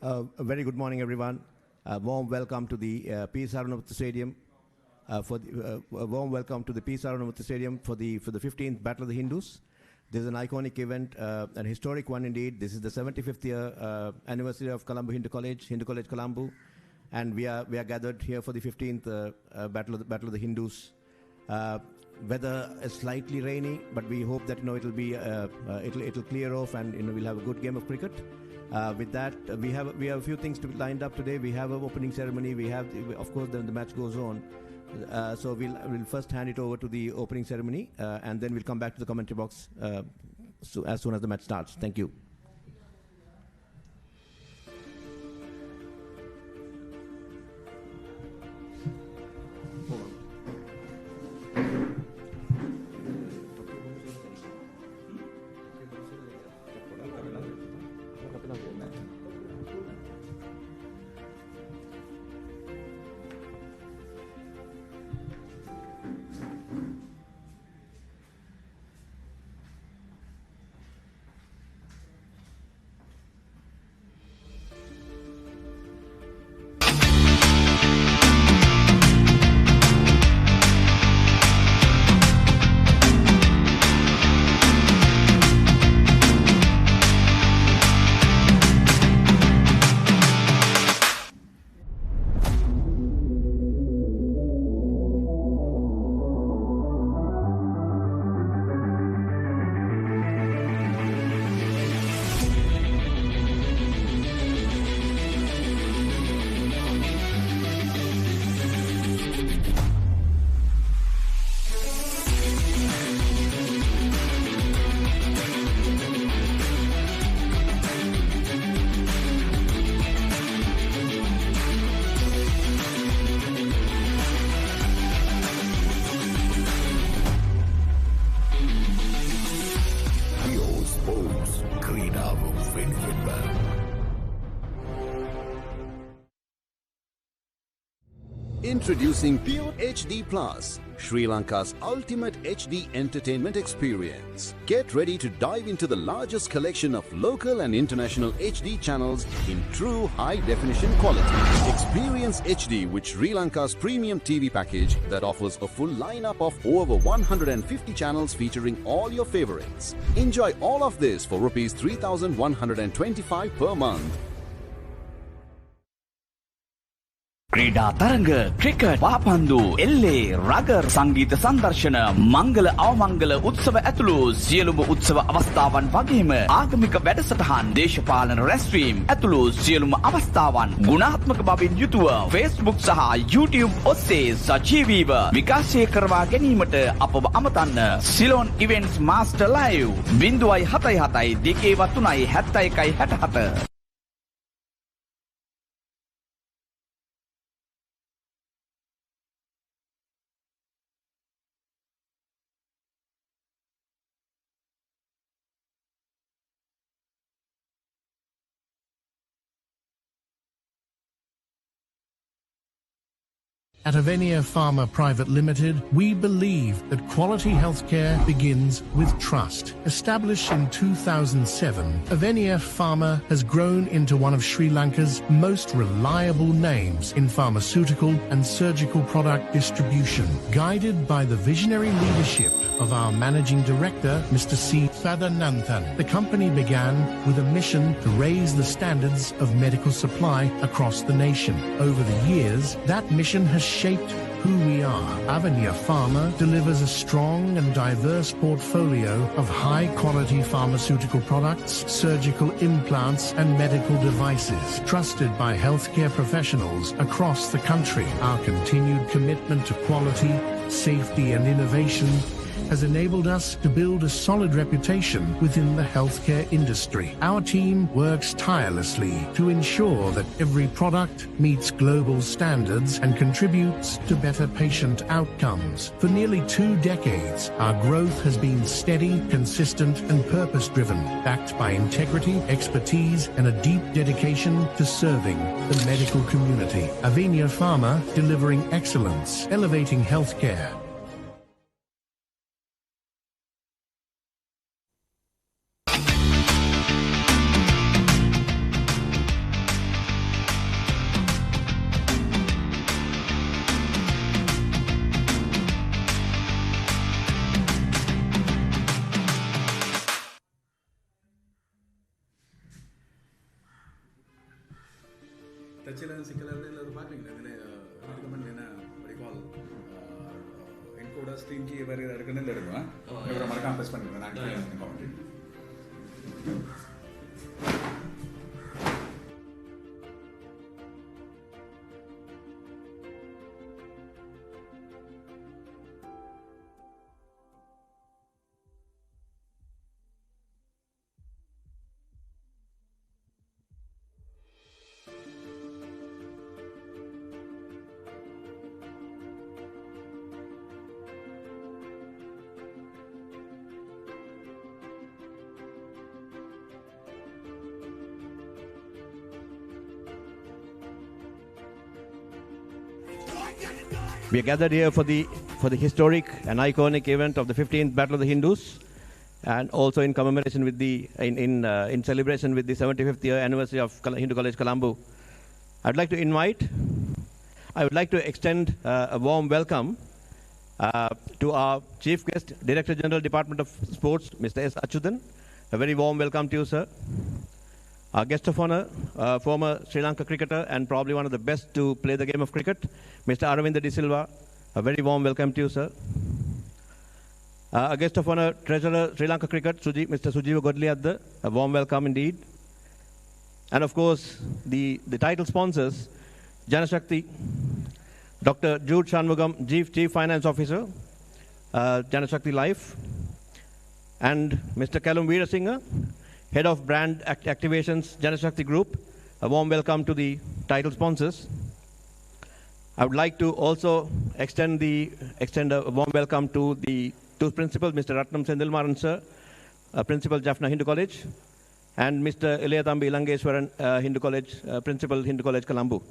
A very good morning, everyone. A warm welcome to the P. Saranamuthu Stadium. A warm welcome to the P. Saranamuthu Stadium for the 15th Battle of the Hindus. This is an iconic event, an historic one indeed. This is the 75th year anniversary of Colombo Hindu College Colombo, and we are gathered here for the 15th Battle of the Hindus. Weather is slightly rainy, but we hope that it'll clear off, and we'll have a good game of cricket. With that, we have a few things lined up today. We have an opening ceremony. We have, of course, then the match goes on. So we'll first hand it over to the opening ceremony, and then we'll come back to the commentary box as soon as the match starts. Thank you. Introducing Pure HD Plus, Sri Lanka's ultimate HD entertainment experience. Get ready to dive into the largest collection of local and international HD channels in true high-definition quality. Experience HD with Sri Lanka's premium TV package that offers a full lineup of over 150 channels featuring all your favorites. Enjoy all of this for Rs 3,125 per month. ක්‍රීඩා තරඟ cricket පාපන්දු එල්ලේ rugger සංගීත සංදර්ශන මංගල අවමංගල උත්සව ඇතුළු සියලුම උත්සව අවස්ථාවන් වගේම ආගමික වැඩසටහන් දේශපාලන රැස්වීම් ඇතුළු සියලුම අවස්ථාවන් ගුණාත්මක බවින් යුතුව Facebook සහ YouTube ඔස්සේ සජීවීව විකාශය කරවා ගැනීමට අපව අමතන්න. Ceylon events master live 077 203 71 67. At Avenia Pharma Private Limited, we believe that quality healthcare begins with trust. Established in 2007, Avenia Pharma has grown into one of Sri Lanka's most reliable names in pharmaceutical and surgical product distribution. Guided by the visionary leadership of our Managing Director, Mr. C. Sadananthan, the company began with a mission to raise the standards of medical supply across the nation. Over the years, that mission has shaped who we are. Avenia Pharma delivers a strong and diverse portfolio of high-quality pharmaceutical products, surgical implants, and medical devices, trusted by healthcare professionals across the country. Our continued commitment to quality, safety, and innovation has enabled us to build a solid reputation within the healthcare industry. Our team works tirelessly to ensure that every product meets global standards and contributes to better patient outcomes. For nearly 2 decades, our growth has been steady, consistent, and purpose-driven, backed by integrity, expertise, and a deep dedication to serving the medical community. Avenia Pharma, delivering excellence, elevating healthcare. Tachila and Sikala are parking. I recommend what do you call encoder stream key very recommended. Never mind campus when I'm commenting. We are gathered here for the historic and iconic event of the 15th Battle of the Hindus, and also in commemoration with in celebration with the 75th year anniversary of Hindu College Colombo. I would like to extend a warm welcome to our Chief Guest, Director General, Department of Sports, Mr. S. Achudan. A very warm welcome to you, sir. Our guest of honor, former Sri Lanka cricketer and probably one of the best to play the game of cricket, Mr. Aravinda De Silva. A very warm welcome to you, sir. Our guest of honor, Treasurer Sri Lanka Cricket, Mr. Sujiva Godliadda. A warm welcome indeed. And of course, the title sponsors, Janashakti, Dr. Jude Shanmugam, Chief Finance Officer, Janashakti Life, and Mr. Kalum Veerasinghe, Head of Brand Activations, Janashakti Group. A warm welcome to the title sponsors. I would like to also extend a warm welcome to the two principals, Mr. Ratnam Sendilmaran, sir, Principal, Jaffna Hindu College, and Mr. Ilayathambi Ilangeshwaran, Hindu College, Principal, Hindu College, Colombo.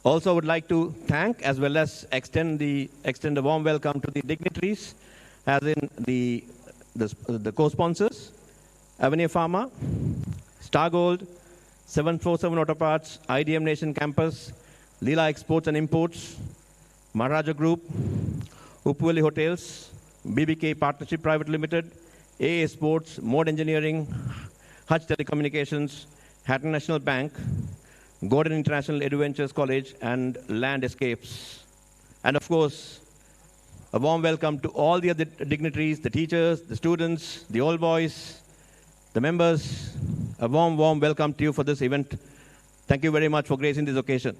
Also would like to thank as well as extend a warm welcome to the dignitaries, as in the co-sponsors, Avenue Pharma, Star Gold, 747 Auto Parts, IDM Nation Campus, Leela Exports and Imports, Maharaja Group, Upwali Hotels, BBK Partnership Private Limited, AA Sports, Mode Engineering, Hutch Telecommunications, Hatton National Bank, Gordon International Adventures College, and Land Escapes. And of course, a warm welcome to all the other dignitaries, the teachers, the students, the old boys, the members. A warm welcome to you for this event. Thank you very much for gracing this occasion.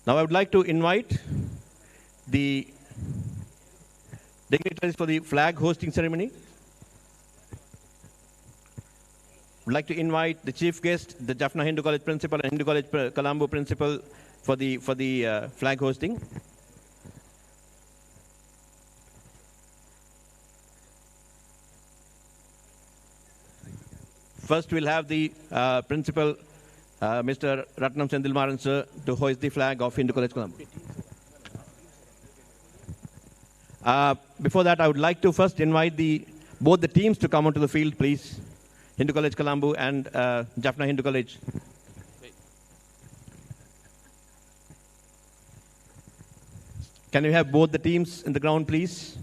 Now I would like to invite the dignitaries for the flag hosting ceremony. I would like to invite the chief guest, the Jaffna Hindu College Principal and Hindu College Colombo Principal for the flag hosting. First, we'll have the Principal, Mr. Ratnam Sendilmaran, sir, to hoist the flag of Hindu College Colombo. Before that, I would like to first invite both the teams to come onto the field, please. Hindu College Colombo and Jaffna Hindu College. Can you have both the teams in the ground, please?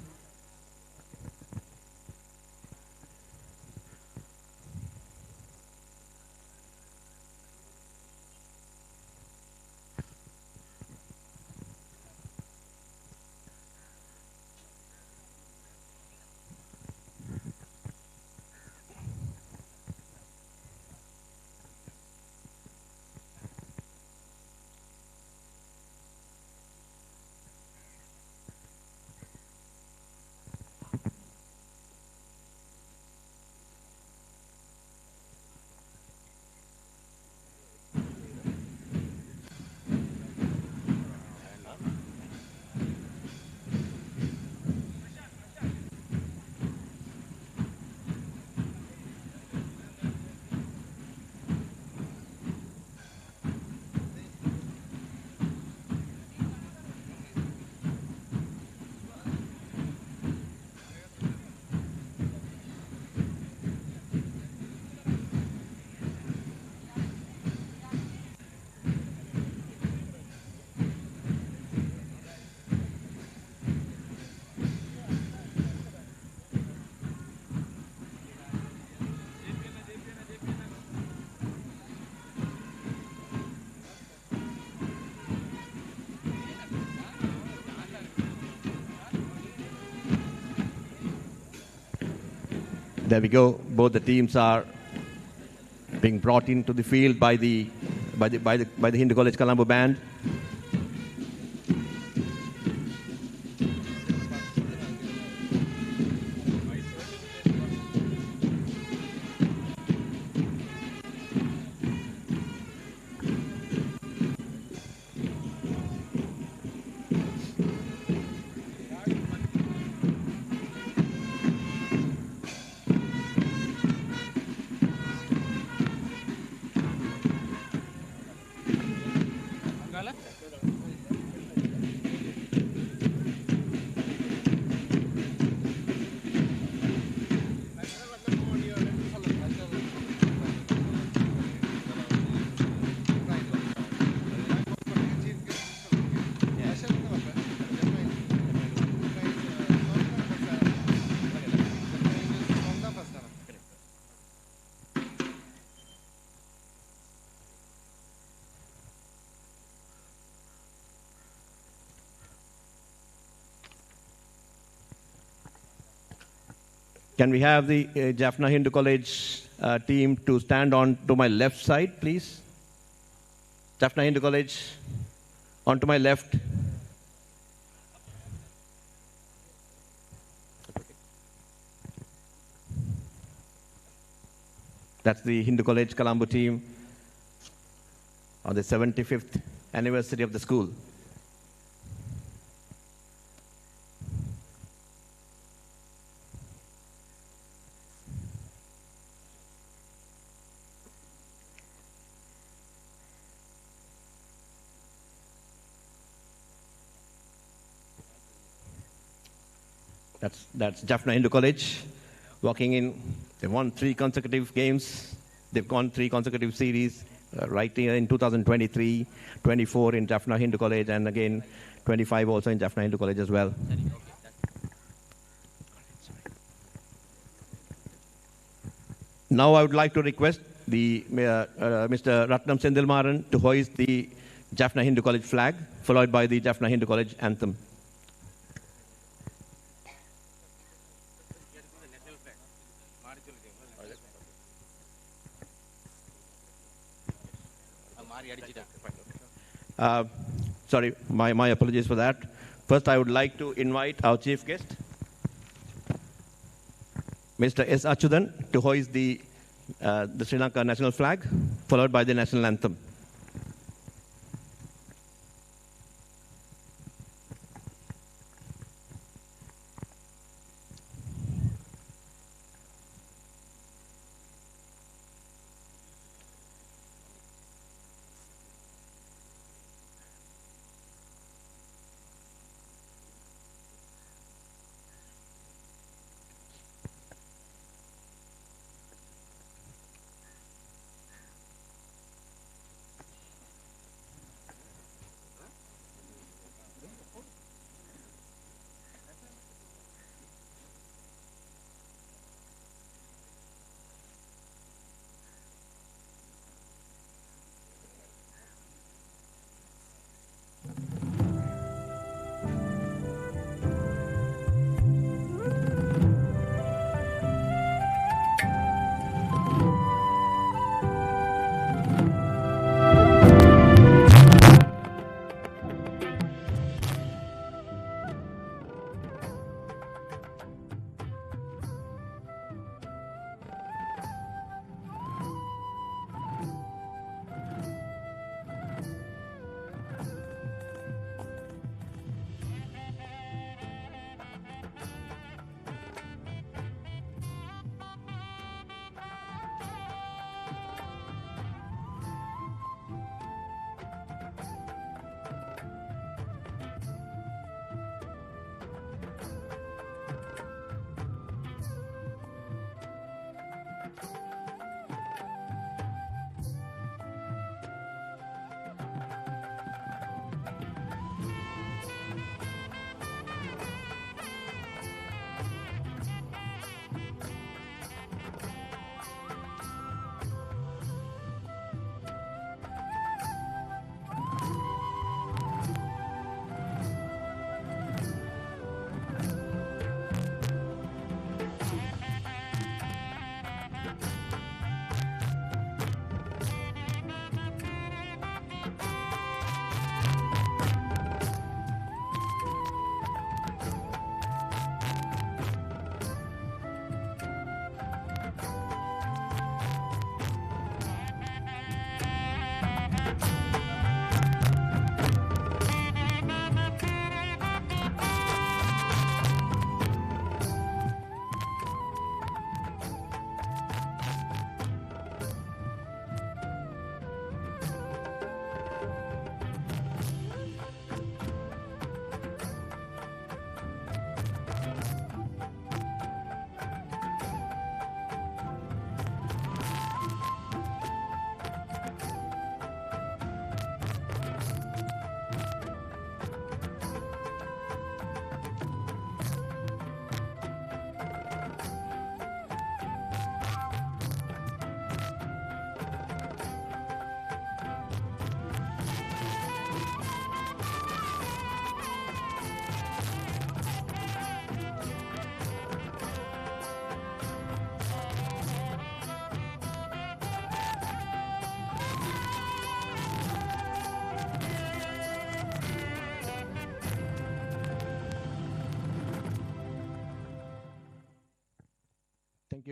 There we go. Both the teams are being brought into the field by the Hindu College Colombo band. Can we have the Jaffna Hindu College team to stand on to my left side, please? Jaffna Hindu College, on to my left. That's the Hindu College Colombo team on the 75th anniversary of the school. That's Jaffna Hindu College walking in. They won 3 consecutive games. They've won 3 consecutive series right here in 2023, 24 in Jaffna Hindu College, and again 25 also in Jaffna Hindu College as well. Now I would like to request the Mr. Ratnam Sendilmaran to hoist the Jaffna Hindu College flag, followed by the Jaffna Hindu College anthem. Sorry, my apologies for that. First, I would like to invite our chief guest, Mr. S. Achudan, to hoist the Sri Lanka national flag, followed by the national anthem.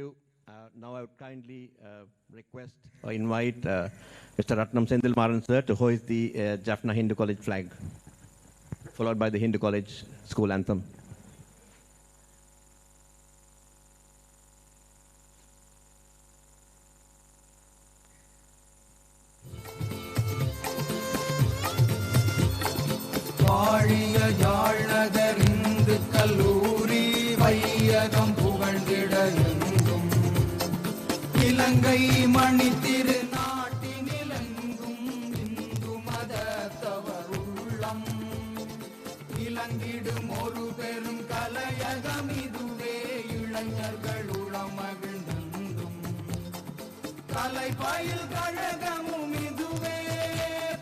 you. Now I would kindly request or invite Mr. Ratnam Sendilmaran sir to hoist the Jaffna Hindu College flag, followed by the Hindu College school anthem. வாழிய யாழ்நகர் இந்து கல்லூரி வையகம் புகழ்ந்திட எங்கும் இலங்கை மணி திரு நாட்டினிலெங்கும் இந்து மதத்தவர் உள்ளம் இலங்கிடும் ஒரு பெரும் கலையகம் இதுவே இளைஞர்கள் உளமகிழ்ந்தும் கலை பயில் கழகமும் இதுவே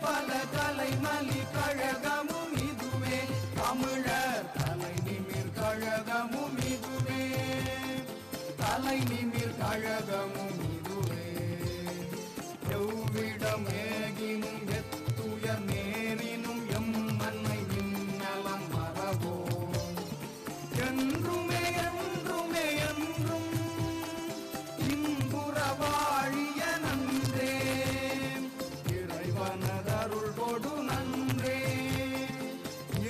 பல கலைமலி கழகமும் இதுவே தமிழர் கலை நிமிர் கழகமும் இதுவே கலை நிமிர் கழகமும் இதுவே எவ்விடம் ஏகினும் எத்துயர் நேரினும் எம் மண்ணை மின்னலம் மறவோம் என்றுமே என்றுமே என்றும் இன்புற வாழிய நன்றே இறைவனதருள் கொடு நன்றே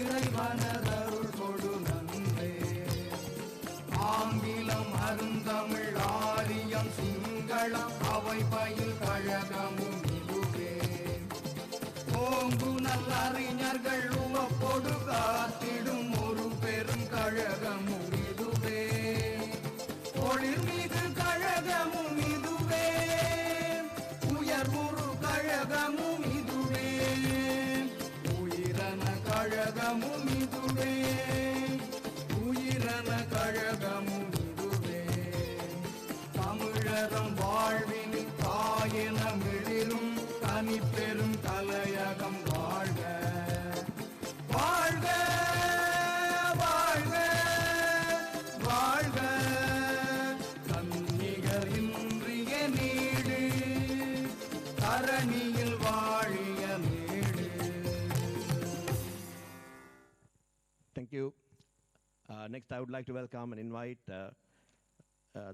இறைவனதருள் கொடு நன்றே ஆங்கிலம் அருந்தமிழ் ஆரியம் சிங்களம் அவை பயில் கழகமும் இதுவே ஓங்கு நல்லறிஞர்கள் உவப்பொடு காத்திடும் ஒரு பெரும் கழகமும் இதுவே ஒளிர்மிகு கழகமும் இதுவே உயர்வுறு கழகமும் இதுவே உயிரன கழகமும் இதுவே உயிரன கழகமும் இதுவே தமிழரம் வாழ்வின் தாயென மிளிரும் தனி பெரும் தலையகம் வாழ்க வாழ்க வாழ்க வாழ்க கன்னிகர் இன்றிய நீடு தரணியில் வாழிய need. Thank you. Next, I would like to welcome and invite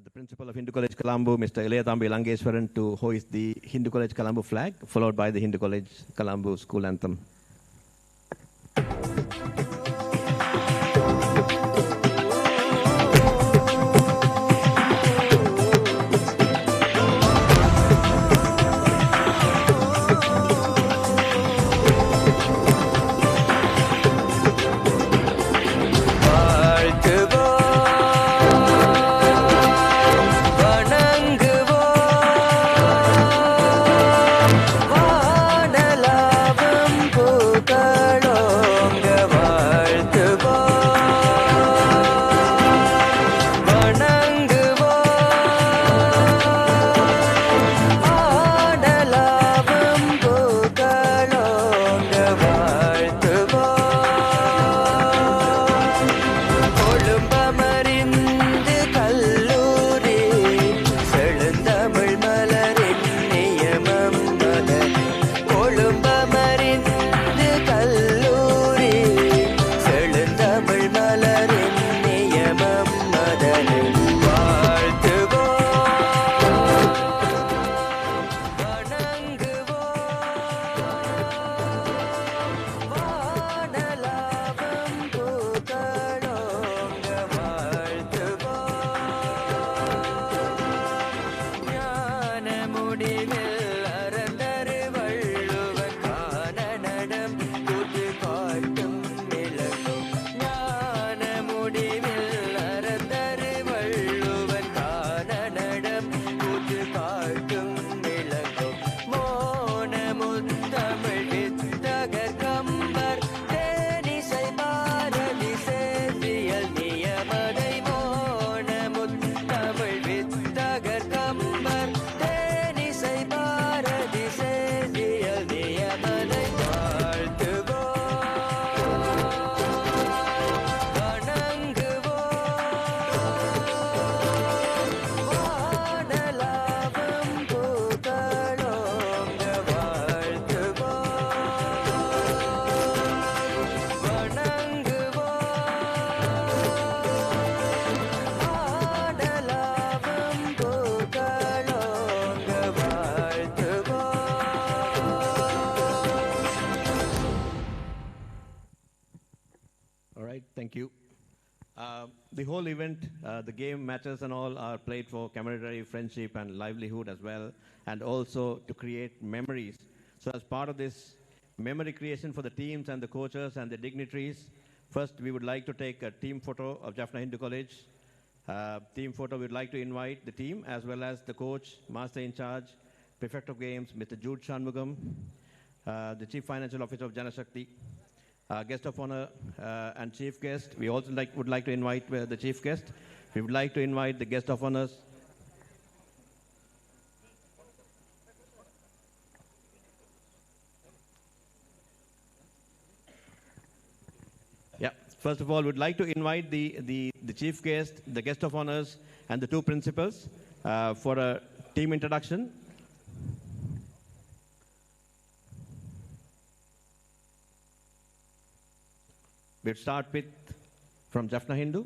the principal of Hindu College Colombo, Mr. Ilayathambi Langeswaran, to hoist the Hindu College Colombo flag, followed by the Hindu College Colombo school anthem. வானலாபம் புகழோங்க Thank you. The whole event, the game, matches and all are played for camaraderie, friendship and livelihood as well, and also to create memories. So as part of this memory creation for the teams and the coaches and the dignitaries, first we would like to take a team photo of Jaffna Hindu College. Team photo, we'd like to invite the team as well as the coach, master in charge, prefect of games, Mr. Jude Shanmugam, the chief financial officer of Janashakti, guest of honor and chief guest. We also would like to invite the chief guest. We would like to invite the guest of honors. Yeah, first of all, we'd like to invite the chief guest, the guest of honors, and the two principals for a team introduction. We'll start with from Jaffna Hindu.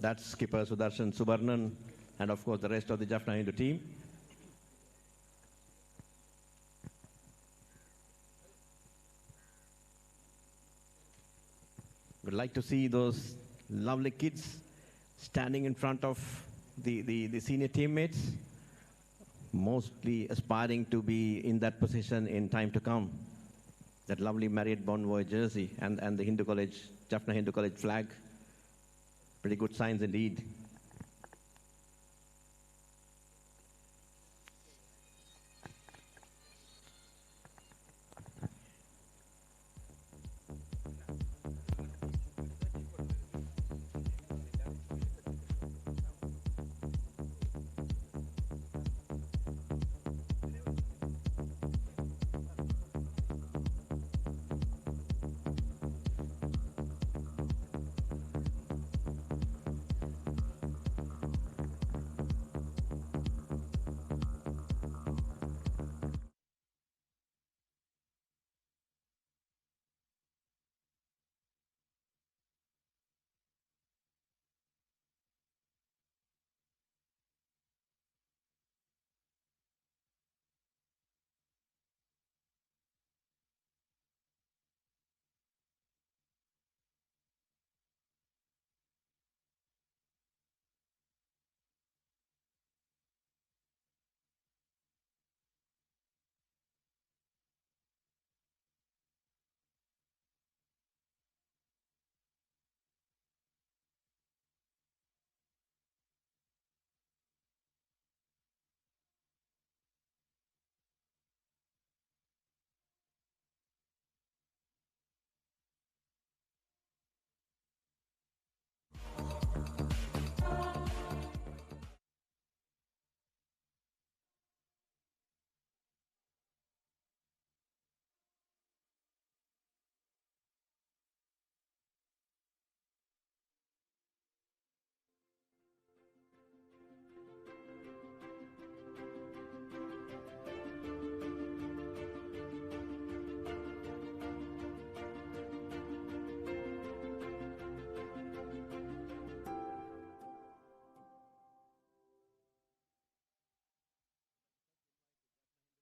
That's skipper Sudarshan Subarnan and of course the rest of the Jaffna Hindu team. Would like to see those lovely kids standing in front of the senior teammates, mostly aspiring to be in that position in time to come. That lovely Marriott Bonvoy jersey and the Hindu College, Jaffna Hindu College flag. Pretty good signs indeed.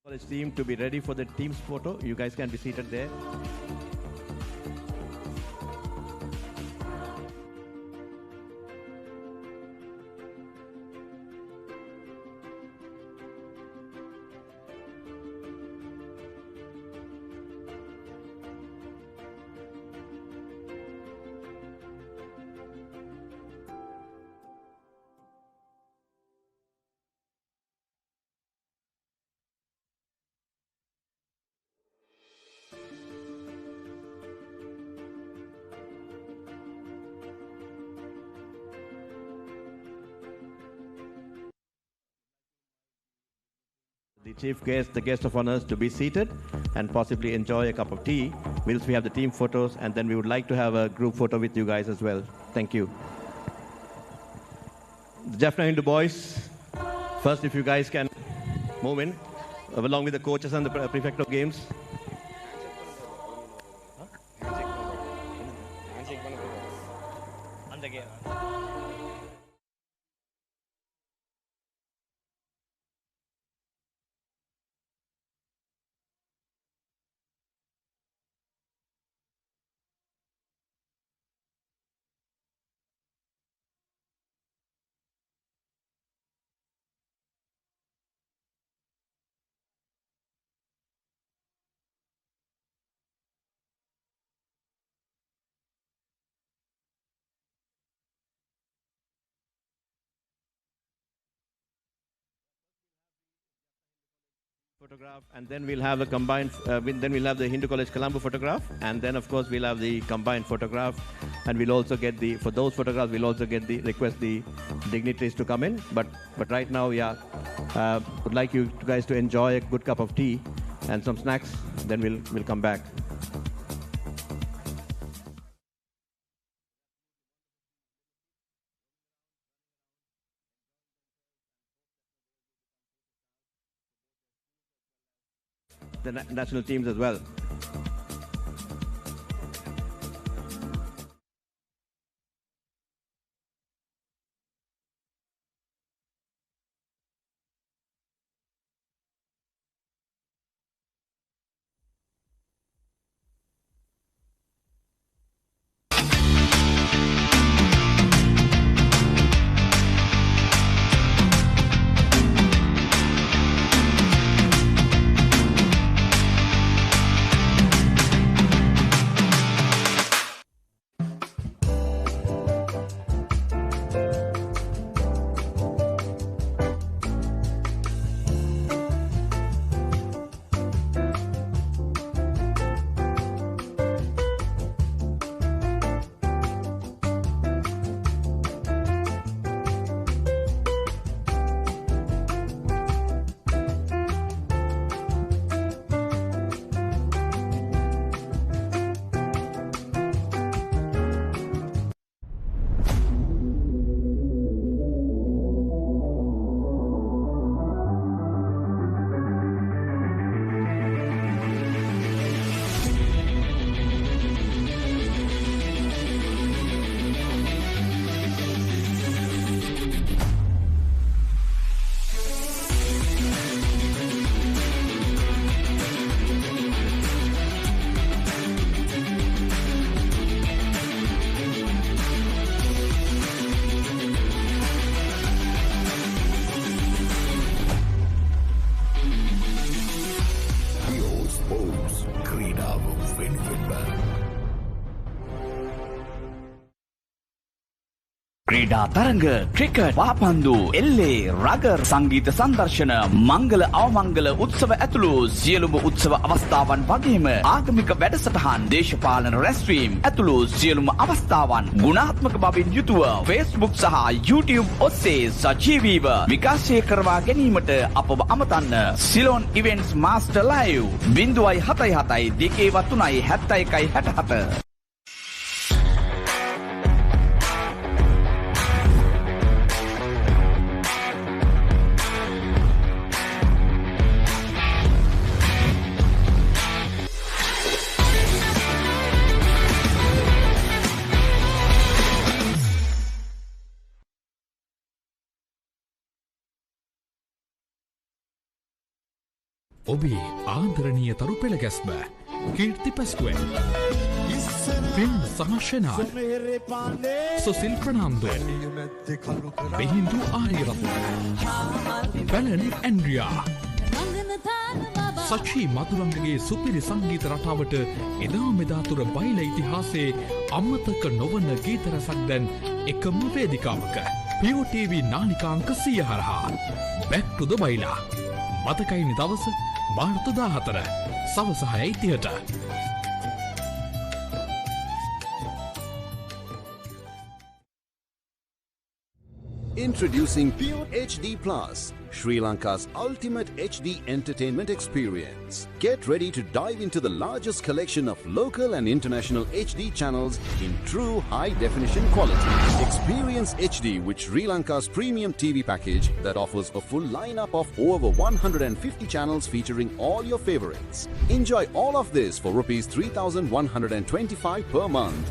College team to be ready for the team's photo. You guys can be seated there. The chief guest, the guest of honors to be seated and possibly enjoy a cup of tea whilst we have the team photos, and then we would like to have a group photo with you guys as well. Thank you. The Jaffna Hindu boys, first if you guys can move in along with the coaches and the prefect of games. කියලා. Photograph, and then we'll have a combined. Then we'll have the Hindu College Colombo photograph, and then of course we'll have the combined photograph, and we'll also get the for those photographs we'll also get the request the dignitaries to come in. But right now, would like you guys to enjoy a good cup of tea and some snacks. Then we'll come back. The national teams as well. ක්‍රීඩා තරඟ cricket පාපන්දු එල්ලේ rugger සංගීත සංදර්ශන මංගල අවමංගල උත්සව ඇතුළු සියලුම උත්සව අවස්ථාවන් වගේම ආගමික වැඩසටහන් දේශපාලන රැස්වීම් ඇතුළු සියලුම අවස්ථාවන් ගුණාත්මක බවින් යුතුව Facebook සහ YouTube ඔස්සේ සජීවීව විකාශය කරවා ගැනීමට අපව අමතන්න. Ceylon events master live 077 2 71 67. ඔබේ ආදරණීය තරු පෙළ ගැස්ම කීර්ති පැස්කුවෙන් පෙන් සහශනා සොසිල් ප්‍රනාන්දුව බෙහින්දු ආරියරත්න පැලන් ඇන්ඩ්‍රියා සචී මතුරංගගේ සුපිරි සංගීත රටාවට එදා මෙදාතුර බයිල ඉතිහාසයේ අමතක නොවන ගීත රසක් දැන් එකම වේදිකාවක POTV නාලිකාංක 100 හරහා Back to the බයිලා මතකයිනි දවස මාර්තු 14 සවස 6:30ට. Introducing Pure HD Plus, Sri Lanka's ultimate HD entertainment experience. Get ready to dive into the largest collection of local and international HD channels in true high-definition quality. Experience HD with Sri Lanka's premium TV package that offers a full lineup of over 150 channels featuring all your favorites. Enjoy all of this for Rs 3,125 per month.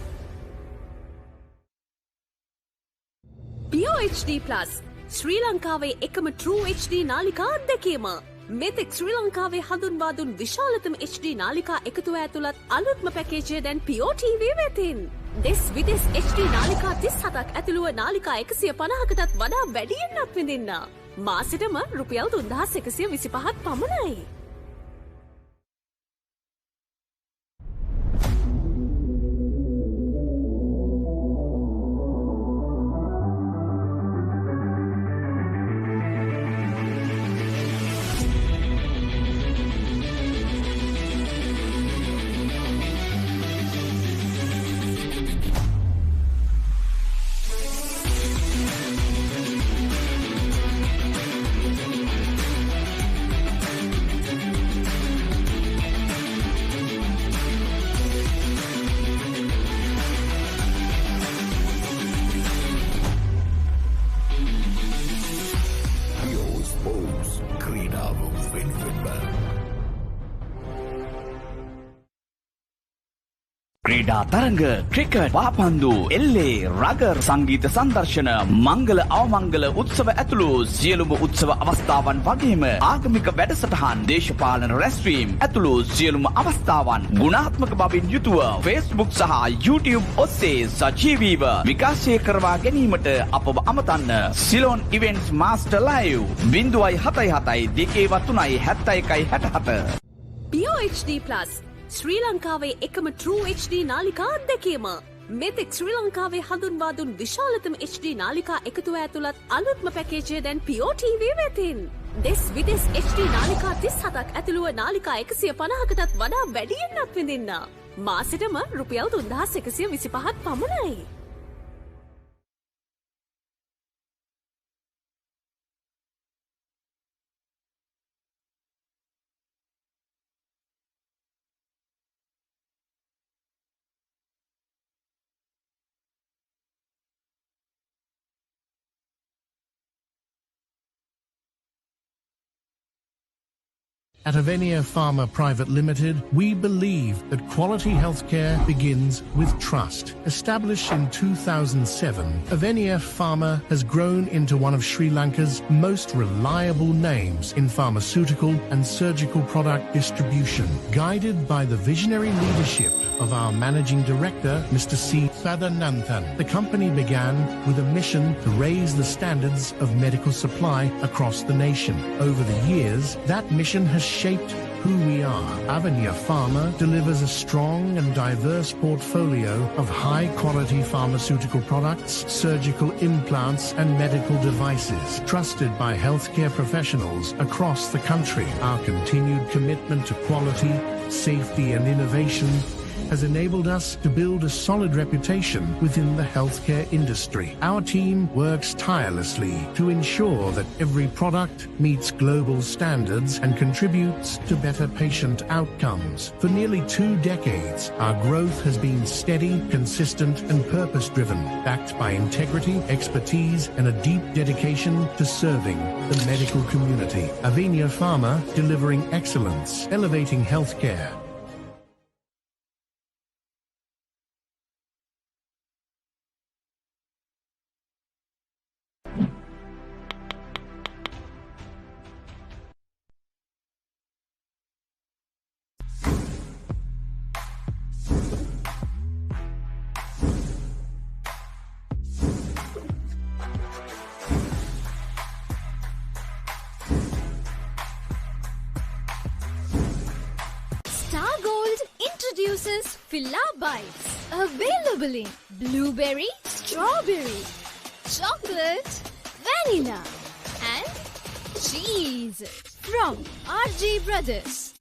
POHD+ ශ්‍රී ලංකාවේ එකම True HD නාලිකා අත්දැකීම. මෙතෙක් ශ්‍රී ලංකාවේ හඳුන්වා දුන් විශාලතම HD නාලිකා එකතුව ඇතුළත් අලුත්ම පැකේජය දැන් POTV වෙතින්. දෙස් විදෙස් HD නාලිකා 37ක් ඇතුළුව නාලිකා 150කටත් වඩා වැඩියෙන් අත්විඳින්න. මාසෙටම රුපියල් 3125ක් පමණයි. ක්‍රීඩා තරඟ ක්‍රිකට් පාපන්දු එල්ලේ රගර් සංගීත සංදර්ශන මංගල අවමංගල උත්සව ඇතුළු සියලුම උත්සව අවස්ථාවන් වගේම ආගමික වැඩසටහන් දේශපාලන රැස්වීම් ඇතුළු සියලුම අවස්ථාවන් ගුණාත්මක බවින් යුතුව Facebook සහ YouTube ඔස්සේ සජීවීව විකාශය කරවා ගැනීමට අපව අමතන්න. Ceylon events master live 077 2 71 POHD+ ශ්‍රී ලංකාවේ එකම True HD නාලිකා අත්දැකීම. මෙතෙක් ශ්‍රී ලංකාවේ හඳුන්වා දුන් විශාලතම HD නාලිකා එකතුව ඇතුළත් අලුත්ම පැකේජය දැන් POTV වෙතින්. දෙස් විදෙස් HD නාලිකා 37ක් ඇතුළුව නාලිකා 150කටත් වඩා වැඩියෙන් අත්විඳින්න. මාසෙටම රුපියල් 3125ක් පමණයි. At Avenia Pharma Private Limited, we believe that quality healthcare begins with trust. Established in 2007, Avenia Pharma has grown into one of Sri Lanka's most reliable names in pharmaceutical and surgical product distribution. Guided by the visionary leadership of our Managing Director, Mr. C. Sadananthan, the company began with a mission to raise the standards of medical supply across the nation. Over the years, that mission has shaped who we are. Avenia Pharma delivers a strong and diverse portfolio of high-quality pharmaceutical products, surgical implants, and medical devices, trusted by healthcare professionals across the country. Our continued commitment to quality, safety, and innovation has enabled us to build a solid reputation within the healthcare industry. Our team works tirelessly to ensure that every product meets global standards and contributes to better patient outcomes. For nearly 2 decades, our growth has been steady, consistent, and purpose-driven, backed by integrity, expertise, and a deep dedication to serving the medical community. Avenia Pharma, delivering excellence, elevating healthcare. Introduces Filla Bites, available in blueberry, strawberry, chocolate, vanilla, and cheese from RJ Brothers.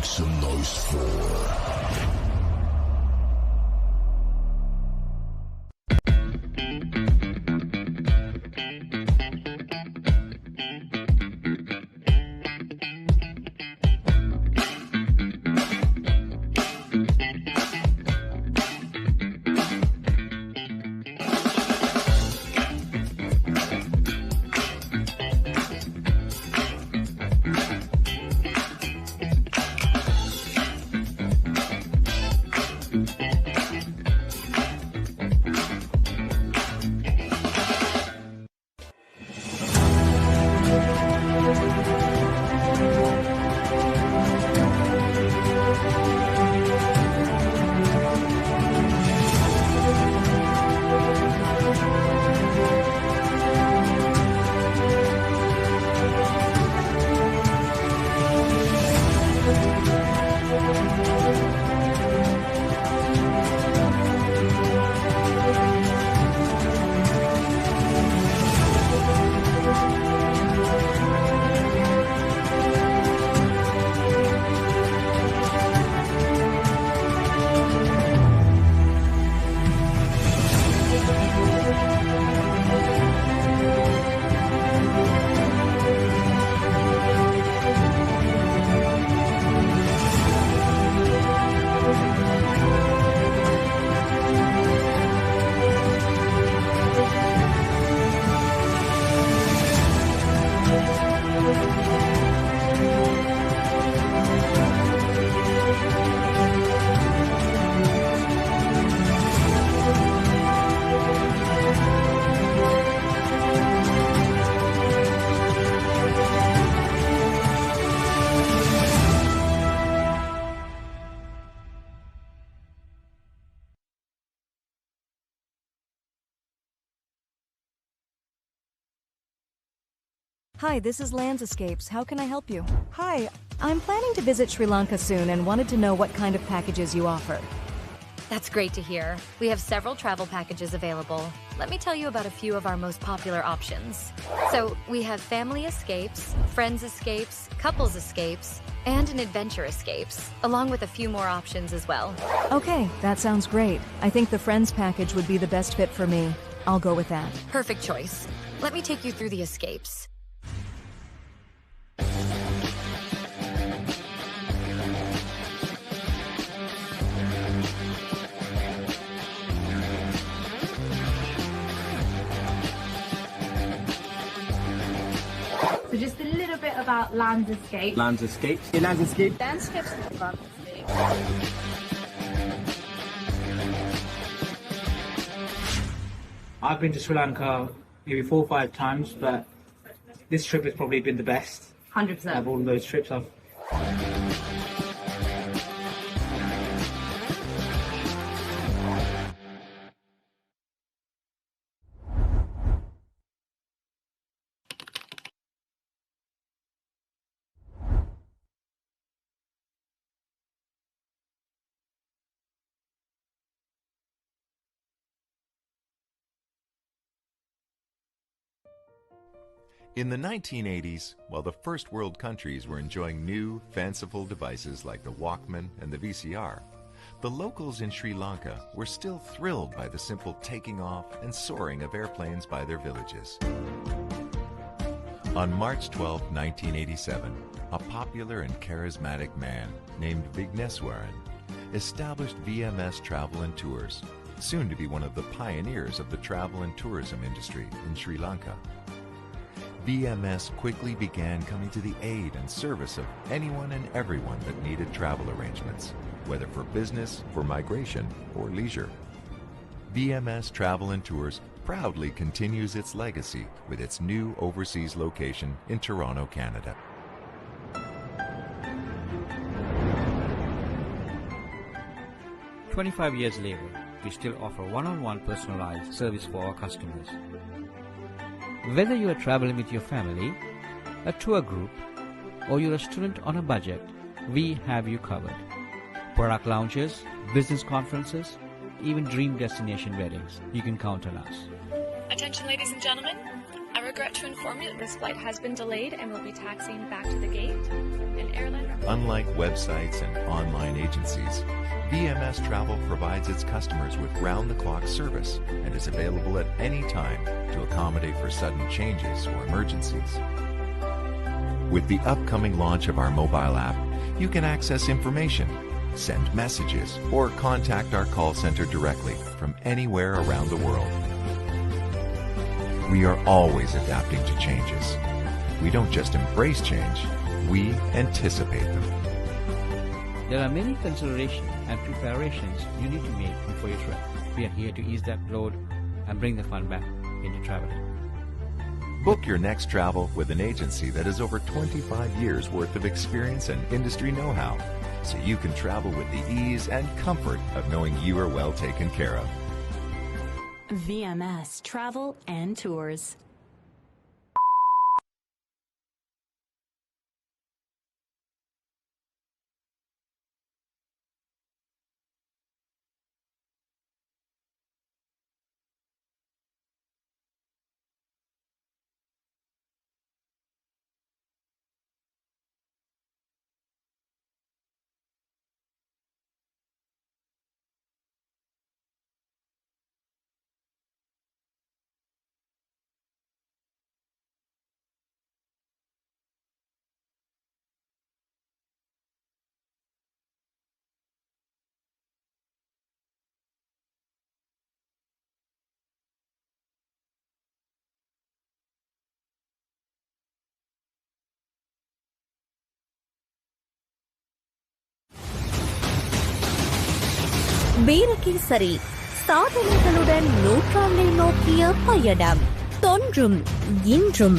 some noise for. Hi, this is Landscapes. How can I help you? Hi, I'm planning to visit Sri Lanka soon and wanted to know what kind of packages you offer. That's great to hear. We have several travel packages available. Let me tell you about a few of our most popular options. So, we have family escapes, friends escapes, couples escapes, and an adventure escapes, along with a few more options as well. Okay, that sounds great. I think the Friends package would be the best fit for me. I'll go with that. Perfect choice. Let me take you through the escapes. So just a little bit about Landscape. Landscape. Landscape. Landscape's Landscape. I've been to Sri Lanka maybe 4 or 5 times, but this trip has probably been the best. 100%. Of all those trips I've... In the 1980s, while the first world countries were enjoying new, fanciful devices like the Walkman and the VCR, the locals in Sri Lanka were still thrilled by the simple taking off and soaring of airplanes by their villages. On March 12, 1987, a popular and charismatic man named Vigneswaran established VMS Travel and Tours, soon to be one of the pioneers of the travel and tourism industry in Sri Lanka. VMS quickly began coming to the aid and service of anyone and everyone that needed travel arrangements, whether for business, for migration, or leisure. VMS Travel and Tours proudly continues its legacy with its new overseas location in Toronto, Canada. "25 years later, we still offer one-on-one personalized service for our customers. Whether you are traveling with your family, a tour group, or you're a student on a budget, we have you covered. Product launches, business conferences, even dream destination weddings. You can count on us. Attention ladies and gentlemen, I regret to inform you that this flight has been delayed and will be taxiing back to the gate in airline. Unlike websites and online agencies, VMS Travel provides its customers with round-the-clock service and is available at any time to accommodate for sudden changes or emergencies. With the upcoming launch of our mobile app, you can access information, send messages, or contact our call center directly from anywhere around the world. We are always adapting to changes. We don't just embrace change, we anticipate them. There are many considerations and preparations you need to make before your trip. We are here to ease that load and bring the fun back into traveling. Book your next travel with an agency that has over 25 years worth of experience and industry know-how, so you can travel with the ease and comfort of knowing you are well taken care of. VMS Travel and Tours. Virakesari சாதனைகளுடன் நூற்றாண்டை நோக்கிய பயணம். தொன்றும் இன்றும்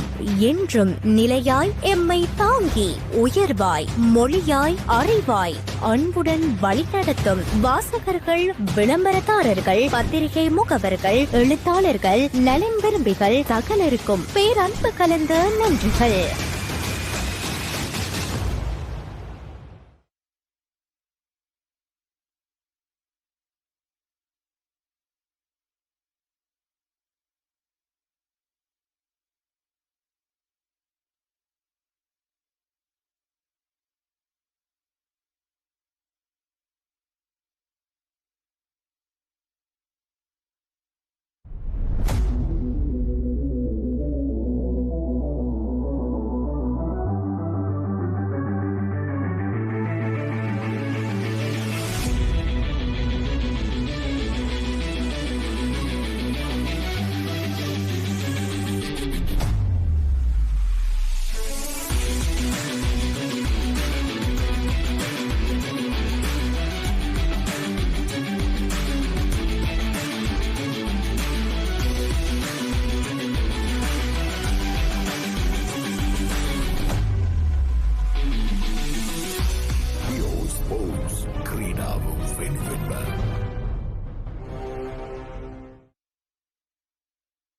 என்றும் நிலையாய் எம்மை தாங்கி உயர்வாய் மொழியாய் அறிவாய் அன்புடன் வழிநடத்தும் வாசகர்கள், விளம்பரதாரர்கள், பத்திரிகை முகவர்கள், எழுத்தாளர்கள், நலன் விரும்பிகள் சகலருக்கும் பேரன்பு கலந்த நன்றிகள்.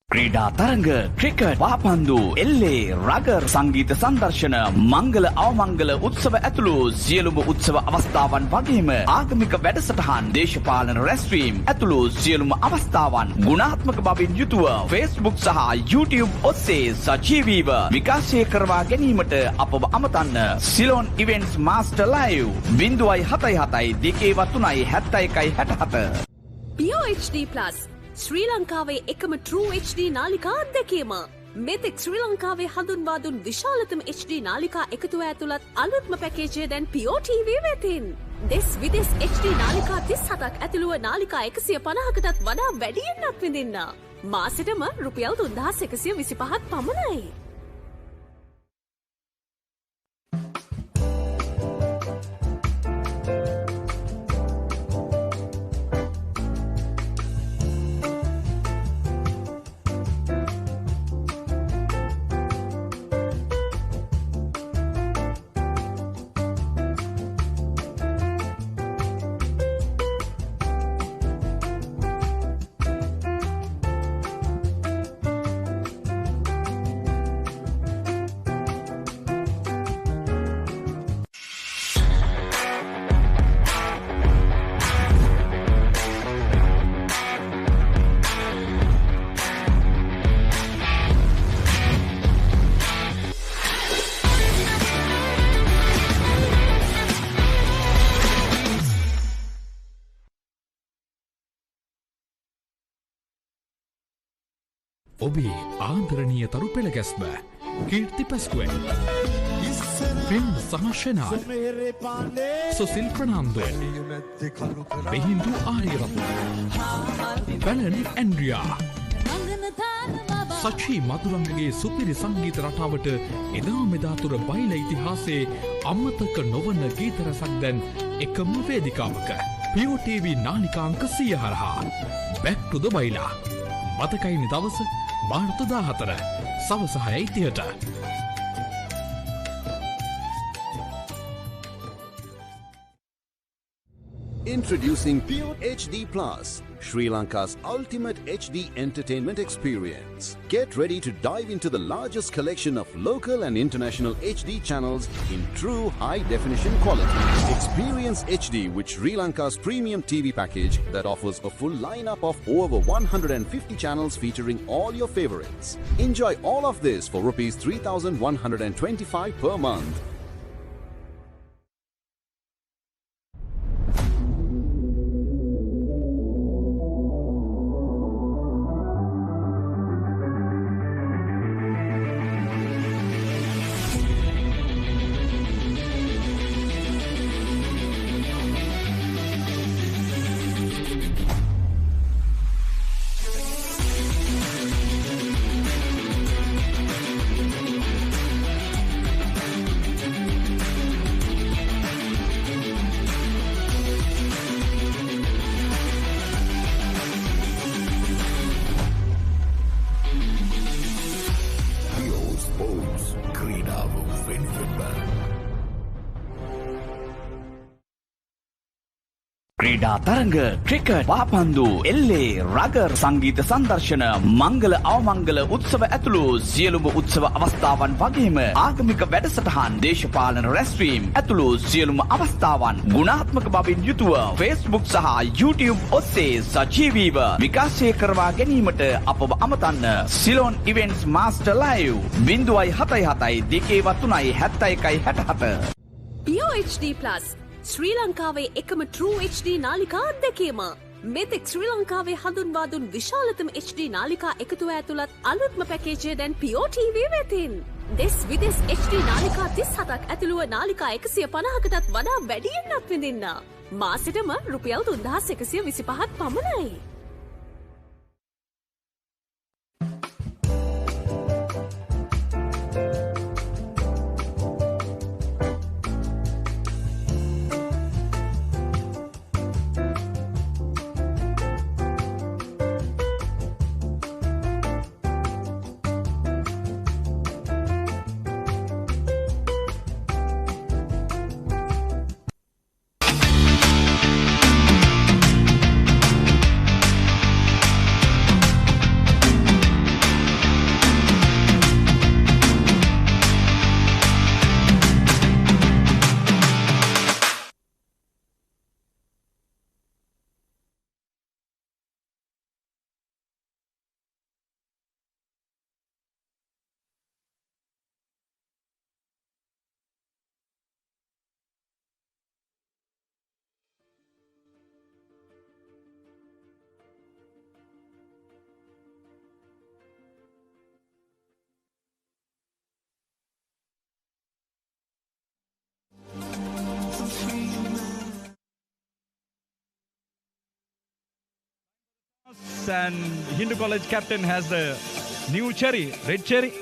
ක්‍රීඩා තරඟ ක්‍රිකට් පාපන්දු එල්ලේ රගර් සංගීත සංදර්ශන මංගල අවමංගල උත්සව ඇතුළු සියලුම උත්සව අවස්ථාවන් වගේම ආගමික වැඩසටහන් දේශපාලන රැස්වීම් ඇතුළු සියලුම අවස්ථාවන් ගුණාත්මක බවින් යුතුව Facebook සහ YouTube ඔස්සේ සජීවීව විකාශය කරවා ගැනීමට අපව අමතන්න. Ceylon events master live 077 2 71 POHD+ ශ්‍රී ලංකාවේ එකම True HD නාලිකා අත්දැකීම. මෙතෙක් ශ්‍රී ලංකාවේ හඳුන්වා දුන් විශාලතම HD නාලිකා එකතුව ඇතුළත් අලුත්ම පැකේජය දැන් POTV වෙතින්. දෙස් විදෙස් HD නාලිකා 37ක් ඇතුළුව නාලිකා 150කටත් වඩා වැඩියෙන් අත්විඳින්න. මාසෙටම රුපියල් 3125ක් පමණයි. ඔබේ ආදරණීය තරු පෙළගැස්ම කීර්ති පැස්කුවෙන් පෙම් සහශනා සුසිල් ප්‍රනාන්දු බෙහින්දු ආරියරත්න පැලන් ඇන්ඩ්‍රියා සචී මදුරංගගේ සුපිරි සංගීත රටාවට එදා මෙදාතුර බයිල ඉතිහාසයේ අමතක නොවන ගීත රසක් දැන් එකම වේදිකාවක POTV නාලිකාංක 100 හරහා Back to the Baila මතකයිනි දවස මාර්තු 14 සවස 6:30ට Introducing Pure HD Plus, Sri Lanka's ultimate HD entertainment experience. Get ready to dive into the largest collection of local and international HD channels in true high-definition quality. Experience HD with Sri Lanka's premium TV package that offers a full lineup of over 150 channels featuring all your favorites. Enjoy all of this for Rs 3,125 per month. ක්‍රීඩා තරඟ cricket පාපන්දු එල්ලේ rugger සංගීත සංදර්ශන මංගල අවමංගල උත්සව ඇතුළු සියලුම උත්සව අවස්ථාවන් වගේම ආගමික වැඩසටහන් දේශපාලන රැස්වීම් ඇතුළු සියලුම අවස්ථාවන් ගුණාත්මක බවින් යුතුව Facebook සහ YouTube ඔස්සේ සජීවීව විකාශය කරවා ගැනීමට අපව අමතන්න Ceylon events master live 0.77 POHD Plus ශ්‍රී ලංකාවේ එකම True HD නාලිකා අත්දැකීම. මෙතෙක් ශ්‍රී ලංකාවේ හඳුන්වා දුන් විශාලතම HD නාලිකා එකතුව ඇතුළත් අලුත්ම පැකේජය දැන් POTV වෙතින්. දෙස් විදෙස් HD නාලිකා 37ක් ඇතුළුව නාලිකා 150කටත් වඩා වැඩියෙන් අත්විඳින්න. මාසෙටම රුපියල් 3125ක් පමණයි. And Hindu College captain has the new cherry, red cherry.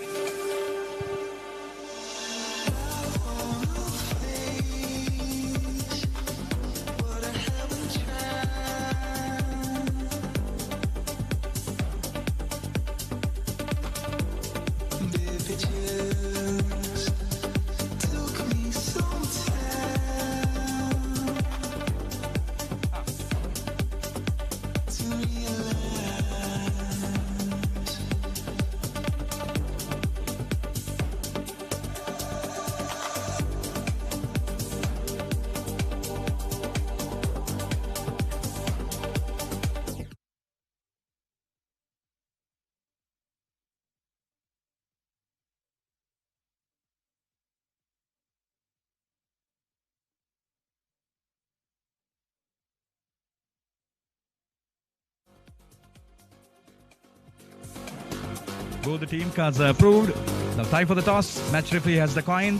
Both the team cards are approved. Now time for the toss. Match referee has the coin.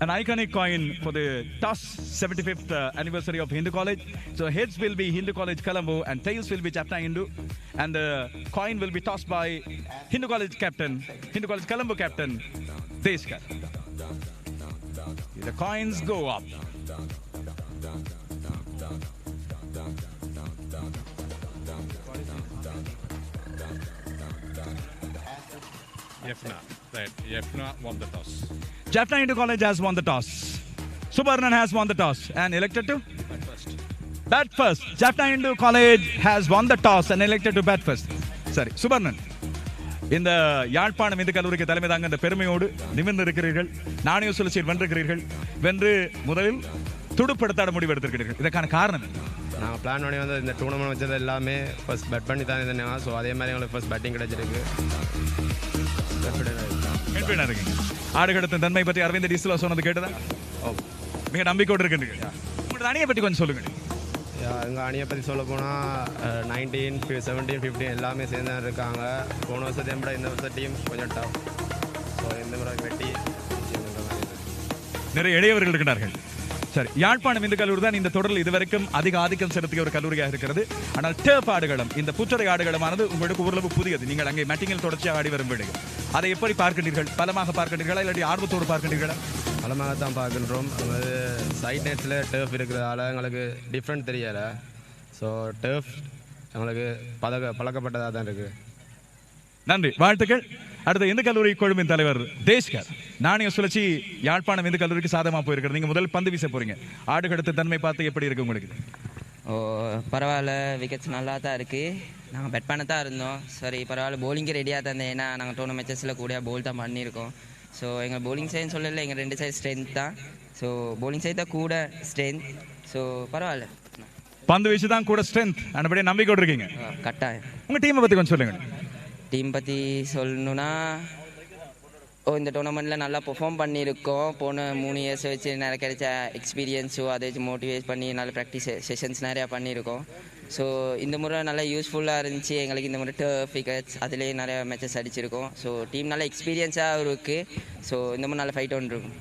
An iconic coin for the toss 75th anniversary of Hindu College. So heads will be Hindu College Colombo and tails will be Jaffna Hindu. And the coin will be tossed by Hindu College Colombo captain, Deshkar. The coins go up. Jaffna won the toss. Jaffna Hindu College has won the toss. Subarnan has won the toss and elected to bat first. Jaffna Hindu College has won the toss and elected to bat first. Sorry, Subarnan. இந்த யாழ்ப்பாணம் இந்து கல்லூரிக்கு தலைமை தாங்க இந்த பெருமையோடு நிமிர்ந்து இருக்கிறீர்கள். நாணய சுழற்சியில் வென்றிருக்கிறீர்கள். வென்று முதலில் துடுப்படுத்தாட முடிவு எடுத்திருக்கிறீர்கள். இதற்கான காரணம் நாங்கள் பிளான் பண்ணி வந்து இந்த டூர்னமெண்ட் வச்சது எல்லாமே ஃபர்ஸ்ட் பேட் பண்ணி தான் இருந்தேன். ஸோ அதே மாதிரி எங்களுக்கு ஃபர்ஸ்ட் பேட்டிங் கிடைச்சிருக்கு. ஆடுகளத்தின் தன்மை பற்றி அரவிந்த் டிஸ்லோ சொன்னது கேட்டதா? மிக நம்பிக்கையோடு இருக்கின்றீங்க. உங்களோட அணியை பற்றி கொஞ்சம் சொல்லுங்க. எங்கள் அணியை பற்றி சொல்ல போனால் 19, 17, 15 எல்லாமே சேர்ந்து இருக்காங்க. போன வருஷத்தை விட இந்த வருஷம் டீம் கொஞ்சம் டஃப். ஸோ இந்த முறை வெட்டி நிறைய இளையவர்கள் இருக்கிறார்கள். சரி, யாழ்ப்பாணம் இந்து கல்லூரி தான் இந்த தொடரில் இதுவரைக்கும் அதிக ஆதிக்கம் செலுத்திய ஒரு கல்லூரியாக இருக்கிறது. ஆனால் டேப் ஆடுகளம், இந்த புற்றரை ஆடுகளமானது உங்களுக்கு ஓரளவு புதியது. நீங்கள் அங்கே மேட்டிங்கில் தொடர்ச்சியாக ஆடி வரும் வேளையில் அதை எப்படி பார்க்கின்றீர்கள்? பலமாக பார்க்கின்றீர்களா இல்லாட்டி ஆர்வத்தோடு பார்க்கின்றீர்களா? பலமாக தான் பார்க்கின்றோம். அதாவது சைட் நெட்ஸில் டேர்ஃப் இருக்கிறதால எங்களுக்கு டிஃப்ரெண்ட் தெரியலை. ஸோ டேர்ஃப் எங்களுக்கு பழக்கப்பட்டதாக தான் இருக்குது. நன்றி, வாழ்த்துக்கள். அடுத்த இந்து கல்லூரி குழுவின் தலைவர் தேஷ்கர். நாணய சுழற்சி யாழ்ப்பாணம் இந்து கல்லூரிக்கு சாதகமாக போயிருக்கிறது. நீங்கள் முதல் பந்து வீச போறீங்க. ஆடுகளத்து தன்மை பார்த்து எப்படி இருக்கு உங்களுக்கு? பரவாயில்ல, விக்கெட்ஸ் நல்லா தான் இருக்குது. நாங்கள் பெட் பண்ண தான் இருந்தோம். சரி பரவாயில்ல, போலிங்கு ரெடியாக தந்தேன். ஏன்னா நாங்கள் டோர்னமெண்ட் மேட்சஸில் கூட போல் தான் பண்ணியிருக்கோம். ஸோ எங்கள் போலிங் சைடுன்னு சொல்லலை, எங்கள் ரெண்டு சைடு ஸ்ட்ரென்த் தான். ஸோ போலிங் சைடு தான் கூட ஸ்ட்ரென்த். ஸோ பரவாயில்ல, பந்து வீச்சு தான் கூட ஸ்ட்ரென்த். அந்தபடியே நம்பிக்கையோடு இருக்கீங்க. கட்டாயம். உங்கள் டீமை பற்றி கொஞ்சம் சொல்லுங்கள். டீம் பற்றி சொல்லணுன்னா, இந்த டோர்னமெண்ட்டில் நல்லா பெர்ஃபார்ம் பண்ணியிருக்கோம். போன 3 இயர்ஸ் வச்சு நிறைய கிடைச்ச எக்ஸ்பீரியன்ஸோ அதை வச்சு மோட்டிவேட் பண்ணி நல்ல ப்ராக்டிஸ் செஷன்ஸ் நிறையா பண்ணியிருக்கோம். ஸோ இந்த முறை நல்லா யூஸ்ஃபுல்லாக இருந்துச்சு எங்களுக்கு. இந்த முறை டர்ஃப் விக்கெட்ஸ் அதுலேயே நிறைய மேட்சஸ் அடிச்சிருக்கோம். ஸோ டீம் நல்லா எக்ஸ்பீரியன்ஸாக இருக்குது. ஸோ இந்த முறை நல்ல ஃபைட் ஒன்று இருக்கும்.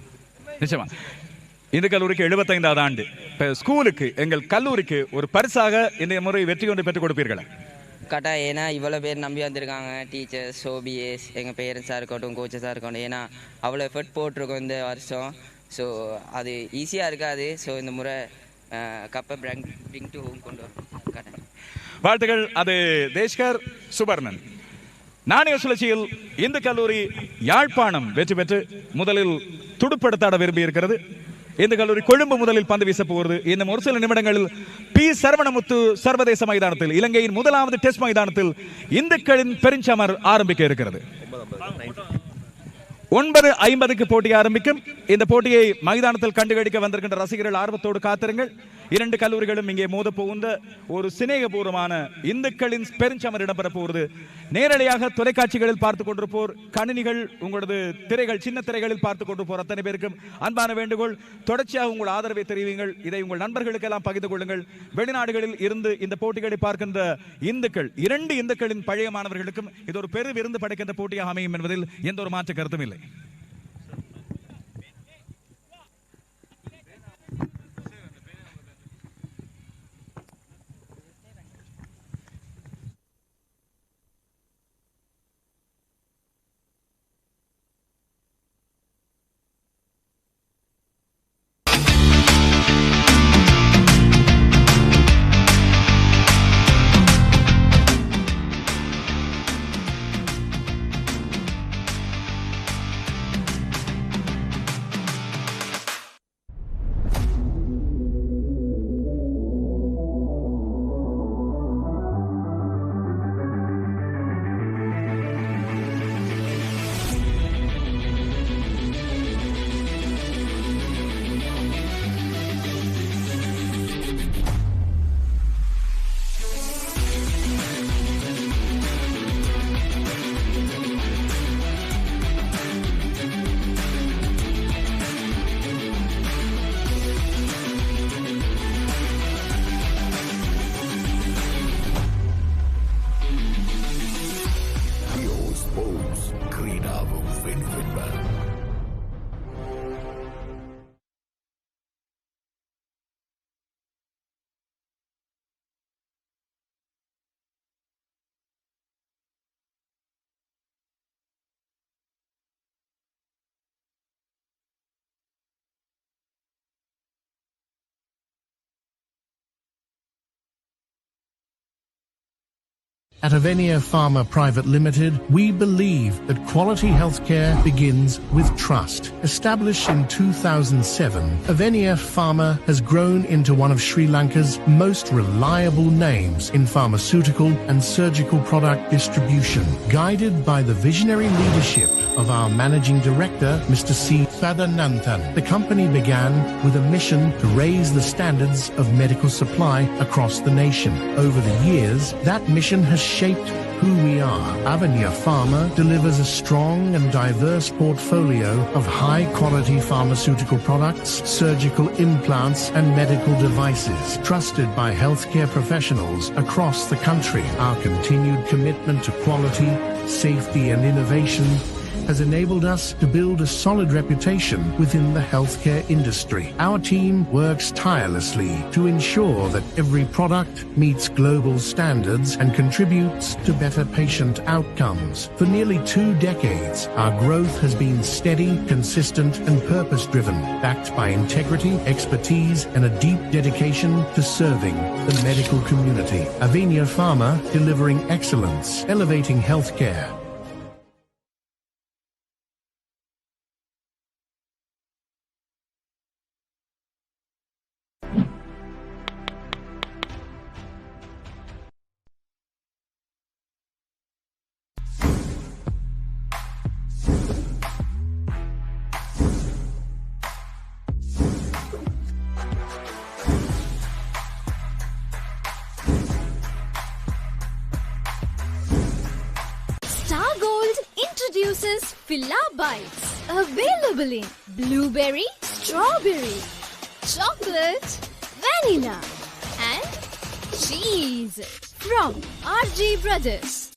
நிச்சயமா. இந்த கல்லூரிக்கு 75வது ஆண்டு. இப்போ ஸ்கூலுக்கு, எங்கள் கல்லூரிக்கு ஒரு பரிசாக இந்த முறை வெற்றி கொண்டு பெற்றுக் கொடுப்பீர்களா? கரெக்டாக. ஏன்னா இவ்வளோ பேர் நம்பி வந்திருக்காங்க. டீச்சர்ஸ், ஓபிஎஸ், எங்கள் பேரண்ட்ஸாக இருக்கட்டும், கோச்சஸாக இருக்கட்டும். ஏன்னா அவ்வளோ எஃபர்ட் போட்டிருக்கோம் இந்த வருஷம். ஸோ அது ஈஸியாக இருக்காது. ஸோ இந்த முறை கப்பை பிரிங் டு ஹோம் கொண்டு வரும். கரெக்டாக. வாழ்த்துக்கள். அது தேஷ்கர், சுபர்ணன். நாணய சுழற்சியில் இந்து கல்லூரி யாழ்ப்பாணம் வெற்றி பெற்று முதலில் துடுப்படுத்தாட விரும்பி இருக்கிறது. இந்த கல்லூரி கொழும்பு முதலில் பந்து வீச போகிறது. இன்னும் ஒரு சில நிமிடங்களில் பி சரவணமுத்து சர்வதேச மைதானத்தில், இலங்கையின் முதலாவது டெஸ்ட் மைதானத்தில் இந்துக்களின் பெருஞ்சமர் ஆரம்பிக்க இருக்கிறது. 9:50க்கு போட்டி ஆரம்பிக்கும். இந்த போட்டியை மைதானத்தில் கண்டுகளிக்க வந்திருக்கின்ற ரசிகர்கள் ஆர்வத்தோடு காத்திருங்கள். 2 கல்லூரிகளும் இங்கே மோத போகின்ற ஒரு சிநேகபூர்வமான இந்துக்களின் பெருஞ்சமர் இடம்பெற போகிறது. நேரடியாக தொலைக்காட்சிகளில் பார்த்துக் கொண்டிருப்போர், கணினிகள், உங்களது திரைகள், சின்ன திரைகளில் பார்த்துக் கொண்டிருப்போர் அத்தனை பேருக்கும் அன்பான வேண்டுகோள், தொடர்ச்சியாக உங்கள் ஆதரவை தெரிவிங்கள். இதை உங்கள் நண்பர்களுக்கெல்லாம் பகிர்ந்து கொள்ளுங்கள். வெளிநாடுகளில் இருந்து இந்த போட்டிகளை பார்க்கின்ற இந்துக்கள், 2 இந்துக்களின் பழைய மாணவர்களுக்கும் இது ஒரு பெரு விருந்து படைக்கின்ற போட்டியாக அமையும் என்பதில் எந்த ஒரு மாற்று கருத்தும் இல்லை. ක්‍රීඩාව වෙනුවෙන්ම. At Avenia Pharma Private Limited, we believe that quality healthcare begins with trust. Established in 2007, Avenia Pharma has grown into one of Sri Lanka's most reliable names in pharmaceutical and surgical product distribution. Guided by the visionary leadership of our Managing Director, Mr. C. Sadananthan, the company began with a mission to raise the standards of medical supply across the nation. Over the years, that mission has shaped who we are. Avenia Pharma delivers a strong and diverse portfolio of high-quality pharmaceutical products, surgical implants, and medical devices, trusted by healthcare professionals across the country. Our continued commitment to quality, safety, and innovation has enabled us to build a solid reputation within the healthcare industry. Our team works tirelessly to ensure that every product meets global standards and contributes to better patient outcomes. For nearly 2 decades, our growth has been steady, consistent, and purpose-driven, backed by integrity, expertise, and a deep dedication to serving the medical community. Avenia Pharma, delivering excellence, elevating healthcare. Introduces Filla Bites. Available in blueberry, strawberry, chocolate, vanilla, and cheese from RG Brothers.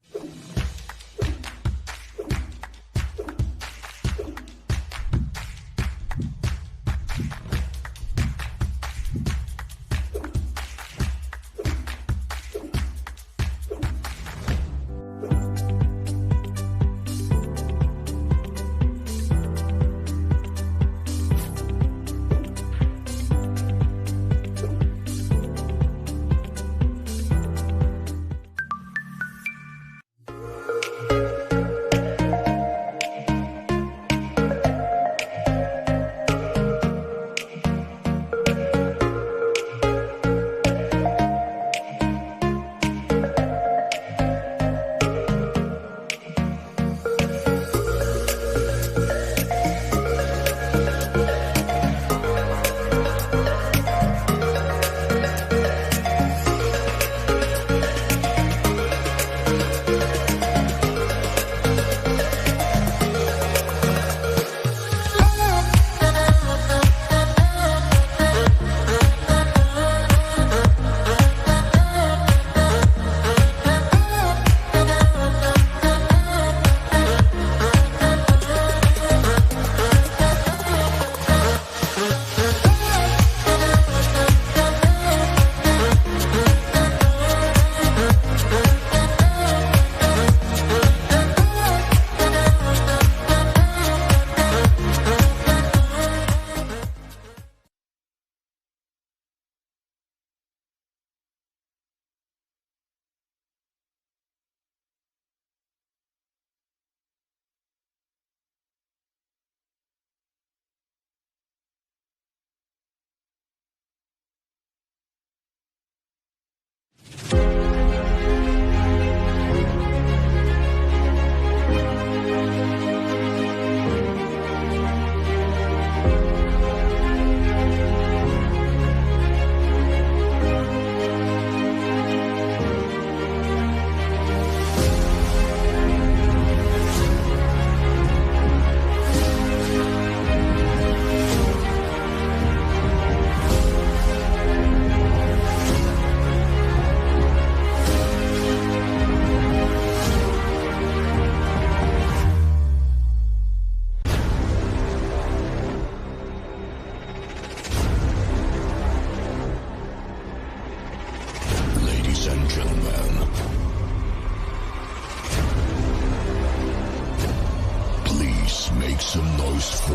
some noise for.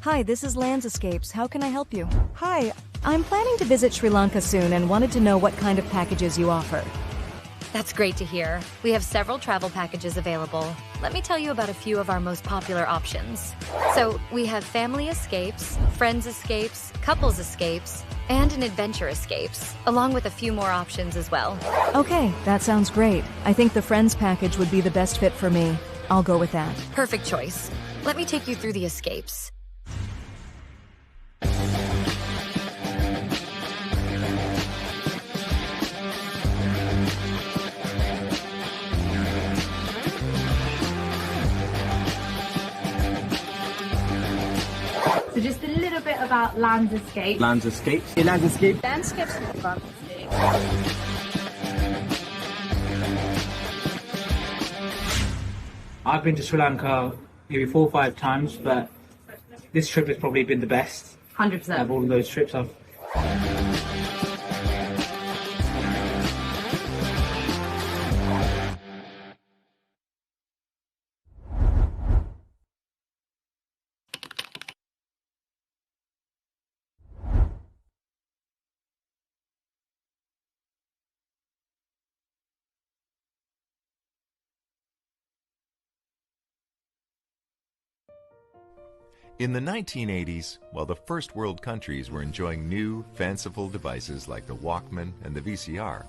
Hi, this is Landscapes. How can I help you? Hi, I'm planning to visit Sri Lanka soon and wanted to know what kind of packages you offer. That's great to hear. We have several travel packages available. Let me tell you about a few of our most popular options. So, we have family escapes, friends escapes, couples escapes, and an adventure escapes, along with a few more options as well. Okay, that sounds great. I think the friends package would be the best fit for me. I'll go with that. Perfect choice. Let me take you through the escapes. So just a little bit about landscape. Landscape. Landscape. Landscapes. I've been to Sri Lanka maybe 4 or 5 times, but this trip has probably been the best. 100%. Of all of those trips I've. In the 1980s, while the first world countries were enjoying new, fanciful devices like the Walkman and the VCR,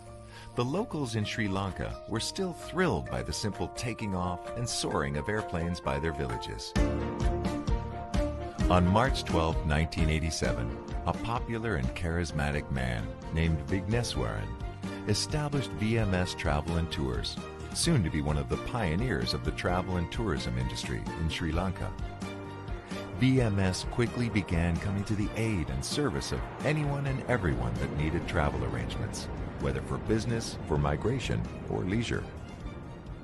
the locals in Sri Lanka were still thrilled by the simple taking off and soaring of airplanes by their villages. On March 12, 1987, a popular and charismatic man named Vigneswaran established VMS Travel and Tours, soon to be one of the pioneers of the travel and tourism industry in Sri Lanka. VMS quickly began coming to the aid and service of anyone and everyone that needed travel arrangements, whether for business, for migration, or leisure.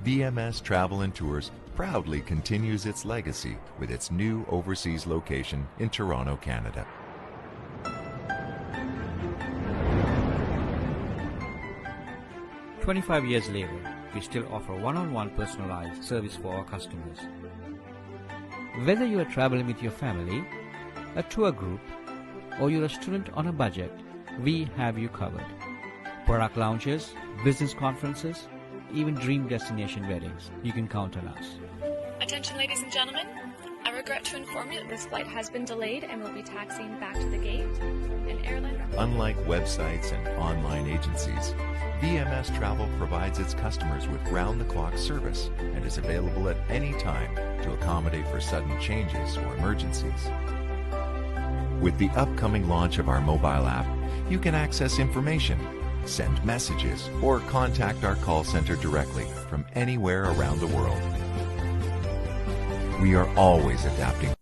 VMS Travel and Tours proudly continues its legacy with its new overseas location in Toronto, Canada. "25 years later, we still offer one-on-one personalized service for our customers. Whether you are traveling with your family, a tour group, or you're a student on a budget, we have you covered. Product launches, business conferences, even dream destination weddings. You can count on us. Attention, ladies and gentlemen. I regret to inform you that this flight has been delayed and will be taxiing back to the gate. An airline Unlike websites and online agencies, VMS Travel provides its customers with round-the-clock service and is available at any time to accommodate for sudden changes or emergencies. With the upcoming launch of our mobile app, you can access information, send messages, or contact our call center directly from anywhere around the world. We are always adapting.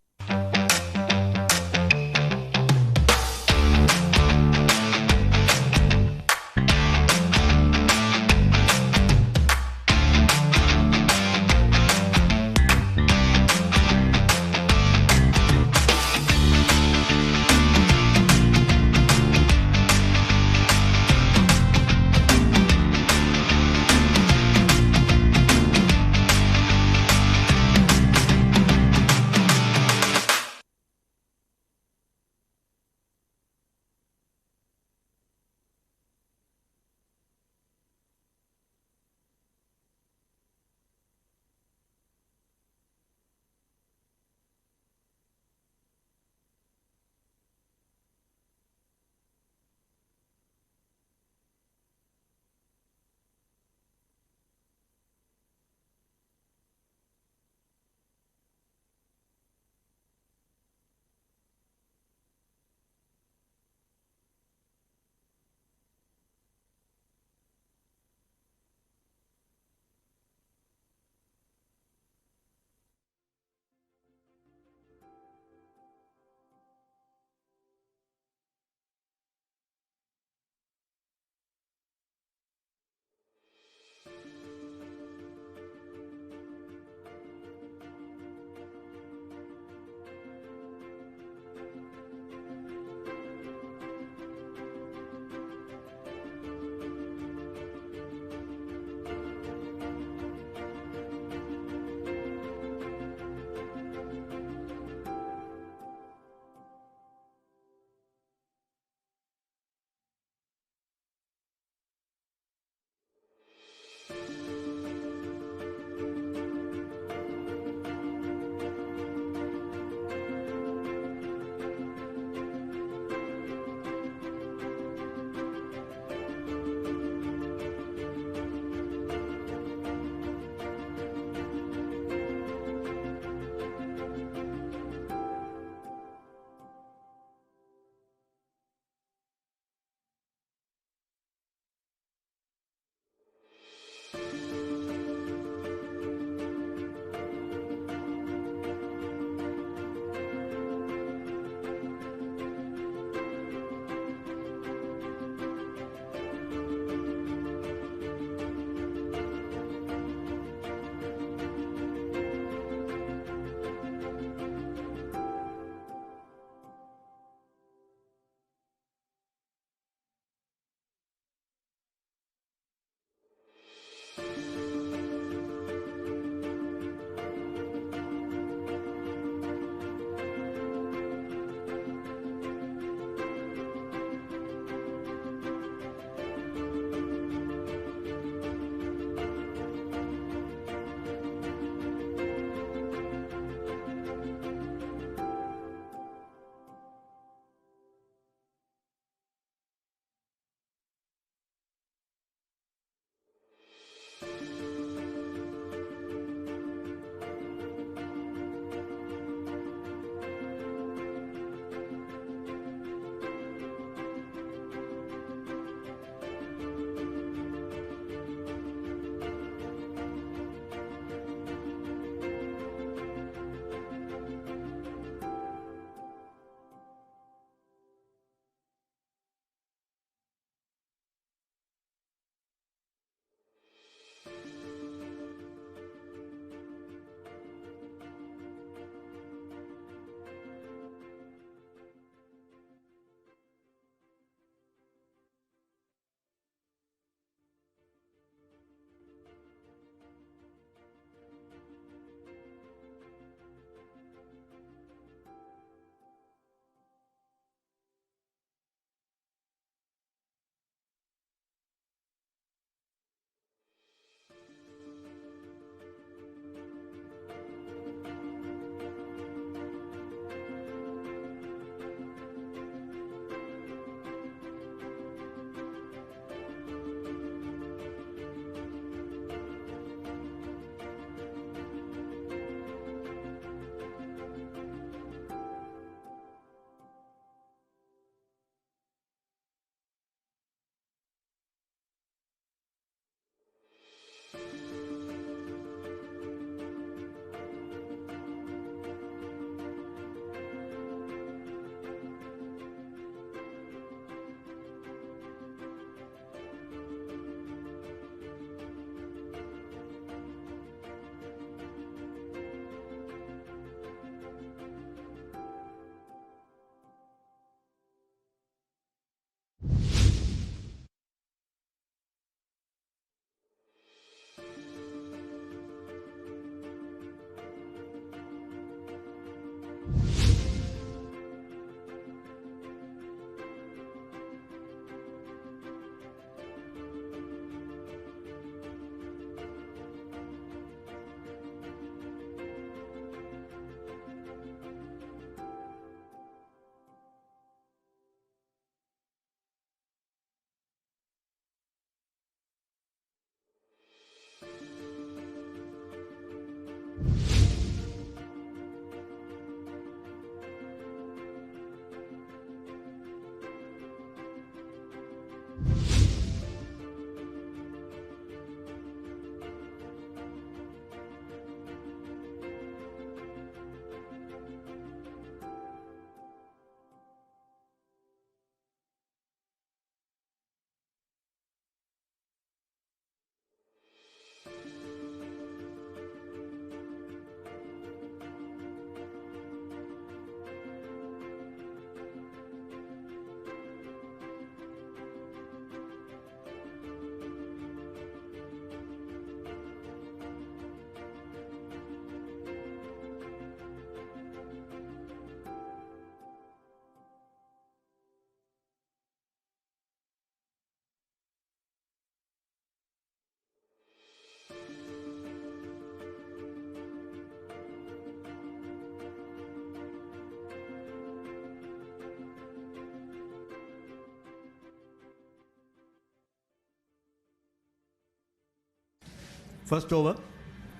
first over,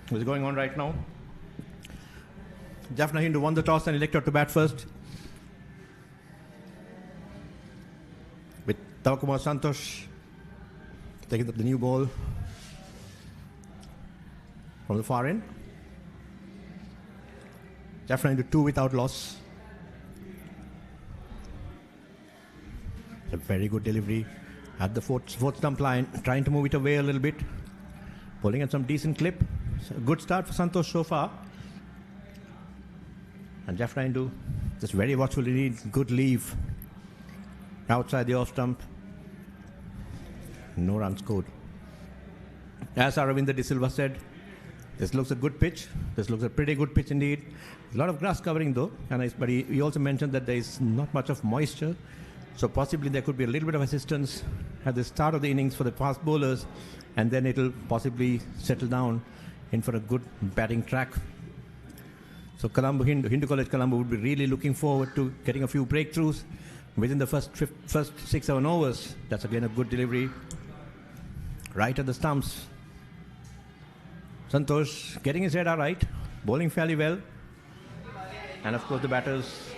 which is going on right now. Jaffna Hindu won the toss and elected to bat first, with Tavakumar Santosh taking up the new ball from the far end. Jaffna Hindu 2 without loss. A very good delivery at the fourth stump line, trying to move it away a little bit, pulling at some decent clip. So a good start for Santosh so far. And Jaffna Hindu just very watchful indeed. Good leave outside the off stump. No runs scored. As Aravinda De Silva said, this looks a good pitch. This looks a pretty good pitch indeed. A lot of grass covering though, but he also mentioned that there is not much of moisture. So possibly there could be a little bit of assistance at the start of the innings for the fast bowlers, and then it'll possibly settle down in for a good batting track. So Hindu College Colombo would be really looking forward to getting a few breakthroughs within the first 6-7 overs. That's again a good delivery right at the stumps. Santosh getting his head right, bowling fairly well, and of course the batters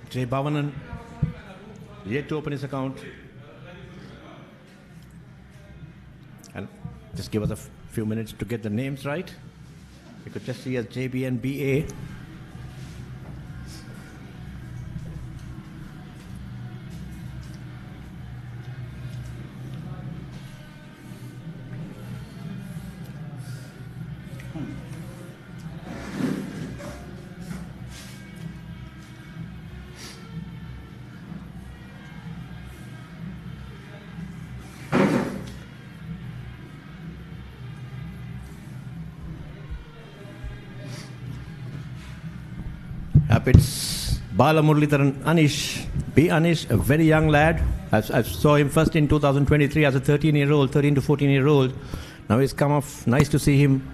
Jay Bhavanan yet to open his account. And just give us a few minutes to get the names right. You could just see as JB and BA. It's Bala Muralidharan Anish. B. Anish, a very young lad. I saw him first in 2023 as a 13 to 14-year-old. Now he's come off. Nice to see him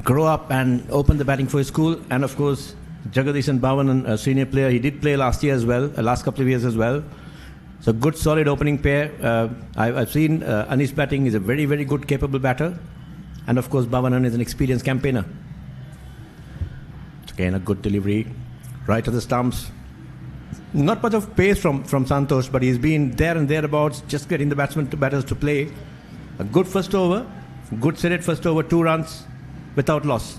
grow up and open the batting for his school. And of course, Jagadishan Bhavanan, a senior player. He did play last year as well, last couple of years as well. So good, solid opening pair. I've seen Anish batting. He's a very, very good, capable batter. And of course, Bhavanan is an experienced campaigner. Again, a good delivery right to the stumps. Not much of pace from Santosh, but he's been there and thereabouts, just getting the batters to play. A good first over, good set first over, 2 runs without loss.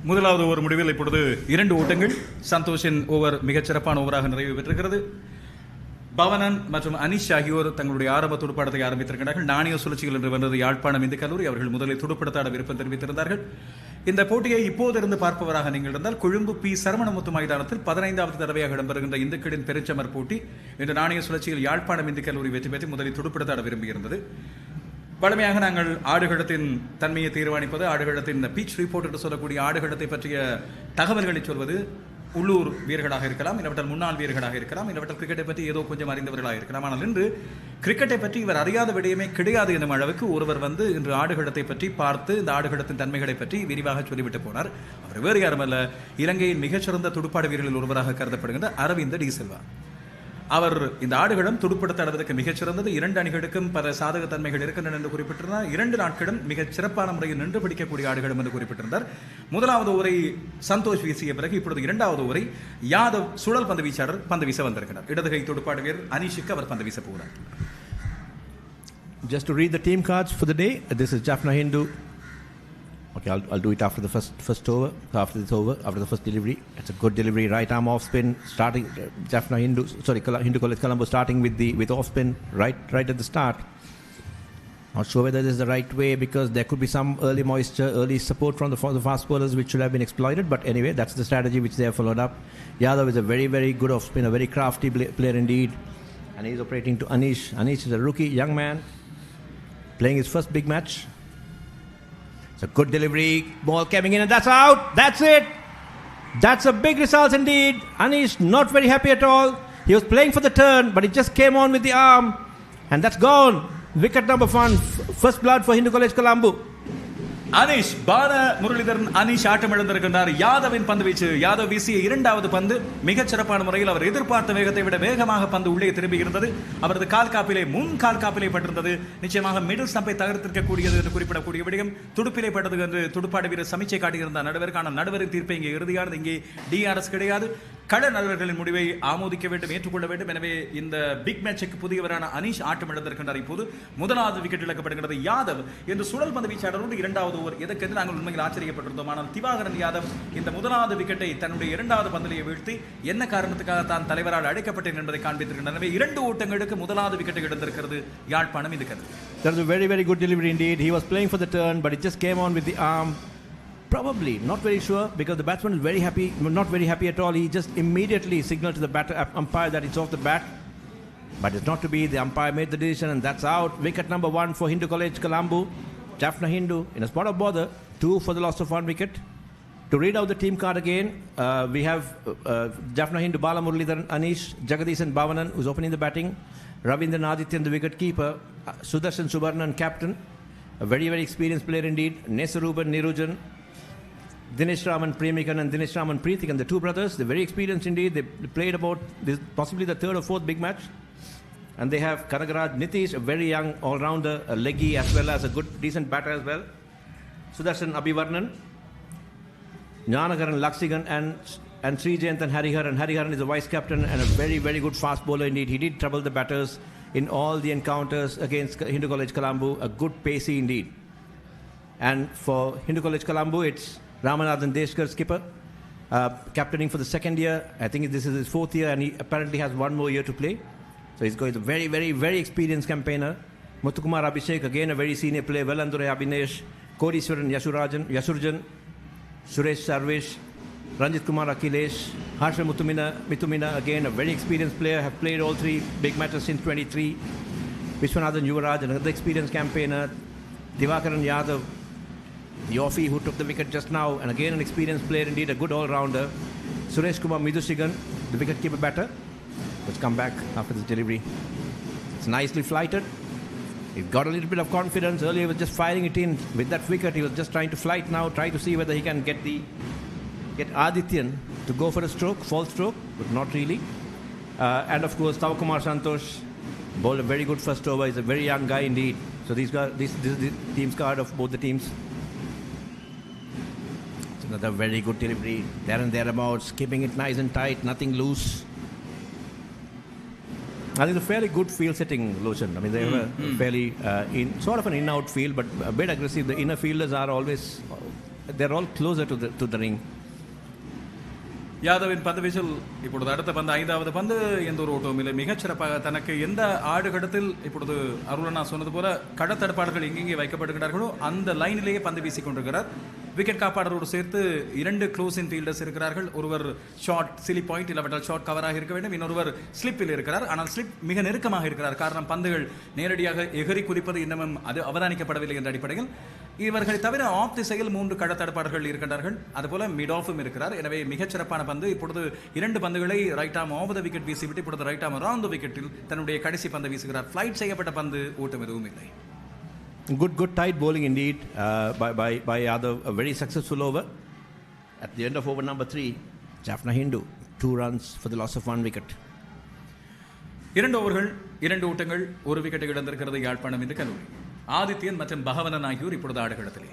முதலாவது over முடிவில் இப்பொழுது 2 ஓட்டங்கள். சந்தோஷின் over மிகச்சிறப்பான ஓவராக நிறைவு பெற்றிருக்கிறது. பவனன் மற்றும் அனிஷ் ஆகியோர் தங்களுடைய ஆரம்ப துடுப்பாட்டத்தை ஆரம்பித்திருக்கிறார்கள். நாணய சுழற்சிகள் என்று வந்தது யாழ்ப்பாணம் இந்து கல்லூரி. அவர்கள் முதலில் துடுப்படுத்தாட விருப்பம் தெரிவித்திருந்தார்கள். இந்த போட்டியை இப்போதிருந்து பார்ப்பவராக நீங்கள் இருந்தால் கொழும்பு பி சரவணமுத்து மைதானத்தில் 15வது தடவையாக இடம்பெறுகின்ற இந்துக்களின் பெருஞ்சமர் போட்டி இந்த நாணய சுழற்சியில் யாழ்ப்பாணம் இந்து கல்லூரி வெற்றி பெற்று முதலில் துடுப்படுத்தாட விரும்பியிருந்தது. வழமையாக நாங்கள் ஆடுகளத்தின் தன்மையை தீர்மானிப்பது, ஆடுகளத்தின் பீச் ரிப்போர்ட் என்று சொல்லக்கூடிய ஆடுகளத்தை பற்றிய தகவல்களை சொல்வது உள்ளூர் வீரர்களாக இருக்கலாம், இல்லாவிட்டால் முன்னாள் வீரர்களாக இருக்கலாம், இல்லாவிட்டால் கிரிக்கெட்டை பற்றி ஏதோ கொஞ்சம் அறிந்தவர்களாக இருக்கலாம். ஆனால் இன்று கிரிக்கெட்டை பற்றி இவர் அறியாத விடயமே கிடையாது என்னும் அளவுக்கு ஒருவர் வந்து இன்று ஆடுகளத்தை பற்றி பார்த்து இந்த ஆடுகளத்தின் தன்மைகளை பற்றி விரிவாக சொல்லிவிட்டு போனார். அவர் வேறு யாருமல்ல, இலங்கையின் மிகச்சிறந்த துடுப்பாடு வீரர்களில் ஒருவராக கருதப்படுகின்ற அரவிந்த டி சில்வா. அவர் இந்த ஆடுகளம் துடுப்படுத்தாடுவதற்கு மிகச்சிறந்தது. 2 அணிகளுக்கும் பல சாதக தன்மைகள் இருக்கின்றன என்று குறிப்பிட்டிருந்தார். 2 நாட்களும் மிகச் சிறப்பான முறையில் நின்று பிடிக்கக்கூடிய ஆடுகளம் என்று குறிப்பிட்டிருந்தார். முதலாவது ஓவரை சந்தோஷ் வீசிய பிறகு இப்பொழுது 2வது ஓவரை யாதவ் சுழல் பந்து வீச்சாளர் பந்து வீச வந்திருக்கிறார். இடதுகை துடுப்பாடு வீரர் அனிஷுக்கு அவர் பந்து வீச போகிறார். Just to read the team cards for the day, this is Jaffna Hindu. Okay, I'll do it after the first over, after the first delivery. It's a good delivery, right arm off spin, starting Jaffna Hindu, Hindu College Colombo starting with off spin right at the start. Not sure whether this is the right way because there could be some early moisture, early support from the fast bowlers which should have been exploited. But anyway, that's the strategy which they have followed up. Yadav is a very, very good off spin, a very crafty player indeed, and he's operating to Anish. Anish is a rookie, young man, playing his first big match. It's a good delivery, ball coming in and that's out. That's it. That's a big result indeed. Anish not very happy at all. He was playing for the turn, but it just came on with the arm and that's gone. Wicket number 1, first blood for Hindu College Colombo. Anish பால முரளிதரன் அனிஷ் ஆட்டம் இழந்திருக்கின்றார். யாதவின் பந்து வீச்சு. யாதவ் வீசிய இரண்டாவது பந்து மிகச் சிறப்பான முறையில் அவர் எதிர்பார்த்த வேகத்தை விட வேகமாக பந்து உள்ளே திரும்பி இருந்தது. அவரது கால் காப்பிலே முன் கால் காப்பிலே பட்டிருந்தது. நிச்சயமாக மிடில் ஸ்டம்பை தகர்த்திருக்கக்கூடியது என்று குறிப்பிடக்கூடிய விடயம். துடுப்பிலே பட்டது என்று துடுப்பாடு வீரர் சமீட்சை காட்டியிருந்தார் நடுவருக்கான நடுவரின் தீர்ப்பை இங்கே இறுதியானது. இங்கே டிஆர்எஸ் கிடையாது. கள நடுவர்களின் முடிவை ஆமோதிக்க வேண்டும், ஏற்றுக்கொள்ள வேண்டும். எனவே இந்த பிக் மேட்சுக்கு புதியவரான அனிஷ் ஆட்டம் இழந்திருக்கின்றார். இப்போது முதலாவது விக்கெட் இழக்கப்படுகிறது. யாதவ் என்று சுழல் பந்து வீச்சாளரோடு இரண்டாவது ஓவர். எதற்கு நாங்கள் உண்மையில் ஆச்சரியப்பட்டிருந்தோம். ஆனால் திவாகரன் யாதவ் இந்த முதலாவது விக்கெட்டை தன்னுடைய இரண்டாவது பந்திலேயே வீழ்த்தி என்ன காரணத்துக்காக தான் தலைவரால் அழைக்கப்பட்டேன் என்பதை காண்பித்திருக்கின்றனர். எனவே 2 ஓட்டங்களுக்கு முதலாவது விக்கெட்டை இழந்திருக்கிறது யாழ்ப்பாணம். இது கருத்து. That was a very, very good delivery indeed. He was playing for the turn, but it just came on with the arm. Probably, not very sure, because the batsman is very happy, not very happy at all. He just immediately signaled to the umpire that it's off the bat. But it's not to be. The umpire made the decision and that's out. Wicket number 1 for Hindu College Colombo. Jaffna Hindu in a spot of bother. 2 for the loss of 1 wicket. To read out the team card again, we have Jaffna Hindu, Bala Muralidharan, Anish, Jagadisan Bhavanan, who's opening the batting. Ravindran Adityan, the wicket keeper. Sudarshan Subarnan, captain. A very, very experienced player indeed. Nesaruban Nirujan. Dinesh Raman Premikan and Dinesh Raman Preethikan, the 2 brothers, they're very experienced indeed. They played about this, possibly the 3rd or 4th big match. And they have Kanagaraj Nitish, a very young all-rounder, a leggy as well as a good, decent batter as well. Sudarshan Abhivarnan, Jnanagaran Laksigan and Srijayant and Hariharan. Hariharan is a vice captain and a very, very good fast bowler indeed. He did trouble the batters in all the encounters against Hindu College Colombo, a good pacey indeed. And for Hindu College Colombo, it's Ramanathan Deshkar, skipper, captaining for the 2nd year. I think this is his 4th year and he apparently has 1 more year to play. So he's going to very, very, very experienced campaigner. Muthukumar Abhishek, again a very senior player. Velandure Abhinesh, Kodiswaran Yasurjan, Suresh Sarvesh, Ranjit Kumar Akhilesh, Harsha Mithumina, again a very experienced player, have played all 3 big matches since 23. Vishwanathan Yuvaraj, another experienced campaigner. Divakaran Yadav, the offie who took the wicket just now, and again an experienced player indeed, a good all-rounder. Suresh Kumar Midhusigan, the wicket-keeper batter. Let's come back after this delivery. It's nicely flighted. He got a little bit of confidence. Earlier he was just firing it in. With that wicket, he was just trying to flight now, try to see whether he can get Adityan to go for a stroke, false stroke, but not really. And of course, Tavakumar Santosh bowled a very good first over. He's a very young guy indeed. So this is the team's card of both the teams. It's another very good delivery. There and thereabouts, keeping it nice and tight, nothing loose. I think it's a fairly good field setting, Loshan. I mean, they have a fairly sort of an in-out field, but a bit aggressive. The inner fielders are always, they're all closer to the ring. யாதவின் பந்து வீச்சில் இப்பொழுது அடுத்த பந்து 5வது பந்து எந்த ஒரு ஓட்டமும் இல்லை. மிகச்சிறப்பாக தனக்கு எந்த ஆடுகடத்தில் இப்பொழுது அருளனா சொன்னது போல கடத்தடுப்பாளர்கள் எங்கெங்கே வைக்கப்படுகிறார்களோ அந்த லைனிலேயே பந்து வீசிக் கொண்டிருக்கிறார். விக்கெட் காப்பாளரோடு சேர்த்து 2 க்ளோஸ் இன் ஃபீல்டர்ஸ் இருக்கிறார்கள். ஒருவர் ஷார்ட் சிலி பாயிண்ட் இல்லாவிட்டால் ஷார்ட் கவராக இருக்க வேண்டும். இன்னொருவர் ஸ்லிப்பில் இருக்கிறார். ஆனால் ஸ்லிப் மிக நெருக்கமாக இருக்கிறார். காரணம் பந்துகள் நேரடியாக எகிரி குதிப்பது இன்னமும் அது அவதானிக்கப்படவில்லை என்ற அடிப்படையில். இவர்களை தவிர ஆஃப் திசையில் 3 கடத்தடுப்பாளர்கள் இருக்கின்றார்கள். அதுபோல மிட் ஆஃபும் இருக்கிறார். எனவே மிகச்சிறப்பான பந்து. இப்பொழுது 2 பந்துகளை right arm off the wicket வீசிவிட்டு இப்பொழுது ரைட் ஆம் அரவுண்ட் த விக்கெட்டில் தன்னுடைய கடைசி பந்து வீசுகிறார். ஃபிளைட் செய்யப்பட்ட பந்து, ஓட்டம் எதுவும் இல்லை. Good tight bowling indeed by Yadav. A very successful over. At the end of over number 3, Jaffna Hindu, 2 runs for the loss of 1 wicket. 2 ஓவர்கள் 2 ஓட்டங்கள் 1 விக்கெட்டை இழந்திருக்கிறது யாழ்ப்பாணம் இந்த கல்லூரி. ஆதித்யன் மற்றும் பகவனன் ஆகியோர் இப்பொழுது ஆடுகளத்திலே.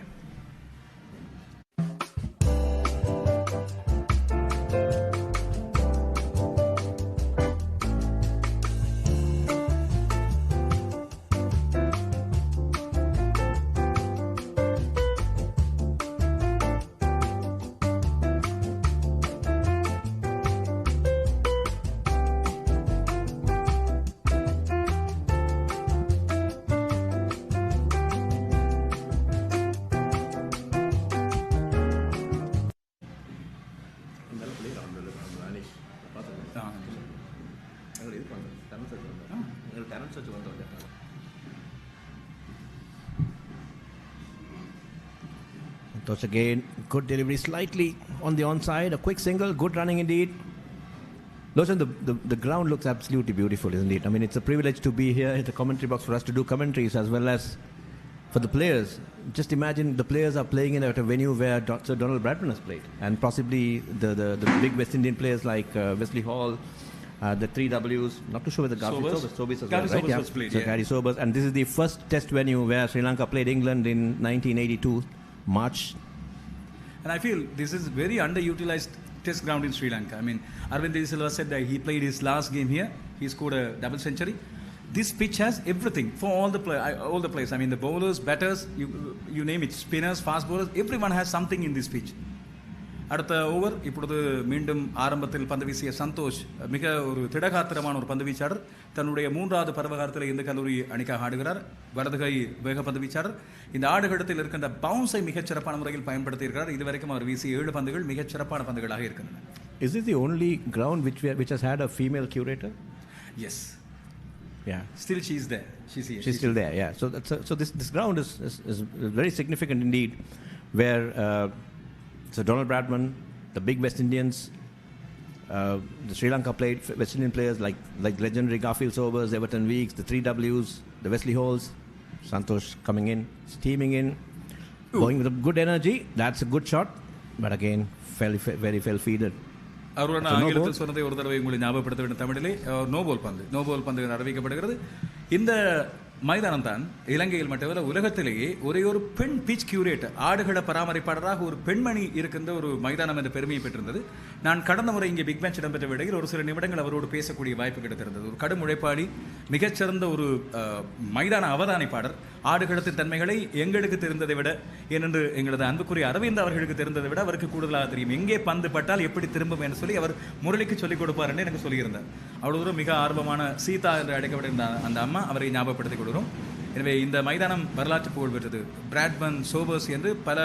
Toss again, good delivery, slightly on the onside, a quick single, good running indeed. Loshan, the ground looks absolutely beautiful, isn't it? I mean, it's a privilege to be here at the commentary box for us to do commentaries as well as for the players. Just imagine the players are playing at a venue where Sir Donald Bradman has played, and possibly the big West Indian players like Wesley Hall, the 3Ws, not too sure whether Sobis as well, right? Was played, so Gary Sobers, and this is the first test venue where Sri Lanka played England in 1982, March. And I feel this is very underutilized test ground in Sri Lanka. I mean, Arvind De Silva said that he played his last game here. He scored a double century. This pitch has everything for all the players. I mean, the bowlers, batters, you name it, spinners, fast bowlers, everyone has something in this pitch. அடுத்த over இப்பொழுது மீண்டும் ஆரம்பத்தில் பந்து வீசிய சந்தோஷ் மிக ஒரு திடகாத்திரமான ஒரு பந்து வீச்சாளர். தன்னுடைய 3வது பருவகாலத்தில் இந்த கல்லூரி அணிக்காக ஆடுகிறார். வலதுகை வேக பந்து வீச்சாளர். இந்த ஆடுகளத்தில் இருக்கின்ற பவுன்ஸை மிகச் சிறப்பான முறையில் பயன்படுத்தி இருக்கிறார். இதுவரைக்கும் அவர் வீசிய 7 பந்துகள் மிகச் சிறப்பான பந்துகளாக இருக்கின்றன. Is this the only ground which has had a female curator? Yes. Yeah. Still she is there. She's here. She's still there. Yeah. So this ground is very significant indeed, where so Donald Bradman, the big West Indians, the Sri Lanka played West Indian players like legendary Garfield Sobers, Everton Weeks, the 3Ws, the Wesley Halls, Santosh coming in, steaming in, going with a good energy. That's a good shot, but again, very well feeded. அவரோட ஆங்கிலத்தில் சொன்னதை ஒரு தடவை உங்களை ஞாபகப்படுத்த வேண்டும். தமிழிலே no ball பந்து அறிவிக்கப்படுகிறது. இந்த மைதானம் தான் இலங்கையில் மட்டுமல்ல உலகத்திலேயே ஒரே ஒரு பெண் பிச் கியூரேட்டர், ஆடுகள பராமரிப்பாளராக ஒரு பெண்மணி இருக்கின்ற ஒரு மைதானம் என்ற பெருமையை பெற்றிருந்தது. நான் கடந்த முறை இங்கே பிக் பேஞ்ச் இடம்பெற்ற விடையில் ஒரு சில நிமிடங்கள் அவரோடு பேசக்கூடிய வாய்ப்பு கிடைத்திருந்தது. ஒரு கடும் உழைப்பாளி, மிகச்சிறந்த ஒரு மைதான அவதானிப்பாளர். ஆடுகளத்தின் தன்மைகளை எங்களுக்கு தெரிந்ததை விட, ஏனென்று எங்களது அன்புக்குரிய அரவிந்த் அவர்களுக்கு தெரிந்ததை விட அவருக்கு கூடுதலாக தெரியும். எங்கே பந்து பட்டால் எப்படி திரும்பும் என்று சொல்லி அவர் முரளிக்கு சொல்லிக் கொடுப்பார் என்று எனக்கு சொல்லியிருந்தார். அவ்வளவு தூரம் மிக ஆர்வமான சீதா என்று அழைக்கப்பட்டிருந்த அந்த அம்மா அவரை ஞாபகப்படுத்திக் கொடுக்கிறோம். எனவே இந்த மைதானம் வரலாற்று புகழ் பெற்றது. பிராட்மன், சோபர்ஸ் என்று பல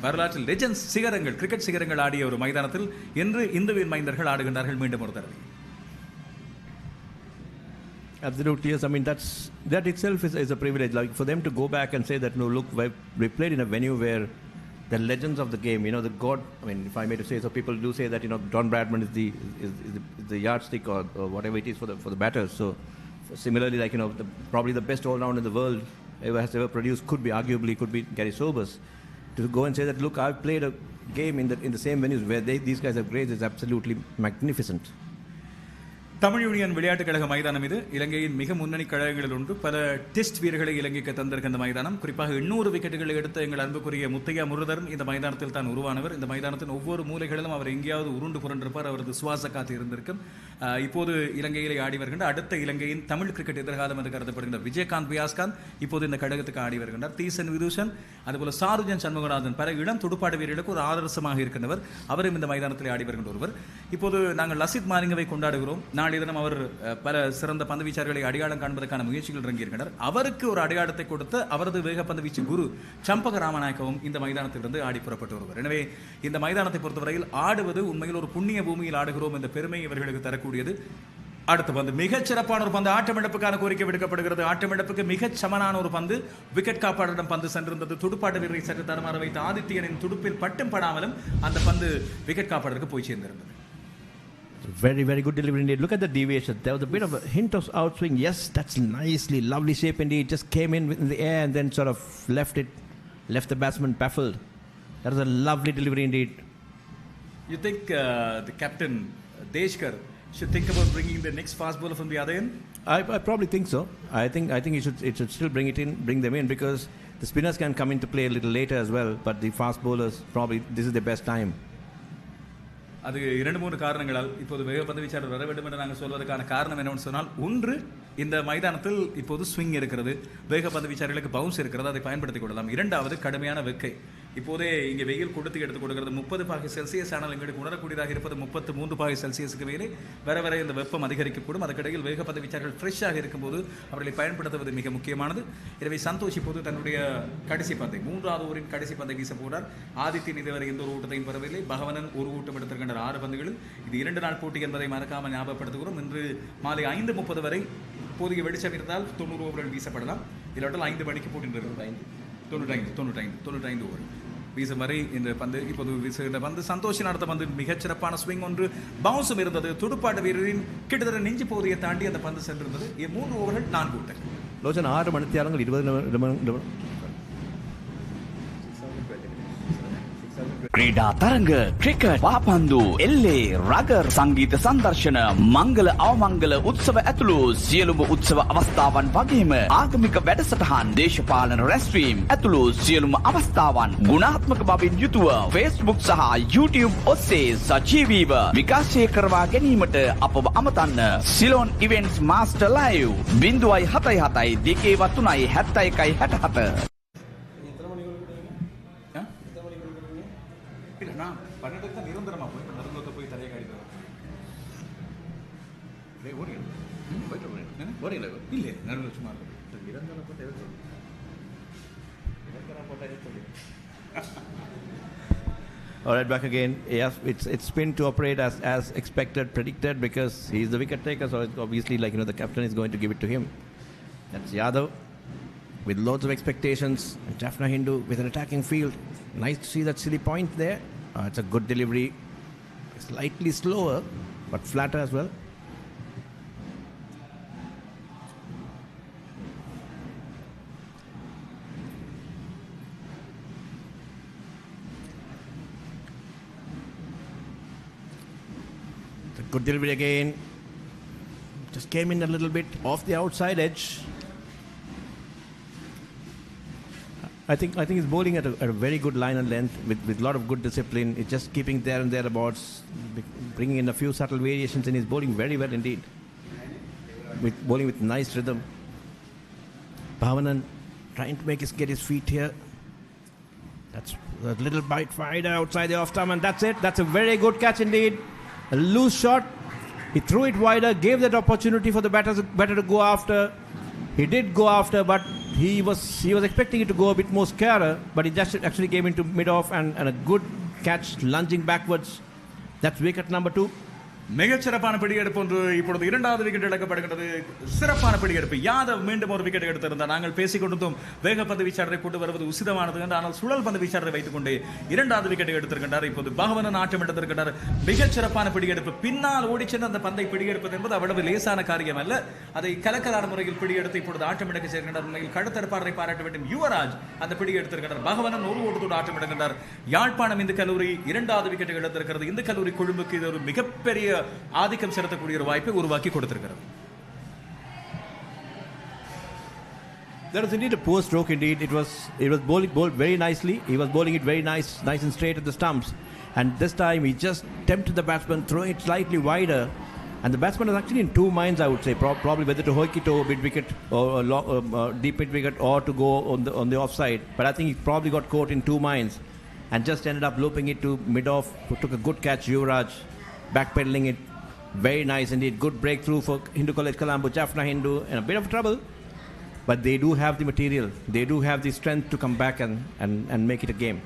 வரலாற்றில் லெஜெண்ட்ஸ் சிகரங்கள், கிரிக்கெட் சிகரங்கள் ஆடிய ஒரு மைதானத்தில் இன்று இந்துவின் மைந்தர்கள் ஆடுகின்றார்கள் மீண்டும் ஒரு தடவை. Absolutely, yes. I mean, that itself is a privilege. Like for them to go back and say that, no, look, we played in a venue where the legends of the game, the God. I mean, if I may to say so, people do say that Don Bradman is the yardstick or whatever it is for the batters. So similarly, like probably the best all-round in the world has ever produced could be Gary Sobers. To go and say that, look, I've played a game in the same venues where these guys have grades is absolutely magnificent. Tamil union விளையாட்டுக் கழக மைதானம் இது. இலங்கையின் மிக முன்னணி கழகங்களில் ஒன்று. பல test வீரர்களை இலங்கைக்கு தந்திருக்கின்ற மைதானம். குறிப்பாக 800 விக்கெட்டுகளை எடுத்த எங்கள் அன்புக்குரிய முத்தையா முரளிதரன் இந்த மைதானத்தில் தான் உருவானவர். இந்த மைதானத்தின் ஒவ்வொரு மூலைகளிலும் அவர் எங்கேயாவது உருண்டு புரண்டிருப்பார். அவரது சுவாச காத்து இருந்திருக்கும். இப்போது இலங்கையிலே ஆடி வருகின்ற அடுத்த இலங்கையின் தமிழ் கிரிக்கெட் எதிர்காலம் என்று கருதப்படுகின்ற விஜயகாந்த் வியாஸ்காந்த் இப்போது இந்த கழகத்துக்கு ஆடி வருகின்றார். தீசன் விதூஷன், அதுபோல சாருஜன் சண்முகநாதன், பல இளம் துடுப்பாடு வீரர்களுக்கு ஒரு ஆதர்சமாக இருக்கின்றவர். அவரும் இந்த மைதானத்தில் ஆடி வருகின்ற ஒருவர். இப்போது நாங்கள் லசித் மாலிங்கவை கொண்டாடுகிறோம். நாளைய தினம் அவர் பல சிறந்த பந்து வீச்சாளர்களை அடையாளம் காண்பதற்கான முயற்சிகள் இறங்கியிருக்கிறார். அவருக்கு ஒரு அடையாளத்தை கொடுத்த அவரது வேகப்பந்து வீச்சு குரு சம்பக ராமநாயக்கவும் இந்த மைதானத்திலிருந்து ஆடி புறப்பட்டு வருவார். எனவே இந்த மைதானத்தை பொறுத்தவரையில் ஆடுவது உண்மையில் ஒரு புண்ணிய பூமியில் ஆடுகிறோம் என்ற பெருமை இவர்களுக்கு தரக்கூடியது. அடுத்த பந்து மிகச் சிறப்பான ஒரு பந்து, ஆட்டமிழப்புக்கான கோரிக்கை விடுக்கப்படுகிறது. ஆட்டமிழப்புக்கு மிகச் சமனான ஒரு பந்து, விக்கெட் காப்பாளரிடம் பந்து சென்றிருந்தது. துடுப்பாட்ட வீரரை சற்று தரமாற வைத்த ஆதித்யனின் துடுப்பில் பட்டும் படாமலும் அந்த பந்து விக்கெட் காப்பாளருக்கு போய் சேர்ந்திருந்தது. Very, very good delivery indeed. Look at the deviation. There was a bit of a hint of outswing. Yes, that's nicely, lovely shape indeed. Just came in the air and then sort of left the batsman baffled. That was a lovely delivery indeed. You think the captain, Deshkar, should think about bringing the next fast bowler from the other end? I probably think so. I think it should still bring them in, because the spinners can come into play a little later as well. But the fast bowlers, probably this is the best time. அது 2-3 காரணங்களால் இப்போது வேகப்பந்து வீச்சாளர் வர வேண்டும் என்று நாங்கள் சொல்வதற்கான காரணம் என்னவென்று சொன்னால், ஒன்று, இந்த மைதானத்தில் இப்போது ஸ்விங் இருக்கிறது, வேகப்பந்து வீச்சாளர்களுக்கு பவுன்ஸ் இருக்கிறது, அதை பயன்படுத்திக் கொள்ளலாம். இரண்டாவது, கடுமையான வெக்கை. இப்போதே இங்கே வெயில் கொடுத்து எடுத்துக் கொடுக்கிறது. 30 பாகை செல்சியஸ் ஆனால் எங்களுக்கு உணரக்கூடியதாக இருப்பது 33 பாகை செல்சியஸுக்கு மேலே. வர இந்த வெப்பம் அதிகரிக்கக்கூடும். அதற்கிடையில் வேகப்பந்து வீச்சாளர்கள் ஃப்ரெஷ்ஷாக இருக்கும்போது அவர்களை பயன்படுத்துவது மிக முக்கியமானது. எனவே சந்தோஷ் இப்போது தன்னுடைய கடைசி பந்தை, 3வது ஓவரின் கடைசி பந்தை வீச போகிறார். ஆதித்யன் இதுவரை எந்த ஒரு ஊட்டத்தையும் பெறவில்லை. பகவனன் ஒரு ஊட்டம் எடுத்திருக்கின்ற 6 பந்துகளில். இது 2 நாள் போட்டி என்பதை மறக்காமல் ஞாபகப்படுத்துகிறோம். இன்று மாலை 5:30 வரை போதிய வெளிச்சம் இருந்தால் 90 ஓவர்கள் வீசப்படலாம். இல்லாட்டால் 5 மணிக்கு போட்டி 95 ஓவர். வீசும் வரை இந்த பந்து இப்போது வீசுகின்ற பந்து சந்தோஷின் அடுத்த பந்து மிகச்சிறப்பான ஸ்விங் ஒன்று பவுன்ஸும் இருந்தது. துடுப்பாட்ட வீரரின் கிட்டத்தட்ட நெஞ்சு பகுதியை தாண்டி அந்த பந்து சென்றிருந்தது. 3 ஓவர்கள் 4 விக்கெட். லோச்சன் 6 மணித்தியாலங்கள் 20 ක්‍රීඩා තරඟ ක්‍රිකට් පාපන්දු එල්ලේ රගර් සංගීත සංදර්ශන මංගල අවමංගල උත්සව ඇතුළු සියලුම උත්සව අවස්ථාවන් වගේම ආගමික වැඩසටහන් දේශපාලන රැස්වීම් ඇතුළු සියලුම අවස්ථාවන් ගුණාත්මක බවින් යුතුව Facebook සහ YouTube ඔස්සේ සජීවීව විකාශය කරවා ගැනීමට අපව අමතන්න. Ceylon events master live 077 2 71 67. நான் 12 தான் நிரந்தரமா போய் நடுங்கத்தை போய் தலையை காடிக்கிறேன். இல்லை நடுங்க சும்மா All right, back again. Yes, it's been to operate as expected, predicted, because he's the wicket taker. So it's obviously like the captain is going to give it to him. That's Yadav with loads of expectations. And Jaffna Hindu with an attacking field. Nice to see that silly point there. It's a good delivery. Slightly slower, but flatter as well. It's a good delivery again. Just came in a little bit off the outside edge. I think he's bowling at a very good line and length with a lot of good discipline. It's just keeping there and thereabouts, bringing in a few subtle variations, and he's bowling very well indeed. Bowling with nice rhythm. Bhavanan trying to get his feet here. That's a little bite wider outside the off stump, and that's it. That's a very good catch indeed. A loose shot. He threw it wider, gave that opportunity for the batter to go after. He did go after, but he was expecting it to go a bit more scarer, but he just actually came into mid-off and a good catch, lunging backwards. That's wicket number 2. மிகச்சிறப்பான பிடியெடுப்பு ஒன்று இப்பொழுது இரண்டாவது wicket எடுக்கப்படுகிறது. சிறப்பான பிடியெடுப்பு. யாதவ் மீண்டும் ஒரு wicket எடுத்திருந்தார். நாங்கள் பேசிக் கொண்டிருந்தோம் வேகப்பந்து வீச்சாளரை கொண்டு வருவது உசிதமானது என்று. ஆனால் சுழல் பந்து வீச்சாளரை வைத்துக் கொண்டு இரண்டாவது விக்கெட் எடுத்திருக்கின்றார். இப்போது பகவனன் ஆட்டம் எடுத்திருக்கின்றார். மிகச்சிறப்பான பிடியெடுப்பு. பின்னால் ஓடி சென்று அந்த பந்தை பிடியெடுப்பது என்பது அவ்வளவு லேசான காரியம் அல்ல. அதை கலக்கலான முறையில் பிடியெடுத்து இப்பொழுது ஆட்டம் எடுக்க சேர்க்கின்றார். உண்மையில் கடுத்தரப்பாளரை பாராட்ட வேண்டும். யுவராஜ் அந்த பிடி எடுத்திருக்கிறார். பகவனன் ஒரு ஓட்டத்தோடு ஆட்டம் எடுக்கின்றார். யாழ்ப்பாணம் இந்து கல்லூரி இரண்டாவது விக்கெட் எடுத்திருக்கிறது. இந்த கல்லூரி குழுவுக்கு இது ஒரு மிகப்பெரிய ஆதிக்கம் செலுத்தக்கூடிய ஒரு வாய்ப்பை உருவாக்கி கொடுத்திருக்கிறது. That was indeed a poor stroke indeed. It was bowled very nicely. He was bowling it very nice and straight at the stumps. And this time he just tempted the batsman, throwing it slightly wider. And the batsman was actually in 2 minds, I would say, probably whether to hoik it over mid wicket or deep mid wicket, or to go on the offside. But I think he probably got caught in 2 minds and just ended up looping it to mid off. Took a good catch, Yuvraj, backpedaling it. Very nice indeed. Good breakthrough for Hindu College Colombo. Jaffna Hindu in a bit of trouble, but they do have the material. They do have the strength to come back and make it a game.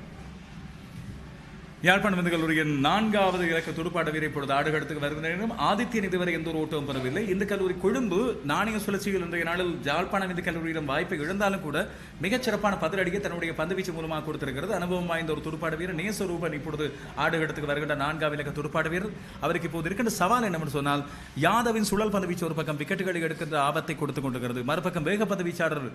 Yazhpanam Hindu கல்லூரியின் 4வது இலக்க துடுப்பாட்ட வீரர் இப்பொழுது ஆடுகளத்துக்கு வருகின்றனர். ஆதித்யன் இதுவரை எந்த ஒரு ஓட்டமும் பெறவில்லை. இந்த கல்லூரி கொழும்பு நாணய சுழற்சியில் இன்றைய நாளில் யாழ்ப்பாணம் இந்து கல்லூரியிடம் வாய்ப்பை இழந்தாலும் கூட மிகச்சிறப்பான பதிலடியை தன்னுடைய பந்துவீச்சு மூலமாக கொடுத்திருக்கிறது. அனுபவம் வாய்ந்த ஒரு துடுப்பாட்ட வீரர் நேசரூபன் இப்பொழுது ஆடுகளத்துக்கு வருகின்ற 4வது இலக்க துடுப்பாட்ட வீரர். அவருக்கு இப்போது இருக்கின்ற சவால் என்னவென்று சொன்னால், யாதவின் சுழல் பந்துவீச்சு ஒரு பக்கம் விக்கெட்டுகளை எடுக்கின்ற ஆபத்தை கொடுத்துக் கொண்டிருக்கிறது. மறுபக்கம் வேக பந்துவீச்சாளர்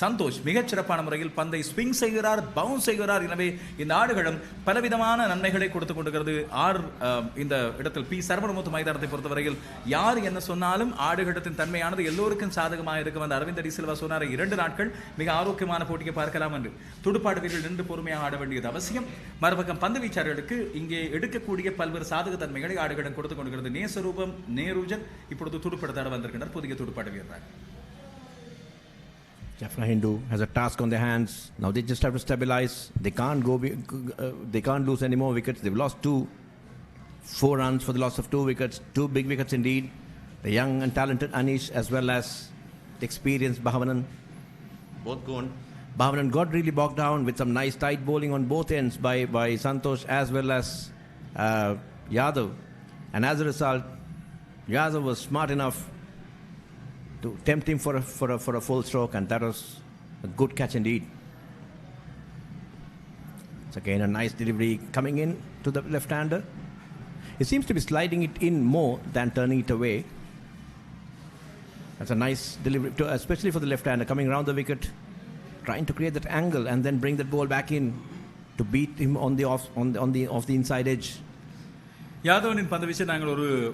சந்தோஷ் மிகச்சிறப்பான முறையில் பந்தை ஸ்விங் செய்கிறார், பவுன்ஸ் செய்கிறார். எனவே இந்த ஆடுகளம் பலவிதமான நன்மைகளை கொடுத்துக் கொண்டிருக்கிறது. இந்த இடத்தில் பி சரவணமுத்து மைதானத்தை பொறுத்தவரையில் யார் என்ன சொன்னாலும் ஆடுகளத்தின் தன்மையானது எல்லோருக்கும் சாதகமாக இருக்கும். அந்த அரவிந்த் டி சில்வா சொன்னார் 2 நாட்கள் மிக ஆரோக்கியமான போட்டியை பார்க்கலாம் என்று. துடுப்பாட்ட வீரர்கள் நின்று பொறுமையாக ஆட வேண்டியது அவசியம். மறுபக்கம் பந்து வீச்சாளர்களுக்கு இங்கே எடுக்கக்கூடிய பல்வேறு சாதக தன்மைகளை ஆடுகளம் கொடுத்துக் கொண்டிருக்கிறது. நேசரூபம் நேருஜன் இப்பொழுது துடுப்படுத்தாட வந்திருக்கின்றனர் புதிய துடுப்பாட்ட வீரர். Jaffna Hindu has a task on their hands. Now they just have to stabilize. They can't lose any more wickets. They've lost 2. 4 runs for the loss of 2 wickets. 2 big wickets indeed. The young and talented Anish as well as the experienced Bhavanan. Both gone. Bhavanan got really bogged down with some nice tight bowling on both ends by Santosh as well as Yadav. And as a result, Yadav was smart enough to tempt him for a full stroke, and that was a good catch indeed. It's again a nice delivery coming in to the left-hander. He seems to be sliding it in more than turning it away. That's a nice delivery, especially for the left-hander, coming around the wicket, trying to create that angle and then bring that ball back in to beat him on the inside edge. யாதவனின் பந்து வீச்சு நாங்கள்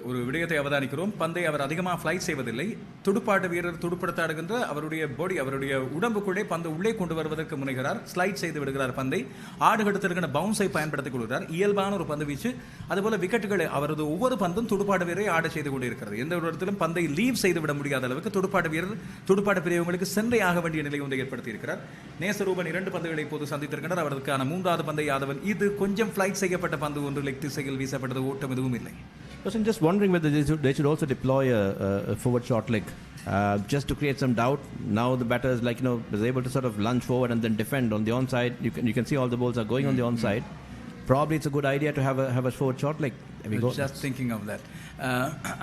ஒரு விடயத்தை அவதானிக்கிறோம். பந்தை அவர் அதிகமாக flight செய்வதில்லை. துடுப்பாட்ட வீரர் துடுப்படுத்தாடுகின்ற அவருடைய பாடி, அவருடைய உடம்புக்குள்ளே பந்து உள்ளே கொண்டு வருவதற்கு முனைகிறார். ஸ்லைட் செய்து விடுகிறார் பந்தை. ஆடுகளத்திற்கான பவுன்ஸை பயன்படுத்திக் கொள்கிறார். இயல்பான ஒரு பந்து வீச்சு. அதுபோல விக்கெட்டுகளை அவரது ஒவ்வொரு பந்தும் துடுப்பாட்ட வீரரை ஆட செய்து கொண்டு இருக்கிறது. எந்த ஒரு இடத்திலும் பந்தை லீவ் செய்து விட முடியாத அளவுக்கு துடுப்பாட்ட வீரர் துடுப்பாட்ட பிரிவுகளுக்கு சென்றை ஆக வேண்டிய நிலை ஒன்றை ஏற்படுத்தி இருக்கிறார். நேசரூபன் 2 பந்துகளை இப்போது சந்தித்திருக்கிறார். அவருக்கான 3வது பந்தை யாதவன். இது கொஞ்சம் ஃப்ளைட் செய்யப்பட்ட பந்து ஒன்று லெக் திசையில் வீசப்பட்டது. I was just wondering whether they should also deploy a forward short leg just to create some doubt. Now the batter is is able to sort of lunge forward and then defend on the onside. You can see all the balls are going on the onside. Probably it's a good idea to have a forward short leg. Just thinking of that.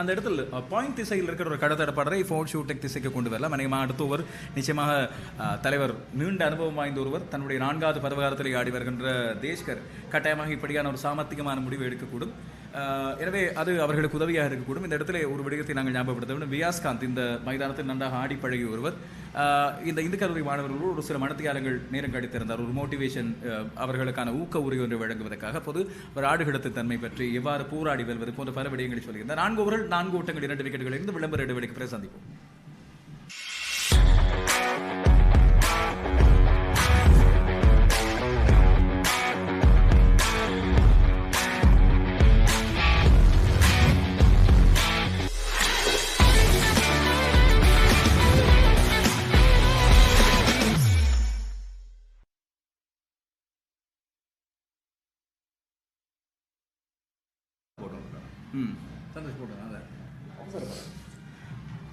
அந்த இடத்துல point திசையில் இருக்கிற ஒரு கடத்தடப்பாடரை fort ஷூட்டெக் திசைக்கு கொண்டு வரலாம். அநேகமாக அடுத்த ஓவர் நிச்சயமாக தலைவர் நீண்ட அனுபவம் வாய்ந்த ஒருவர் தன்னுடைய 4வது பருவகாலத்தில் ஆடி வருகின்ற தேஷ்கர் கட்டாயமாக இப்படியான ஒரு சாமர்த்தியமான முடிவு எடுக்கக்கூடும். எனவே அது அவர்களுக்கு உதவியாக இருக்கக்கூடும். இந்த இடத்துல ஒரு விடயத்தை நாங்கள் ஞாபகப்படுத்த வேண்டும். வியாஸ்காந்த் இந்த மைதானத்தில் நன்றாக ஆடி பழகிய ஒருவர். இந்த இந்து கல்லூரி மாணவர்களோடு ஒரு சில மணித்தியாலங்கள் நேரம் கழித்திருந்தார். ஒரு மோட்டிவேஷன், அவர்களுக்கான ஊக்க உரை ஒன்று வழங்குவதற்காக பொது ஒரு ஆடுகளத்து தன்மை பற்றி எவ்வாறு போராடி வெல்வது போன்ற பல விடயங்களை சொல்லியிருந்தார். 4 ஓவர்கள் 4 ஓட்டங்கள் 2 விக்கெட்டுகள் இருந்து விளம்பர இடைவெளிக்கு பிறகு சந்திப்போம்.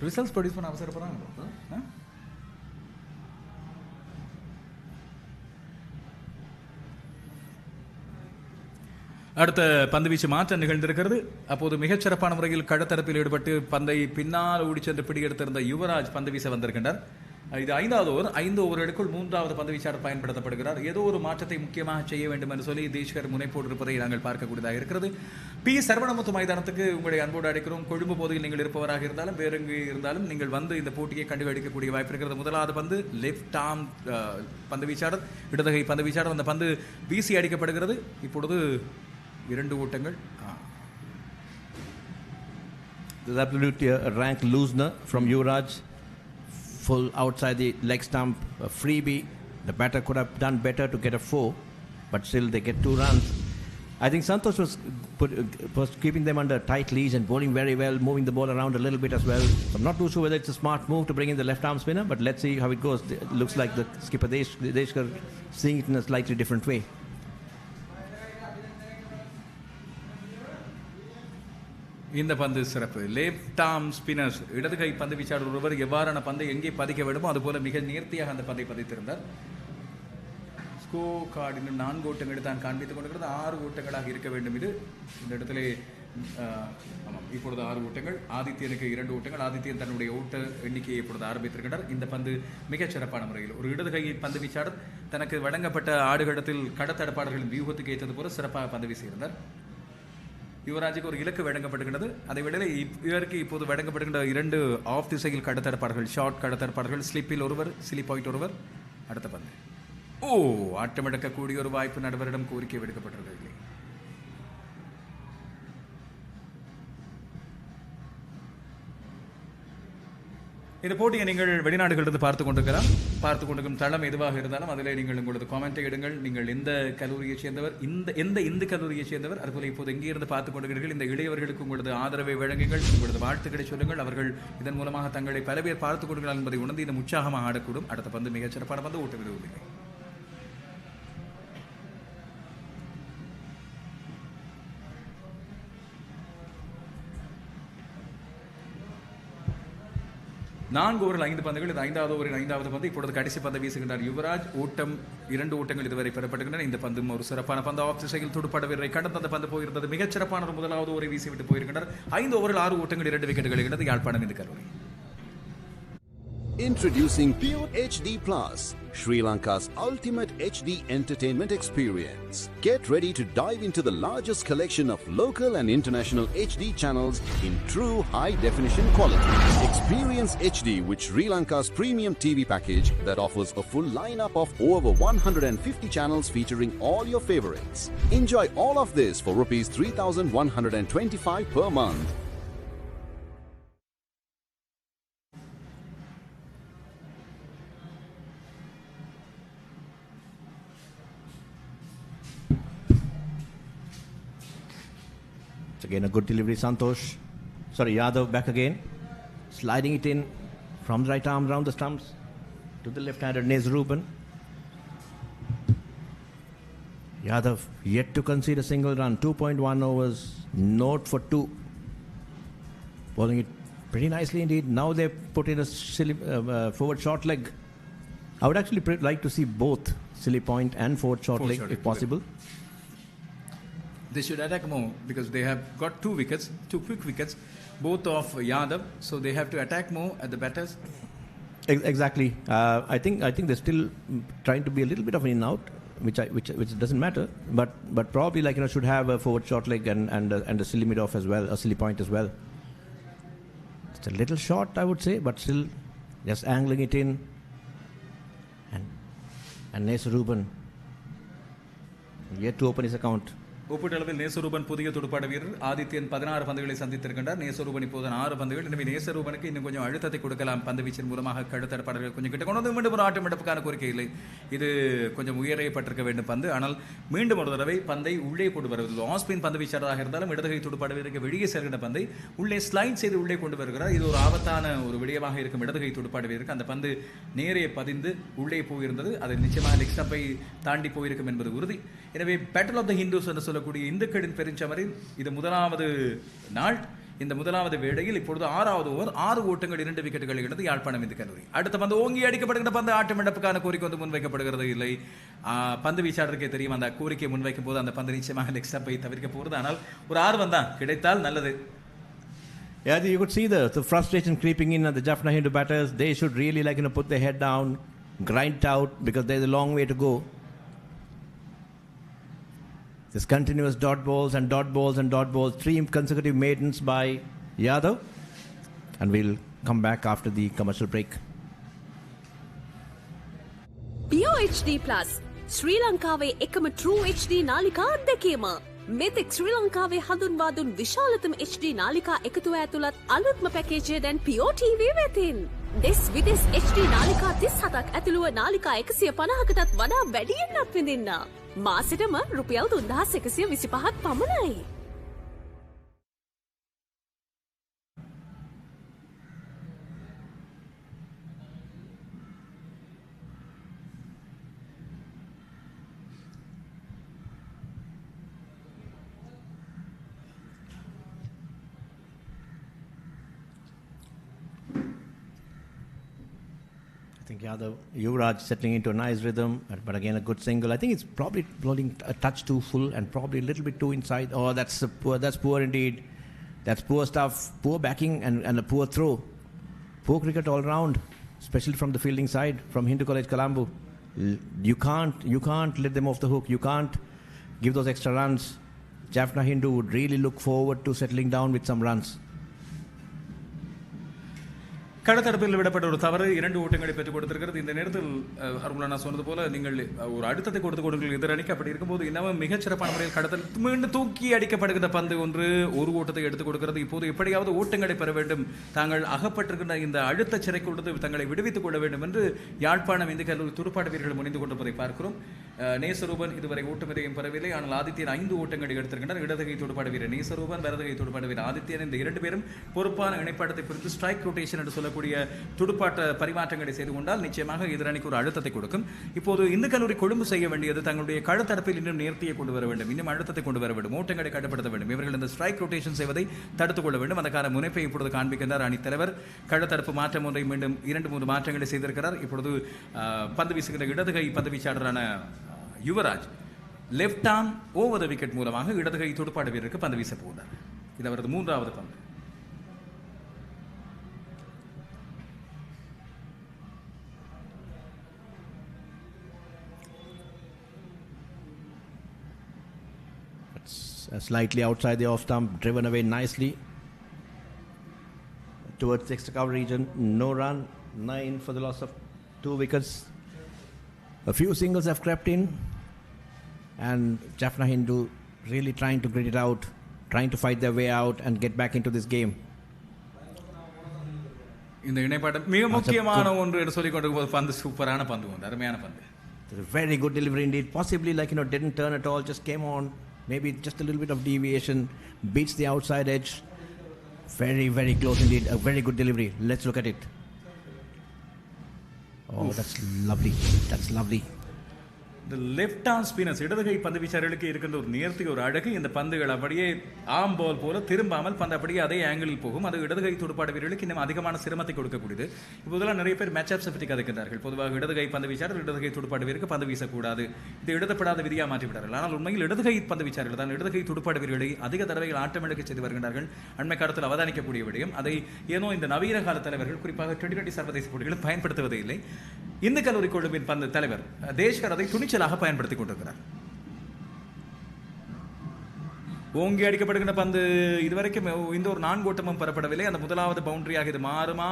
ரிசல்ட்ஸ் ப்ரொடியூஸ் பண்ண அவசரப்படுறாங்க. அடுத்த பந்துவீச்சு மாற்றம் நிகழ்ந்திருக்கிறது. அப்போது மிகச்சிறப்பான முறையில் கடத்தரப்பில் ஈடுபட்டு பந்தை பின்னால் ஓடி சென்று பிடியெடுத்திருந்த யுவராஜ் பந்து வீச வந்திருக்கின்றார். இது 5வது ஓவர். 5 ஓவர்களுக்குள் 3வது பந்து வீச்சாளர் பயன்படுத்தப்படுகிறார். ஏதோ ஒரு மாற்றத்தை முக்கியமாக செய்ய வேண்டும் என்று சொல்லி தேஷ்கர் முனைப்போடு இருப்பதை நாங்கள் பார்க்கக்கூடியதாக இருக்கிறது. பி சரவணமுத்து மைதானத்துக்கு உங்களை அன்போடு அழைக்கிறோம். கொழும்பு பகுதியில் நீங்கள் இருப்பவராக இருந்தாலும் வேறெங்கு இருந்தாலும் நீங்கள் வந்து இந்த போட்டியை கண்டுகளிக்கக்கூடிய வாய்ப்பு இருக்கிறது. 1வது பந்து லெஃப்ட் ஆர்ம் பந்து வீச்சாளர், இடதுகை பந்து வீச்சாளர். அந்த பந்து வீசி அடிக்கப்படுகிறது. இப்பொழுது 2 ஓட்டங்கள். There's absolutely a rank loosener from Yuvraj. Full outside the leg stump, a freebie. The batter could have done better to get a 4, but still they get 2 runs. I think Santosh was keeping them under tight leash and bowling very well, moving the ball around a little bit as well. So I'm not too sure whether it's a smart move to bring in the left arm spinner, but let's see how it goes. It looks like the skipper Deshkar seeing it in a slightly different way. இந்த பந்து சிறப்பு. Left arm spinners, இடது கை பந்து வீச்சாளர் ஒருவர் எவ்வாறான பந்தை எங்கே பதிக்க வேண்டுமோ அதுபோல மிக நேர்த்தியாக அந்த பந்தை பதித்திருந்தார். ஸ்கோ கார்டு இன்னும் 4 ஓட்டங்கள் தான் காண்பித்துக் கொண்டிருக்கிறது. 6 ஓட்டங்களாக இருக்க வேண்டும். இது இந்த இடத்துல ஆமாம், இப்பொழுது 6 ஓட்டங்கள். ஆதித்யனுக்கு 2 ஓட்டங்கள். ஆதித்யன் தன்னுடைய ஓட்ட எண்ணிக்கையை இப்பொழுது ஆரம்பித்திருக்கிறார். இந்த பந்து மிகச் சிறப்பான முறையில் ஒரு இடது கை பந்து வீச்சாளர் தனக்கு வழங்கப்பட்ட ஆடுகளத்தில் கடத்தடப்பாளர்களின் வியூகத்துக்கு ஏற்றது போல சிறப்பாக பந்து வீசியிருந்தார். யுவராஜுக்கு ஒரு இலக்கு வழங்கப்படுகின்றது. அதை விட இவருக்கு இப்போது வழங்கப்படுகின்ற 2 ஆஃப் திசையில் கடத்தடப்பாளர்கள், ஷார்ட் கடத்தடப்பாளர்கள், ஸ்லிப்பில் ஒருவர், ஸ்லிப் பாயிண்ட் ஒருவர். அடுத்த பந்து ஆட்டமிழக்கக்கூடிய ஒரு வாய்ப்பு நடுவரிடம் கோரிக்கை விடுக்கப்பட்டிருக்கவில்லை. இந்த போட்டியை நீங்கள் வெளிநாடுகளிலிருந்து பார்த்து கொண்டிருக்கும் தளம் எதுவாக இருந்தாலும் அதில் நீங்கள் உங்களது காமெண்ட்டை எடுங்கள். நீங்கள் எந்த கல்லூரியை சேர்ந்தவர், எந்த இந்து கல்லூரியை சேர்ந்தவர், அதுபோல இப்போது எங்கே இருந்து பார்த்துக் கொண்டிருக்கிறீர்கள், இந்த இளையவர்களுக்கு உங்களது ஆதரவை வழங்குங்கள், உங்களது வாழ்த்துக்களை சொல்லுங்கள். அவர்கள் இதன் மூலமாக தங்களை பல பேர் பார்த்துக் கொண்டிருக்கிறார்கள் என்பதை உணர்ந்து இந்த உற்சாகமாக ஆடக்கூடும். அடுத்த பந்து மிகச் சிறப்பான பந்து, ஓட்ட விடுவதில்லை. நான்கு ஓவர்கள் 5 பந்துகள். இது 5வது ஓவரின் 5வது பந்து. இப்பொழுது கடைசி பந்தை வீசுகின்றார் யுவராஜ். 2 ஓட்டங்கள் இதுவரை பெறப்படுகின்றன. இந்த பந்தும் ஒரு சிறப்பான பந்து. ஆஃப் திசையில் துடுப்பாட வீரரை கடந்த அந்த பந்து போயிருந்தது. மிகச் சிறப்பான ஒரு 1வது ஓவரை வீசிவிட்டு போயிருக்கின்றனர். 5 ஓவர்கள் 6 ஓட்டங்கள் 2 விக்கெட்டுகள் இழந்தது யாழ்ப்பாணம் இந்து கல்லூரி. Introducing Pure HD Plus, Sri Lanka's ultimate HD entertainment experience. Get ready to dive into the largest collection of local and international HD channels in true high-definition quality. Experience HD with Sri Lanka's premium TV package that offers a full lineup of over 150 channels featuring all your favorites. Enjoy all of this for Rs 3,125 per month. Again, a good delivery, Santosh. Sorry, Yadav back again. Sliding it in from the right arm round the stumps to the left-handed Nesaruban. Yadav yet to concede a single run. 2.1 overs, note for 2. Bowling it pretty nicely indeed. Now they put in a silly forward short leg. I would actually like to see both silly point and forward short leg if possible. They should attack more because they have got 2 wickets, 2 quick wickets, both of Yadav. So they have to attack more at the batters. Exactly. I think they're still trying to be a little bit of an in-out, which doesn't matter. But probably should have a forward short leg and a silly mid off as well, a silly point as well. It's a little short, I would say, but still just angling it in. And Nesaruban yet to open his account. ஒப்பீட்டளவில் நேசரூபன் புதிய துடுப்பாட்ட வீரர் ஆதித்யன் 16 பந்துகளை சந்தித்திருக்கின்றார். நேசரூபன் இப்போது 6 பந்துகள். எனவே நேசரூபனுக்கு இன்னும் கொஞ்சம் அழுத்தத்தை கொடுக்கலாம் பந்து வீச்சின் மூலமாக. கடுத்தரப்பாளர்கள் கொஞ்சம் கிட்ட கொண்டு வந்து மீண்டும் ஒரு ஆட்டம் எடுப்புக்கான கோரிக்கை இல்லை. இது கொஞ்சம் உயரைப்பட்டிருக்க வேண்டும் பந்து. ஆனால் மீண்டும் ஒரு தடவை பந்தை உள்ளே கொண்டு வருவது. ஆஸ்பின் பந்து வீச்சாளராக இருந்தாலும் இடதுகை துடுப்பாட்ட வீரருக்கு வெளியே செல்கின்ற பந்தை உள்ளே ஸ்லைட் செய்து உள்ளே கொண்டு வருகிறார். இது ஒரு ஆபத்தான ஒரு விடயமாக இருக்கும் இடதுகை துடுப்பாட்ட வீரருக்கு. அந்த பந்து நேரே பதிந்து உள்ளே போயிருந்தது. அது நிச்சயமாக லெக் ஸ்டம்பை தாண்டி போயிருக்கும் என்பது உறுதி. எனவே பேட்டில் ஆஃப் த ஹிந்துஸ் என்று சொல்லக்கூடிய இந்துக்களின் பெருஞ்சமரில் இது முதலாவது நாள். இந்த முதலாவது வேளையில் இப்பொழுது 6வது ஓவர் 6 ஓட்டங்கள் 2 விக்கெட்டுகள் இழந்து யாழ்ப்பாணம் இந்து கல்லூரி. அடுத்த பந்து ஓங்கி அடிக்கப்படுகின்ற பந்து ஆட்டம் இழப்புக்கான கோரிக்கை வந்து முன்வைக்கப்படுகிறது. இல்லை, பந்து வீச்சாளருக்கே தெரியும் அந்த கோரிக்கை முன்வைக்கும் போது அந்த பந்து நிச்சயமாக லெக் ஸ்டம்பை தவிர்க்க போகிறது. ஆனால் ஒரு ஆர்வம் தான் கிடைத்தால் நல்லது. Yeah, you could see the frustration creeping in at the Jaffna Hindu batters. They should really put their head down, grind it out because there's a long way to go. This continuous dot balls and dot balls and dot balls, 3 consecutive maidens by Yadav. And we'll come back after the commercial break. Pure HD Plus, Sri Lankaවේ එකම True HD නාලිකා අත්දැකීම. මෙතෙක් ශ්‍රී ලංකාවේ හඳුන්වා දුන් විශාලතම HD නාලිකා එකතුව ඇතුළත් අලුත්ම පැකේජය දැන් Pure TV වෙතින්. දෙස් විදෙස් HD නාලිකා 37ක් ඇතුළුව නාලිකා 150කටත් වඩා වැඩියෙන් අත්විඳින්න. මාසෙටම රුපියල් 3125ක් පමණයි. I think Yadav, Yuvraj settling into a nice rhythm, but again a good single. I think it's probably blowing a touch too full and probably a little bit too inside. Oh, that's poor indeed. That's poor stuff. Poor backing and a poor throw. Poor cricket all round, especially from the fielding side, from Hindu College Colombo. You can't let them off the hook. You can't give those extra runs. Jaffna Hindu would really look forward to settling down with some runs. கடத்தடுப்பில் விடப்பட்ட ஒரு தவறு 2 ஓட்டங்களை பெற்றுக் கொடுத்திருக்கிறது. இந்த நேரத்தில் அருமலா நான் சொன்னது போல நீங்கள் ஒரு அழுத்தத்தை கொடுத்து கொடுங்கள் எதிரணிக்கு. அப்படி இருக்கும்போது இன்னமும் மிகச்சிறப்பான முறையில் கடத்தல் மீண்டும் தூக்கி அடிக்கப்படுகின்ற பந்து ஒன்று ஒரு ஓட்டத்தை எடுத்துக் கொடுக்கிறது. இப்போது எப்படியாவது ஓட்டங்களை பெற வேண்டும், தாங்கள் அகப்பட்டிருக்கின்ற இந்த அழுத்த சிறைக்குள்ளது தங்களை விடுவித்துக் கொள்ள வேண்டும் என்று யாழ்ப்பாணம் இந்து கல்லூரி துடுப்பாட்ட வீரர்கள் முனைந்து கொண்டிருப்பதை பார்க்கிறோம். நேசரூபன் இதுவரை ஓட்டம் எதையும் பெறவில்லை. ஆனால் ஆதித்யன் 5 ஓட்டங்களை எடுத்திருக்கின்றனர். இடதுகை துடுப்பாட்ட வீரர் நேசரூபன், வலதுகை துடுப்பாட்ட வீரர் ஆதித்யன், இந்த 2 பேரும் பொறுப்பான இணைப்பாட்டத்தை புரிந்து ஸ்ட்ரைக் ரொட்டேஷன் என்று கூடிய துடுப்பாட்ட பரிமாற்றங்களை செய்து கொண்டால் நிச்சயமாக எதிரணிக்கு ஒரு அழுத்தத்தை கொடுக்கும். இப்போது இந்து கல்லூரி கொழும்பு செய்ய வேண்டியது தங்களுடைய களத்தடுப்பில் இன்னும் நேர்த்தியை கொண்டு வர வேண்டும், இன்னும் அழுத்தத்தை கொண்டு வர வேண்டும், ஓட்டங்களை கட்டுப்படுத்த வேண்டும். இவர்கள் இந்த ஸ்ட்ரைக் ரொட்டேஷன் செய்வதை தடுத்துக் கொள்ள வேண்டும். அதற்கான முனைப்பை இப்பொழுது காண்பிக்கின்றார் அணித் தலைவர். களத்தடுப்பு மாற்றம் ஒன்றை மீண்டும் 2-3 மாற்றங்களை செய்திருக்கிறார். இப்பொழுது பந்து வீசுகிற இடதுகை பந்து வீச்சாளரான Yuvraj left arm over the wicket மூலமாக இடதுகை துடுப்பாட்ட வீரருக்கு பந்து வீச போகிறார். இது அவரது 3வது பந்து. Slightly outside the off stump, driven away nicely towards the extra cover region. No run, 9 for the loss of 2 wickets. A few singles have crept in, and Jaffna Hindu really trying to grit it out, trying to fight their way out and get back into this game. இந்த இணைப்பாட்டம் மிக முக்கியமான ஒன்று என்று சொல்லிக் கொண்டிருக்கும் போது பந்து சூப்பரான பந்து வந்து அருமையான பந்து. Very good delivery indeed. Possibly didn't turn at all, just came on. Maybe just a little bit of deviation, beats the outside edge. Very, very close indeed. A very good delivery. Let's look at it. Oh, that's lovely. That's lovely. இந்த left arm spinners இடதுகை பந்து வீச்சாளர்களுக்கு இருக்கின்ற ஒரு நேர்த்திக்கு ஒரு அழகு. இந்த பந்துகள் அப்படியே ஆம் பால் போல திரும்பாமல் பந்து அப்படியே அதே ஆங்கிளில் போகும். அது இடதுகை துடுப்பாட்ட வீரர்களுக்கு இன்னும் அதிகமான சிரமத்தை கொடுக்கக்கூடியது. இப்போதெல்லாம் நிறைய பேர் மேட்ச் அப்ஸை பற்றி கதைக்கிறார்கள். பொதுவாக இடதுகை பந்து வீச்சாளர் இடதுகை துடுப்பாட்ட வீரருக்கு பந்து வீசக்கூடாது, இது எழுதப்படாத விதியாக மாற்றிவிட்டார்கள். ஆனால் உண்மையில் இடதுகை பந்து வீச்சாளர்கள் தான் இடதுகை துடுப்பாட்ட வீரர்களை அதிக தடவைகள் ஆட்டமிழக்க செய்து வருகின்றார்கள். அண்மை காலத்தில் அவதானிக்கக்கூடிய விடயம். அதை ஏனோ இந்த நவீன கால தலைவர்கள் குறிப்பாக 2020 சர்வதேச போட்டிகளில் பயன்படுத்துவதே இல்லை. இந்த கல்லூரி குழுவின் பந்து தலைவர் தேஷ்கர் அதை துணிச்சலாக பயன்படுத்திக் கொண்டிருக்கிறார். ஓங்கி அடிக்கப்படுகின்ற பந்து இதுவரைக்கும் இந்த ஒரு 4 ஓட்டமும் பெறப்படவில்லை. அந்த முதலாவது பவுண்டரியாக இது மாறுமா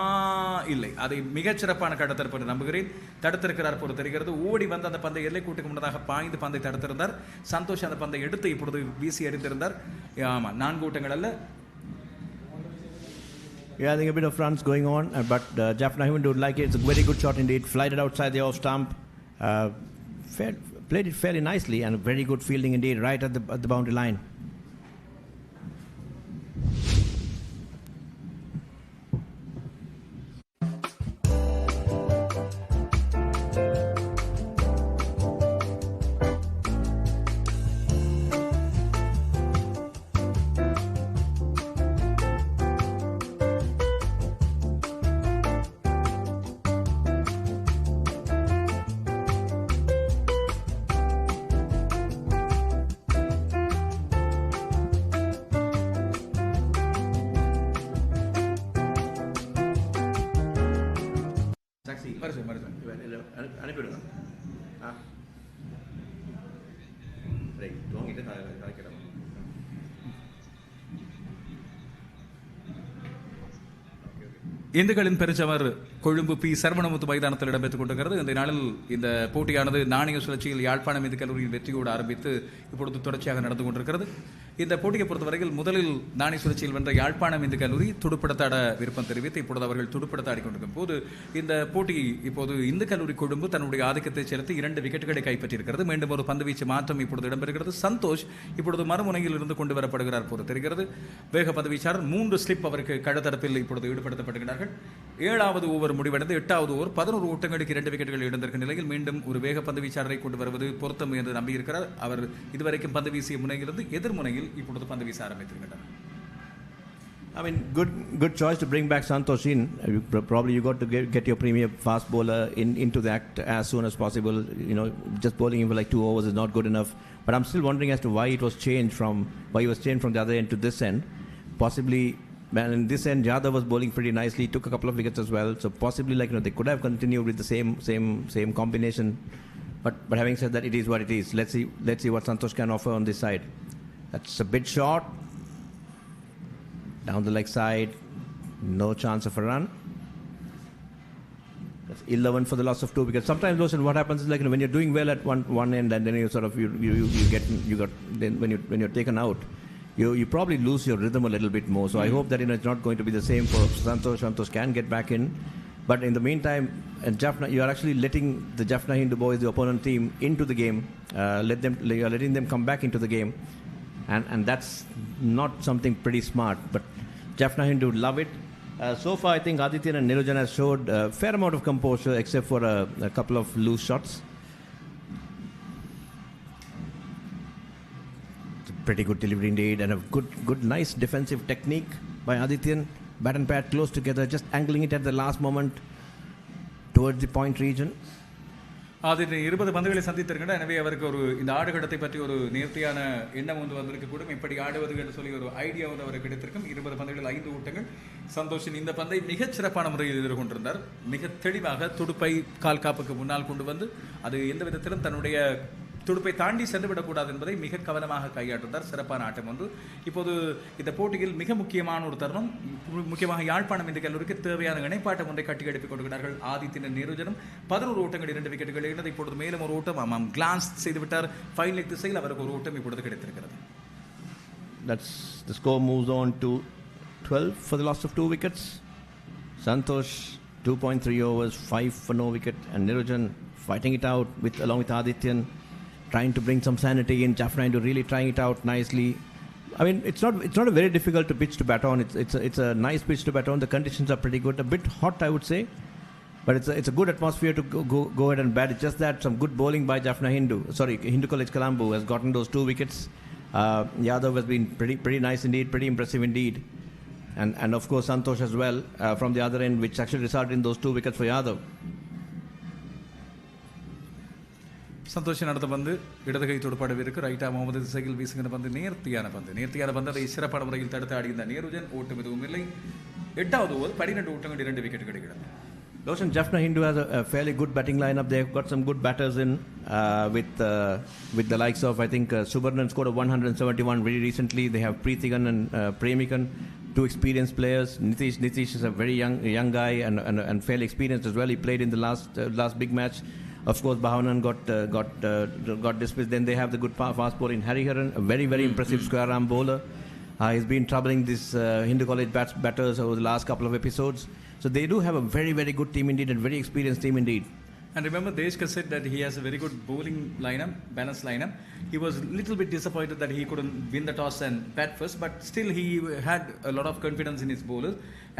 இல்லை, அதை மிகச்சிறப்பான கடத்தரப்பு நம்புகிறேன் தடுத்திருக்கிறார் போல தெரிகிறது. ஓடி வந்து அந்த பந்தை எல்லை கூட்டுக்கு முன்னதாக பாய்ந்து பந்தை தடுத்திருந்தார். சந்தோஷ் அந்த பந்தை எடுத்து இப்பொழுது வீசி எறிந்திருந்தார். ஆமா, 4 ஓட்டங்கள் அல்ல. Yeah, I think a bit of runs going on, but Jaffna Hindu would like it. It's a very good shot indeed. Flighted outside the off stump. Played it fairly nicely and very good fielding indeed, right at the boundary line. இந்துக்களின் பெருச்சவர் Colombo B Saravanamuthu மைதானத்தில் இடம்பெற்றுக் கொண்டிருக்கிறது. இந்த நாளில் இந்த போட்டியானது நாணய சுழற்சியில் யாழ்ப்பாணம் இந்து கல்லூரியின் வெற்றியோடு ஆரம்பித்து இப்பொழுது தொடர்ச்சியாக நடந்து கொண்டிருக்கிறது. இந்த போட்டியை பொறுத்தவரையில் முதலில் நாணய சுழற்சியில் வென்ற யாழ்ப்பாணம் இந்து கல்லூரி துடுப்படுத்தாட விருப்பம் தெரிவித்து இப்பொழுது அவர்கள் துடுப்படுத்த ஆடிக்கொண்டிருக்கும் போது இந்த போட்டி இப்போது இந்து கல்லூரி கொழும்பு தன்னுடைய ஆதிக்கத்தை செலுத்தி 2 விக்கெட்டுகளை கைப்பற்றியிருக்கிறது. மீண்டும் ஒரு பந்து வீச்சு மாற்றம் இப்பொழுது இடம்பெறுகிறது. சந்தோஷ் இப்பொழுது மறுமுனையில் இருந்து கொண்டு வரப்படுகிறார் போல தெரிகிறது. வேக பந்து வீச்சாளர் 3 ஸ்லிப் அவருக்கு கடத்தரப்பில் இப்பொழுது ஈடுபடுத்தப்படுகிறார்கள். 7வது ஓவர் முடிவடைந்து 8வது ஓவர் 11 ஓட்டங்களுக்கு 2 விக்கெட்டுகள் இழந்திருக்கும் நிலையில் மீண்டும் ஒரு வேக பந்து வீச்சாளரை கொண்டு வருவது பொருத்தம் என்று நம்பியிருக்கிறார். அவர் இதுவரைக்கும் பந்து வீசிய முனையிலிருந்து எதிர்முனையில் இப்பொழுது பந்து வீச ஆரம்பித்திருக்கிறார். I mean, good choice to bring back Santosh in. Probably you got to get your premier fast bowler into the act as soon as possible. Just bowling him for like 2 overs is not good enough. But I'm still wondering as to why he was changed from the other end to this end. Possibly, man, in this end, Yadav was bowling pretty nicely. Took a couple of wickets as well. So possibly, they could have continued with the same combination. But having said that, it is what it is. Let's see what Santosh can offer on this side. That's a bit short. Down the leg side, no chance of a run. That's 11 for the loss of 2 wickets. Sometimes, what happens is when you're doing well at one end and then you sort of then when you're taken out, you probably lose your rhythm a little bit more. So I hope that it's not going to be the same for Santosh. Santosh can get back in, but in the meantime, Jaffna, you are actually letting the Jaffna Hindu boys, the opponent team, into the game. You are letting them come back into the game. And that's not something pretty smart, but Jaffna Hindu would love it. So far, I think Adityan and Niranjan has showed a fair amount of composure, except for a couple of loose shots. It's a pretty good delivery indeed, and a good, nice defensive technique by Adityan. Bat and pad close together, just angling it at the last moment towards the point region. அது 20 பந்துகளை சந்தித்திருக்கின்றன. எனவே அவருக்கு இந்த ஆடுகளத்தை பற்றி ஒரு நேர்த்தியான எண்ணம் வந்திருக்கக்கூடும். இப்படி ஆடுவது என்று சொல்லி ஒரு ஐடியா அவருக்கு கிடைத்திருக்கும். 20 பந்துகளில் 5 ஓட்டங்கள். சந்தோஷின் இந்த பந்தை மிகச் சிறப்பான முறையில் எதிர்கொண்டிருந்தார். மிக தெளிவாக துடுப்பை கால் காப்புக்கு முன்னால் கொண்டு வந்து அது எந்த விதத்திலும் தன்னுடைய துடுப்பை தாண்டி சென்று விடக்கூடாது என்பதை மிக கவனமாக கையாற்றுந்தார். சிறப்பான ஆட்டம் ஒன்று. இப்போது இந்த போட்டியில் மிக முக்கியமான ஒரு தருணம், முக்கியமாக யாழ்ப்பாணம் இந்து கல்லூரிக்கு தேவையான இணைப்பாட்டம் ஒன்றை கட்டி எழுப்பிக் கொண்டிருக்கிறார்கள். ஆதித்தியன் நிருஜனும் 11 ஓட்டங்கள் 2 விக்கெட்டுகள் இழந்தது. இப்பொழுது மேலும் ஒரு ஓட்டம் ஆமாம் கிளான்ஸ் செய்துவிட்டார் ஃபைன் லெக் திசையில், அவருக்கு ஒரு ஓட்டம் இப்பொழுது கிடைத்திருக்கிறது. That's the score moves on to 12 for the loss of 2 wickets. Santosh 2.3 overs, 5 for no wicket, and Nirujan fighting it out along with Adityan, trying to bring some sanity in. Jaffna Hindu really trying it out nicely. I mean, it's not a very difficult to pitch to bat on. It's a nice pitch to bat on. The conditions are pretty good. A bit hot, I would say, but it's a good atmosphere to go ahead and bat. It's just that some good bowling by Jaffna Hindu. Sorry, Hindu College Colombo has gotten those 2 wickets. Yadav has been pretty nice indeed, pretty impressive indeed. And of course Santosh as well from the other end, which actually resulted in those 2 wickets for Yadav. சந்தோஷின் அடுத்த பந்து இடது கை தொடுப்பாடு இருக்கு. ரைட்டா முகமது திசையில் வீசுகிற பந்து நேர்த்தியான பந்து அதை சிறப்பான முறையில் தடுத்து ஆடுகின்ற நிருஜன். ஓட்டம் எதுவும் இல்லை. 8வது ஓவர் 12 ஓட்டங்கள் 2 விக்கெட் கிடைக்கிறது. Roshan, Jaffna Hindu has a fairly good batting lineup. They've got some good batters in with the likes of, I think, Subarnan scored a 171 very recently. They have Preethigan and Premikan, 2 experienced players. Nitish is a very young guy and fairly experienced as well. He played in the last big match. Of course, Bhavanan got dismissed. Then they have the good fast bowler in Hariharan, a very impressive square arm bowler. He's been troubling this Hindu College batters over the last couple of episodes. So they do have a very good team indeed, and very experienced team indeed. And remember, Deshka said that he has a very good bowling lineup, balanced lineup. He was a little bit disappointed that he couldn't win the toss and bat first, but still he had a lot of confidence in his bowlers.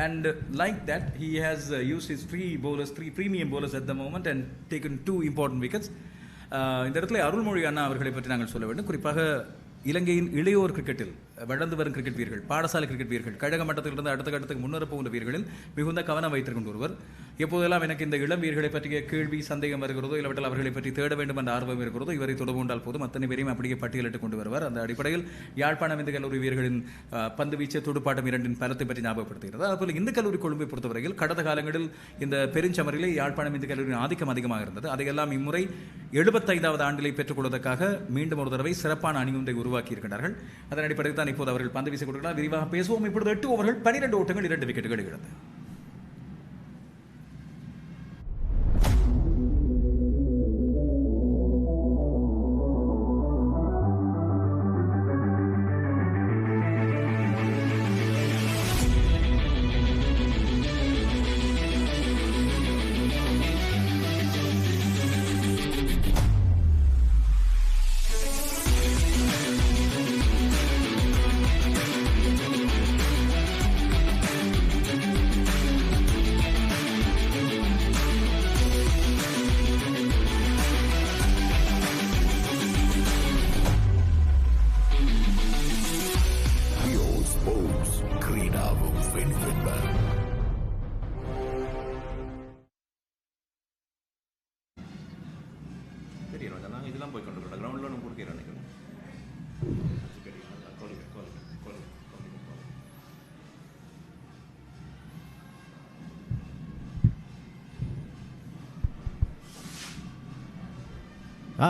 And like that, he has used his 3 premium bowlers at the moment and taken 2 important wickets. இந்த இடத்துல அருள்மொழி அண்ணா அவர்களை பற்றி நாங்கள் சொல்ல வேண்டும். குறிப்பாக இலங்கையின் இளையோர் கிரிக்கெட்டில் வளர்ந்து வரும் கிரிக்கெட் வீரர்கள், பாடசாலை கிரிக்கெட் வீரர்கள், கழக மட்டத்திலிருந்து அடுத்த கட்டத்துக்கு முன்னேற போகின்ற வீரர்களில் மிகுந்த கவனம் வைத்திருக்கின்ற ஒருவர். எப்போதெல்லாம் எனக்கு இந்த இளம் வீரர்களை பற்றிய கேள்வி சந்தேகம் வருகிறதோ, இல்லாவிட்டால் அவர்களை பற்றி தேட வேண்டும் என்ற ஆர்வம் இருக்கிறதோ, இவரை தொடர்பு கொண்டால் போதும் அத்தனை பேரையும் அப்படியே பட்டியலிட்டு கொண்டு வருவார். அந்த அடிப்படையில் யாழ்ப்பாணம் இந்து கல்லூரி வீரர்களின் பந்து வீச்சு, துடுப்பாட்டம் இரண்டின் பலத்தை பற்றி ஞாபகப்படுத்துகிறது. அதுபோல் இந்து கல்லூரி கொழும்பை பொறுத்தவரையில் கடந்த காலங்களில் இந்த பெருஞ்சமரிலே யாழ்ப்பாணம் இந்து கல்லூரியின் ஆதிக்கம் அதிகமாக இருந்தது. அதையெல்லாம் இம்முறை 75வது ஆண்டிலை பெற்றுக் கொள்வதற்காக மீண்டும் ஒரு தடவை சிறப்பான அணியொன்றை உருவாக்கி இருக்கின்றார்கள். அதன் அடிப்படையில் தான் இப்போது அவர்கள் பந்து வீசி கொடுக்கிறார். விரிவாக பேசுவோம். இப்பொழுது 8 ஓவர்கள் 12 ஓட்டங்கள் 2 விக்கெட்டுகள் இழந்து.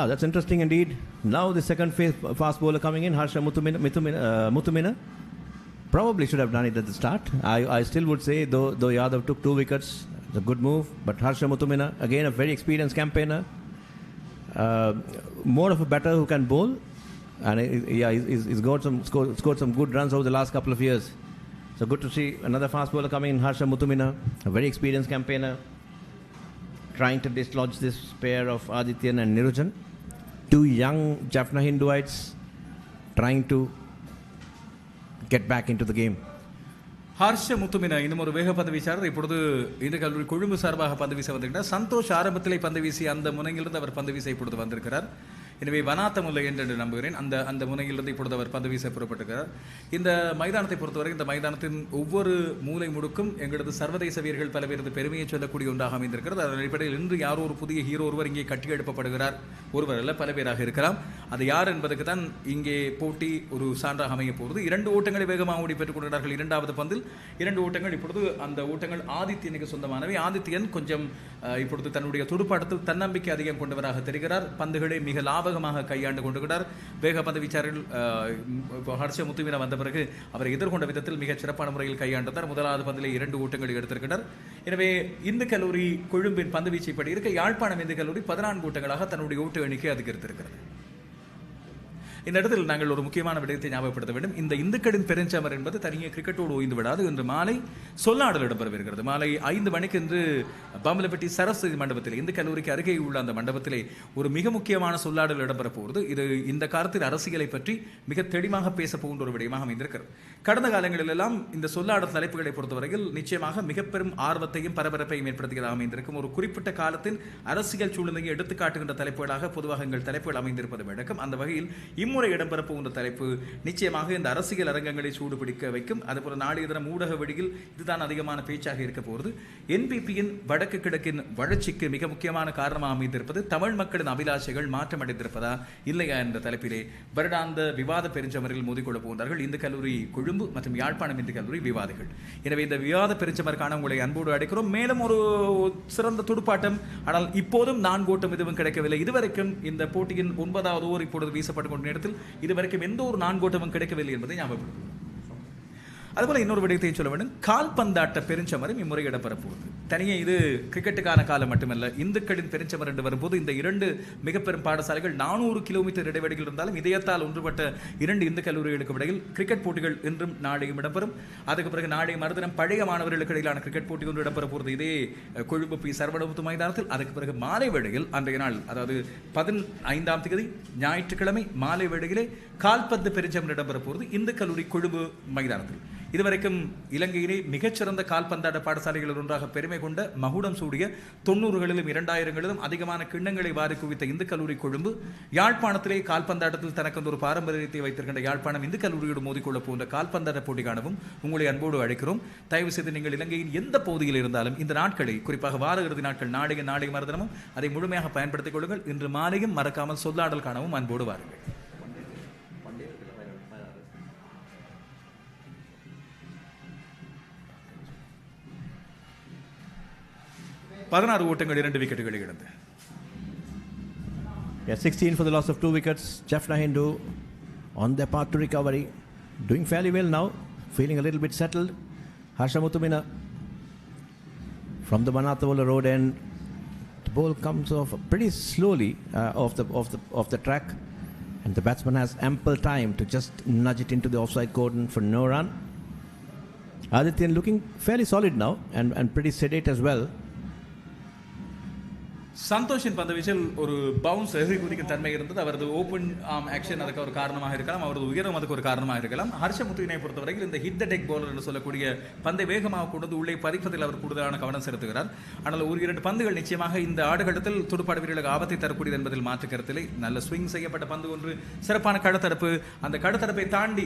That's interesting indeed. Now the second fast bowler coming in, Harsha Muthumina. Probably should have done it at the start. I still would say, though Yadav took 2 wickets, it's a good move. But Harsha Muthumina, again a very experienced campaigner, more of a batter who can bowl, and he's scored some good runs over the last couple of years. So good to see another fast bowler coming in, Harsha Muthumina, a very experienced campaigner, trying to dislodge this pair of Adityan and Nirujan. 2 young Jaffna Hinduites trying to get back into the game. Harsh முத்துமினா இன்னும் ஒரு வேக பந்து வீச்சாளர். இப்பொழுது இந்த கல்லூரி கொழும்பு சார்பாக பந்து வீச வந்திருக்கிறார். சந்தோஷ் ஆரம்பத்திலே பந்து வீசி அந்த முனையிலிருந்து அவர் பந்து வீச இப்பொழுது வந்திருக்கிறார். எனவே வனாத்தமுல்லை என்று நம்புகிறேன். அந்த முனையிலிருந்து இப்பொழுது அவர் பந்து வீச புறப்பட்டிருக்கிறார். இந்த மைதானத்தை பொறுத்தவரை இந்த மைதானத்தின் ஒவ்வொரு மூலை முடுக்கும் எங்களது சர்வதேச வீரர்கள் பல பேரது பெருமையை சொல்லக்கூடிய ஒன்றாக அமைந்திருக்கிறது. அதன் அடிப்படையில் இன்று யாரோ ஒரு புதிய ஹீரோ ஒருவர் இங்கே கட்டி எழுப்பப்படுகிறார். ஒருவர் அல்ல, பல பேராக இருக்கலாம். அது யார் என்பதற்கு தான் இங்கே போட்டி ஒரு சான்றாக அமைய போகிறது. 2 ஓட்டங்களை வேகமாக ஓடி பெற்றுக் கொள்கிறார்கள். 2வது பந்தில் 2 ஓட்டங்கள். இப்பொழுது அந்த ஓட்டங்கள் ஆதித்யனுக்கு சொந்தமானவை. ஆதித்யன் கொஞ்சம் இப்பொழுது தன்னுடைய துடுப்பாட்டத்தில் தன்னம்பிக்கை அதிகம் கொண்டவராக தெரிகிறார். பந்துகளை மிக லாபகமாக லாபகமாக கையாண்டு கொண்டிருக்கிறார். வேகப்பந்து வீச்சாளர்கள் இப்போ ஹர்ஷ முத்துவீர வந்த பிறகு அவரை எதிர்கொண்ட விதத்தில் மிகச் சிறப்பான முறையில் கையாண்டார். முதலாவது பந்திலே 2 ஓட்டங்களை எடுத்திருக்கிறார். எனவே இந்து கல்லூரி கொழும்பின் பந்து வீச்சை படி இருக்க யாழ்ப்பாணம் இந்து கல்லூரி 14 ஓட்டங்களாக தன்னுடைய ஓட்டு எண்ணிக்கை அதிகரித்திருக்கிறது. இந்த இடத்தில் நாங்கள் ஒரு முக்கியமான விடயத்தை ஞாபகப்படுத்த வேண்டும். இந்த இந்துக்களின் பெருஞ்சமர் என்பது தனியே கிரிக்கெட்டோடு ஓய்ந்து விடாது. இன்று மாலை சொல்லாடல் இடம்பெறவிருக்கிறது. மாலை 5 மணிக்கு இன்று பம்பலப்பட்டி சரஸ்வதி மண்டபத்தில் இந்து கல்லூரிக்கு அருகே உள்ள அந்த மண்டபத்திலே ஒரு மிக முக்கியமான சொல்லாடல் இடம்பெற போகிறது. இது இந்த காலத்தில் அரசியலை பற்றி மிக தெளிவாக பேச போகின்ற ஒரு விடயமாக அமைந்திருக்கிறது. கடந்த காலங்களிலெல்லாம் இந்த சொல்லாடல் தலைப்புகளை பொறுத்தவரையில் நிச்சயமாக மிக பெரும் ஆர்வத்தையும் பரபரப்பையும் ஏற்படுத்துகிறதாக அமைந்திருக்கும். ஒரு குறிப்பிட்ட காலத்தின் அரசியல் சூழ்நிலையை எடுத்துக்காட்டுகின்ற தலைப்புகளாக பொதுவாக எங்கள் தலைப்புகள் அமைந்திருப்பது வழக்கம். அந்த வகையில் இம்முறை இடம்பெற போகின்ற தலைப்பு நிச்சயமாக இந்த அரசியல் அரங்கங்களை சூடுபிடிக்க வைக்கும். அதுபோல நாளைய தினம் ஊடக வெளியில் இதுதான் அதிகமான பேச்சாக இருக்க போகிறது. என்பிபியின் வடக்கு கிழக்கின் வளர்ச்சிக்கு மிக முக்கியமான காரணமாக அமைந்திருப்பது தமிழ் மக்களின் அபிலாஷைகள் மாற்றமடைந்திருப்பதா இல்லையா என்ற தலைப்பிலே வருடாந்த விவாத பெருஞ்சமரில் மோதிக்கொள்ள போகின்றார்கள் இந்து கல்லூரி கொழும்பு மற்றும் யாழ்ப்பாணம் இந்து கல்லூரி விவாதிகள். எனவே இந்த விவாத பெருஞ்சமருக்கான உங்களை அன்போடு அழைக்கிறோம். மேலும் ஒரு சிறந்த துடுப்பாட்டம், ஆனால் இப்போதும் 4 ஓட்டம் எதுவும் கிடைக்கவில்லை. இதுவரைக்கும் இந்த போட்டியின் 9வது ஓவர் இப்பொழுது வீசப்பட்டுக் கொண்ட நேரத்தில் இதுவரைக்கும் எந்த ஒரு 4 ஓட்டமும் கிடைக்கவில்லை என்பதை ஞாபகப்படுத்தும். அதுபோல இன்னொரு விடயத்தையும் சொல்ல வேண்டும். கால்பந்தாட்ட பெருஞ்சமரம் இம்முறை இடம்பெறப்போகுது. தனியே இது கிரிக்கெட்டுக்கான காலம் மட்டுமல்ல. இந்துக்களின் பெருஞ்சமர் என்று வரும்போது இந்த 2 மிக பெரும் பாடசாலைகள் 400 கிலோமீட்டர் இடைவெளியில் இருந்தாலும் இதயத்தால் ஒன்றுபட்ட 2 இந்து கல்லூரிகளுக்கு இடையில் கிரிக்கெட் போட்டிகள் இன்றும் நாளையும் இடம்பெறும். அதுக்கு பிறகு நாளை மறுதினம் பழைய மாணவர்களுக்கு இடையிலான கிரிக்கெட் போட்டி ஒன்று இடம்பெற போகிறது இதே கொழும்பு பி சரவணமுத்து மைதானத்தில். அதுக்கு பிறகு மாலை வேளையில் அன்றைய நாள், அதாவது 15ஆம் தேதி ஞாயிற்றுக்கிழமை மாலை வேளையிலே கால்பந்து பெருஞ்சமர் இடம்பெற போகிறது இந்து கல்லூரி கொழும்பு மைதானத்தில். இதுவரைக்கும் இலங்கையிலே மிகச்சிறந்த கால்பந்தாட்ட பாடசாலைகளில் ஒன்றாக பெருமை கொண்ட மகுடம் சூடிய 90களிலும் 2000களிலும் அதிகமான கிண்ணங்களை வாரி குவித்த இந்து கல்லூரி கொழும்பு யாழ்ப்பாணத்திலே கால்பந்தாட்டத்தில் தனக்கு ஒரு பாரம்பரியத்தை வைத்திருக்கின்ற யாழ்ப்பாணம் இந்து கல்லூரியோடு மோதிக்கொள்ள போன்ற கால்பந்தாட்ட போட்டி காணவும் உங்களை அன்போடு அழைக்கிறோம். தயவு செய்து நீங்கள் இலங்கையின் எந்த பகுதியில் இருந்தாலும் இந்த நாட்களை, குறிப்பாக வார இறுதி நாட்கள் நாளை மறுதினமும் அதை முழுமையாக பயன்படுத்திக் கொள்ளுங்கள். இன்று மாலையும் மறக்காமல் சொல்லாடல் காணவும் அன்போடு வாருங்கள். 16 ஓட்டங்கள் 2 விக்கெட்டுகளை இழந்து. 16 for the loss of 2 wickets. Jaffna Hindu on their path to recovery, doing fairly well now, feeling a little bit settled. Harsha Muthumina from the Manathavala road end. The ball comes off pretty slowly off the track, and the batsman has ample time to just nudge it into the offside cordon for no run. Adityan looking fairly solid now and pretty sedate as well. சந்தோஷின் பந்து வீச்சில் ஒரு bounce எதிரி குதிக்கும் தன்மை இருந்தது. அவரது open arm action அதுக்கு ஒரு காரணமாக இருக்கலாம், அவரது உயரம் அதுக்கு ஒரு காரணமாக இருக்கலாம். ஹர்ஷமுத்துவினை பொறுத்தவரையில் இந்த ஹிட் த டெக் பவுலர் என்று சொல்லக்கூடிய பந்தை வேகமாக கொண்டு உள்ளே பதிப்பதில் அவர் கூடுதலான கவனம் செலுத்துகிறார். ஆனால் ஒரு 2 பந்துகள் நிச்சயமாக இந்த ஆடுகளத்தில் துடுப்பாடு வீரர்களுக்கு ஆபத்தை தரக்கூடியது என்பதில் மாற்று கருத்தில்லை. நல்ல ஸ்விங் செய்யப்பட்ட பந்து ஒன்று, சிறப்பான கடத்தரப்பு, அந்த கடத்தரப்பை தாண்டி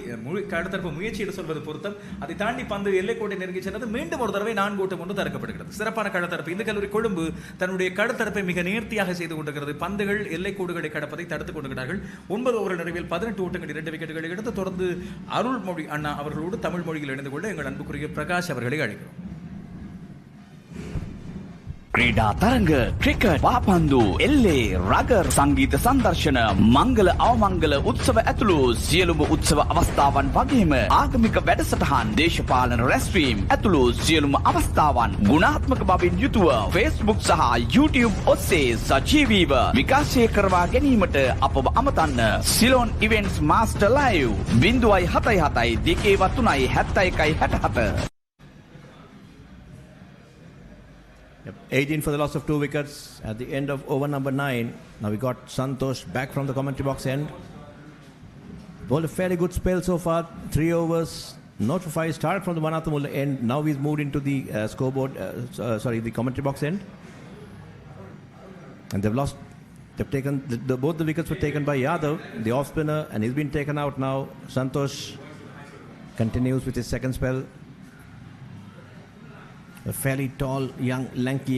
கடத்தரப்பு முயற்சி என்று சொல்வது பொருத்தம், அதை தாண்டி பந்து எல்லைக்கோட்டை நெருங்கி சென்றது. மீண்டும் ஒரு தடவை 4 ஓட்டம் ஒன்று தடுக்கப்படுகிறது. சிறப்பான கடத்தரப்பு. இந்த கல்லூரி கொழும்பு தன்னுடைய கடத்தரப்பை மிக நேர்த்தியாக செய்து கொண்டிருக்கிறது. பந்துகள் எல்லைக்கோடுகளை கடப்பதை தடுத்துக் கொண்டிருக்கிறார்கள். 9 ஓவர் நிறைவில் 18 ஓட்டங்கள் 2 விக்கெட்டுகளை எடுத்து தொடர்ந்து அருள்மொழி அண்ணா அவர்களோடு தமிழ் மொழியில் இணைந்து கொள்ள எங்கள் அன்புக்குரிய பிரகாஷ் அவர்களை அழைக்கிறோம். ක්‍රීඩා තරඟ ක්‍රිකට් පාපන්දු එල්ලේ රගර් සංගීත සංදර්ශන මංගල අවමංගල උත්සව ඇතුළු සියලුම උත්සව අවස්ථාවන් වගේම ආගමික වැඩසටහන් දේශපාලන රැස්වීම් ඇතුළු සියලුම අවස්ථාවන් ගුණාත්මක බවින් යුතුව Facebook සහ YouTube ඔස්සේ සජීවීව විකාශය කරවා ගැනීමට අපව අමතන්න. Ceylon events master live 077 2 71 67. 18 for the loss of 2 wickets at the end of over number 9. Now we got Santosh back from the commentary box end. Bowled a fairly good spell so far. 3 overs, not for 5. Started from the Manathamulla end. Now he's moved into the scoreboard. The commentary box end. And they've lost. They've taken both the wickets were taken by Yadav, the off spinner, and he's been taken out now. Santosh continues with his second spell. A fairly tall, young, lanky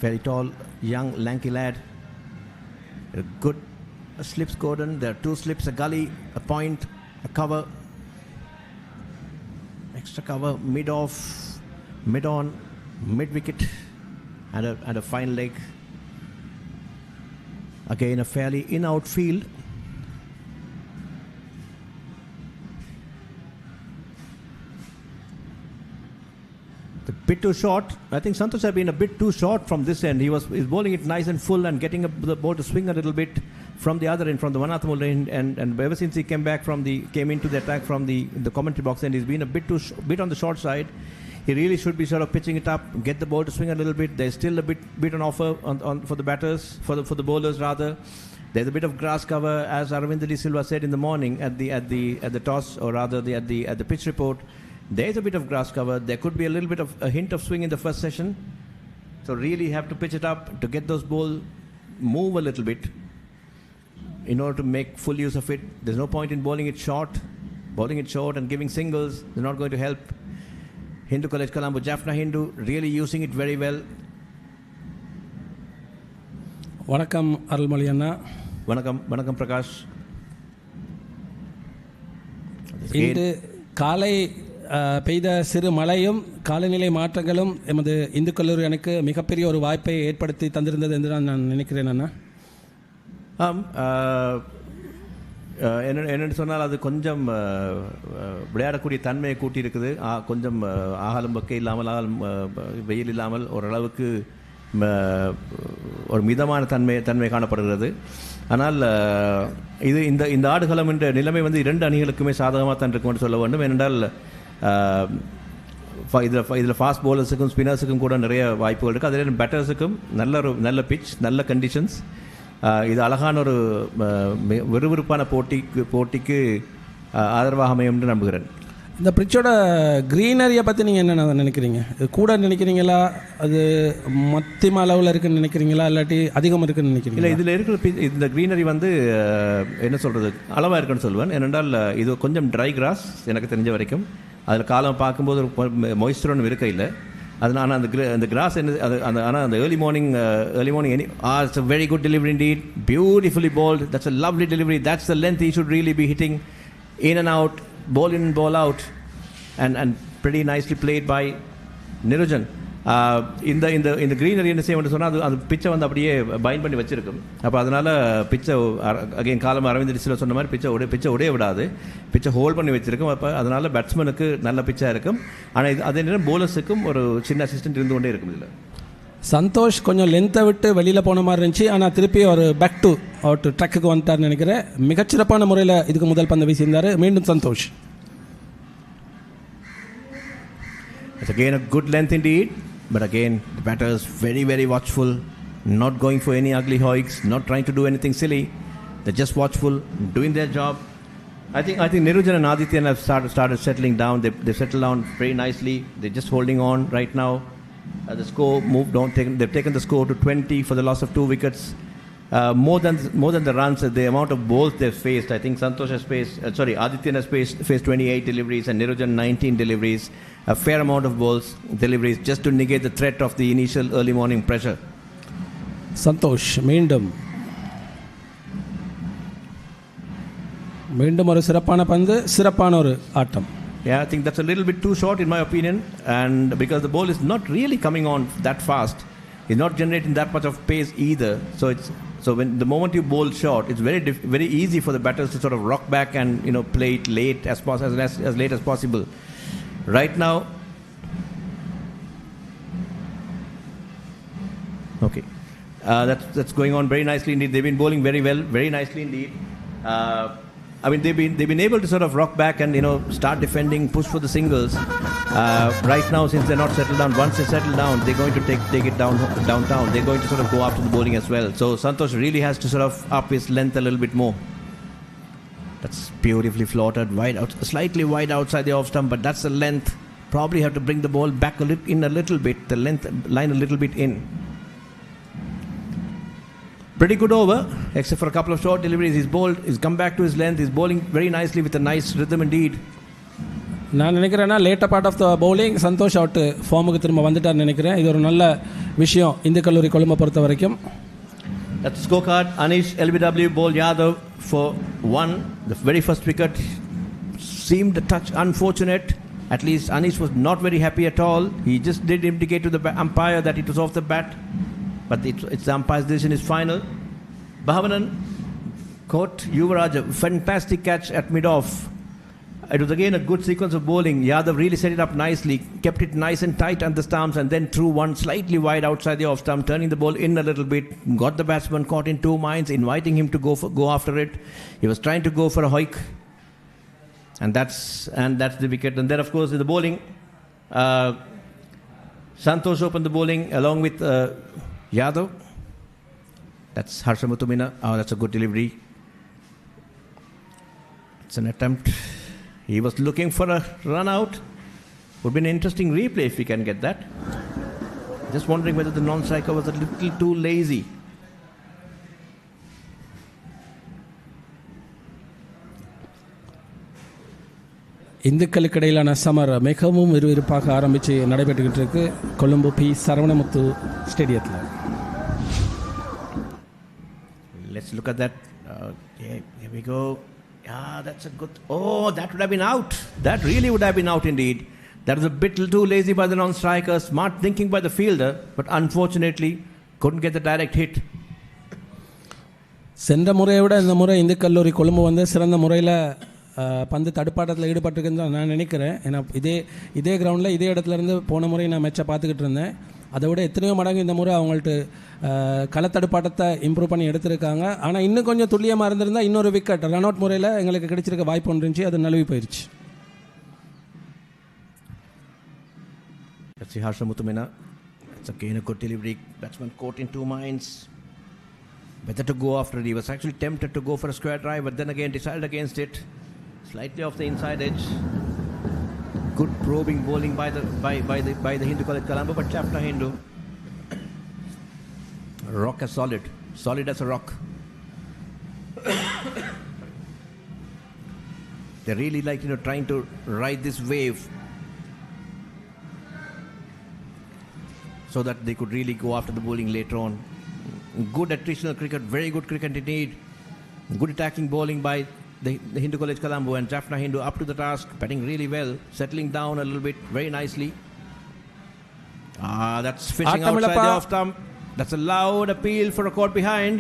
fairly tall, young, lanky lad. A good slips Gordon. There are 2 slips, a gully, a point, a cover, extra cover, mid off, mid on, mid wicket. and a fine leg. Again, a fairly in-out field. A bit too short. I think Santosh had been a bit too short from this end. He's bowling it nice and full and getting the ball to swing a little bit from the other end, from the Vanathamul end. And ever since he came into the attack from the commentary box end, he's been a bit on the short side. He really should be sort of pitching it up, get the ball to swing a little bit. There's still a bit on offer for the batters, for the bowlers rather. There's a bit of grass cover, as Aravind De Silva said in the morning at the toss, or rather at the pitch report. There's a bit of grass cover. There could be a little bit of a hint of swing in the first session. So really have to pitch it up to get those balls move a little bit in order to make full use of it. There's no point in bowling it short and giving singles. They're not going to help. Hindu College Colombo, Jaffna Hindu really using it very well. Vanakkam Arulmozhi Anna. Vanakkam Prakash. இன்று காலை பெய்த சிறு மழையும் காலநிலை மாற்றங்களும் எமது இந்து கல்லூரி அணிக்கு மிகப்பெரிய ஒரு வாய்ப்பை ஏற்படுத்தி தந்திருந்தது என்று நான் நினைக்கிறேன் அண்ணா. என்னென்னு சொன்னால் அது கொஞ்சம் விளையாடக்கூடிய தன்மையை கூட்டி இருக்குது. கொஞ்சம் ஆகாலம் பக்கை இல்லாமல் வெயில் இல்லாமல் ஓரளவுக்கு ஒரு மிதமான தன்மை காணப்படுகிறது. ஆனால் இது இந்த ஆடுகளம் என்ற நிலைமை வந்து இரண்டு அணிகளுக்குமே சாதகமாக தான் இருக்கும் என்று சொல்ல வேண்டும். ஏனென்றால் இதில் ஃபாஸ்ட் பவுலர்ஸுக்கும் ஸ்பின்னர்ஸுக்கும் கூட நிறைய வாய்ப்புகள் இருக்குது. அதில் பேட்டர்ஸுக்கும் நல்ல பிச், நல்ல கண்டிஷன்ஸ். இது அழகான ஒரு விறுவிறுப்பான போட்டிக்கு ஆதரவாக அமையும் என்று நம்புகிறேன். இந்த பிரிட்ஜோட க்ரீனரியை பற்றி நீங்கள் என்ன நினைக்கிறீங்க? கூட நினைக்கிறீங்களா, அது மத்தியம அளவில் இருக்குன்னு நினைக்கிறீங்களா, இல்லாட்டி அதிகமாக இருக்குன்னு நினைக்கிறீங்களா? இல்லை, இதில் இருக்கிற இந்த க்ரீனரி வந்து என்ன சொல்கிறது, அளவாக இருக்குன்னு சொல்லுவேன். ஏனென்றால் இது கொஞ்சம் ட்ரை கிராஸ் எனக்கு தெரிஞ்ச வரைக்கும். அதில் காலம் பார்க்கும்போது ஒரு மொய்ஸ்டர் இருக்க இல்லை. அதனால் அந்த கிராஸ் என்ன ஆனால் அந்த early morning it's a very good delivery indeed, beautifully bowled. That's a lovely delivery. That's the length he should really be hitting, in and out, ball in and ball out, and pretty nicely played by Nirujan. இந்த greenery என்ன செய்ய சொன்னால் அது பிச்சை வந்து அப்படியே find பண்ணி வச்சிருக்கும். அப்போ அதனால் பிச்சை அகைன் காலம் அரவிந்த் டிசில சொன்ன மாதிரி பிச்சை உடைய விடாது, பிச்சை ஹோல்ட் பண்ணி வச்சிருக்கும். அப்போ அதனால் பேட்ஸ்மேனுக்கு நல்ல பிச்சாக இருக்கும். ஆனால் அதே நேரம் போலர்ஸுக்கும் ஒரு சின்ன அசிஸ்டன்ட் இருந்து கொண்டே இருக்கும். இதில் சந்தோஷ் கொஞ்சம் லென்த்தை விட்டு வெளியில் போன மாதிரி இருந்துச்சு. ஆனால் திருப்பி ஒரு பேக் டு அவுட் ட்ரக்குக்கு வந்துட்டார்னு நினைக்கிறேன். மிகச்சிறப்பான முறையில் இதுக்கு முதல் பந்து வீசியிருந்தார். மீண்டும் Santhosh. It's again a good length indeed, but again the batters very, very watchful, not going for any ugly hoiks, not trying to do anything silly. They're just watchful, doing their job. I think Nirujan and Adityan have started settling down. They've settled down very nicely. They're just holding on right now. The score moved on. They've taken the score to 20 for the loss of 2 wickets. More than the runs, the amount of balls they've faced. I think Santosh has Adityan has faced 28 deliveries and Nirujan 19 deliveries. A fair amount of balls deliveries just to negate the threat of the initial early morning pressure. Santosh மீண்டும் ஒரு சிறப்பான பந்து, சிறப்பான ஒரு ஆட்டம். Yeah, I think that's a little bit too short in my opinion, and because the ball is not really coming on that fast, it's not generating that much of pace either. So when the moment you bowl short, it's very easy for the batters to sort of rock back and play it late as late as possible. Right now, okay, that's going on very nicely indeed. They've been bowling very well, very nicely indeed. I mean, they've been able to sort of rock back and start defending, push for the singles. Right now, since they're not settled down, once they settle down, they're going to take it downtown. They're going to sort of go after the bowling as well. So Santosh really has to sort of up his length a little bit more. That's beautifully floated, slightly wide outside the off stump, but that's the length. Probably have to bring the ball back in a little bit, the length line a little bit in. Pretty good over, except for a couple of short deliveries. He's come back to his length. He's bowling very nicely with a nice rhythm indeed. நான் நினைக்கிறேன்னா later part of the bowling Santosh out ஃபார்முக்கு திரும்ப வந்துட்டார்னு நினைக்கிறேன். இது ஒரு நல்ல விஷயம் இந்து கல்லூரி கொழும்பை பொறுத்த வரைக்கும். That's the scorecard. Anish LBW bowled Yadav for 1. The very first wicket seemed a touch unfortunate. At least Anish was not very happy at all. He just did indicate to the umpire that it was off the bat. But it's the umpire's decision is final. Bhavanan caught Yuvraj, a fantastic catch at mid-off. It was again a good sequence of bowling. Yadav really set it up nicely, kept it nice and tight on the stumps, and then threw one slightly wide outside the off stump, turning the ball in a little bit. Got the batsman caught in two minds, inviting him to go after it. He was trying to go for a hoik, and that's the wicket. And then, of course, in the bowling, Santosh opened the bowling along with Yadav. That's Harsha Muthumina. Oh, that's a good delivery. It's an attempt. He was looking for a run out. Would be an interesting replay if we can get that. Just wondering whether the non-striker was a little too lazy. இந்துக்களுக்கு இடையிலான சமர் மிகவும் விறுவிறுப்பாக ஆரம்பித்து நடைபெற்றுக்கிட்டு இருக்கு Colombo B Saravanamuthu ஸ்டேடியத்தில். Let's look at that. Here we go. Yeah, that's a good... Oh, that would have been out. That really would have been out indeed. That was a bit too lazy by the non-striker. Smart thinking by the fielder. But unfortunately, couldn't get the direct hit. சென்ற முறையை விட இந்த முறை இந்து கல்லூரி கொழும்பு வந்து சிறந்த முறையில் பந்து தடுப்பாட்டத்தில் ஈடுபட்டிருக்குன்னு தான் நான் நினைக்கிறேன். ஏன்னா இதே கிரவுண்டில் இதே இடத்துலேருந்து போன முறை நான் மேட்சை பார்த்துக்கிட்டு இருந்தேன். அதை விட எத்தனையோ மடங்கு இந்த முறை அவங்கள்ட்ட களத்தடுப்பாட்டத்தை இம்ப்ரூவ் பண்ணி எடுத்திருக்காங்க. ஆனால் இன்னும் கொஞ்சம் துல்லியமாக இருந்திருந்தால் இன்னொரு விக்கெட் ரன் அவுட் முறையில் எங்களுக்கு கிடைச்சிருக்க வாய்ப்பு ஒன்று இருந்துச்சு. அது நழுவி போயிடுச்சு. Let's see Harsha Muthumina. It's again a good delivery. Batsman caught in two minds. Better to go after it. He was actually tempted to go for a square drive, but then again decided against it. Slightly off the inside edge. Good probing bowling by the Hindu college Colombo, but Chapter Hindu. Rock as solid as a rock. They're really like trying to ride this wave so that they could really go after the bowling later on. Good attritional cricket, very good cricket indeed. Good attacking bowling by the Hindu College Colombo, and Jaffna Hindu up to the task, batting really well, settling down a little bit, very nicely. That's fishing outside the off stump. That's a loud appeal for a caught behind.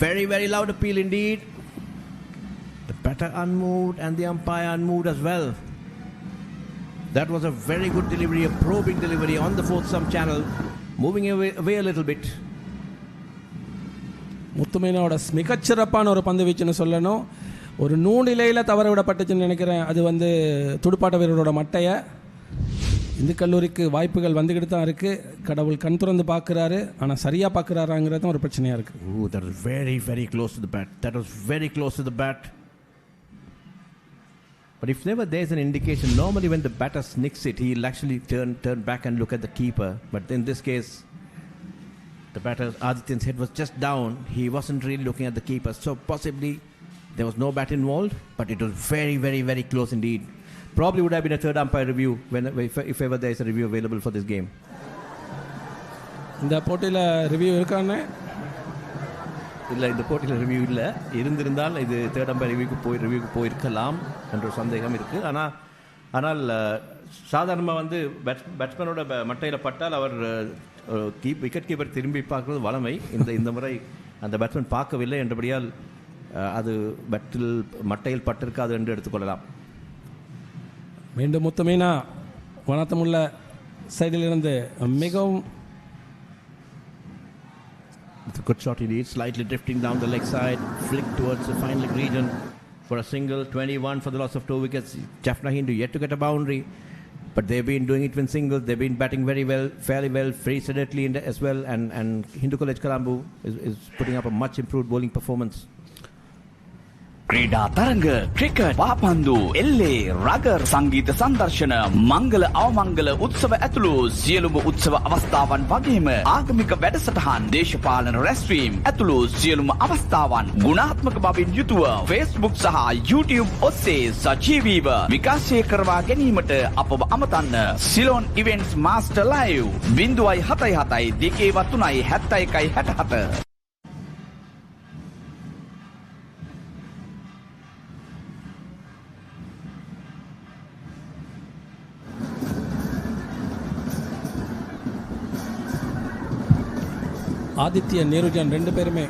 Very, very loud appeal indeed. The batter unmoved and the umpire unmoved as well. That was a very good delivery, a probing delivery on the fourth stump channel, moving away a little bit. முத்துமேனோட மிகச்சிறப்பான ஒரு பந்து வீச்சுன்னு சொல்லணும். ஒரு நூலிலையில் தவற விடப்பட்டுச்சுன்னு நினைக்கிறேன். அது வந்து துடுப்பாட்ட வீரரோட மட்டையை. இந்து கல்லூரிக்கு வாய்ப்புகள் வந்துக்கிட்டு தான் இருக்குது. கடவுள் கண் திறந்து பார்க்குறாரு, ஆனால் சரியாக பார்க்குறாராங்கிறது தான் ஒரு பிரச்சனையாக இருக்குது. Ooh, that was very, very close to the bat. That was very close to the bat. But if never there's an indication, normally when the batter snicks it, he'll actually turn back and look at the keeper. But in this case, the batter, Adityan's head was just down. He wasn't really looking at the keeper. So possibly there was no bat involved, but it was very, very, very close indeed. Probably would have been a third umpire review if ever there is a review available for this game. இந்த போட்டியில் review இருக்கானே? இல்லை, இந்த போட்டியில் review இல்லை. இருந்திருந்தால் இது third umpire ரிவ்யூக்கு போயிருக்கலாம் என்ற ஒரு சந்தேகம் இருக்குது. ஆனால் சாதாரணமாக வந்து பேட்ஸ்மேனோட மட்டையில் பட்டால் அவர் விக்கெட் கீப்பர் திரும்பி பார்க்குறது வளமை. இந்த முறை அந்த பேட்ஸ்மேன் பார்க்கவில்லை என்றபடியால் அது மட்டையில் பட்டிருக்காது என்று எடுத்துக்கொள்ளலாம். மீண்டும் முத்துமீனா வனத்தமுள்ள சைடிலிருந்து மிகவும் It's a good shot indeed, slightly drifting down the leg side, flicked towards the final leg region for a single, 21 for the loss of 2 wickets. Jaffna Hindu yet to get a boundary, but they've been doing it in singles. They've been batting very well, fairly well, very steadily as well, and Hindu College Colombo is putting up a much improved bowling performance. ක්‍රීඩා තරඟ cricket පාපන්දු එල්ලේ rugger සංගීත සංදර්ශන මංගල අවමංගල උත්සව ඇතුළු සියලුම උත්සව අවස්ථාවන් වගේම ආගමික වැඩසටහන් දේශපාලන රැස්වීම් ඇතුළු සියලුම අවස්ථාවන් ගුණාත්මක බවින් යුතුව Facebook සහ YouTube ඔස්සේ සජීවීව විකාශය කරවා ගැනීමට අපව අමතන්න. Ceylon events master live 077 2 71 67. Aditya Nirujan ரெண்டு பேருமே.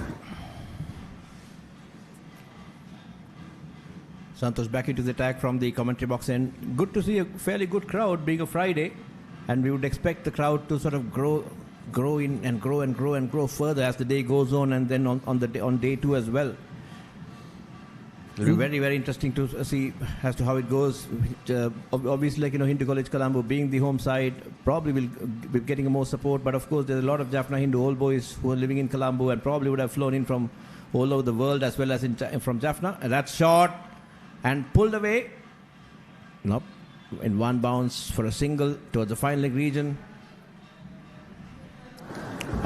Santosh back into the attack from the commentary box, and good to see a fairly good crowd being a Friday, and we would expect the crowd to sort of grow in and grow further as the day goes on, and then on day 2 as well. It'll be very, very interesting to see as to how it goes. Obviously, like, Hindu College Colombo being the home side probably will be getting more support, but of course there's a lot of Jaffna Hindu old boys who are living in Colombo and probably would have flown in from all over the world as well as from Jaffna. And that's shot and pulled away. Nope. In one bounce for a single towards the final leg region.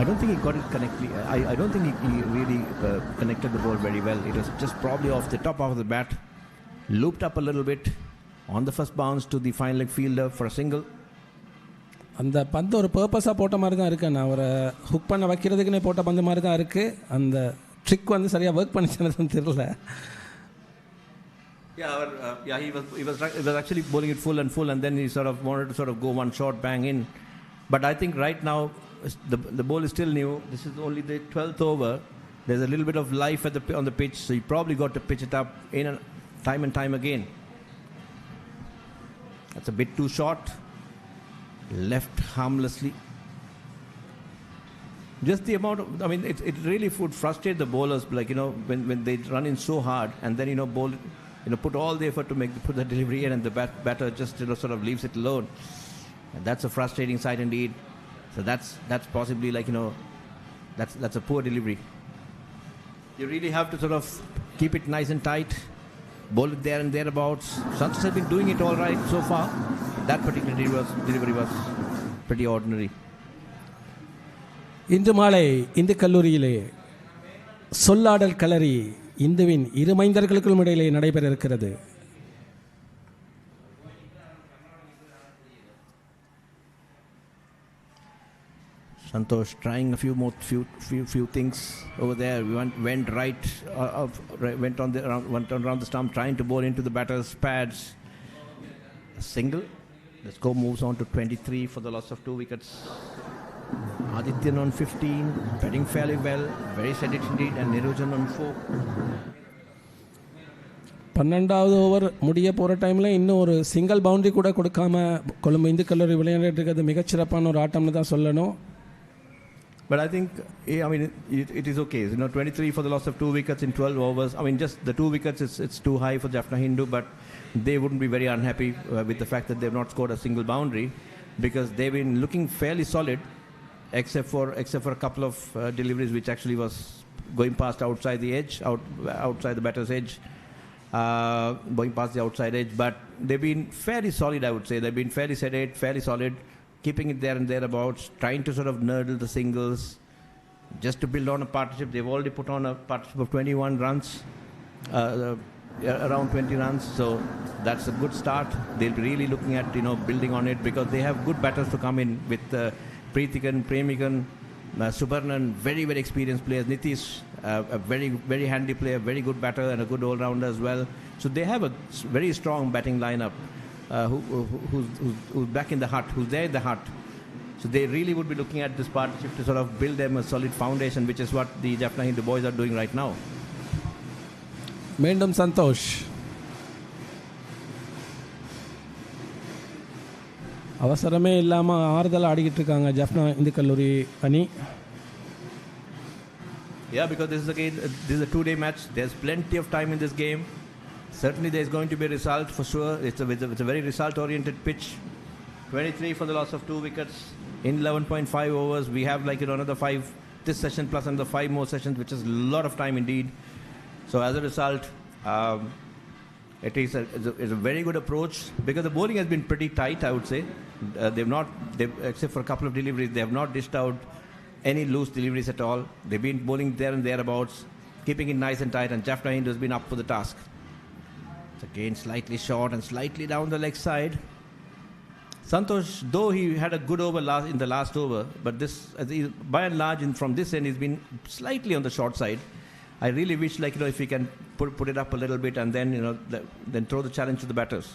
I don't think he got it correctly. I don't think he really connected the ball very well. It was just probably off the top of the bat, looped up a little bit on the first bounce to the final leg fielder for a single. அந்த பந்து ஒரு பர்பஸாக போட்ட மாதிரி தான் இருக்குது. நான் ஒரு hook பண்ண வைக்கிறதுக்குன்னே போட்ட பந்து மாதிரி தான் இருக்குது. அந்த ட்ரிக் வந்து சரியாக ஒர்க் பண்ணிச்சுன்னு தெரியல. He was actually bowling it full, and then he sort of wanted to sort of go one shot bang in. But I think right now the ball is still new. This is only the 12th over. There's a little bit of life on the pitch, so you probably got to pitch it up time and time again. That's a bit too short. Left harmlessly. Just the amount of, it really would frustrate the bowlers, like, when they run in so hard and then, bowl, put all the effort to put the delivery in, and the batter just, sort of leaves it alone. And that's a frustrating sight indeed. So that's possibly, like, that's a poor delivery. You really have to sort of keep it nice and tight, bowl it there and thereabouts. Santosh has been doing it all right so far. That particular delivery was pretty ordinary. இன்று மாலை இந்து கல்லூரியிலே சொல்லாடல் களரி இந்துவின் இரு மைந்தர்களுக்கும் இடையிலே நடைபெற இருக்கிறது. Santosh trying a few things over there. We went right, went around the stump, trying to bowl into the batter's pads. A single. The score moves on to 23 for the loss of 2 wickets. Adityan on 15, batting fairly well, very steady indeed, and Nirujan on 4. 12வது over முடிய போகிற டைமில் இன்னும் ஒரு single boundary கூட கொடுக்காம கொழும்பு இந்து கல்லூரி விளையாடிட்டு இருக்கிறது மிகச்சிறப்பான ஒரு ஆட்டம்னு தான் சொல்லணும். But I think, it is okay. 23 for the loss of 2 wickets in 12 overs. Just the 2 wickets, it's too high for Jaffna Hindu, but they wouldn't be very unhappy with the fact that they've not scored a single boundary, because they've been looking fairly solid, except for a couple of deliveries which actually was going past outside the edge, outside the batter's edge, going past the outside edge. But they've been fairly solid, I would say. They've been fairly sedate, fairly solid, keeping it there and thereabouts, trying to sort of nurdle the singles, just to build on a partnership. They've already put on a partnership of 21 runs, around 20 runs, so that's a good start. They'll be really looking at, building on it, because they have good batters to come in with Preethikan, Premikan, Subarnan, very, very experienced players. Nitish, a very, very handy player, very good batter and a good all-rounder as well. So they have a very strong batting lineup, who's back in the hut, who's there in the hut. So they really would be looking at this partnership to sort of build them a solid foundation, which is what the Jaffna Hindu boys are doing right now. மீண்டும் சந்தோஷ். அவசரமே இல்லாமல் ஆறுதல் ஆடிக்கிட்டு இருக்காங்க ஜாஃப்னா இந்து கல்லூரி அணி. Yeah, because this is a 2-day match. There's plenty of time in this game. Certainly there's going to be a result for sure. It's a very result-oriented pitch. 23 for the loss of 2 wickets in 11.5 overs. We have another 5 this session plus another 5 more sessions, which is a lot of time indeed. So as a result, it's a very good approach, because the bowling has been pretty tight, I would say. Except for a couple of deliveries, they have not dished out any loose deliveries at all. They've been bowling there and thereabouts, keeping it nice and tight, and Jaffna Hindu has been up for the task. It's again slightly short and slightly down the leg side. Santosh, though he had a good over in the last over, but this, by and large, from this end, he's been slightly on the short side. I really wish, if he can put it up a little bit and then, then throw the challenge to the batters.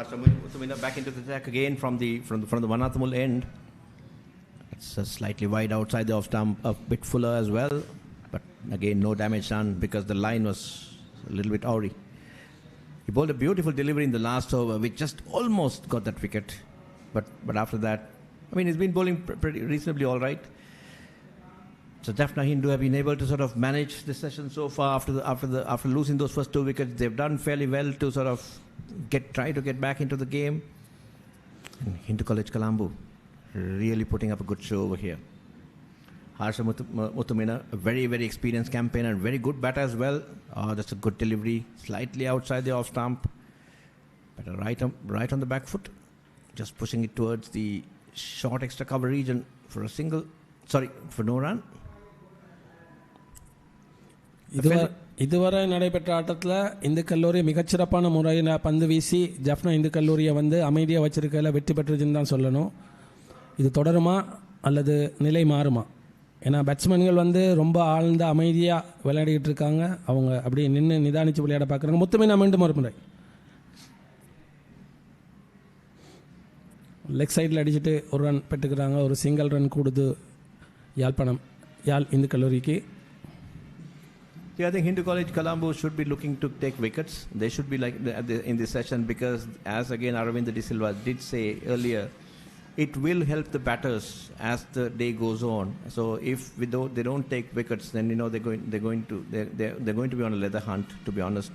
Utumina back into the attack again from the Vanathamul end. It's slightly wide outside the off stump, a bit fuller as well, but again no damage done because the line was a little bit awry. He bowled a beautiful delivery in the last over, which just almost got that wicket, but after that, I mean, he's been bowling pretty reasonably all right. So Jaffna Hindu have been able to sort of manage the session so far after losing those first 2 wickets. They've done fairly well to sort of try to get back into the game. And Hindu College Colombo really putting up a good show over here. Harsha Muthamina, a very, very experienced campaigner and very good batter as well. That's a good delivery, slightly outside the off stump, but right on the back foot, just pushing it towards the short extra cover region for no run. இதுவரை நடைபெற்ற ஆட்டத்தில் இந்து கல்லூரி மிகச்சிறப்பான முறையில் பந்து வீசி ஜஃப்னா இந்து கல்லூரியை வந்து அமைதியாக வச்சிருக்கல வெற்றி பெற்றுச்சுன்னு தான் சொல்லணும். இது தொடருமா அல்லது நிலை மாறுமா? ஏன்னா பேட்ஸ்மேன்கள் வந்து ரொம்ப ஆழ்ந்த அமைதியாக விளையாடிக்கிட்டு இருக்காங்க. அவங்க அப்படியே நின்று நிதானித்து விளையாட பார்க்குறாங்க. மொத்தமே நான் மீண்டும் ஒரு முறை லெக் சைடில் அடிச்சுட்டு ஒரு ரன் பெற்றுக்கிறாங்க. ஒரு சிங்கிள் ரன் கூடுது யாழ் இந்து கல்லூரிக்கு. I think Hindu College Colombo should be looking to take wickets. They should be like in this session because, as again Aravind De Silva did say earlier, it will help the batters as the day goes on. So if they don't take wickets, then they're going to be on a leather hunt, to be honest.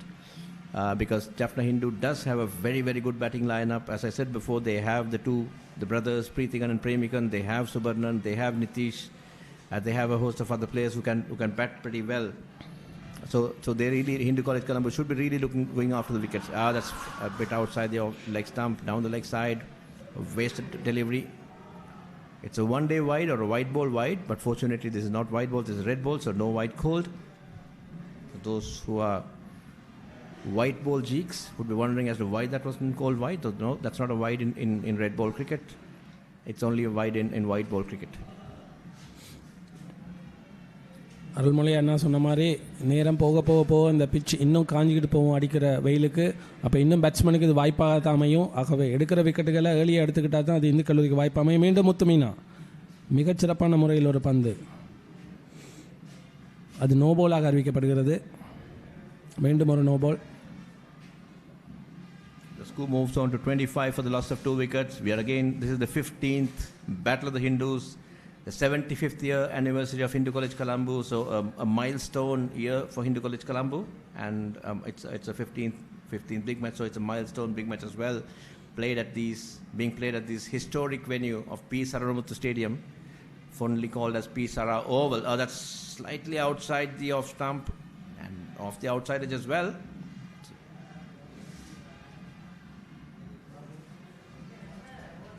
Because Jaffna Hindu does have a very, very good batting lineup. As I said before, they have the brothers Preethikan and Premikan. They have Subarnan. They have Nitish. They have a host of other players who can bat pretty well. So they really, Hindu College Colombo should be really going after the wickets. That's a bit outside the leg stump, down the leg side, wasted delivery. It's a one-day wide or a white ball wide, but fortunately this is not white ball, this is red ball, so no white cold. So those who are white ball geeks would be wondering as to why that wasn't called wide. No, that's not a wide in red ball cricket. It's only a wide in white ball cricket. Arulmozhi அண்ணா சொன்ன மாதிரி நேரம் போக இந்த pitch இன்னும் காஞ்சிக்கிட்டு போகும் அடிக்கிற வெயிலுக்கு. அப்போ இன்னும் பேட்ஸ்மேனுக்கு இது வாய்ப்பாக அமையும். ஆகவே எடுக்கிற விக்கெட்டுகளை ஏர்லியாக எடுத்துக்கிட்டால் தான் அது இந்து கல்லூரிக்கு வாய்ப்பு அமையும். மீண்டும் முத்துமீனா மிகச்சிறப்பான முறையில் ஒரு பந்து, அது நோபாலாக அறிவிக்கப்படுகிறது. மீண்டும் ஒரு no ball. The score moves on to 25 for the loss of 2 wickets. This is the 15th Battle of the Hindus, the 75th year anniversary of Hindu College Colombo, so a milestone year for Hindu College Colombo, and it's a 15th big match, so it's a milestone big match as well, being played at this historic venue of P. Saranamuthu Stadium, fondly called as P. Sara Oval. That's slightly outside the off stump and off the outside edge as well.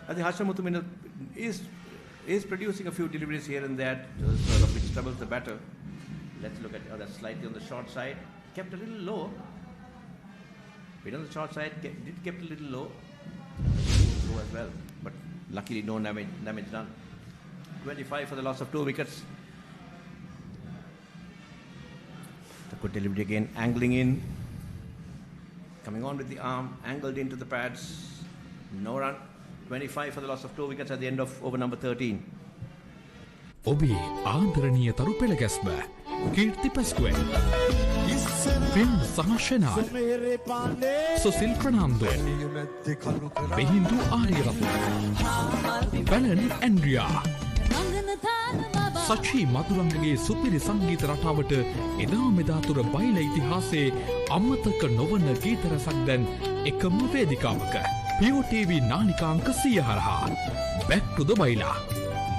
I think Harsha Muthamina is producing a few deliveries here and there, sort of which troubles the batter. Let's look at that's slightly on the short side. Kept a little low. Bit on the short side, kept a little low. Low as well, but luckily no damage done. 25 for the loss of 2 wickets. The good delivery again, angling in. Coming on with the arm, angled into the pads. No run. 25 for the loss of 2 wickets at the end of over number 13. ඔබේ ආදරණීය තරු පෙළ ගැස්ම කීර්ති පැස්කුවෙන් film සමර්ශනා Susil Fernando බෙහින්දු Ariyaratne බැලන් Andrea සචී මදුරංගගේ සුපිරි සංගීත රටාවට එදා මෙදා තුර බයිල ඉතිහාසයේ අමතක නොවන ගීත රසක් දැන් එකම වේදිකාවක POTV නාලිකාංක 100 හරහා Back to the Baila.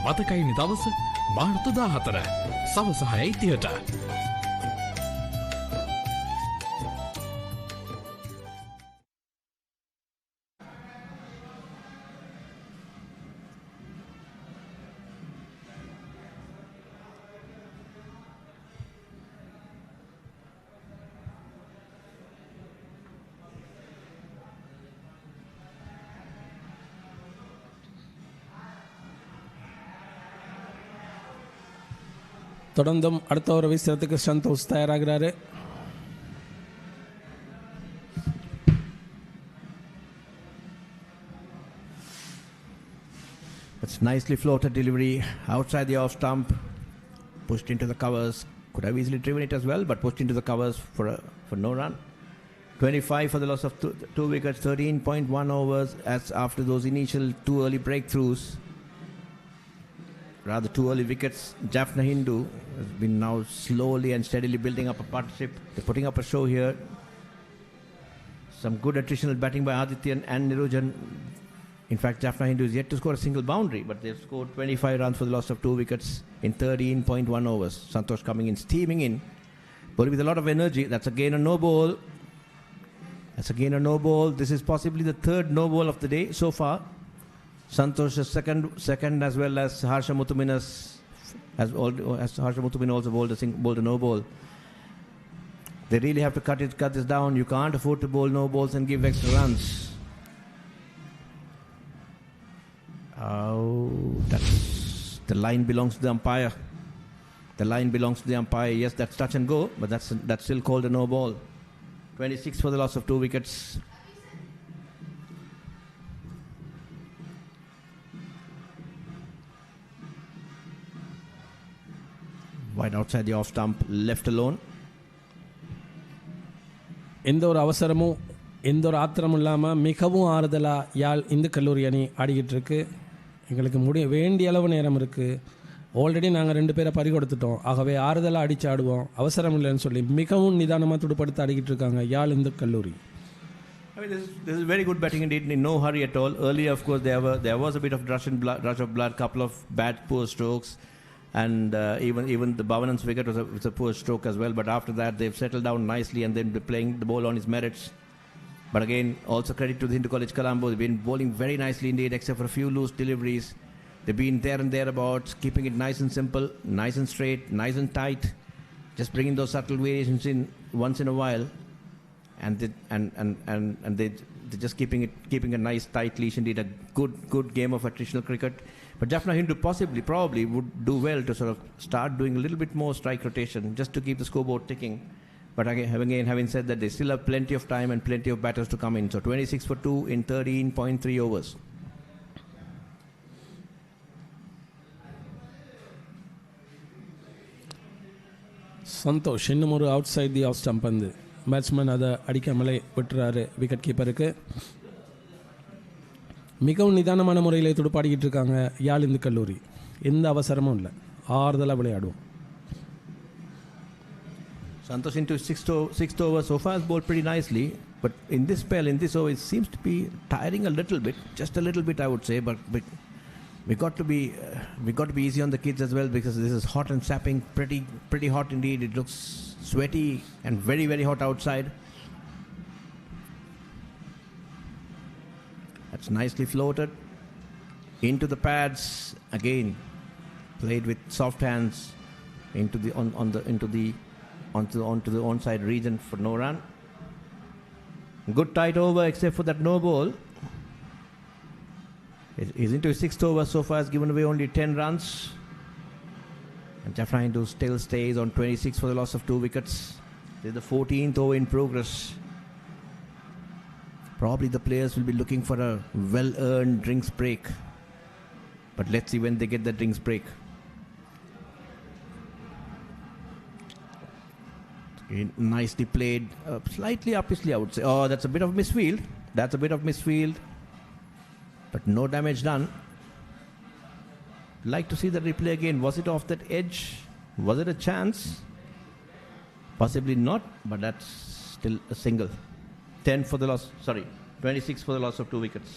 මතකයිනි දවස මාර්තු 14 සවස 6:30. தொடர்ந்தும் அடுத்த ஒரு வீசுறதுக்கு Santhosh It's nicely floated delivery outside the off stump, pushed into the covers. Could have easily driven it as well, but pushed into the covers for no run. 25 for the loss of two wickets, 13.1 overs as after those initial two early breakthroughs. Rather two early wickets. Jaffna Hindu has been now slowly and steadily building up a partnership. They're putting up a show here. Some good attritional batting by Adityan and Nirujan. In fact, Jaffna Hindu is yet to score a single boundary, but they've scored 25 runs for the loss of two wickets in 13.1 overs. Santosh coming in, steaming in, but with a lot of energy. That's again a no ball. That's again a no ball. This is possibly the third no ball of the day so far. Santosh's second as well as Harsha Muthumina's as Harsha Muthumina also bowled a no ball. They really have to cut this down. You can't afford to bowl no balls and give extra runs. Oh, that's the line belongs to the umpire. The line belongs to the umpire. Yes, that's touch and go, but that's still called a no ball. 26 for the loss of two wickets. Wide outside the off stump, left alone. எந்த ஒரு அவசரமும் எந்த ஒரு ஆத்திரமும் இல்லாமல் மிகவும் ஆறுதலாக யாழ் இந்து கல்லூரி அணி ஆடிக்கிட்டு இருக்கு. எங்களுக்கு வேண்டிய அளவு நேரம் இருக்குது. ஆல்ரெடி நாங்கள் 2 பேரை பறி கொடுத்துட்டோம். ஆகவே ஆறுதலாக அடித்து ஆடுவோம், அவசரம் இல்லைன்னு சொல்லி மிகவும் நிதானமாக துடுப்படுத்த ஆடிக்கிட்டு இருக்காங்க யாழ் இந்து கல்லூரி. I mean, this is very good batting indeed, in no hurry at all. Earlier, of course, there was a bit of rush of blood, couple of bad, poor strokes, and even the Bhavanan's wicket was a poor stroke as well. But after that, they've settled down nicely and then playing the ball on its merits. But again, also credit to the Hindu College Colombo. They've been bowling very nicely indeed, except for a few loose deliveries. They've been there and thereabouts, keeping it nice and simple, nice and straight, nice and tight. Just bringing those subtle variations in once in a while, and they're just keeping a nice tight leash indeed. A good game of attritional cricket. But Jaffna Hindu probably would do well to sort of start doing a little bit more strike rotation just to keep the scoreboard ticking. But again, having said that, they still have plenty of time and plenty of batters to come in. So 26 for 2 in 13.3 overs. Santhosh இன்னும் ஒரு out side the of stump வந்து batsman அதை அடிக்காமலே விட்டுறாரு wicket கீப்பருக்கு. மிகவும் நிதானமான முறையில் துடுப்பாடிக்கிட்டு இருக்காங்க யாழ் இந்து கல்லூரி. எந்த அவசரமும் இல்லை, ஆறுதலாக விளையாடுவோம். Santosh into sixth over so far has bowled pretty nicely, but in this over it seems to be tiring a little bit, just a little bit I would say, but we got to be easy on the kids as well, because this is hot and sapping, pretty hot indeed. It looks sweaty and very, very hot outside. That's nicely floated into the pads again, played with soft hands into the onto the onside region for no run. Good tight over except for that no ball. He's into his 6th over so far, has given away only 10 runs. And Jaffna Hindu still stays on 26 for the loss of 2 wickets. This is the 14th over in progress. Probably the players will be looking for a well-earned drinks break. But let's see when they get the drinks break. Nicely played, slightly upishly I would say. Oh, that's a bit of misfield. But no damage done. Like to see the replay again. Was it off that edge? Was it a chance? Possibly not, but that's still a single. 26 for the loss of 2 wickets.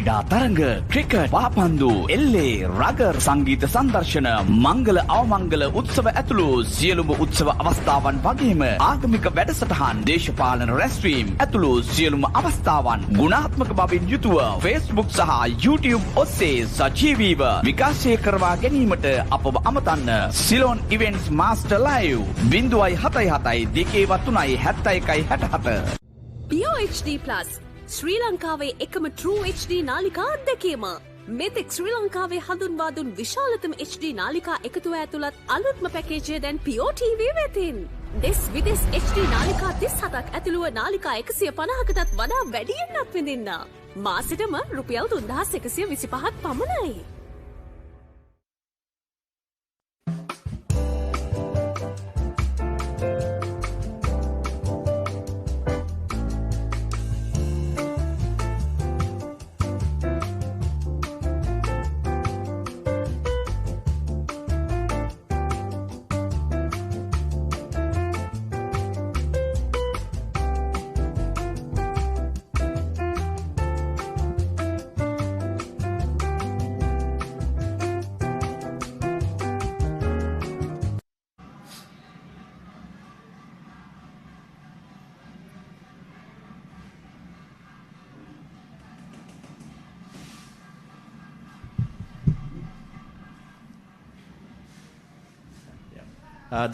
ක්‍රීඩා තරඟ cricket පාපන්දු එල්ලේ rugger සංගීත සංදර්ශන මංගල අවමංගල උත්සව ඇතුළු සියලුම උත්සව අවස්ථාවන් වගේම ආගමික වැඩසටහන් දේශපාලන රැස්වීම් ඇතුළු සියලුම අවස්ථාවන් ගුණාත්මක බවින් යුතුව Facebook සහ YouTube ඔස්සේ සජීවීව විකාශය කරවා ගැනීමට අපව අමතන්න. Ceylon events master live 077 2 71 POHD+ ශ්‍රී ලංකාවේ එකම True HD නාලිකා අත්දැකීම. මෙතෙක් ශ්‍රී ලංකාවේ හඳුන්වා දුන් විශාලතම HD නාලිකා එකතුව ඇතුළත් අලුත්ම පැකේජය දැන් POTV වෙතින්. දෙස් විදෙස් HD නාලිකා 37ක් ඇතුළුව නාලිකා 150කටත් වඩා වැඩියෙන් අත්විඳින්න. මාසෙටම රුපියල් 3125ක් පමණයි.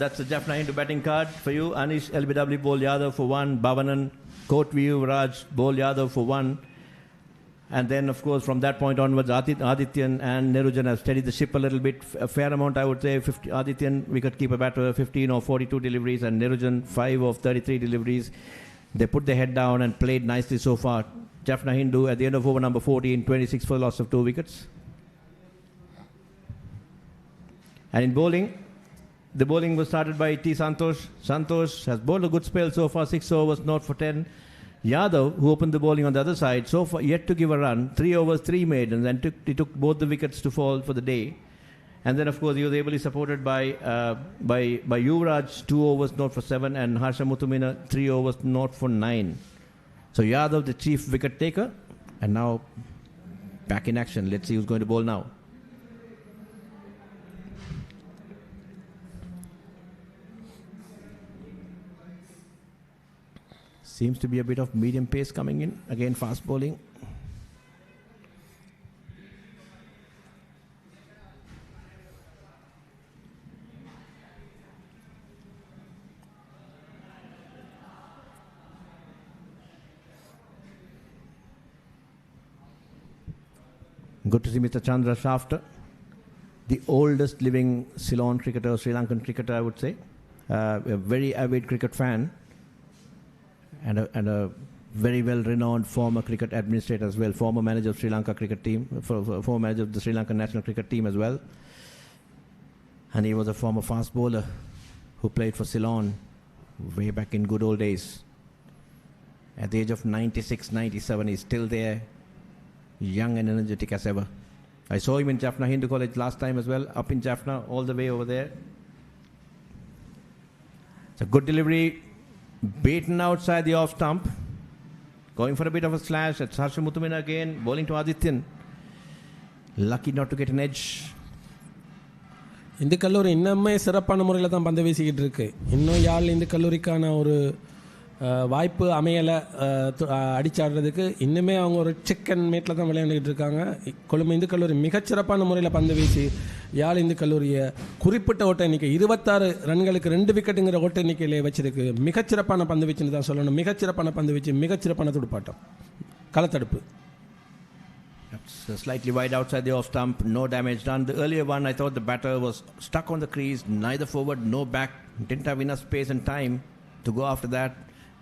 That's the Jaffna Hindu batting card for you. Anish LBW Bol Yadav for 1. Bhavanan Courtview Raj Bol Yadav for 1. And then, of course, from that point onwards, Adityan and Nerujan have steadied the ship a little bit. A fair amount, I would say. Adityan, wicket-keeper batter, 15 or 42 deliveries. And Nerujan, 5 of 33 deliveries. They put their head down and played nicely so far. Jaffna Hindu, at the end of over number 14, 26 for the loss of 2 wickets. And in bowling, the bowling was started by T. Santosh. Santosh has bowled a good spell so far, 6 overs, not for 10. Yadav, who opened the bowling on the other side, so far yet to give a run. 3 overs, 3 maidens, and he took both the wickets to fall for the day. And then, of course, he was ably supported by Yuvraj, 2 overs, not for 7, and Harsha Muthumina, 3 overs, not for 9. So Yadav, the chief wicket taker, and now back in action. Let's see who's going to bowl now. Seems to be a bit of medium pace coming in. Again, fast bowling. Good to see Mr. Chandra Shafter, the oldest living Ceylon cricketer, Sri Lankan cricketer, I would say. A very avid cricket fan. And a very well-renowned former cricket administrator as well, former manager of Sri Lanka cricket team, former manager of the Sri Lankan national cricket team as well. And he was a former fast bowler who played for Ceylon way back in good old days. At the age of 96, 97, he's still there, young and energetic as ever. I saw him in Jaffna Hindu College last time as well, up in Jaffna, all the way over there. It's a good delivery. Beaten outside the off stump. Going for a bit of a slash. It's Harsha Muthumina again. Bowling to Adityan. Lucky not to get an edge. இந்த கல்லூரி இன்னுமே சிறப்பான முறையில் தான் பந்து வீசிக்கிட்டு இருக்கு. இன்னும் யாழ் இந்த கல்லூரிக்கான ஒரு வாய்ப்பு அமையலை அடிச்சாடுறதுக்கு. இன்னுமே அவங்க ஒரு சிக்கன் மேட்டில் தான் விளையாண்டுக்கிட்டு இருக்காங்க. கொழும்பு இந்து கல்லூரி மிகச்சிறப்பான முறையில் பந்து வீசி யாழ் இந்து கல்லூரியை குறிப்பிட்ட ஓட்ட எண்ணிக்கை 26 ரன்களுக்கு 2 விக்கெட்டுங்கிற ஓட்ட எண்ணிக்கையிலே வச்சிருக்கு. மிகச்சிறப்பான பந்து வீச்சுன்னு தான் சொல்லணும். மிகச்சிறப்பான பந்து வீச்சு, மிகச்சிறப்பான துடுப்பாட்டம், களத்தடுப்பு. Slightly wide outside the off stump, no damage done. The earlier one, I thought the batter was stuck on the crease, neither forward, no back, didn't have enough space and time to go after that.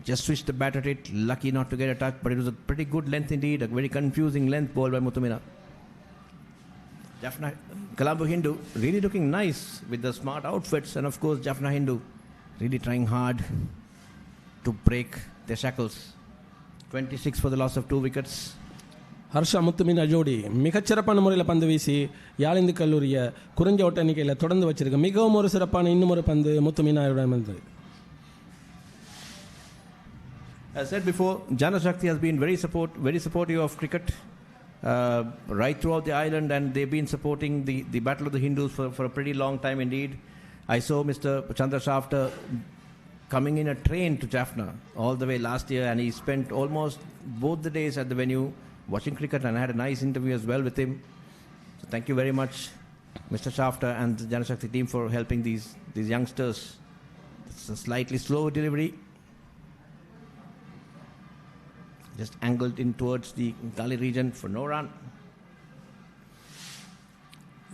Just switched the bat at it, lucky not to get a touch, but it was a pretty good length indeed, a very confusing length bowled by Muthumina. Jaffna, Colombo Hindu really looking nice with the smart outfits, and of course Jaffna Hindu really trying hard to break their shackles. 26 for the loss of 2 wickets. Harsha முத்துமினா ஜோடி மிகச்சிறப்பான முறையில் பந்து வீசி யாழ் இந்து கல்லூரியை குறைஞ்ச ஓட்ட எண்ணிக்கையில் தொடர்ந்து வச்சிருக்கு. மிகவும் ஒரு சிறப்பான இன்னும் ஒரு பந்து முத்துமினாவுடன் வந்து. As I said before, Jana Shakti has been very supportive of cricket. right throughout the island, and they've been supporting the Battle of the Hindus for a pretty long time indeed. I saw Mr. Chandra Shafter coming in a train to Jaffna all the way last year, and he spent almost both the days at the venue watching cricket, and I had a nice interview as well with him. So thank you very much, Mr. Shafter and the Janashakti team, for helping these youngsters. It's a slightly slow delivery. Just angled in towards the gully region for no run.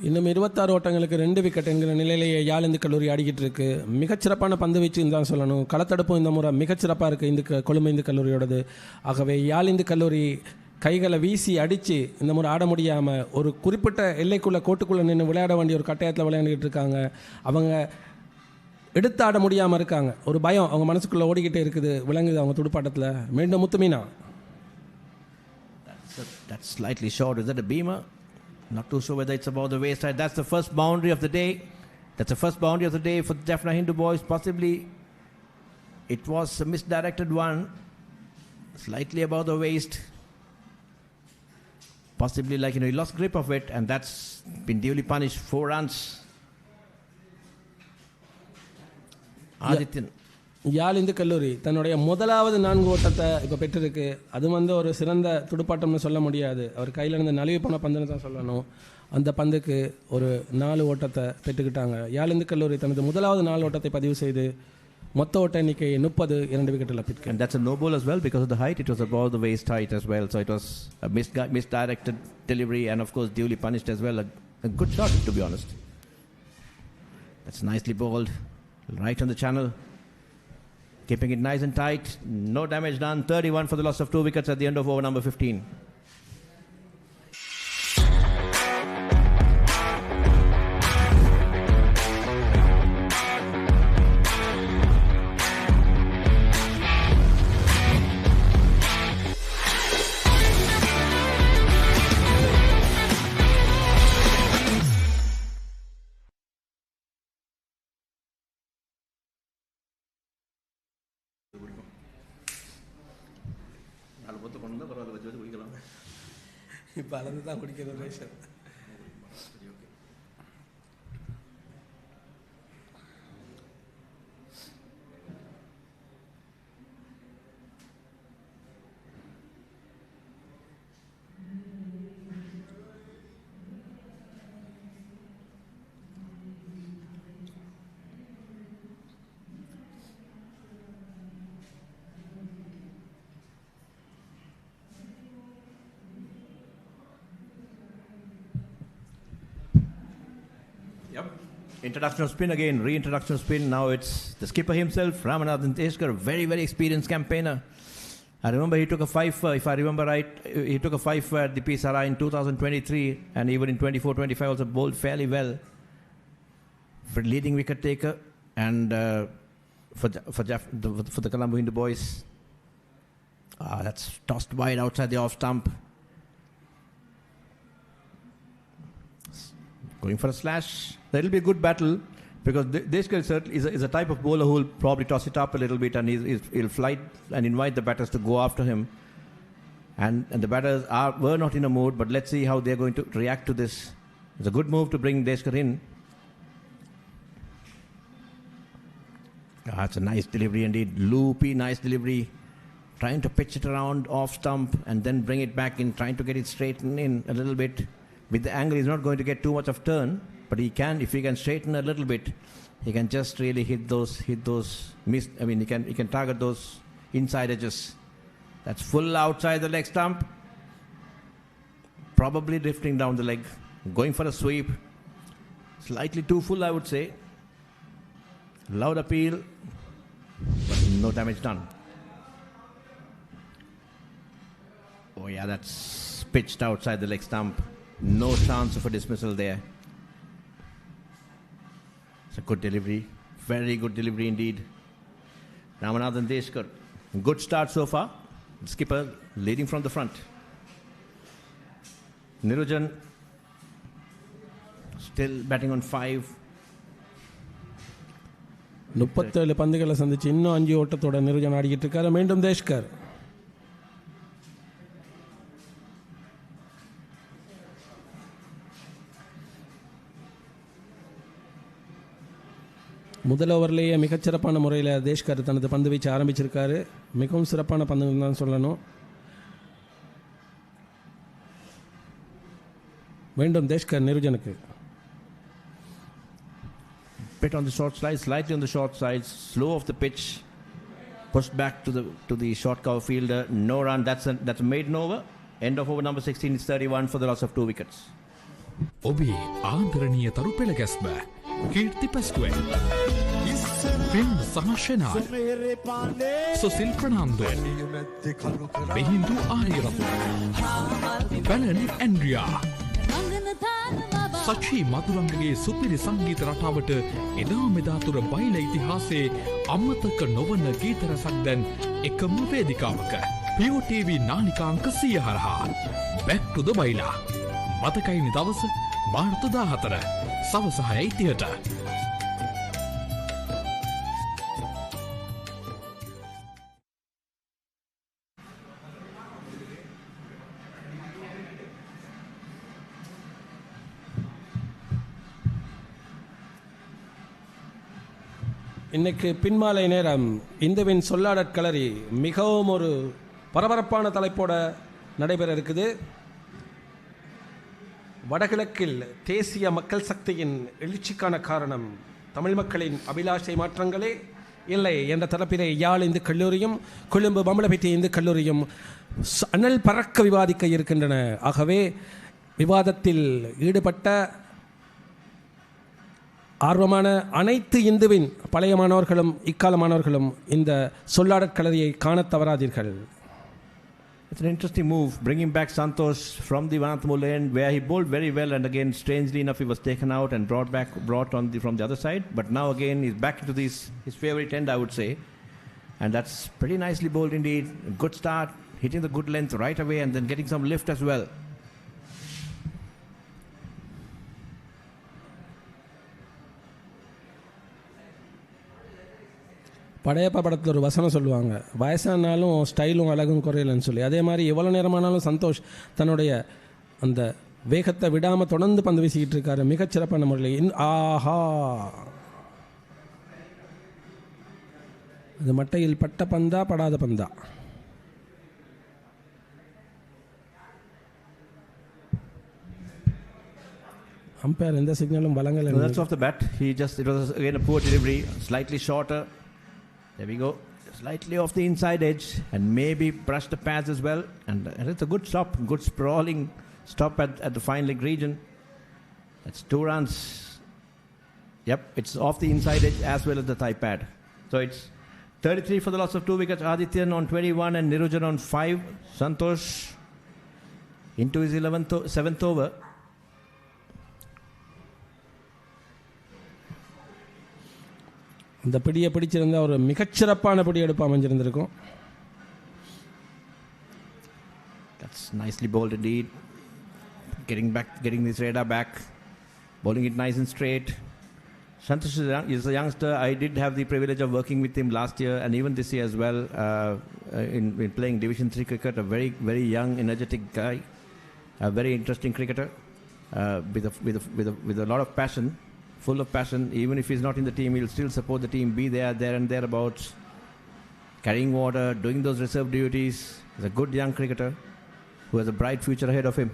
இன்னும் 26 ஓட்டங்களுக்கு 2 wicket என்கிற நிலையிலேயே யாழ் இந்து கல்லூரி ஆடிக்கிட்டு இருக்கு. மிகச்சிறப்பான பந்து வீச்சுன்னு தான் சொல்லணும். களத்தடுப்பும் இந்த முறை மிகச்சிறப்பாக இருக்குது இந்த கொழும்பு இந்து கல்லூரியோடது. ஆகவே யாழ் இந்து கல்லூரி கைகளை வீசி அடித்து இந்த முறை ஆட முடியாமல் ஒரு குறிப்பிட்ட எல்லைக்குள்ளே கோட்டுக்குள்ளே நின்று விளையாட வேண்டிய ஒரு கட்டாயத்தில் விளையாண்டுக்கிட்டு இருக்காங்க. அவங்க எடுத்து ஆட முடியாமல் இருக்காங்க. ஒரு பயம் அவங்க மனசுக்குள்ளே ஓடிக்கிட்டே இருக்குது, விளங்குது அவங்க துடுப்பாட்டத்தில். மீண்டும் Muthumeena. That's slightly short. Is that a beamer? Not too sure whether it's above the waist side. That's the first boundary of the day. That's the first boundary of the day for the Jaffna Hindu boys. Possibly it was a misdirected one. Slightly above the waist. Possibly he lost grip of it, and that's been duly punished. 4 runs. Adityan. யாழ் இந்து கல்லூரி தன்னுடைய முதலாவது 4 ஓட்டத்தை இப்போ பெற்றிருக்கு. அது ஒரு சிறந்த துடுப்பாட்டம்னு சொல்ல முடியாது. அவர் கையில் இருந்த நழுவி போன பந்துன்னு தான் சொல்லணும். அந்த பந்துக்கு ஒரு 4 ஓட்டத்தை பெற்றுக்கிட்டாங்க. யாழ் இந்து கல்லூரி தனது முதலாவது 4 ஓட்டத்தை பதிவு செய்து மொத்த ஓட்ட எண்ணிக்கை 30, 2 விக்கெட்டில் பெற்று. And that's a no ball as well because of the height. It was above the waist height as well. So it was a misdirected delivery, and of course duly punished as well. A good shot, to be honest. That's nicely bowled. Right on the channel. Keeping it nice and tight. No damage done. 31 for the loss of 2 wickets at the end of over number 15. இப்போ அளந்து தான் குடிக்கிறது ration. Introduction of spin again, reintroduction of spin. Now it's the skipper himself, Ramanathan Teskar, very, very experienced campaigner. I remember he took a 5, if I remember right, he took a 5 at the PSRI in 2023, and even in 24-25 also bowled fairly well. For leading wicket taker, and for the Colombo Hindu boys. That's tossed wide outside the off stump. Going for a slash. That'll be a good battle because Deshkar is a type of bowler who will probably toss it up a little bit, and he'll flight and invite the batters to go after him. And the batters were not in a mood, but let's see how they're going to react to this. It's a good move to bring Deshkar in. It's a nice delivery indeed. Loopy, nice delivery. Trying to pitch it around off stump and then bring it back in, trying to get it straightened in a little bit. With the angle, he's not going to get too much of turn, but he can, if he can straighten a little bit, he can just really hit those he can target those inside edges. That's full outside the leg stump. Probably drifting down the leg. Going for a sweep. Slightly too full, I would say. Loud appeal, but no damage done. Oh yeah, that's pitched outside the leg stump. No chance of a dismissal there. It's a good delivery. Very good delivery indeed. Ramanathan Deshkar. Good start so far. The skipper leading from the front. Nirujan still batting on 5. 37 பந்துகளை சந்திச்சு இன்னும் 5 ஓட்டத்தோட நிருஜன் ஆடிக்கிட்டு இருக்காரு. மீண்டும் தேஷ்கர். முதல் ஓவர்லேயே மிகச்சிறப்பான முறையில் தேஷ்கர் தனது பந்து வீச்சு ஆரம்பிச்சிருக்காரு. மிகவும் சிறப்பான பந்துகள் தான் சொல்லணும். மீண்டும் தேஷ்கர் நிருஜனுக்கு. Bit on the short side, slightly on the short side, slow off the pitch, pushed back to the short cover fielder. No run. That's a maiden over. End of over number 16 is 31 for the loss of 2 wickets. ඔබේ ආදරණීය තරු පෙළ ගැස්ම කීර්ති පැස්ටුවෙන් පෙම් සමශනා සොසිල් ප්‍රනාන්දුවෙන් බෙහින්දු ආරියරතු පැලන් Andrea සචී මදුරංගගේ සුපිරි සංගීත රටාවට එදා මෙදාතුර බයිල ඉතිහාසයේ අමතක නොවන ගීත රසක් දැන් එකම වේදිකාවක POTV නාලිකාංක 100 හරහා Back to the Baila මතකයිනි දවස මාර්තු 14 සවස 6:30ට. இன்னைக்கு பின்மாலை நேரம் இந்துவின் சொல்லாடற் களரி மிகவும் ஒரு பரபரப்பான தலைப்போட நடைபெற இருக்குது. வடகிழக்கில் தேசிய மக்கள் சக்தியின் எழுச்சிக்கான காரணம் தமிழ் மக்களின் அபிலாஷை மாற்றங்களே இல்லை என்ற தரப்பிலே யாழ் இந்து கல்லூரியும் கொழும்பு பம்பளப்பட்டி இந்து கல்லூரியும் அனல் பறக்க விவாதிக்க இருக்கின்றன. ஆகவே விவாதத்தில் ஈடுபட்ட ஆர்வமான அனைத்து இந்துவின் பழைய மாணவர்களும் இக்கால மாணவர்களும் இந்த சொல்லாடற் களரியை காணத் தவறாதீர்கள். It's an interesting move, bringing back Santosh from the Vanathamu end where he bowled very well, and again strangely enough he was taken out and brought on from the other side, but now again he's back into his favorite end, I would say, and that's pretty nicely bowled indeed. Good start, hitting the good length right away and then getting some lift as well. Padayappa படத்தில் ஒரு வசனம் சொல்லுவாங்க, வயசானாலும் ஸ்டைலும் அழகும் குறையலன்னு சொல்லி. அதே மாதிரி எவ்வளோ நேரமானாலும் சந்தோஷ் தன்னுடைய அந்த வேகத்தை விடாமல் தொடர்ந்து பந்து வீசிக்கிட்டு இருக்காரு மிகச்சிறப்பான முறையில். ஆஹா, அது மட்டையில் பட்ட பந்தா படாத பந்தா? அம்பையர் எந்த சிக்னலும் வழங்கலை. That's off the bat. It was again a poor delivery, slightly shorter. There we go, slightly off the inside edge and maybe brush the pads as well, and it's a good stop, good sprawling stop at the fine leg region. That's 2 runs. Yep, it's off the inside edge as well as the thigh pad. So it's 33 for the loss of 2 wickets. Adityan on 21 and Nirujan on 5. Santosh into his 7th over. இந்த பிடியை பிடிச்சிருந்தா ஒரு மிகச்சிறப்பான பிடி எடுப்பு அமைஞ்சிருந்திருக்கும். That's nicely bowled indeed. Getting this radar back, bowling it nice and straight. Santosh is a youngster. I did have the privilege of working with him last year and even this year as well in playing Division 3 cricket. A very, very young, energetic guy, a very interesting cricketer with a lot of passion. Full of passion. Even if he's not in the team, he'll still support the team, be there and thereabouts, carrying water, doing those reserve duties. He's a good young cricketer who has a bright future ahead of him.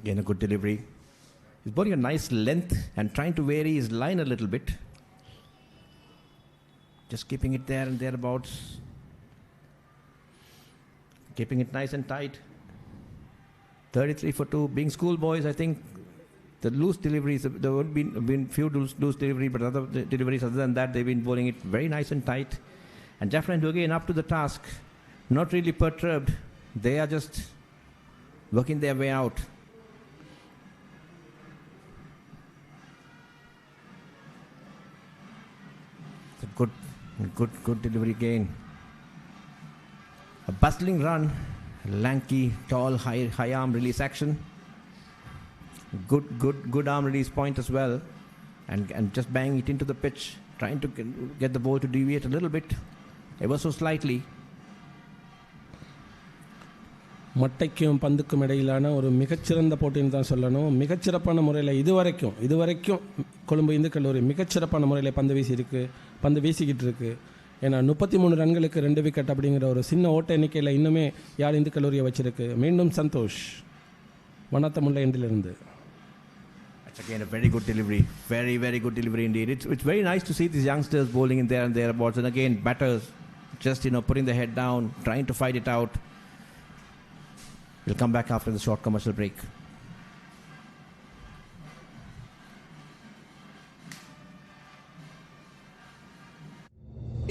Again, a good delivery. He's bowling a nice length and trying to vary his line a little bit. Just keeping it there and thereabouts. Keeping it nice and tight. 33 for 2. Being schoolboys, I think the loose deliveries, there would been few loose deliveries, but other deliveries other than that, they've been bowling it very nice and tight. And Jaffna and again up to the task. Not really perturbed. They are just working their way out. It's a good delivery again. A bustling run, lanky, tall, high arm release action. Good arm release point as well, and just bang it into the pitch, trying to get the ball to deviate a little bit, ever so slightly. மட்டைக்கும் பந்துக்கும் இடையிலான ஒரு மிகச்சிறந்த போட்டின்னு தான் சொல்லணும். மிகச்சிறப்பான முறையில் இதுவரைக்கும் கொழும்பு இந்து கல்லூரி மிகச்சிறப்பான முறையில் பந்து வீசிக்கிட்டு இருக்கு. ஏன்னா 33 ரன்களுக்கு 2 விக்கெட் அப்படிங்கிற ஒரு சின்ன ஓட்ட எண்ணிக்கையில் இன்னுமே யார் இந்து கல்லூரியை வச்சிருக்கு. மீண்டும் Santhosh வனத்தமுள்ள எண்டிலிருந்து. That's again a very good delivery. Very, very good delivery indeed. It's very nice to see these youngsters bowling in there and thereabouts. And again, batters just, putting their head down, trying to fight it out. We'll come back after the short commercial break.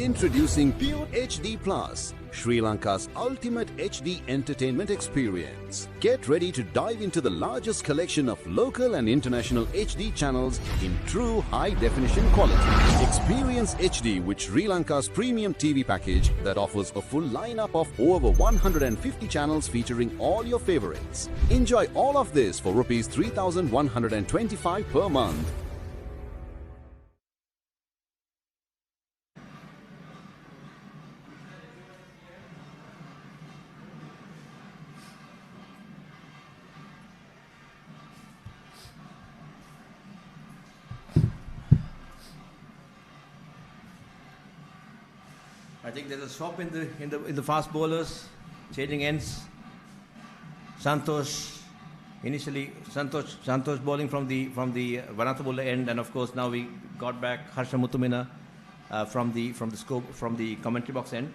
Introducing Pure HD Plus, Sri Lanka's ultimate HD entertainment experience. Get ready to dive into the largest collection of local and international HD channels in true high-definition quality. Experience HD with Sri Lanka's premium TV package that offers a full lineup of over 150 channels featuring all your favorites. Enjoy all of this for Rs 3,125 per month. I think there's a swap in the fast bowlers, changing ends. Santosh bowling from the Vanathamulla end, and of course now we got back Harsha Muttumina from the commentary box end.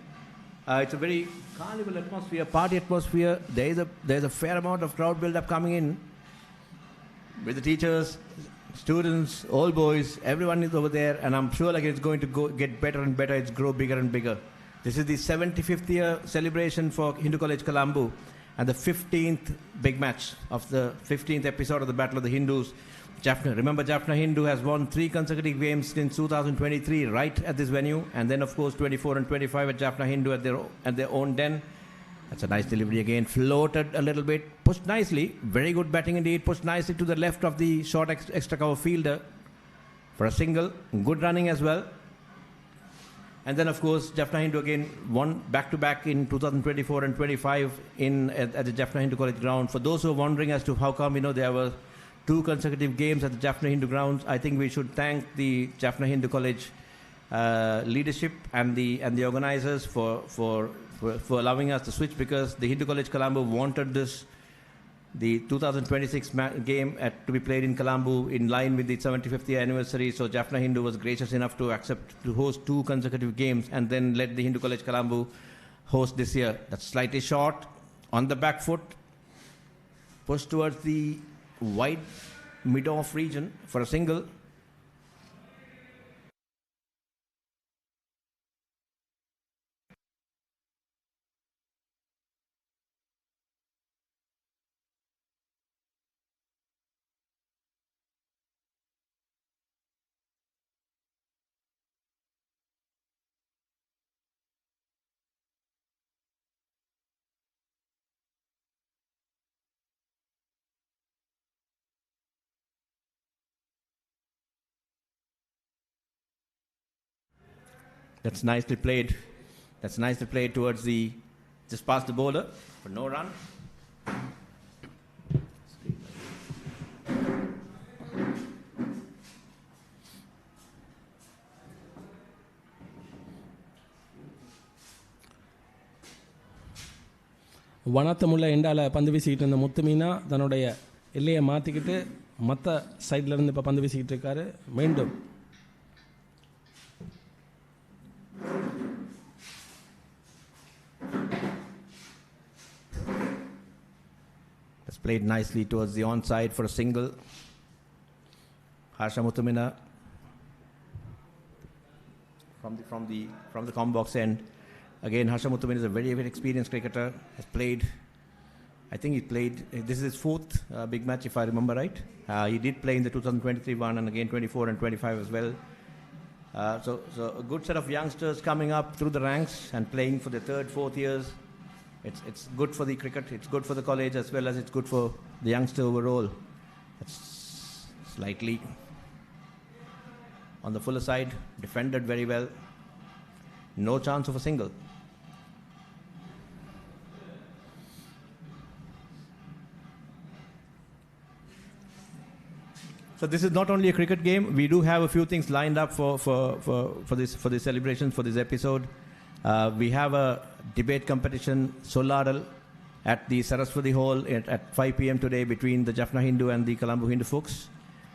It's a very carnival atmosphere, party atmosphere. There's a fair amount of crowd build-up coming in with the teachers, students, all boys, everyone is over there, and I'm sure it's going to get better and better. It's grow bigger and bigger. This is the 75th year celebration for Hindu College Colombo and the 15th big match of the 15th episode of the Battle of the Hindus. Remember, Jaffna Hindu has won 3 consecutive games since 2023 right at this venue, and then of course 24 and 25 at Jaffna Hindu at their own den. That's a nice delivery again. Floated a little bit. Pushed nicely. Very good batting indeed. Pushed nicely to the left of the short extra cover fielder for a single. Good running as well. And then, of course, Jaffna Hindu again won back-to-back in 2024 and 25 at the Jaffna Hindu College ground. For those who are wondering as to how come, there were 2 consecutive games at the Jaffna Hindu grounds, I think we should thank the Jaffna Hindu College leadership and the organizers for allowing us to switch, because the Hindu College Colombo wanted the 2026 game to be played in Colombo in line with the 75th year anniversary. So Jaffna Hindu was gracious enough to accept to host 2 consecutive games and then let the Hindu College Colombo host this year. That's slightly short on the back foot, pushed towards the wide mid-off region for a single. That's nicely played. That's nicely played towards just past the bowler for no run. வனத்தமுள்ள எண்டால் பந்து வீசிக்கிட்டு இருந்த முத்துமீனா தன்னுடைய எல்லையை மாற்றிக்கிட்டு மற்ற சைட்லேருந்து இப்போ பந்து வீசிக்கிட்டு இருக்காரு. மீண்டும் played nicely towards the onside for a single. Harsha Muttumina from the com box end. Again, Harsha Muttumina is a very, very experienced cricketer. Has played, I think this is his 4th big match if I remember right. He did play in the 2023 one and again 24 and 25 as well. So a good set of youngsters coming up through the ranks and playing for their 3rd, 4th years. It's good for the cricket, it's good for the college as well as it's good for the youngster overall. It's slightly on the fuller side, defended very well. No chance of a single. So this is not only a cricket game. We do have a few things lined up for this celebration, for this episode. We have a debate competition, Soladal, at the Saraswati Hall at 5 p.m. today between the Jaffna Hindu and the Colombo Hindu folks.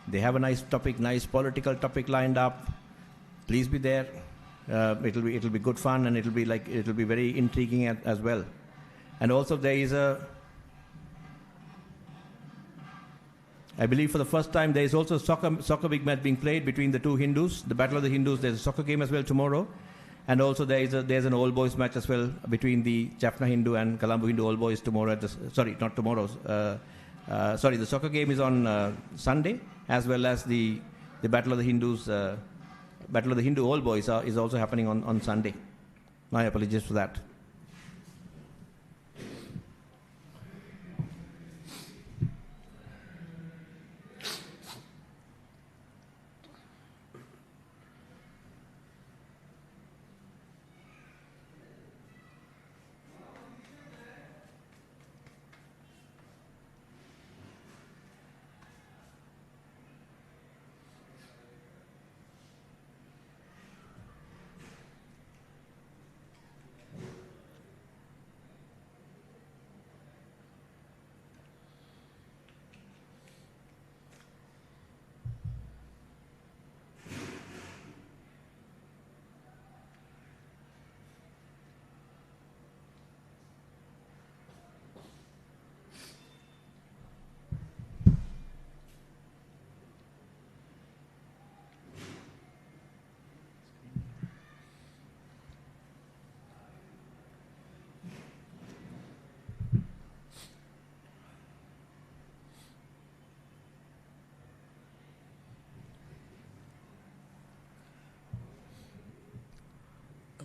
They have a nice topic, nice political topic lined up. Please be there. It'll be good fun, and it'll be very intriguing as well. And also there is I believe for the first time there is also soccer big match being played between the two Hindus, the Battle of the Hindus. There's a soccer game as well tomorrow. And also there's an all boys match as well between the Jaffna Hindu and Colombo Hindu all boys tomorrow. Not tomorrow. The soccer game is on Sunday, as well as the Battle of the Hindus, Battle of the Hindu all boys is also happening on Sunday. My apologies for that.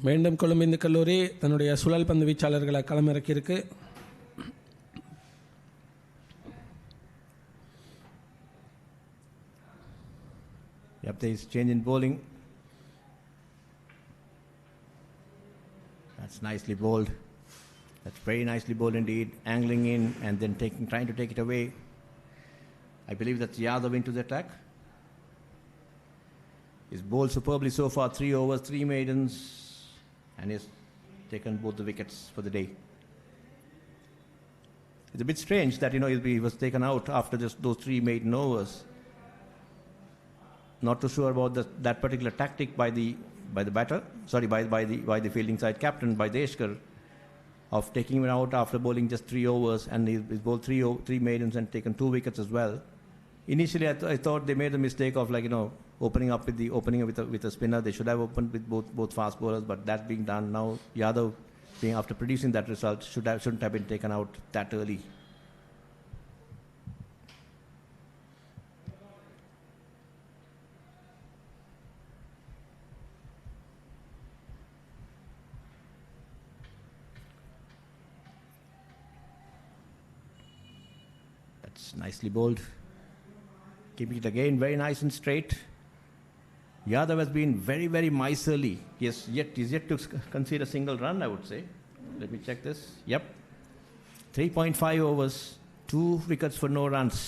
மீண்டும் கொழும்பு இந்து கல்லூரி தன்னுடைய சுழல் பந்து வீச்சாளர்களை களமிறக்கியிருக்கு. Yep, there is change in bowling. That's nicely bowled. That's very nicely bowled indeed. Angling in and then trying to take it away. I believe that's Yadav into the attack. He's bowled superbly so far. 3 overs, 3 maidens, and he's taken both the wickets for the day. It's a bit strange that he was taken out after just those 3 maiden overs. Not too sure about that particular tactic by the batter. Sorry, by the fielding side captain, by Deshkar, of taking him out after bowling just 3 overs, and he's bowled 3 maidens and taken 2 wickets as well. Initially, I thought they made the mistake of opening with a spinner. They should have opened with both fast bowlers, but that being done now, Yadav, after producing that result, shouldn't have been taken out that early. That's nicely bowled. Keeping it again very nice and straight. Yadav has been very, very miserly. He's yet to concede a single run, I would say. Let me check this. Yep. 3.5 overs, 2 wickets for no runs.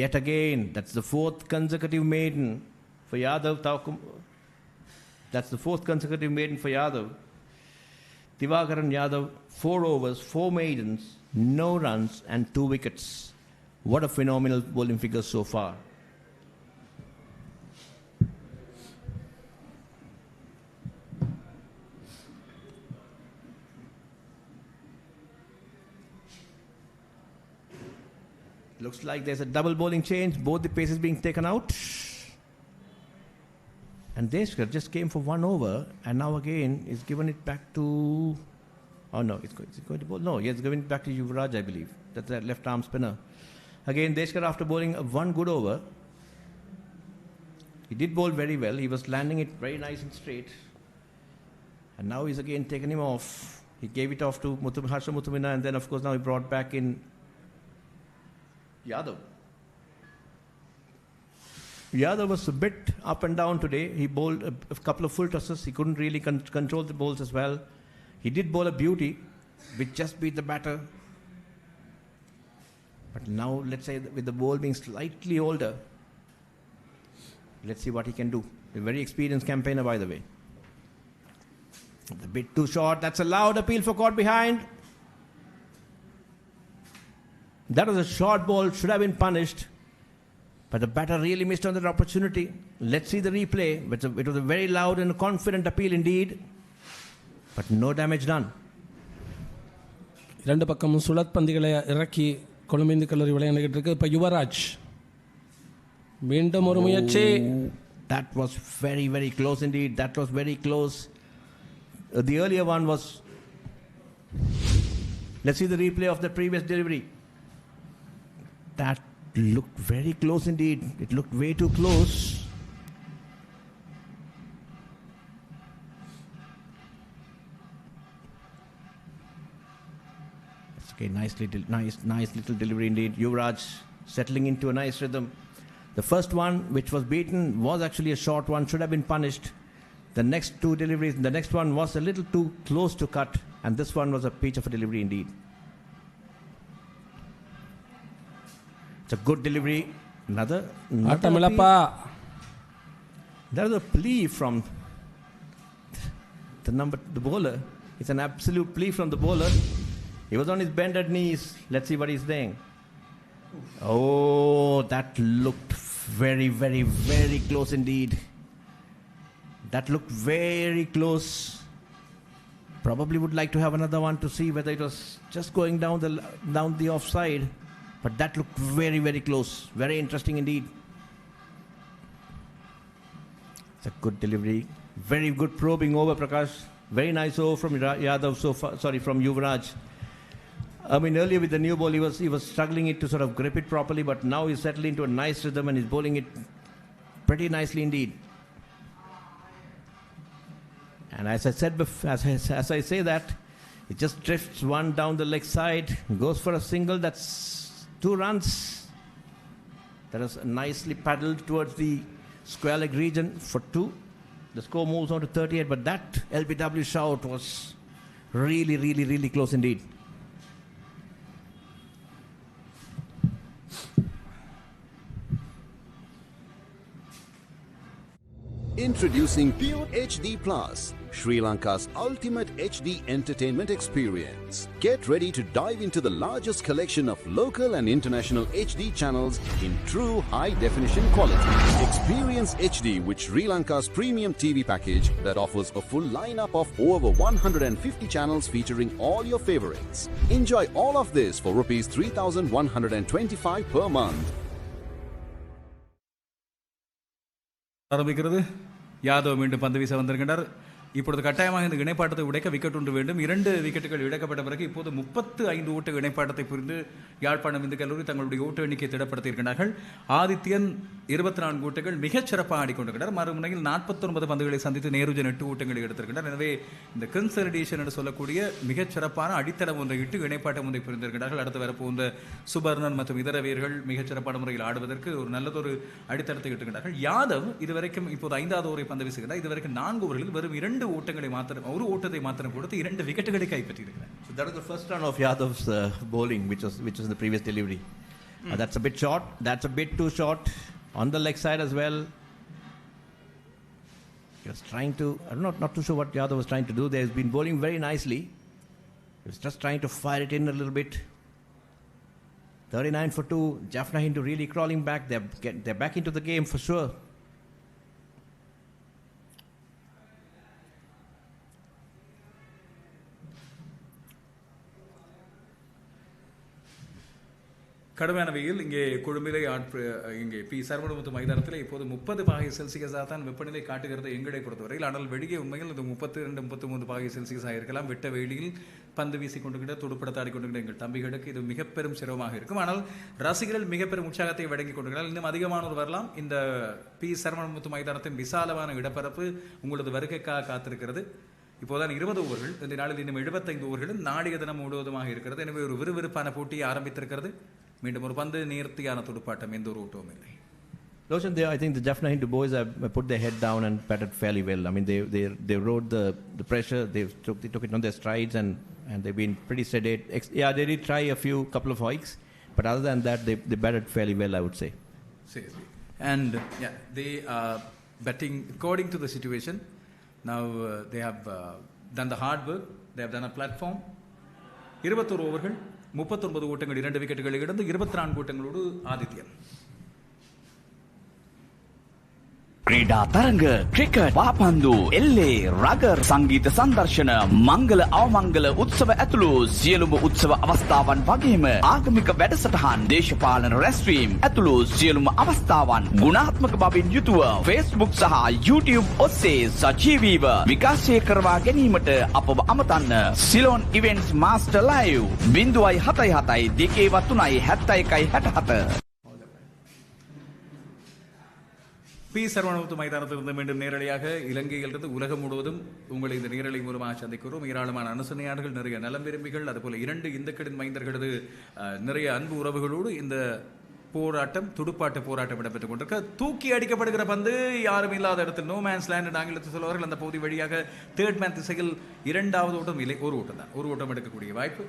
Yet again, that's the 4th consecutive maiden for Yadav. That's the 4th consecutive maiden for Yadav. Divakaran Yadav, 4 overs, 4 maidens, no runs and 2 wickets. What a phenomenal bowling figure so far. Looks like there's a double bowling change, both the paces being taken out. And Deshkar just came for 1 over, and now again is given it back to... Oh no, it's going to bowl. No, he's giving it back to Yuvraj, I believe. That's that left arm spinner. Again, Deshkar, after bowling 1 good over, he did bowl very well. He was landing it very nice and straight. And now he's again taken him off. He gave it off to Harsha Muthamina, and then of course now he brought back in Yadav. Yadav was a bit up and down today. He bowled a couple of full tosses. He couldn't really control the bowls as well. He did bowl a beauty, which just beat the batter. But now, let's say with the ball being slightly older, let's see what he can do. A very experienced campaigner, by the way. It's a bit too short. That's a loud appeal for caught behind. That was a short ball, should have been punished. But the batter really missed on that opportunity. Let's see the replay. It was a very loud and confident appeal indeed. But no damage done. இரண்டு பக்கமும் சுழற் பந்துகளை இறக்கி கொழும்பு இந்து கல்லூரி விளையாண்டுகிட்டு இருக்கு. இப்போ யுவராஜ் மீண்டும் ஒரு முயற்சி. That was very, very close indeed. That was very close. The earlier one was... Let's see the replay of the previous delivery. That looked very close indeed. It looked way too close. Okay, nice little delivery indeed. Yuvraj settling into a nice rhythm. The first one, which was beaten, was actually a short one, should have been punished. The next two deliveries, the next one was a little too close to cut, and this one was a peach of a delivery indeed. It's a good delivery. Another appeal. There is a plea from the bowler. It's an absolute plea from the bowler. He was on his bended knees. Let's see what he's saying. Oh, that looked very, very, very close indeed. That looked very close. Probably would like to have another one to see whether it was just going down the offside. But that looked very, very close. Very interesting indeed. It's a good delivery. Very good probing over, Prakash. Very nice over from Yadav so far. Sorry, from Yuvraj. I mean, earlier with the new ball, he was struggling it to sort of grip it properly, but now he's settled into a nice rhythm and he's bowling it pretty nicely indeed. And as I said before, as I say that, it just drifts one down the leg side, goes for a single. That's 2 runs. That is nicely paddled towards the square leg region for 2. The score moves on to 38, but that LBW shout was really, really, really close indeed. Introducing Pure HD Plus, Sri Lanka's ultimate HD entertainment experience. Get ready to dive into the largest collection of local and international HD channels in true high-definition quality. Experience HD with Sri Lanka's premium TV package that offers a full lineup of over 150 channels featuring all your favorites. Enjoy all of this for Rs 3,125 per month. ஆரம்பிக்கிறது. யாதவ் மீண்டும் பந்து வீச வந்திருக்கின்றார். இப்பொழுது கட்டாயமாக இந்த இணைப்பாட்டத்தை உடைக்க wicket ஒன்று வேண்டும். 2 விக்கெட்டுகள் இழக்கப்பட்ட பிறகு இப்போது 35 ஓட்ட இணைப்பாட்டத்தை புரிந்து யாழ்ப்பாணம் இந்து கல்லூரி தங்களுடைய ஓட்ட எண்ணிக்கையை திடப்படுத்தியிருக்கிறார்கள். ஆதித்யன் 24 ஓட்டங்கள் மிகச் சிறப்பாக ஆடிக்கொண்டிருக்கிறார். மறுமுனையில் 49 பந்துகளை சந்தித்து நேருஜன் 8 ஓட்டங்களை எடுத்திருக்கிறார். எனவே இந்த கன்சல்டேஷன் என்று சொல்லக்கூடிய மிகச் சிறப்பான அடித்தளம் ஒன்றை இட்டு இணைப்பாட்டம் ஒன்றை புரிந்திருக்கிறார்கள். அடுத்து வரப்போன்ற சுபர்ணன் மற்றும் இதர வீரர்கள் மிகச் சிறப்பான முறையில் ஆடுவதற்கு ஒரு நல்லதொரு அடித்தளத்தை இட்டுகிறார்கள். யாதவ் இதுவரைக்கும் இப்போது 5வது ஓவரை பந்து வீசுகிறார். இதுவரைக்கும் 4 ஓவர்களில் வெறும் 2 ஓட்டங்களை மாத்திரம் ஒரு ஓட்டத்தை மாத்திரம் கொடுத்து 2 விக்கெட்டுகளை கைப்பற்றியிருக்கிறார். So that was the first run of Yadav's bowling, which was in the previous delivery. That's a bit short. That's a bit too short on the leg side as well. He was trying to. I'm not too sure what Yadav was trying to do. He's been bowling very nicely. He was just trying to fire it in a little bit. 39 for 2. Jaffna Hindu really crawling back. They're back into the game for sure. கடுமையான வெயில் இங்கே கொழும்பிலே இங்கே B Saravanamuthu மைதானத்தில் இப்போது 30 பாகை செல்சியஸாக தான் வெப்பநிலை காட்டுகிறது எங்களை பொறுத்தவரையில். ஆனால் வெளியே உண்மையில் இது 32-33 பாகை செல்சியஸாக இருக்கலாம். வெட்ட வெயிலில் பந்து வீசி கொண்டுகிட்ட துடுப்படுத்தாடி கொண்டுகிட்ட எங்கள் தம்பிகளுக்கு இது மிக பெரும் சிரமமாக இருக்கும். ஆனால் ரசிகர்கள் மிக பெரும் உற்சாகத்தை வழங்கி கொண்டிருக்கிறார்கள். இன்னும் அதிகமானோர் வரலாம். இந்த பி சரவணமுத்து மைதானத்தின் விசாலமான இடப்பரப்பு உங்களது வருகைக்காக காத்திருக்கிறது. இப்போதான் 20 ஓவர்கள், இந்த நாளில் இன்னும் 75 ஓவர்களும் நாளைய தினம் முழுவதுமாக இருக்கிறது. எனவே ஒரு விறுவிறுப்பான போட்டியை ஆரம்பித்திருக்கிறது. மீண்டும் ஒரு பந்து நேர்த்தியான துடுப்பாட்டம், எந்த ஒரு ஓட்டமும் இல்லை. Roshan, I think the Jaffna Hindu boys have put their head down and batted fairly well. I mean, they rode the pressure. They took it on their strides and they've been pretty sedate. Yeah, they did try couple of hikes, But other than that, they batted fairly well, I would say. Seriously. And yeah, they are betting according to the situation. Now they have done the hard work. They have done a platform. 21 ஓவர்கள் 39 ஓட்டங்கள் 2 விக்கெட்டுகளை இழந்து 24 ஓட்டங்களோடு ஆதித்யன். ක්‍රීඩා තරඟ cricket පාපන්දු එල්ලේ rugger සංගීත සංදර්ශන මංගල අවමංගල උත්සව ඇතුළු සියලුම උත්සව අවස්ථාවන් වගේම ආගමික වැඩසටහන් දේශපාලන රැස්වීම් ඇතුළු සියලුම අවස්ථාවන් ගුණාත්මක බවින් යුතුව Facebook සහ YouTube ඔස්සේ සජීවීව විකාශය කරවා ගැනීමට අපව අමතන්න. Ceylon events master live 077 2 3 71 P Saravanamuttu மைதானத்திலிருந்து மீண்டும் நேரடியாக இலங்கையிலிருந்து உலகம் முழுவதும் உங்களை இந்த நேரலை மூலமாக சந்திக்கிறோம். ஏராளமான அனுசரணையாளர்கள், நிறைய நலம் விரும்பிகள், அதுபோல 2 இந்துக்களின் மைந்தர்களது நிறைய அன்பு உறவுகளோடு இந்த போராட்டம், துடுப்பாட்ட போராட்டம் இடம்பெற்றுக் கொண்டிருக்க, தூக்கி அடிக்கப்படுகிற பந்து யாரும் இல்லாத இடத்தில் நோ மேன்ஸ் லேண்ட் ஆங்கிலத்தில் சொல்வார்கள். அந்த பகுதி வழியாக தேர்ட் மேன் திசையில் 2வது ஓட்டம் இல்லை, ஒரு ஓட்டம் தான், ஒரு ஓட்டம் எடுக்கக்கூடிய வாய்ப்பு.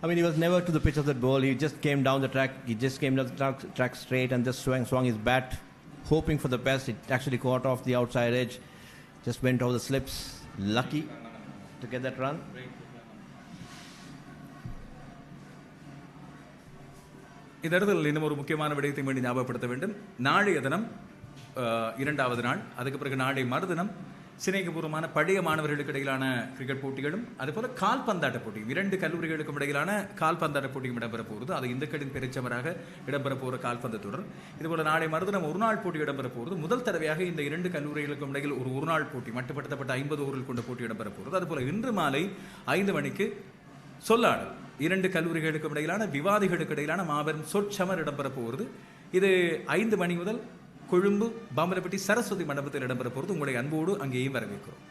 I mean, he was never to the pitch of that ball. He just came down the track. He just came down the track straight and just swung his bat, hoping for the best. It actually caught off the outside edge, just went over the slips. Lucky to get that run. இந்த இடத்தில் இன்னும் ஒரு முக்கியமான விடயத்தை மீண்டும் ஞாபகப்படுத்த வேண்டும். நாளைய தினம் 2வது நாள், அதுக்கு பிறகு நாளை மறுதினம் சிநேகபூர்வமான பழைய மாணவர்களுக்கு இடையிலான கிரிக்கெட் போட்டிகளும் அதுபோல கால்பந்தாட்ட போட்டியும் 2 கல்லூரிகளுக்கும் இடையிலான கால்பந்தாட்ட போட்டியும் இடம்பெற போகிறது. அது இந்துக்களின் பெருச்சவராக இடம்பெற போகிற கால்பந்து தொடர். இதுபோல நாளை மறுதினம் ஒரு நாள் போட்டி இடம்பெற போகிறது. முதல் தடவையாக இந்த 2 கல்லூரிகளுக்கும் இடையில் ஒரு நாள் போட்டி, மட்டுப்படுத்தப்பட்ட 50 ஓவர்கள் கொண்ட போட்டி இடம்பெற போகிறது. அதுபோல இன்று மாலை 5 மணிக்கு சொல்லாடல், 2 கல்லூரிகளுக்கும் இடையிலான விவாதிகளுக்கு இடையிலான மாபெரும் சொற்சமர் இடம்பெற போகிறது. இது 5 மணி முதல் கொழும்பு பாம்பலப்பட்டி சரஸ்வதி மண்டபத்தில் இடம்பெற போகிறது. உங்களை அன்போடு அங்கேயும் வரவேற்கிறோம்.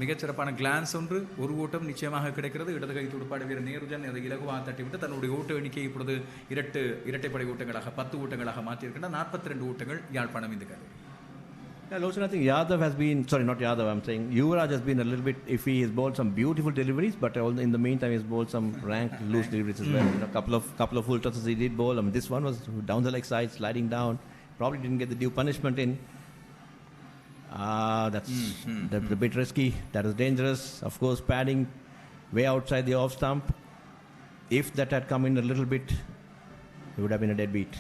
மிகச்சிறப்பான கிளான்ஸ் ஒன்று, ஒரு ஓட்டம் நிச்சயமாக கிடைக்கிறது. இடதுகை துடுப்பாடு வீரர் நேருஜன் அதை இலகுவாக தட்டிவிட்டு தன்னுடைய ஓட்ட எண்ணிக்கையை இப்பொழுது இரட்டைப்படை ஓட்டங்களாக 10 ஓட்டங்களாக மாற்றியிருக்கின்றன. 42 ஓட்டங்கள் யாழ்ப்பாணம் இந்த கல்லூரி. Yeah, Loshan, I think Yadav has been, sorry, not Yadav, I'm saying Yuvraj has been a little bit iffy. He's bowled some beautiful deliveries, but in the meantime he's bowled some rank loose deliveries as well. You know, couple of full tosses he did bowl. I mean, this one was down the leg side, sliding down. Probably didn't get the due punishment in. That's a bit risky. That is dangerous. Of course, padding way outside the off stump. If that had come in a little bit, it would have been a dead beat.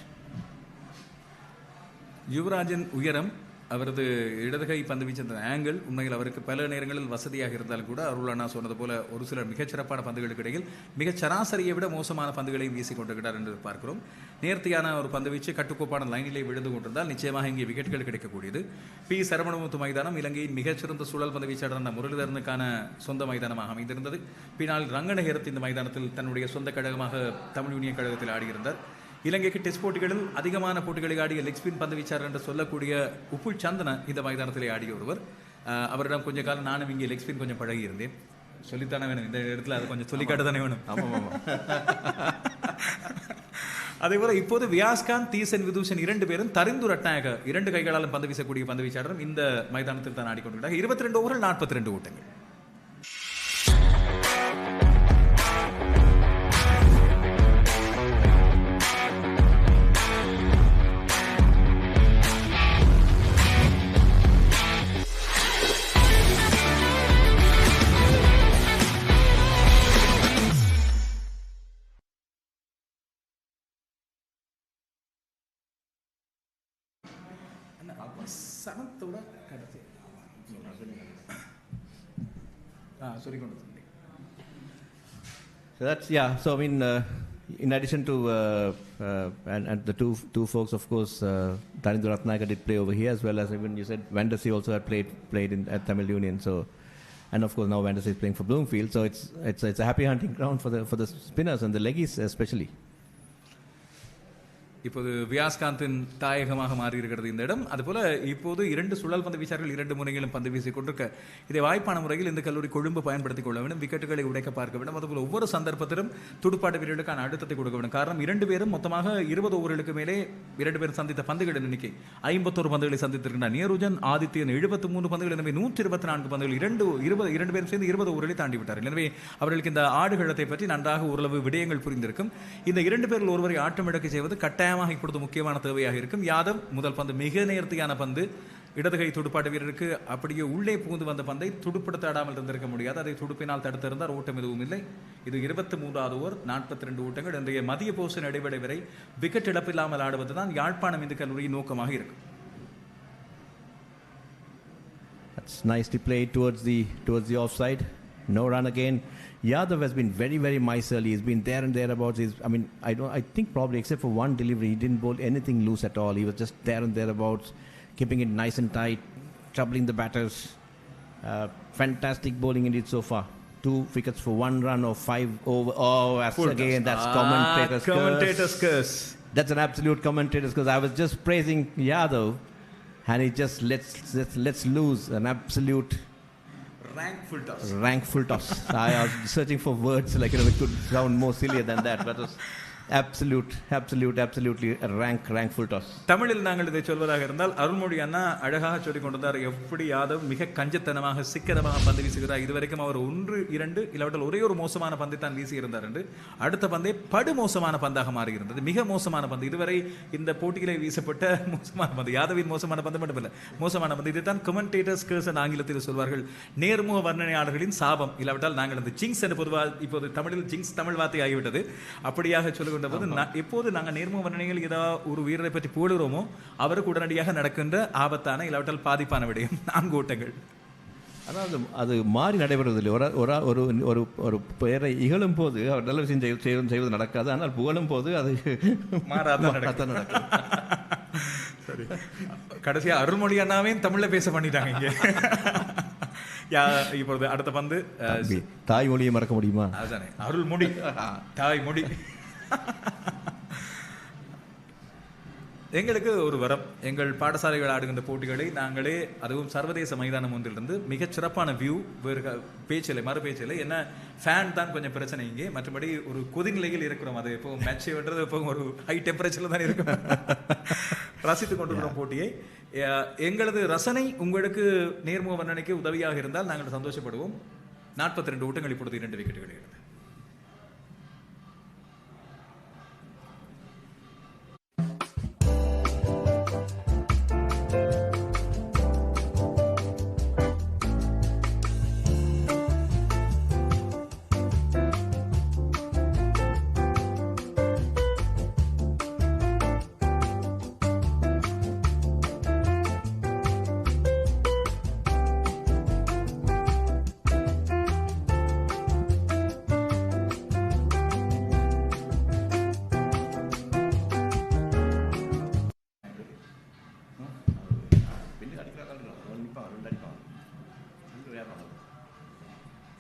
யுவராஜின் உயரம், அவரது இடதுகை பந்து வீச்சிருந்த angle உண்மையில் அவருக்கு பல நேரங்களில் வசதியாக இருந்தாலும் கூட அருளானா சொன்னது போல ஒரு சில மிகச்சிறப்பான பந்துகளுக்கு இடையில் மிகச் சராசரியை விட மோசமான பந்துகளையும் வீசிக் கொண்டிருக்கிறார் என்று பார்க்கிறோம். நேர்த்தியான ஒரு பந்து வீச்சு கட்டுக்கோப்பான லைனிலே விழுந்து கொண்டிருந்தால் நிச்சயமாக இங்கே விக்கெட்டுகள் கிடைக்கக்கூடியது. பி சரவணமுத்து மைதானம் இலங்கையின் மிகச்சிறந்த சுழல் பந்து வீச்சாளரான முரளிதரனுக்கான சொந்த மைதானமாக அமைந்திருந்தது. பின்னால் ரங்கநகரத்து இந்த மைதானத்தில் தன்னுடைய சொந்த கழகமாக தமிழ் யூனியன் கழகத்தில் ஆடியிருந்தார். இலங்கைக்கு டெஸ்ட் போட்டிகளில் அதிகமான போட்டிகளை ஆடிய லெக் ஸ்பின் பந்து வீச்சாளர் என்று சொல்லக்கூடிய உப்புல் சந்தன இந்த மைதானத்திலே ஆடிய ஒருவர். அவரிடம் கொஞ்ச காலம் நானும் இங்கே லெக் ஸ்பின் கொஞ்சம் பழகி இருந்தேன். சொல்லித்தானே வேணும், இந்த இடத்துல அது கொஞ்சம் சொல்லிக்காட்டு தானே வேணும். அதே போல இப்போது வியாஸ்கான், தீசன் விதூஷன் 2 பேரும் தரிந்து ரட்நாயக 2 கைகளாலும் பந்து வீசக்கூடிய பந்து வீச்சாளரும் இந்த மைதானத்தில் தான் ஆடிக்கொண்டிருக்கிறார். 22 ஓவர்கள் 42 ஓட்டங்கள். சனத்தோட கடைசி So that's, yeah, so I mean, in addition to and the two folks, of course, Tarindu Ratnayaka did play over here, as well as even you said Vandasi also had played at Tamil Union. So, and of course now Vandasi is playing for Bloomfield. So it's a happy hunting ground for the spinners and the leggies especially. இப்போது வியாஸ்காந்தின் தாயகமாக மாறி இருக்கிறது இந்த இடம். அதுபோல இப்போது 2 சுழல் பந்து வீச்சார்கள் 2 முனைகளும் பந்து வீசிக் கொண்டிருக்க இதை வாய்ப்பான முறையில் இந்த கல்லூரி கொழும்பு பயன்படுத்திக் கொள்ள வேண்டும். விக்கெட்டுகளை உடைக்க பார்க்க வேண்டும். அதுபோல ஒவ்வொரு சந்தர்ப்பத்திலும் துடுப்பாட்ட வீரர்களுக்கான அழுத்தத்தை கொடுக்க வேண்டும். காரணம் 2 பேரும் மொத்தமாக 20 ஓவர்களுக்கு மேலே 2 பேரும் சந்தித்த பந்துகளின் எண்ணிக்கை 51 பந்துகளை சந்தித்திருக்கின்றனர். நியருஜன் ஆதித்யன் 73 பந்துகள், எனவே 124 பந்துகள் 2 பேரும் சேர்ந்து 20 ஓவர்களை தாண்டி விட்டார்கள். எனவே அவர்களுக்கு இந்த ஆடுகளத்தை பற்றி நன்றாக ஓரளவு விடயங்கள் புரிந்திருக்கும். இந்த 2 பேரில் ஒருவரை ஆட்டமிழக்க செய்வது கட்டாயமாக இப்பொழுது முக்கியமான தேவையாக இருக்கும். யாதவ் முதல் பந்து மிக நேர்த்தியான பந்து, இடதுகை துடுப்பாட்ட வீரருக்கு அப்படியே உள்ளே புகுந்து வந்த பந்தை துடுப்படுத்தாடாமல் இருந்திருக்க முடியாது. அதை துடுப்பினால் தடுத்திருந்தார். ஓட்டம் எதுவும் இல்லை. இது 23வது ஓவர், 42 ஓட்டங்கள். இன்றைய மதிய போஷன் இடைவெளி வரை விக்கெட் இழப்பில்லாமல் ஆடுவதுதான் யாழ்ப்பாணம் இந்து கல்லூரியின் நோக்கமாக இருக்கும். That's nicely played towards the offside. No run again. Yadav has been very, very miserly. He's been there and thereabouts. I think probably except for one delivery, he didn't bowl anything loose at all. He was just there and thereabouts, keeping it nice and tight, troubling the batters. Fantastic bowling indeed so far. 2 wickets for 1 run or 5 over. Oh, that's commentator's curse. That's an absolute commentator's curse. I was just praising Yadav, and he just lets loose an absolute rankful toss. I was searching for words like it could sound more sillier than that, but it was absolutely a rankful toss. தமிழில் நாங்கள் இதை சொல்வதாக இருந்தால் அருள்மொழி அண்ணா அழகாக சொல்லிக் கொண்டிருந்தார். எப்படி யாதவ் மிக கஞ்சத்தனமாக சிக்கனமாக பந்து வீசுகிறார். இதுவரைக்கும் அவர் 1-2 இல்லாவிட்டால் ஒரே ஒரு மோசமான பந்தை தான் வீசி இருந்தார் என்று. அடுத்த பந்தே படு மோசமான பந்தாக மாறியிருந்தது. மிக மோசமான பந்து, இதுவரை இந்த போட்டியிலே வீசப்பட்ட மோசமான பந்து. யாதவின் மோசமான பந்து மட்டுமல்ல, மோசமான பந்து. இதைத்தான் கமெண்டேட்டர்ஸ் கர்ஸ் என்று ஆங்கிலத்தில் சொல்வார்கள். நேர்முக வர்ணனையாளர்களின் சாபம், இல்லாவிட்டால் நாங்கள் அந்த ஜிங்ஸ் என்று பொதுவாக இப்போது தமிழில் ஜிங்ஸ் தமிழ் வார்த்தை ஆகிவிட்டது. அப்படியாக சொல்லுகின்ற போது எப்போது நாங்கள் நேர்முக வர்ணனைகள் ஏதாவது ஒரு வீரரை பற்றி போடுகிறோமோ அவருக்கு உடனடியாக நடக்கின்ற ஆபத்தான இல்லாவிட்டால் பாதிப்பான விடயம் 4 ஓட்டங்கள். அதாவது அது மாறி நடைபெறுவதில்லை. ஒரு பெயரை இகழும் போது அவர் நல்ல விஷயம் செய்வது நடக்காது. ஆனால் புகழும் போது அது மாறாதான் நடக்கும். சரி, கடைசியா அருள்மொழி அண்ணாவே தமிழ்ல பேச பண்ணிட்டாங்க இங்க. இப்பொழுது அடுத்த பந்து தாய்மொழியை மறக்க முடியுமா? அதுதானே அருள்மொழி, தாய்மொழி. எங்களுக்கு ஒரு வரம், எங்கள் பாடசாலைகள் ஆடுகின்ற போட்டிகளை நாங்களே, அதுவும் சர்வதேச மைதானம் ஒன்றிலிருந்து மிகச் சிறப்பான வியூ, வேறு பேச்சில்லை, மறு பேச்சில்லை. என்ன ஃபேன் தான் கொஞ்சம் பிரச்சனை இங்கே, மற்றபடி ஒரு கொதிநிலையில் இருக்கிறோம். அது எப்போ மேட்ச் வென்றது எப்போ ஒரு ஹை டெம்பரேச்சரில் தான் இருக்கும். ரசித்துக் கொண்டிருக்கிறோம் போட்டியை. எங்களது ரசனை உங்களுக்கு நேர்முக வர்ணனைக்கு உதவியாக இருந்தால் நாங்கள் சந்தோஷப்படுவோம். 42 ஓட்டங்கள், இப்பொழுது 2 விக்கெட்டுகள் இருக்கிறது.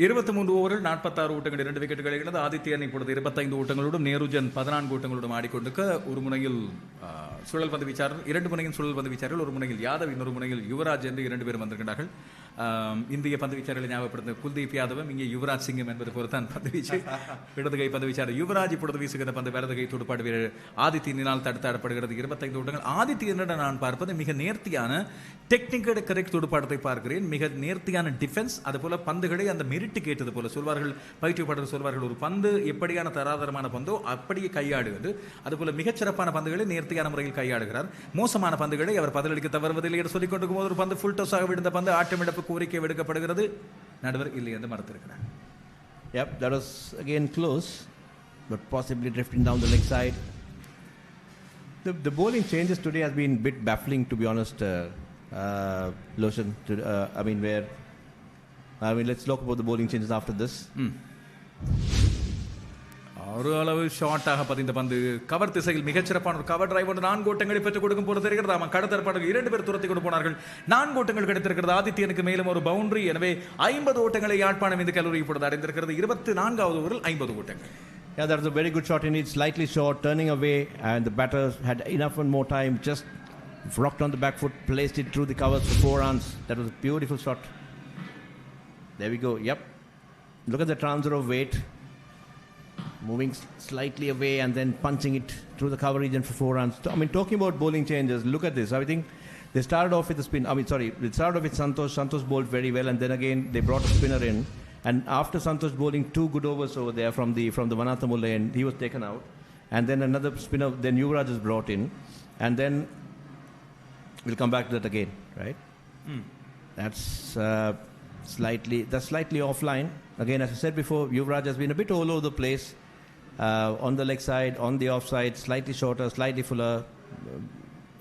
இருபத்தி 23 ஓவரில் 46 ஓட்டங்கள், 2 விக்கெட்டுகள் இழந்து ஆதித்யன் இப்பொழுது 25 ஓட்டங்களோடும் நேருஜன் 14 ஓட்டங்களோடும் ஆடிக்கொண்டிருக்க, ஒரு முனையில் சுழல் பந்து வீச்சார்கள், 2 முனையில் சுழல் பந்து வீச்சார்கள், ஒரு முனையில் யாதவ், இன்னொரு முனையில் யுவராஜ் என்று 2 பேரும் வந்திருக்கிறார்கள். இந்திய பந்து வீச்சார்களை ஞாபகப்படுத்த குல்தீப் யாதவும் இங்கே யுவராஜ் சிங்கம் என்பது பொறுத்தான் பந்து வீச்சு. இடதுகை பந்து வீச்சாளர் யுவராஜ் இப்பொழுது வீசுகிற பந்து வலதுகை துடுப்பாடு வீரர் ஆதித்யனால் தடுத்தாடப்படுகிறது. 25 ஓட்டங்கள். ஆதித்யனிடம் நான் பார்ப்பது மிக நேர்த்தியான டெக்னிக்கல் கரெக்ட் துடுப்பாட்டத்தை பார்க்கிறேன். மிக நேர்த்தியான டிஃபென்ஸ், அதுபோல பந்துகளை அந்த மெரிட்டு கேட்டது போல சொல்வார்கள், பயிற்றுவிப்பாளர்கள் சொல்வார்கள், ஒரு பந்து எப்படியான தராதரமான பந்தோ அப்படியே கையாடுவது. அதுபோல மிகச்சிறப்பான பந்துகளை நேர்த்தியான முறையில் கையாடுகிறார். மோசமான பந்துகளை அவர் பதிலளிக்க தவறுவதில்லை என்று சொல்லிக் கொண்டிருக்கும் போது ஒரு பந்து ஃபுல் டோஸாக விழுந்த பந்து ஆட்டமிழப்பு கோரிக்கை விடுக்கப்படுகிறது. நடுவர் இல்லை என்று மறுத்திருக்கிறார். Yep, that was again close, but possibly drifting down the leg side. The bowling changes today has been a bit baffling, to be honest, Loshan. Let's talk about the bowling changes after this. ஒரு அளவு ஷார்ட்டாக பதிந்த பந்து cover திசையில் மிகச்சிறப்பான ஒரு cover drive 4 ஓட்டங்களை பெற்றுக் கொடுக்கும் போது தெரிகிறது. ஆமாம், கடத்தரப்பாளர்கள் 2 பேர் துரத்தி கொண்டு போனார்கள். 4 ஓட்டங்கள் கிடைத்திருக்கிறது. ஆதித்யனுக்கு மேலும் ஒரு பவுண்டரி. எனவே 50 ஓட்டங்களை யாழ்ப்பாணம் இந்த கல்லூரி இப்பொழுது அடைந்திருக்கிறது. 24வது ஓவரில் 50 ஓட்டங்கள். Yeah, that was a very good shot indeed. Slightly short, turning away, and the batter had enough and more time. Just rocked on the back foot, placed it through the covers for 4 runs. That was a beautiful shot. There we go. Yep. Look at the transfer of weight. Moving slightly away and then punching it through the cover region for 4 runs. I mean, talking about bowling changes, look at this. I think they started off with a spin. They started off with Santosh. Santosh bowled very well, and then again they brought a spinner in. And after Santosh bowling 2 good overs over there from the Vanathamulle end, he was taken out. And then another spinner, then Yuvraj is brought in. And then we'll come back to that again, right? That's slightly offline. Again, as I said before, Yuvraj has been a bit all over the place. On the leg side, on the off side, slightly shorter, slightly fuller.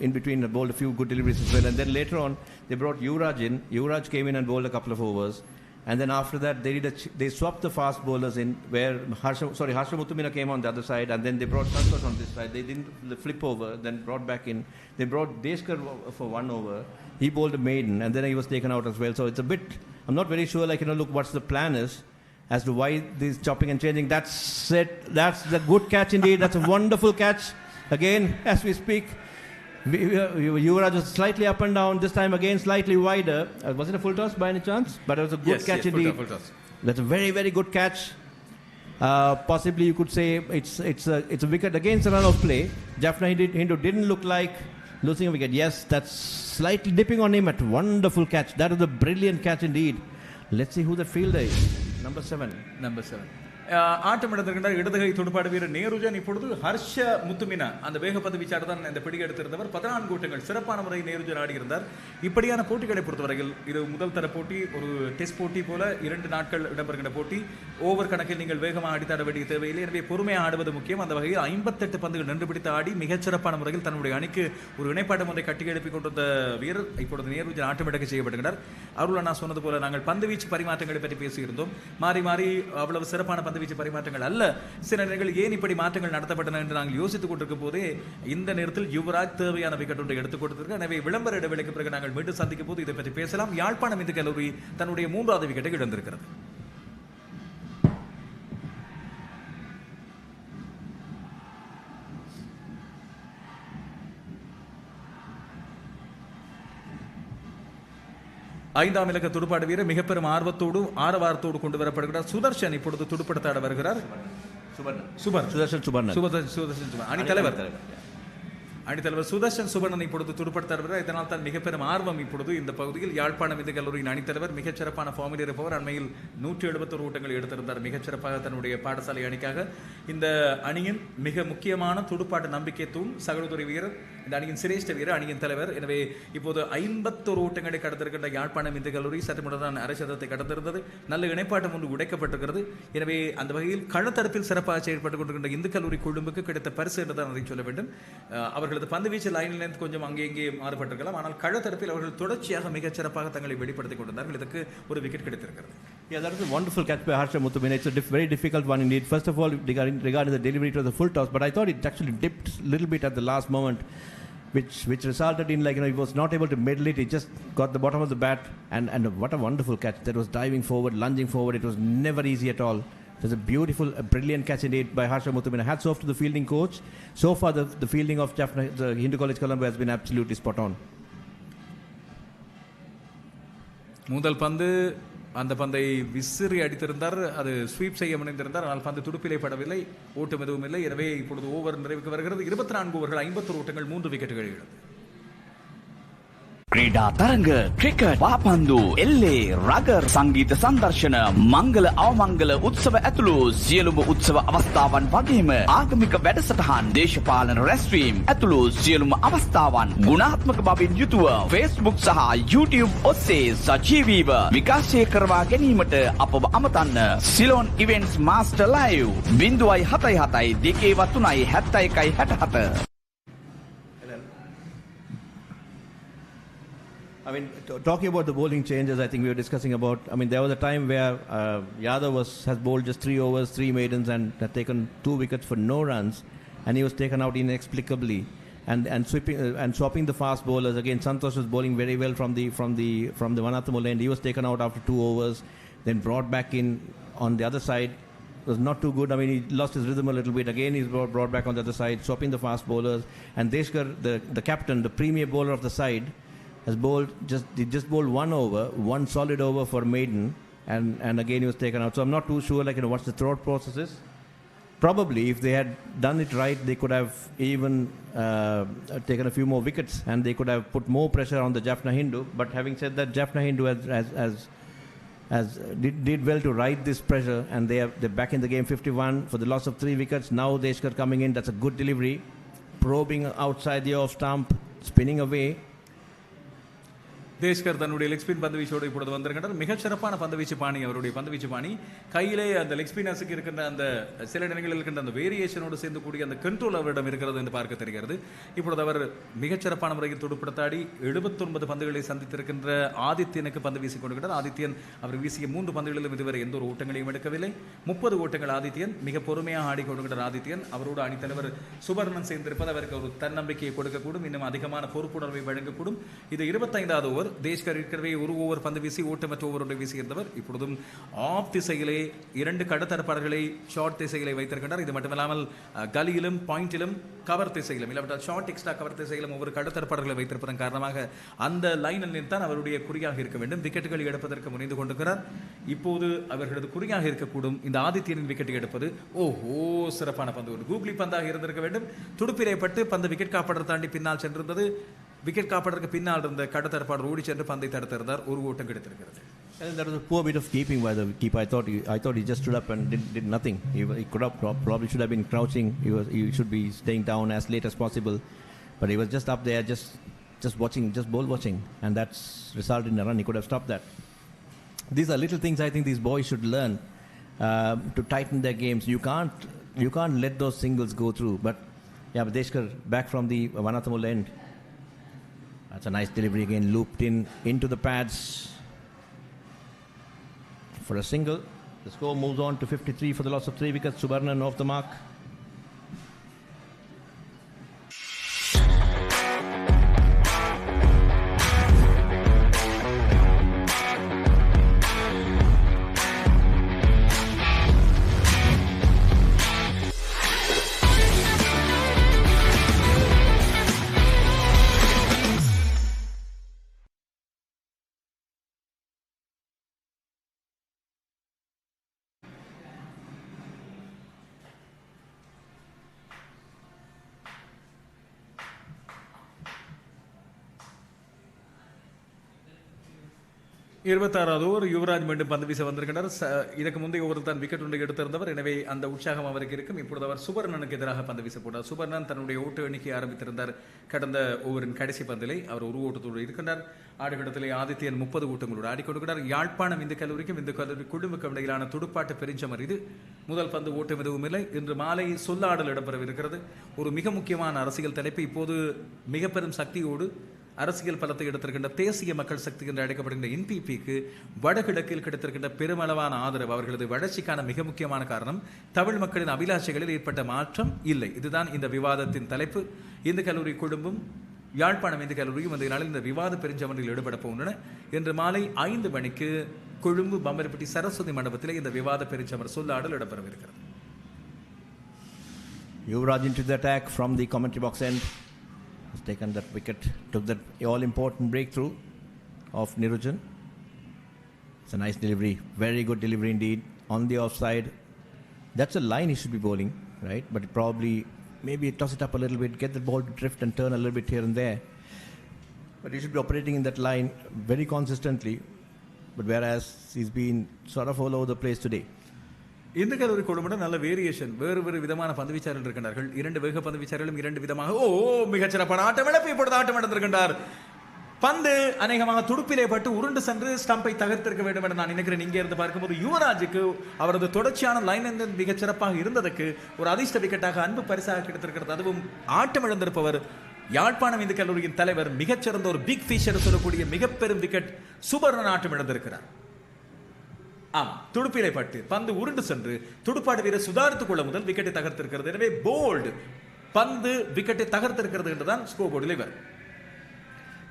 In between, bowled a few good deliveries as well. And then later on, they brought Yuvraj in. Yuvraj came in and bowled a couple of overs. And then after that, they swapped the fast bowlers in, where Harsha Muttumina came on the other side, and then they brought Santosh on this side. They didn't flip over, then brought back in. They brought Deshkar for 1 over. He bowled a maiden, and then he was taken out as well. So it's a bit, I'm not very sure, look, what's the plan is as to why this chopping and changing. That's it. That's the good catch indeed. That's a wonderful catch. Again, as we speak, Yuvraj was slightly up and down. This time again, slightly wider. Was it a full toss by any chance? But it was a good catch indeed. Full toss. That's a very, very good catch. Possibly you could say it's a wicket against a run of play. Jaffna Hindu didn't look like losing a wicket. Yes, that's slightly dipping on him. At wonderful catch. That was a brilliant catch indeed. Let's see who the fielder is. Number 7. ஆட்டம் எடுத்திருக்கின்ற இடதுகை துடுப்பாடு வீரர் நேருஜன் இப்பொழுது ஹர்ஷ முத்துமினா அந்த வேகப்பந்து வீச்சாளர் தான் இந்த பிடி எடுத்திருந்தவர். 14 ஓட்டங்கள் சிறப்பான முறை நேருஜன் ஆடியிருந்தார். இப்படியான போட்டிகளை பொறுத்தவரையில் இது முதல் தர போட்டி, ஒரு டெஸ்ட் போட்டி போல 2 நாட்கள் இடம்பெறுகின்ற போட்டி. ஓவர் கணக்கில் நீங்கள் வேகமாக அடித்தாட வேண்டிய தேவையில்லை. எனவே பொறுமையாக ஆடுவது முக்கியம். அந்த வகையில் 58 பந்துகள் நின்று பிடித்து ஆடி மிகச்சிறப்பான முறையில் தன்னுடைய அணிக்கு ஒரு இணைப்பாட்டம் ஒன்றை கட்டி எழுப்பி கொண்டிருந்த வீரர் இப்பொழுது நேருஜன் ஆட்டம் எடுக்க செய்யப்படுகிறார். அருள் அண்ணா சொன்னது போல நாங்கள் பந்து வீச்சு பரிமாற்றங்களை பற்றி பேசியிருந்தோம். மாறி மாறி அவ்வளவு சிறப்பான வீச்சு பரிமாற்றங்கள் அல்ல. சில நேரங்கள் ஏன் இப்படி மாற்றங்கள் நடத்தப்பட்டன என்று நாங்கள் யோசித்துக் கொண்டிருக்கும் போதே இந்த நேரத்தில் யுவராஜ் தேவையான விக்கெட் ஒன்றை எடுத்துக் கொடுத்திருக்கிறார். எனவே விளம்பர இடைவெளிக்கு பிறகு நாங்கள் மீண்டும் சந்திக்கும் போது இதை பற்றி பேசலாம். யாழ்ப்பாணம் இந்து கல்லூரி தன்னுடைய 3வது விக்கெட்டை இழந்திருக்கிறது. ஐந்தாம் இலக்க துடுப்பாடு வீரர் மிக பெரும் ஆரவாரத்தோடு கொண்டு வரப்படுகிறார். சுதர்ஷன் இப்பொழுது துடுப்படுத்தாட வருகிறார். சுதர்ஷன் சுபர்ணன் அணித்தலைவர் சுதர்ஷன் சுபர்ணன் இப்பொழுது துடுப்படுத்த வருகிறார். இதனால் தான் மிக பெரும் ஆர்வம் இப்பொழுது இந்த பகுதியில். யாழ்ப்பாணம் இந்து கல்லூரியின் அணித்தலைவர் மிகச்சிறப்பான ஃபார்மில் இருப்பவர். அண்மையில் 171 ஓட்டங்கள் எடுத்திருந்தார். மிகச்சிறப்பாக தன்னுடைய பாடசாலை அணிக்காக. இந்த அணியின் மிக முக்கியமான துடுப்பாட்டு நம்பிக்கை தூண் சகோதரி வீரர், இந்த அணியின் சிரேஷ்ட வீரர், அணியின் தலைவர். எனவே இப்போது 51 ஓட்டங்களை கடந்திருக்கின்ற யாழ்ப்பாணம் இந்து கல்லூரி சற்று முன்னதான் அரைசதத்தை கடந்திருந்தது. நல்ல இணைப்பாட்டம் ஒன்று உடைக்கப்பட்டிருக்கிறது. எனவே அந்த வகையில் களத்தரப்பில் சிறப்பாக செயல்பட்டுக் கொண்டிருக்கின்ற இந்து கல்லூரி குழும்புக்கு கிடைத்த பரிசு என்றுதான் அதை சொல்ல வேண்டும். அவர்களது பந்து வீச்சு லைனில் கொஞ்சம் அங்கே இங்கே மாறுபட்டிருக்கலாம். ஆனால் களத்தரப்பில் அவர்கள் தொடர்ச்சியாக மிகச்சிறப்பாக தங்களை வெளிப்படுத்திக் கொண்டிருந்தார்கள். இதற்கு ஒரு விக்கெட் கிடைத்திருக்கிறது. Yeah, that was a wonderful catch by Harsha Muttumina. It's a very difficult one indeed. First of all, regarding the delivery to the full toss, but I thought it actually dipped a little bit at the last moment, which resulted in he was not able to middle it. He just got the bottom of the bat, and what a wonderful catch. That was diving forward, lunging forward. It was never easy at all. It was a beautiful, brilliant catch indeed by Harsha Muttumina. Hats off to the fielding coach. So far, the fielding of Jaffna, the Hindu College Colombo has been absolutely spot on. முதல் பந்து அந்த பந்தை விசிறி அடித்திருந்தார். அது sweep செய்ய முனைந்திருந்தார். ஆனால் பந்து துடுப்பிலே படவில்லை. ஓட்டம் எதுவும் இல்லை. எனவே இப்பொழுது ஓவர் நிறைவுக்கு வருகிறது. 24 ஓவர்கள் 51 ஓட்டங்கள் 3 விக்கெட்டுகள் இழந்தது. ක්‍රීඩා තරඟ ක්‍රිකට් පාපන්දු එල්ලේ රගර් සංගීත සංදර්ශන මංගල අවමංගල උත්සව ඇතුළු සියලුම උත්සව අවස්ථාවන් වගේම ආගමික වැඩසටහන් දේශපාලන රැස්වීම් ඇතුළු සියලුම අවස්ථාවන් ගුණාත්මක බවින් යුතුව Facebook සහ YouTube ඔස්සේ සජීවීව විකාශය කරවා ගැනීමට අපව අමතන්න. Ceylon events master live 077 2 71 67. I mean, talking about the bowling changes, I think we were discussing about. I mean, there was a time where Yadav has bowled just 3 overs, 3 maidens, and had taken 2 wickets for no runs, and he was taken out inexplicably. And swapping the fast bowlers again. Santosh was bowling very well from the Vanathamulle end. He was taken out after 2 overs, then brought back in on the other side. was not too good. I mean, he lost his rhythm a little bit. Again, he's brought back on the other side, swapping the fast bowlers. And Deshkar, the captain, the premier bowler of the side, has just bowled one solid over for maiden, and again he was taken out. So I'm not too sure, what the thought process is. Probably, if they had done it right, they could have even taken a few more wickets, and they could have put more pressure on the Jaffna Hindu. But having said that, Jaffna Hindu did well to ride this pressure, and they're back in the game 51 for the loss of 3 wickets. Now Deshkar coming in, that's a good delivery, probing outside the off stump, spinning away. தேஷ்கர் தன்னுடைய leg spin பந்து வீச்சோடு இப்பொழுது வந்திருக்கின்றார். மிகச்சிறப்பான பந்து வீச்சு பாணி அவருடைய பந்து வீச்சு பாணி. கையிலே அந்த லெக் ஸ்பின்னர்ஸுக்கு இருக்கின்ற அந்த சில இடங்களில் இருக்கின்ற அந்த வேரியேஷனோடு சேர்ந்து கூடிய அந்த கண்ட்ரோல் அவரிடம் இருக்கிறது என்று பார்க்க தெரிகிறது. இப்பொழுது அவர் மிகச்சிறப்பான முறையில் துடுப்படுத்தாடி 79 பந்துகளை சந்தித்திருக்கின்ற ஆதித்யனுக்கு பந்து வீசி கொண்டிருக்கிறார். ஆதித்யன் அவர் வீசிய 3 பந்துகளிலும் இதுவரை எந்த ஒரு ஓட்டங்களையும் எடுக்கவில்லை. 30 ஓட்டங்கள் ஆதித்யன். மிக பொறுமையாக ஆடிக்கொண்டிருக்கிறார் ஆதித்யன். அவரோடு அணித்தலைவர் சுபர்ணன் சேர்ந்திருப்பது அவருக்கு ஒரு தன்னம்பிக்கையை கொடுக்கக்கூடும், இன்னும் அதிகமான பொறுப்புணர்வை வழங்கக்கூடும். இது 25வது ஓவர். தேஷ்கர் இருக்கிறவே ஒரு ஓவர் பந்து வீசி ஓட்டமற்ற ஓவரோடு வீசியிருந்தவர். இப்பொழுதும் ஆஃப் திசையிலே 2 கடத்தரப்பாளர்களை ஷார்ட் திசைகளை வைத்திருக்கின்றார். இது மட்டுமில்லாமல் கலியிலும் பாயிண்டிலும் கவர் திசையிலும் இல்லாவிட்டால் ஷார்ட் எக்ஸ்ட்ரா கவர் திசையிலும் ஒவ்வொரு கடத்தரப்பாளர்களை வைத்திருப்பதன் காரணமாக அந்த லைனில் தான் அவருடைய குறியாக இருக்க வேண்டும். விக்கெட்டுகளை எடுப்பதற்கு முனைந்து கொண்டிருக்கிறார். இப்போது அவர்களது குறியாக இருக்கக்கூடும் இந்த ஆதித்யனின் விக்கெட்டை எடுப்பது. ஓஹோ, சிறப்பான பந்து, ஒரு கூகுளி பந்தாக இருந்திருக்க வேண்டும். துடுப்பிலே பட்டு பந்து விக்கெட் காப்பாளர் தாண்டி பின்னால் சென்றிருந்தது. விக்கெட் காப்பாளருக்கு பின்னால் இருந்த கடத்தரப்பாளர் ஓடி சென்று பந்தை தடுத்திருந்தார். ஒரு ஓட்டம் கிடைத்திருக்கிறது. That was a poor bit of keeping by the keeper. I thought he just stood up and did nothing. He could have probably should have been crouching. He should be staying down as late as possible, but he was just up there, just watching, just ball watching, and that's resulted in a run. He could have stopped that. These are little things I think these boys should learn to tighten their games. You can't let those singles go through. But yeah, Deshkar back from the Vanathamul end. That's a nice delivery again, looped into the pads for a single. The score moves on to 53 for the loss of 3 wickets. Subarnan off the mark. இருபத்தாறாவது over Yuvraj மீண்டும் பந்து வீச வந்திருக்கிறார். இதற்கு முந்தைய over தான் wicket ஒன்று எடுத்திருந்தவர். எனவே அந்த உற்சாகம் அவருக்கு இருக்கும். இப்பொழுது அவர் சுபர்ணனுக்கு எதிராக பந்து வீச போட்டார். சுபர்ணன் தன்னுடைய ஓட்டு எண்ணிக்கை ஆரம்பித்திருந்தார். கடந்த ஓவரின் கடைசி பந்திலே அவர் ஒரு ஓட்டத்தோடு இருக்கின்றார். ஆடுகளத்திலே ஆதித்யன் 30 ஓட்டங்களோடு ஆடிக்கொண்டிருக்கிறார். யாழ்ப்பாணம் இந்து கல்லூரிக்கும் இந்த கல்லூரி குழுவுக்கும் இடையிலான துடுப்பாட்டு பெருஞ்சமர் இது. முதல் பந்து ஓட்டம் எதுவும் இல்லை. இன்று மாலை சொல்லாடல் இடம்பெறவிருக்கிறது. ஒரு மிக முக்கியமான அரசியல் தலைப்பு. இப்போது மிக பெரும் சக்தியோடு அரசியல் பலத்தை எடுத்திருக்கின்ற தேசிய மக்கள் சக்தி என்று அழைக்கப்படுகின்ற என்பிபிக்கு வடகிழக்கில் கிடைத்திருக்கின்ற பெருமளவான ஆதரவு. அவர்களது வளர்ச்சிக்கான மிக முக்கியமான காரணம் தமிழ் மக்களின் அபிலாஷைகளில் ஏற்பட்ட மாற்றம் இல்லை. இதுதான் இந்த விவாதத்தின் தலைப்பு. இந்து கல்லூரி குழுவும் யாழ்ப்பாணம் இந்து கல்லூரியும் இந்த நாளில் இந்த விவாத பெருஞ்சமரில் ஈடுபட போகின்றன. இன்று மாலை 5 மணிக்கு கொழும்பு பம்பரப்பட்டி சரஸ்வதி மண்டபத்தில் இந்த விவாத பெருஞ்சமர் சொல்லாடல் இடம்பெறவிருக்கிறது. Yuvraj into the attack from the commentary box end. Has taken that wicket, took that all-important breakthrough of Nirujan. It's a nice delivery, very good delivery indeed, on the offside. That's a line he should be bowling, right? But probably, maybe toss it up a little bit, get the ball to drift and turn a little bit here and there. But he should be operating in that line very consistently. But whereas he's been sort of all over the place today. இந்த கல்லூரி குழுமுடன் நல்ல variation, வேறு விதமான பந்து வீச்சாளர்கள் இருக்கின்றார்கள். 2 வேக பந்து வீச்சாளர்களும் 2 விதமாக மிகச்சிறப்பான ஆட்டம் இழப்பு. இப்பொழுது ஆட்டம் இழந்திருக்கின்றார். பந்து அநேகமாக துடுப்பிலே பட்டு உருண்டு சென்று ஸ்டம்பை தகர்த்திருக்க வேண்டும் என்று நான் நினைக்கிறேன். இங்கே இருந்து பார்க்கும்போது யுவராஜுக்கு அவரது தொடர்ச்சியான லைன் மிகச்சிறப்பாக இருந்ததற்கு ஒரு அதிர்ஷ்ட விக்கெட்டாக அன்பு பரிசாக கிடைத்திருக்கிறது. அதுவும் ஆட்டம் இழந்திருப்பவர் யாழ்ப்பாணம் இந்து கல்லூரியின் தலைவர், மிகச்சிறந்த ஒரு பிக் ஃபிஷர் சொல்லக்கூடிய மிக பெரும் விக்கெட் சுபர்ணன் ஆட்டம் இழந்திருக்கிறார். துடுப்பிலை பட்டு பந்து உருண்டு சென்று துடுப்பாடு வீரர் சுதாரித்துக் கொள்ள முதல் விக்கெட்டை தகர்த்திருக்கிறது. எனவே போல்டு, பந்து விக்கெட்டை தகர்த்திருக்கிறது என்றுதான் ஸ்கோர் போர்டில் இவர்.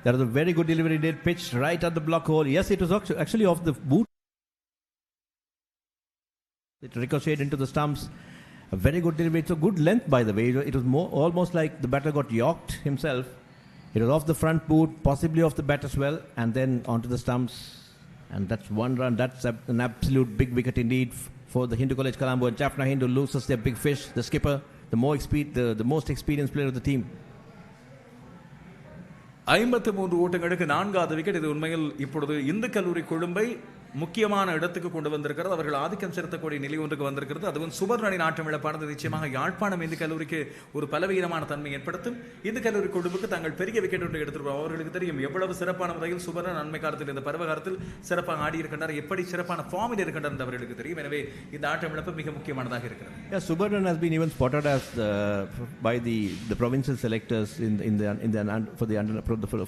That was a very good delivery. Did pitch right at the block hole. Yes, it was actually off the boot. It ricocheted into the stumps. A very good delivery. It's a good length, by the way. It was almost like the batter got yorked himself. It was off the front boot, possibly off the bat as well, and then onto the stumps. And that's one run. That's an absolute big wicket indeed for the Hindu College Colombo. And Jaffna Hindu loses their big fish, the skipper, the most experienced player of the team. 53 ஓட்டங்களுக்கு 4வது wicket. இது உண்மையில் இப்பொழுது இந்து கல்லூரி கொழும்பை முக்கியமான இடத்துக்கு கொண்டு வந்திருக்கிறது. அவர்கள் ஆதிக்கம் செலுத்தக்கூடிய நிலை ஒன்றுக்கு வந்திருக்கிறது. அதுவும் சுபர்ணனின் ஆட்டம் இழப்பானது நிச்சயமாக யாழ்ப்பாணம் இந்து கல்லூரிக்கு ஒரு பலவீனமான தன்மை ஏற்படுத்தும். இந்து கல்லூரி கொழும்புக்கு தாங்கள் பெரிய விக்கெட் ஒன்று எடுத்துருவோம். அவர்களுக்கு தெரியும் எவ்வளவு சிறப்பான முறையில் சுபர்ணன் அண்மை காலத்தில் இந்த பருவகாலத்தில் சிறப்பாக ஆடி இருக்கின்றார், எப்படி சிறப்பான ஃபார்மில் இருக்கின்றார் என்று அவர்களுக்கு தெரியும். எனவே இந்த ஆட்டம் இழப்பு மிக முக்கியமானதாக இருக்கிறது. Yeah, Subarnan has been even spotted as by the provincial selectors for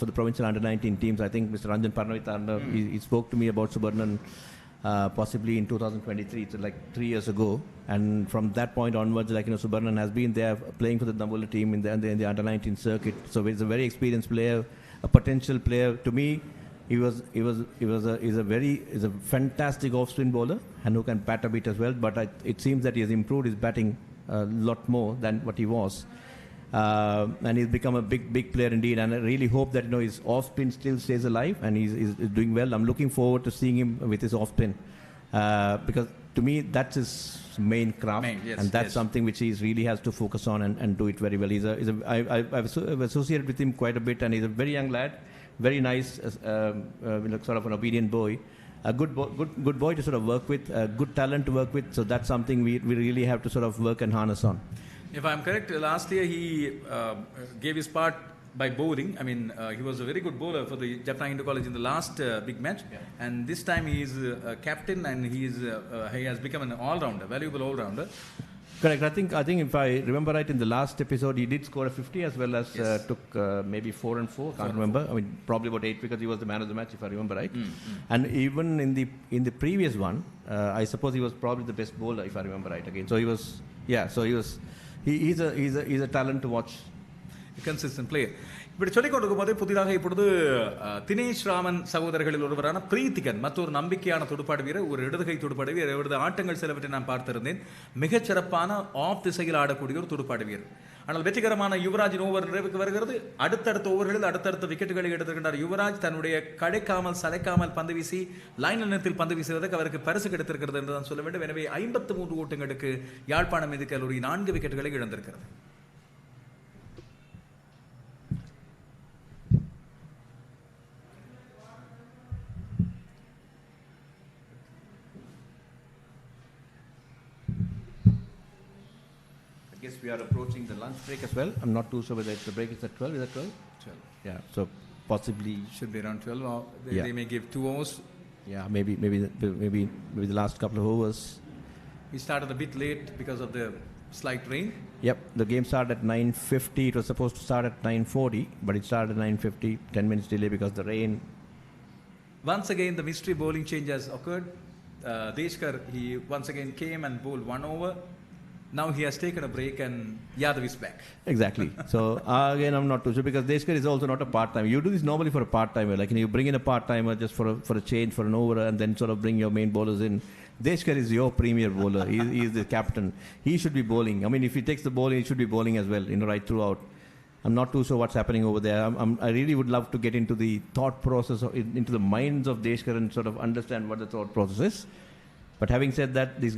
the provincial under-19 teams. I think Mr. Ranjan Parnavitha, he spoke to me about Subarnan possibly in 2023, it's like 3 years ago, and from that point onwards, Subarnan has been there playing for the Dambola team in the under-19 circuit. So he's a very experienced player, a potential player. To me, he's a fantastic off-spin bowler and who can bat a bit as well. But it seems that he has improved his batting a lot more than what he was. And he's become a big player indeed, and I really hope that his off spin still stays alive and he's doing well. I'm looking forward to seeing him with his off spin because to me that's his main craft, and that's something which he really has to focus on and do it very well. I've associated with him quite a bit, and he's a very young lad, very nice, sort of an obedient boy. A good boy to sort of work with, a good talent to work with. So that's something we really have to sort of work and harness on. If I'm correct, last year he gave his part by bowling. I mean, he was a very good bowler for the Jaffna Hindu College in the last big match. Yeah. And this time he is a captain, and he has become an all-rounder, valuable all-rounder. Correct. I think if I remember right, in the last episode he did score a 50 as well as took maybe 4 and 4. Can't remember. I mean, probably about 8 because he was the man of the match, if I remember right. And even in the previous one, I suppose he was probably the best bowler, if I remember right. Again, so he was. Yeah. So he was. He's a talent to watch. Consistent player. இப்படி சொல்லிக் கொடுக்கும் போதே புதிதாக இப்பொழுது தினேஷ் ராமன் சகோதரர்களில் ஒருவரான பிரீத்திகன் மற்றொரு நம்பிக்கையான துடுப்பாடு வீரர், ஒரு இடதுகை துடுப்பாடு வீரர். இவரது ஆட்டங்கள் சிலவற்றை நான் பார்த்திருந்தேன். மிகச்சிறப்பான ஆஃப் திசையில் ஆடக்கூடிய ஒரு துடுப்பாடு வீரர். ஆனால் வெற்றிகரமான யுவராஜின் ஓவர் நிறைவுக்கு வருகிறது. அடுத்தடுத்த ஓவர்களில் அடுத்தடுத்த விக்கெட்டுகளை எடுத்திருக்கின்றார் யுவராஜ். தன்னுடைய கடைக்காமல் சளைக்காமல் பந்து வீசி லைன் நிலத்தில் பந்து வீசுவதற்கு அவருக்கு பரிசு கிடைத்திருக்கிறது என்று தான் சொல்ல வேண்டும். எனவே 53 ஓட்டங்களுக்கு யாழ்ப்பாணம் இந்து கல்லூரி 4 விக்கெட்டுகளை இழந்திருக்கிறது. Yes, we are approaching the lunch break as well. I'm not too sure whether the break is at 12. Is that 12? 12. Yeah, so possibly should be around 12. Or they may give 2 hours. Yeah, maybe the last couple of overs. We started a bit late because of the slight rain. Yep, the game started at 9:50. It was supposed to start at 9:40, but it started at 9:50. 10 minutes delay because of the rain. Once again, the mystery bowling change has occurred. Deshkar, he once again came and bowled 1 over. Now he has taken a break and Yadav is back. Exactly. So again, I'm not too sure because Deshkar is also not a part-timer. You do this normally for a part-timer. Like you bring in a part-timer just for a change, for an over, and then sort of bring your main bowlers in. Deshkar is your premier bowler. He is the captain. He should be bowling. I mean, if he takes the bowling, he should be bowling as well, right throughout. I'm not too sure what's happening over there. I really would love to get into the thought process, into the minds of Deshkar and sort of understand what the thought process is. But having said that, these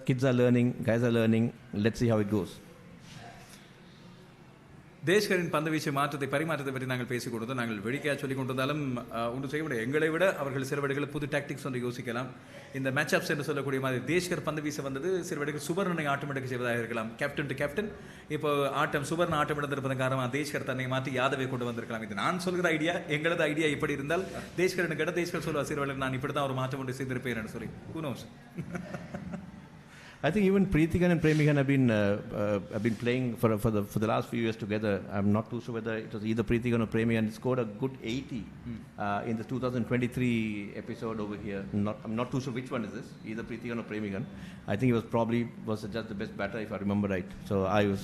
kids are learning, guys are learning. Let's see how it goes. தேஷ்கரின் பந்து வீச்சு மாற்றத்தை பரிமாற்றத்தை பற்றி நாங்கள் பேசிக் கொடுத்தோம். நாங்கள் வேடிக்கையாக சொல்லிக் கொண்டிருந்தாலும் ஒன்று செய்யப்பட எங்களை விட அவர்கள் சில வேளைகளில் புது டாக்டிக்ஸ் ஒன்று யோசிக்கலாம். இந்த மேட்ச் அப்ஸ் என்று சொல்லக்கூடிய மாதிரி தேஷ்கர் பந்து வீச வந்தது சில வேளைகள் சுபர்ணனை ஆட்டம் எடுக்க செய்வதாக இருக்கலாம். Captain to captain. இப்போ சுபர்ண ஆட்டம் எடுத்திருப்பதன் காரணமாக தேஷ்கர் தன்னை மாற்றி யாதவை கொண்டு வந்திருக்கலாம். இது நான் சொல்கிற ஐடியா. எங்களது ஐடியா இப்படி இருந்தால் தேஷ்கர் கேட்ட தேஷ்கர் சொல்லுவார் சில வேளையில் நான் இப்படி தான் ஒரு மாற்றம் ஒன்று செய்திருப்பேன் என்று சொல்லி. Who knows? I think even Preethigan and Premigan have been playing for the last few years together. I'm not too sure whether it was either Preethigan or Premigan. Scored a good 80 in the 2023 episode over here. I'm not too sure which one is this, either Preethigan or Premigan. I think he was just the best batter if I remember right. So I was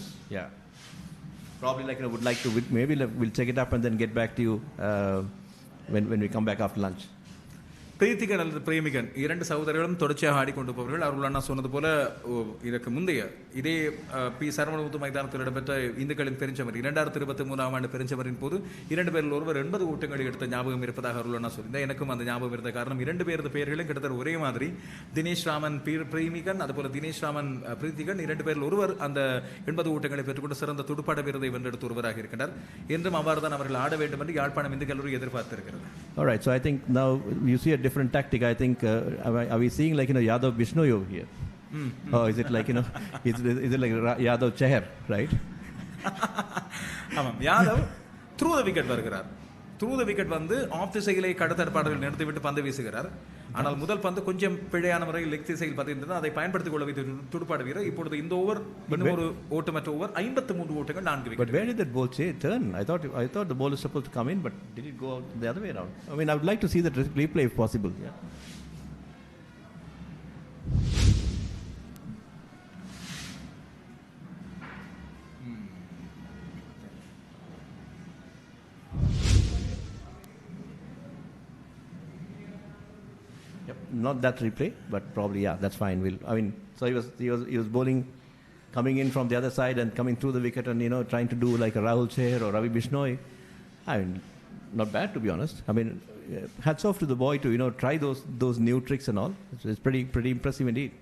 probably would like to maybe we'll check it up and then get back to you when we come back after lunch. பிரீத்திகன் அல்லது பிரேமிகன் இரண்டு சகோதரர்களும் தொடர்ச்சியாக ஆடிக்கொண்டு போவார்கள். அவர்கள் அண்ணா சொன்னது போல இதற்கு முந்தைய இதே பி சரவணமுத்து மைதானத்தில் இடம்பெற்ற இந்துக்களின் பெருஞ்சமர் 2023 ஆண்டு பெருஞ்சமரின் போது 2 பேரில் ஒருவர் 80 ஓட்டங்களை எடுத்த ஞாபகம் இருப்பதாக அவர்கள் அண்ணா சொல்லியிருந்தார். எனக்கும் அந்த ஞாபகம் இருந்த காரணம் 2 பேரது பெயர்களும் கிட்டத்தட்ட ஒரே மாதிரி. தினேஷ் ராமன் பிரேமிகன், அதுபோல தினேஷ் ராமன் பிரீத்திகன் 2 பேரில் ஒருவர் அந்த 80 ஓட்டங்களை பெற்றுக்கொண்டு சிறந்த துடுப்பாட்ட வீரரை வென்றெடுத்து ஒருவராக இருக்கின்றார். என்றும் அவ்வாறு தான் அவர்கள் ஆட வேண்டும் என்று யாழ்ப்பாணம் இந்து கல்லூரி எதிர்பார்த்திருக்கிறது. Alright, so I think now you see a different tactic. I think are we seeing like Yadav Bishnoi over here? Oh, is it like is it like Yadav Chahar, right? ஆமாம், யாதவ் த்ரூ த விக்கெட் வருகிறார். Through the wicket வந்து of திசையிலே கடத்தற்பாடுகள் நிறுத்திவிட்டு பந்து வீசுகிறார். ஆனால் முதல் பந்து கொஞ்சம் பிழையான முறையில் லெக் திசையில் பதிந்தது. அதை பயன்படுத்திக் கொள்ள வைத்த துடுப்பாட வீரர் இப்பொழுது இந்த ஓவர் இன்னும் ஒரு ஓட்டமற்ற ஓவர் 53 ஓட்டங்கள் 4 wicket. But where did that ball turn? I thought the ball was supposed to come in, but did it go the other way around? I mean, I would like to see that replay if possible. Yeah. Not that replay, but probably that's fine. So he was bowling, coming in from the other side and coming through the wicket and trying to do like a Rahul Chahar or Ravi Bishnoi. I mean, not bad to be honest. I mean, hats off to the boy to try those new tricks and all. It's pretty impressive indeed.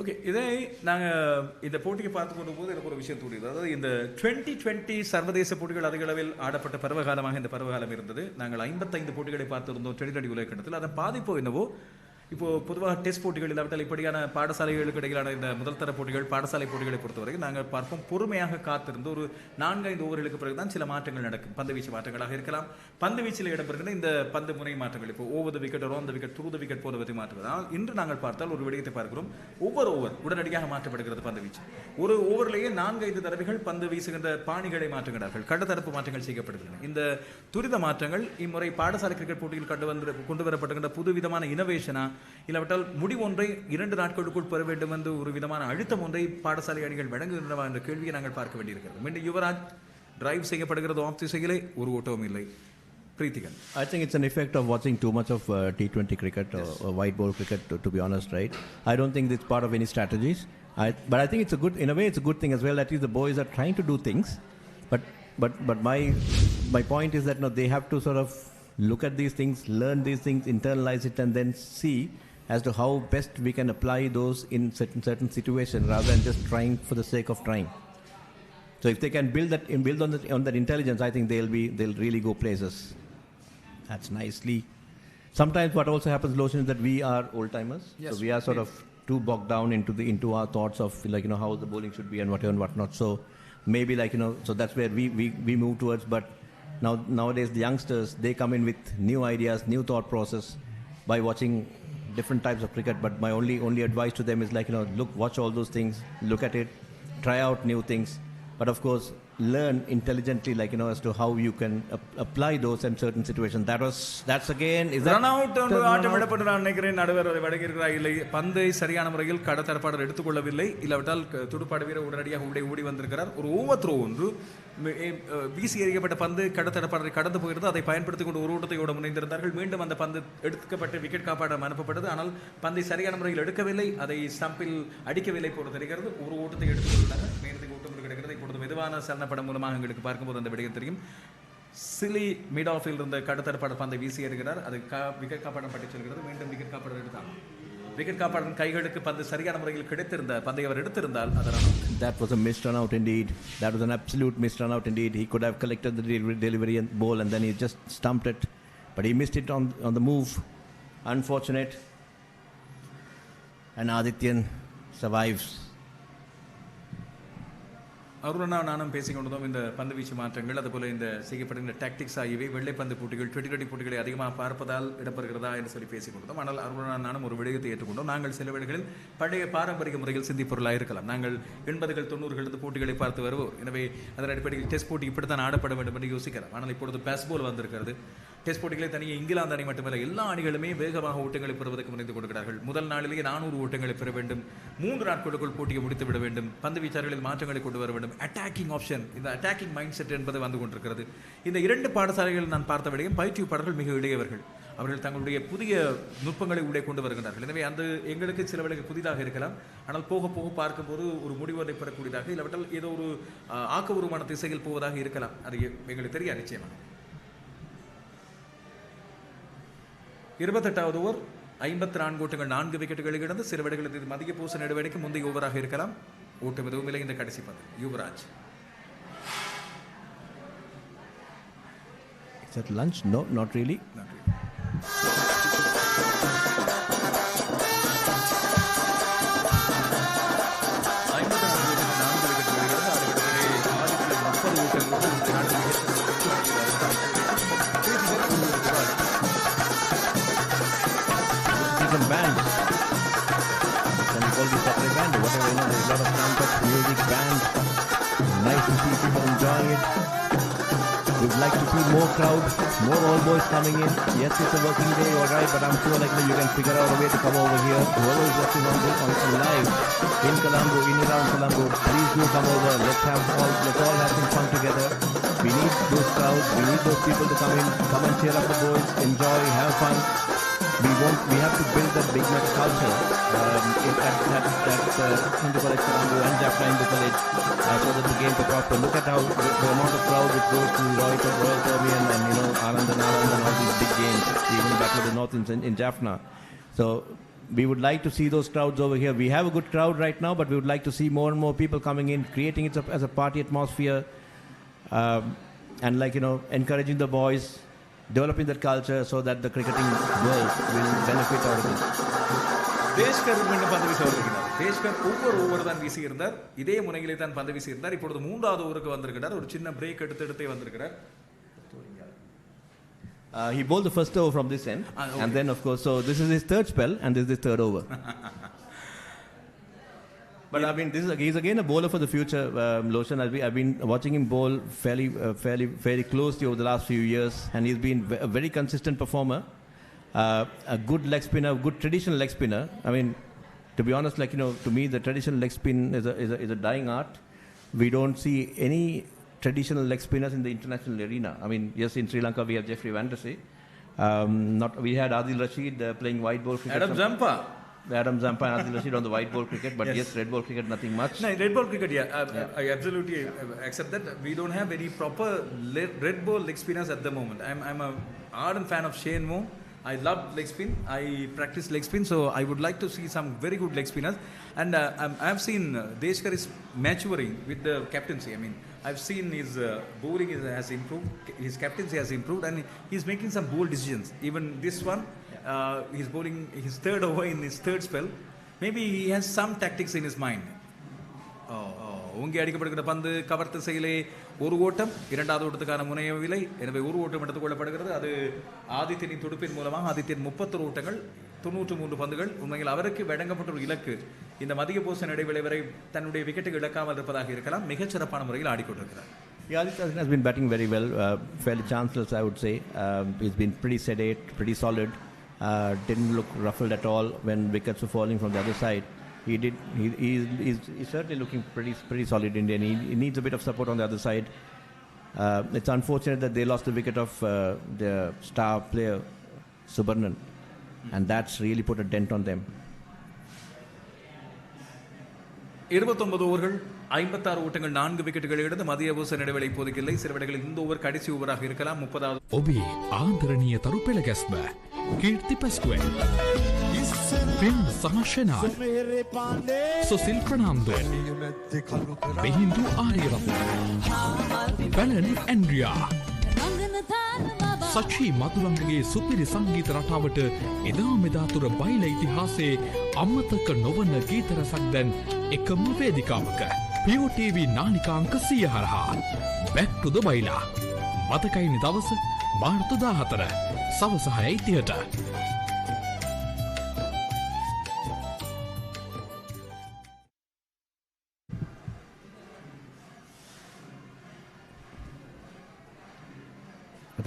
Okay, இதை நாங்கள் இந்த போட்டியை பார்த்து கொண்டு போது எனக்கு ஒரு விஷயம் தோன்றியது. அதாவது இந்த 2020 சர்வதேச போட்டிகள் அதிக அளவில் ஆடப்பட்ட பருவகாலமாக இந்த பருவகாலம் இருந்தது. நாங்கள் 55 போட்டிகளை பார்த்திருந்தோம் 2020 உலகக்கட்டத்தில். அதன் பாதிப்போ என்னவோ இப்போ பொதுவாக டெஸ்ட் போட்டிகள் இல்லாவிட்டால் இப்படியான பாடசாலைகளுக்கு இடையிலான இந்த முதல் தர போட்டிகள் பாடசாலை போட்டிகளை பொறுத்தவரைக்கும் நாங்கள் பார்ப்போம் பொறுமையாக காத்திருந்து ஒரு 4-5 ஓவர்களுக்கு பிறகுதான் சில மாற்றங்கள் நடக்கும். பந்து வீச்சு மாற்றங்களாக இருக்கலாம், பந்து வீச்சில் இடம்பெறுகிற இந்த பந்து முறை மாற்றங்கள், இப்போ over the wicket, on the wicket, through the wicket போன்றவற்றை மாற்றுவது. ஆனால் இன்று நாங்கள் பார்த்தால் ஒரு விடயத்தை பார்க்கிறோம், ஒவ்வொரு ஓவர் உடனடியாக மாற்றப்படுகிறது பந்து வீச்சு. ஒரு ஓவரிலேயே 4-5 தடவைகள் பந்து வீசுகின்ற பாணிகளை மாற்றுகிறார்கள், கடத்தரப்பு மாற்றங்கள் செய்யப்படுகின்றன. இந்த துரித மாற்றங்கள் இம்முறை பாடசாலை கிரிக்கெட் போட்டியில் கொண்டு வரப்படுகின்ற புதுவிதமான இனோவேஷனா, இல்லாவிட்டால் முடிவு ஒன்றை 2 நாட்களுக்குள் பெற வேண்டும் என்று ஒரு விதமான அழுத்தம் ஒன்றை பாடசாலை அணிகள் வழங்குகின்றன என்ற கேள்வியை நாங்கள் பார்க்க வேண்டியிருக்கிறது. மீண்டும் யுவராஜ் டிரைவ் செய்யப்படுகிறது ஆஃப் திசையிலே, ஒரு ஓட்டமும் இல்லை. பிரீத்திகன், I think it's an effect of watching too much of T20 cricket or white ball cricket to be honest, right? I don't think it's part of any strategies. But I think it's in a way it's a good thing as well. At least the boys are trying to do things. But my point is that they have to sort of look at these things, learn these things, internalize it, and then see as to how best we can apply those in certain situations rather than just trying for the sake of trying. So if they can build on that intelligence, I think they'll really go places. That's nicely. Sometimes what also happens, Loshin, is that we are old timers. Yes, so we are sort of too bogged down into our thoughts of how the bowling should be and whatever and whatnot. So maybe so that's where we move towards. But nowadays the youngsters, they come in with new ideas, new thought process by watching different types of cricket. But my only advice to them is watch all those things, look at it, try out new things, but of course learn intelligently as to how you can apply those in certain situations. That's again is run out on ஆட்டமிடப்பட்டு நான் நினைக்கிறேன் நடுவர் அதை வழங்கியிருக்கிறார். இல்லை, பந்தை சரியான முறையில் கடத்தற்பாடர் எடுத்துக்கொள்ளவில்லை, இல்லாவிட்டால் துடுப்பாட வீரர் உடனடியாக ஓடி வந்திருக்கிறார். ஒரு ஓவர் த்ரோ ஒன்று வீசி எறியப்பட்ட பந்து கடத்தற்பாடரை கடந்து போகிறது. அதை பயன்படுத்திக் கொண்டு ஒரு ஓட்டத்தை ஓட முனைந்திருந்தார்கள். மீண்டும் அந்த பந்து எடுக்கப்பட்டு விக்கெட் காப்பாடம் அனுப்பப்பட்டது. ஆனால் பந்தை சரியான முறையில் எடுக்கவில்லை, அதை ஸ்டம்பில் அடிக்கவில்லை போல தெரிகிறது. ஒரு ஓட்டத்தை எடுத்துக்கொண்டார்கள், மேலத்துக்கு ஓட்டம் கிடைக்கிறது. இப்பொழுது மெதுவான சரணப்படம் மூலமாக எங்களுக்கு பார்க்கும்போது அந்த விடயம் தெரியும். சிலி மிட் ஆஃபில் இருந்த கடத்தற்பாடர் பந்தை வீசி எறிகிறார், அது விக்கெட் காப்பாடம் பற்றி சொல்கிறது. மீண்டும் விக்கெட் காப்பாடர் எடுத்தார். விக்கெட் காப்பாளரின் கைகளுக்கு பந்து சரியான முறையில் கிடைத்திருந்த பந்தை அவர் எடுத்திருந்தால் that was a missed run out indeed. That was an absolute missed run out indeed. He could have collected the delivery and ball and then he just stumped it, but he missed it on the move. Unfortunate. And Adityan survives. அவருடனா நானும் பேசிக்கொண்டதும் இந்த பந்து வீச்சு மாற்றங்கள், அதுபோல இந்த செய்யப்படுகின்ற tactics ஆகியவை வெள்ளைப்பந்து போட்டிகள் 2020 போட்டிகளை அதிகமாக பார்ப்பதால் இடம்பெறுகிறதா என்று சொல்லி பேசிக்கொண்டதும். ஆனால் அவருடனா நானும் ஒரு விடயத்தை ஏற்றுக்கொண்டோம். நாங்கள் சில வேளைகளில் பழைய பாரம்பரிய முறையில் சிந்திப்பொருளாக இருக்கலாம். நாங்கள் 80கள் 90கள் போட்டிகளை பார்த்து வருவோம். எனவே அதன் அடிப்படையில் டெஸ்ட் போட்டி இப்படித்தான் ஆடப்பட வேண்டும் என்று யோசிக்கலாம். ஆனால் இப்பொழுது பேஸ்பால் வந்திருக்கிறது. டெஸ்ட் போட்டிகளை தனியாக இங்கிலாந்து அணி மட்டுமல்ல, எல்லா அணிகளுமே வேகமாக ஓட்டங்களை பெறுவதற்கு முனைந்து கொடுக்கிறார்கள். முதல் நாளிலேயே 400 ஓட்டங்களை பெற வேண்டும், 3 நாட்களுக்குள் போட்டியை முடித்து விட வேண்டும், பந்து வீச்சாளர்களில் மாற்றங்களை கொண்டு வர வேண்டும். அட்டாக்கிங் ஆப்ஷன், இந்த அட்டாக்கிங் மைண்ட் செட் என்பது வந்து கொண்டிருக்கிறது. இந்த 2 பாடசாலைகள் நான் பார்த்த விடையும் பயிற்சிப்பாளர்கள் மிக இளையவர்கள். அவர்கள் தங்களுடைய புதிய நுட்பங்களை உள்ளே கொண்டு வருகின்றார்கள். எனவே அந்த எங்களுக்கு சில வேளைகள் புதிதாக இருக்கலாம், ஆனால் போக போக பார்க்கும்போது ஒரு முடிவதை பெறக்கூடியதாக இல்லாவிட்டால் ஏதோ ஒரு ஆக்கபூர்வமான திசையில் போவதாக இருக்கலாம். அது எங்களுக்கு தெரியாது நிச்சயமாக. 28வது ஓவர் 54 ஓட்டங்கள் 4 விக்கெட்டுகளை இழந்து சில வேளைகளில் இது மதிய பூச நடுவடைக்கு முந்தைய ஓவராக இருக்கலாம். ஓட்டம் எதுவும் இல்லை. இந்த கடைசி பந்து Yuvraj. Is that lunch? No, not really. Not really. Some bands. Can we call this separate band or whatever? You know, there's a lot of trumpets, music, band. Nice to see people enjoying it. We'd like to see more crowd, more old boys coming in. Yes, it's a working day, all right, but I'm sure like you can figure out a way to come over here. Whoever is watching on live in Colombo, in around Colombo, please do come over. Let's all have some fun together. We need those crowds. We need those people to come in, come and cheer up the boys, enjoy, have fun. We have to build that big match culture at Hindu College Colombo and Jaffna Hindu College so that the game to prosper. Look at how the amount of crowd which goes to Royal Caribbean and Anand and all these big games, even back to the north in Jaffna. So we would like to see those crowds over here. We have a good crowd right now, but we would like to see more and more people coming in, creating it as a party atmosphere, and encouraging the boys, developing that culture so that the cricketing world will benefit out of this. தேஷ்கர் மீண்டும் பந்து வீச வருகிறார். தேஷ்கர் ஒவ்வொரு over தான் வீசியிருந்தார். இதே முனையிலே தான் பந்து வீசியிருந்தார். இப்பொழுது 3வது ஓவருக்கு வந்திருக்கிறார். ஒரு சின்ன பிரேக் எடுத்தே வந்திருக்கிறார். He bowled the first over from this end, okay. And then of course, so this is his third spell and this is his third over. But I mean, he's again a bowler for the future, Loshan. I've been watching him bowl fairly closely over the last few years, and he's been a very consistent performer. A good leg spinner, good traditional leg spinner. I mean, to be honest, to me, the traditional leg spin is a dying art. We don't see any traditional leg spinners in the international arena. I mean, yes, in Sri Lanka we have Jeffrey Van der See. We had Adil Rashid playing white ball cricket. Adam Zampa and Adil Rashid on the white ball cricket, but yes, red ball cricket, nothing much. No, red ball cricket, yeah. I absolutely accept that. We don't have any proper red ball leg spinners at the moment. I'm an ardent fan of Shane Moore. I love leg spin. I practice leg spin, so I would like to see some very good leg spinners. And I've seen Deshkar is maturing with the captaincy. I mean, I've seen his bowling has improved, his captaincy has improved, and he's making some bold decisions. Even this one, he's bowling his third over in his third spell. Maybe he has some tactics in his mind. ஓங்கி அடிக்கப்படுகிற பந்து cover திசையிலே ஒரு ஓட்டம், 2வது ஓட்டத்துக்கான முனையவில்லை. எனவே ஒரு ஓட்டம் எடுத்துக்கொள்ளப்படுகிறது. அது ஆதித்யனின் துடுப்பின் மூலமாக ஆதித்யன் 31 ஓட்டங்கள், 93 பந்துகள். உண்மையில் அவருக்கு வழங்கப்பட்ட ஒரு இலக்கு இந்த மதிய போசன் இடைவேளை வரை தன்னுடைய விக்கெட்டை இழக்காமல் இருப்பதாக இருக்கலாம். மிகச்சிறப்பான முறையில் ஆடிக்கொண்டிருக்கிறார். Yeah, Aditya has been batting very well, fairly chanceless, I would say. He's been pretty sedate, pretty solid. Didn't look ruffled at all when wickets were falling from the other side. He's certainly looking pretty solid Indian. He needs a bit of support on the other side. It's unfortunate that they lost the wicket of their star player Subarnan, and that's really put a dent on them. 29 ஓவர்கள் 56 ஓட்டங்கள் 4 விக்கெட்டுகளை இழந்து மதிய பூச நடுவேளை இப்போதைக்கு இல்லை. சில வேளைகளில் இந்த ஓவர் கடைசி ஓவராக இருக்கலாம். 30வது ඔබේ ආන්දරණීය තරු පෙළ ගැස්ම කීර්ති පැස්කුවෙන් පින් සමශනා සුසිල් ප්‍රනාන්දු මෙහින්දු ආරියරත්න පැලන් ඇන්ඩ්‍රියා සචී මදුරංගගේ සුපිරි සංගීත රටාවට එදා මෙදාතුර බයිල ඉතිහාසයේ අමතක නොවන ගීත රසක් දැන් එකම වේදිකාවක POTV නාලිකාංක 100 හරහා Back to the බයිලා මතකයිනි දවස මාර්තු 14 සවස 6:30ට.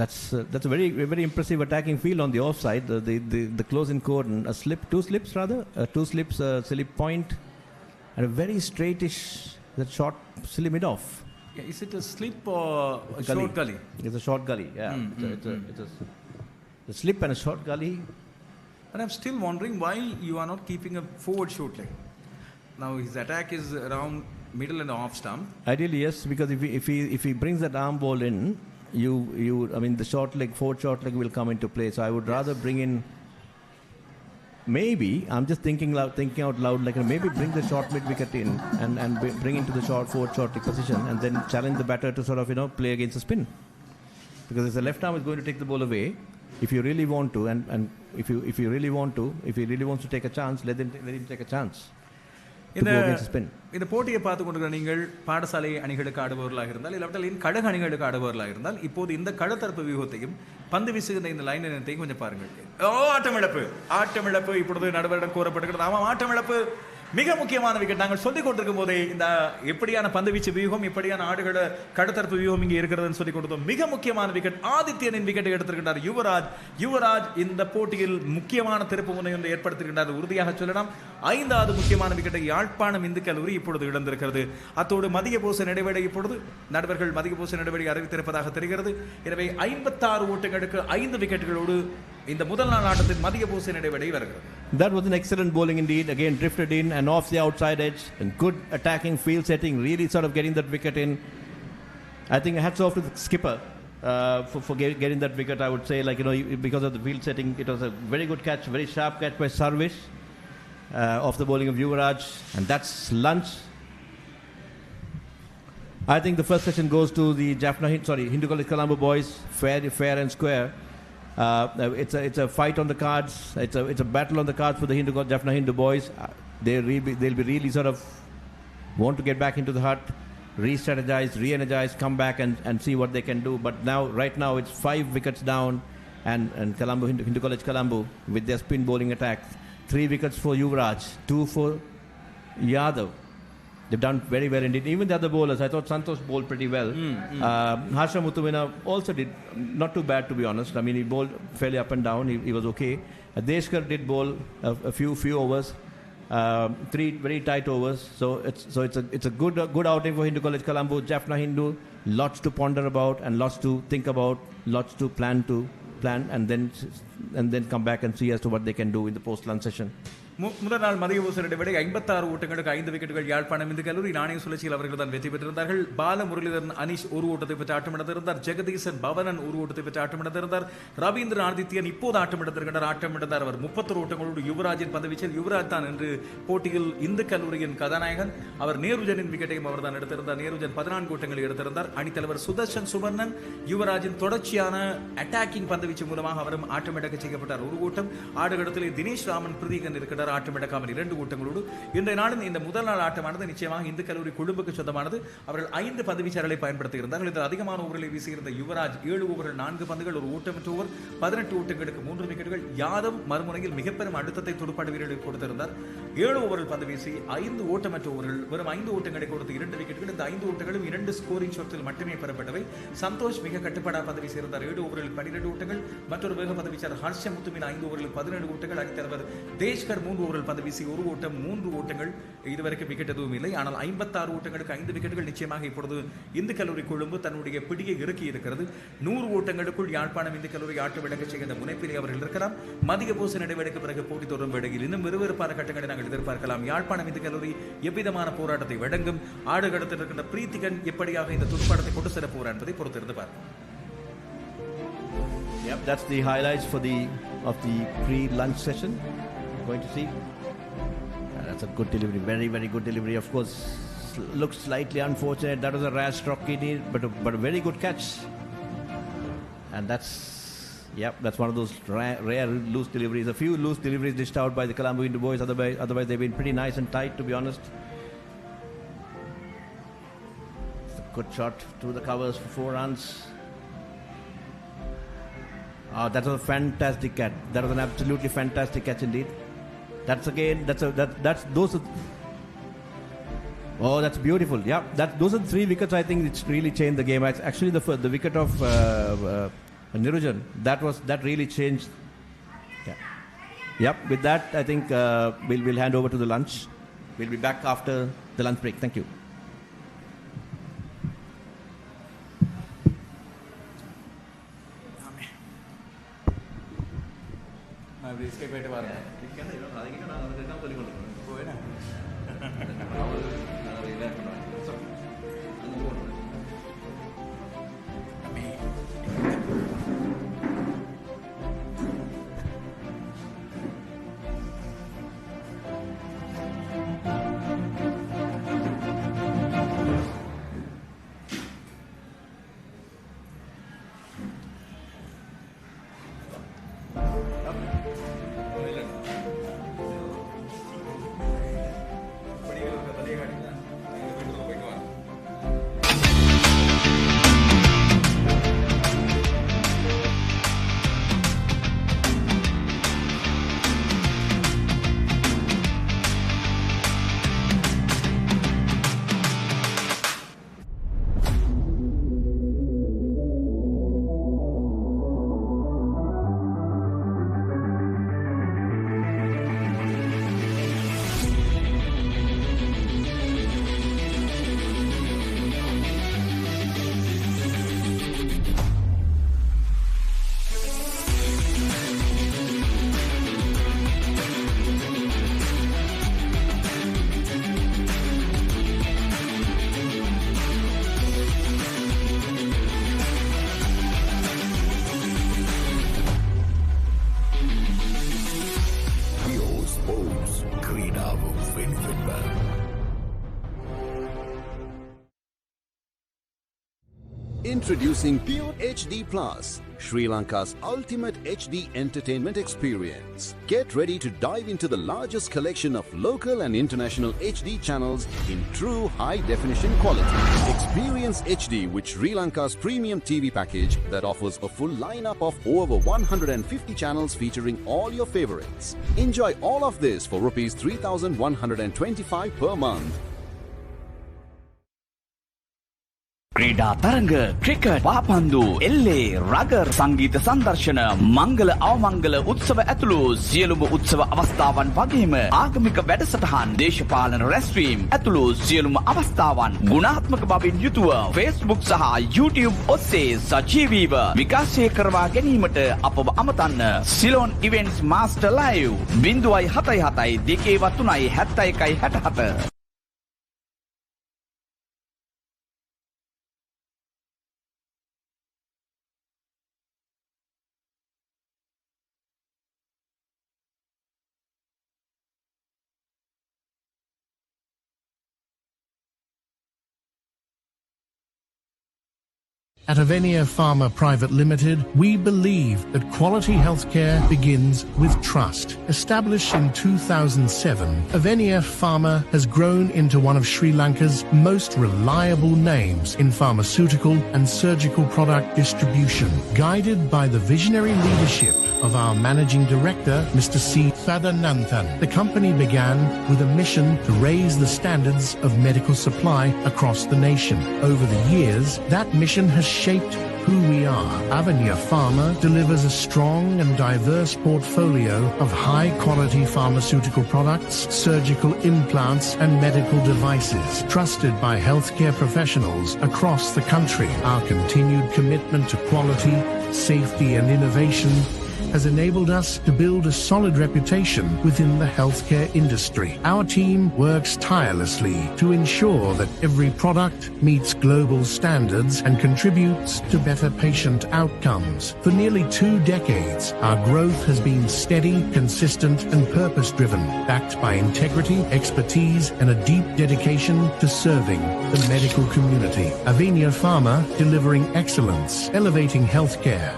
That's a very impressive attacking field on the offside. The close-in cordon, two slips, slip point, and a very straightish short silly mid-off. Yeah, is it a slip or a short gully? It's a short gully. Yeah, The slip and a short gully. And I'm still wondering why you are not keeping a forward short leg. Now his attack is around middle and off stump. Ideally, yes, because if he brings that arm ball in, the short leg, forward short leg will come into play. So I would rather bring in. Maybe I'm just thinking out loud, like maybe bring the short mid wicket in and bring into the forward short leg position, and then challenge the batter to sort of play against the spin. Because if the left arm is going to take the ball away, if you really want to, and if he really wants to take a chance, let him take a chance. இந்த போட்டியை பார்த்து கொண்டிருக்கிற நீங்கள் பாடசாலை அணிகளுக்கு ஆடுபவர்களாக இருந்தால் இல்லாவிட்டால் கழக அணிகளுக்கு ஆடுபவர்களாக இருந்தால் இப்போது இந்த கடத்தரப்பு வியூகத்தையும் பந்து வீசுகின்ற இந்த லைன் நிலையத்தையும் கொஞ்சம் பாருங்கள். ஆட்டமிழப்பு இப்பொழுது நடுவரிடம் கோரப்படுகிறது. ஆமாம், ஆட்டமிழப்பு மிக முக்கியமான விக்கெட். நாங்கள் சொல்லிக் கொண்டிருக்கும் போதே இந்த எப்படியான பந்து வீச்சு வியூகம், எப்படியான ஆடுகள கடத்தரப்பு வியூகம் இங்கே இருக்கிறதுன்னு சொல்லிக் கொடுத்தோம். மிக முக்கியமான விக்கெட், ஆதித்யனின் விக்கெட்டை எடுத்திருக்கிறார் யுவராஜ் இந்த போட்டியில் முக்கியமான திருப்பு முனை ஒன்று ஏற்படுத்தியிருக்கிறார். உறுதியாக சொல்லலாம் 5வது முக்கியமான விக்கெட்டை யாழ்ப்பாணம் இந்து கல்லூரி இப்பொழுது இழந்திருக்கிறது. அத்தோடு மதிய போச இடைவேளை இப்பொழுது நடுவர்கள் மதிய போச இடைவேளை அறிவித்திருப்பதாக தெரிகிறது. எனவே 56 ஓட்டங்களுக்கு 5 விக்கெட்டுகளோடு இந்த முதல் நாள் ஆட்டத்தின் மதிய போச இடைவேளை வருகிறது. That was an excellent bowling indeed. Again drifted in and off the outside edge, and good attacking field setting, really sort of getting that wicket in. I think hats off to the skipper for getting that wicket. I would say, because of the field setting, it was a very good catch, very sharp catch by Sarvish off the bowling of Yuvraj, and that's lunch. I think the first session goes to the Hindu College Colombo boys, fair and square. It's a fight on the cards. It's a battle on the cards for the Jaffna Hindu boys. They'll be really sort of want to get back into the hut, re-strategize, re-energize, come back and see what they can do. But right now it's 5 wickets down, and Colombo, Hindu College Colombo with their spin bowling attack. 3 wickets for Yuvraj, 2 for Yadav. They've done very well indeed. Even the other bowlers, I thought Santosh bowled pretty well. Harsha Muthuvina also did not too bad, to be honest. I mean, he bowled fairly up and down. He was okay. Deshkar did bowl a few overs, 3 very tight overs. So it's a good outing for Hindu College Colombo. Jaffna Hindu, lots to ponder about and lots to think about, lots to plan and then come back and see as to what they can do in the post-lunch session. முதல் நாள் மதிய ஓசர் இடைவேளை 56 ஓட்டங்களுக்கு 5 விக்கெட்டுகள் யாழ்ப்பாணம் இந்து கல்லூரி. நாணய சுழற்சியில் அவர்கள் தான் வெற்றி பெற்றிருந்தார்கள். பால முரளிதரன் அனீஷ் 1 ஓட்டத்தை பெற்று ஆட்டமிழந்திருந்தார். ஜெகதீசன் பவனன் 1 ஓட்டத்தை பெற்று ஆட்டமிழந்திருந்தார். ரவீந்திரன் ஆதித்யன் இப்போது ஆட்டமிழந்தார். அவர் 31 ஓட்டங்களோடு யுவராஜின் பந்துவீச்சில் யுவராஜ் தான் என்று போட்டியில் இந்து கல்லூரியின் கதாநாயகன். அவர் நேருஜனின் விக்கெட்டையும் அவர் தான் எடுத்திருந்தார். நேருஜன் 14 ஓட்டங்களை எடுத்திருந்தார். அணித்தலைவர் சுதர்ஷன் சுவர்ணன் யுவராஜின் தொடர்ச்சியான அட்டாக்கிங் பந்துவீச்சு மூலமாக அவரும் ஆட்டமிழக்க செய்யப்பட்டார். 1 ஓட்டம். ஆடுகளத்திலே தினேஷ் ராமன் பிரதீகன் இருக்கிறார். ஆட்டமிழக்காமல் 2 ஓட்டங்களோடு இன்றைய நாளின் இந்த முதல் நாள் ஆட்டமானது நிச்சயமாக இந்து கல்லூரி குழுவுக்கு சொந்தமானது. அவர்கள் 5 பந்துவீச்சாளர்களை பயன்படுத்தி இருந்தார்கள். இதில் அதிகமான ஓவர்களை வீசியிருந்த யுவராஜ் 7 ஓவர்கள் 4 பந்துகள் 1 ஓட்டமற்ற ஓவர், 18 ஓட்டங்களுக்கு 3 விக்கெட்டுகள். யாதவ் மறுமுனையில் மிகப்பெரும் அழுத்தத்தை துடுப்பாட்ட வீரர்களுக்கு கொடுத்திருந்தார். 7 ஓவர்கள் பந்து வீசி 5 ஓட்டமற்ற ஓவர்கள், வெறும் 5 ஓட்டங்களை கொடுத்து 2 விக்கெட்டுகள். இந்த 5 ஓட்டங்களும் 2 ஸ்கோரிங் ஷாட்ஸில் மட்டுமே பெறப்பட்டவை. சந்தோஷ் மிக கட்டுப்பாடாக பந்து வீசியிருந்தார். 7 ஓவர்களில் 12 ஓட்டங்கள். மற்றொரு வேக பந்து வீச்சாளர் ஹர்ஷ முத்துவின் 5 ஓவர்களில் 17 ஓட்டங்கள். அணித்தலைவர் தேஷ்கர் 3 ஓவர்கள் பந்து வீசி 1 ஓட்டம், 3 ஓட்டங்கள். இதுவரைக்கும் விக்கெட் எதுவும் இல்லை. ஆனால் 56 ஓட்டங்களுக்கு 5 விக்கெட்டுகள். நிச்சயமாக இப்பொழுது இந்து கல்லூரி கொழும்பு தன்னுடைய பிடியை இறக்கி இருக்கிறது. 100 ஓட்டங்களுக்குள் யாழ்ப்பாணம் இந்து கல்லூரி ஆட்ட விளங்க செய்கின்ற முனைப்பிலே அவர்கள் இருக்கலாம். மதிய போச இடைவேளைக்கு பிறகு போட்டி தொடரும் வேளையில் இன்னும் விறுவிறுப்பான கட்டங்களை நாங்கள் எதிர்பார்க்கலாம். யாழ்ப்பாணம் இந்து கல்லூரி எவ்விதமான போராட்டத்தை வழங்கும், ஆடுகளத்தில் இருக்கின்ற பிரீத்திகன் எப்படியாக இந்த துடுப்பாட்டத்தை கொண்டு செல்ல போறார் என்பதை பொறுத்திருந்து பார்ப்போம். Yep, that's the highlights of the pre-lunch session. Going to see. That's a good delivery, very, very good delivery. Of course, looks slightly unfortunate. That was a rash stroke he did, but a very good catch. And that's one of those rare loose deliveries. A few loose deliveries dished out by the Colombo Hindu boys. Otherwise, they've been pretty nice and tight, to be honest. It's a good shot through the covers for 4 runs. That was a fantastic catch. That was an absolutely fantastic catch indeed. That's beautiful. Yeah, those are the 3 wickets. I think it's really changed the game. Actually, the wicket of Nirujan, that really changed. Yeah. Yep. With that, I think we'll hand over to the lunch. We'll be back after the lunch break. Thank you. அப்படி escape ஆகிட்டு வரேன். Introducing Pure HD Plus, Sri Lanka's ultimate HD entertainment experience. Get ready to dive into the largest collection of local and international HD channels in true high-definition quality. Experience HD with Sri Lanka's premium TV package that offers a full lineup of over 150 channels featuring all your favorites. Enjoy all of this for Rs 3,125 per month. ක්‍රීඩා තරඟ cricket පාපන්දු එල්ලේ rugger සංගීත සංදර්ශන මංගල අවමංගල උත්සව ඇතුළු සියලුම උත්සව අවස්ථාවන් වගේම ආගමික වැඩසටහන් දේශපාලන රැස්වීම් ඇතුළු සියලුම අවස්ථාවන් ගුණාත්මක බවින් යුතුව Facebook සහ YouTube ඔස්සේ සජීවීව විකාශය කරවා ගැනීමට අපව අමතන්න. Ceylon events master live 077 203 71 67. At Avenia Pharma Private Limited, we believe that quality healthcare begins with trust. Established in 2007, Avenia Pharma has grown into one of Sri Lanka's most reliable names in pharmaceutical and surgical product distribution. Guided by the visionary leadership of our Managing Director, Mr. C. Sadananthan, the company began with a mission to raise the standards of medical supply across the nation. Over the years, that mission has shaped who we are. Avenia Pharma delivers a strong and diverse portfolio of high-quality pharmaceutical products, surgical implants, and medical devices, trusted by healthcare professionals across the country. Our continued commitment to quality, safety, and innovation has enabled us to build a solid reputation within the healthcare industry. Our team works tirelessly to ensure that every product meets global standards and contributes to better patient outcomes. For nearly 2 decades, our growth has been steady, consistent, and purpose-driven, backed by integrity, expertise, and a deep dedication to serving the medical community. Avenia Pharma, delivering excellence, elevating healthcare.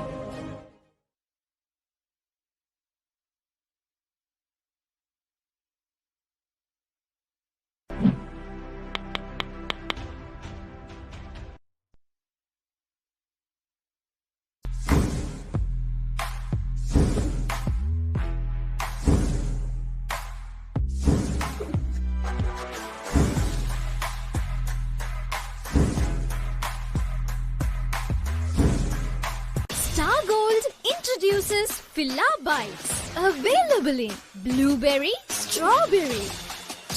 Introduces Filla Bites. Available in blueberry, strawberry,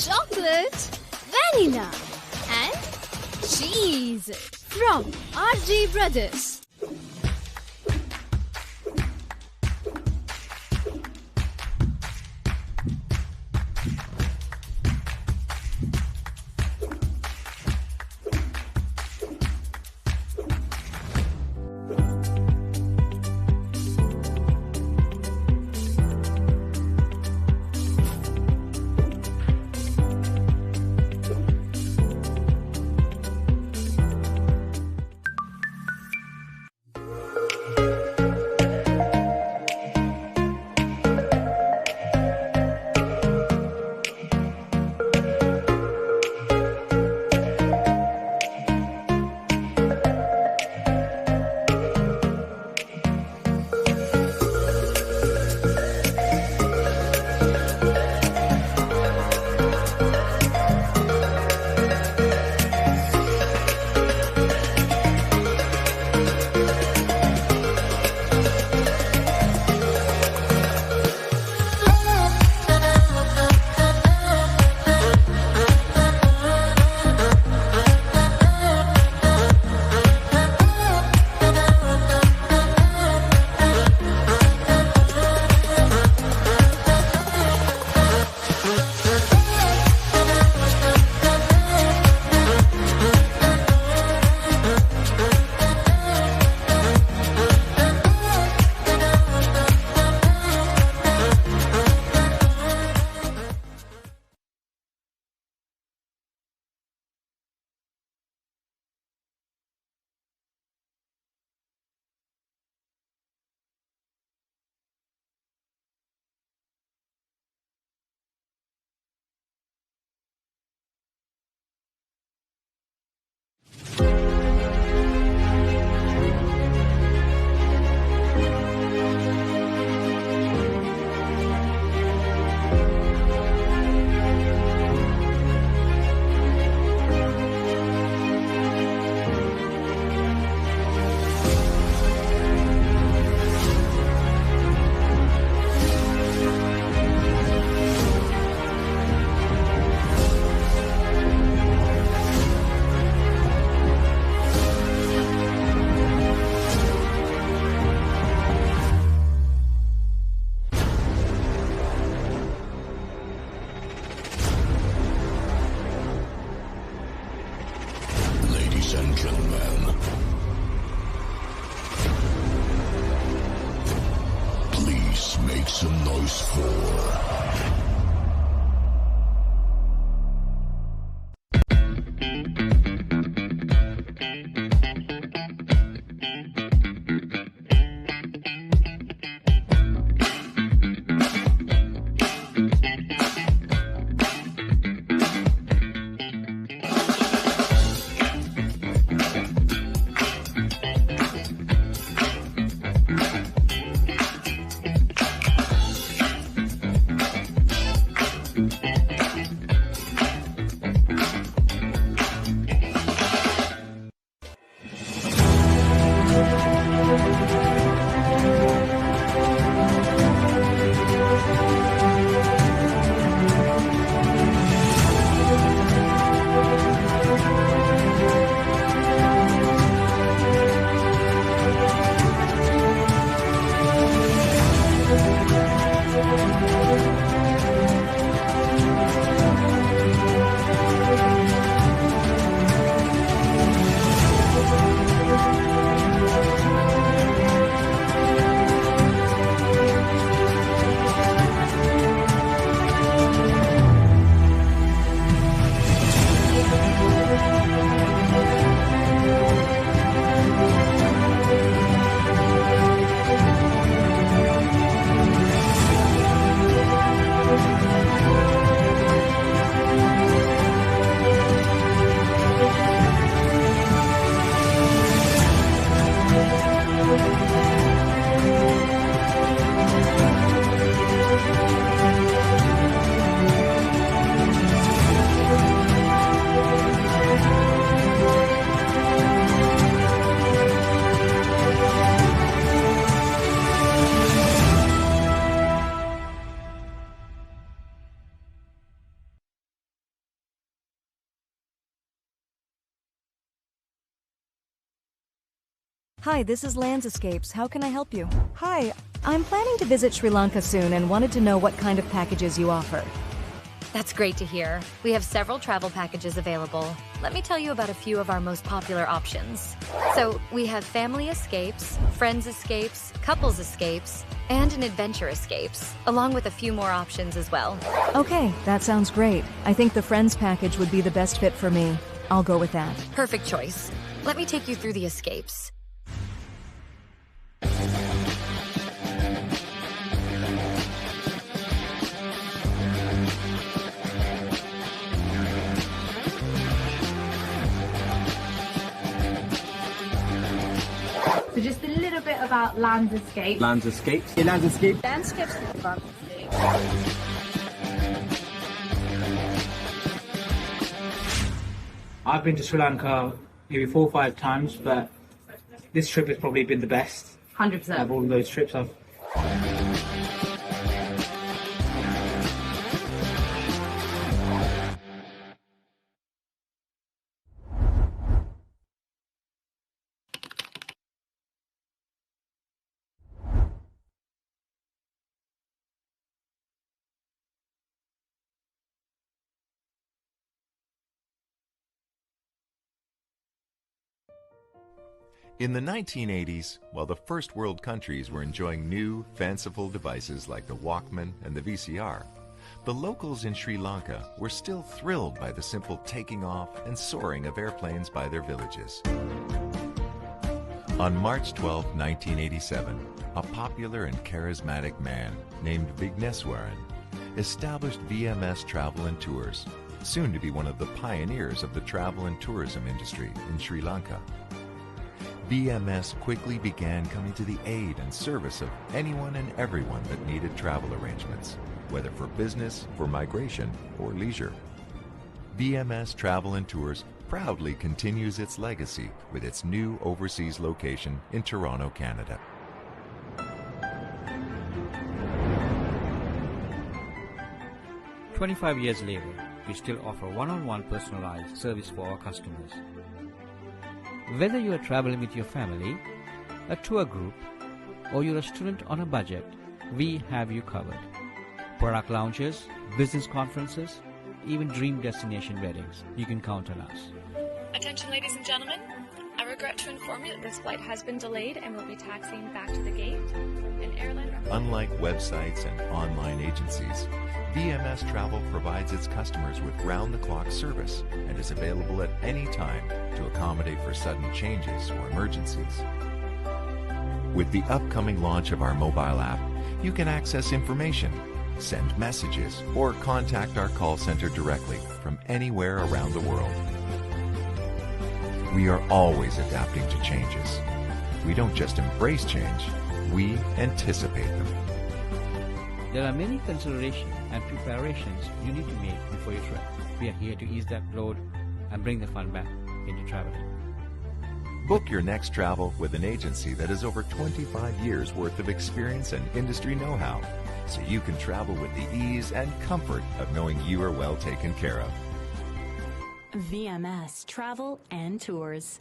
chocolate, vanilla, and cheese from RJ Brothers. some noise for. Hi, this is Landscapes. How can I help you? Hi, I'm planning to visit Sri Lanka soon and wanted to know what kind of packages you offer. That's great to hear. We have several travel packages available. Let me tell you about a few of our most popular options. So, we have family escapes, friends escapes, couples escapes, and an adventure escapes, along with a few more options as well. Okay, that sounds great. I think the Friends package would be the best fit for me. I'll go with that. Perfect choice. Let me take you through the escapes. So just a little bit about landscapes. Landscapes. Landscape. Landscapes. I've been to Sri Lanka maybe 4 or 5 times, but this trip has probably been the best. 100%. Of all those trips I've. In the 1980s, while the first world countries were enjoying new, fanciful devices like the Walkman and the VCR, the locals in Sri Lanka were still thrilled by the simple taking off and soaring of airplanes by their villages. On March 12, 1987, a popular and charismatic man named Vigneswaran established VMS Travel and Tours, soon to be one of the pioneers of the travel and tourism industry in Sri Lanka. VMS quickly began coming to the aid and service of anyone and everyone that needed travel arrangements, whether for business, for migration, or leisure. VMS Travel and Tours proudly continues its legacy with its new overseas location in Toronto, Canada. "25 years later, we still offer one-on-one personalized service for our customers. Whether you are traveling with your family, a tour group, or you're a student on a budget, we have you covered. Product launches, business conferences, even dream destination weddings. You can count on us. Attention, ladies and gentlemen. I regret to inform you that this flight has been delayed and will be taxiing back to the gate in Unlike websites and online agencies, VMS Travel provides its customers with round-the-clock service and is available at any time to accommodate for sudden changes or emergencies. With the upcoming launch of our mobile app, you can access information, send messages, or contact our call center directly from anywhere around the world. We are always adapting to changes. We don't just embrace change, we anticipate them. There are many considerations and preparations you need to make before your trip. We are here to ease that load and bring the fun back into traveling. Book your next travel with an agency that has over 25 years worth of experience and industry know-how, so you can travel with the ease and comfort of knowing you are well taken care of. VMS Travel and Tours.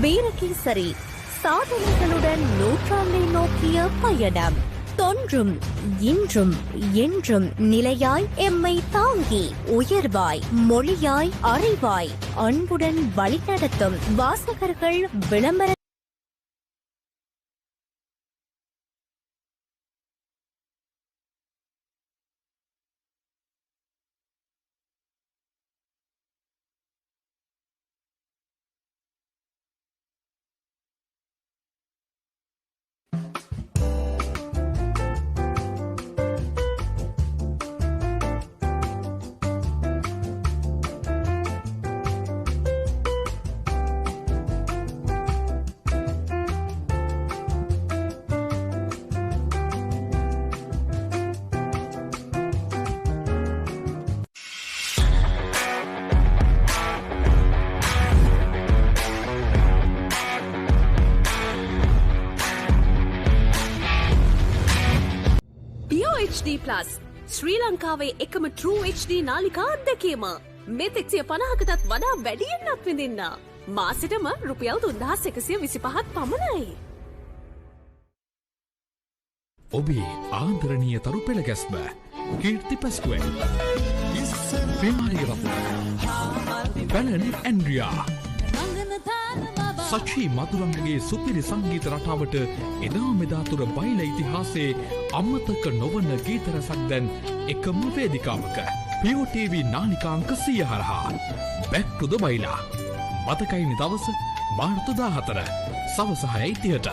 Virakesari சாதனைகளுடன் நூற்றாண்டை நோக்கிய பயணம். தொன்றும் இன்றும் என்றும் நிலையாய் எம்மை தாங்கி உயர்வாய் மொழியாய் அறிவாய் அன்புடன் வழிநடத்தும் வாசகர்கள் விளம்பர HD Plus ශ්‍රී ලංකාවේ එකම True HD නාලිකා අත්දැකීම. මෙතෙක් 150කටත් වඩා වැඩියෙන් අත්විඳින්න. මාසෙටම රුපියල් 3125ක් පමණයි. ඔබේ ආදරණීය තරු පෙළ ගැස්ම කීර්ති පැස්කුවෙන් ප්‍රේමාලිය රත්න බැලන් ඇන්ඩ්‍රියා සචී මදුරංගගේ සුපිරි සංගීත රටාවට එදා මෙදා තුර බයිල ඉතිහාසයේ අමතක නොවන ගීත රසක් දැන් එකම වේදිකාවක POTV නාලිකාංක 100 හරහා Back to the Baila මතකයිනි දවස මාර්තු 14 සවස 6:30ට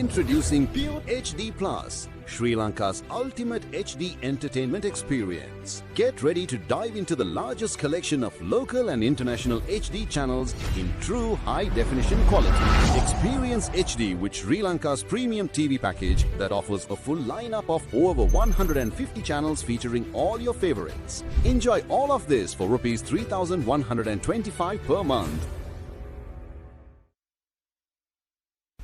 Introducing Pure HD Plus, Sri Lanka's ultimate HD entertainment experience. Get ready to dive into the largest collection of local and international HD channels in true high-definition quality. Experience HD with Sri Lanka's premium TV package that offers a full lineup of over 150 channels featuring all your favorites. Enjoy all of this for Rs 3,125 per month.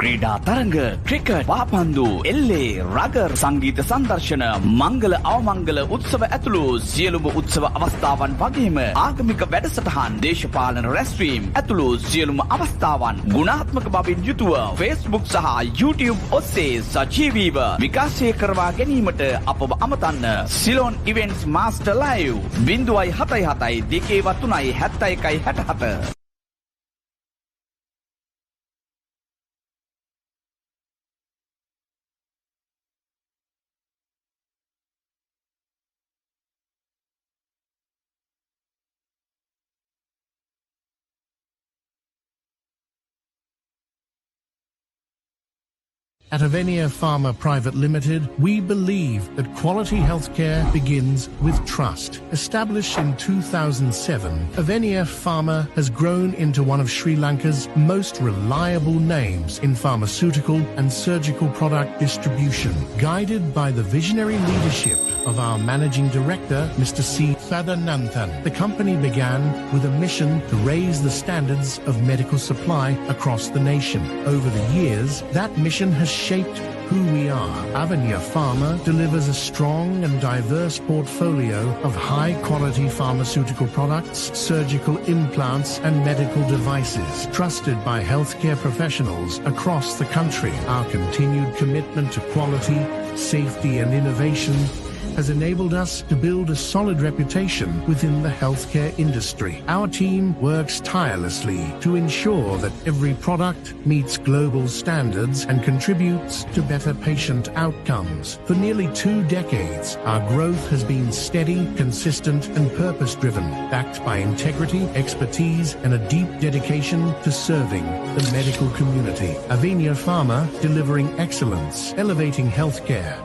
ක්‍රීඩා තරඟ cricket පාපන්දු එල්ලේ rugger සංගීත සංදර්ශන මංගල අවමංගල උත්සව ඇතුළු සියලුම උත්සව අවස්ථාවන් වගේම ආගමික වැඩසටහන් දේශපාලන රැස්වීම් ඇතුළු සියලුම අවස්ථාවන් ගුණාත්මක බවින් යුතුව Facebook සහ YouTube ඔස්සේ සජීවීව විකාශය කරවා ගැනීමට අපව අමතන්න. Ceylon events master live 077 2 71 67. At Avenia Pharma Private Limited, we believe that quality healthcare begins with trust. Established in 2007, Avenia Pharma has grown into one of Sri Lanka's most reliable names in pharmaceutical and surgical product distribution. Guided by the visionary leadership of our managing director, Mr. C. Sadananthan, the company began with a mission to raise the standards of medical supply across the nation. Over the years, that mission has shaped who we are. Avenia Pharma delivers a strong and diverse portfolio of high-quality pharmaceutical products, surgical implants, and medical devices, trusted by healthcare professionals across the country. Our continued commitment to quality, safety, and innovation has enabled us to build a solid reputation within the healthcare industry. Our team works tirelessly to ensure that every product meets global standards and contributes to better patient outcomes. For nearly 2 decades, our growth has been steady, consistent, and purpose-driven, backed by integrity, expertise, and a deep dedication to serving the medical community. Avenia Pharma, delivering excellence, elevating healthcare.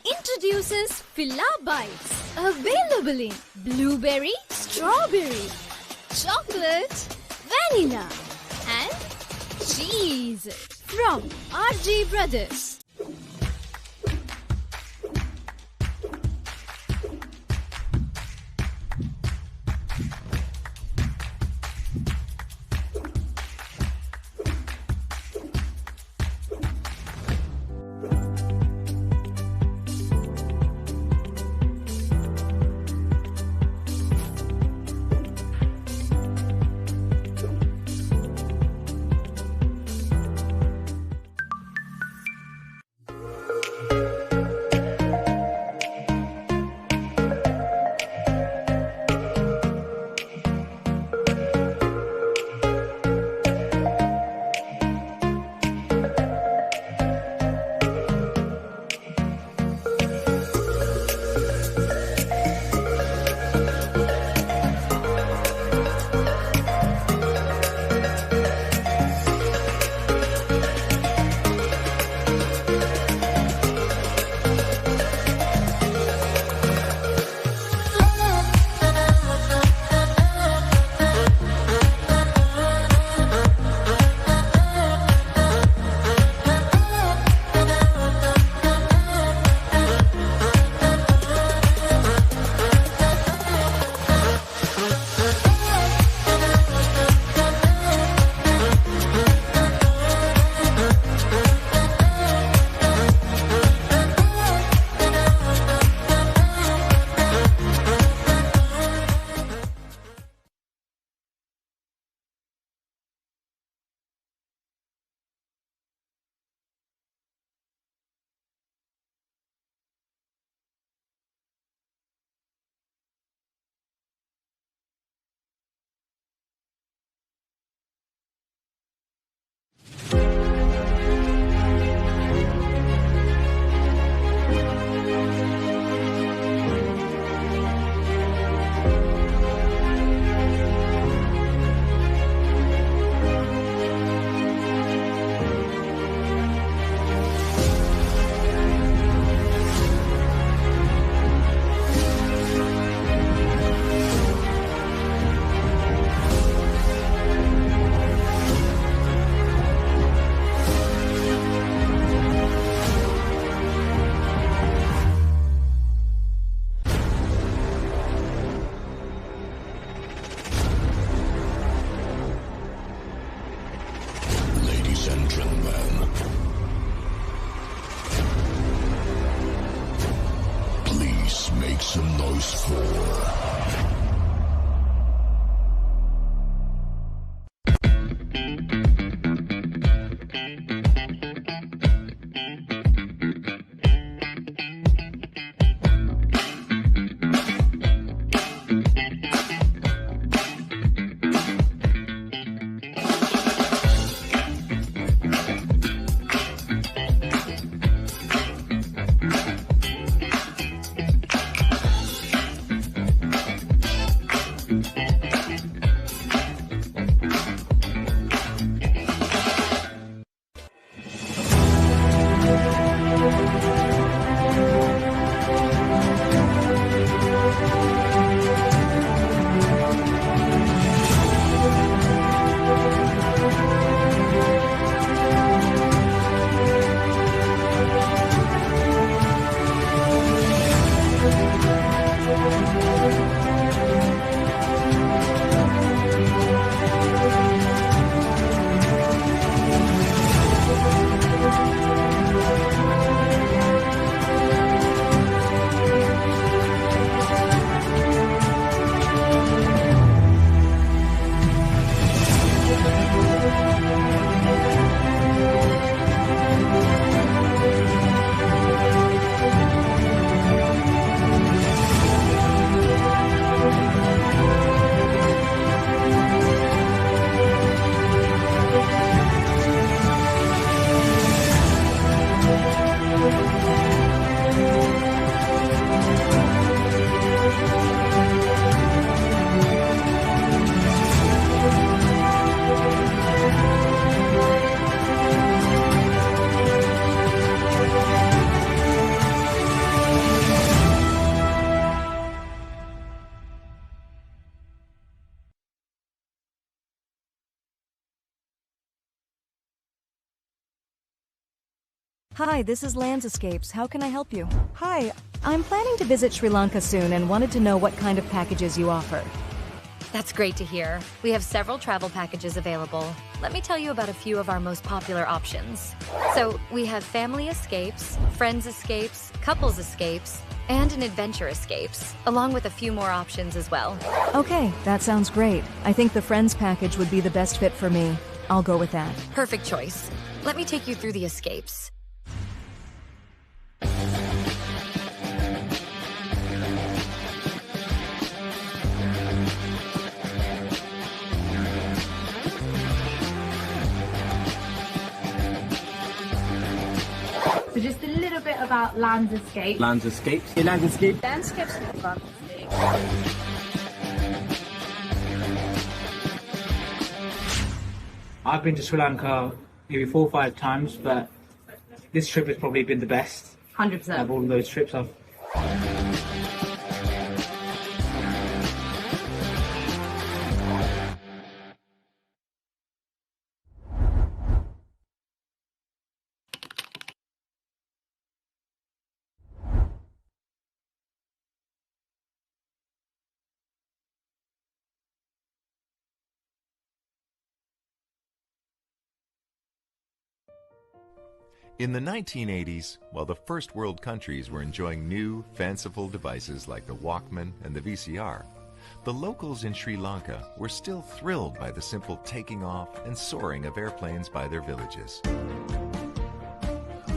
Introduces Filla Bites. Available in blueberry, strawberry, chocolate, vanilla, and cheese. From RG Brothers. Make some noise for... Hi, this is Landscapes. How can I help you? Hi, I'm planning to visit Sri Lanka soon and wanted to know what kind of packages you offer. That's great to hear. We have several travel packages available. Let me tell you about a few of our most popular options. So, we have family escapes, friends escapes, couples escapes, and an adventure escapes, along with a few more options as well. Okay, that sounds great. I think the Friends package would be the best fit for me. I'll go with that. Perfect choice. Let me take you through the escapes. So just a little bit about landscape. Landscapes. Landscape. Landscapes. I've been to Sri Lanka maybe 4 or 5 times, but this trip has probably been the best. 100%. Of all those trips I've... In the 1980s, while the first world countries were enjoying new, fanciful devices like the Walkman and the VCR, the locals in Sri Lanka were still thrilled by the simple taking off and soaring of airplanes by their villages.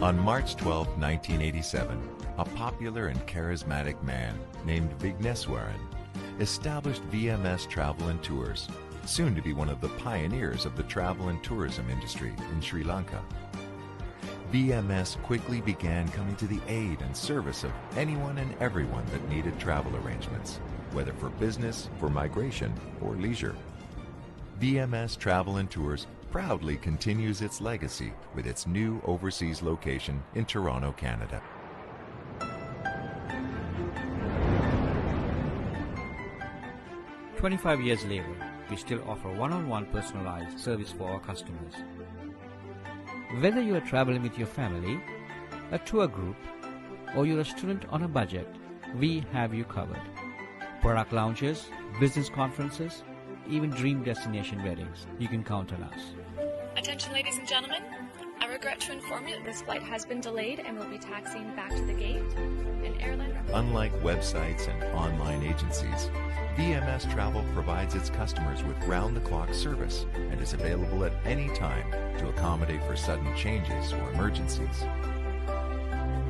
On March 12, 1987, a popular and charismatic man named Vigneswaran established VMS Travel and Tours, soon to be one of the pioneers of the travel and tourism industry in Sri Lanka. VMS quickly began coming to the aid and service of anyone and everyone that needed travel arrangements, whether for business, for migration, or leisure. VMS Travel and Tours proudly continues its legacy with its new overseas location in Toronto, Canada. "25 years later, we still offer one-on-one personalized service for our customers. Whether you are traveling with your family, a tour group, or you're a student on a budget, we have you covered. Product launches, business conferences, even dream destination weddings. You can count on us. Attention, ladies and gentlemen. I regret to inform you that this flight has been delayed and will be taxiing back to the gate. And Unlike websites and online agencies, VMS Travel provides its customers with round-the-clock service and is available at any time to accommodate for sudden changes or emergencies.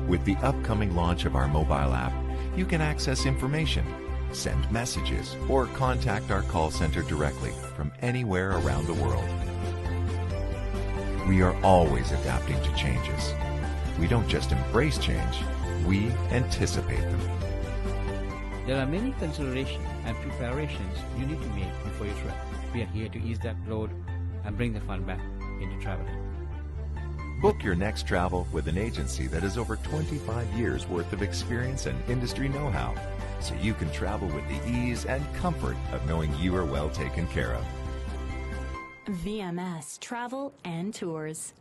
With the upcoming launch of our mobile app, you can access information, send messages, or contact our call center directly from anywhere around the world. We are always adapting to changes. We don't just embrace change, we anticipate them. There are many considerations and preparations you need to make before your trip. We are here to ease that load and bring the fun back into traveling. Book your next travel with an agency that has over 25 years worth of experience and industry know-how, so you can travel with the ease and comfort of knowing you are well taken care of. VMS Travel and Tours.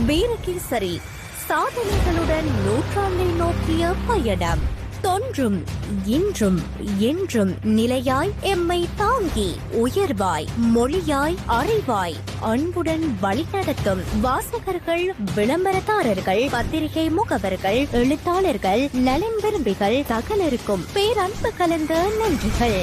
Virakesari சாதனைகளுடன் நூற்றாண்டை நோக்கிய பயணம். தொன்றும் இன்றும் என்றும் நிலையாய் எம்மை தாங்கி உயர்வாய் மொழியாய் அறிவாய் அன்புடன் வழிநடத்தும் வாசகர்கள், விளம்பரதாரர்கள், பத்திரிகை முகவர்கள், எழுத்தாளர்கள், நலன் விரும்பிகள் சகலருக்கும் பேரன்பு கலந்த நன்றிகள்.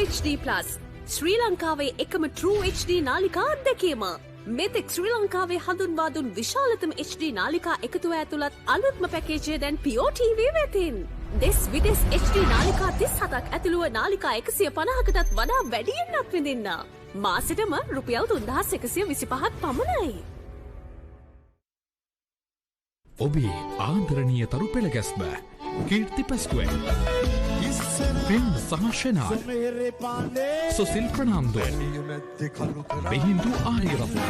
HD Plus ශ්‍රී ලංකාවේ එකම True HD නාලිකා අත්දැකීම. මෙතෙක් ශ්‍රී ලංකාවේ හඳුන්වා දුන් විශාලතම HD නාලිකා එකතුව ඇතුළත් අලුත්ම පැකේජය දැන් POTV වෙතින්. දෙස් විදෙස් HD නාලිකා 37ක් ඇතුළුව නාලිකා 150කටත් වඩා වැඩියෙන් අත්විඳින්න. මාසෙටම රුපියල් 3125ක් පමණයි. ඔබේ ආදරණීය තරු පෙළ ගැස්ම කීර්ති පැස්කුවෙන් Pin Sahashana Susil Pranamdo Behindu Arirapu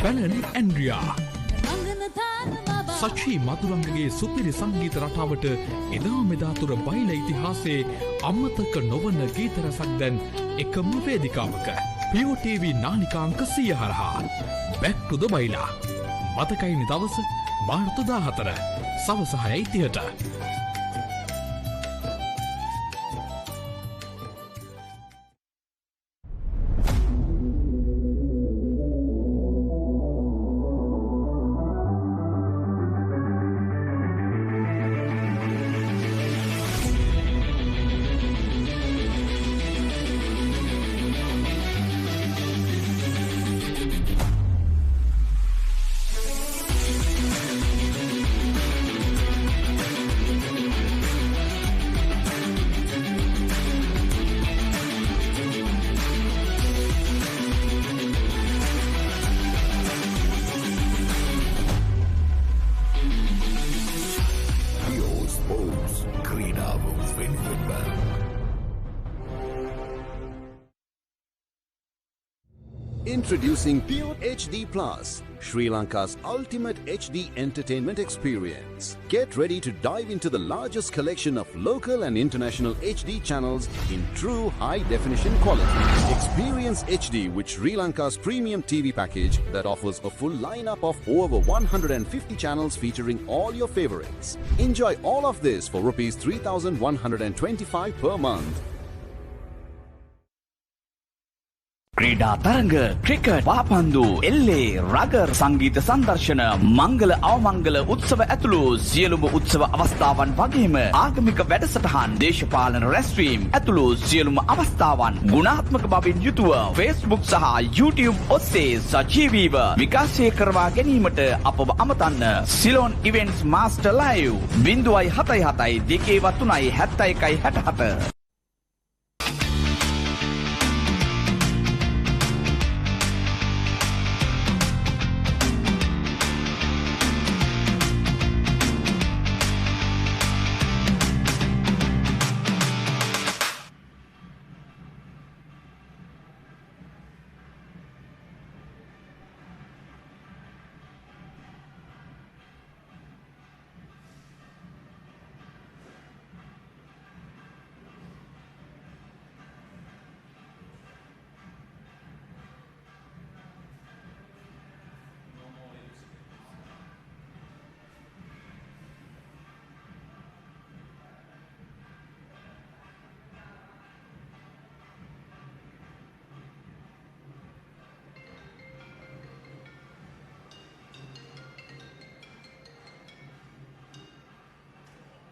Belen Andrea Sachi Madurangage Supiri Sangita Ratavata Eda Medatura Baila Itihase Amataka Novana Gitara Sagdan Ekama Vedikamaka POTV Nanikanka Siyaharha Back to the Baila Matakai Nidavasa Martu Dahatara Savasahai Theatre Sports ක්‍රීඩාව වෙනුවෙන්ම. Introducing Pure HD Plus, Sri Lanka's ultimate HD entertainment experience. Get ready to dive into the largest collection of local and international HD channels in true high-definition quality. Experience HD with Sri Lanka's premium TV package that offers a full lineup of over 150 channels featuring all your favorites. Enjoy all of this for Rs 3,125 per month. ක්‍රීඩා තරඟ cricket පාපන්දු එල්ලේ rugger සංගීත සංදර්ශන මංගල අවමංගල උත්සව ඇතුළු සියලුම උත්සව අවස්ථාවන් වගේම ආගමික වැඩසටහන් දේශපාලන රැස්වීම් ඇතුළු සියලුම අවස්ථාවන් ගුණාත්මක බවින් යුතුව Facebook සහ YouTube ඔස්සේ සජීවීව විකාශය කරවා ගැනීමට අපව අමතන්න. Ceylon events master live 077 203 71 67.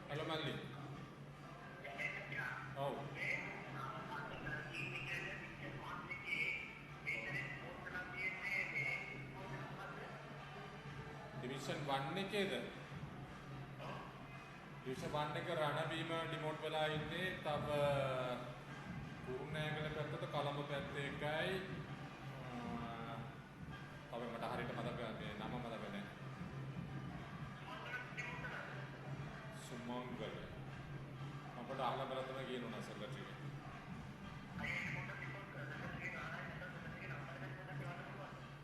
Hello, Manly. Oh. Division 1 එකේද? Division 1 එක රණවීම ඩිමෝට් වෙලා ඉන්නේ. තව කුරුණෑගල පැත්තට කලඹ පැත්තේ එකයි. තව මට හරියට මතක නම මතක නැහැ. Sumangal. අපට අහලා බලලා තමයි කියනවා සෙක්‍රටරි.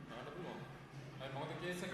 නඩ පුළුවන්. අය මොකද කේස් එක?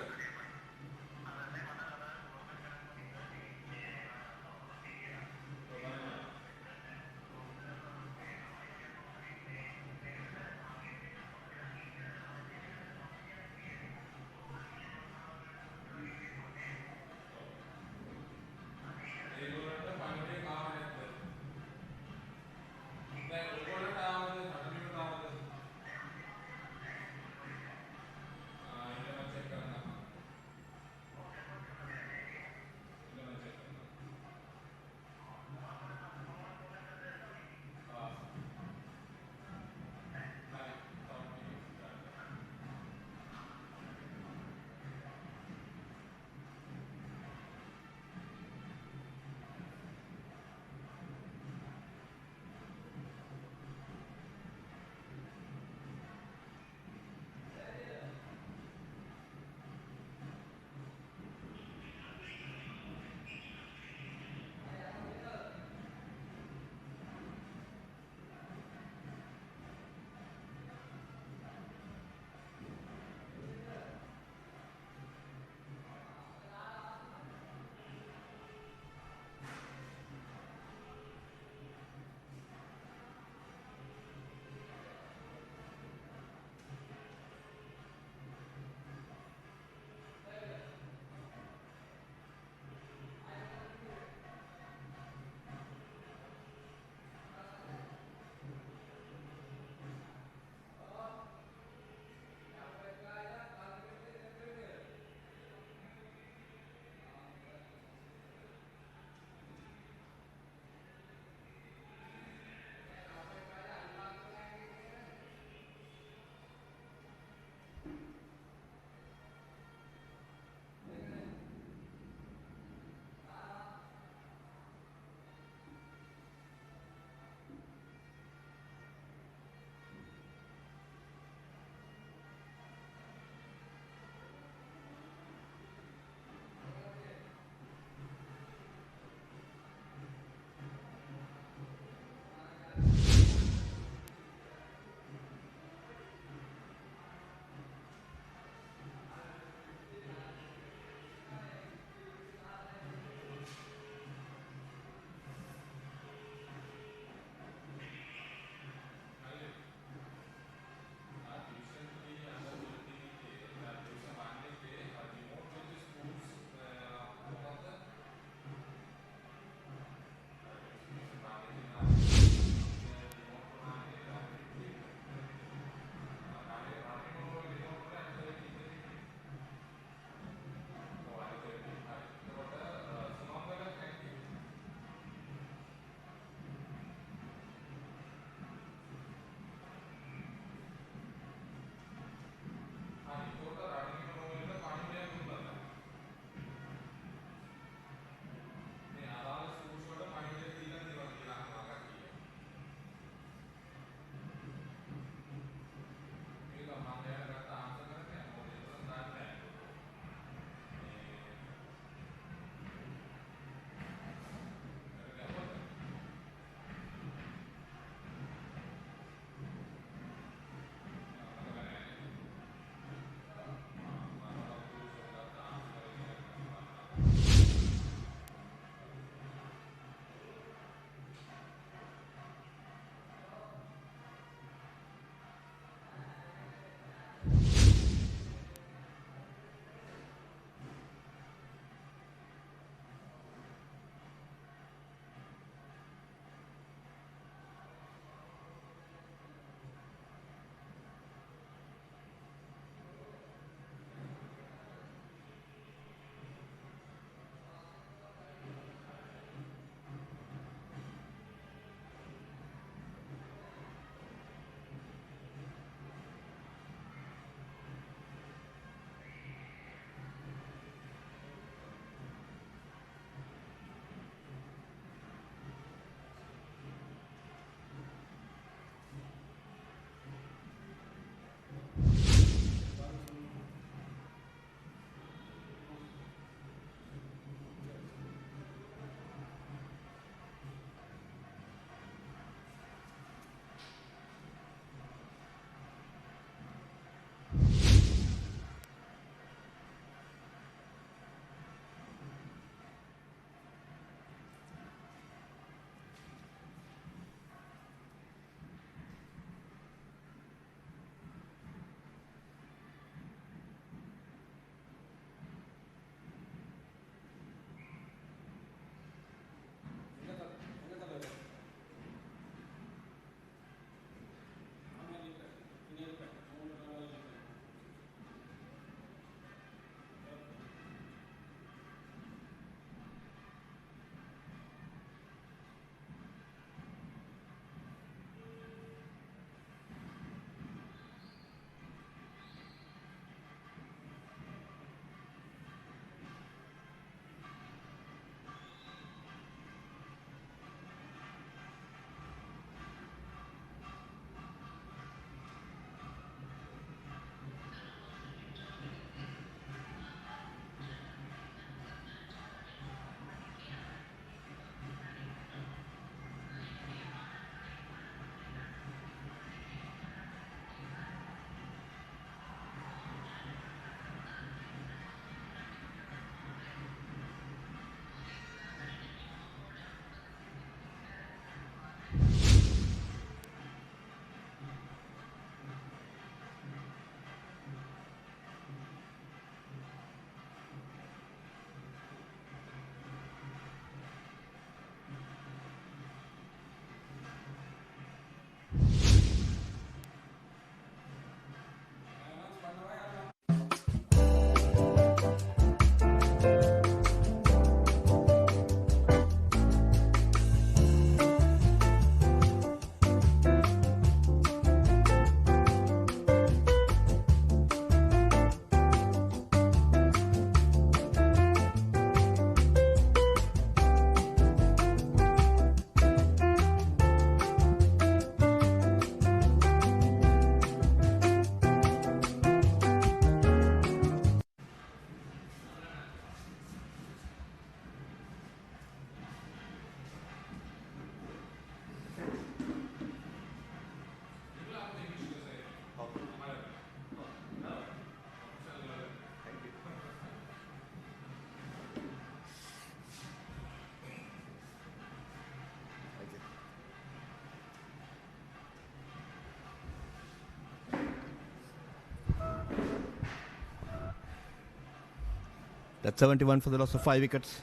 That's 71 for the loss of 5 wickets.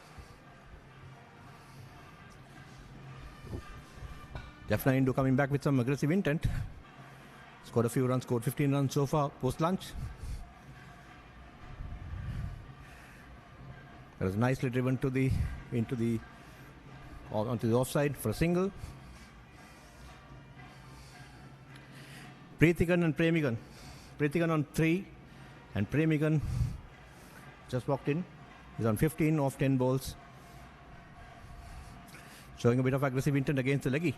Jaffna Hindu coming back with some aggressive intent. Scored a few runs, scored 15 runs so far post-lunch. That was nicely driven onto the offside for a single. Preethikan and Premigan. Preethikan on 3 and Premigan just walked in. He's on 15 off 10 balls. Showing a bit of aggressive intent against the leggy.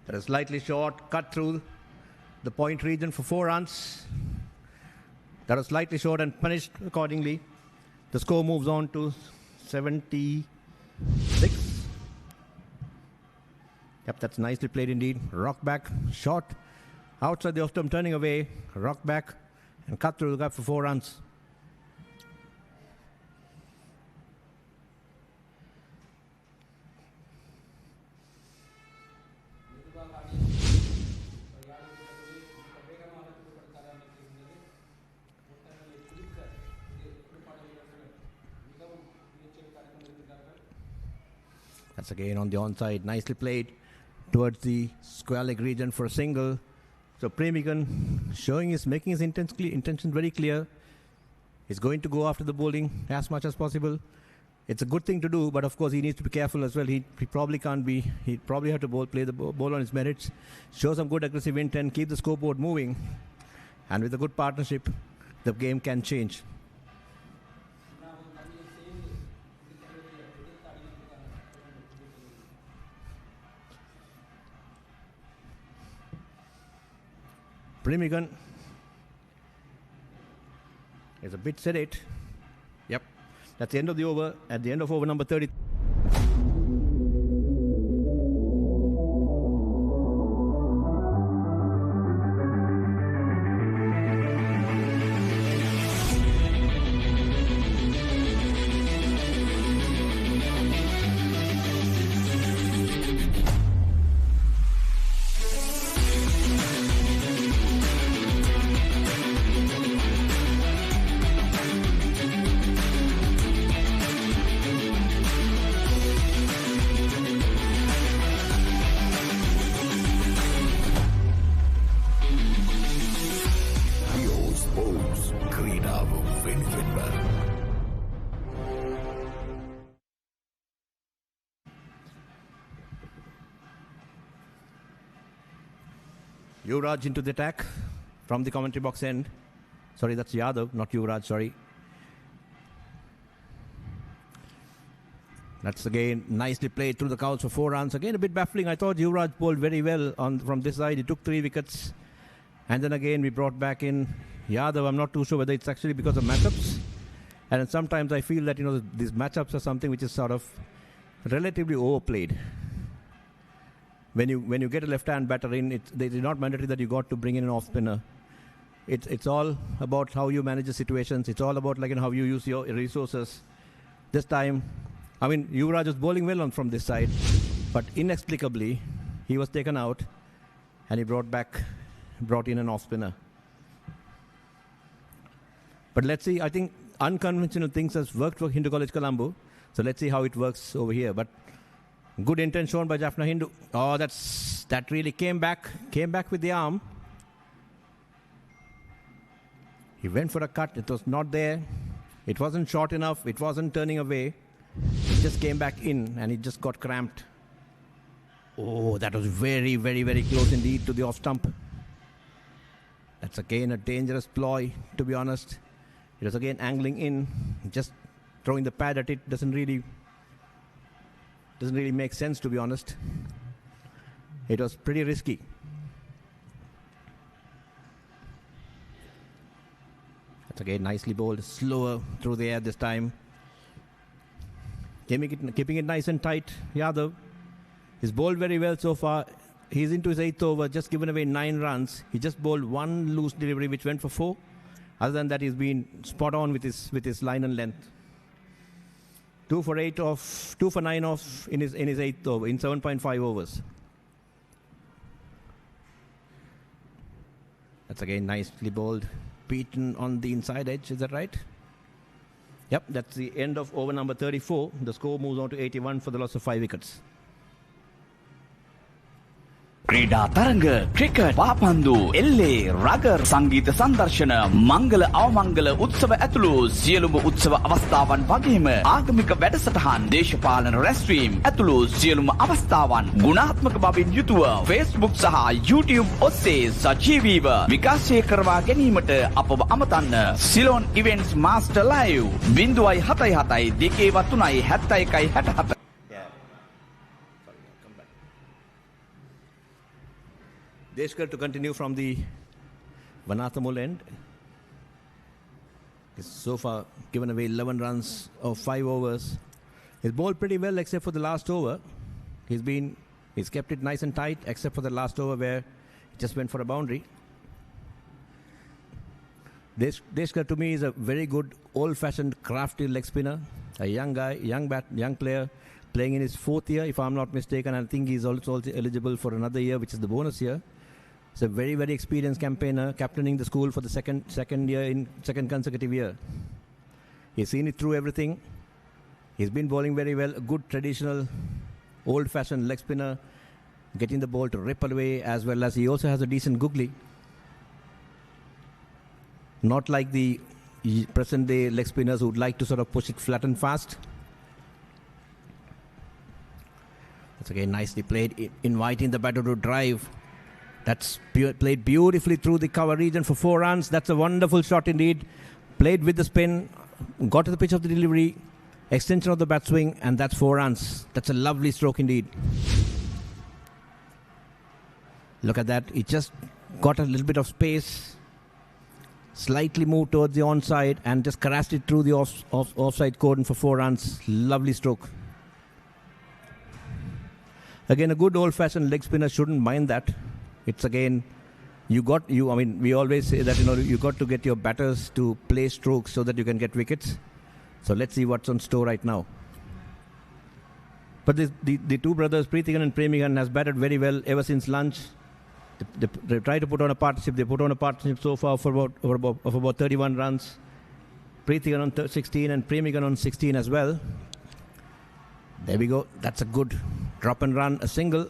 That is slightly short, cut through the point region for 4 runs. That was slightly short and punished accordingly. The score moves on to 76. Yep, that's nicely played indeed. Rock back, short, outside the off stump, turning away, rock back, and cut through the gap for 4 runs. That's again on the onside, nicely played towards the square leg region for a single. So Premigan making his intentions very clear. He's going to go after the bowling as much as possible. It's a good thing to do, but of course he needs to be careful as well. He probably can't be. He probably have to play the ball on his merits, show some good aggressive intent, keep the scoreboard moving, and with a good partnership, the game can change. Premigan is a bit sedate. Yep. That's the end of the over. At the end of over number 30. Yuvraj into the attack from the commentary box end. Sorry, that's Yadav, not Yuvraj, sorry. That's again nicely played through the counts for 4 runs. Again, a bit baffling. I thought Yuvraj bowled very well from this side. He took 3 wickets. And then again, we brought back in Yadav. I'm not too sure whether it's actually because of matchups. And sometimes I feel that, these matchups are something which is sort of relatively overplayed. When you get a left-hand batter in, it is not mandatory that you got to bring in an off-spinner. It's all about how you manage the situations. It's all about how you use your resources. This time, Yuvraj was bowling well from this side, but inexplicably, he was taken out, and he brought in an off-spinner. But let's see. I think unconventional things has worked for Hindu College Colombo, so let's see how it works over here. But good intent shown by Jaffna Hindu. Oh, that really came back with the arm. He went for a cut. It was not there. It wasn't short enough. It wasn't turning away. It just came back in and it just got cramped. Oh, that was very, very, very close indeed to the off stump. That's again a dangerous ploy, to be honest. It was again angling in. Just throwing the pad at it doesn't really make sense, to be honest. It was pretty risky. That's again nicely bowled, slower through the air this time. Keeping it nice and tight, Yadav. He's bowled very well so far. He's into his 8th over, just given away 9 runs. He just bowled one loose delivery which went for 4. Other than that, he's been spot on with his line and length. 2 for 9 off in his 8th over, in 7.5 overs. That's again nicely bowled. Beaten on the inside edge, is that right? Yep, that's the end of over number 34. The score moves on to 81 for the loss of 5 wickets. ක්‍රීඩා තරඟ cricket පාපන්දු එල්ලේ rugger සංගීත සංදර්ශන මංගල අවමංගල උත්සව ඇතුළු සියලුම උත්සව අවස්ථාවන් වගේම ආගමික වැඩසටහන් දේශපාලන රැස්වීම් ඇතුළු සියලුම අවස්ථාවන් ගුණාත්මක බවින් යුතුව Facebook සහ YouTube ඔස්සේ සජීවීව විකාශය කරවා ගැනීමට අපව අමතන්න. Ceylon events master live 077 2 71 67. Deshkar to continue from the Vanathamul end. He's so far given away 11 runs of 5 overs. He's bowled pretty well except for the last over. He's kept it nice and tight except for the last over where he just went for a boundary. Deshkar to me is a very good old-fashioned crafty leg spinner. A young guy, young player playing in his 4th year if I'm not mistaken. I think he's also eligible for another year which is the bonus year. He's a very, very experienced campaigner, captaining the school for the second consecutive year. He's seen it through everything. He's been bowling very well. A good traditional, old-fashioned leg spinner, getting the ball to ripple away, as well as he also has a decent googly. Not like the present-day leg spinners who would like to sort of push it flat and fast. That's again nicely played, inviting the batter to drive. That's played beautifully through the cover region for 4 runs. That's a wonderful shot indeed. Played with the spin, got to the pitch of the delivery, extension of the bat swing, and that's 4 runs. That's a lovely stroke indeed. Look at that. He just got a little bit of space, slightly moved towards the onside, and just caressed it through the offside cordon for 4 runs. Lovely stroke. Again, a good old-fashioned leg spinner shouldn't mind that. It's again, we always say that, you got to get your batters to play strokes so that you can get wickets. So let's see what's on store right now. But the two brothers, Preethigan and Premigan, has batted very well ever since lunch. They try to put on a partnership. They put on a partnership so far for about 31 runs. Preethigan on 16 and Premigan on 16 as well. There we go. That's a good drop and run, a single.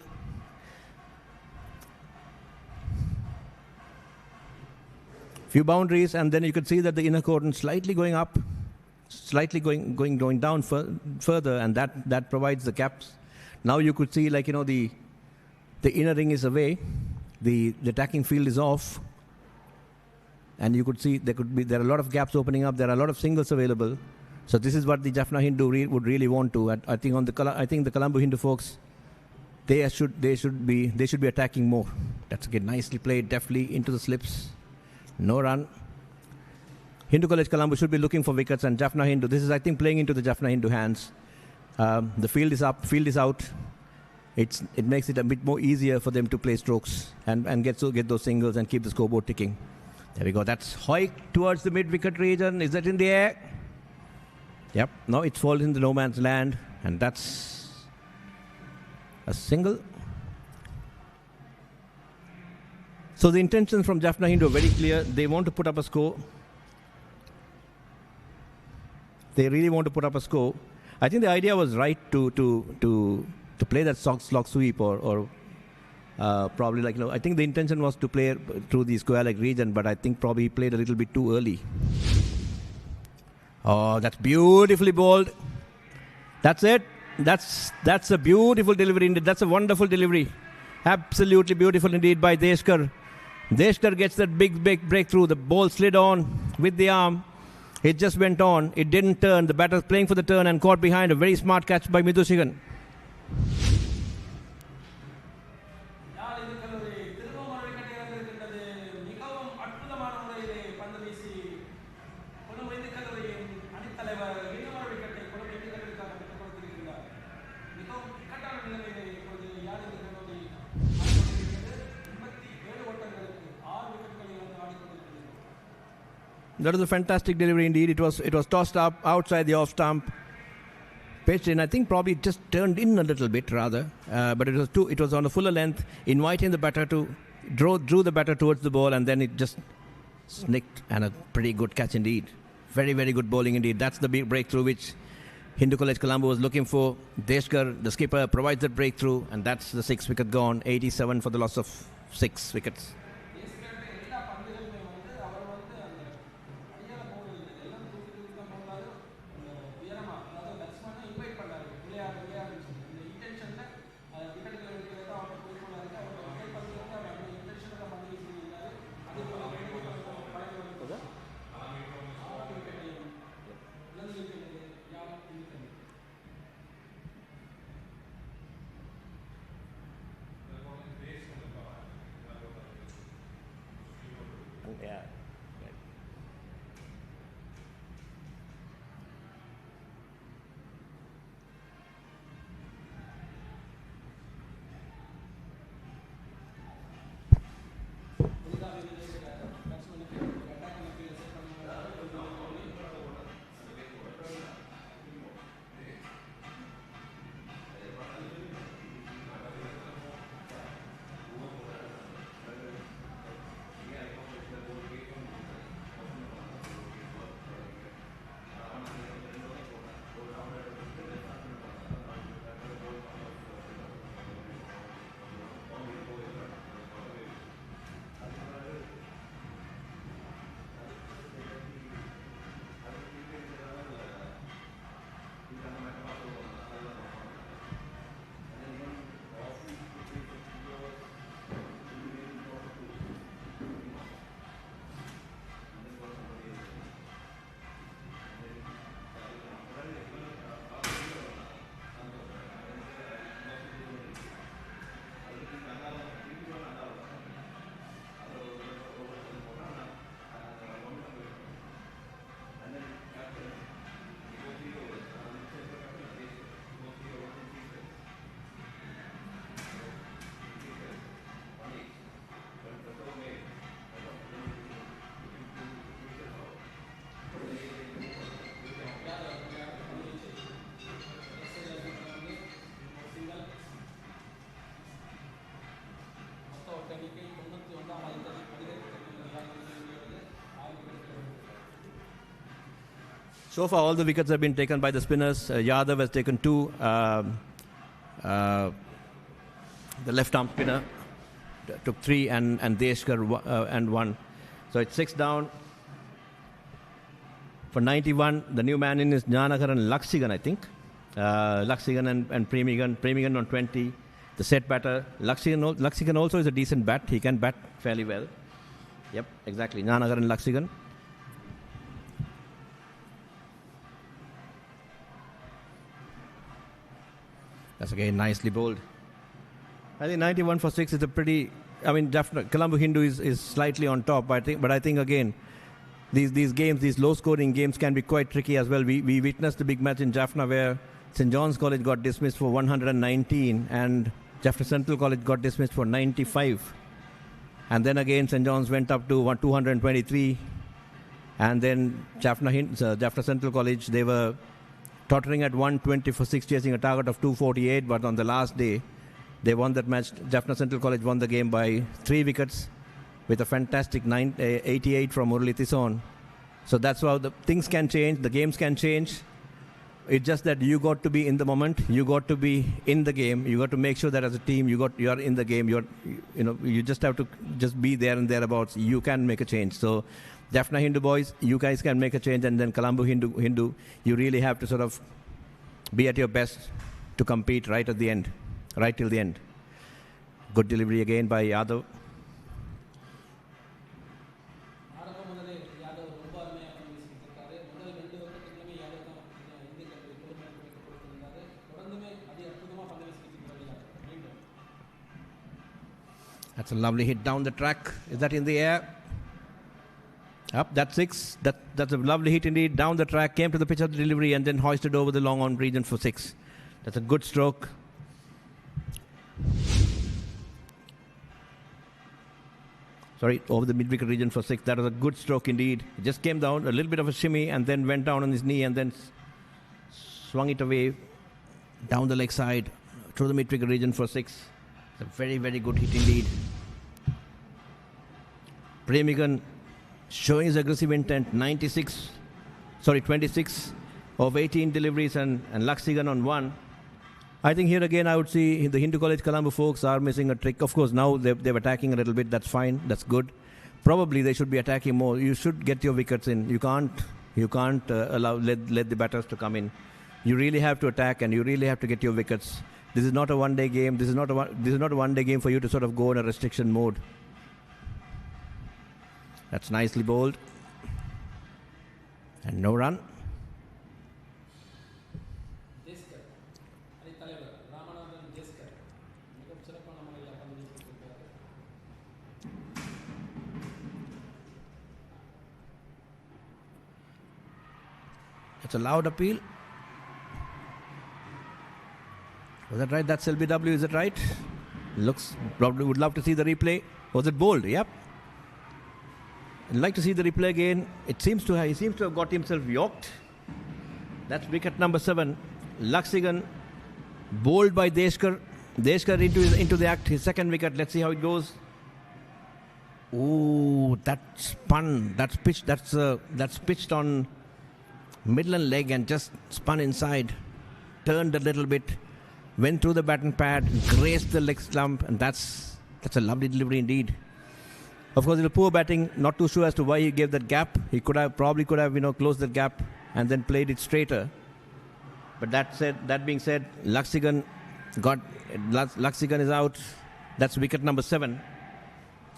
Few boundaries, and then you could see that the inner cordon slightly going up, slightly going down further, and that provides the gaps. Now you could see, the inner ring is away, the attacking field is off, and you could see there are a lot of gaps opening up. There are a lot of singles available. So this is what the Jaffna Hindu would really want to. I think the Colombo Hindu folks, they should be attacking more. That's again nicely played, deftly into the slips. No run. Hindu College Colombo should be looking for wickets, and Jaffna Hindu, this is, I think, playing into the Jaffna Hindu hands. The field is up, field is out. It makes it a bit more easier for them to play strokes and get those singles and keep the scoreboard ticking. There we go. That's Hoik towards the mid-wicket region. Is that in the air? Yep. Now it falls in the no man's land, and that's a single. So the intentions from Jaffna Hindu are very clear. They want to put up a score. They really want to put up a score. I think the idea was right to play that slog sweep or probably I think the intention was to play through the square leg region, but I think probably he played a little bit too early. Oh, that's beautifully bowled. That's it. That's a beautiful delivery indeed. That's a wonderful delivery. Absolutely beautiful indeed by Deshkar. Deshkar gets that big breakthrough. The ball slid on with the arm. It just went on. It didn't turn. The batter's playing for the turn and caught behind. A very smart catch by Midushigan. That was a fantastic delivery indeed. It was tossed up outside the off stump, pitched in. I think probably just turned in a little bit rather, but it was on a fuller length, inviting the batter to drew the batter towards the ball, and then it just snicked, and a pretty good catch indeed. Very, very good bowling indeed. That's the big breakthrough which Hindu College Colombo was looking for. Deshkar, the skipper, provides that breakthrough, and that's the 6th wicket gone. 87 for the loss of 6 wickets. Yeah. So far, all the wickets have been taken by the spinners. Yadav has taken 2. The left-arm spinner took 3, and Deshkar and 1. So it's 6 down. For 91, the new man in is Janakar and Laksigan, I think. Laksigan and Premigan. Premigan on 20. The set batter. Laksigan also is a decent bat. He can bat fairly well. Yep, exactly. Janakar and Laksigan. That's again nicely bowled. I think 91 for 6 is a pretty. I mean, definitely Colombo Hindu is slightly on top. But I think again, these games, these low-scoring games, can be quite tricky as well. We witnessed the big match in Jaffna where St. John's College got dismissed for 119 and Jaffna Central College got dismissed for 95. And then again, St. John's went up to 223. And then Jaffna Central College, they were tottering at 120 for 6, chasing a target of 248, but on the last day, they won that match. Jaffna Central College won the game by 3 wickets with a fantastic 88 from Murali Tison. So that's how the things can change, the games can change. It's just that you got to be in the moment, you got to be in the game, you got to make sure that as a team you are in the game. You just have to just be there and thereabouts. You can make a change. So Jaffna Hindu boys, you guys can make a change, and then Colombo Hindu, you really have to sort of be at your best to compete right at the end, right till the end. Good delivery again by Yadav. That's a lovely hit down the track. Is that in the air? Up, that's 6. That's a lovely hit indeed. Down the track, came to the pitch of the delivery and then hoisted over the long on region for 6. That's a good stroke. over the mid-wicket region for 6. That was a good stroke indeed. He just came down, a little bit of a shimmy, and then went down on his knee and then swung it away down the leg side through the mid-wicket region for 6. It's a very, very good hit indeed. Premigan showing his aggressive intent. 26 of 18 deliveries and Laxigan on 1. I think here again I would see the Hindu College Colombo folks are missing a trick. Of course, now they're attacking a little bit. That's fine. That's good. Probably they should be attacking more. You should get your wickets in. You can't let the batters to come in. You really have to attack and you really have to get your wickets. This is not a one-day game. This is not a one-day game for you to sort of go in a restriction mode. That's nicely bowled. And no run. It's a loud appeal. Was that right? That's LBW, is it right? Looks, probably would love to see the replay. Was it bowled? Yep. I'd like to see the replay again. He seems to have got himself yorked. That's wicket number 7. Laxigan bowled by Deshkar. Deshkar into the act, his second wicket. Let's see how it goes. Ooh, that spun. That's pitched on Midland leg and just spun inside. Turned a little bit. Went through the baton pad, grazed the leg slump, and that's a lovely delivery indeed. Of course, it was poor batting. Not too sure as to why he gave that gap. He probably could have closed that gap and then played it straighter. But that being said, Laxigan is out. That's wicket number 7.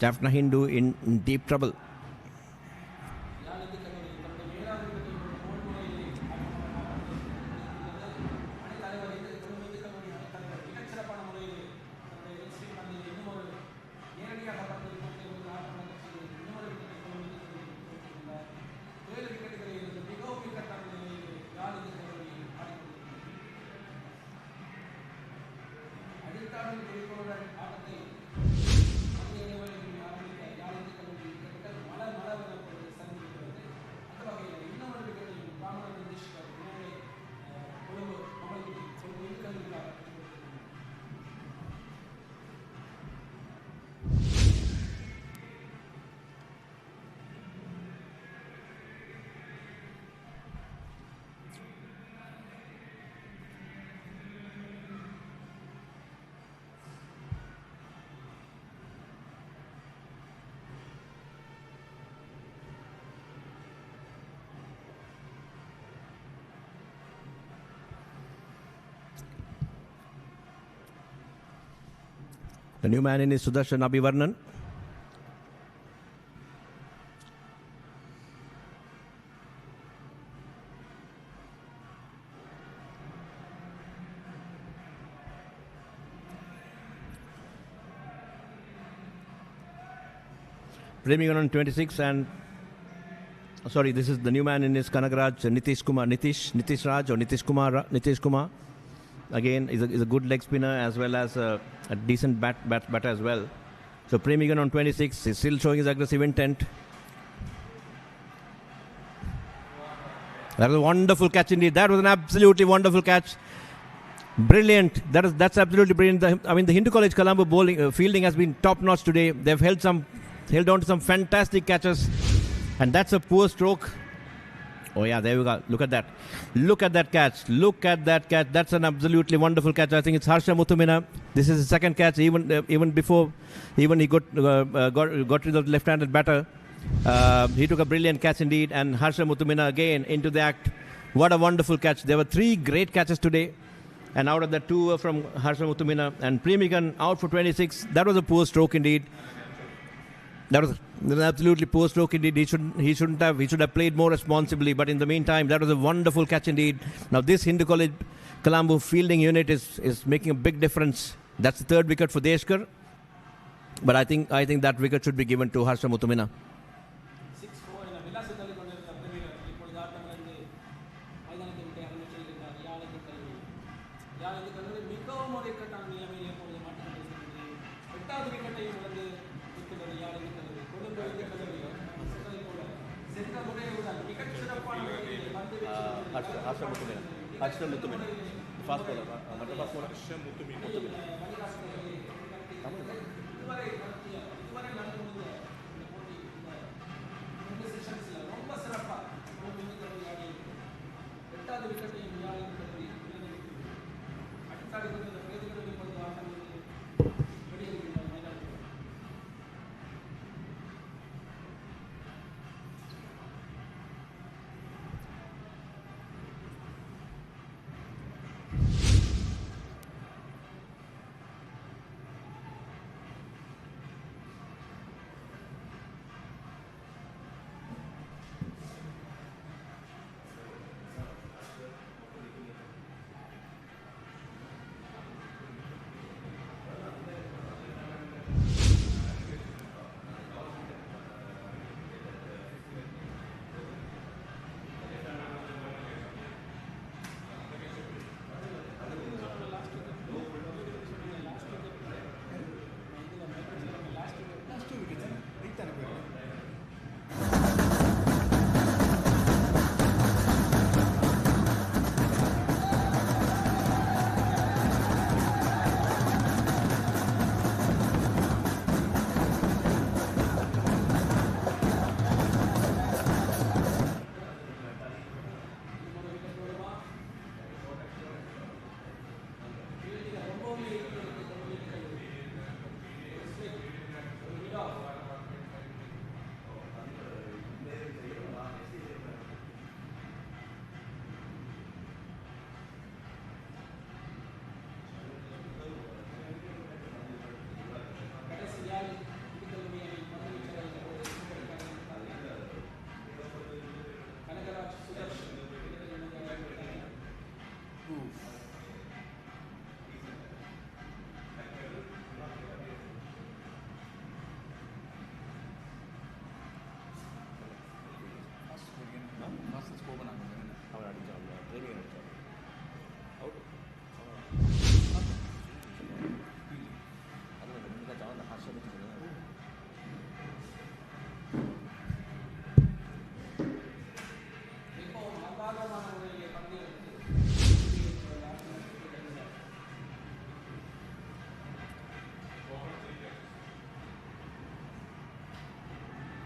Jaffna Hindu in deep trouble. The new man in is Sudarshan Abhivarnan. Premigan on 26 and this is the new man in is Kanagraj Nitish Raj or Nitish Kumar. Again, is a good leg spinner as well as a decent batter as well. So Premigan on 26 is still showing his aggressive intent. That was a wonderful catch indeed. That was an absolutely wonderful catch. Brilliant. That's absolutely brilliant. The Hindu College Colombo bowling fielding has been top notch today. They've held on to some fantastic catches, and that's a poor stroke. Oh yeah, there we go. Look at that. Look at that catch. That's an absolutely wonderful catch. I think it's Harsha Muthumina. This is his second catch. Even before he got rid of the left-handed batter, he took a brilliant catch indeed. And Harsha Muthumina again into the act. What a wonderful catch. There were 3 great catches today, and out of that 2 were from Harsha Muthumina. And Premigan out for 26. That was a poor stroke indeed. That was an absolutely poor stroke indeed. He should have played more responsibly. But in the meantime, that was a wonderful catch indeed. Now this Hindu College Colombo fielding unit is making a big difference. That's the 3rd wicket for Deshkar. But I think that wicket should be given to Harsha Muthumina. Fast bowler.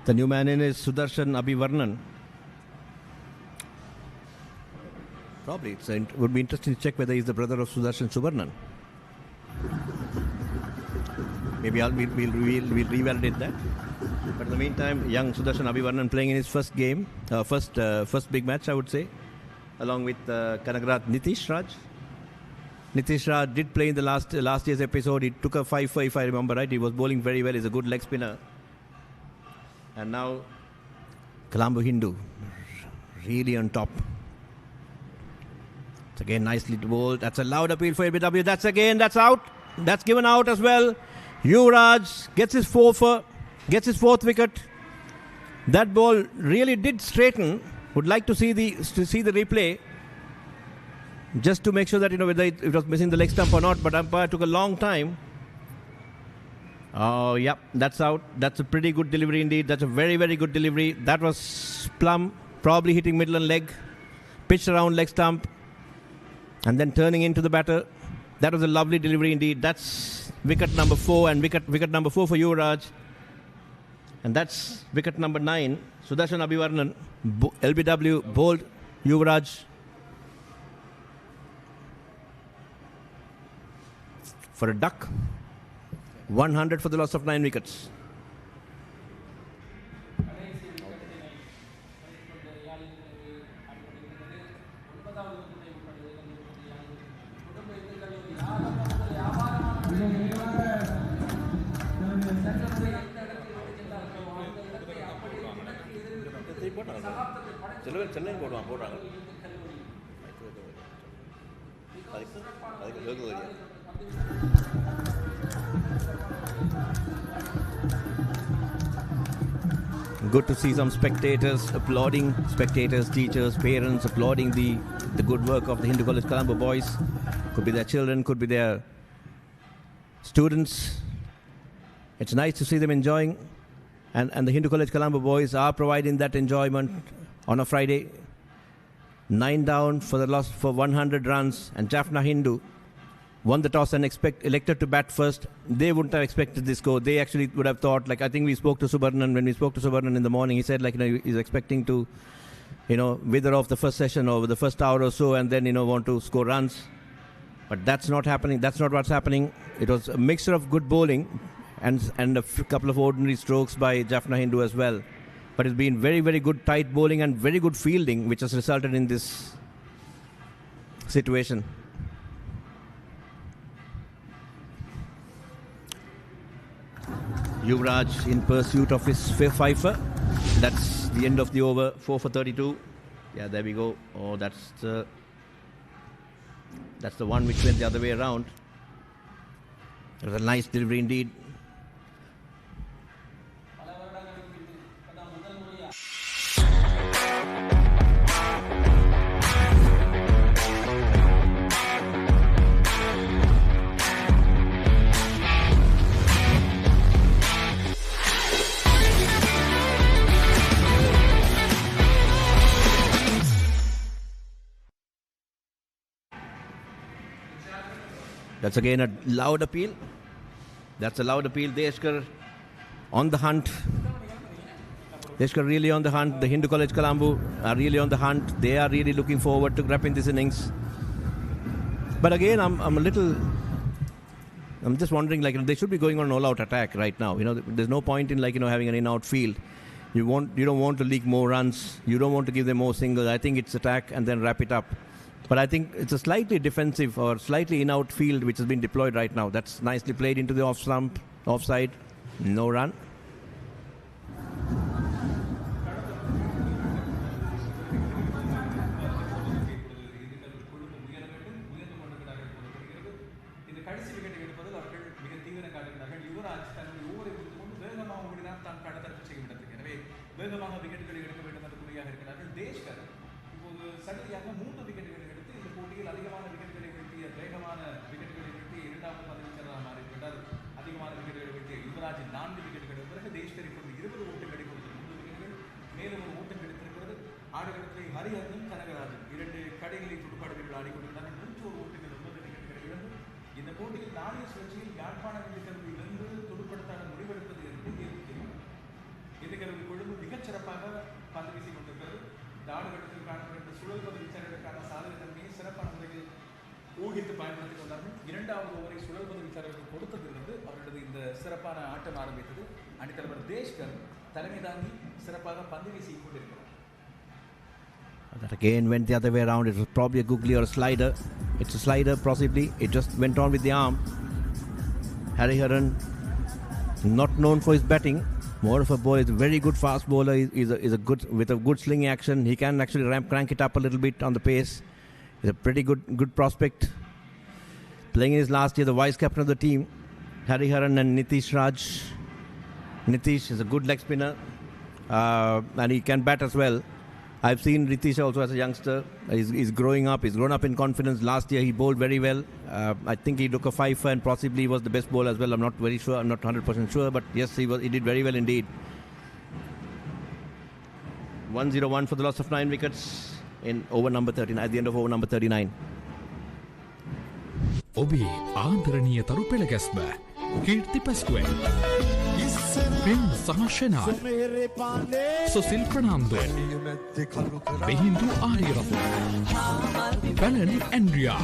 The new man in is Sudarshan Abhivarnan. Probably it would be interesting to check whether he's the brother of Sudarshan Subarnan. Maybe we'll revalidate that. But in the meantime, young Sudarshan Abhivarnan playing in his first game, first big match, I would say, along with Kanagarat Nitish Raj. Nitish Raj did play in the last year's episode. He took a 5 if I remember right. He was bowling very well. He's a good leg spinner. And now Colombo Hindu really on top. It's again nicely bowled. That's a loud appeal for LBW. That's out. That's given out as well. Yuvraj gets his fourth wicket. That ball really did straighten. Would like to see the replay just to make sure that whether it was missing the leg stump or not. But umpire took a long time. Oh, yep, that's out. That's a pretty good delivery indeed. That's a very, very good delivery. That was plumb, probably hitting middle and leg. Pitched around leg stump. And then turning into the batter. That was a lovely delivery indeed. That's wicket number 4 and wicket number 4 for Yuvraj. And that's wicket number 9. Sudarshan Abhivarnan, LBW, bowled Yuvraj for a duck. 100 for the loss of 9 wickets. Good to see some spectators applauding, teachers, parents applauding the good work of the Hindu College Colombo boys. Could be their children, could be their students. It's nice to see them enjoying And the Hindu College Colombo boys are providing that enjoyment on a Friday. 9 down for the loss for 100 runs, and Jaffna Hindu won the toss and elected to bat first. They wouldn't have expected this score. They actually would have thought, like, I think we spoke to Subarnan, when we spoke to Subarnan in the morning, he said, like, he's expecting to, wither off the first session or the first hour or so, and then, want to score runs. But that's not happening. That's not what's happening. It was a mixture of good bowling and a couple of ordinary strokes by Jaffna Hindu as well. But it's been very, very good tight bowling and very good fielding, which has resulted in this situation. Yuvraj in pursuit of his fifth fifer. That's the end of the over. 4 for 32. Yeah, there we go. Oh, that's the one which went the other way around. It was a nice delivery indeed. That's again a loud appeal. That's a loud appeal. Deshkar on the hunt. Deshkar really on the hunt. The Hindu College Colombo are really on the hunt. They are really looking forward to wrapping this innings. But again, I'm just wondering, like, they should be going on an all-out attack right now. There's no point in, like, having an in-out field. You don't want to leak more runs. You don't want to give them more singles. I think it's attack and then wrap it up. But I think it's a slightly defensive or slightly in-out field which has been deployed right now. That's nicely played into the off-stump, offside, no run. That again went the other way around. It was probably a googly or a slider. It's a slider, possibly. It just went on with the arm. Hariharan, not known for his batting, more of a bowler. He's a very good fast bowler. He's a good with a good sling action. He can actually crank it up a little bit on the pace. He's a pretty good prospect. Playing in his last year, the vice captain of the team, Hariharan and Nitish Raj. Nitish is a good leg spinner, and he can bat as well. I've seen Nitish also as a youngster. He's growing up. He's grown up in confidence. Last year he bowled very well. I think he took a fifer and possibly was the best bowler as well. I'm not very sure. I'm not 100% sure, but yes, he did very well indeed. 101 for the loss of 9 wickets in over number 39. At the end of over number 39. ඔබේ ආන්තරණීය තරු පෙළ ගැස්ම කීර්ති පැස්කුවෙන් පෙන් සහශනාත් සොසිල් ප්‍රනාන්දෝ බෙහින්දු ආරියරතු පැලනි Andrea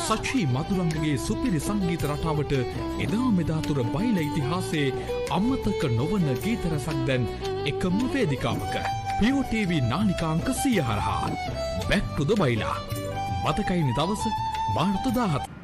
සචී මදුරංගගේ සුපිරි සංගීත රටාවට එදා මෙදාතුර බයිල ඉතිහාසයේ අමතක නොවන ගීත රසක් දැන් එකම වේදිකාවක POTV නාලිකාංක 100 හරහා Back to the බයිලා මතකයිනි දවස මාර්තු 17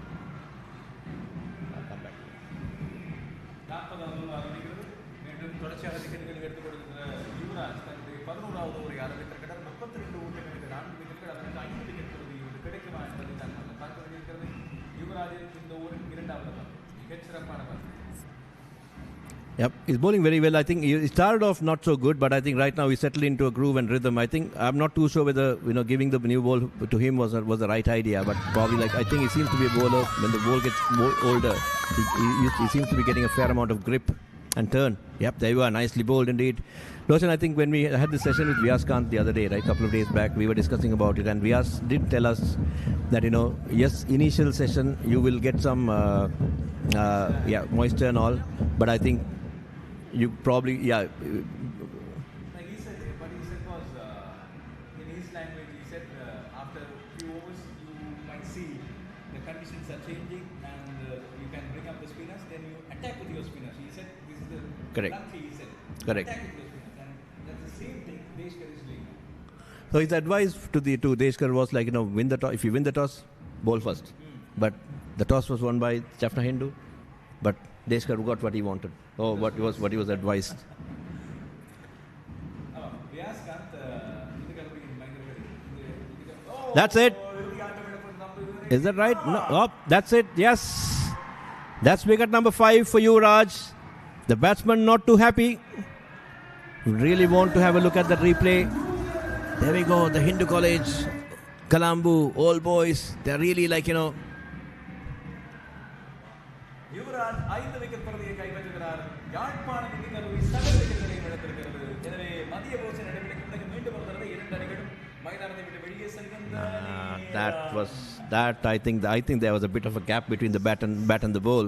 Yep, he's bowling very well. I think he started off not so good, but I think right now he's settled into a groove and rhythm. I think I'm not too sure whether giving the new ball to him was the right idea, but probably I think he seems to be a bowler when the ball gets more older. He seems to be getting a fair amount of grip and turn. Yep, there you are. Nicely bowled indeed. Roshan, I think when we had this session with Vyas Kant the other day, right, a couple of days back, we were discussing about it, and Vyas did tell us that, yes, initial session, you will get some moisture and all, but I think you probably, Like he said, what he said was, in his language, he said, after a few overs, you might see the conditions are changing and you can bring up the spinners, then you attack with your spinners. He said, this is the correct. he said. Correct. Attack with your spinners. And that's the same thing Deshkar is doing. So his advice to Deshkar was like, win the toss. If you win the toss, bowl first. But the toss was won by Jaffna Hindu, but Deshkar got what he wanted. Oh, what he was advised. That's it. Is that right? No. Oh, that's it. Yes. That's wicket number 5 for you, Raj. The batsman not too happy. Really want to have a look at that replay. There we go. The Hindu College, Colombo, all boys. They're really like, Yuvraj 5 wicket பிரதியை கைப்பற்றுகிறார். யாழ்ப்பாணம் இந்த கருவி சகல விக்கெட்டுகளையும் இழந்திருக்கிறது. எனவே மதிய போச்சு நடைபெறும் பிறகு மீண்டும் ஒரு தடவை 2 அணிகளும் மைதானத்தை விட்டு வெளியே செல்கின்றன. I think there was a bit of a gap between the bat and the ball.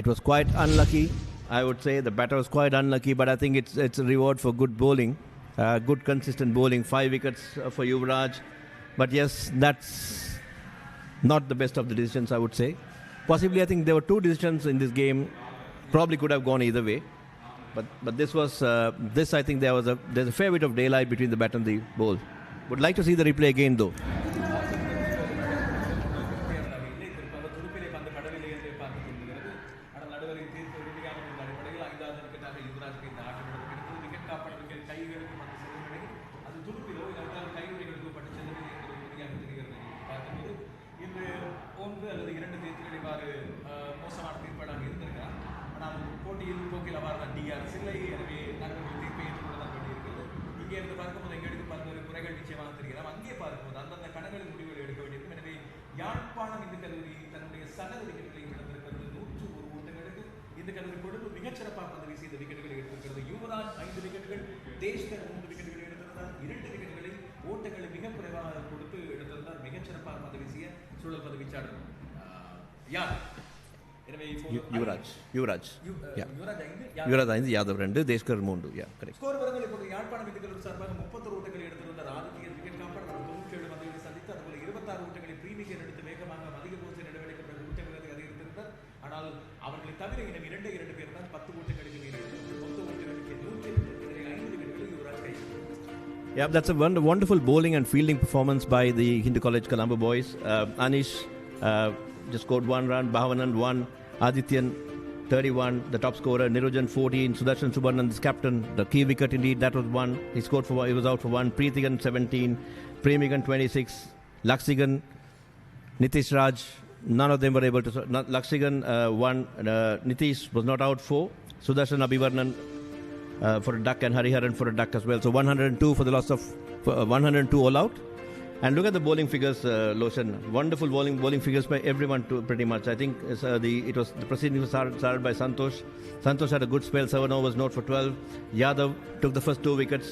It was quite unlucky. I would say the batter was quite unlucky, but I think it's a reward for good bowling, good consistent bowling. 5 wickets for Yuvraj, but yes, that's not the best of the decisions, I would say. Possibly, I think there were 2 decisions in this game. Probably could have gone either way, but this was I think there's a fair bit of daylight between the bat and the ball. Would like to see the replay again though. Yazhpanam இந்த கல்லூரி தன்னுடைய சகல விக்கெட்டுகளையும் இழந்திருக்கிறது. 101 ஓட்டங்களுக்கு இந்த கல்லூரி கொடுத்து மிகச்சிறப்பாக பந்து வீசி இந்த விக்கெட்டுகளை எடுத்திருக்கிறது. யுவராஜ் 5 விக்கெட்டுகள், தேஷ்கர் 3 விக்கெட்டுகளை எடுத்திருந்தார். 2 விக்கெட்டுகளில் ஓட்டங்களை மிக குறைவாக கொடுத்து எடுத்திருந்தார். மிகச்சிறப்பாக பந்து வீசிய சூழல் பந்து வீச்சாளர் யார்? Yuvraj 5, Yadav 2, Deshkar 3. Yeah, correct. Score விவரங்கள் இப்போது யாழ்ப்பாணம் இந்த கல்லூரி சார்பாக 30 ஓட்டங்களை எடுத்திருந்தார். ஆதித்யன் விக்கெட் காப்பாளர் 97 பந்துகளை சந்தித்து அதுபோல 26 ஓட்டங்களை ப்ரீ விக்கெட் எடுத்து வேகமாக அதிக போச்சு நடவடிக்கை ஊட்டங்களை அதிகரித்திருந்தார். ஆனால் அவர்களை தவிர இன்னும் 2 பேர் தான் 10 ஓட்டங்களுக்கு மேல் மொத்த ஓட்டங்களுக்கு 105 விக்கெட்டுகளை யுவராஜ் கைப்பற்றினார். Yeah, that's a wonderful bowling and fielding performance by the Hindu College Colombo boys. Anish just scored 1 run, Bhavanan 1, Adityan 31, the top scorer, Nirujan 14, Sudarshan Subramanian, this captain, the key wicket indeed, that was 1. He was out for 1. Preethigan 17, Premigan 26, Laksigan, Nitish Raj, none of them were able to. Laksigan 1, Nitish was not out 4, Sudarshan Abhivarnan for a duck and Hariharan for a duck as well. So 102 for the loss of 102 all out. And look at the bowling figures, Loshan. Wonderful bowling figures by everyone too, pretty much. I think the proceeding was started by Santosh. Santosh had a good spell, 7 overs, not for 12. Yadav took the first 2 wickets,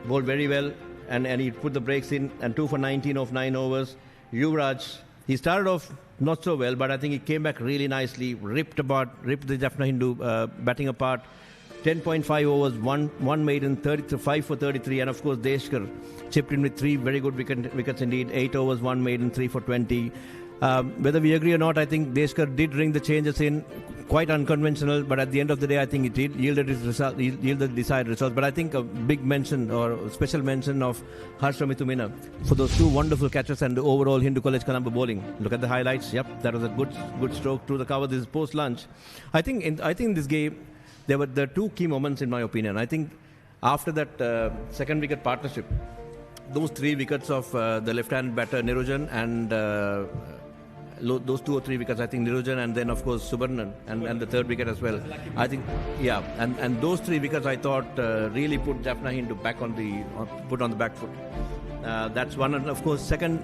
bowled very well, and he put the breaks in, and 2 for 19 of 9 overs. Yuvraj, he started off not so well, but I think he came back really nicely, ripped the Jaffna Hindu batting apart. 10.5 overs, one maiden, 5 for 33, and of course Deshkar chipped in with 3 very good wickets indeed. 8 overs, 1 maiden, 3 for 20. Whether we agree or not, I think Deshkar did ring the changes in, quite unconventional, but at the end of the day, I think it yielded desired results. But I think a big mention or special mention of Harsha Mithumina for those 2 wonderful catches and the overall Hindu College Colombo bowling. Look at the highlights. Yep, that was a good stroke through the cover. This is post lunch. I think in this game, there were 2 key moments in my opinion. I think after that second wicket partnership, those 3 wickets of the left-hand batter Nirujan and those 2 or 3 wickets, I think Nirujan and then of course Subarnan and the 3rd wicket as well. I think, yeah, and those 3 wickets I thought really put Jaffna Hindu back on the back foot. That's one, and of course second,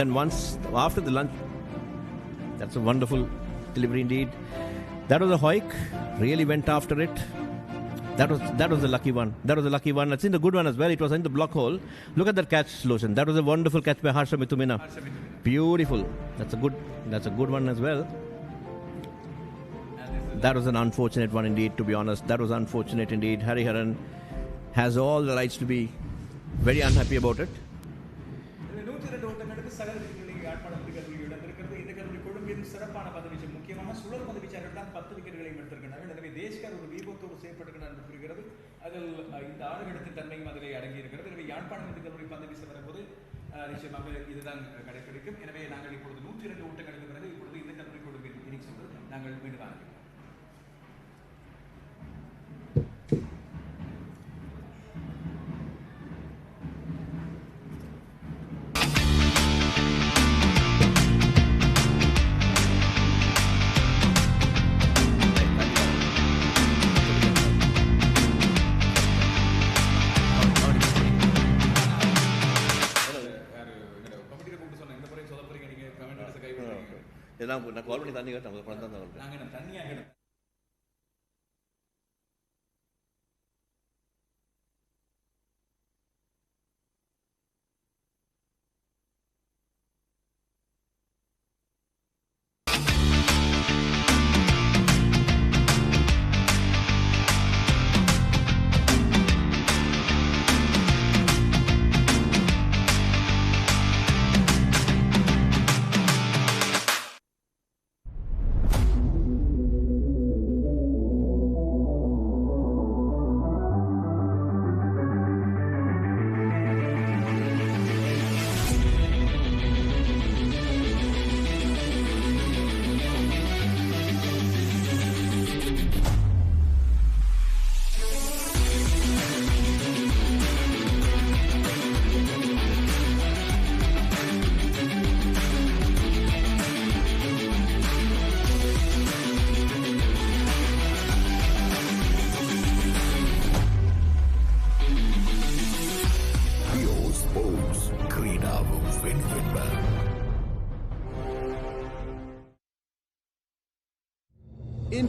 then once after the lunch, that's a wonderful delivery indeed. That was a hoik. Really went after it. That was the lucky one. That was the lucky one. I've seen the good one as well. It was in the block hole. Look at that catch, Loshan. That was a wonderful catch by Harsha Mitumina. Beautiful. That's a good one as well. That was an unfortunate one indeed, to be honest. That was unfortunate indeed. Hariharan has all the rights to be very unhappy about it. நிச்சயமாக இதுதான் கடைபிடிக்கும். எனவே நாங்கள் இப்பொழுது 102 ஓட்டங்களுக்கு பிறகு இப்பொழுது இந்த கல்லூரி குழுவின் இன்னிங்ஸ் நாங்கள் மீண்டும் ஆரம்பிக்கிறோம். நான் கால் பண்ணி தண்ணி கேட்டேன். நாங்கள் தண்ணியாக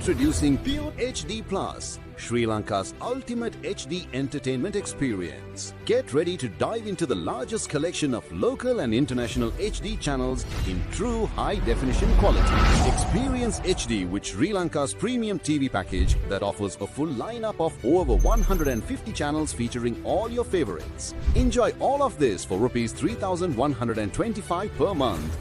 Introducing Pure HD Plus, Sri Lanka's ultimate HD entertainment experience. Get ready to dive into the largest collection of local and international HD channels in true high-definition quality. Experience HD with Sri Lanka's premium TV package that offers a full lineup of over 150 channels featuring all your favorites. Enjoy all of this for Rs 3,125 per month.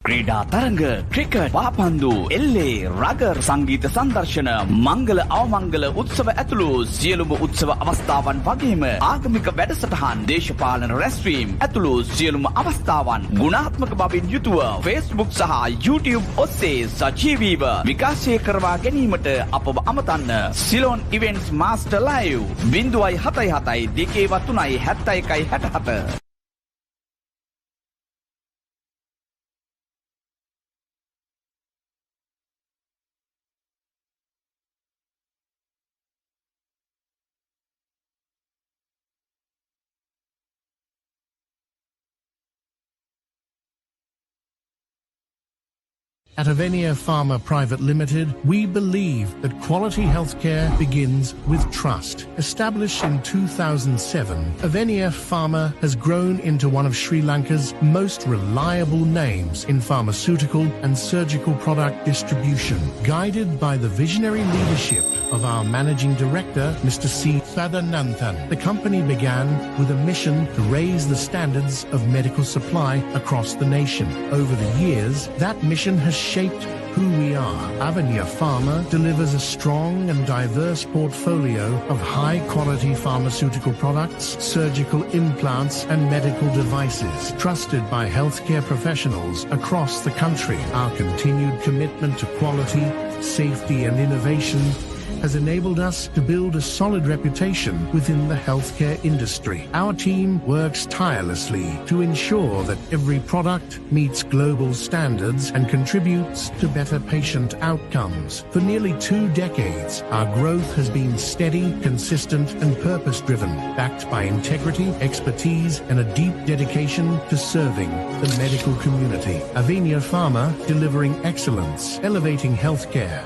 ක්‍රීඩා තරඟ cricket පාපන්දු එල්ලේ rugger සංගීත සංදර්ශන මංගල අවමංගල උත්සව ඇතුළු සියලුම උත්සව අවස්ථාවන් වගේම ආගමික වැඩසටහන් දේශපාලන රැස්වීම් ඇතුළු සියලුම අවස්ථාවන් ගුණාත්මක බවින් යුතුව Facebook සහ YouTube ඔස්සේ සජීවීව විකාශය කරවා ගැනීමට අපව අමතන්න. Ceylon events master live 077 203 71 67. At Avenia Pharma Private Limited, we believe that quality healthcare begins with trust. Established in 2007, Avenia Pharma has grown into one of Sri Lanka's most reliable names in pharmaceutical and surgical product distribution. Guided by the visionary leadership of our Managing Director, Mr. C. Sadananthan, the company began with a mission to raise the standards of medical supply across the nation. Over the years, that mission has shaped who we are. Avenia Pharma delivers a strong and diverse portfolio of high-quality pharmaceutical products, surgical implants, and medical devices, trusted by healthcare professionals across the country. Our continued commitment to quality, safety, and innovation has enabled us to build a solid reputation within the healthcare industry. Our team works tirelessly to ensure that every product meets global standards and contributes to better patient outcomes. For nearly 2 decades, our growth has been steady, consistent, and purpose-driven, backed by integrity, expertise, and a deep dedication to serving the medical community. Avenia Pharma, delivering excellence, elevating healthcare.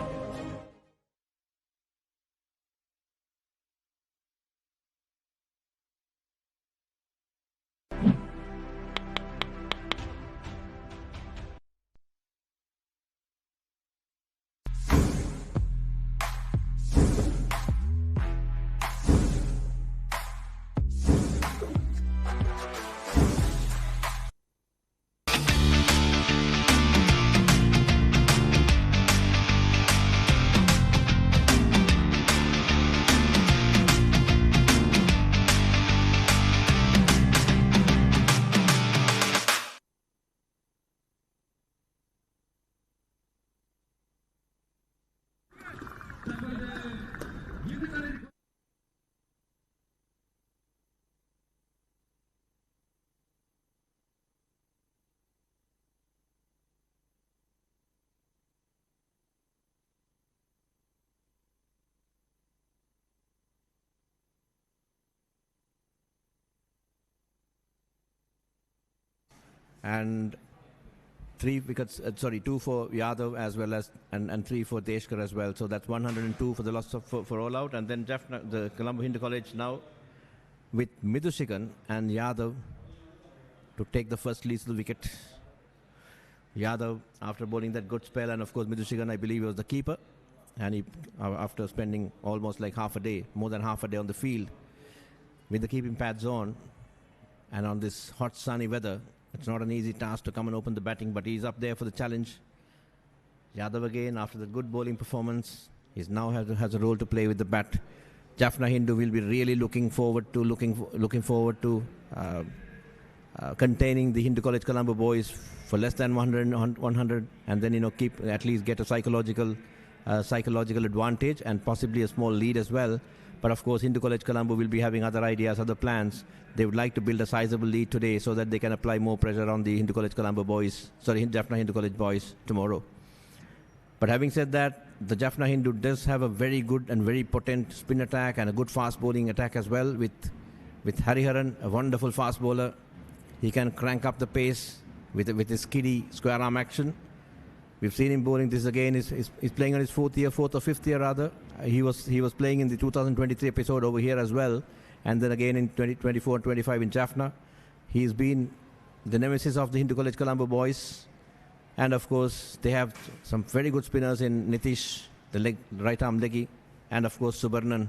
And 3 wickets, 2 for Yadav as well as, and 3 for Deshkar as well. So that's 102 for the loss of, for all out. And then the Colombo Hindu College now with Midushikan and Yadav to take the first lethal wicket. Yadav, after bowling that good spell, and of course Midushikan, I believe, was the keeper. And he, after spending almost like half a day, more than half a day on the field, with the keeping pads on, and on this hot sunny weather, it's not an easy task to come and open the batting, but he's up there for the challenge. Yadav again, after the good bowling performance, he now has a role to play with the bat. Jaffna Hindu will be really looking forward to containing the Hindu College Colombo boys for less than 100, and then keep at least get a psychological advantage and possibly a small lead as well. But of course, Hindu College Colombo will be having other ideas, other plans. They would like to build a sizable lead today so that they can apply more pressure on the Hindu College Colombo boys, Jaffna Hindu College boys tomorrow. But having said that, the Jaffna Hindu does have a very good and very potent spin attack and a good fast bowling attack as well with Hariharan, a wonderful fast bowler. He can crank up the pace with his kiddie square arm action. We've seen him bowling this again. He's playing on his fourth or fifth year rather. He was playing in the 2023 episode over here as well, and then again in 2024 and 25 in Jaffna. He's been the nemesis of the Hindu College Colombo boys, and of course they have some very good spinners in Nitish, the right arm leggy, and of course Sudarshan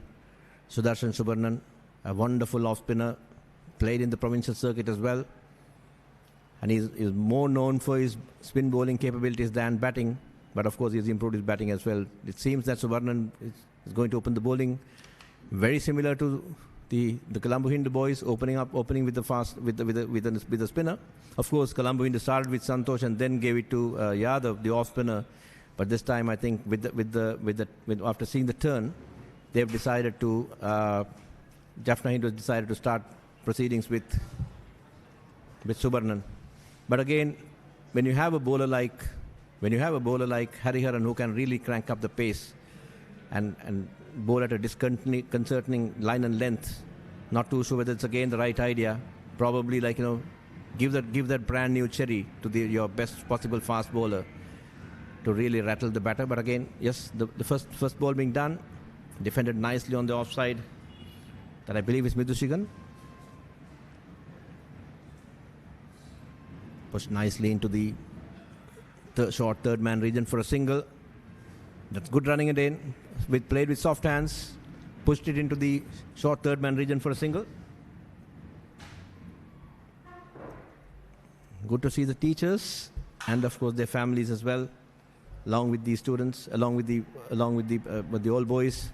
Subarnan, a wonderful off spinner, played in the provincial circuit as well. And he's more known for his spin bowling capabilities than batting. But of course, he's improved his batting as well. It seems that Subarnan is going to open the bowling very similar to the Colombo Hindu boys, opening with the fast with the spinner. Of course, Colombo Hindu started with Santosh and then gave it to Yadav, the off spinner. But this time, I think after seeing the turn, they've decided to Jaffna Hindu has decided to start proceedings with Subarnan. But again, when you have a bowler like Hariharan who can really crank up the pace and bowl at a disconcerting line and length, not too sure whether it's again the right idea. Probably give that brand new cherry to your best possible fast bowler to really rattle the batter. But again, yes, the first ball being done, defended nicely on the offside. That I believe is Midushigan. Pushed nicely into the short third man region for a single. That's good running again. Played with soft hands. Pushed it into the short third man region for a single. Good to see the teachers and of course their families as well, along with the students, along with the old boys.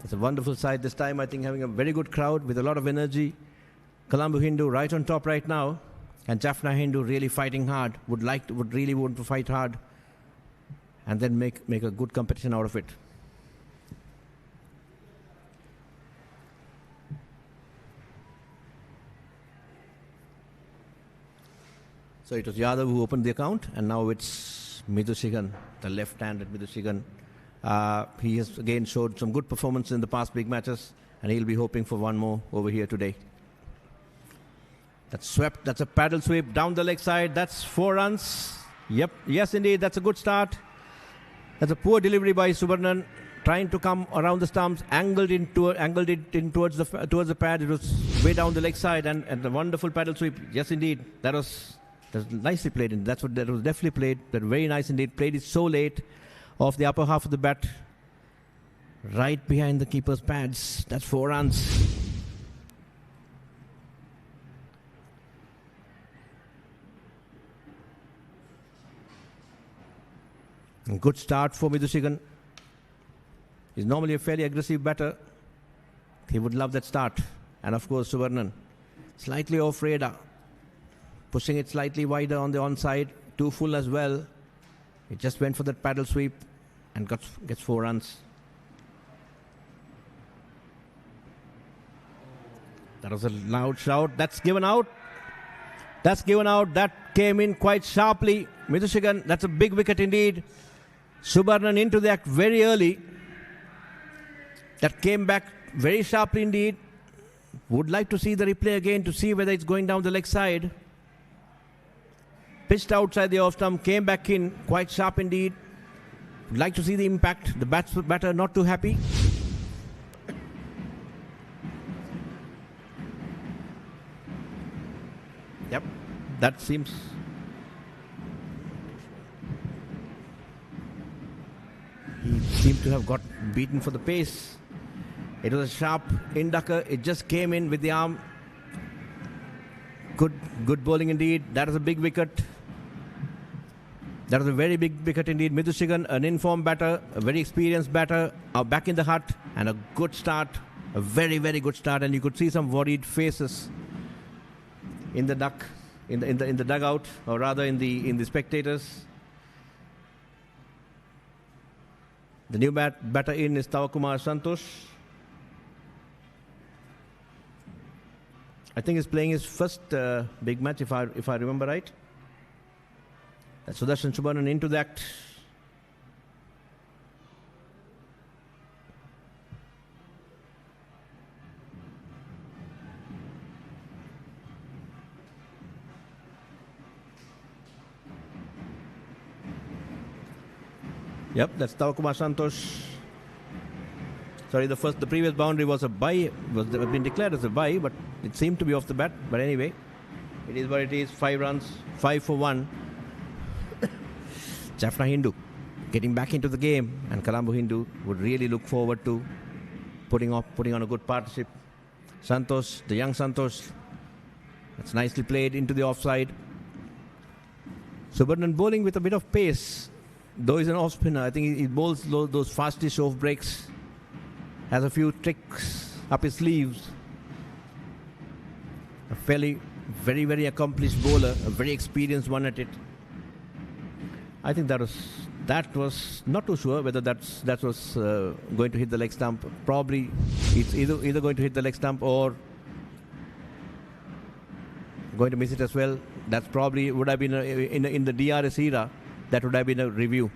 It's a wonderful sight this time. I think having a very good crowd with a lot of energy. Colombo Hindu right on top right now. And Jaffna Hindu really fighting hard, would really want to fight hard and then make a good competition out of it. So it was Yadav who opened the account, and now it's Midushigan, the left-handed Midushigan. He has again showed some good performance in the past big matches, and he'll be hoping for one more over here today. That's swept. That's a paddle sweep down the leg side. That's 4 runs. Yep. Yes, indeed. That's a good start. That's a poor delivery by Subarnan, trying to come around the stumps, angled it in towards the pad. It was way down the leg side, and a wonderful paddle sweep. Yes, indeed. That was nicely played. And that was definitely played. But very nice indeed. Played it so late off the upper half of the bat, right behind the keeper's pads. That's 4 runs. Good start for Midushigan. He's normally a fairly aggressive batter. He would love that start. And of course, Subarnan, slightly off radar, pushing it slightly wider on the onside, too full as well. He just went for that paddle sweep and gets 4 runs. That was a loud shout. That's given out. That came in quite sharply. Midushigan, that's a big wicket indeed. Subarnan into the act very early. That came back very sharply indeed. Would like to see the replay again to see whether it's going down the leg side. Pitched outside the off stump, came back in, quite sharp indeed. Would like to see the impact. The batter not too happy. Yep, that seems... He seemed to have got beaten for the pace. It was a sharp inducker. It just came in with the arm. Good bowling indeed. That is a big wicket. That was a very big wicket indeed. Midushigan, an informed batter, a very experienced batter, back in the hut, and a good start. A very, very good start. And you could see some worried faces in the dugout, or rather in the spectators. The new batter in is Tavakumar Santosh. I think he's playing his first big match, if I remember right. That's Sudarshan Subarnan into the act. Yep, that's Tavakumar Santosh. Sorry, the previous boundary was a bye, was been declared as a bye, but it seemed to be off the bat. But anyway, it is what it is. 5 runs, 5 for 1. Jaffna Hindu getting back into the game, and Colombo Hindu would really look forward to putting on a good partnership. Santosh, the young Santosh, that's nicely played into the offside. Subarnan bowling with a bit of pace. Though he's an off spinner, I think he bowls those fastish off breaks. Has a few tricks up his sleeves. A very, very accomplished bowler, a very experienced one at it. I think that was not too sure whether that was going to hit the leg stump. Probably it's either going to hit the leg stump or going to miss it as well. That's probably would have been in the DRS era. That would have been a review.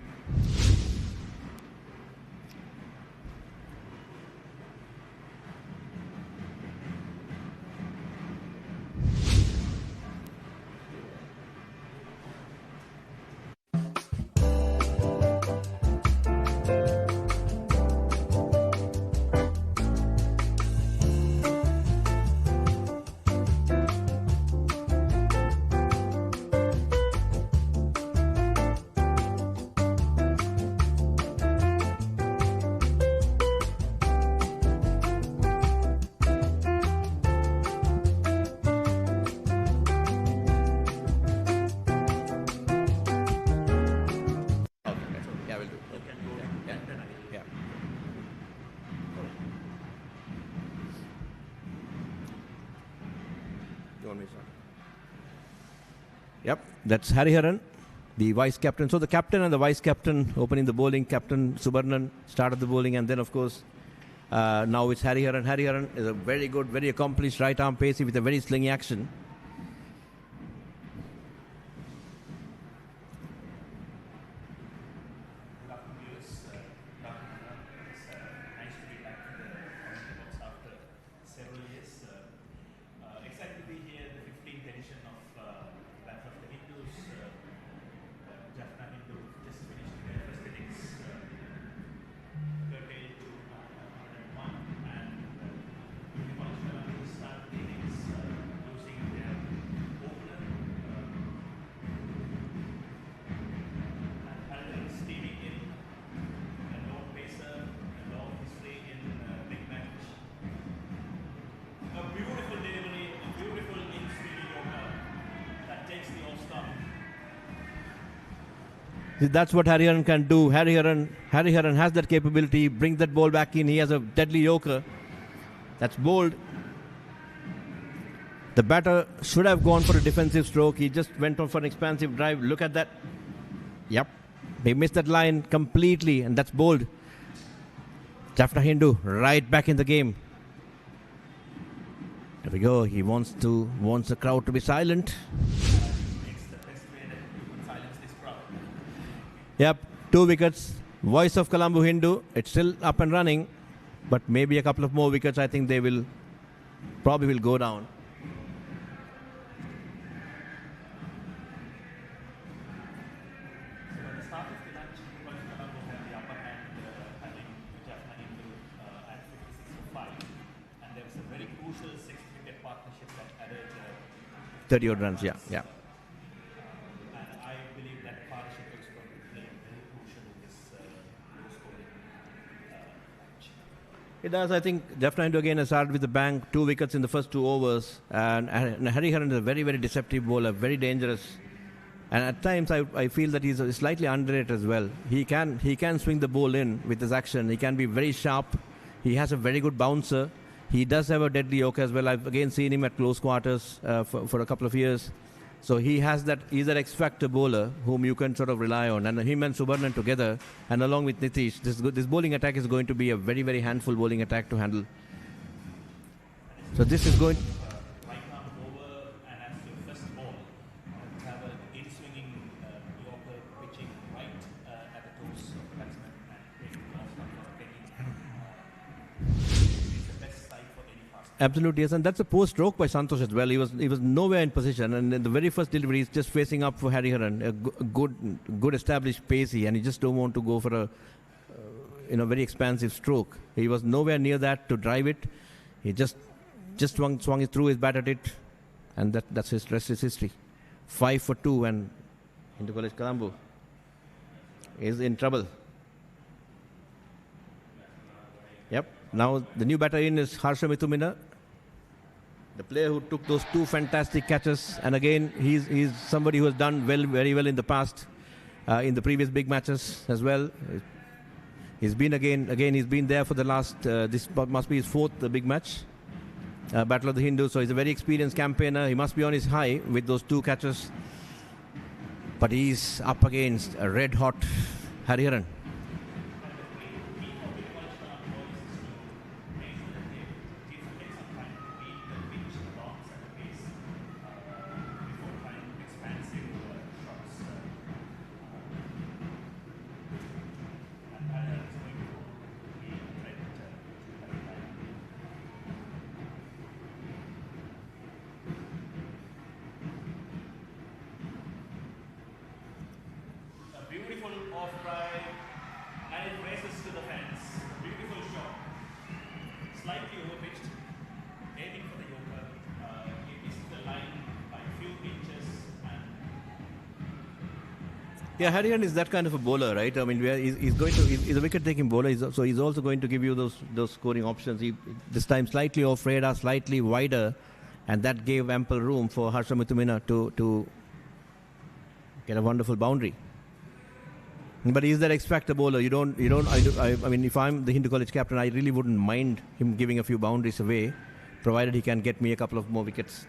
Yep, that's Hariharan, the vice captain. So the captain and the vice captain opening the bowling. Captain Subarnan started the bowling, and then of course now it's Hariharan. Hariharan is a very good, very accomplished right arm pacey with a very slingy action. That's what Hariharan can do. Hariharan has that capability. Brings that ball back in. He has a deadly yorker. That's bold. The batter should have gone for a defensive stroke. He just went on for an expansive drive. Look at that. Yep. They missed that line completely, and that's bold. Jaffna Hindu right back in the game. There we go. He wants the crowd to be silent. Yep, 2 wickets. Voice of Colombo Hindu. It's still up and running, but maybe a couple of more wickets. I think they will probably go down. And there was a very crucial 6-wicket partnership that added 30 odd runs, yeah. And I believe that partnership is going to play very crucial in this scoring. It does. I think Jaffna Hindu again has started with the bang. 2 wickets in the first 2 overs. And Hariharan is a very, very deceptive bowler, very dangerous. And at times I feel that he's slightly underrated as well. He can swing the ball in with his action. He can be very sharp. He has a very good bouncer. He does have a deadly yorker as well. I've again seen him at close quarters for a couple of years. So he's that X-factor bowler whom you can sort of rely on. And him and Subarnan together, and along with Nitish, this bowling attack is going to be a very, very handful bowling attack to handle. So this is going... Right arm over and as your first ball, have an in-swinging yorker pitching right at the toes of the batsman and taking off for it's the best side for any fast. Absolutely, yes, and that's a poor stroke by Santosh as well. He was nowhere in position, and in the very first delivery, he's just facing up for Hariharan, a good established pacey, and he just don't want to go for a very expansive stroke. He was nowhere near that to drive it. He just swung it through his bat at it, and that's his rest is history. 5 for 2, and Hindu College Colombo is in trouble. Yep. Now the new batter in is Harsha Mithumina, the player who took those 2 fantastic catches. And again, he's somebody who has done very well in the past, in the previous big matches as well. He's been he's been there for the last. This must be his 4th big match, Battle of the Hindus. So he's a very experienced campaigner. He must be on his high with those 2 catches. But he's up against a red-hot Hariharan. Beautiful off drive, and it races to the fence. Beautiful shot. Slightly overpitched, aiming for the yorker. He missed the line by a few inches. Yeah, Hariharan is that kind of a bowler, right? I mean, he's a wicket-taking bowler, so he's also going to give you those scoring options. This time slightly off radar, slightly wider, and that gave ample room for Harsha Mithumina to get a wonderful boundary. But he's that X-factor bowler. I mean, if I'm the Hindu College captain, I really wouldn't mind him giving a few boundaries away, provided he can get me a couple of more wickets.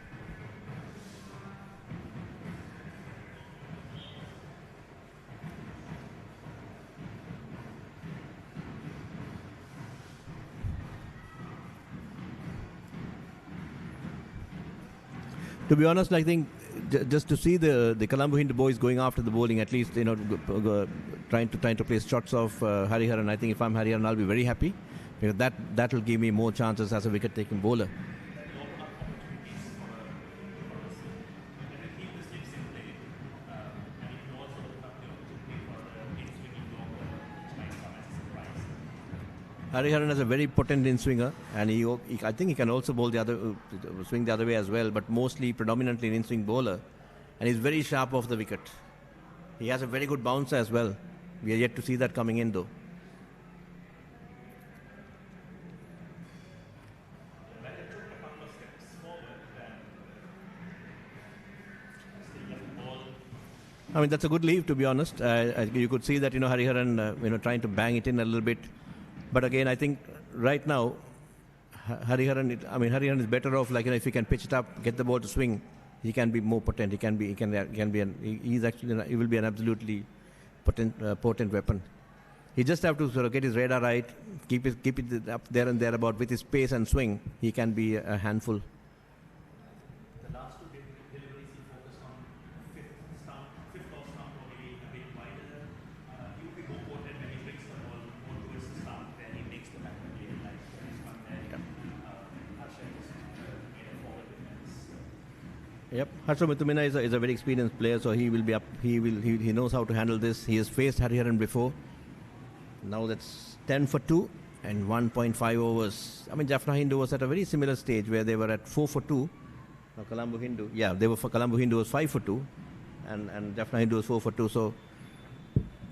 To be honest, I think just to see the Colombo Hindu boys going after the bowling, at least trying to place shots of Hariharan. I think if I'm Hariharan, I'll be very happy, because that will give me more chances as a wicket-taking bowler. Hariharan has a very potent in-swinger, and I think he can also bowl swing the other way as well, but predominantly an in-swing bowler, and he's very sharp off the wicket. He has a very good bouncer as well. We are yet to see that coming in though. I mean, that's a good leave, to be honest. You could see that, Hariharan, trying to bang it in a little bit. But again, I think right now, Hariharan is better off, if he can pitch it up, get the ball to swing, he can be more potent. He will be an absolutely potent weapon. He just have to sort of get his radar right, keep it up there and thereabout with his pace and swing. He can be a handful. The last two deliveries he focused on fifth off stump or maybe a bit wider. He will be more potent when he brings the ball more towards the stump, where he makes the batter play like this one there. Harsha is made a forward defense. Yep, Harsha Mithumina is a very experienced player, so he will be up. He knows how to handle this. He has faced Hariharan before. Now that's 10 for 2 and 1.5 overs. I mean, Jaffna Hindu was at a very similar stage where they were at 4 for 2. Now Colombo Hindu, Colombo Hindu was 5 for 2, and Jaffna Hindu was 4 for 2. So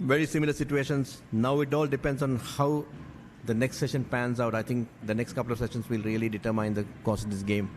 very similar situations. Now it all depends on how the next session pans out. I think the next couple of sessions will really determine the course of this game.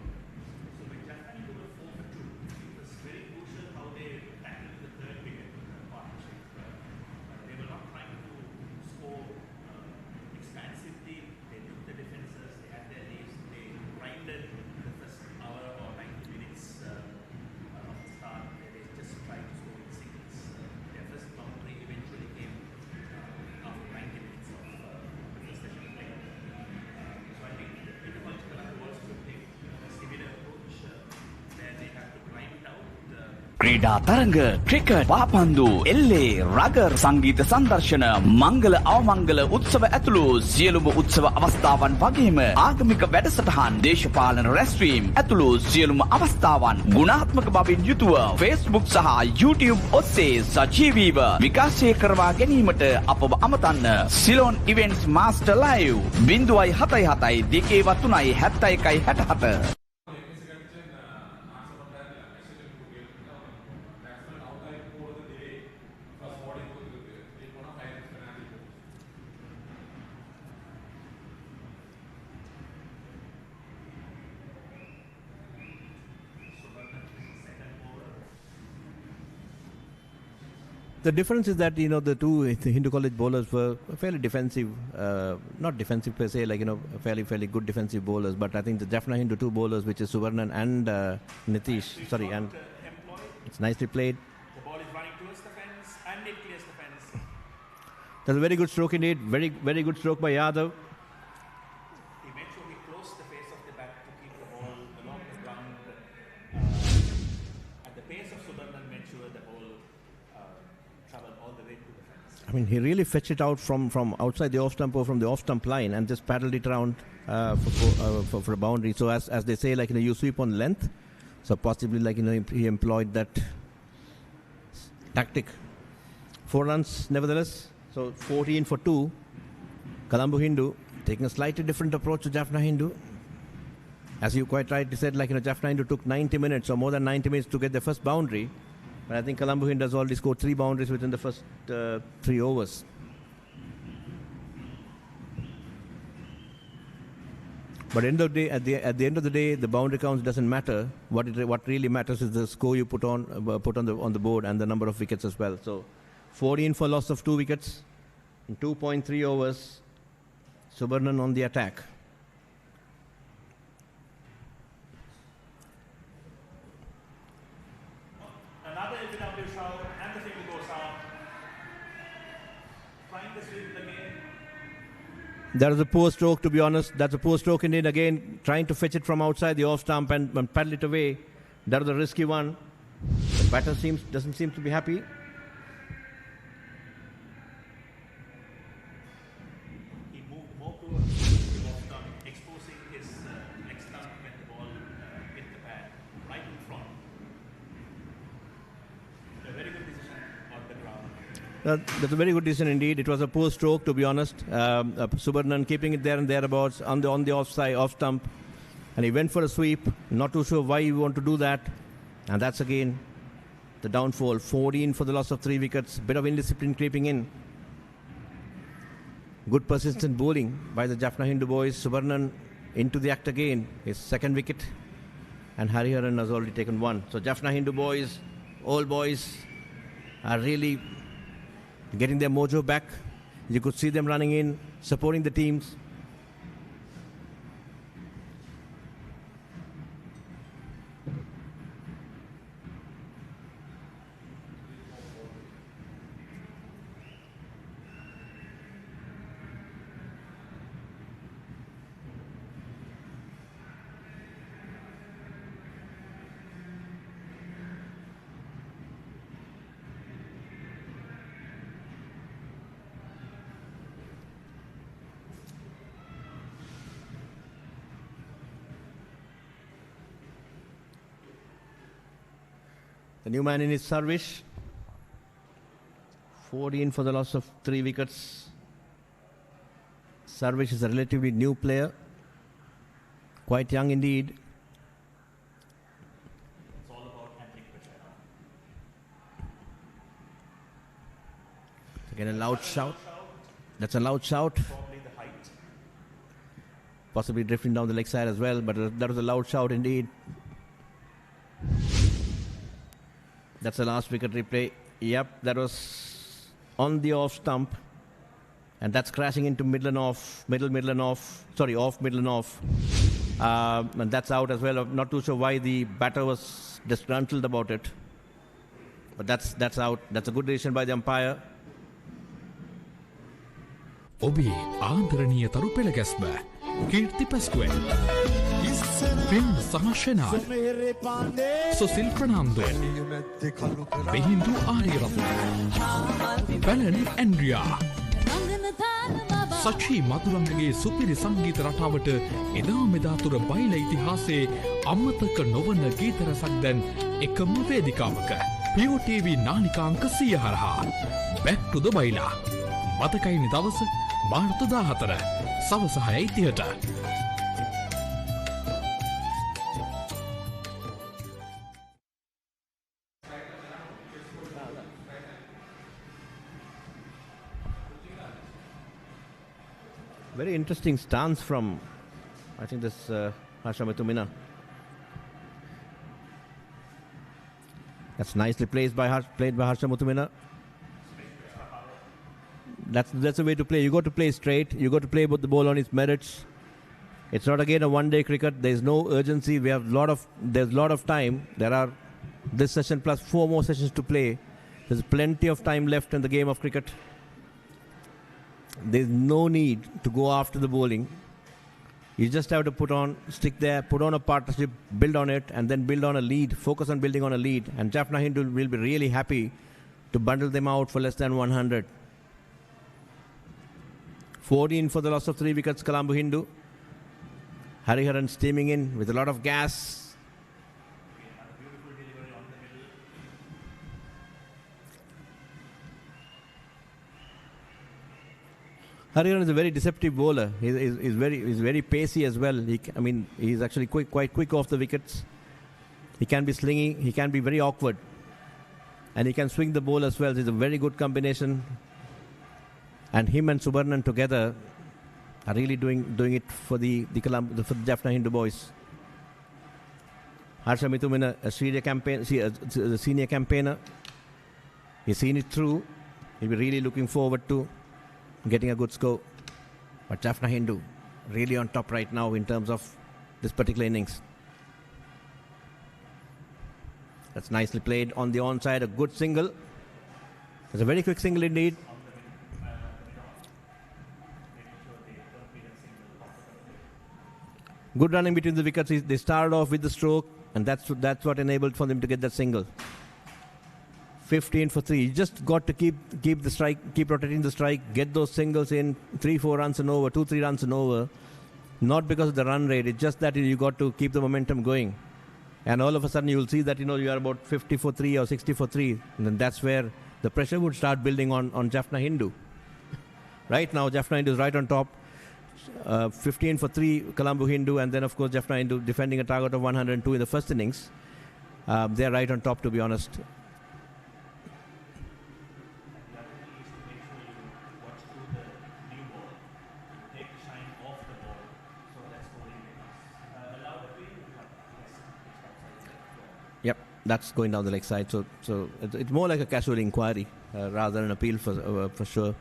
ක්‍රීඩා තරඟ cricket පාපන්දු එල්ලේ rugger සංගීත සංදර්ශන මංගල අවමංගල උත්සව ඇතුළු සියලුම උත්සව අවස්ථාවන් වගේම ආගමික වැඩසටහන් දේශපාලන රැස්වීම් ඇතුළු සියලුම අවස්ථාවන් ගුණාත්මක බවින් යුතුව Facebook සහ YouTube ඔස්සේ සජීවීව විකාශය කරවා ගැනීමට අපව අමතන්න Ceylon events master live 077 2 3 71 The difference is that, the two Hindu college bowlers were fairly defensive, not defensive per se, fairly good defensive bowlers. But I think the Jaffna Hindu two bowlers, which is Suvarnan and and it's nicely played. The ball is running towards the fence and it clears the fence. That's a very good stroke indeed. Very, very good stroke by Yadav. He made sure he closed the face of the bat to keep the ball along the ground. At the pace of Suvarnan made sure the ball traveled all the way to the fence. I mean, he really fetched it out from outside the off stump or from the off stump line and just paddled it around for a boundary. So as they say, you sweep on length. So possibly he employed that tactic. 4 runs nevertheless. So 14 for 2. Colombo Hindu taking a slightly different approach to Jaffna Hindu. As you quite rightly said, Jaffna Hindu took 90 minutes or more than 90 minutes to get the first boundary. But I think Colombo Hindu has already scored 3 boundaries within the first 3 overs. But at the end of the day, the boundary counts doesn't matter. What really matters is the score you put on the board and the number of wickets as well. So 14 for loss of 2 wickets in 2.3 overs. Suvarnan on the attack. Another LBW shot and the field goes out. Trying to sweep the game. That is a poor stroke, to be honest. That's a poor stroke indeed. Again, trying to fetch it from outside the off stump and paddle it away. That was a risky one. The batter doesn't seem to be happy. He moved more towards the off stump, exposing his leg stump when the ball hit the pad right in front. A very good decision on the ground. That's a very good decision indeed. It was a poor stroke, to be honest. Suvarnan keeping it there and thereabouts on the offside, off stump. And he went for a sweep. Not too sure why he wanted to do that. And that's again the downfall. 14 for the loss of 3 wickets. Bit of indiscipline creeping in. Good persistent bowling by the Jaffna Hindu boys. Suvarnan into the act again. His second wicket. And Hariharan has already taken 1. So Jaffna Hindu boys, all boys, are really getting their mojo back. You could see them running in, supporting the teams. The new man in his service. 14 for the loss of 3 wickets. Service is a relatively new player. Quite young indeed. It's all about handling pressure. Again, a loud shout. That's a loud shout. Probably the height. Possibly drifting down the leg side as well, but that was a loud shout indeed. That's the last wicket replay. Yep, that was on the off stump. And that's crashing into middle and off. Off, middle and off. And that's out as well. I'm not too sure why the batter was disgruntled about it. But that's out. That's a good decision by the umpire. ඔබේ ආදරණීය තරු පෙළ ගැස්ම කීර්ති පැස්කුවෙන් පෙන් සමශනා සොසිල් Fernando බෙහින්දු Ariyaratne පැලනි Andrea සචී මදුරංගගේ සුපිරි සංගීත රටාවට එදා මෙදාතුර බයිල ඉතිහාසයේ අමතක නොවන ගීත රසක් දැන් එකම වේදිකාවක POTV නාලිකාංක 100 හරහා Back to the Baila මතකයිනි දවස මාර්තු 14 සවස 6:30ට Very interesting stance from, I think, this Harsha Mithumina. That's nicely played by Harsha Mithumina. That's the way to play. You got to play straight. You got to play the ball on its merits. It's not again a one-day cricket. There's no urgency. There's a lot of time. There are this session plus 4 more sessions to play. There's plenty of time left in the game of cricket. There's no need to go after the bowling. You just have to stick there, put on a partnership, build on it, and then build on a lead. Focus on building on a lead. And Jaffna Hindu will be really happy to bundle them out for less than 100. 14 for the loss of 3 wickets, Colombo Hindu. Hariharan steaming in with a lot of gas. Hariharan is a very deceptive bowler. He's very pacey as well. He's actually quite quick off the wickets. He can be slingy. He can be very awkward, and he can swing the ball as well. It's a very good combination. And him and Subarnan together are really doing it for the Jaffna Hindu boys. Harsha Mithumina, a senior campaigner. He's seen it through. He'll be really looking forward to getting a good score. But Jaffna Hindu really on top right now in terms of this particular innings. That's nicely played on the onside. A good single. It's a very quick single indeed. Good running between the wickets. They started off with the stroke, and that's what enabled for them to get that single. 15 for 3. You just got to keep the strike, keep rotating the strike, get those singles in, 3-4 runs and over, 2-3 runs and over. Not because of the run rate. It's just that you got to keep the momentum going. And all of a sudden you will see that you are about 50 for 3 or 60 for 3. And then that's where the pressure would start building on Jaffna Hindu. Right now Jaffna Hindu is right on top. 15 for 3 Colombo Hindu, and then of course Jaffna Hindu defending a target of 102 in the first innings. They're right on top, to be honest. Yep. that's going down the leg side. So it's more like a casual inquiry rather than an appeal for sure.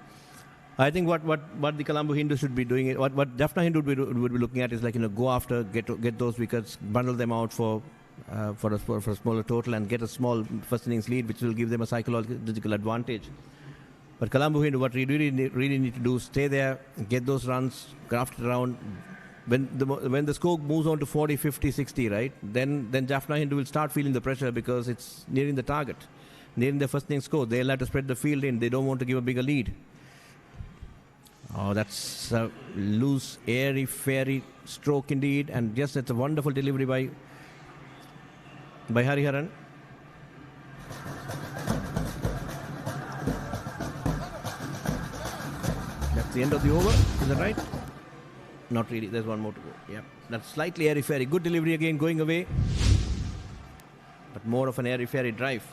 I think what the Colombo Hindu should be doing, what Jaffna Hindu would be looking at is like, go after, get those wickets, bundle them out for a smaller total and get a small first innings lead, which will give them a psychological advantage. But Colombo Hindu, what we really need to do is stay there, get those runs, craft it around. When the score moves on to 40, 50, 60, right, then Jaffna Hindu will start feeling the pressure because it's nearing the target, nearing their first innings score. They'll have to spread the field in. They don't want to give a bigger lead. Oh, that's a loose, airy, fairy stroke indeed. And yes, it's a wonderful delivery by Hariharan. That's the end of the over. Is that right? Not really. There's one more to go. Yeah, that's slightly airy-fairy. Good delivery again, going away. But more of an airy-fairy drive.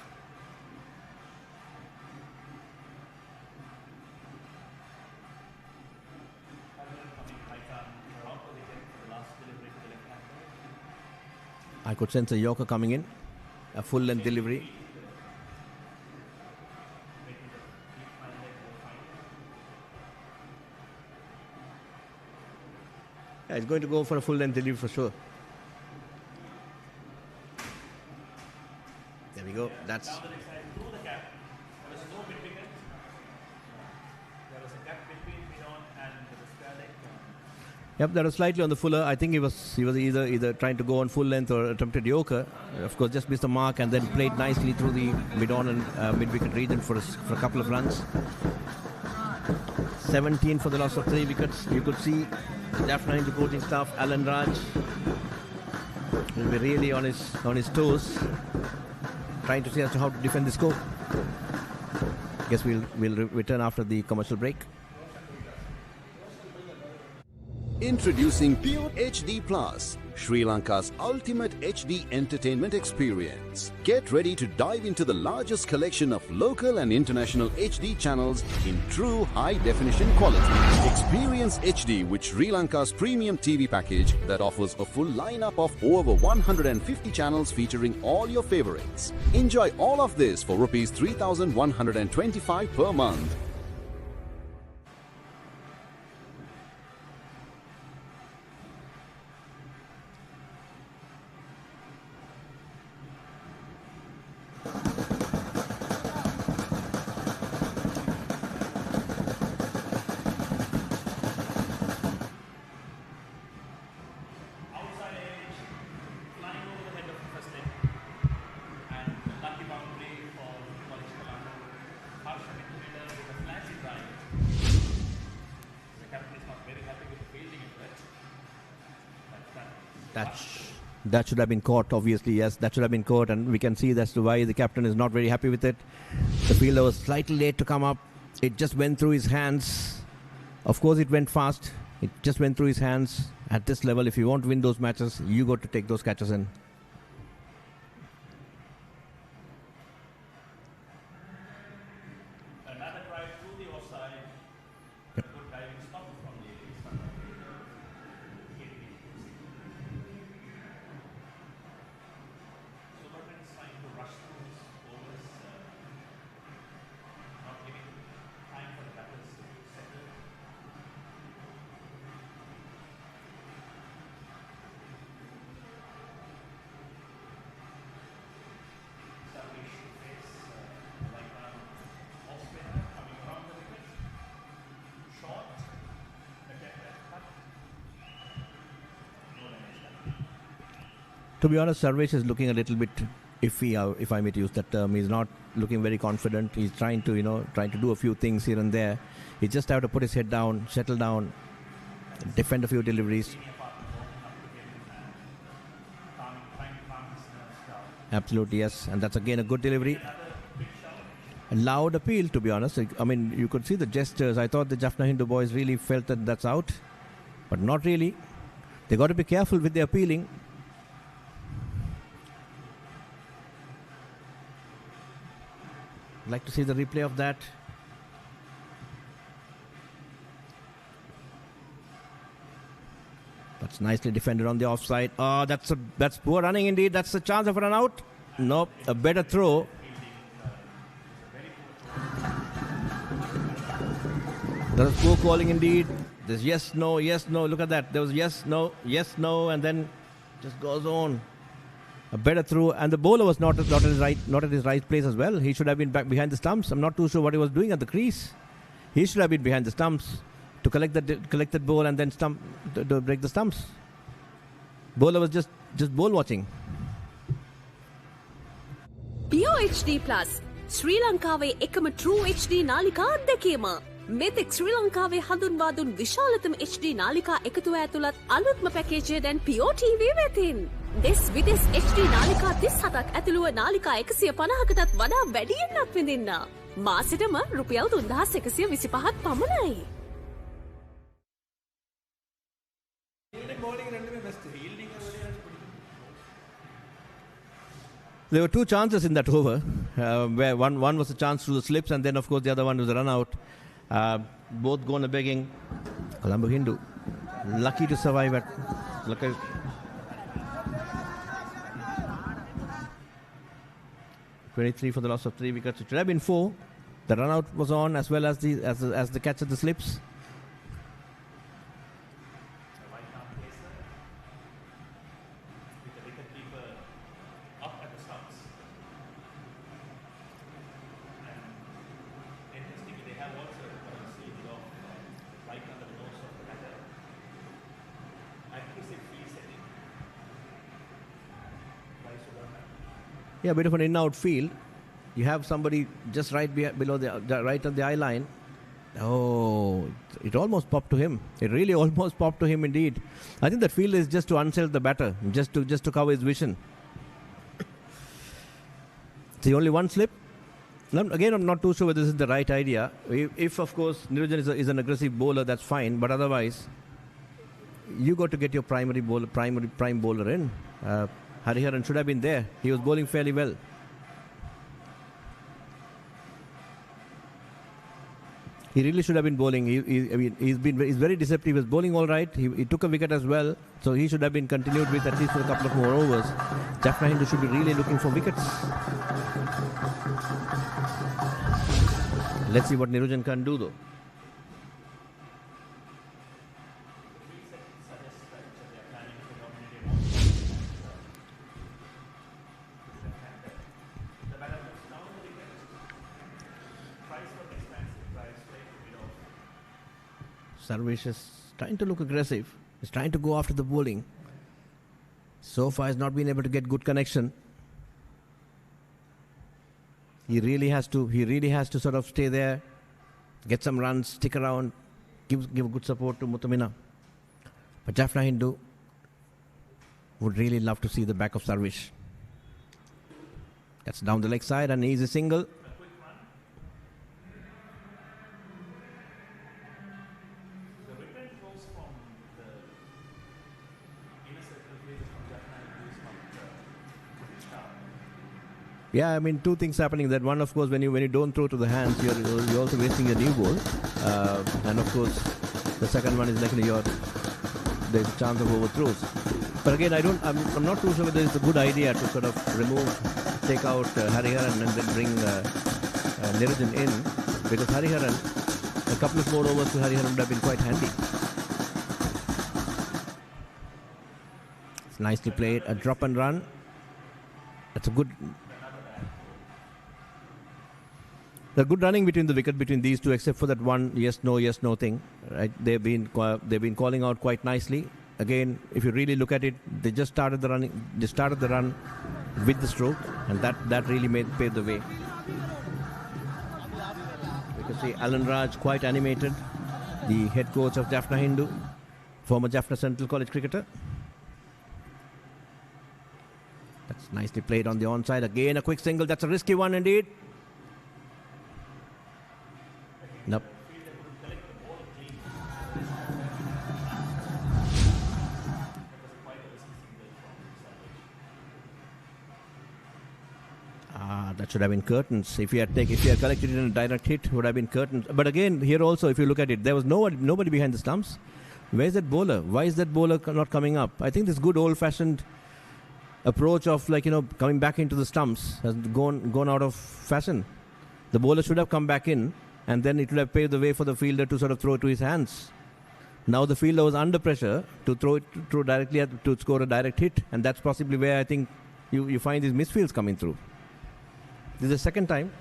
I could sense a Yorker coming in. A full-length delivery. Yeah, he's going to go for a full-length delivery for sure. There we go. That's... Yep, that was slightly on the fuller. I think he was either trying to go on full length or attempted Yorker. Of course, just missed the mark and then played nicely through the mid-on and mid-wicket region for a couple of runs. 17 for the loss of 3 wickets. You could see Jaffna Hindu coaching staff, Alan Raj, will be really on his toes, trying to see as to how to defend the score. Guess we'll return after the commercial break. Introducing Pure HD Plus, Sri Lanka's ultimate HD entertainment experience. Get ready to dive into the largest collection of local and international HD channels in true high-definition quality. Experience HD with Sri Lanka's premium TV package that offers a full lineup of over 150 channels featuring all your favorites. Enjoy all of this for Rs 3,125 per month. That should have been caught, obviously, yes, that should have been caught, and we can see that's why the captain is not very happy with it. The fielder was slightly late to come up. It just went through his hands. Of course, it went fast. It just went through his hands. At this level, if you want to win those matches, you got to take those catches in. Another drive through the offside. Yep. Good diving stop from the Superman's trying to rush through his overs, not giving time for the batters to settle. Sarvesh to face right now off spinner coming around the wicket. Short, attempt at cut. No damage done. To be honest, Sarvesh is looking a little bit iffy, if I may use that term. He's not looking very confident. He's trying to do a few things here and there. He just have to put his head down, settle down, defend a few deliveries. Absolutely, yes. And that's again a good delivery. A loud appeal, to be honest. I mean, you could see the gestures. I thought the Jaffna Hindu boys really felt that that's out, but not really. They got to be careful with the appealing. I'd like to see the replay of that. That's nicely defended on the offside. Oh, that's poor running indeed. That's a chance of a run out. Nope, a better throw. There was poor calling indeed. There's yes, no, look at that. There was yes, no, and then just goes on. A better throw, and the bowler was not at his right place as well. He should have been back behind the stumps. I'm not too sure what he was doing at the crease. He should have been behind the stumps to collect that ball and then to break the stumps. Bowler was just ball watching. Pure HD Plus Sri Lankaවේ එකම True HD නාලිකා අත්දැකීම. මෙතෙක් ශ්‍රී ලංකාවේ හඳුන්වා දුන් විශාලතම HD නාලිකා එකතුව ඇතුළත් අලුත්ම පැකේජය දැන් Pure TV වෙතින්. දෙස් විදෙස් HD නාලිකා 37ක් ඇතුළුව නාලිකා 150කටත් වඩා වැඩියෙන් අත්විඳින්න. මාසෙටම රුපියල් 3125ක් පමණයි. There were two chances in that over, where one was a chance through the slips, and then of course the other one was a run out. Both gone a begging. Colombo Hindu, lucky to survive at. Look at. .23 for the loss of 3 wickets. It should have been 4. The run out was on as well as the catch at the slips. Yeah, a bit of an in-out field. You have somebody just right below right on the eye line. Oh, it almost popped to him. It really almost popped to him indeed. I think that field is just to unsettle the batter, just to cover his vision. See, only one slip. Again, I'm not too sure whether this is the right idea. If of course, Niranjan is an aggressive bowler, that's fine. But otherwise, you got to get your prime bowler in. Hariharan should have been there. He was bowling fairly well. He really should have been bowling. He's very deceptive. He was bowling all right. He took a wicket as well. So he should have been continued with at least for a couple of more overs. Jaffna Hindu should be really looking for wickets. Let's see what Niranjan can do though. Sarvesh is trying to look aggressive. He's trying to go after the bowling. So far, he's not been able to get good connection. He really has to sort of stay there, get some runs, stick around, give good support to Muthamina. But Jaffna Hindu would really love to see the back of Sarvesh. That's down the leg side, and easy single. Yeah, I mean, two things happening. That one, of course, when you don't throw to the hands, you're also wasting your new ball, and of course, the second one is like there's a chance of overthrows. But again, I'm not too sure whether it's a good idea to sort of take out Hariharan and then bring Niranjan in, because Hariharan, a couple of more overs to Hariharan would have been quite handy. It's nicely played, a drop and run. That's a good. The good running between the wicket between these two, except for that one yes no thing. Right? They've been calling out quite nicely. Again, if you really look at it, they just started the running. They started the run with the stroke, and that really paved the way. You can see Alan Raj quite animated, the head coach of Jaffna Hindu, former Jaffna Central College cricketer. That's nicely played on the onside. Again, a quick single. That's a risky one indeed. Nope. That should have been curtains. If he had collected it in a direct hit, it would have been curtains. But again, here also, if you look at it, there was nobody behind the stumps. Where's that bowler? Why is that bowler not coming up? I think this good old-fashioned approach of coming back into the stumps has gone out of fashion. The bowler should have come back in, and then it would have paved the way for the fielder to sort of throw it to his hands. Now the fielder was under pressure to throw directly to score a direct hit, and that's possibly where I think you find these misfields coming through. This is the second time.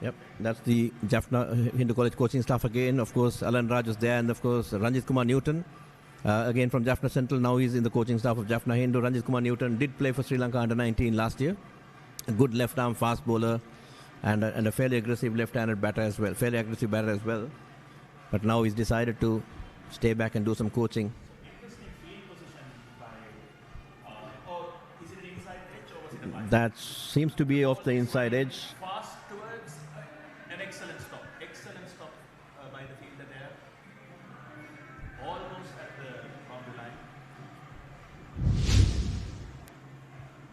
Yep, that's the Jaffna Hindu College coaching staff again. Of course, Alan Raj was there, and of course, Ranjit Kumar Newton, again from Jaffna Central. Now he's in the coaching staff of Jaffna Hindu. Ranjit Kumar Newton did play for Sri Lanka under-19 last year. A good left-arm fast bowler and a fairly aggressive left-handed batter as well. But now he's decided to stay back and do some coaching. Interesting field position by, or is it an inside edge or was it a bite? That seems to be off the inside edge. Fast towards an excellent stop by the fielder there. Almost at the boundary line.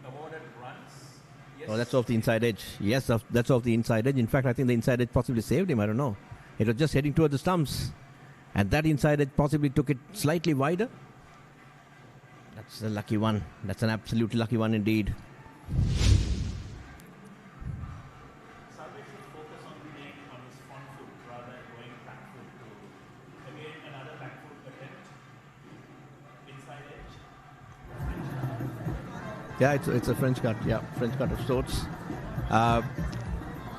Awarded runs. Yes. Oh, that's off the inside edge. Yes, that's off the inside edge. In fact, I think the inside edge possibly saved him. I don't know. It was just heading towards the stumps. And that inside edge possibly took it slightly wider. That's a lucky one. That's an absolutely lucky one indeed. Sarvesh should focus on playing on his front foot rather than going back foot to, again, another back foot attempt. Inside edge. Yeah, it's a French cut. Yeah, French cut of sorts.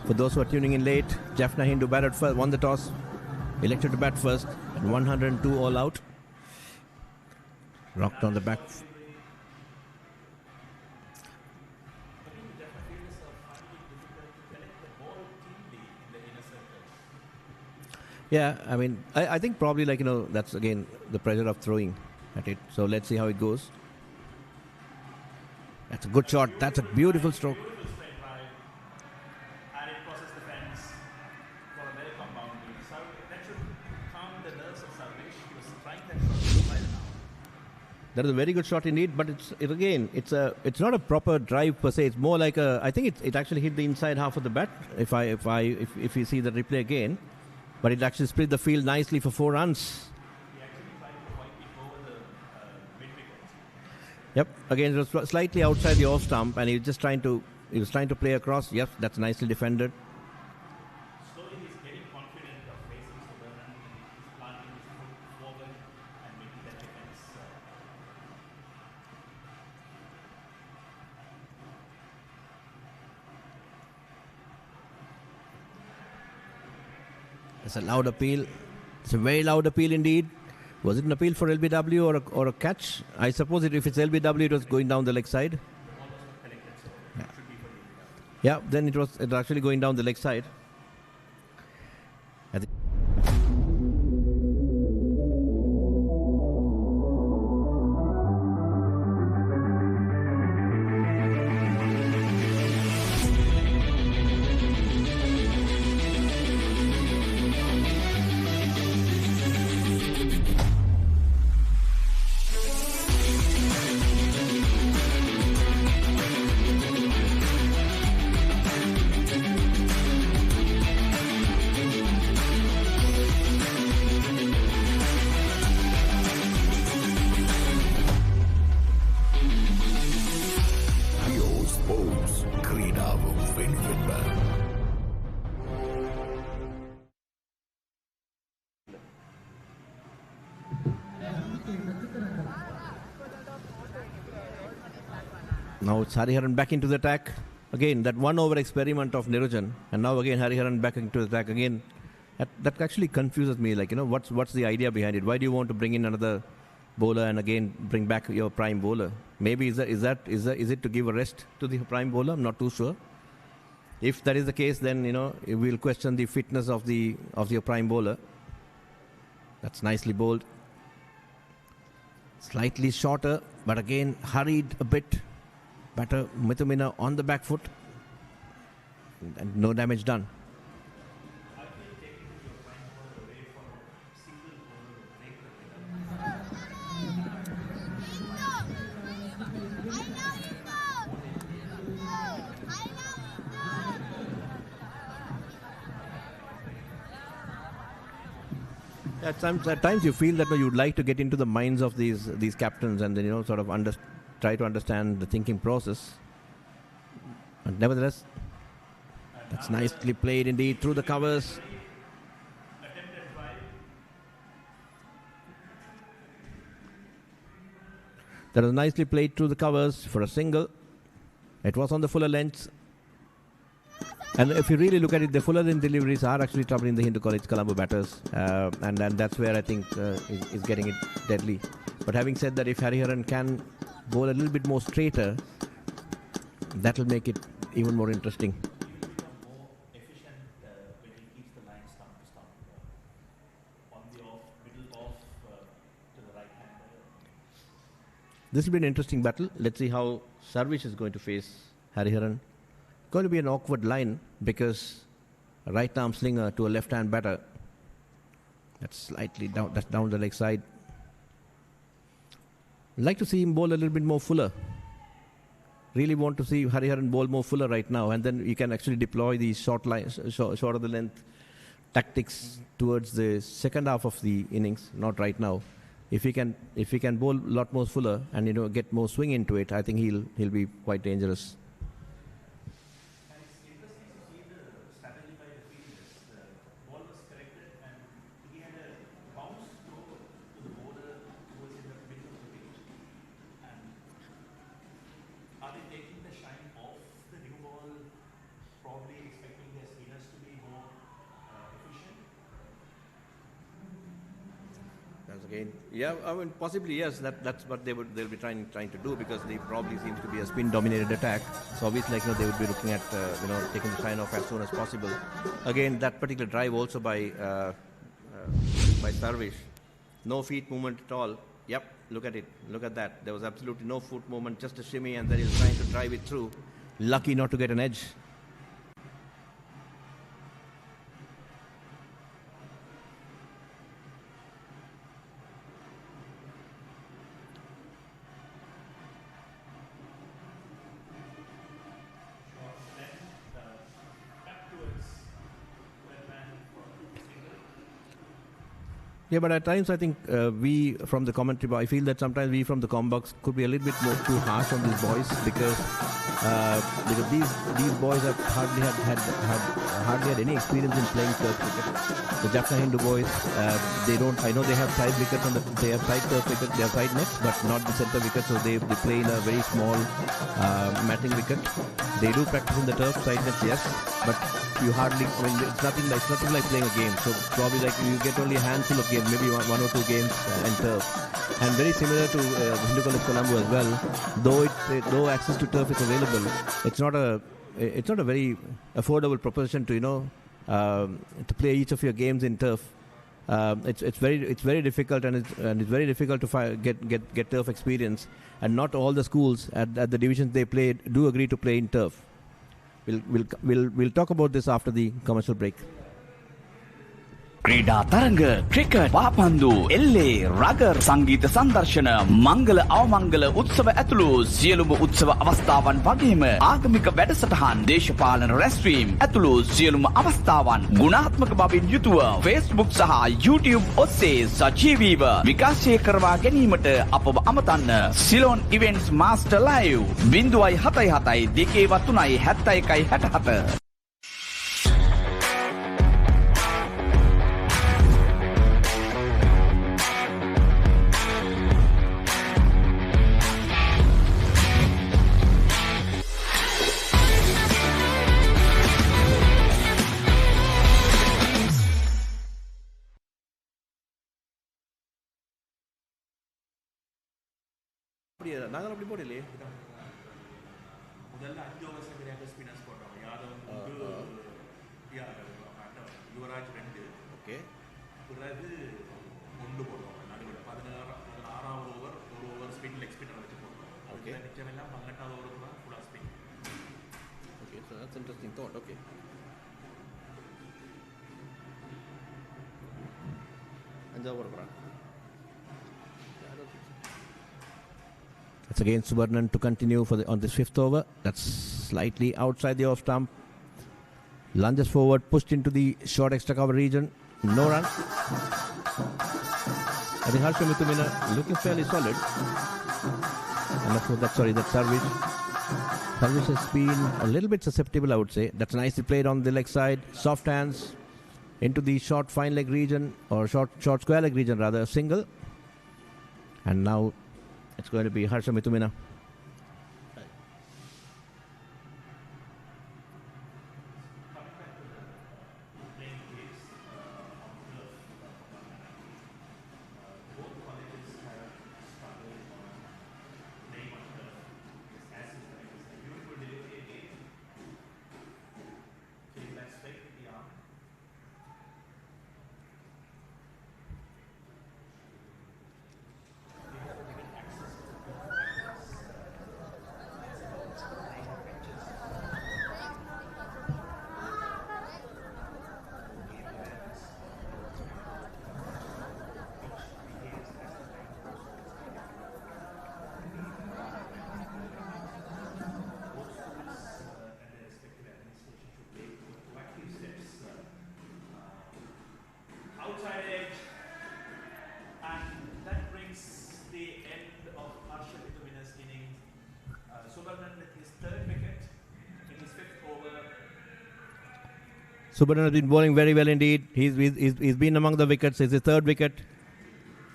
For those who are tuning in late, Jaffna Hindu batted first, won the toss, elected to bat first, and 102 all out. Rocked on the back. Yeah, I mean, I think probably that's again the pressure of throwing at it. So let's see how it goes. That's a good shot. That's a beautiful stroke. That is a very good shot indeed, but it's not a proper drive per se. It's more like I think it actually hit the inside half of the bat. If you see the replay again, but it actually split the field nicely for 4 runs. Yep. Again, it was slightly outside the off stump, and he was trying to play across. Yep, that's nicely defended. Slowly he's getting confident of facing Subarnan and he's planting his foot forward and making that defense. It's a loud appeal. It's a very loud appeal indeed. Was it an appeal for LBW or a catch? I suppose if it's LBW, it was going down the leg side. Yeah, then it was actually going down the leg side. Now it's Hariharan back into the attack. Again, that 1 over experiment of Niranjan. And now again Hariharan back into the attack again. That actually confuses me. What's the idea behind it? Why do you want to bring in another bowler and again bring back your prime bowler? Maybe is it to give a rest to the prime bowler? I'm not too sure. If that is the case, then we'll question the fitness of your prime bowler. That's nicely bowled. Slightly shorter, but again hurried a bit. Batter Mithumina on the back foot, and no damage done. At times you feel that you'd like to get into the minds of these captains and then sort of try to understand the thinking process. But nevertheless, that's nicely played indeed through the covers. That was nicely played through the covers for a single. It was on the fuller length. And if you really look at it, the fuller length deliveries are actually troubling the Hindu College Colombo batters. And that's where I think is getting it deadly. But having said that, if Hariharan can bowl a little bit more straighter, that will make it even more interesting. This will be an interesting battle. Let's see how Sarvish is going to face Hariharan. Going to be an awkward line because right arm slinger to a left-hand batter. That's slightly down. That's down the leg side. Like to see him bowl a little bit more fuller. Really want to see Hariharan bowl more fuller right now, and then you can actually deploy these short of the length tactics towards the second half of the innings. Not right now. If he can bowl a lot more fuller and get more swing into it, I think he'll be quite dangerous. Yeah, I mean, possibly yes. That's what they'll be trying to do, because they probably seems to be a spin-dominated attack. So obviously, they would be looking at taking the shine off as soon as possible. Again, that particular drive also by Sarvish, no feet movement at all. Yep, look at it. Look at that. There was absolutely no foot movement, just a shimmy, and then he's trying to drive it through. Lucky not to get an edge. Yeah, but at times I think we from the commentary, I feel that sometimes we from the combox could be a little bit more too harsh on these boys because these boys have hardly had any experience in playing turf cricket. The Jaffna Hindu boys, they don't. I know they have side wickets they have side turf wickets, they have side nets, but not the center wicket. So they play in a very small matting wicket. They do practice in the turf side nets, yes, but you hardly. I mean, it's nothing like playing a game. So probably you get only a handful of games, maybe one or two games in turf. And very similar to Hindu College Colombo as well. Though access to turf is available, it's not a very affordable proposition to play each of your games in turf. It's very difficult, and it's very difficult to get turf experience. And not all the schools at the divisions they play do agree to play in turf. We'll talk about this after the commercial break. ක්‍රීඩා තරඟ cricket පාපන්දු එල්ලේ rugger සංගීත සංදර්ශන මංගල අවමංගල උත්සව ඇතුළු සියලුම උත්සව අවස්ථාවන් වගේම ආගමික වැඩසටහන් දේශපාලන රැස්වීම් ඇතුළු සියලුම අවස්ථාවන් ගුණාත්මක බවින් යුතුව Facebook සහ YouTube ඔස්සේ සජීවීව විකාශය කරවා ගැනීමට අපව අමතන්න. Ceylon events master live 077 2 71 67. நாங்கள் அப்படி போடலையே. முதல்ல 5 ஓவர்ஸ் வரைக்கும் ஸ்பின்னர்ஸ் போடுறாங்க. யாதவ் யுவராஜ் 2. ஓகே. பிறகு 1 போடுவாங்க. நடுவில் 16வது ஓவர் ஒரு ஓவர் ஸ்பின் லெக் ஸ்பின்னர் வச்சு போடுவாங்க. ஓகே. மிச்சம் எல்லாம் 18வது ஓவர் தான் ஃபுல்லா spin. Okay, so that's interesting thought. Okay. அஞ்சாவது ஓவர் போறாங்க. It's again Subarnan to continue on this fifth over. That's slightly outside the off stump. Lunges forward, pushed into the short extra cover region. No run. I think Harsha Mithumina looking fairly solid. And of course, that service has been a little bit susceptible, I would say. That's nicely played on the leg side. Soft hands into the short fine leg region, or short square leg region rather, a single. And now it's going to be Harsha Mithumina. Subramanian has been bowling very well indeed. He's been among the wickets. It's his third wicket.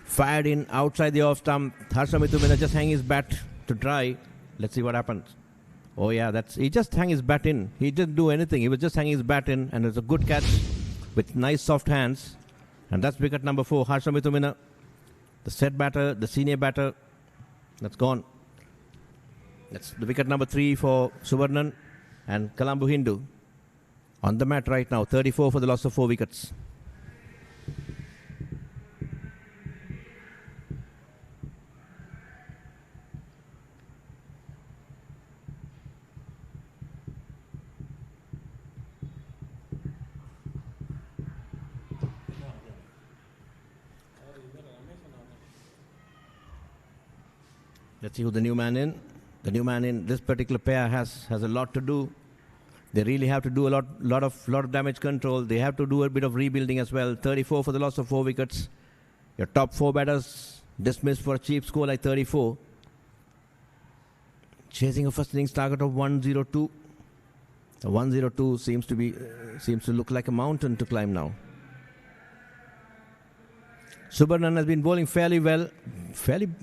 Fired in outside the off stump. Harsha Mithumina just hang his bat to dry. Let's see what happens. Oh yeah, he just hang his bat in. He didn't do anything. He was just hanging his bat in, and it's a good catch with nice soft hands. And that's wicket number 4. Harsha Mithumina, the set batter, the senior batter. That's gone. That's the wicket number 3 for Suvarnan and Colombo Hindu. On the mat right now, 34 for the loss of 4 wickets. Let's see who the new man in. The new man in this particular pair has a lot to do. They really have to do a lot of damage control. They have to do a bit of rebuilding as well. 34 for the loss of 4 wickets. Your top 4 batters dismissed for a cheap score like 34. Chasing a first innings target of 102. The 102 seems to look like a mountain to climb now. Subarnan has been bowling fairly well,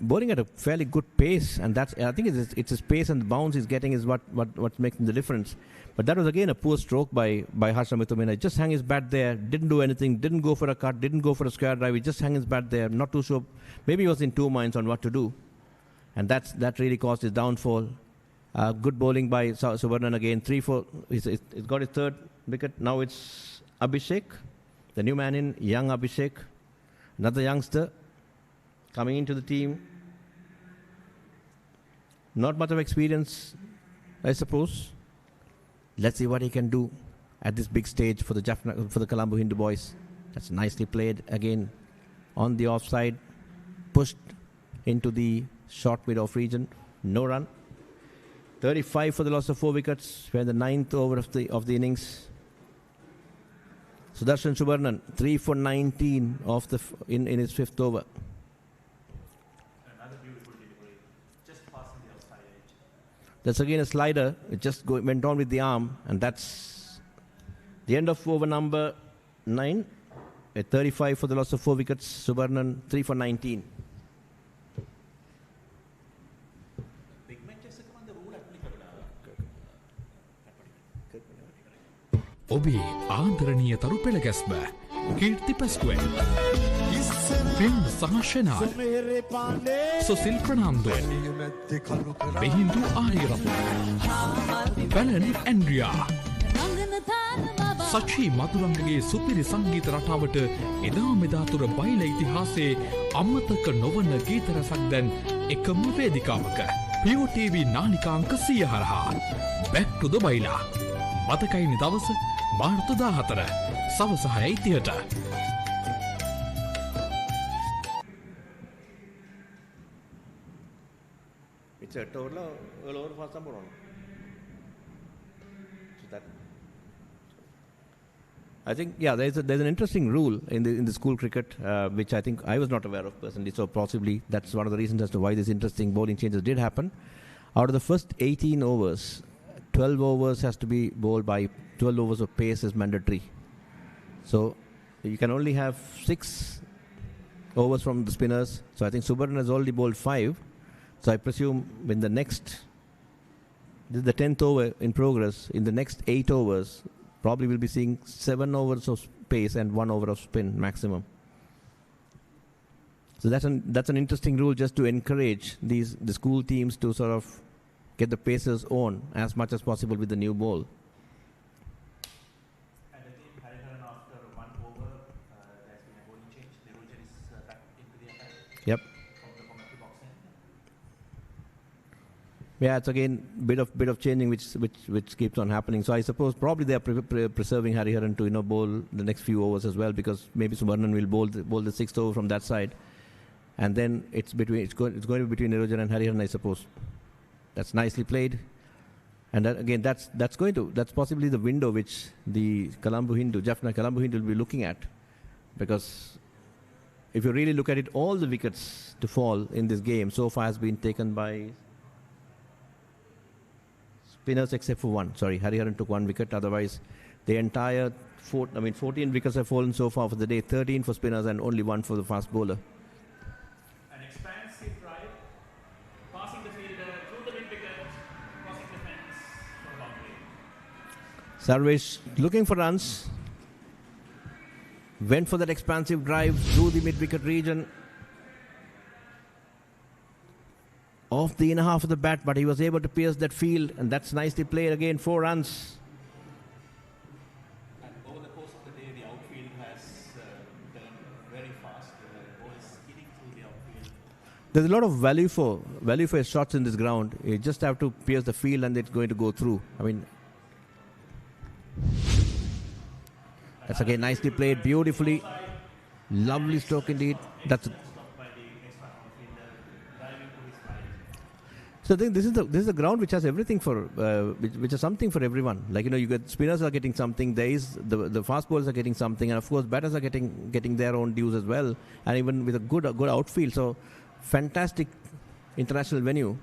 bowling at a fairly good pace, and I think it's his pace and the bounce he's getting is what's making the difference. But that was again a poor stroke by Harsha Mithumina. Just hang his bat there, didn't do anything, didn't go for a cut, didn't go for a square drive. He just hang his bat there, not too sure. Maybe he was in 2 minds on what to do, and that really caused his downfall. Good bowling by Subarnan again. 3-4. He's got his 3rd wicket. Now it's Abhishek, the new man in, young Abhishek. Another youngster coming into the team. Not much of experience, I suppose. Let's see what he can do at this big stage for the Colombo Hindu boys. That's nicely played again on the offside. Pushed into the short mid-off region. No run. 35 for the loss of 4 wickets. We're in the 9th over of the innings. Sudarshan Subarnan, 3 for 19 in his 5th over. Another beautiful delivery, just passing the outside edge. That's again a slider. It just went on with the arm, and that's the end of over number 9. At 35 for the loss of 4 wickets. Subarnan, 3 for 19. ඔබේ ආදරණීය තරු පෙළ ගැස්ම කීර්ති පැස්කුවෙන් පෙන් සහශනාල් සොසිල් Fernando බෙහින්දු ආරියරතු පැලනි Andrea සචී මදුරංගගේ සුපිරි සංගීත රටාවට එදා මෙදාතුර බයිල ඉතිහාසයේ අමතක නොවන ගීත රසක් දැන් එකම වේදිකාවක POTV නාලිකාංක 100 හරහා Back to the බයිලා මතකයිනි දවස මාර්තු 14 සවස 6:30ට. It's a total all over for someone. So that I think, yeah, there's an interesting rule in the school cricket, which I think I was not aware of personally. So possibly that's one of the reasons as to why these interesting bowling changes did happen. Out of the first 18 overs, 12 overs has to be bowled by 12 overs of pace is mandatory. So you can only have 6 overs from the spinners. So I think Subarnan has already bowled 5. So I presume in the next, this is the 10th over in progress, in the next 8 overs, probably we'll be seeing 7 overs of pace and 1 over of spin maximum. So that's an interesting rule just to encourage the school teams to sort of get the pacers on as much as possible with the new ball. And I think Hariharan, after 1 over, there's been a bowling change. Niranjan is back into the attack. Yep. From the commentary box end. Yeah, it's again bit of changing which keeps on happening. So I suppose probably they are preserving Hariharan to bowl the next few overs as well, because maybe Subarnan will bowl the 6th over from that side, and then it's going to be between Niranjan and Hariharan, I suppose. That's nicely played, and that, again that's possibly the window which the Colombo Hindu, Jaffna Colombo Hindu will be looking at, because if you really look at it, all the wickets to fall in this game so far has been taken by spinners except for 1. Sorry, Hariharan took 1 wicket. Otherwise, the entire 14 wickets have fallen so far for the day. 13 for spinners and only 1 for the fast bowler. An expansive drive, passing the fielder through the mid-wicket, crossing the fence for a boundary. Sarvesh looking for runs. Went for that expansive drive through the mid-wicket region. Off the inner half of the bat, but he was able to pierce that field, and that's nicely played again. 4 runs. And over the course of the day, the outfield has turned very fast. The ball is skidding through the outfield. There's a lot of value for shots in this ground. You just have to pierce the field, and it's going to go through. I mean, that's again nicely played, beautifully, lovely stroke indeed. That's. So I think this is the ground which has everything for which is something for everyone. Like you get spinners are getting something. There is the fast bowlers are getting something, and of course batters are getting their own dues as well. And even with a good outfield, so fantastic international venue.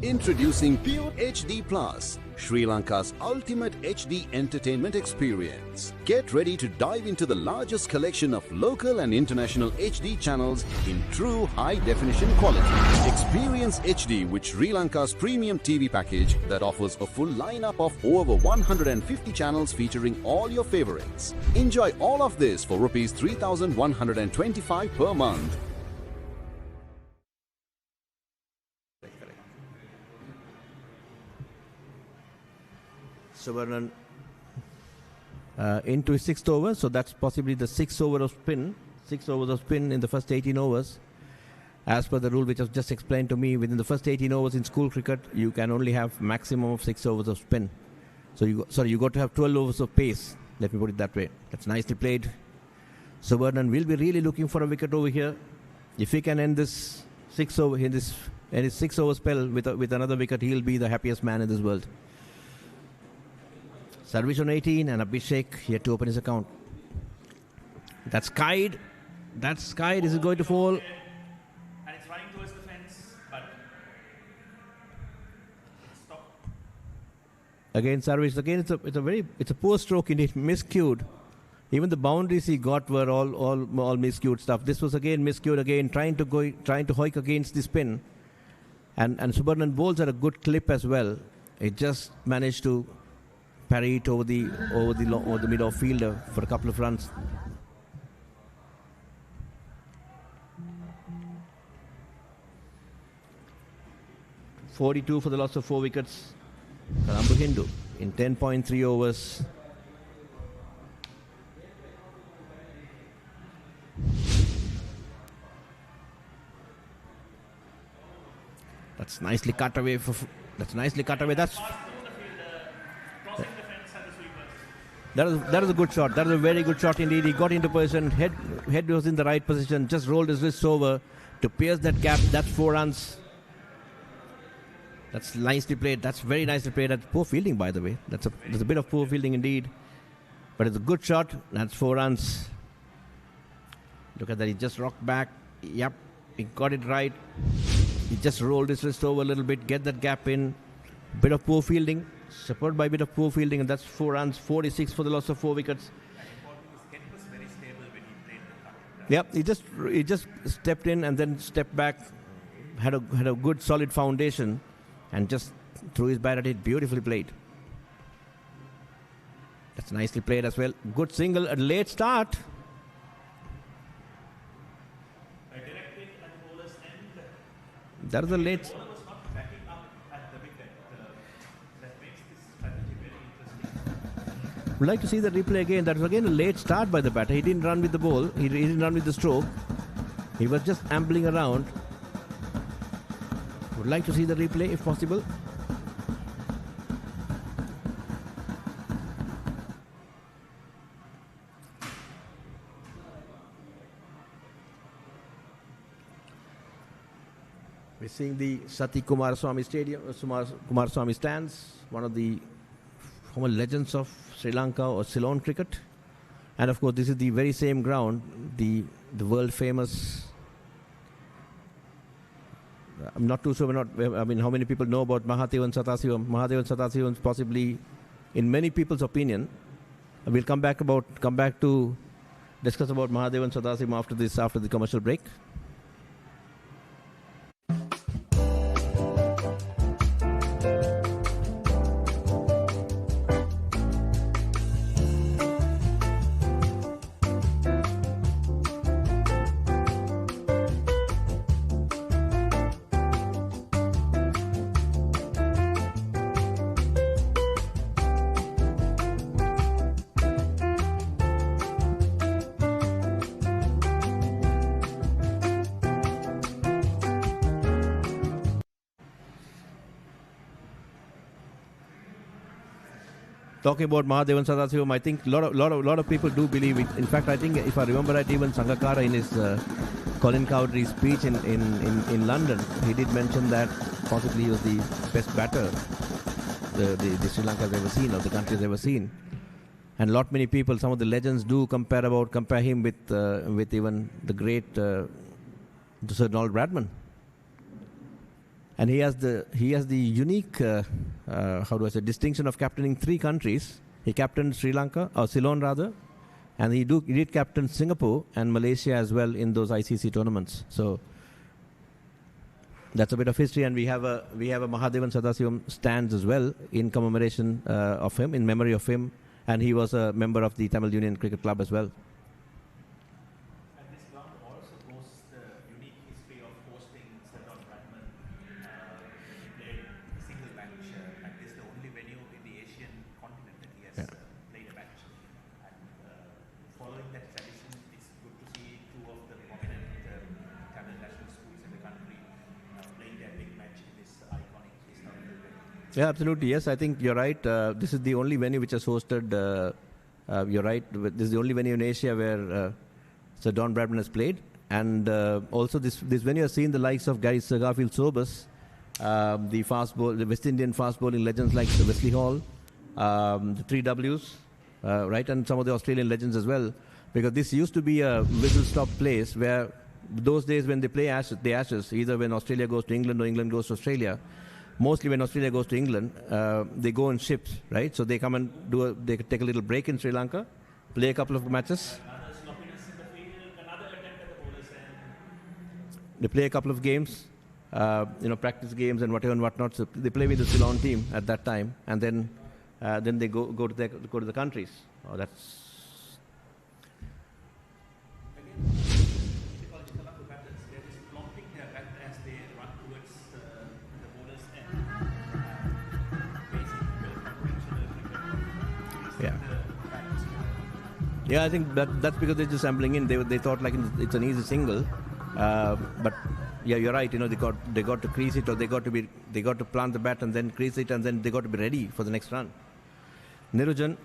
Introducing Pure HD Plus, Sri Lanka's ultimate HD entertainment experience. Get ready to dive into the largest collection of local and international HD channels in true high-definition quality. Experience HD with Sri Lanka's premium TV package that offers a full lineup of over 150 channels featuring all your favorites. Enjoy all of this for Rs 3,125 per month. Subarnan into his 6th over, so that's possibly the 6th over of spin. 6 overs of spin in the first 18 overs. As per the rule which was just explained to me, within the first 18 overs in school cricket, you can only have maximum of 6 overs of spin. So you got to have 12 overs of pace. Let me put it that way. That's nicely played. Subarnan will be really looking for a wicket over here. If he can end this 6 over in his 6 over spell with another wicket, he'll be the happiest man in this world. Service on 18 and Abhishek yet to open his account. That's skied. Is it going to fall? And it's running towards the fence, but stop. Again, service. Again, it's a poor stroke indeed. Miscued. Even the boundaries he got were all miscued stuff. This was again miscued. Again, trying to hoik against the spin, and Subarnan bowls at a good clip as well. It just managed to parry it over the mid-off fielder for a couple of runs. .42 for the loss of 4 wickets. Colombo Hindu in 10.3 overs. That's nicely cut away. That's That was a good shot. That was a very good shot indeed. He got into position. Head was in the right position. Just rolled his wrists over to pierce that gap. That's 4 runs. That's nicely played. That's very nicely played. That's poor fielding, by the way. That's a bit of poor fielding indeed. But it's a good shot. That's 4 runs. Look at that. He just rocked back. Yep. He got it right. He just rolled his wrist over a little bit. Get that gap in. Bit of poor fielding. Supported by a bit of poor fielding. And that's 4 runs. 46 for the loss of 4 wickets. Yep. He just stepped in and then stepped back. Had a good solid foundation. And just threw his bat at it. Beautifully played. That's nicely played as well. Good single. A late start. That is a late. Would like to see the replay again. That was again a late start by the batter. He didn't run with the ball. He didn't run with the stroke. He was just ambling around. Would like to see the replay if possible. We're seeing the Sati Kumaraswamy Stadium, Kumaraswamy stands, one of the former legends of Sri Lanka or Ceylon cricket. And of course, this is the very same ground, the world famous. I'm not too sure. How many people know about Mahadevan Sathasivam? Mahadevan Sathasivam is possibly, in many people's opinion, we'll come back to discuss about Mahadevan Sathasivam after the commercial break. Talking about Mahadevan Sathasivam, I think a lot of people do believe it. In fact, I think if I remember right, even Sangakkara in his Colin Cowdrey's speech in London, he did mention that possibly he was the best batter the Sri Lanka has ever seen, or the country has ever seen. And many people, some of the legends do compare him with even the great Sir Donald Bradman. And he has the unique, distinction of captaining 3 countries. He captained Sri Lanka, or Ceylon rather, and he did captain Singapore and Malaysia as well in those ICC tournaments. So that's a bit of history, and we have a Mahadevan Sathasivam stands as well in commemoration of him, in memory of him, and he was a member of the Tamil Union Cricket Club as well. Yeah, absolutely. Yes, I think you're right. This is the only venue which has hosted. You're right. This is the only venue in Asia where Sir Don Bradman has played, and also this venue has seen the likes of Gary Sir Garfield Sobers, the West Indian fast bowling legends like Sir Wesley Hall, the 3Ws, right, and some of the Australian legends as well. Because this used to be a whistle-stop place where those days when they play the Ashes, either when Australia goes to England or England goes to Australia. Mostly when Australia goes to England, they go in ships, right? So they come and they take a little break in Sri Lanka, play a couple of matches. They play a couple of games, practice games and whatever and whatnot. So they play with the Ceylon team at that time, and then they go to the countries. Oh, that's. Yeah, I think that's because they're just ambling in. They thought like it's an easy single, but yeah, you're right. They got to crease it, or they got to plant the bat and then crease it, and then they got to be ready for the next run. Nirujan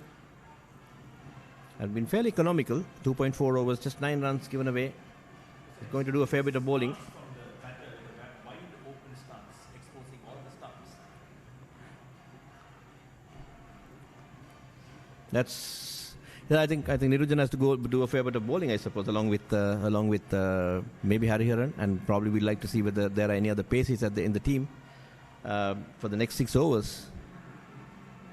has been fairly economical. 2.4 overs, just 9 runs given away. He's going to do a fair bit of bowling. That's. Yeah, I think Nirujan has to go do a fair bit of bowling, I suppose, along with maybe Hariharan, and probably we'd like to see whether there are any other paces in the team for the next 6 overs.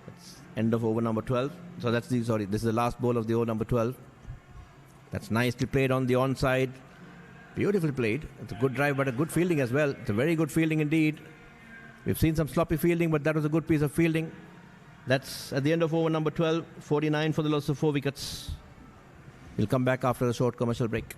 That's end of over number 12. So this is the last ball of the over number 12. That's nicely played on the onside. Beautifully played. It's a good drive, but a good fielding as well. It's a very good fielding indeed. We've seen some sloppy fielding, but that was a good piece of fielding. That's at the end of over number 12, 49 for the loss of 4 wickets. We'll come back after a short commercial break.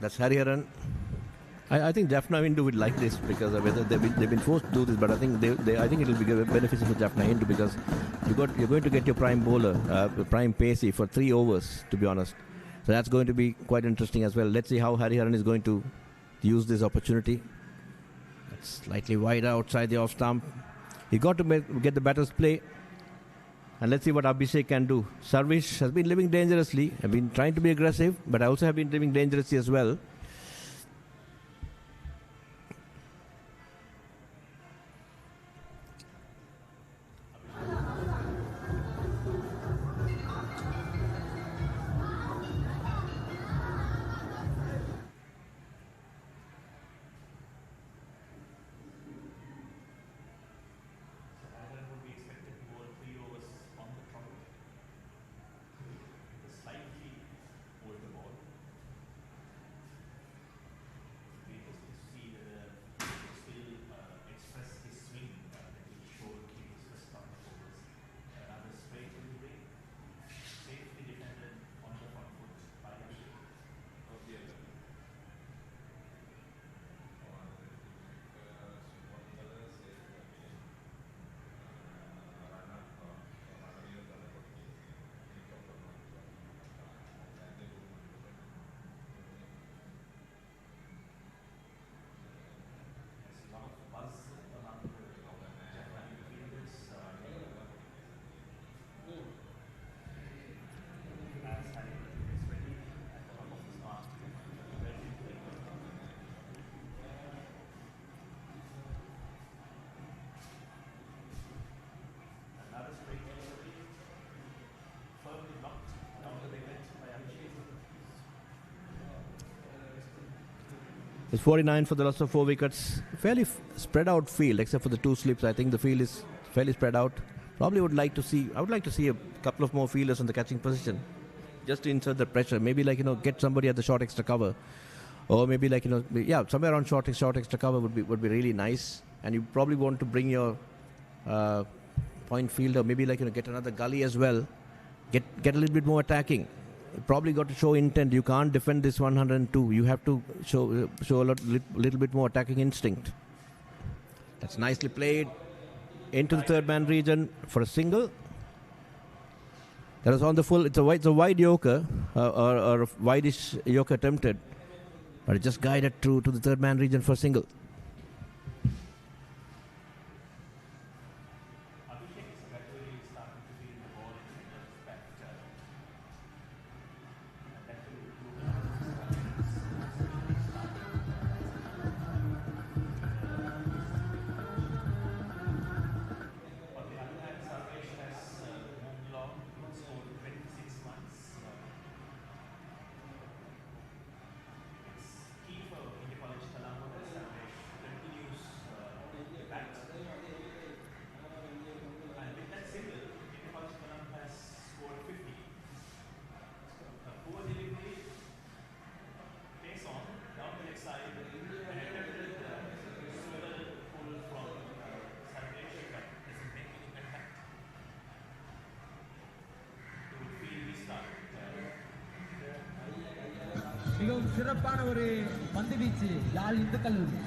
That's Hariharan. I think Jaffna Hindu would like this because whether they've been forced to do this, but I think I think it will be beneficial for Jaffna Hindu because you're going to get your prime bowler, prime pacey for 3 overs, to be honest. So that's going to be quite interesting as well. Let's see how Hariharan is going to use this opportunity. That's slightly wide outside the off stump. He got to get the batter's play. And let's see what Abhishek can do. Sarvish has been living dangerously. I've been trying to be aggressive, but I also have been living dangerously as well. It's 49 for the loss of 4 wickets. Fairly spread out field, except for the 2 slips. I think the field is fairly spread out. I would like to see a couple of more fielders in the catching position, just to insert the pressure. Maybe get somebody at the short extra cover, or maybe somewhere around short extra cover would be really nice. And you probably want to bring your point fielder, maybe get another gully as well. Get a little bit more attacking. You probably got to show intent. You can't defend this 102. You have to show a little bit more attacking instinct. That's nicely played into the third man region for a single. That is on the full. It's a wide yorker or a wideish yorker attempted, but it just guided through to the third man region for a single. சிறப்பான ஒரு பந்து வீச்சு யாழ் இந்து கல்லூரி.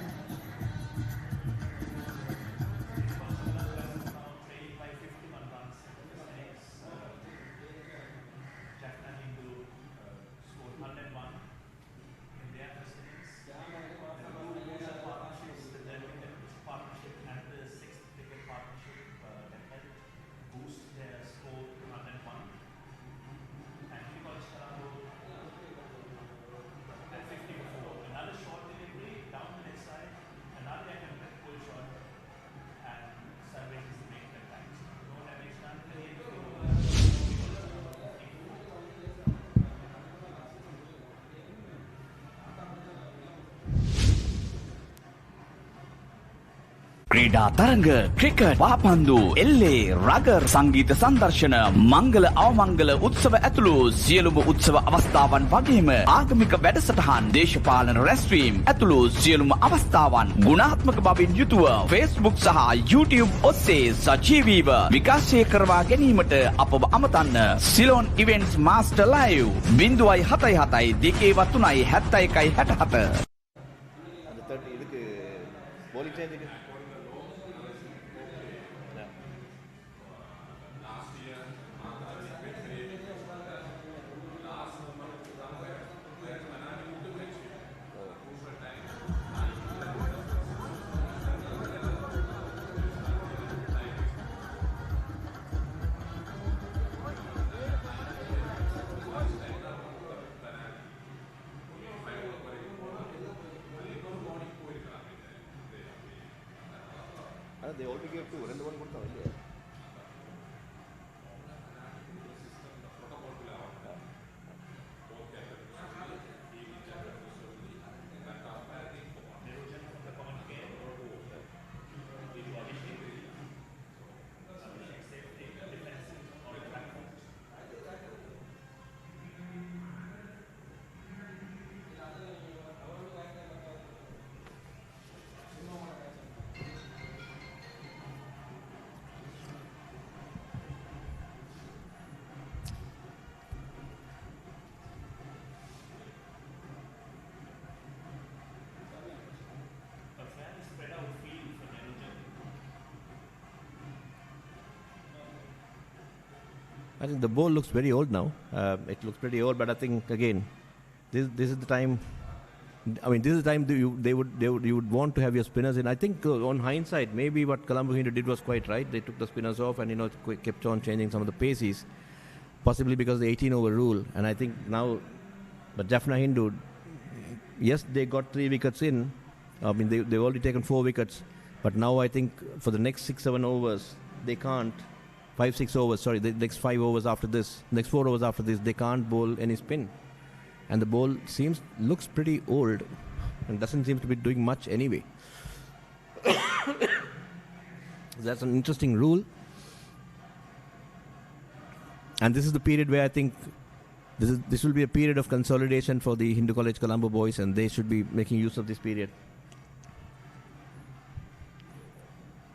ක්‍රීඩා තරඟ cricket පාපන්දු එල්ලේ rugger සංගීත සංදර්ශන මංගල අවමංගල උත්සව ඇතුළු සියලුම උත්සව අවස්ථාවන් වගේම ආගමික වැඩසටහන් දේශපාලන රැස්වීම් ඇතුළු සියලුම අවස්ථාවන් ගුණාත්මක බවින් යුතුව Facebook සහ YouTube ඔස්සේ සජීවීව විකාශය කරවා ගැනීමට අපව අමතන්න. Ceylon events master live 077 203 71 67. இதுக்கு bowling change இருக்கு. They already gave two. ரெண்டு one கொடுத்தோம் இல்லையா? I think the ball looks very old now. It looks pretty old, but I think again, this is the time. I mean, this is the time you would want to have your spinners in. I think on hindsight, maybe what Colombo Hindu did was quite right. They took the spinners off and kept on changing some of the paces, possibly because of the 18 over rule. And I think now, but Jaffna Hindu, yes, they got 3 wickets in. I mean, they've already taken 4 wickets, but now I think for the next 6-7 overs, they can't. 5-6 overs, sorry, the next 5 overs after this, next 4 overs after this, they can't bowl any spin. And the ball looks pretty old and doesn't seem to be doing much anyway. That's an interesting rule. And this is the period where I think this will be a period of consolidation for the Hindu College Colombo boys, and they should be making use of this period.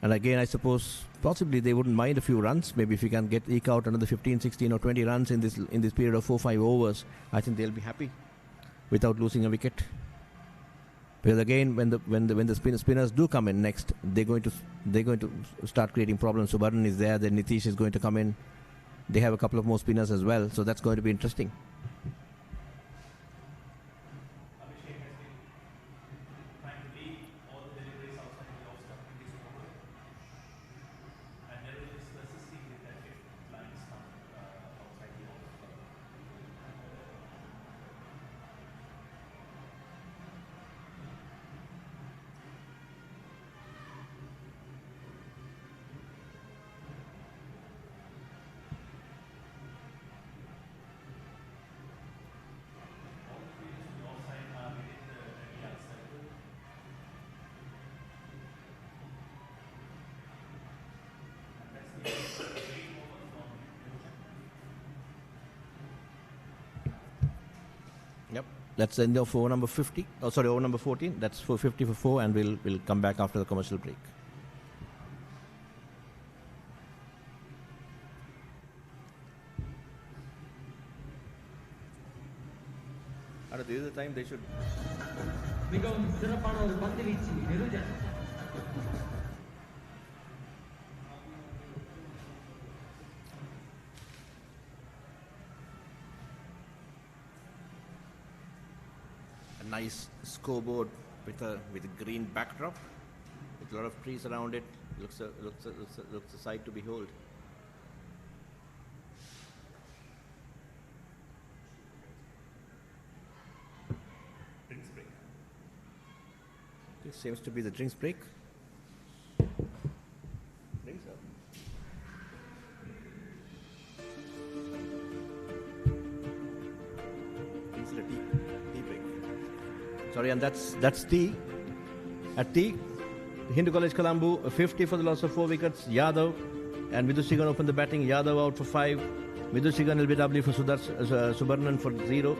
And again, I suppose possibly they wouldn't mind a few runs. Maybe if you can eke out another 15, 16 or 20 runs in this period of 4-5 overs, I think they'll be happy without losing a wicket. Because again, when the spinners do come in next, they're going to start creating problems. So Varun is there, then Nitish is going to come in. They have a couple of more spinners as well, so that's going to be interesting. Yep, that's the end of over number 50. Oh, sorry, over number 14. That's 450 for 4, and we'll come back after the commercial break. This is the time they should. மிகவும் சிறப்பான ஒரு பந்து வீச்சு Nirujan. A nice scoreboard with a green backdrop, with a lot of trees around it. Looks a sight to behold. Drinks break. This seems to be the drinks break. Drinks up. This is a tea break. Sorry, and that's tea. At tea, Hindu College Colombo, 50 for the loss of 4 wickets. Yadav and Vidushigan open the batting. Yadav out for 5. Vidushigan LBW for Subarnan for 0.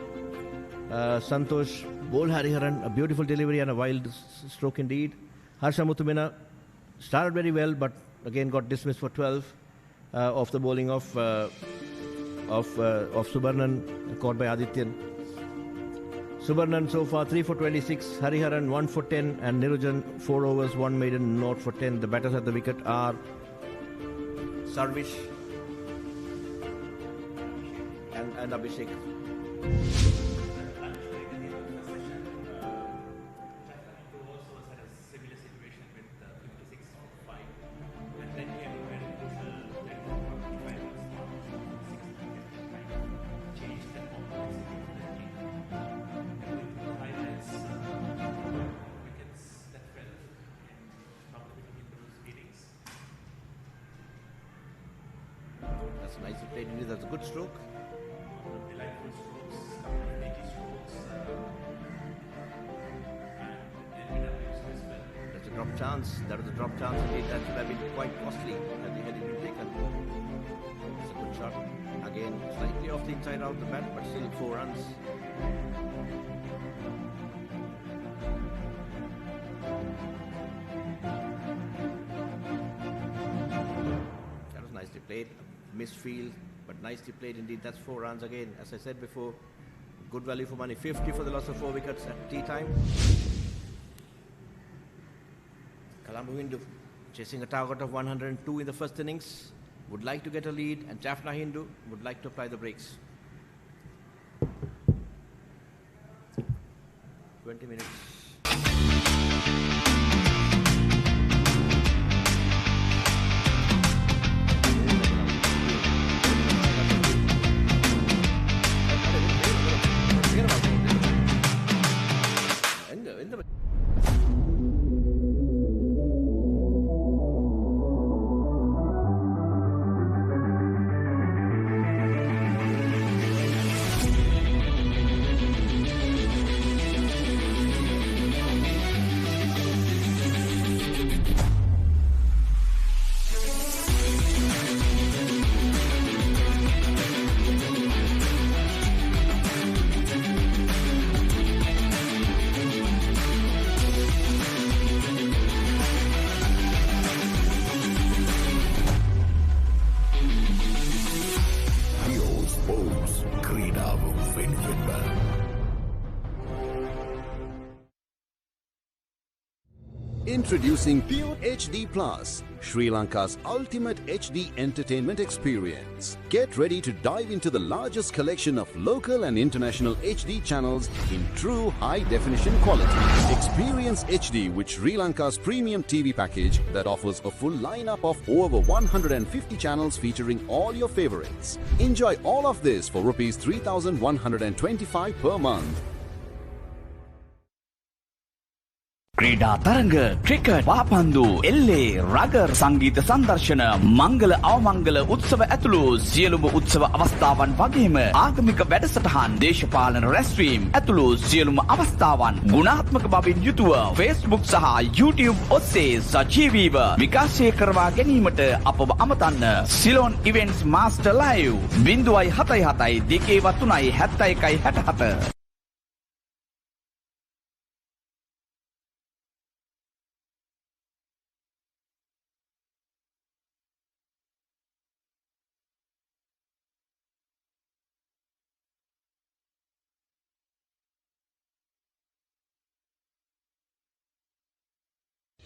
Santosh bowled Hariharan, a beautiful delivery and a wild stroke indeed. Harsha Muthumina started very well, but again got dismissed for 12 off the bowling of Subarnan, caught by Adityan. Subarnan so far 3 for 26, Hariharan 1 for 10, and Nirujan 4 overs, 1 maiden, not for 10. The batters at the wicket are Sarvish and Abhishek. That's nicely played indeed. That's a good stroke. Delightful strokes, couple of meaty strokes, and as well. That's a drop chance. That was a drop chance indeed. That would have been quite costly had the head been taken. It's a good shot. Again, slightly off the inside out the bat, but still 4 runs. That was nicely played. Misfield, but nicely played indeed. That's 4 runs again. As I said before, good value for money. 50 for the loss of 4 wickets at tea time. Colombo Hindu chasing a target of 102 in the first innings. Would like to get a lead, and Jaffna Hindu would like to apply the brakes. 20 minutes. Introducing Pure HD Plus, Sri Lanka's ultimate HD entertainment experience. Get ready to dive into the largest collection of local and international HD channels in true high-definition quality. Experience HD with Sri Lanka's premium TV package that offers a full lineup of over 150 channels featuring all your favorites. Enjoy all of this for Rs 3,125 per month. ක්‍රීඩා තරඟ cricket පාපන්දු එල්ලේ rugger සංගීත සංදර්ශන මංගල අවමංගල උත්සව ඇතුළු සියලුම උත්සව අවස්ථාවන් වගේම ආගමික වැඩසටහන් දේශපාලන රැස්වීම් ඇතුළු සියලුම අවස්ථාවන් ගුණාත්මක බවින් යුතුව Facebook සහ YouTube ඔස්සේ සජීවීව විකාශය කරවා ගැනීමට අපව අමතන්න. Ceylon events master live 077 2 71 67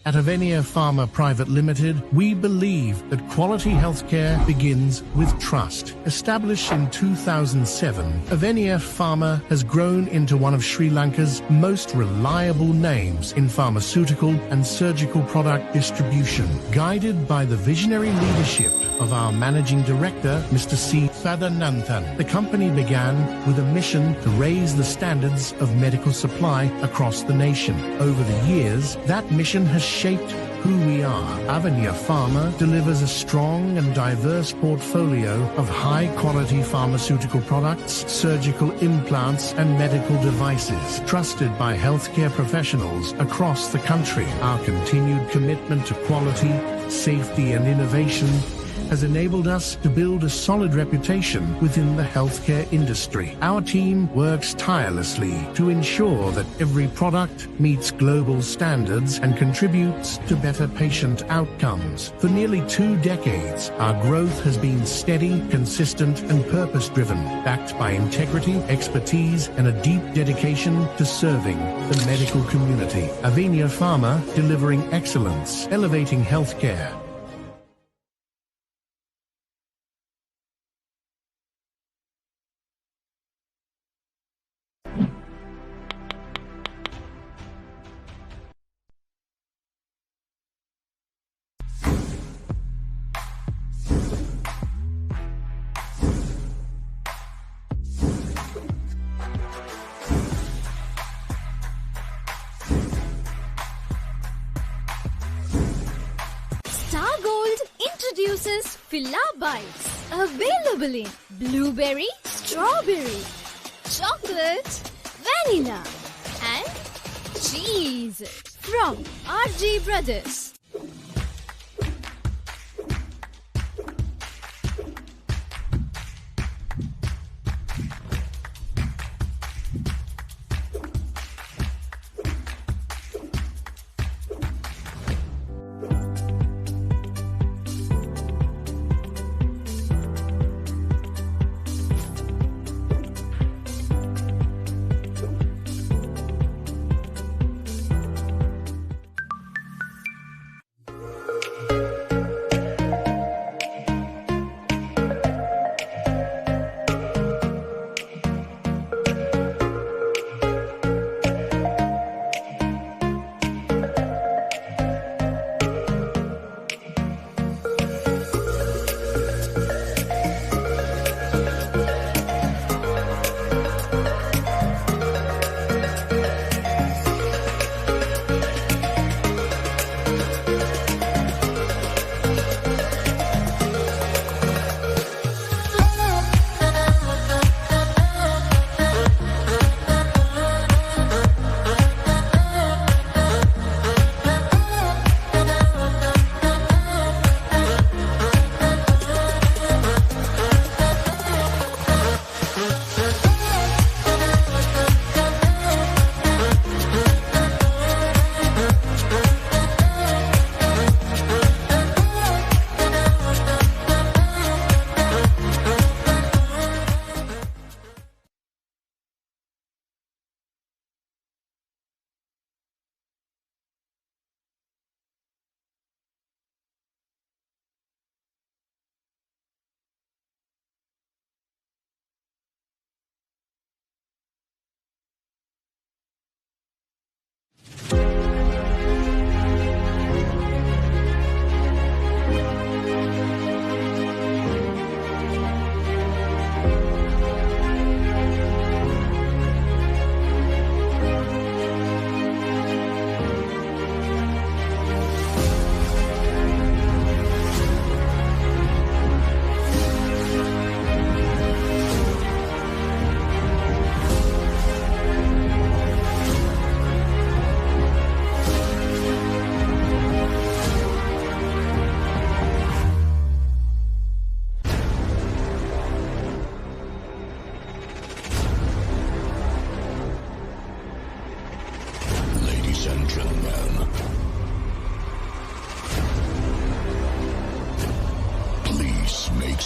At Avenia Pharma Private Limited, we believe that quality healthcare begins with trust. Established in 2007, Avenia Pharma has grown into one of Sri Lanka's most reliable names in pharmaceutical and surgical product distribution. Guided by the visionary leadership of our Managing Director, Mr. C. Sadananthan, the company began with a mission to raise the standards of medical supply across the nation. Over the years, that mission has shaped who we are. Avenia Pharma delivers a strong and diverse portfolio of high-quality pharmaceutical products, surgical implants, and medical devices, trusted by healthcare professionals across the country. Our continued commitment to quality, safety, and innovation has enabled us to build a solid reputation within the healthcare industry. Our team works tirelessly to ensure that every product meets global standards and contributes to better patient outcomes. For nearly 2 decades, our growth has been steady, consistent, and purpose-driven, backed by integrity, expertise, and a deep dedication to serving the medical community. Avenia Pharma, delivering excellence, elevating healthcare. Introduces Fila Bites, available in blueberry, strawberry, chocolate, vanilla, and cheese from RG Brothers.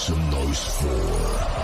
some noise for.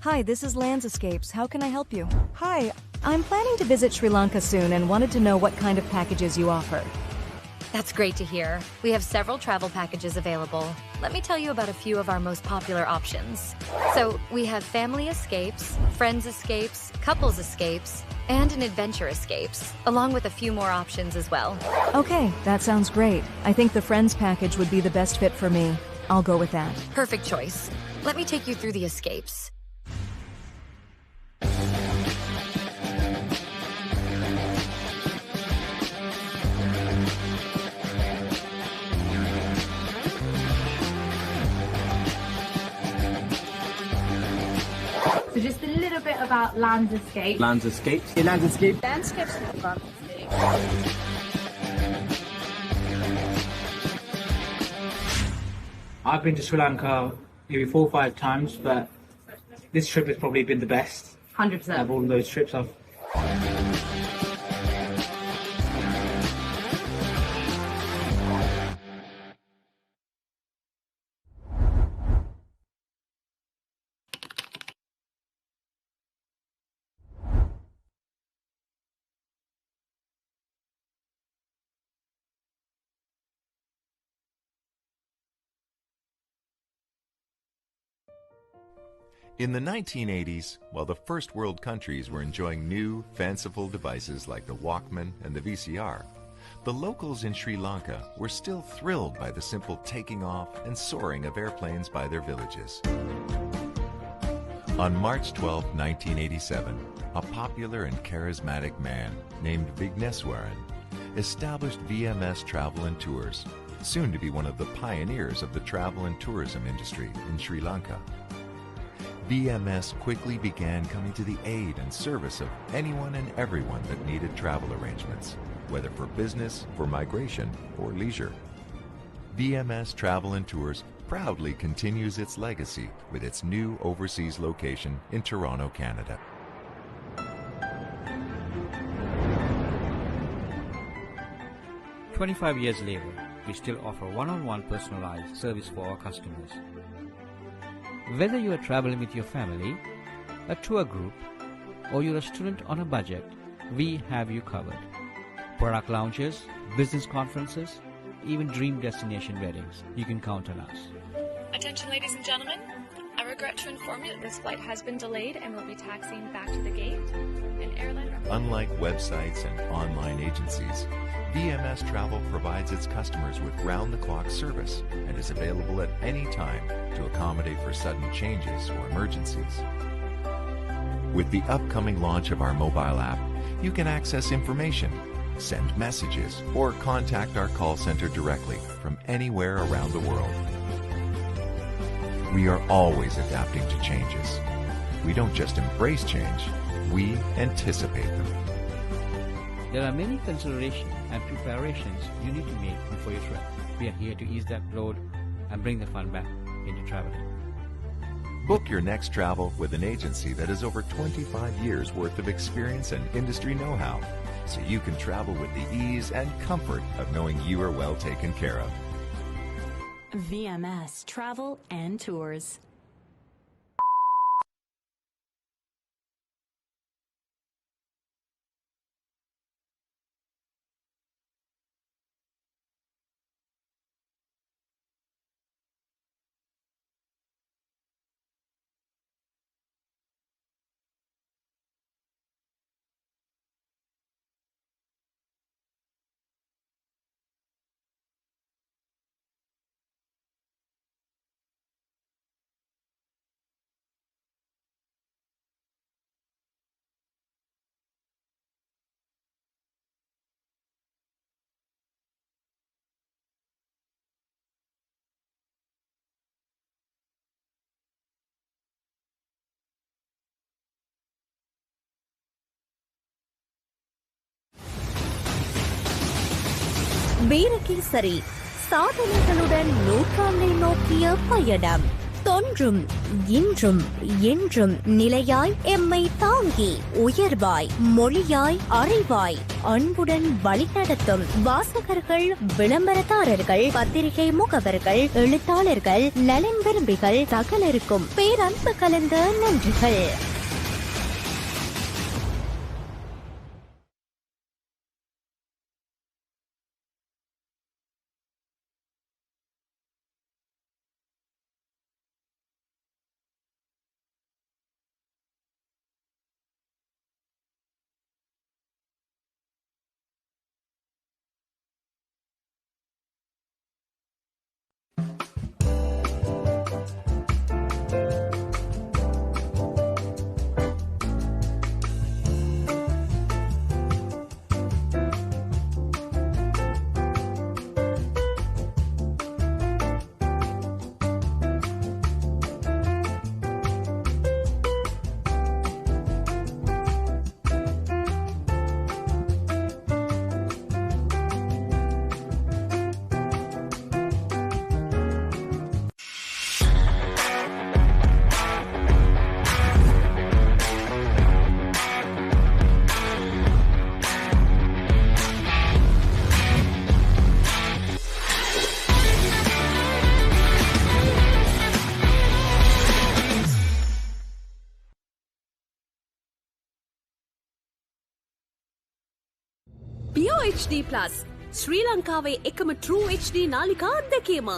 Hi, this is Landscapes. How can I help you? Hi, I'm planning to visit Sri Lanka soon and wanted to know what kind of packages you offer. That's great to hear. We have several travel packages available. Let me tell you about a few of our most popular options. So, we have family escapes, friends escapes, couples escapes, and an adventure escapes, along with a few more options as well. Okay, that sounds great. I think the Friends package would be the best fit for me. I'll go with that. Perfect choice. Let me take you through the escapes. So just a little bit about landscape. Landscapes. Landscape. Landscapes. I've been to Sri Lanka maybe 4 or 5 times, but this trip has probably been the best. 100%. Of all those trips I've. In the 1980s, while the first world countries were enjoying new, fanciful devices like the Walkman and the VCR, the locals in Sri Lanka were still thrilled by the simple taking off and soaring of airplanes by their villages. On March 12, 1987, a popular and charismatic man named Vigneswaran established VMS Travel and Tours, soon to be one of the pioneers of the travel and tourism industry in Sri Lanka. VMS quickly began coming to the aid and service of anyone and everyone that needed travel arrangements, whether for business, for migration, or leisure. VMS Travel and Tours proudly continues its legacy with its new overseas location in Toronto, Canada. "25 years later, we still offer one-on-one personalized service for our customers. Whether you are traveling with your family, a tour group, or you're a student on a budget, we have you covered. Product launches, business conferences, even dream destination weddings. You can count on us. Attention, ladies and gentlemen. I regret to inform you that this flight has been delayed and will be taxiing back to the gate. An airline... Unlike websites and online agencies, VMS Travel provides its customers with round-the-clock service and is available at any time to accommodate for sudden changes or emergencies. With the upcoming launch of our mobile app, you can access information, send messages, or contact our call center directly from anywhere around the world. We are always adapting to changes. We don't just embrace change, we anticipate them. There are many considerations and preparations you need to make before your trip. We are here to ease that load and bring the fun back into traveling. Book your next travel with an agency that has over 25 years worth of experience and industry know-how, so you can travel with the ease and comfort of knowing you are well taken care of. VMS Travel and Tours. Virakesari சாதனைகளுடன் நூற்றாண்டை நோக்கிய பயணம் தொன்றும் இன்றும் என்றும் நிலையாய் எம்மை தாங்கி உயர்வாய் மொழியாய் அறிவாய் அன்புடன் வழிநடத்தும் வாசகர்கள், விளம்பரதாரர்கள், பத்திரிகை முகவர்கள், எழுத்தாளர்கள், நலன் விரும்பிகள் சகலருக்கும் பேரன்பு கலந்த நன்றிகள். HD Plus ශ්‍රී ලංකාවේ එකම True HD නාලිකා අත්දැකීම.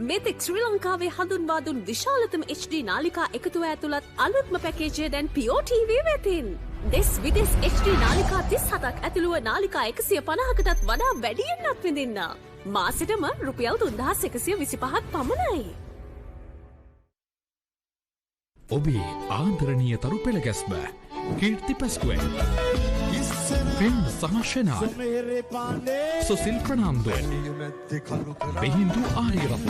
මෙතෙක් ශ්‍රී ලංකාවේ හඳුන්වා දුන් විශාලතම HD නාලිකා එකතුව ඇතුළත් අලුත්ම පැකේජය දැන් POTV වෙතින්. දෙස් විදෙස් HD නාලිකා 37ක් ඇතුළුව නාලිකා 150කටත් වඩා වැඩියෙන් අත්විඳින්න. මාසෙටම රුපියල් 3125ක් පමණයි. ඔබේ ආදරණීය තරු පෙළ ගැස්ම කීර්ති පැස්කුවෙන් ෆිල්ම් සමශනා සුසිල් ප්‍රනාන්දු බෙහින්දු ආරියරත්න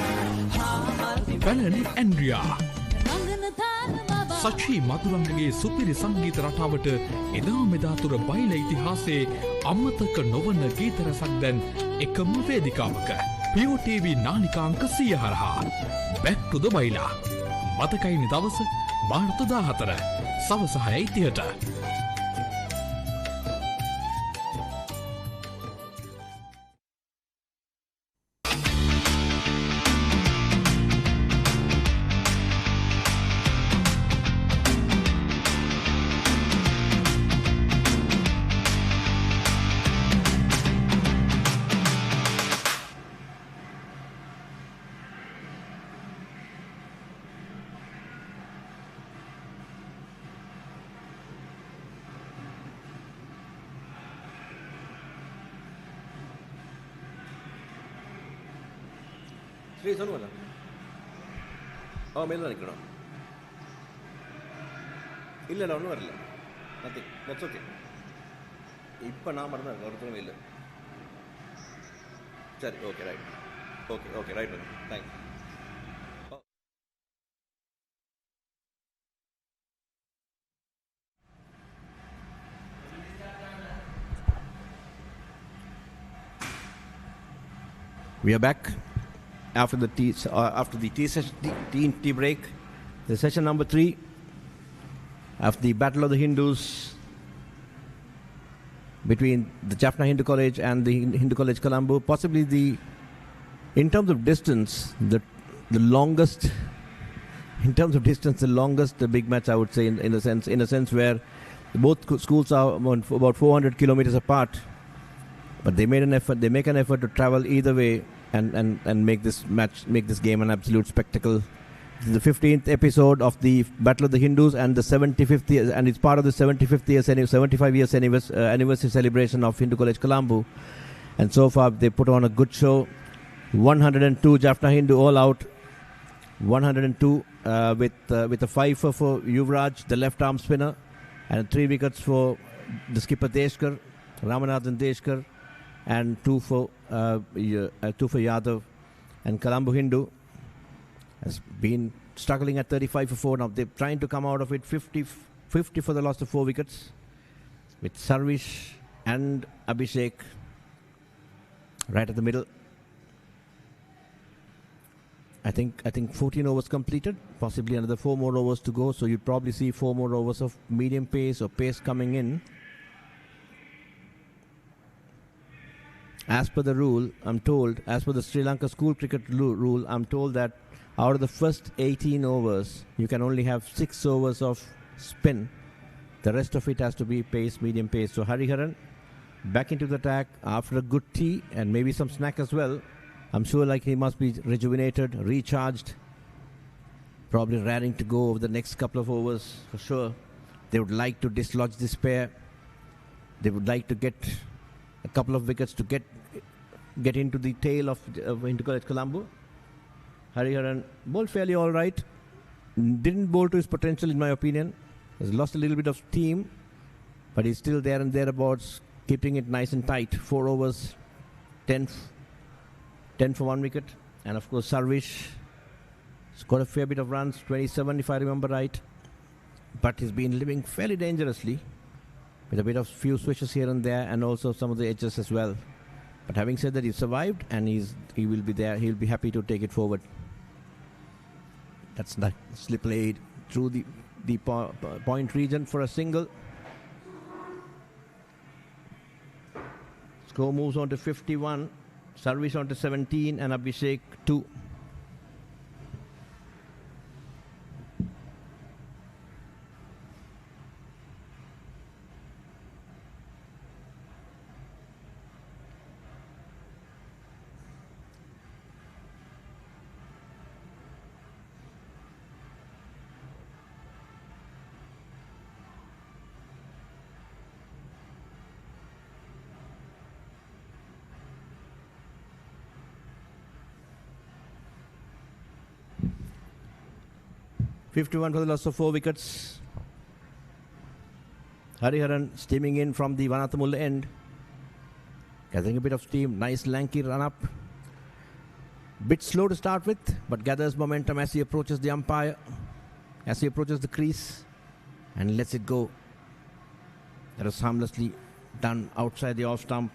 පැලනි ඇන්ඩ්‍රියා සචී මදුරංගගේ සුපිරි සංගීත රටාවට එදා මෙදාතුර බයිල ඉතිහාසයේ අමතක නොවන ගීත රසක් දැන් එකම වේදිකාවක POTV නාලිකාංක 100 හරහා Back to the Baila මතකයිනි දවස මාර්තු 14 සවස 6:30ට. Please, on one. Oh, mail on. Illa, no, nothing. That's okay. Ippa na marna, ortho mail. Sorry, okay, right. Okay, right. Thanks. We are back. After the tea break, the session number 3 of the Battle of the Hindus between the Jaffna Hindu College and the Hindu College Colombo, possibly in terms of distance, the longest big match, I would say, in a sense where both schools are about 400 kilometers apart, but they make an effort to travel either way and make this game an absolute spectacle. This is the 15th episode of the Battle of the Hindus and the 75th, and it's part of the 75 years anniversary celebration of Hindu College Colombo. And so far they put on a good show. 102 Jaffna Hindu all out. 102 with a 5 for Yuvraj, the left arm spinner, and 3 wickets for the skipper Deshkar, Ramanathan Deshkar, and 2 for Yadav. And Colombo Hindu has been struggling at 35 for 4 now. They're trying to come out of it 50 for the loss of 4 wickets with Sarvish and Abhishek right at the middle. I think 14 overs completed, possibly another 4 more overs to go. So you'd probably see 4 more overs of medium pace or pace coming in. As per the rule, I'm told, as per the Sri Lanka school cricket rule, I'm told that out of the first 18 overs, you can only have 6 overs of spin. The rest of it has to be pace, medium pace. So Hariharan back into the attack after a good tea and maybe some snack as well. I'm sure like he must be rejuvenated, recharged, probably raring to go over the next couple of overs for sure. They would like to dislodge this pair. They would like to get a couple of wickets to get into the tail of Hindu College Colombo. Hariharan bowled fairly all right. Didn't bowl to his potential in my opinion. Has lost a little bit of steam, but he's still there and thereabouts, keeping it nice and tight. 4 overs, 10 for 1 wicket. And of course Sarvish scored a fair bit of runs, 27 if I remember right. But he's been living fairly dangerously with a bit of few swishes here and there and also some of the edges as well. But having said that, he survived and he will be there. He'll be happy to take it forward. That's nicely played through the point region for a single. Score moves on to 51. Service on to 17 and Abhishek 2. $51 for the loss of 4 wickets. Hariharan steaming in from the Vanathamulla end. Gathering a bit of steam. Nice lanky run up. Bit slow to start with, but gathers momentum as he approaches the umpire. As he approaches the crease and lets it go. That was harmlessly done outside the off stump.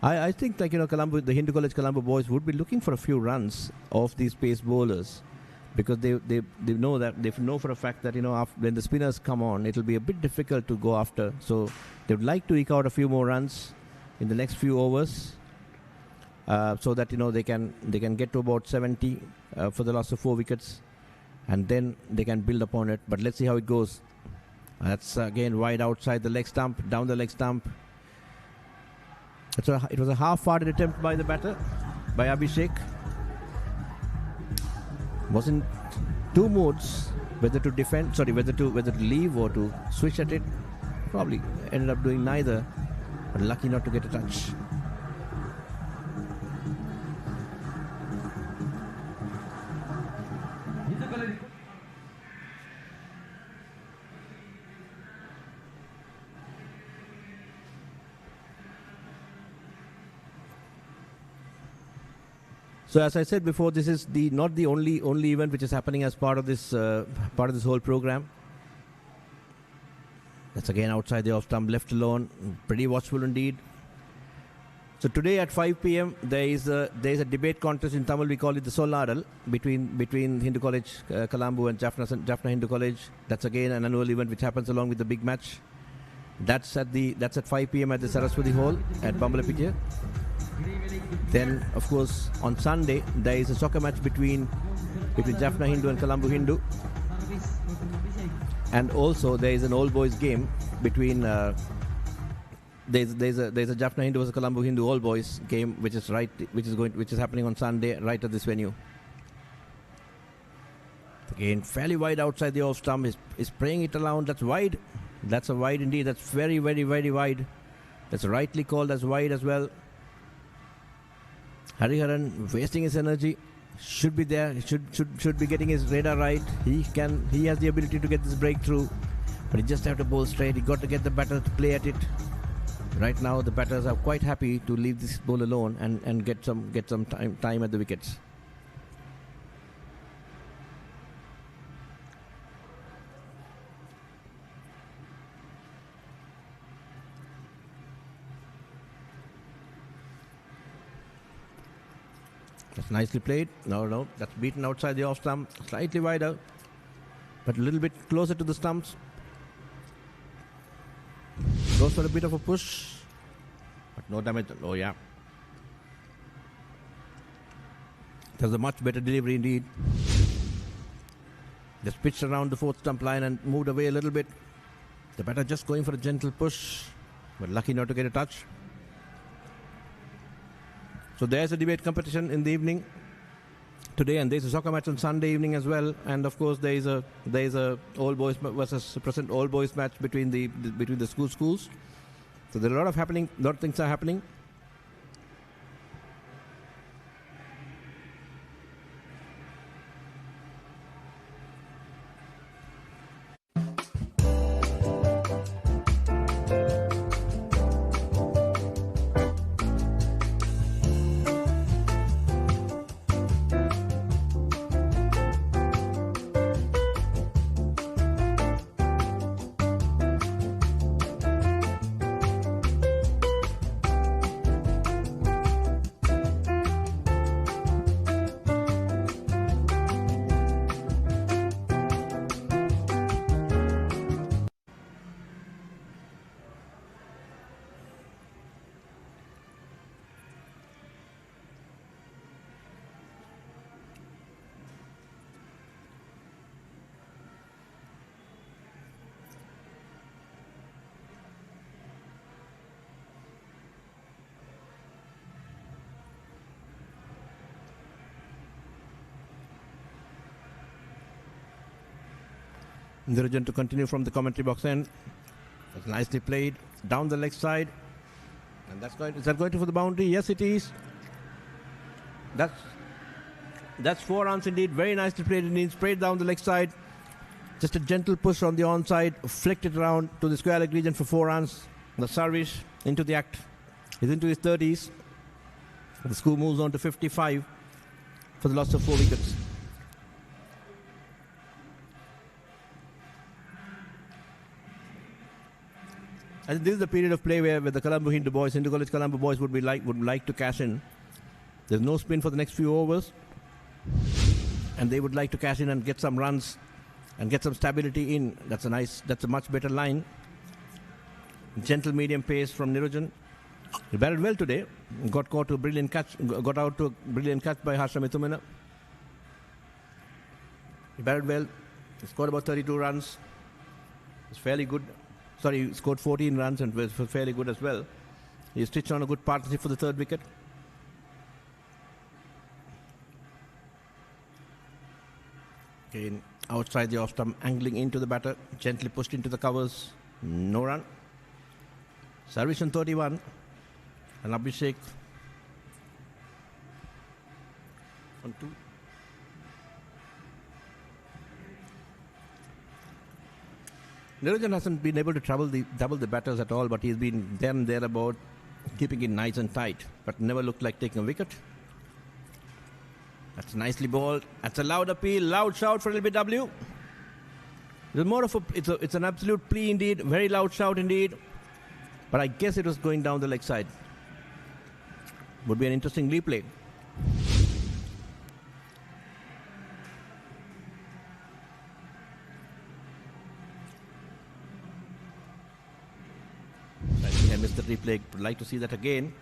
I think Colombo, the Hindu College Colombo boys would be looking for a few runs off these pace bowlers because they know that they know for a fact that when the spinners come on, it'll be a bit difficult to go after. So they would like to eke out a few more runs in the next few overs, so that they can get to about 70 for the loss of 4 wickets, and then they can build upon it. But let's see how it goes. That's again wide outside the leg stump, down the leg stump. It was a half-hearted attempt by the batter, by Abhishek. Was in 2 modes, whether to defend, whether to leave or to switch at it. Probably ended up doing neither, but lucky not to get a touch. So as I said before, this is not the only event which is happening as part of this whole program. That's again outside the off stump, left alone. Pretty watchful indeed. So today at 5 p.m. there is a debate contest in Tamil. We call it the Soladal between Hindu College Colombo and Jaffna Hindu College. That's again an annual event which happens along with the big match. That's at 5 p.m. at the Saraswati Hall at Bambalapitiya. Then, of course, on Sunday there is a soccer match between Jaffna Hindu and Colombo Hindu, and also there is an all boys game between there's a Jaffna Hindu versus Colombo Hindu all boys game which is happening on Sunday right at this venue. Again, fairly wide outside the off stump, is spraying it around. That's wide. That's a wide indeed. That's very, very, very wide. That's rightly called as wide as well. Hariharan wasting his energy. Should be there. Should be getting his radar right. He has the ability to get this breakthrough, but he just have to bowl straight. He got to get the batter to play at it. Right now, the batters are quite happy to leave this ball alone and get some time at the wickets. That's nicely played. No, that's beaten outside the off stump. Slightly wider, but a little bit closer to the stumps. Goes for a bit of a push, but no damage. Oh yeah. There's a much better delivery indeed. Just pitched around the fourth stump line and moved away a little bit. The batter just going for a gentle push, but lucky not to get a touch. So there's a debate competition in the evening today, and there's a soccer match on Sunday evening as well. And of course, there is a all boys versus present all boys match between the schools. So there are a lot of things are happening. Intermission to continue from the commentary box end. That's nicely played down the leg side, and is that going to for the boundary? Yes, it is. That's 4 runs indeed. Very nicely played indeed. Sprayed down the leg side. Just a gentle push on the onside, flicked it around to the square leg region for 4 runs. The service into the act. He's into his 30s. The score moves on to 55 for the loss of 4 wickets. I think this is the period of play where the Colombo Hindu College Colombo boys would like to cash in. There's no spin for the next few overs, and they would like to cash in and get some runs and get some stability in. That's a much better line. Gentle medium pace from Niranjan. He batted well today. Got out to a brilliant catch by Harsha Mithumena. He batted well. He scored about 32 runs. It's fairly good. Sorry, he scored 14 runs and was fairly good as well. He stitched on a good partnership for the 3rd wicket. Again, outside the off stump, angling into the batter, gently pushed into the covers. No run. Service on 31. And Abhishek on 2. Niranjan hasn't been able to double the batters at all, but he's been there and thereabout, keeping it nice and tight, but never looked like taking a wicket. That's nicely bowled. That's a loud appeal, loud shout for LBW. It's more of it's an absolute plea indeed, very loud shout indeed. But I guess it was going down the leg side. Would be an interesting replay. I think I missed the replay. Would like to see that again.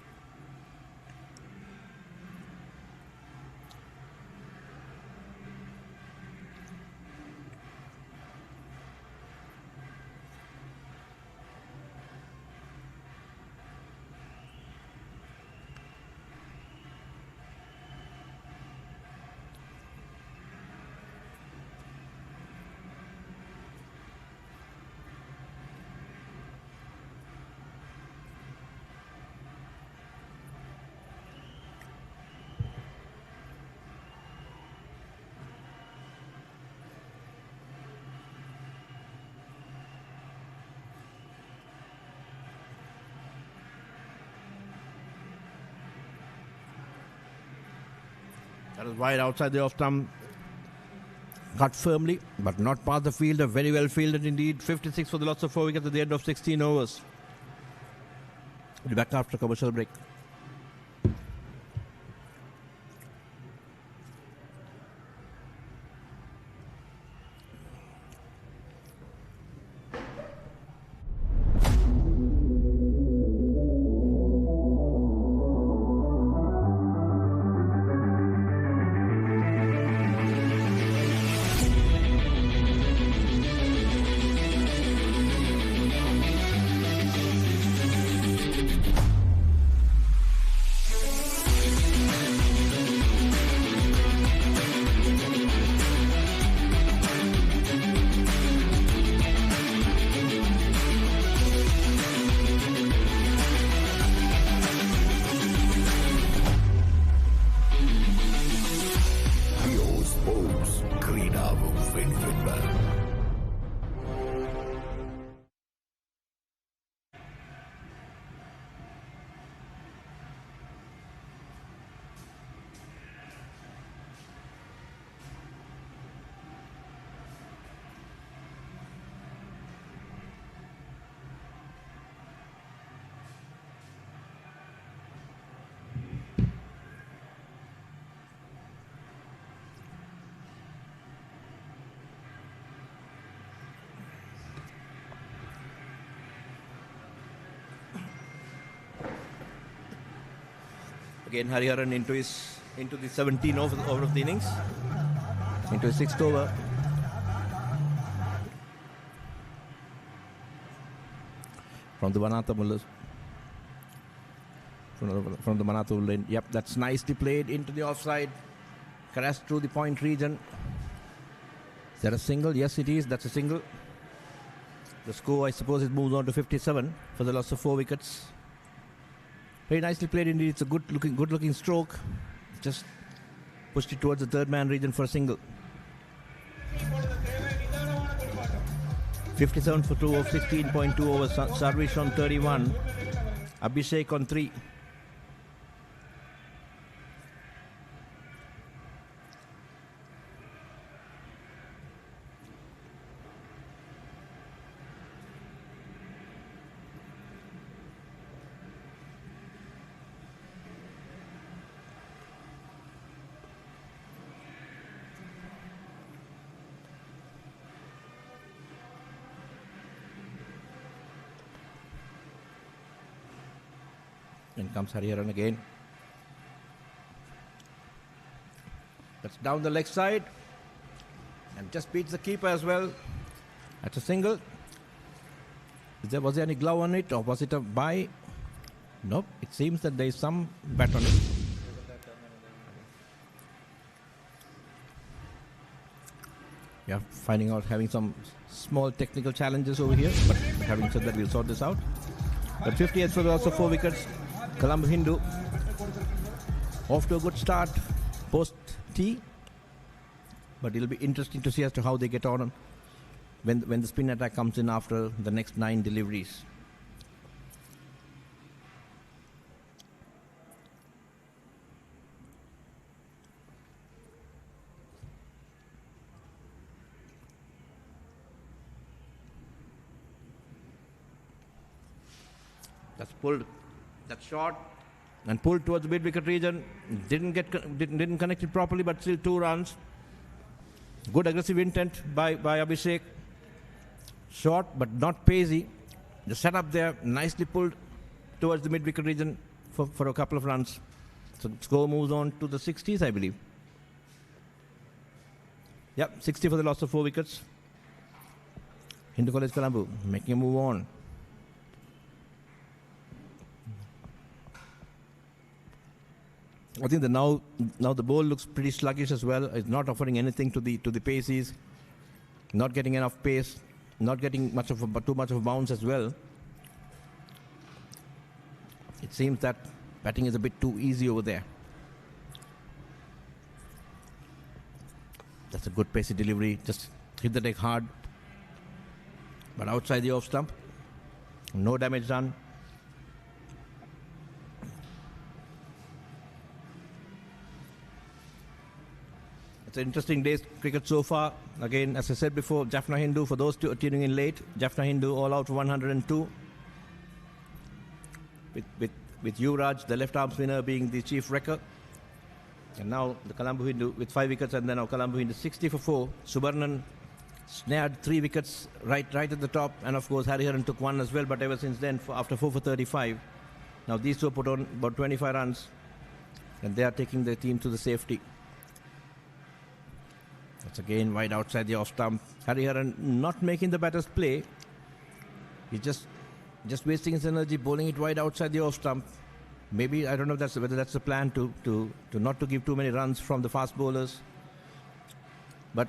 That was wide outside the off stump. Cut firmly, but not past the fielder. Very well fielded indeed. 56 for the loss of 4 wickets at the end of 16 overs. We'll be back after commercial break. Again, Hariharan into the 17th over of the innings, into his 6th over. From the Manatha from the Manatha lane. Yep, that's nicely played into the offside. Caressed through the point region. Is that a single? Yes, it is. That's a single. The score, I suppose, it moves on to 57 for the loss of 4 wickets. Very nicely played indeed. It's a good looking stroke. Just pushed it towards the third man region for a single. 57 for 2 of 16.2 overs. Sarvish on 31. Abhishek on 3. In comes Hariharan again. That's down the leg side. And just beats the keeper as well. That's a single. Was there any glove on it, or was it a bye? Nope. It seems that there is some bat on it. Yeah, having some small technical challenges over here. But having said that, we'll sort this out. But 58 for also 4 wickets. Colombo Hindu off to a good start post tea, but it'll be interesting to see as to how they get on when the spin attack comes in after the next 9 deliveries. That's pulled. That's short and pulled towards the mid-wicket region. Didn't connect it properly, but still 2 runs. Good aggressive intent by Abhishek. Short but not pacey. The setup there nicely pulled towards the mid-wicket region for a couple of runs. So score moves on to the 60s, I believe. Yep, 60 for the loss of 4 wickets. Hindu College Colombo making a move on. I think that now the ball looks pretty sluggish as well. It's not offering anything to the paces, not getting enough pace, not getting too much of a bounce as well. It seems that batting is a bit too easy over there. That's a good pacey delivery. Just hit the deck hard, but outside the off stump. No damage done. It's an interesting day's cricket so far. Again, as I said before, Jaffna Hindu, for those tuning in late, Jaffna Hindu all out for 102. With Yuvraj, the left arm spinner, being the chief wrecker. And now the Colombo Hindu with 5 wickets, and then our Colombo Hindu 60 for 4. Subarnan snared 3 wickets right at the top, and of course Hariharan took 1 as well, but ever since then, after 4 for 35. Now these two put on about 25 runs, and they are taking the team to the safety. That's again wide outside the off stump. Hariharan not making the batters play. He's just wasting his energy, bowling it wide outside the off stump. Maybe, I don't know whether that's the plan to not to give too many runs from the fast bowlers. But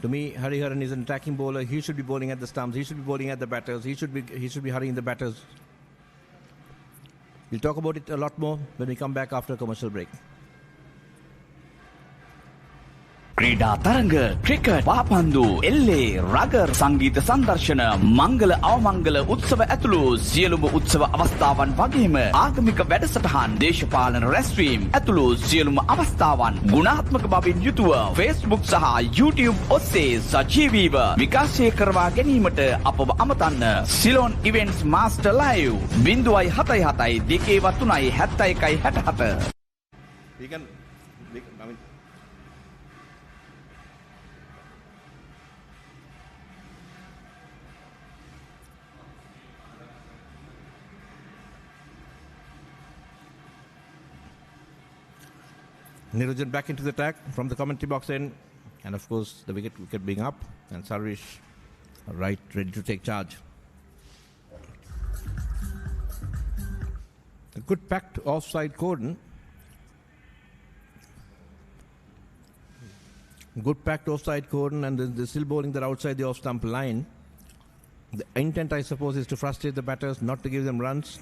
to me, Hariharan is an attacking bowler. He should be bowling at the stumps. He should be bowling at the batters. He should be hurrying the batters. We'll talk about it a lot more when we come back after a commercial break. ක්‍රීඩා තරඟ cricket පාපන්දු එල්ලේ rugger සංගීත සංදර්ශන මංගල අවමංගල උත්සව ඇතුළු සියලුම උත්සව අවස්ථාවන් වගේම ආගමික වැඩසටහන් දේශපාලන රැස්වීම් ඇතුළු සියලුම අවස්ථාවන් ගුණාත්මක බවින් යුතුව Facebook සහ YouTube ඔස්සේ සජීවීව විකාශය කරවා ගැනීමට අපව අමතන්න. Ceylon events master live 077 2 71 67. Niranjan back into the attack from the commentary box end. And of course, the wicket being up. And Sarvesh right, ready to take charge. A good packed offside cordon. Good packed offside cordon, and they're still bowling that outside the off-stump line. The intent, I suppose, is to frustrate the batters, not to give them runs.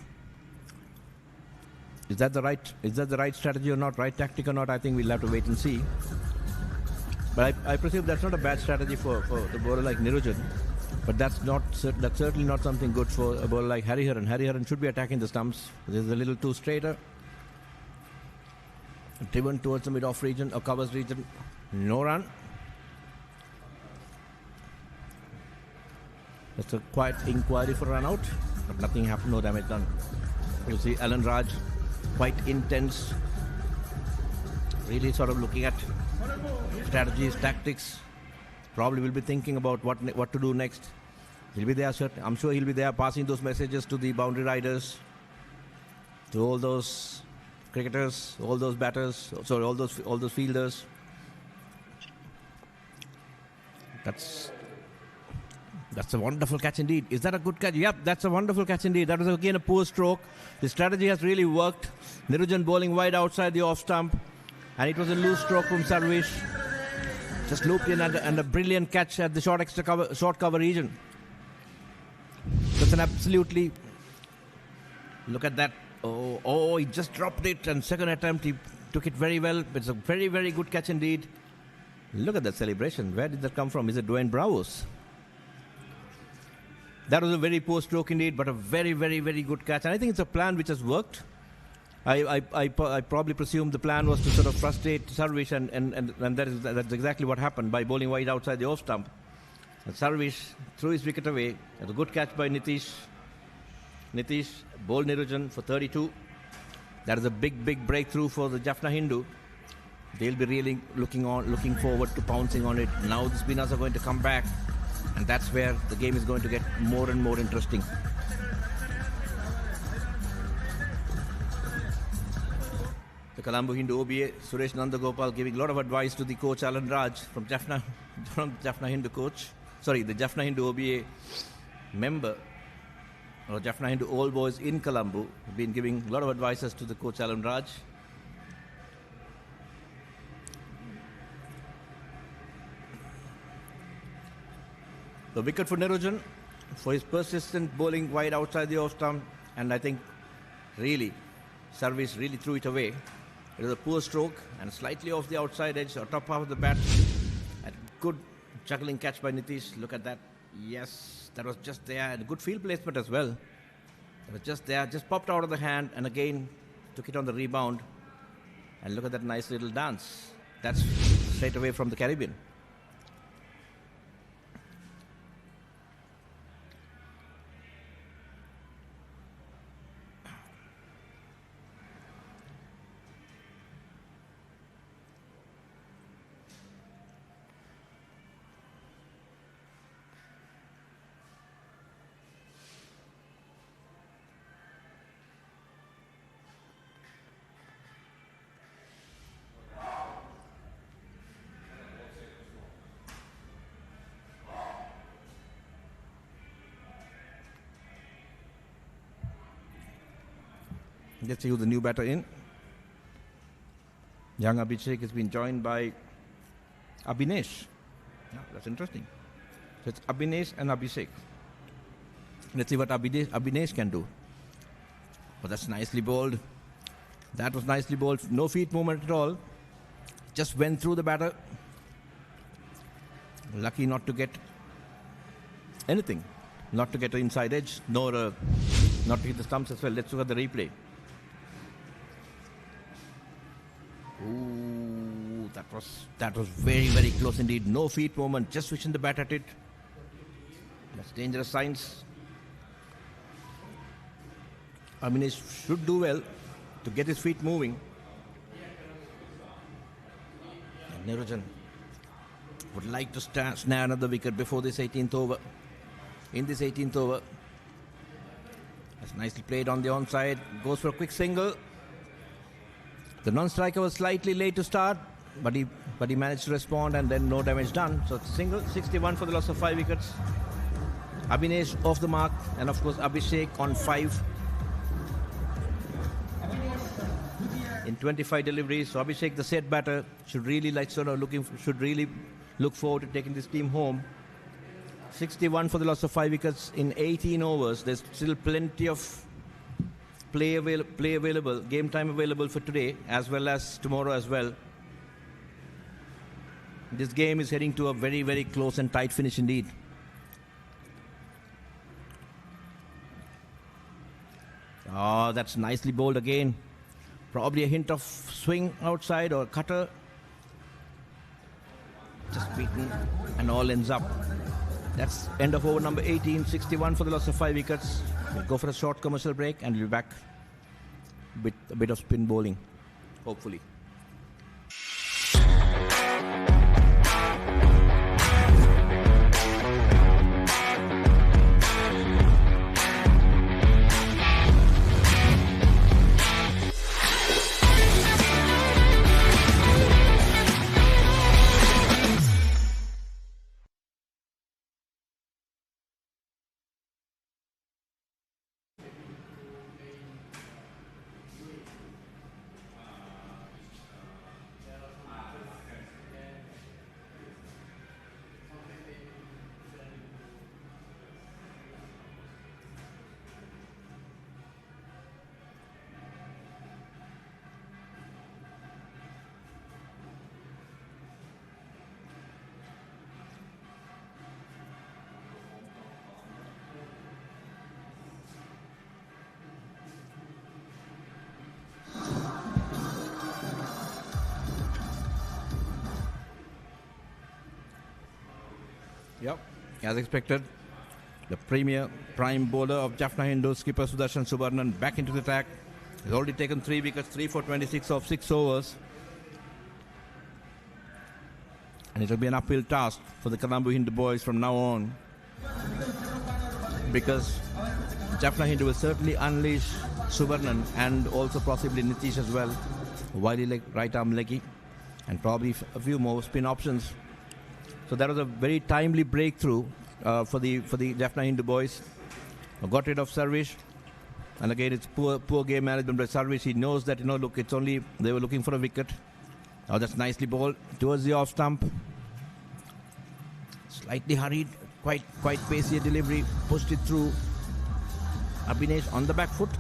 Is that the right strategy or not, right tactic or not? I think we'll have to wait and see. But I presume that's not a bad strategy for the bowler like Niranjan. But that's certainly not something good for a bowler like Hariharan. Hariharan should be attacking the stumps. This is a little too straighter. Driven towards the mid-off region or covers region. No run. Just a quiet inquiry for run out, but nothing happened, no damage done. You see Alan Raj quite intense, really sort of looking at strategies, tactics. Probably will be thinking about what to do next. He'll be there, I'm sure he'll be there passing those messages to the boundary riders, to all those cricketers, all those batters, sorry, all those fielders. That's a wonderful catch indeed. Is that a good catch? Yep, that's a wonderful catch indeed. That was again a poor stroke. The strategy has really worked. Niranjan bowling wide outside the off stump. And it was a loose stroke from Sarvesh. Just looped in and a brilliant catch at the short cover region. That's an absolutely... Look at that. Oh, he just dropped it. And second attempt, he took it very well. It's a very, very good catch indeed. Look at that celebration. Where did that come from? Is it Dwayne Bravo's? That was a very poor stroke indeed, but a very, very, very good catch. And I think it's a plan which has worked. I probably presume the plan was to sort of frustrate Sarvesh, and that's exactly what happened by bowling wide outside the off stump. And Sarvesh threw his wicket away. It was a good catch by Nitish. Nitish bowled Niranjan for 32. That is a big, big breakthrough for the Jaffna Hindu. They'll be really looking forward to pouncing on it. Now the spinners are going to come back, and that's where the game is going to get more and more interesting. The Colombo Hindu OBA, Suresh Nandagopal, giving a lot of advice to the coach Alan Raj from Jaffna Hindu coach. Sorry, the Jaffna Hindu OBA member, or Jaffna Hindu All Boys in Colombo, have been giving a lot of advices to the coach Alan Raj. The wicket for Niranjan for his persistent bowling wide outside the off stump, and I think really Sarvesh really threw it away. It was a poor stroke and slightly off the outside edge or top half of the bat. A good juggling catch by Nitish. Look at that. Yes, that was just there, and good field placement as well. It was just there, just popped out of the hand, and again took it on the rebound. And look at that nice little dance. That's straight away from the Caribbean. Let's see who the new batter in. Young Abhishek has been joined by Abhinesh. Yeah, that's interesting. So it's Abhinesh and Abhishek. Let's see what Abhinesh can do. Oh, that's nicely bowled. That was nicely bowled. No feet movement at all. Just went through the batter. Lucky not to get anything. Not to get an inside edge, nor not to hit the stumps as well. Let's look at the replay. Ooh, that was very, very close indeed. No feet movement, just switching the bat at it. That's dangerous signs. Abhinesh should do well to get his feet moving. And Niranjan would like to snare another wicket before this 18th over. In this 18th over, that's nicely played on the onside. Goes for a quick single. The non-striker was slightly late to start, but he managed to respond, and then no damage done. So single, 61 for the loss of 5 wickets. Abhinesh off the mark, and of course Abhishek on 5 in 25 deliveries. So Abhishek, the set batter, should really look forward to taking this team home. 61 for the loss of 5 wickets in 18 overs. There's still plenty of game time available for today as well as tomorrow as well. This game is heading to a very, very close and tight finish indeed. Oh, that's nicely bowled again. Probably a hint of swing outside or cutter. Just beaten and all ends up. That's end of over number 18, 61 for the loss of 5 wickets. We'll go for a short commercial break and we'll be back with a bit of spin bowling, hopefully. Yep, as expected, the prime bowler of Jaffna Hindu, skipper Sudarshan Subarnan, back into the attack. He's already taken 3 wickets, 3 for 26 of 6 overs. And it will be an uphill task for the Colombo Hindu boys from now on, because Jaffna Hindu will certainly unleash Subarnan and also possibly Nitish as well. Wily leg, right arm leggy, and probably a few more spin options. So that was a very timely breakthrough for the Jaffna Hindu boys. Got rid of Sarvish, and again it's poor game management by Sarvish. He knows that, look, it's only they were looking for a wicket. Now that's nicely bowled towards the off stump. Slightly hurried, quite pacey delivery, pushed it through. Abhinesh on the back foot,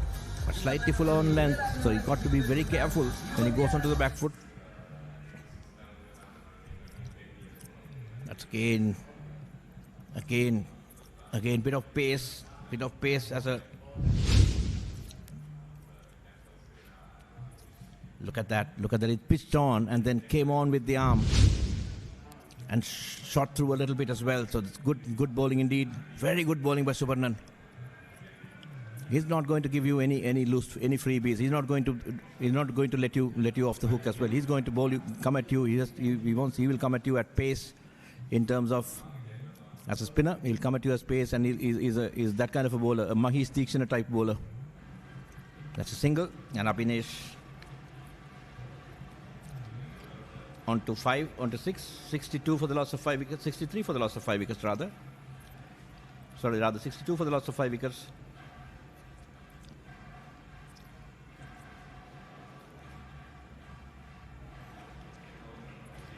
but slightly full on length, so he got to be very careful when he goes onto the back foot. That's again, bit of pace as a... Look at that, it pitched on and then came on with the arm and shot through a little bit as well. So it's good bowling indeed. Very good bowling by Subarnan. He's not going to give you any freebies. He's not going to let you off the hook as well. He's going to bowl you, come at you. He will come at you at pace. In terms of, as a spinner, he'll come at you as pace, and he's that kind of a bowler, a Mahesh Deekshana type bowler. That's a single, and Abhinesh onto 5, onto 6, 62 for the loss of 5 wickets, 63 for the loss of 5 wickets rather. 62 for the loss of 5 wickets.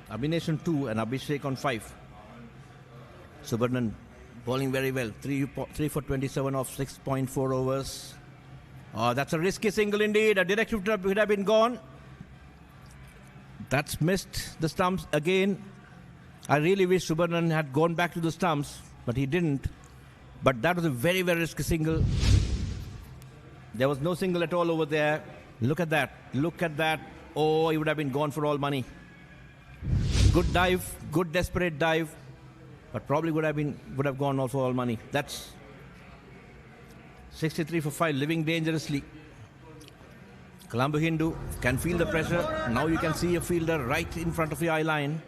Abhinesh on 2 and Abhishek on 5. Subarnan bowling very well. 3 for 27 of 6.4 overs. Oh, that's a risky single indeed. A directive would have been gone. That's missed the stumps again. I really wish Subarnan had gone back to the stumps, but he didn't. But that was a very, very risky single. There was no single at all over there. Look at that. Oh, he would have been gone for all money. Good dive, good desperate dive, but probably would have gone also all money. That's 63 for 5, living dangerously. Colombo Hindu can feel the pressure. Now you can see a fielder right in front of the eye line.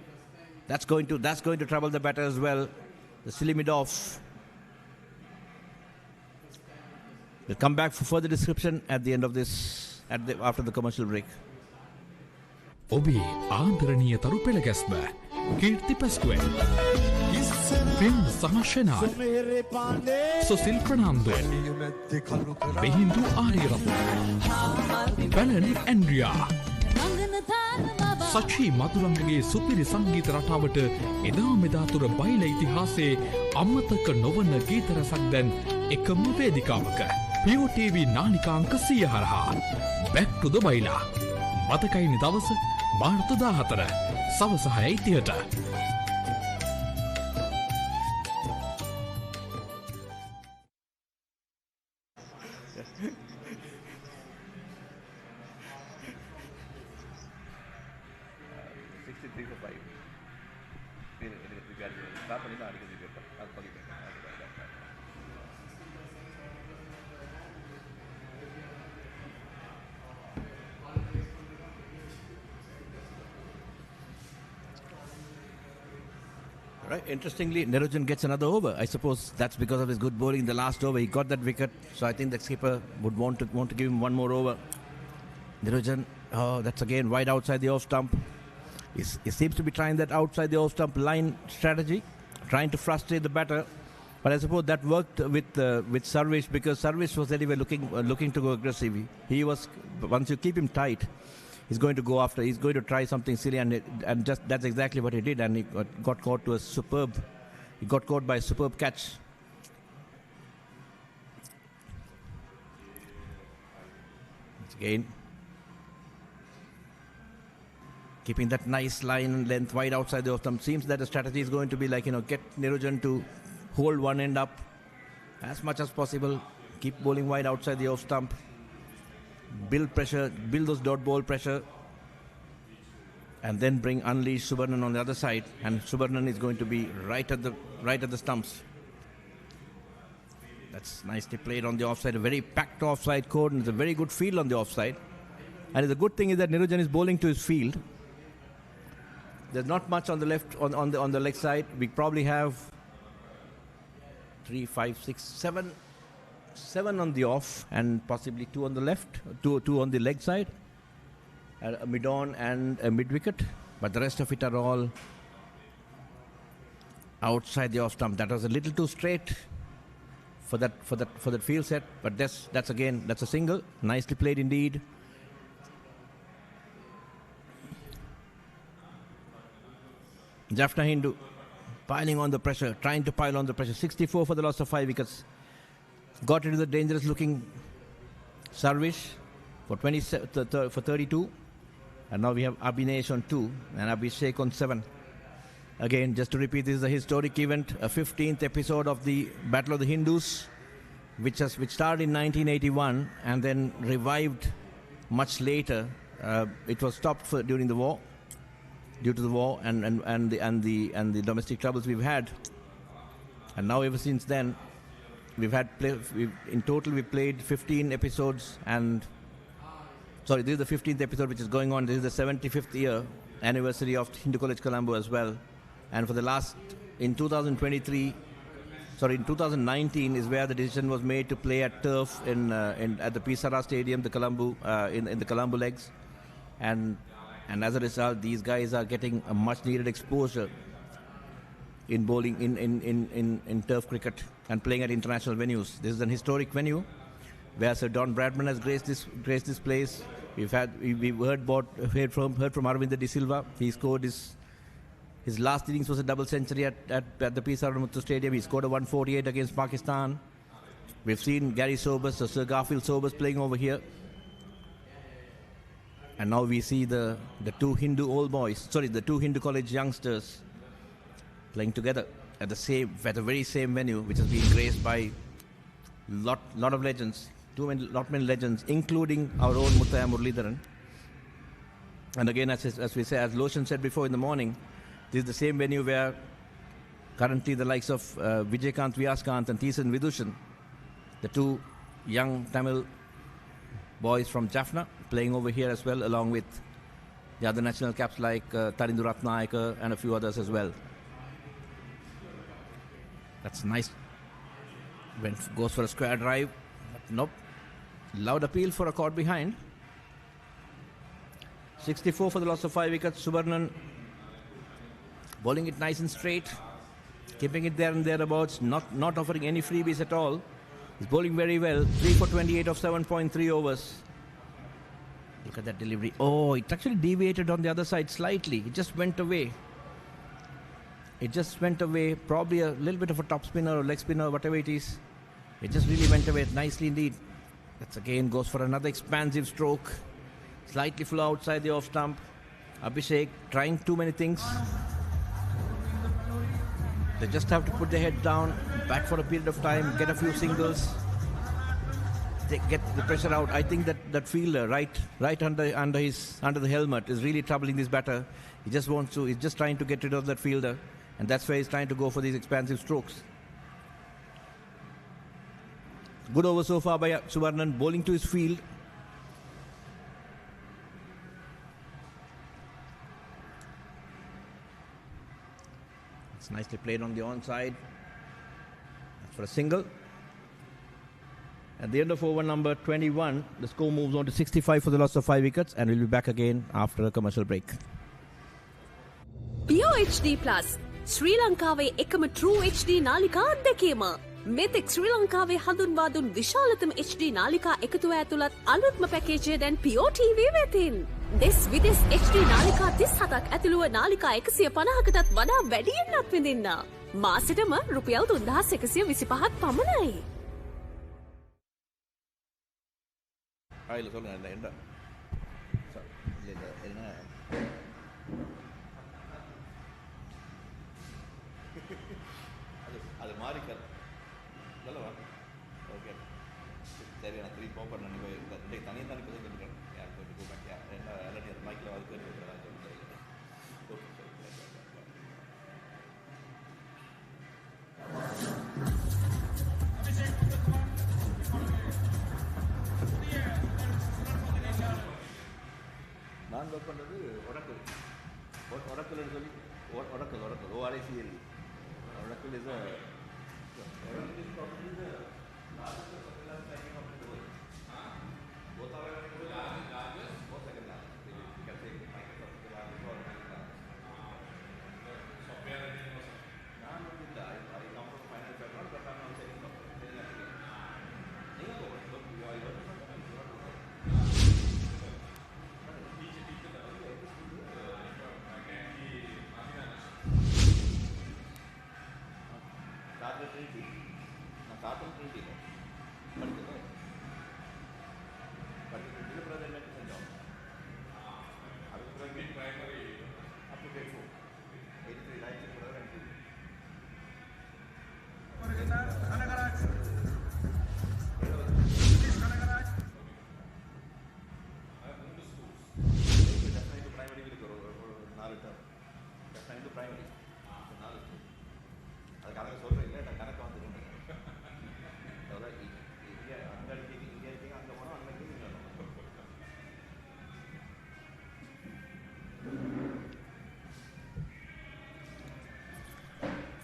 That's going to trouble the batter as well. The silly mid-off. We'll come back for further description at the end of this, after the commercial break. ඔබේ ආදරණීය තරු පෙළ ගැස්ම කීර්ති පැස්කුවෙන් film සමශනාත් සොසිල් ප්‍රනාන්දුවෙන් බෙහින්දු Ariyaratne පැලනික් Andrea සචී මදුරංගගේ සුපිරි සංගීත රටාවට එදා මෙදාතුර බයිල ඉතිහාසයේ අමතක නොවන ගීත රසක් දැන් එකම වේදිකාවක POTV නාලිකාංක 100 හරහා Back to the Baila මතකයිනි දවස මාර්තු 14 සවස 6:30ට Right. Interestingly, Niranjan gets another over. I suppose that's because of his good bowling in the last over. He got that wicket, so I think the skipper would want to give him one more over. Niranjan, that's again wide outside the off stump. He seems to be trying that outside the off stump line strategy, trying to frustrate the batter. But I suppose that worked with Sarvish, because Sarvish was anyway looking to go aggressive. He was, once you keep him tight, he's going to go after. He's going to try something silly, and just that's exactly what he did. And he got caught to a superb. He got caught by a superb catch. Again, keeping that nice line and length wide outside the off stump. Seems that the strategy is going to be like, get Niranjan to hold one end up as much as possible. Keep bowling wide outside the off stump. Build pressure, build those dot ball pressure, and then unleash Subarnan on the other side, and Subarnan is going to be right at the stumps. That's nicely played on the offside, a very packed offside code, and it's a very good field on the offside. And the good thing is that Niranjan is bowling to his field. There's not much on the left, on the leg side. We probably have 3, 5, 6, 7 on the off, and possibly 2 on the left, two on the leg side, a mid-on and a mid-wicket. But the rest of it are all outside the off stump. That was a little too straight for that field set. But that's a single. Nicely played indeed. Jaffna Hindu piling on the pressure, trying to pile on the pressure. 64 for the loss of 5 wickets. Got into the dangerous looking Sarvish for 32, and now we have Abhinesh on 2 and Abhishek on 7. Again, just to repeat, this is a historic event, a 15th episode of the Battle of the Hindus, which started in 1981 and then revived much later. It was stopped during the war, due to the war and the domestic troubles we've had, and now ever since then. In total we played 15 episodes, and this is the 15th episode which is going on. This is the 75th year anniversary of Hindu College Colombo as well. And for the last, in 2019 is where the decision was made to play at turf at the Pisara Stadium, the Colombo, in the Colombo legs. And as a result, these guys are getting a much needed exposure in bowling, in turf cricket, and playing at international venues. This is an historic venue where Sir Don Bradman has graced this place. We've heard from Arvind De Silva. He scored his last innings was a double century at the P. Saranamuthu Stadium. He scored a 148 against Pakistan. We've seen Gary Sobers, Sir Garfield Sobers playing over here. And now we see the two Hindu college youngsters playing together at the very same venue, which has been graced by lot of legends, many legends, including our own Muthaiya Muralidharan. And again, as Loshan said before in the morning, this is the same venue where currently the likes of Vijaykanth Vyaskant and Thisan Vidushan, the two young Tamil boys from Jaffna, playing over here as well, along with the other national caps like Tarindu Ratnayaka and a few others as well. That's nice. Goes for a square drive, but nope. Loud appeal for a caught behind. 64 for the loss of 5 wickets. Subarnan bowling it nice and straight, keeping it there and thereabouts, not offering any freebies at all. He's bowling very well. 3 for 28 of 7.3 overs. Look at that delivery. Oh, it actually deviated on the other side slightly. It just went away. It just went away. Probably a little bit of a top spinner or leg spinner, whatever it is. It just really went away nicely indeed. That's again goes for another expansive stroke. Slightly flew outside the off stump. Abhishek trying too many things. They just have to put their head down, back for a period of time, get a few singles. They get the pressure out. I think that fielder right under the helmet is really troubling this batter. He's just trying to get rid of that fielder, and that's why he's trying to go for these expansive strokes. Good over so far by Subarnan, bowling to his field. It's nicely played on the onside. That's for a single. At the end of over number 21, the score moves on to 65 for the loss of 5 wickets, and we'll be back again after a commercial break. Pure HD Plus, Sri Lankawe ekama True HD නාලිකා අත්දැකීම. මෙතෙක් ශ්‍රී ලංකාවේ හඳුන්වා දුන් විශාලතම HD නාලිකා එකතුව ඇතුළත් අලුත්ම පැකේජය දැන් Pure TV වෙතින්. දෙස් විදෙස් HD නාලිකා 37ක් ඇතුළුව නාලිකා 150කටත් වඩා වැඩියෙන් අත්විඳින්න. මාසෙටම රුපියල් 3125ක් පමණයි. அது மாறி சொல்லவா ஓகே சரி நான் திருப்பி போக போகிறேன் நீங்கள் தனியாக தானே கொஞ்சம் கேட்டுக்கிறேன் யார் போயிட்டு போக என்ன எல்லாத்தையும் அந்த மைக்கில் அது கேட்டு ஓகே நான் ஒர்க் பண்ணுறது ஒரக்கல்னு சொல்லி ஒரக்கல் ORACL. Oracle is a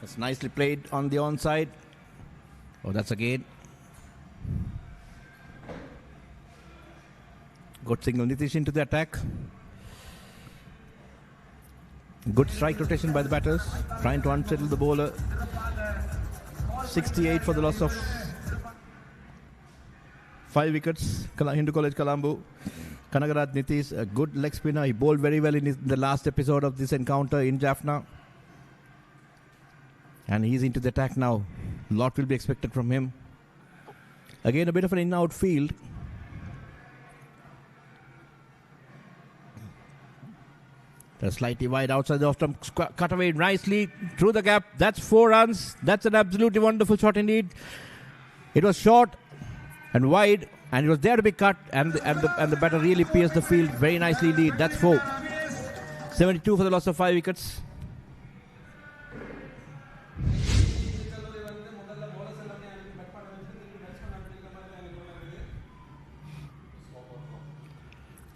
It's nicely played on the onside. Oh, that's again. Good signal. Nitish into the attack. Good strike rotation by the batters. Trying to unsettle the bowler. 68 for the loss of 5 wickets. Hindu College Colombo. Kanagaraj Nitish, a good leg spinner. He bowled very well in the last episode of this encounter in Jaffna. And he's into the attack now. A lot will be expected from him. Again, a bit of an in-out field. They're slightly wide outside the off-stump. Cut away nicely through the gap. That's 4 runs. That's an absolutely wonderful shot indeed. It was short and wide, and it was there to be cut, and the batter really pierced the field very nicely indeed. That's 4. 72 for the loss of 5 wickets.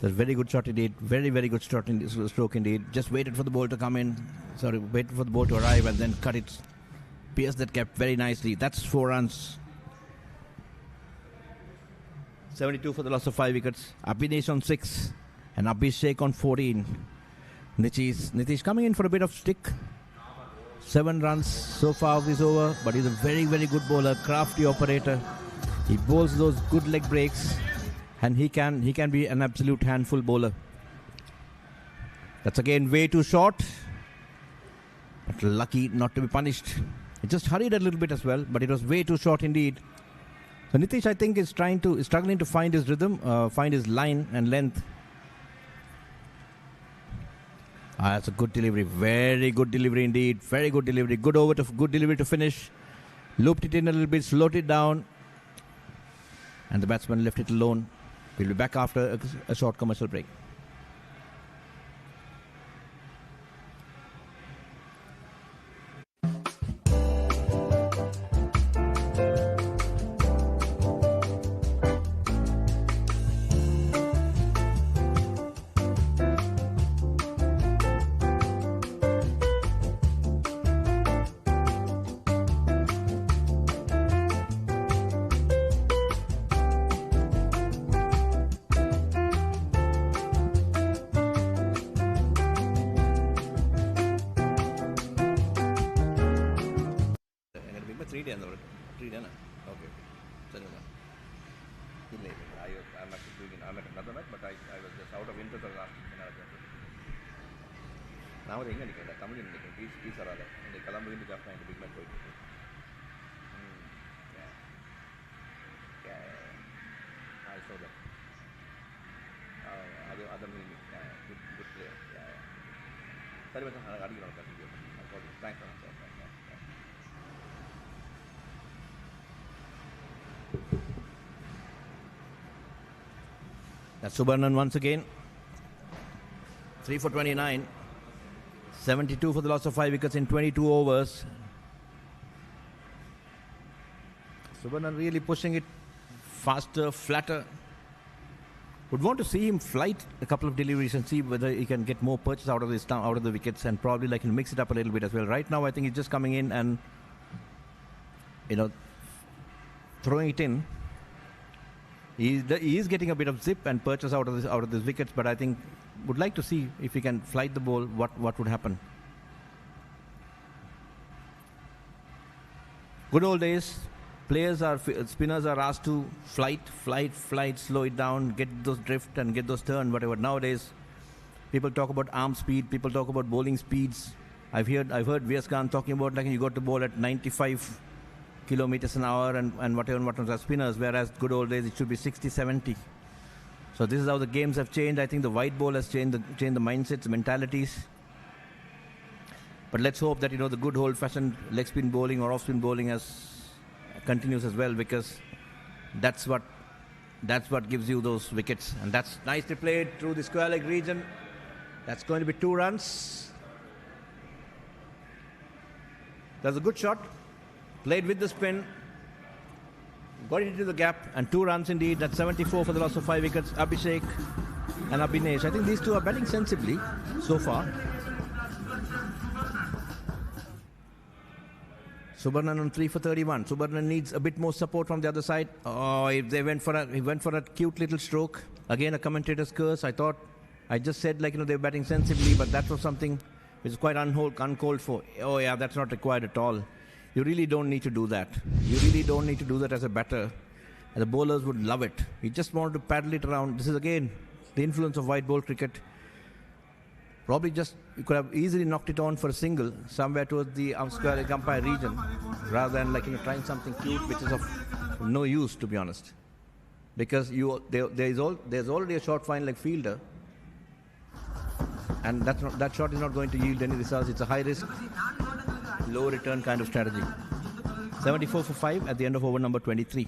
That's very good shot indeed. Very, very good stroke indeed. Just waited for the ball to come in. Waited for the ball to arrive and then cut it. Pierced that cap very nicely. That's 4 runs. 72 for the loss of 5 wickets. Abhinesh on 6. And Abhishek on 14. Nitish coming in for a bit of stick. 7 runs so far of this over, but he's a very, very good bowler, crafty operator. He bowls those good leg breaks, and he can be an absolute handful bowler. That's again way too short, but lucky not to be punished. He just hurried a little bit as well, but it was way too short indeed. So Nitish, I think, is struggling to find his rhythm, find his line and length. That's a good delivery. Very good delivery indeed. Very good delivery. Good delivery to finish. Looped it in a little bit, slowed it down. And the batsman left it alone. We'll be back after a short commercial break. That's Subarnan once again. 3 for 29. 72 for the loss of 5 wickets in 22 overs. Subarnan really pushing it faster, flatter. Would want to see him flight a couple of deliveries and see whether he can get more purchase out of the wickets, and probably mix it up a little bit as well. Right now, I think he's just coming in and throwing it in. He is getting a bit of zip and purchase out of these wickets, but I think would like to see if he can flight the ball, what would happen. Good old days. Spinners are asked to flight, slow it down, get those drift and get those turn, whatever. Nowadays, people talk about arm speed, people talk about bowling speeds. I've heard V.S. Khan talking about you got to bowl at 95 kilometers an hour and whatever are spinners, whereas good old days it should be 60, 70. So this is how the games have changed. I think the white ball has changed the mindsets, the mentalities. But let's hope that the good old-fashioned leg spin bowling or off-spin bowling continues as well, because that's what gives you those wickets. And that's nicely played through the square leg region. That's going to be 2 runs. That's a good shot. Played with the spin. Got it into the gap, and 2 runs indeed. That's 74 for the loss of 5 wickets. Abhishek and Abhinesh. I think these two are batting sensibly so far. Subarnan on 3 for 31. Subarnan needs a bit more support from the other side. Oh, he went for a cute little stroke. Again, a commentator's curse. I just said they're batting sensibly, but that was something which is quite uncalled for. Oh yeah, that's not required at all. You really don't need to do that. You really don't need to do that as a batter. And the bowlers would love it. He just wanted to paddle it around. This is again the influence of white ball cricket. Probably you could have easily knocked it on for a single somewhere towards the square leg umpire region, rather than trying something cute which is of no use, to be honest. Because there's already a short fine leg fielder, and that shot is not going to yield any results. It's a high risk, low return kind of strategy. 74 for 5 at the end of over number 23.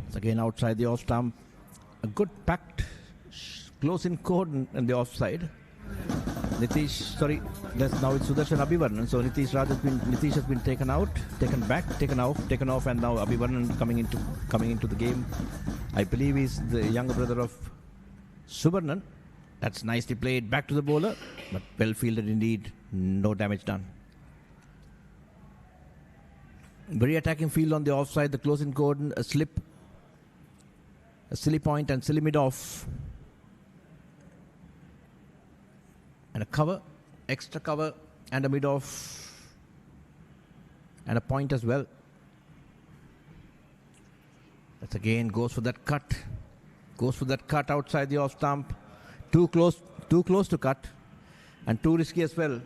It's again outside the off stump. A good packed, close in cordon and the offside. Now it's Sudarshan Abhivarnan. So Nitish has been taken out, taken back, taken off, and now Abhivarnan coming into the game. I believe he's the younger brother of Subarnan. That's nicely played back to the bowler, but well fielded indeed. No damage done. Very attacking field on the offside. The close in cordon, a slip, a silly point, and silly mid off. And a cover, extra cover, and a mid off, and a point as well. That's again goes for that cut. Goes for that cut outside the off stump. Too close to cut, and too risky as well.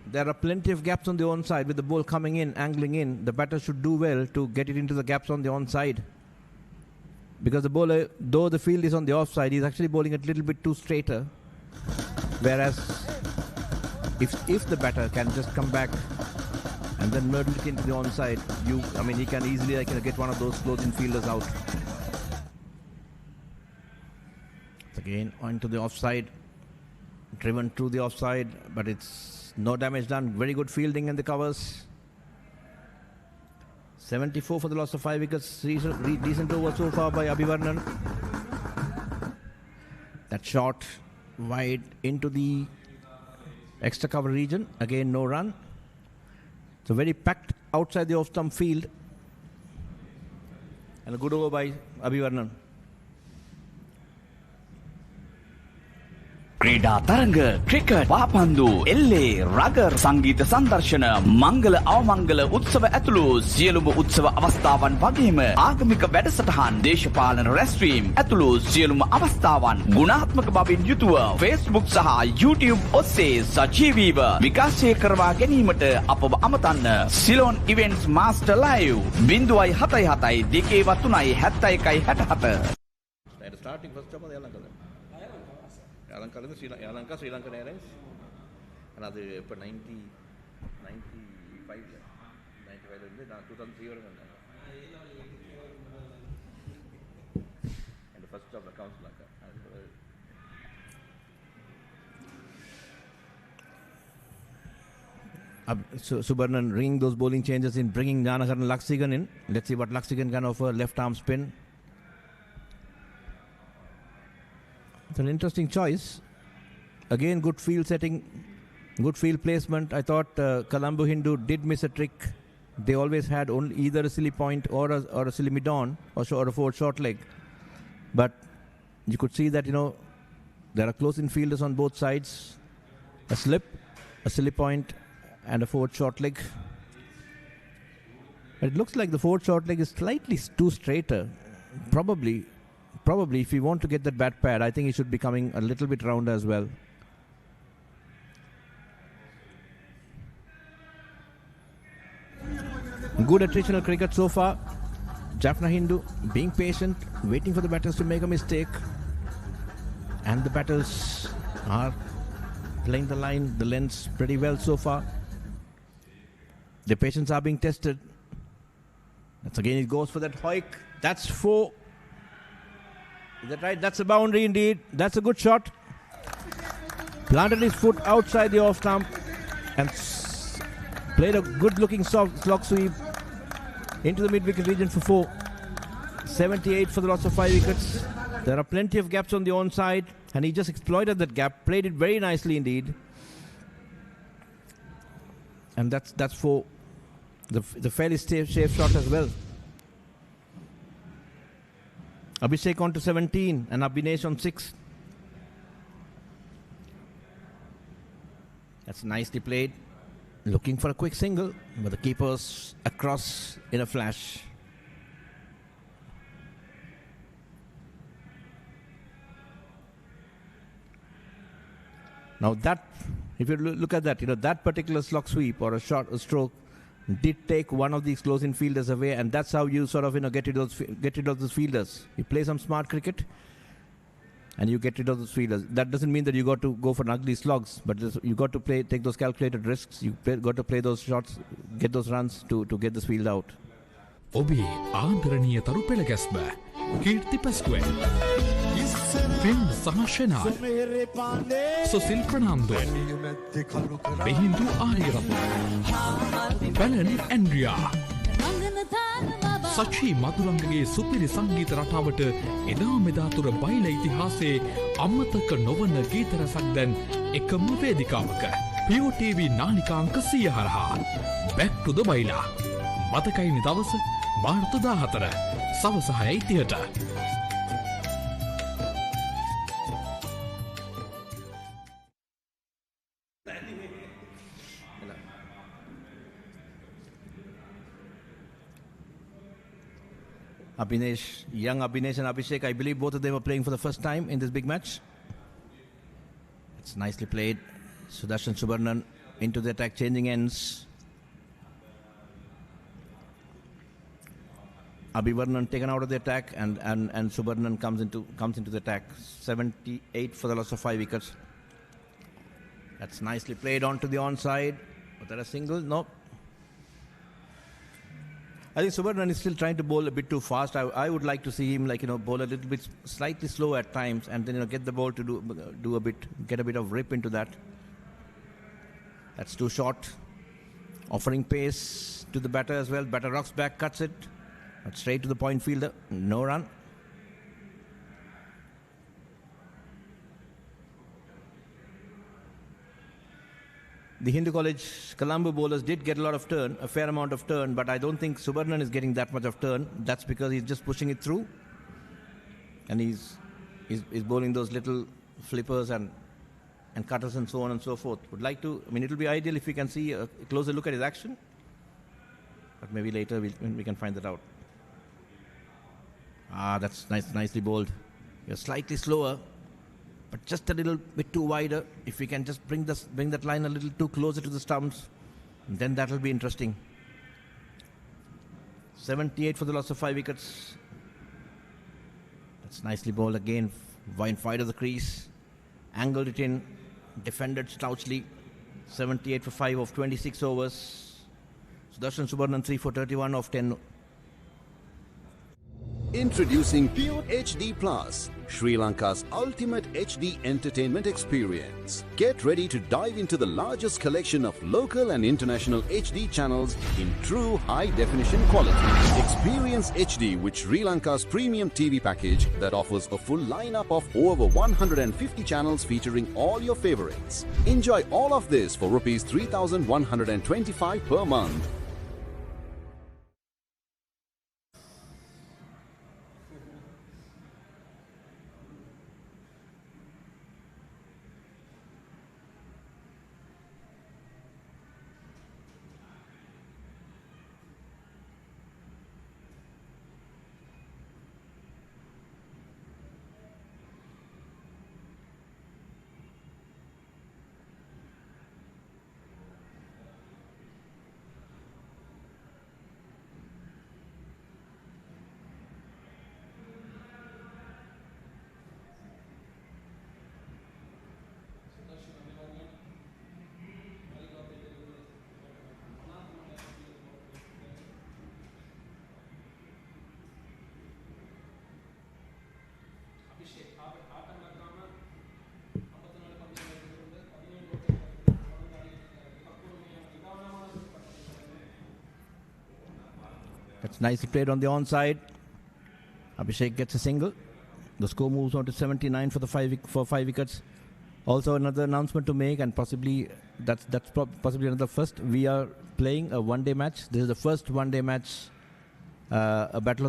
There are plenty of gaps on the onside with the ball coming in, angling in. The batter should do well to get it into the gaps on the onside. Because the bowler, though the field is on the offside, he's actually bowling a little bit too straighter. Whereas if the batter can just come back and then murder it into the onside, he can easily get one of those close-in fielders out. Again onto the offside, driven through the offside, but it's no damage done. Very good fielding in the covers. 74 for the loss of 5 wickets. Decent over so far by Abhivarnan. That shot wide into the extra cover region. Again, no run. So very packed outside the off-stump field. And a good over by Abhivarnan. ක්‍රීඩා තරඟ cricket පාපන්දු එල්ලේ rugger සංගීත සංදර්ශන මංගල අවමංගල උත්සව ඇතුළු සියලුම උත්සව අවස්ථාවන් වගේම ආගමික වැඩසටහන් දේශපාලන රැස්වීම් ඇතුළු සියලුම අවස්ථාවන් ගුණාත්මක බවින් යුතුව Facebook සහ YouTube ඔස්සේ සජීවීව විකාශය කරවා ගැනීමට අපව අමතන්න Ceylon events master live 077 2 71 Starting first job of the Alanka Sri Lankan Airlines. Another 95 2003 and the first job accounts Lanka. Subarnan ringing those bowling changes in, bringing Janakaran Laksigan in. Let's see what Laksigan can offer. Left arm spin. It's an interesting choice. Again, good field setting, good field placement. I thought Colombo Hindu did miss a trick. They always had only either a silly point or a silly mid-on or a forward short leg. But you could see that, there are close-in fielders on both sides. A slip, a silly point, and a forward short leg. But it looks like the forward short leg is slightly too straighter. Probably, if you want to get that bat pad, I think it should be coming a little bit rounder as well. Good attritional cricket so far. Jaffna Hindu being patient, waiting for the batters to make a mistake. And the batters are playing the line, the lengths pretty well so far. The patience are being tested. That's again, it goes for that hoik. That's 4. Is that right? That's a boundary indeed. That's a good shot. Planted his foot outside the off stump and played a good looking slog sweep into the mid wicket region for 4. 78 for the loss of 5 wickets. There are plenty of gaps on the onside and he just exploited that gap. Played it very nicely indeed. And that's 4. The fairly safe shot as well. Abhishek on to 17 and Abhinesh on 6. That's nicely played. Looking for a quick single, but the keeper's across in a flash. Now that, if you look at that, that particular slog sweep or a stroke did take one of these close-in fielders away, and that's how you sort of get rid of those fielders. You play some smart cricket, and you get rid of those fielders. That doesn't mean that you got to go for ugly slogs, but you got to take those calculated risks. You got to play those shots, get those runs to get this field out. ඔබේ ආදරණීය තරු පෙළ ගැස්ම කීර්ති පැස්කුවෙන් පෙන් සහශනාත් සොසිල් ප්‍රනාන්දුවෙන් බෙහින්දු Ariyaratne පැලනි Andrea සචී මදුරංගගේ සුපිරි සංගීත රටාවට එදා මෙදාතුර බයිල ඉතිහාසයේ අමතක නොවන ගීත රසක් දැන් එකම වේදිකාවක POTV නාලිකාංක 100 හරහා Back to the බයිලා මතකයිනි දවස මාර්තු 14 සවස 6:30ට Young Abhinesh and Abhishek, I believe both of them are playing for the first time in this big match. It's nicely played. Sudarshan Subarnan into the attack, changing ends. Abhivarnan taken out of the attack, and Subarnan comes into the attack. 78 for the loss of 5 wickets. That's nicely played onto the onside. Was that a single? No. I think Subarnan is still trying to bowl a bit too fast. I would like to see him bowl a little bit slightly slow at times, and then get the ball to get a bit of rip into that. That's too short. Offering pace to the batter as well. Batter rocks back, cuts it. But straight to the point fielder. No run. The Hindu College Colombo bowlers did get a fair amount of turn, but I don't think Subarnan is getting that much of turn. That's because he's just pushing it through, and he's bowling those little flippers and cutters and so on and so forth. It will be ideal if we can see a closer look at his action, but maybe later we can find that out. That's nicely bowled. You're slightly slower, but just a little bit too wider. If we can just bring that line a little too closer to the stumps, then that will be interesting. 78 for the loss of 5 wickets. That's nicely bowled again. Wide of the crease. Angled it in. Defended stoutly. 78 for 5 of 26 overs. Sudarshan Subarnan 3 for 31 of 10. Introducing Pure HD Plus, Sri Lanka's ultimate HD entertainment experience. Get ready to dive into the largest collection of local and international HD channels in true high-definition quality. Experience HD with Sri Lanka's premium TV package that offers a full lineup of over 150 channels featuring all your favorites. Enjoy all of this for Rs 3,125 per month. That's nicely played on the onside. Abhishek gets a single. The score moves on to 79 for 5 wickets. Also another announcement to make, and possibly that's possibly another first. We are playing a one-day match. This is the first one-day match, a battle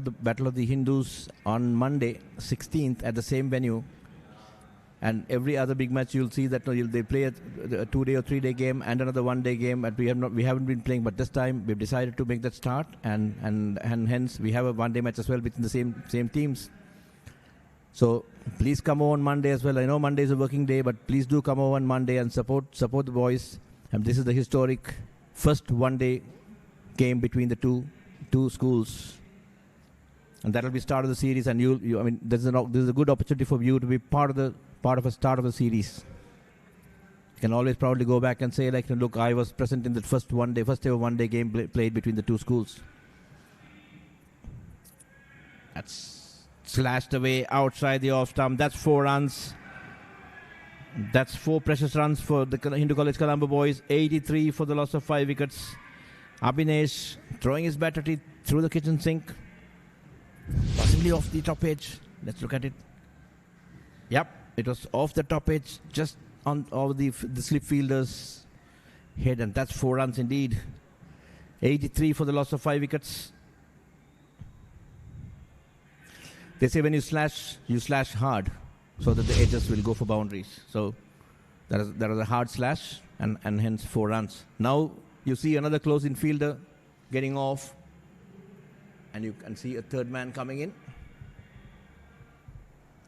of the Hindus on Monday, 16th, at the same venue. And every other big match, you'll see that they play a 2-day or 3-day game and another 1-day game. And we haven't been playing, but this time we've decided to make that start, and hence we have a 1-day match as well between the same teams. So please come over on Monday as well. I know Monday is a working day, but please do come over on Monday and support the boys. And this is the historic first one-day game between the two schools. And that'll be start of the series. And I mean, this is a good opportunity for you to be part of a start of a series. You can always proudly go back and say, like, look, I was present in the first ever one-day game played between the two schools. That's slashed away outside the off stump. That's 4 runs. That's 4 precious runs for the Hindu College Colombo boys. 83 for the loss of 5 wickets. Abhinesh throwing his battery through the kitchen sink. Possibly off the top edge. Let's look at it. Yep, it was off the top edge, just on over the slip fielder's head, and that's 4 runs indeed. 83 for the loss of 5 wickets. They say when you slash hard, so that the edges will go for boundaries. So that is a hard slash, and hence 4 runs. Now you see another close infielder getting off, and you can see a third man coming in.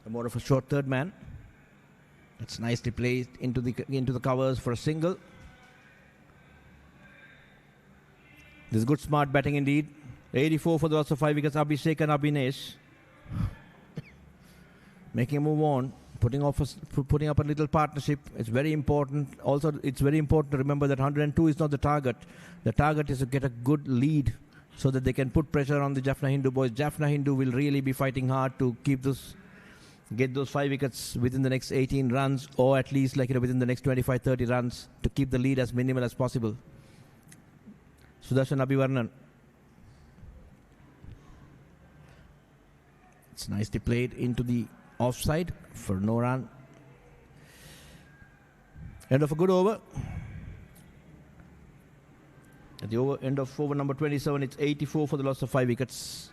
More of a short third man. It's nicely placed into the covers for a single. This is good smart batting indeed. 84 for the loss of 5 wickets. Abhishek and Abhinesh making a move on, putting up a little partnership. It's very important. Also, it's very important to remember that 102 is not the target. The target is to get a good lead so that they can put pressure on the Jaffna Hindu boys. Jaffna Hindu will really be fighting hard to get those 5 wickets within the next 18 runs, or at least within the next 25-30 runs, to keep the lead as minimal as possible. Sudarshan Abhivarnan. It's nicely played into the offside for no run. End of a good over. At the end of over number 27, it's 84 for the loss of 5 wickets.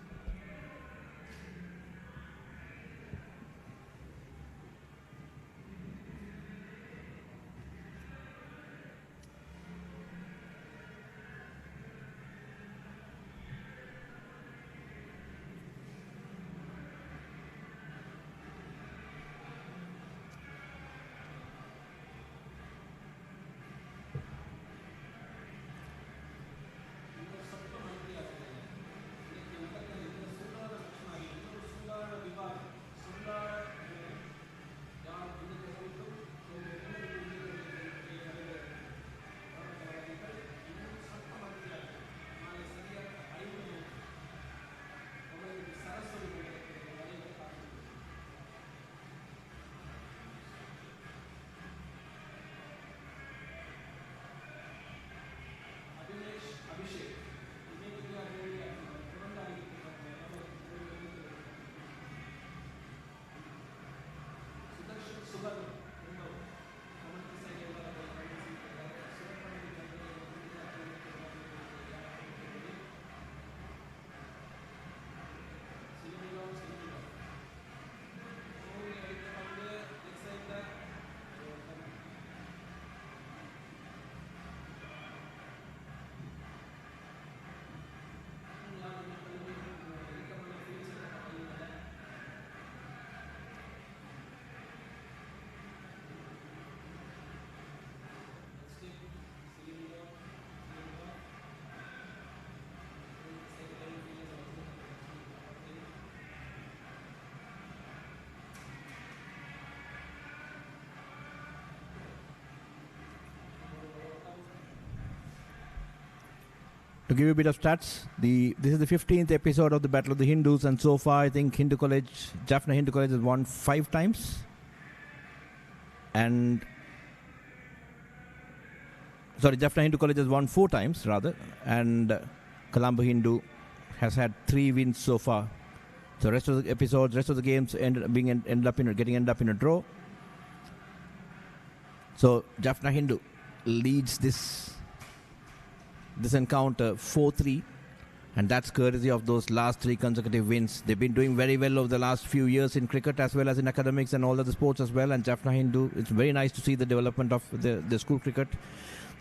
To give you a bit of stats, this is the 15th episode of the Battle of the Hindus, and so far I think Jaffna Hindu College has won 5 times. Jaffna Hindu College has won 4 times rather, and Colombo Hindu has had 3 wins so far. So rest of the games end up in a draw. So Jaffna Hindu leads this encounter 4-3, and that's courtesy of those last 3 consecutive wins. They've been doing very well over the last few years in cricket as well as in academics and all other sports as well. And Jaffna Hindu, it's very nice to see the development of the school cricket.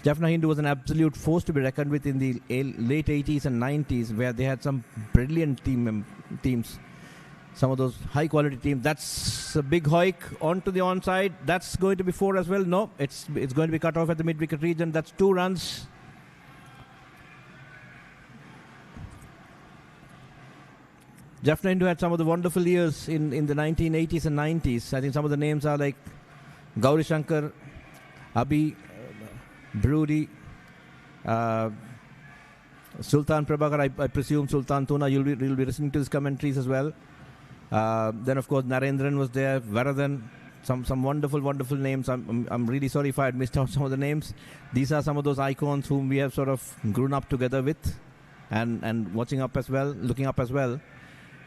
Jaffna Hindu was an absolute force to be reckoned with in the late 80s and 90s, where they had some brilliant teams. Some of those high quality teams. That's a big hoik onto the onside. That's going to be 4 as well. No, it's going to be cut off at the mid wicket region. That's 2 runs. Jaffna Hindu had some of the wonderful years in the 1980s and 90s. I think some of the names are like Gauri Shankar, Abhi, Broody, Sultan Prabhakar, I presume Sultan Tuna, you'll be listening to his commentaries as well. Then of course Narendran was there, Varadan, some wonderful names. I'm really sorry if I had missed out some of the names. These are some of those icons whom we have sort of grown up together with and looking up as well.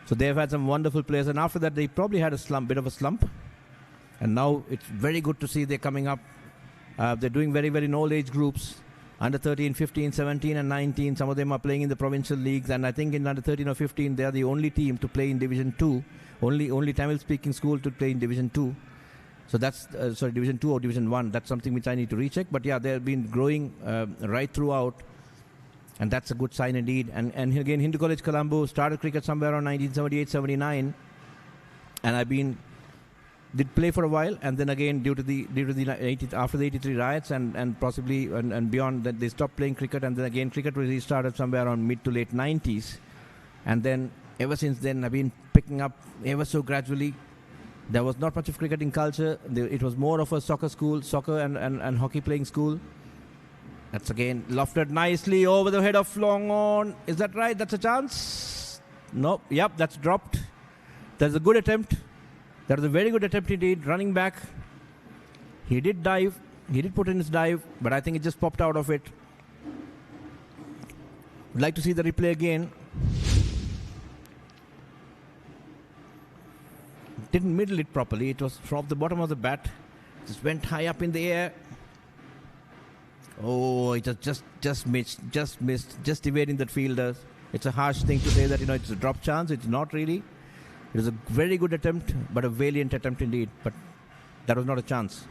So they've had some wonderful players, and after that they probably had a bit of a slump. And now it's very good to see they're coming up. They're doing very well in all age groups. Under 13, 15, 17 and 19. Some of them are playing in the provincial leagues. And I think in under 13 or 15, they are the only team to play in Division 2. Only Tamil-speaking school to play in Division 2. So that's, Division 2 or Division 1. That's something which I need to recheck. But yeah, they've been growing right throughout. And that's a good sign indeed. And again, Hindu College Colombo started cricket somewhere around 1978-79. And did play for a while, and then again after the 83 riots and possibly and beyond that, they stopped playing cricket, and then again cricket was restarted somewhere around mid to late 90s, and then ever since then I've been picking up ever so gradually. There was not much of cricketing culture. It was more of a soccer and hockey playing school. That's again lofted nicely over the head of long on. Is that right? That's a chance. No. Yep, that's dropped. There's a good attempt. That was a very good attempt indeed, running back. He did dive. He did put in his dive, but I think it just popped out of it. Would like to see the replay again. Didn't middle it properly. It was from the bottom of the bat. Just went high up in the air. Oh, it just missed, just evading that fielder. It's a harsh thing to say that, it's a drop chance. It's not really. It was a very good attempt, but a valiant attempt indeed. But that was not a chance.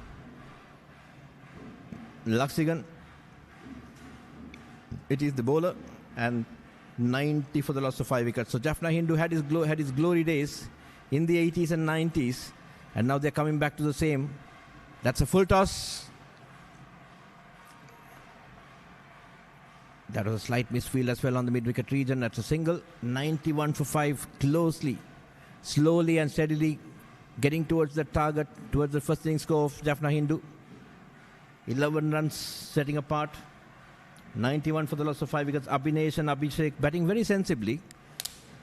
Laksigan, it is the bowler, and 90 for the loss of 5 wickets. So Jaffna Hindu had his glory days in the 80s and 90s, and now they're coming back to the same. That's a full toss. That was a slight misfield as well on the mid-wicket region. That's a single. 91 for 5, slowly and steadily getting towards the target, towards the first inning score of Jaffna Hindu. 11 runs setting apart. 91 for the loss of 5 wickets. Abhinesh and Abhishek batting very sensibly.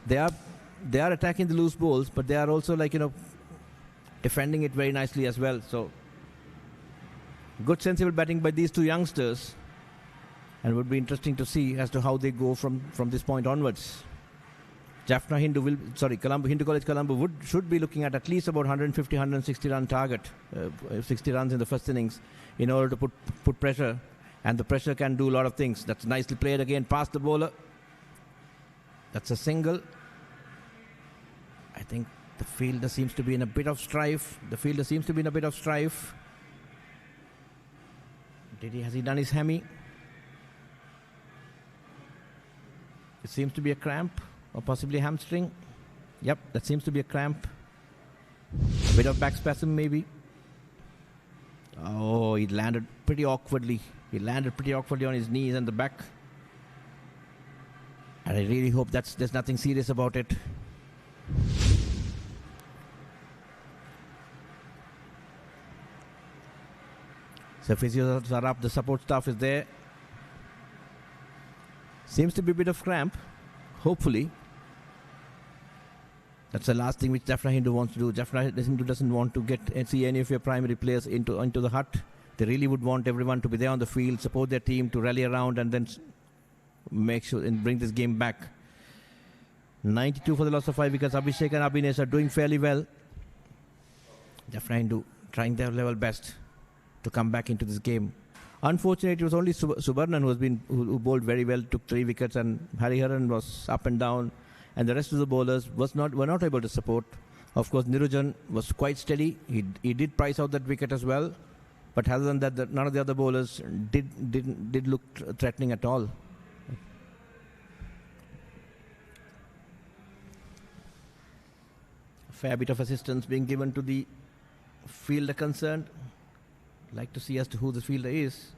They are attacking the loose balls, but they are also defending it very nicely as well. So good sensible batting by these two youngsters, and it would be interesting to see as to how they go from this point onwards. Jaffna Hindu Hindu College Colombo should be looking at least about 150, 160 run target, 60 runs in the first innings, in order to put pressure, and the pressure can do a lot of things. That's nicely played again past the bowler. That's a single. I think the fielder seems to be in a bit of strife. Has he done his hammy? It seems to be a cramp. Or possibly hamstring. Yep, that seems to be a cramp. A bit of back spasm maybe. Oh, he landed pretty awkwardly. On his knees and the back. And I really hope there's nothing serious about it. So physios are up, the support staff is there. Seems to be a bit of cramp. Hopefully. That's the last thing which Jaffna Hindu wants to do. Jaffna Hindu doesn't want to see any of your primary players into the hut. They really would want everyone to be there on the field, support their team, to rally around, and then make sure and bring this game back. 92 for the loss of 5 wickets. Abhishek and Abhinesh are doing fairly well. Jaffna Hindu trying their level best to come back into this game. Unfortunately, it was only Subarnan who bowled very well, took 3 wickets, and Hariharan was up and down, and the rest of the bowlers were not able to support. Of course, Nirujan was quite steady. He did price out that wicket as well, but other than that, none of the other bowlers did look threatening at all. A fair bit of assistance being given to the fielder concerned. Like to see as to who the fielder is.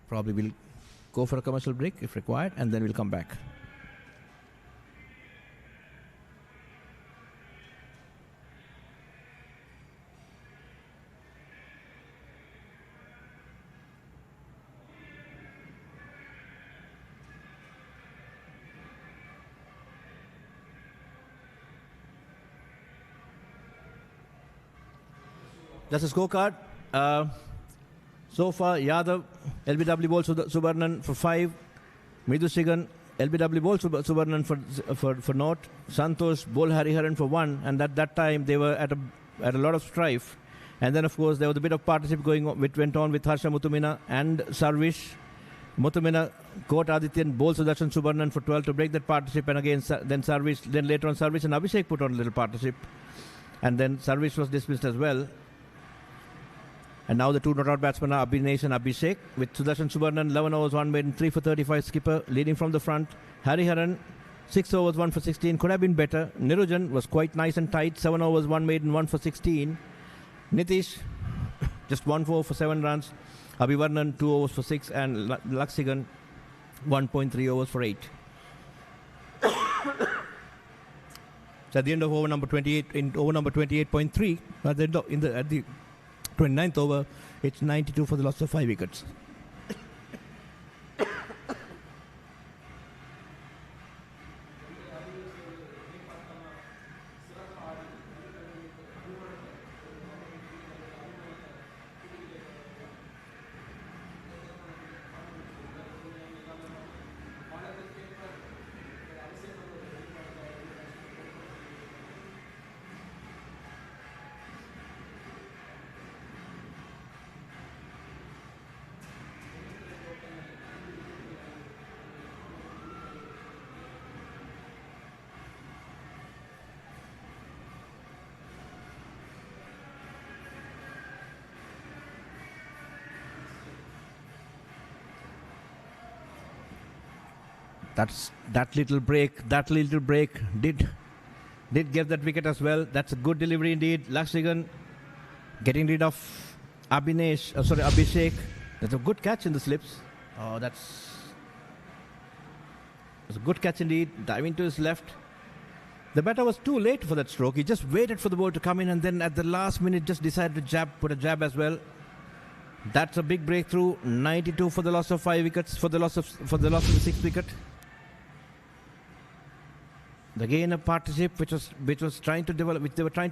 Probably we'll go for a commercial break if required, and then we'll come back. That's a scorecard. So far, Yadav, LBW bowls Subarnan for 5. Midhusigan, LBW bowls Subarnan for naught. Santosh bowled Hariharan for 1. And at that time, they were at a lot of strife. And then, of course, there was a bit of partnership going on, which went on with Harsha Muthumina and Sarvish. Muthumina caught Adityan, bowled Sudarshan Subarnan for 12 to break that partnership. And again, then Sarvish, then later on Sarvish and Abhishek put on a little partnership. And then Sarvish was dismissed as well. And now the two not-out batsmen are Abhinesh and Abhishek. With Sudarshan Subarnan, 11 overs, 1 maiden, 3 for 35 skipper, leading from the front. Hariharan, 6 overs, 1 for 16, could have been better. Nirujan was quite nice and tight, 7 overs, 1 maiden, 1 for 16. Nitish, just 1 for 7 runs. Abhivarnan, 2 overs for 6. And Laksigan, 1.3 overs for 8. So at the end of over number 28, in over number 28.3, at the 29th over, it's 92 for the loss of 5 wickets. That little break did give that wicket as well. That's a good delivery indeed. Laksigan getting rid of Abhishek. That's a good catch in the slips. Oh, that's a good catch indeed. Diving to his left. The batter was too late for that stroke. He just waited for the ball to come in, and then at the last minute just decided to put a jab as well. That's a big breakthrough. 92 for the loss of 5 wickets, for the loss of the 6th wicket. Again, a partnership which they were trying to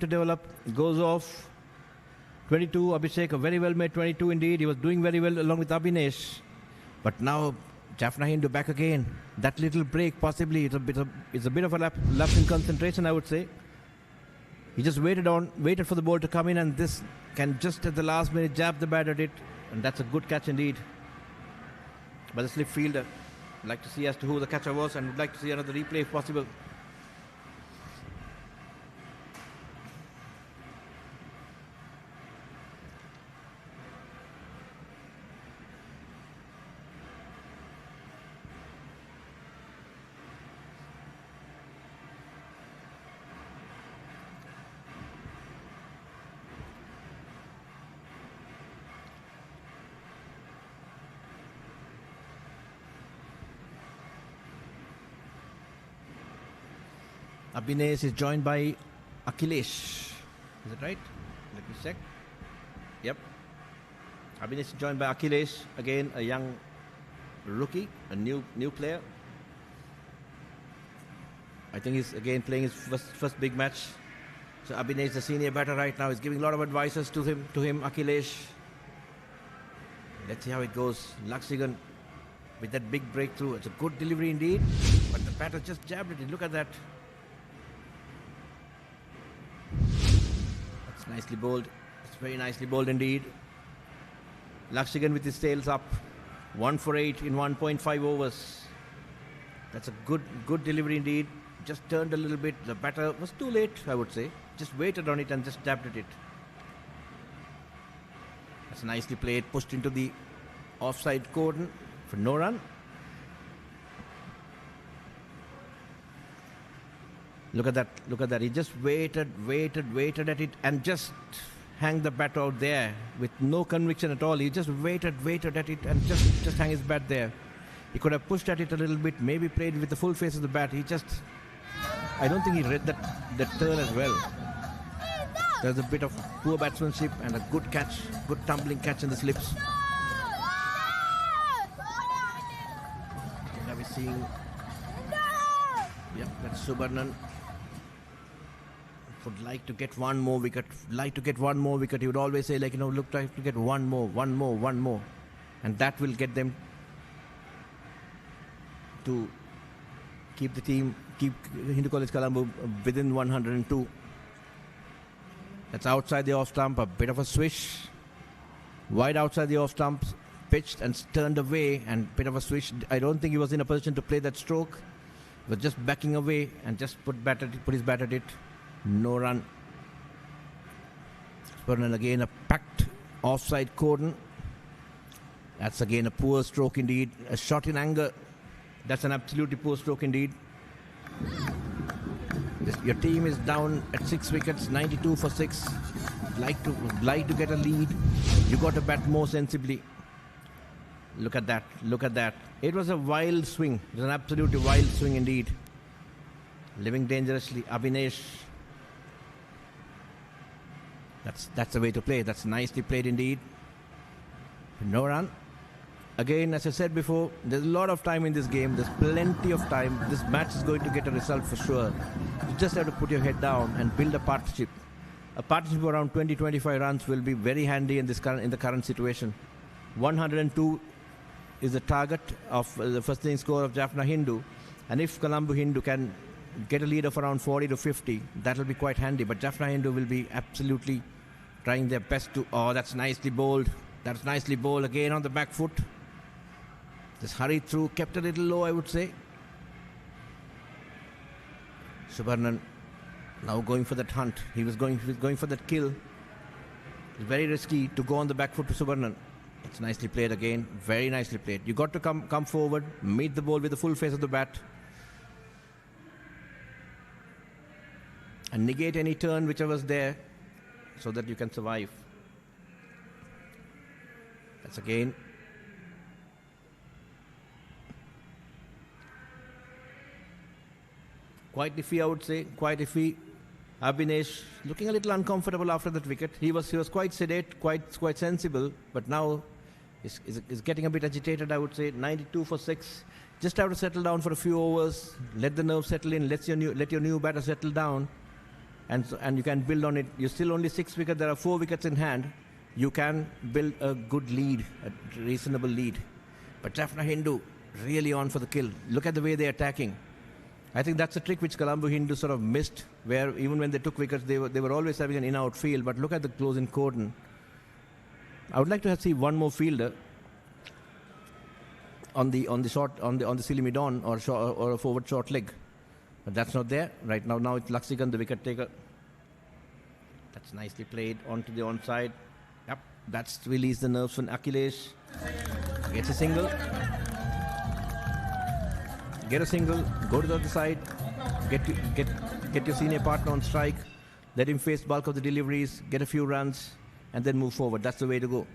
develop, goes off. 22, Abhishek, a very well made 22 indeed. He was doing very well along with Abhinesh. But now Jaffna Hindu back again. That little break, possibly it's a bit of a lapse in concentration, I would say. He just waited for the ball to come in, and this can just at the last minute jab the bat at it, and that's a good catch indeed. But the slip fielder, I'd like to see as to who the catcher was, and would like to see another replay if possible. Abhinesh is joined by Akhilesh. Is it right? Let me check. Yep. Abhinesh is joined by Akhilesh. Again, a young rookie, a new player. I think he's again playing his first big match. So Abhinesh, the senior batter right now, is giving a lot of advices to him, Akhilesh. Let's see how it goes. Laksigan with that big breakthrough. It's a good delivery indeed, but the batter just jabbed it. Look at that. That's nicely bowled. It's very nicely bowled indeed. Laksigan with his tails up. 1 for 8 in 1.5 overs. That's a good delivery indeed. Just turned a little bit. The batter was too late, I would say. Just waited on it and just tapped at it. That's nicely played. Pushed into the offside cordon for no run. Look at that. He just waited at it and just hang the bat out there with no conviction at all. He just waited at it and just hang his bat there. He could have pushed at it a little bit, maybe played with the full face of the bat. I don't think he read that turn as well. There's a bit of poor batsmanship and a good catch, good tumbling catch in the slips. Now we're seeing, yep, that's Subarnan. would like to get one more wicket, He would always say, look, try to get one more. And that will get them to keep Hindu College Colombo within 102. That's outside the off stump, a bit of a swish. Wide outside the off stump, pitched and turned away, and bit of a swish. I don't think he was in a position to play that stroke. He was just backing away and just put his bat at it. No run. Spurnan again a packed offside cordon. That's again a poor stroke indeed. A shot in anger. That's an absolutely poor stroke indeed. Your team is down at 6 wickets, 92 for 6. Like to get a lead. You got to bat more sensibly. Look at that. It was a wild swing. It was an absolutely wild swing indeed. Living dangerously, Abhinesh. That's the way to play. That's nicely played indeed. No run. Again, as I said before, there's a lot of time in this game. There's plenty of time. This match is going to get a result for sure. You just have to put your head down and build a partnership. A partnership of around 20-25 runs will be very handy in the current situation. 102 is the target of the first inning score of Jaffna Hindu. And if Colombo Hindu can get a lead of around 40 to 50, that will be quite handy. But Jaffna Hindu will be absolutely trying their best to... Oh, that's nicely bowled. That's nicely bowled again on the back foot. Just hurried through, kept a little low, I would say. Subarnan now going for that hunt. He was going for that kill. It's very risky to go on the back foot to Subarnan. It's nicely played again. Very nicely played. You got to come forward, meet the ball with the full face of the bat, and negate any turn whichever was there, so that you can survive. That's again. Quite iffy, I would say. Quite iffy. Abhinesh looking a little uncomfortable after that wicket. He was quite sedate, quite sensible, but now is getting a bit agitated, I would say. 92 for 6. Just have to settle down for a few overs. Let the nerves settle in. Let your new batter settle down, and you can build on it. You're still only 6 wickets. There are 4 wickets in hand. You can build a good lead, a reasonable lead. But Jaffna Hindu really on for the kill. Look at the way they're attacking. I think that's a trick which Colombo Hindu sort of missed, where even when they took wickets, they were always having an in-out field. But look at the close-in cordon. I would like to see one more fielder on the silly on or a forward short leg, but that's not there right now. Now it's Laksikan, the wicket taker. That's nicely played onto the onside. Yep, that's released the nerves from Akhilesh. Gets a single. Get a single, go to the other side, get your senior partner on strike, let him face bulk of the deliveries, get a few runs, and then move forward. That's the way to go.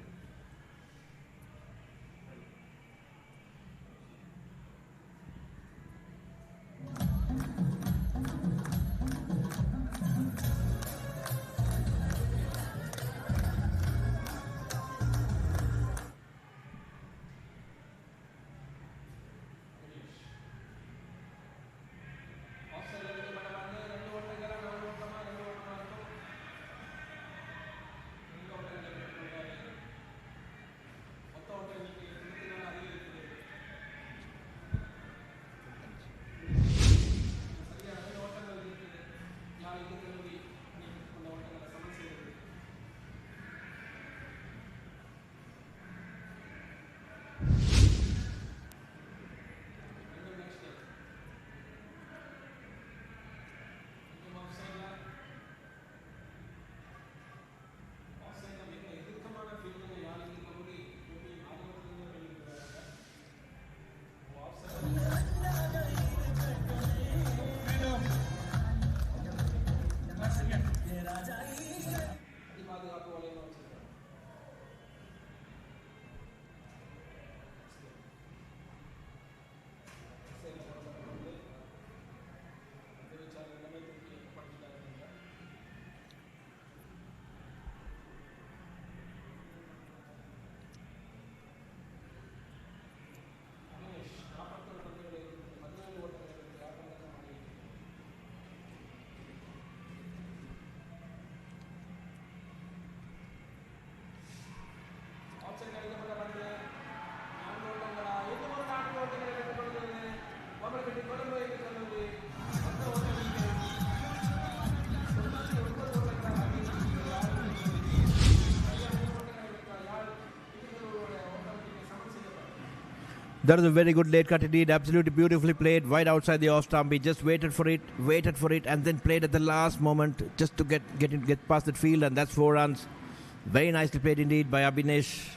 That is a very good late cut indeed. Absolutely beautifully played. Wide outside the off stump. He just waited for it, and then played at the last moment just to get past that field, and that's 4 runs. Very nicely played indeed by Abhinesh.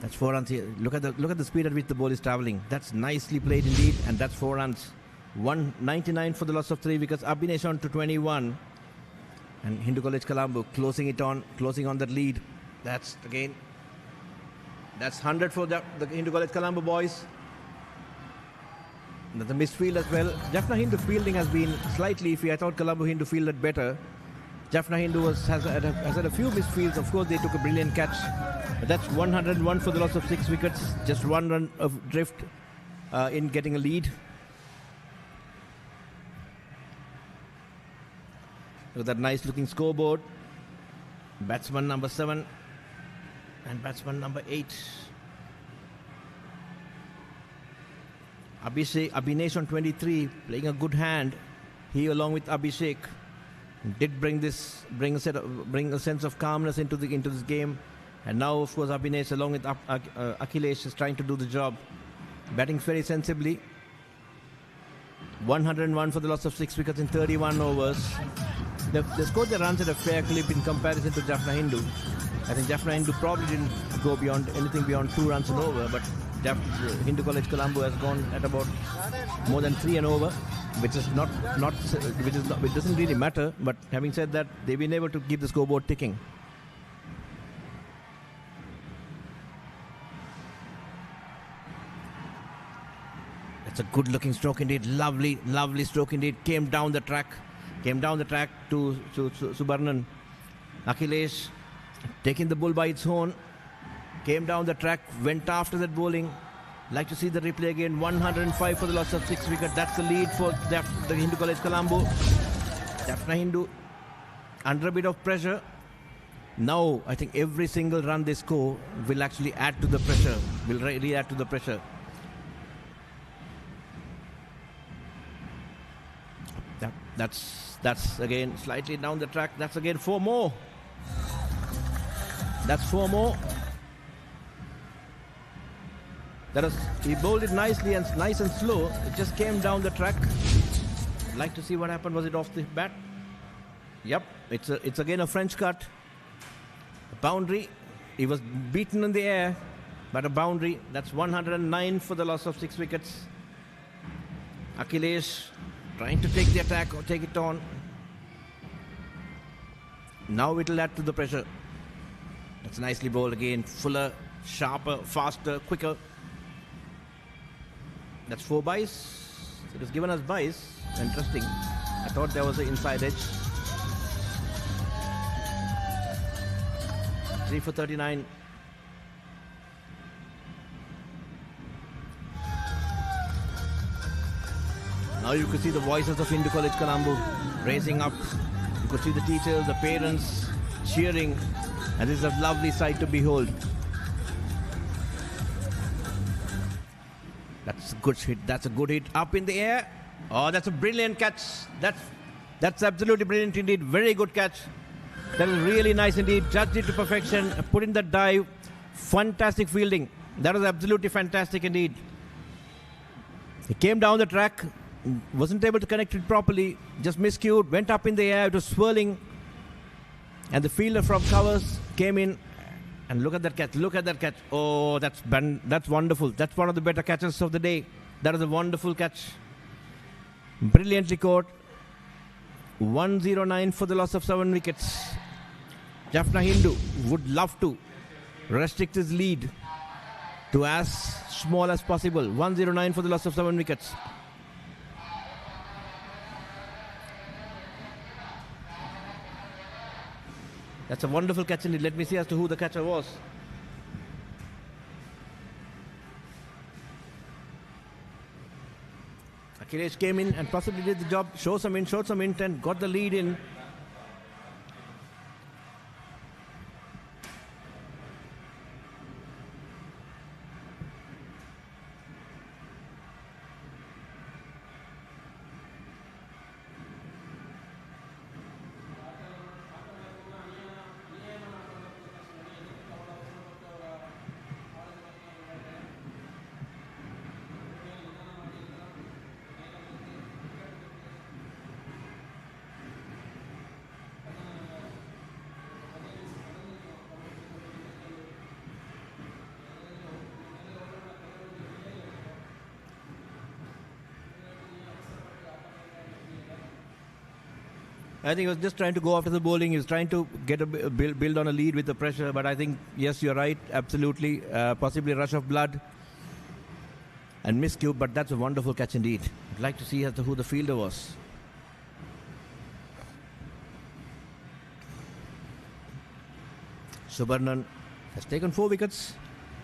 That's 4 runs here. Look at the speed at which the ball is travelling. That's nicely played indeed, and that's 4 runs. 199 for the loss of 3 wickets. Abhinesh on to 21, and Hindu College Colombo closing on that lead. That's 100 for the Hindu College Colombo boys. The misfield as well. Jaffna Hindu fielding has been slightly iffy. I thought Colombo Hindu fielded better. Jaffna Hindu has had a few misfields. Of course, they took a brilliant catch. But that's 101 for the loss of 6 wickets. Just 1 run of drift in getting a lead. Look at that nice looking scoreboard. Batsman number 7 and batsman number 8. Abhinesh on 23, playing a good hand. He, along with Abhishek, did bring a sense of calmness into this game. And now, of course, Abhinesh, along with Akhilesh, is trying to do the job, batting very sensibly. 101 for the loss of 6 wickets in 31 overs. They scored their runs at a fair clip in comparison to Jaffna Hindu. I think Jaffna Hindu probably didn't go anything beyond 2 runs and over, but Hindu College Colombo has gone at about more than 3 and over, which doesn't really matter. But having said that, they've been able to keep the scoreboard ticking. That's a good-looking stroke indeed. Lovely stroke indeed. Came down the track to Subarnan. Akhilesh taking the bull by its horn. Came down the track, went after that bowling. Like to see the replay again. 105 for the loss of 6 wickets. That's the lead for the Hindu College Colombo. Jaffna Hindu under a bit of pressure. Now, I think every single run they score will actually add to the pressure. Will really add to the pressure. That's again slightly down the track. That's again 4 more. That's 4 more. He bowled it nicely and nice and slow. It just came down the track. I'd like to see what happened. Was it off the bat? Yep. It's again a French cut. A boundary. He was beaten in the air, but a boundary. That's 109 for the loss of 6 wickets. Akhilesh trying to take the attack or take it on. Now it'll add to the pressure. That's nicely bowled again. Fuller, sharper, faster, quicker. That's 4 byes. It was given as byes. Interesting. I thought there was an inside edge. 3 for 39. Now you could see the voices of Hindu College Colombo raising up. You could see the teachers, the parents cheering. And this is a lovely sight to behold. That's a good hit. That's a good hit. Up in the air. Oh, that's a brilliant catch. That's absolutely brilliant indeed. Very good catch. That is really nice indeed. Judged it to perfection. Put in the dive. Fantastic fielding. That was absolutely fantastic indeed. He came down the track. Wasn't able to connect it properly. Just miscued. Went up in the air. It was swirling. And the fielder from covers came in. And look at that catch. Look at that catch. Oh, that's wonderful. That's one of the better catches of the day. That is a wonderful catch. Brilliantly caught. 109 for the loss of 7 wickets. Jaffna Hindu would love to restrict his lead to as small as possible. 109 for the loss of 7 wickets. That's a wonderful catch indeed. Let me see as to who the catcher was. Akhilesh came in and possibly did the job. Showed some intent, got the lead in. I think he was just trying to go after the bowling. He was trying to get a build on a lead with the pressure. But I think, yes, you're right. Absolutely. Possibly a rush of blood. And miscue, but that's a wonderful catch indeed. I'd like to see who the fielder was. Subarnan has taken 4 wickets.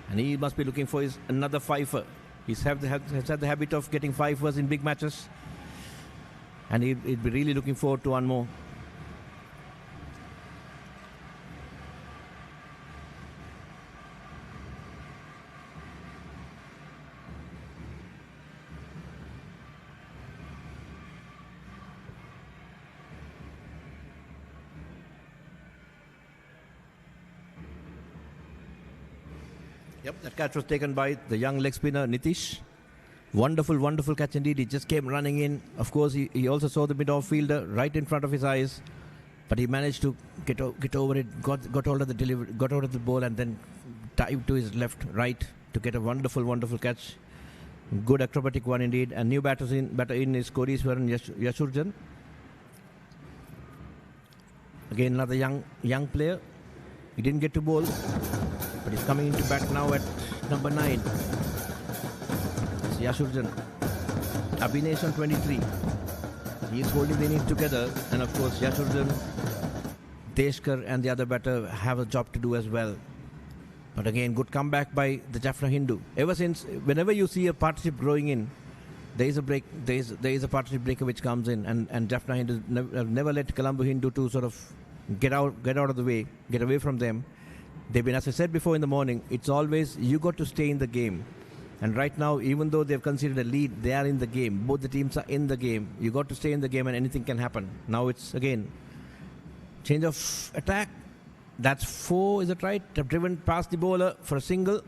And he must be looking for another fifer. He's had the habit of getting fifers in big matches. And he'd be really looking forward to one more. Yep, that catch was taken by the young leg spinner Nitish. Wonderful, wonderful catch indeed. He just came running in. Of course, he also saw the mid-off fielder right in front of his eyes. But he managed to get over it, got hold of the delivery, got hold of the ball, and then dived to his left, right to get a wonderful, wonderful catch. Good acrobatic one indeed. And new batter in is Kodiswaran Yashurjan. Again, another young player. He didn't get to bowl, but he's coming into bat now at number 9. It's Yashurjan. Abhinesh on 23. He's holding the innings together, and of course Yashurjan, Deshkar and the other batter have a job to do as well. But again, good comeback by the Jaffna Hindu. Ever since, whenever you see a partnership growing in, there is a break. There is a partnership breaker which comes in, and Jaffna Hindu never let Colombo Hindu to sort of get out of the way, get away from them. They've been, as I said before in the morning, it's always you got to stay in the game. And right now, even though they've conceded a lead, they are in the game. Both the teams are in the game. You got to stay in the game, and anything can happen. Now it's again change of attack. That's 4, is it right? They've driven past the bowler for a single.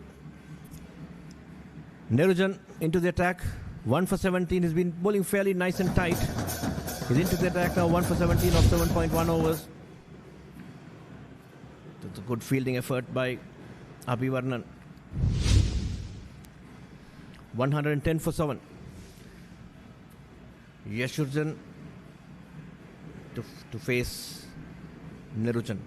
Nerujan into the attack. 1 for 17. He's been bowling fairly nice and tight. He's into the attack now. 1 for 17 of 7.1 overs. That's a good fielding effort by Abhivarnan. 110 for 7. Yashurjan to face Nerujan.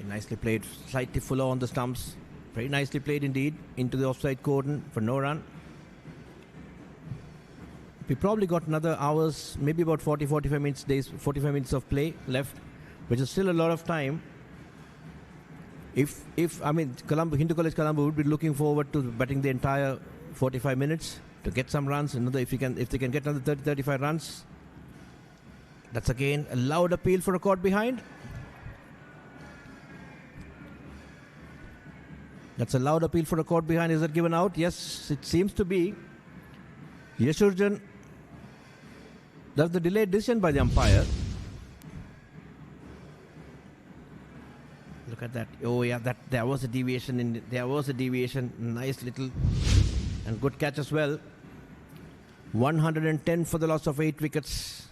Nicely played, slightly fuller on the stumps. Very nicely played indeed. Into the offside cordon for no run. We probably got another hours, maybe about 45 minutes of play left, which is still a lot of time. If Hindu College Colombo would be looking forward to batting the entire 45 minutes to get some runs. If they can get another 30-35 runs. That's again a loud appeal for a caught behind. That's a loud appeal for a caught behind. Is that given out? Yes, it seems to be. Yashurjan. That's the delayed decision by the umpire. Look at that. Oh yeah, there was a deviation. Nice little and good catch as well. 110 for the loss of 8 wickets.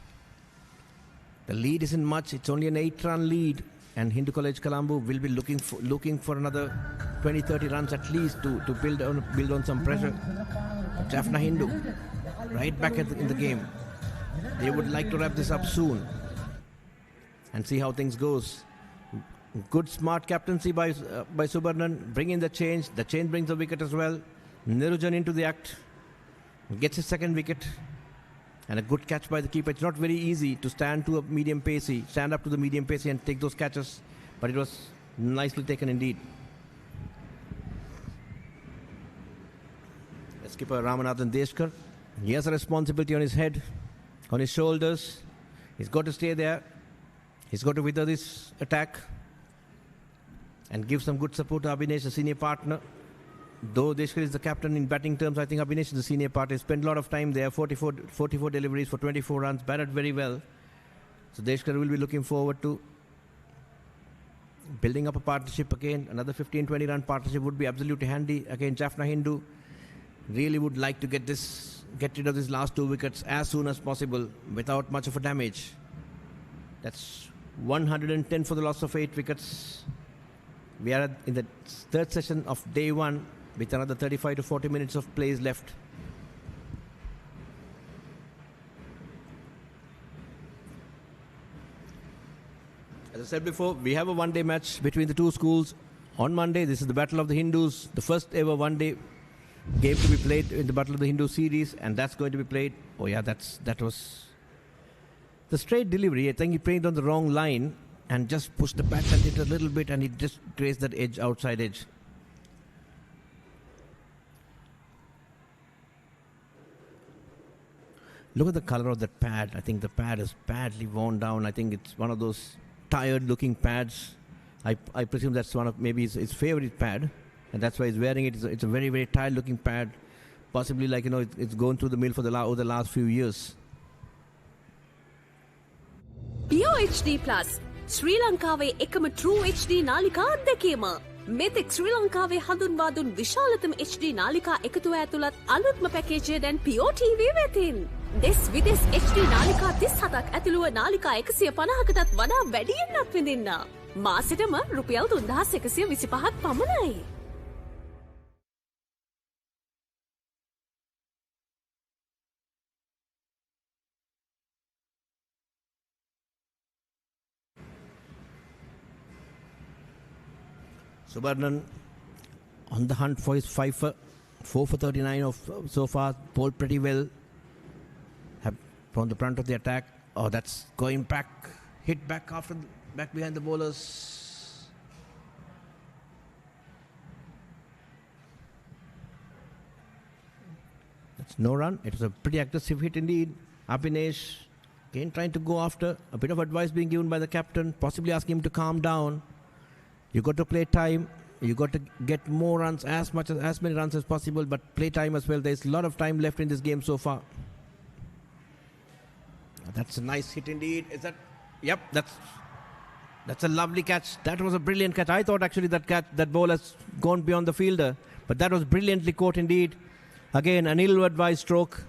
The lead isn't much. It's only an 8-run lead. And Hindu College Colombo will be looking for another 20-30 runs at least to build on some pressure. Jaffna Hindu right back in the game. They would like to wrap this up soon and see how things goes. Good smart captaincy by Subarnan, bringing the change. The change brings a wicket as well. Nerujan into the act, gets his second wicket. And a good catch by the keeper. It's not very easy to stand up to the medium pacey and take those catches. But it was nicely taken indeed. Skipper Ramanathan Deshkar. He has a responsibility on his head, on his shoulders. He's got to stay there. He's got to wither this attack and give some good support to Abhinesh, the senior partner. Though Deshkar is the captain in batting terms, I think Abhinesh is the senior partner. He spent a lot of time there, 44 deliveries for 24 runs, batted very well. So Deshkar will be looking forward to building up a partnership again. Another 15-20 run partnership would be absolutely handy. Again, Jaffna Hindu really would like to get rid of these last 2 wickets as soon as possible without much of a damage. That's 110 for the loss of 8 wickets. We are in the third session of day 1 with another 35 to 40 minutes of plays left. As I said before, we have a one-day match between the two schools on Monday. This is the Battle of the Hindus, the first ever one-day game to be played in the Battle of the Hindu series, and that's going to be played. Oh yeah, that was the straight delivery. I think he played on the wrong line and just pushed the bat and hit a little bit, and he just grazed that edge, outside edge. Look at the color of that pad. I think the pad is badly worn down. I think it's one of those tired-looking pads. I presume that's one of maybe his favorite pad, and that's why he's wearing it. It's a very, very tired-looking pad. Possibly, like, it's gone through the mill for over the last few years. Pure HD Plus, Sri Lankave ekama True HD නාලිකා අත්දැකීම. මෙතෙක් ශ්‍රී ලංකාවේ හඳුන්වා දුන් විශාලතම HD නාලිකා එකතුව ඇතුළත් අලුත්ම පැකේජය දැන් Pure TV වෙතින්. දෙස් විදෙස් HD නාලිකා 37ක් ඇතුළුව නාලිකා 150කටත් වඩා වැඩියෙන් අත්විඳින්න. මාසෙටම රුපියල් 3125ක් පමණයි. Subarnan on the hunt for his 5 for 4 for 39 of so far. Bowled pretty well. From the front of the attack. Oh, that's going back. Hit back back behind the bowlers. That's no run. It was a pretty aggressive hit indeed. Abhinesh again trying to go after. A bit of advice being given by the captain. Possibly asking him to calm down. You got to play time. You got to get more runs, as many runs as possible, but play time as well. There's a lot of time left in this game so far. That's a nice hit indeed. Is that? Yep, that's a lovely catch. That was a brilliant catch. I thought actually that ball has gone beyond the fielder, but that was brilliantly caught indeed. Again, an ill-advised stroke.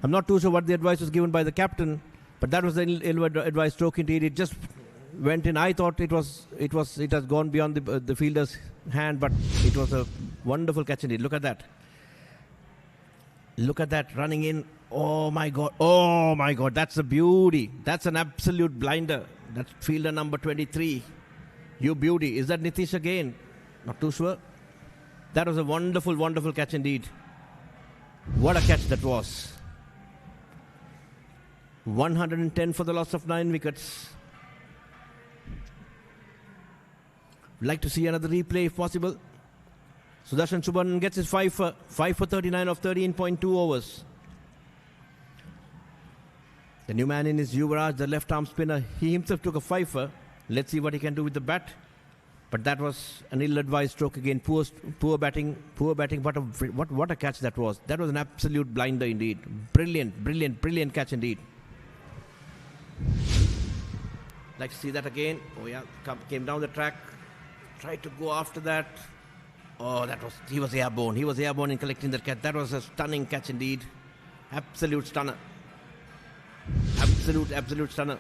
I'm not too sure what the advice was given by the captain, but that was an ill-advised stroke indeed. It just went in. I thought it has gone beyond the fielder's hand, but it was a wonderful catch indeed. Look at that. Look at that running in. Oh my God. Oh my God. That's a beauty. That's an absolute blinder. That's fielder number 23. You beauty. Is that Nitish again? Not too sure. That was a wonderful, wonderful catch indeed. What a catch that was. 110 for the loss of 9 wickets. We'd like to see another replay if possible. Sudarshan Subban gets his 5 for 39 of 13.2 overs. The new man in is Yuvraj, the left-arm spinner. He himself took a 5 for. Let's see what he can do with the bat. But that was an ill-advised stroke again. Poor batting. But what a catch that was. That was an absolute blinder indeed. Brilliant catch indeed. Like to see that again. Oh yeah, came down the track. Tried to go after that. Oh, he was airborne. He was airborne in collecting that catch. That was a stunning catch indeed. Absolute stunner. Absolute stunner.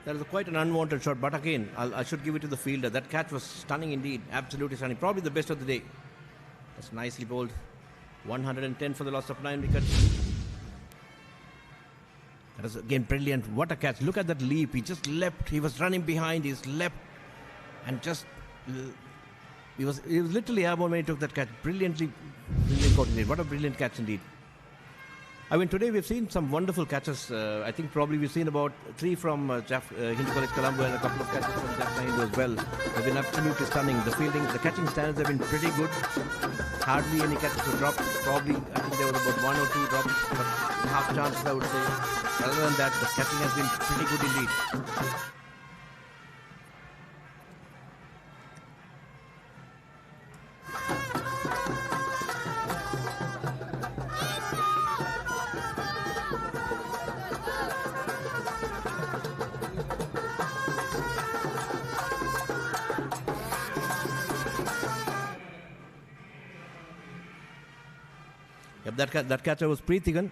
That is quite an unwanted shot, but again, I should give it to the fielder. That catch was stunning indeed, absolutely stunning. Probably the best of the day. That's nicely bowled. 110 for the loss of 9 wickets. That was again brilliant. What a catch. Look at that leap. He just leapt. He was running behind. He's leapt and just... He was literally airborne when he took that catch. Brilliantly coordinated. What a brilliant catch indeed. I mean, today we've seen some wonderful catches. I think probably we've seen about 3 from Hindu College Colombo and a couple of catches from Jaffna Hindu as well. They've been absolutely stunning. The fielding, the catching standards have been pretty good. Hardly any catches were dropped. Probably, I think there was about 1 or 2 drops, but half chances, I would say. Other than that, the catching has been pretty good indeed. That catcher was Preethigan.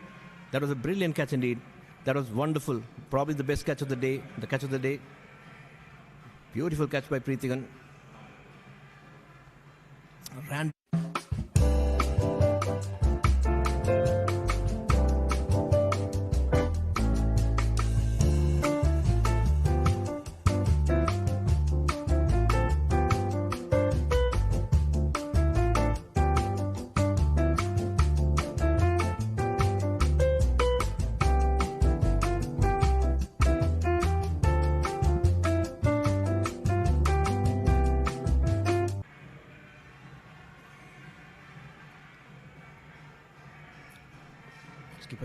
That was a brilliant catch indeed. That was wonderful. Probably the best catch of the day. The catch of the day. Beautiful catch by Preethigan. Ran.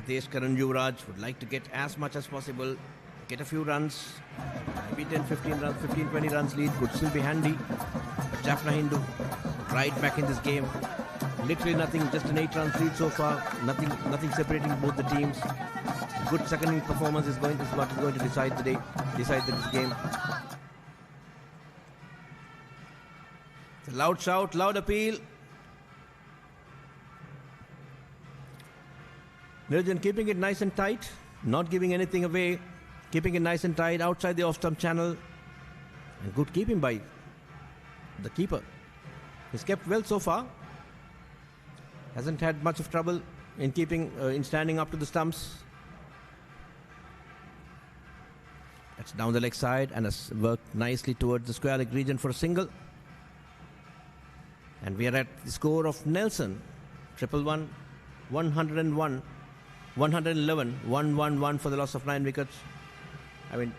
Deshkar and Yuvraj would like to get as much as possible, get a few runs, maybe 10-15 runs, 15-20 runs lead could still be handy. But Jaffna Hindu right back in this game. Literally nothing, just an 8 runs lead so far. Nothing separating both the teams. Good second inning performance is what is going to decide this game. It's a loud shout, loud appeal. Nirjan keeping it nice and tight, not giving anything away, keeping it nice and tight outside the off-stump channel. And good keeping by the keeper. He's kept well so far. Hasn't had much of trouble in in standing up to the stumps. That's down the leg side and has worked nicely towards the square leg region for a single. And we are at the score of Nelson. 111, 101. 111, 111 for the loss of 9 wickets. I mean,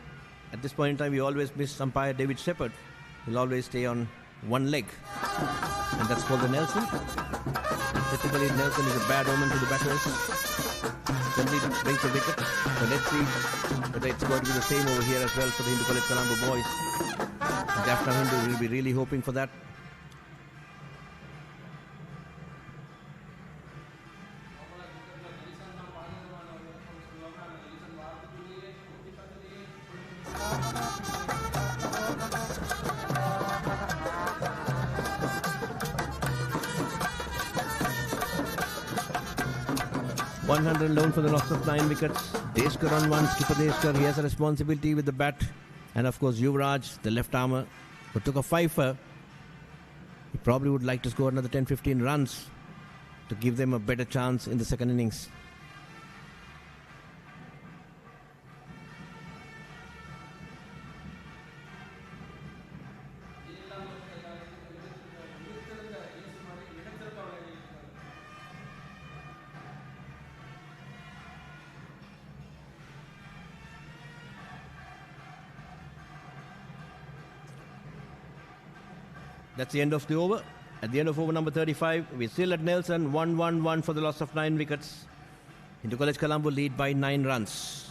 at this point in time, we always miss umpire David Shepherd. He'll always stay on one leg. And that's called the Nelson. Typically, Nelson is a bad omen to the batters. Generally brings a wicket. So let's see whether it's going to be the same over here as well for the Hindu College Colombo boys. Jaffna Hindu will be really hoping for that. Alone for the loss of 9 wickets. Deshkar on 1, skipper Deshkar, he has a responsibility with the bat. And of course Yuvraj, the left armour, who took a 5-fer. He probably would like to score another 10-15 runs to give them a better chance in the second innings. That's the end of the over. At the end of over number 35, we're still at Nelson, 1-1-1 for the loss of 9 wickets. Hindu College Colombo lead by 9 runs.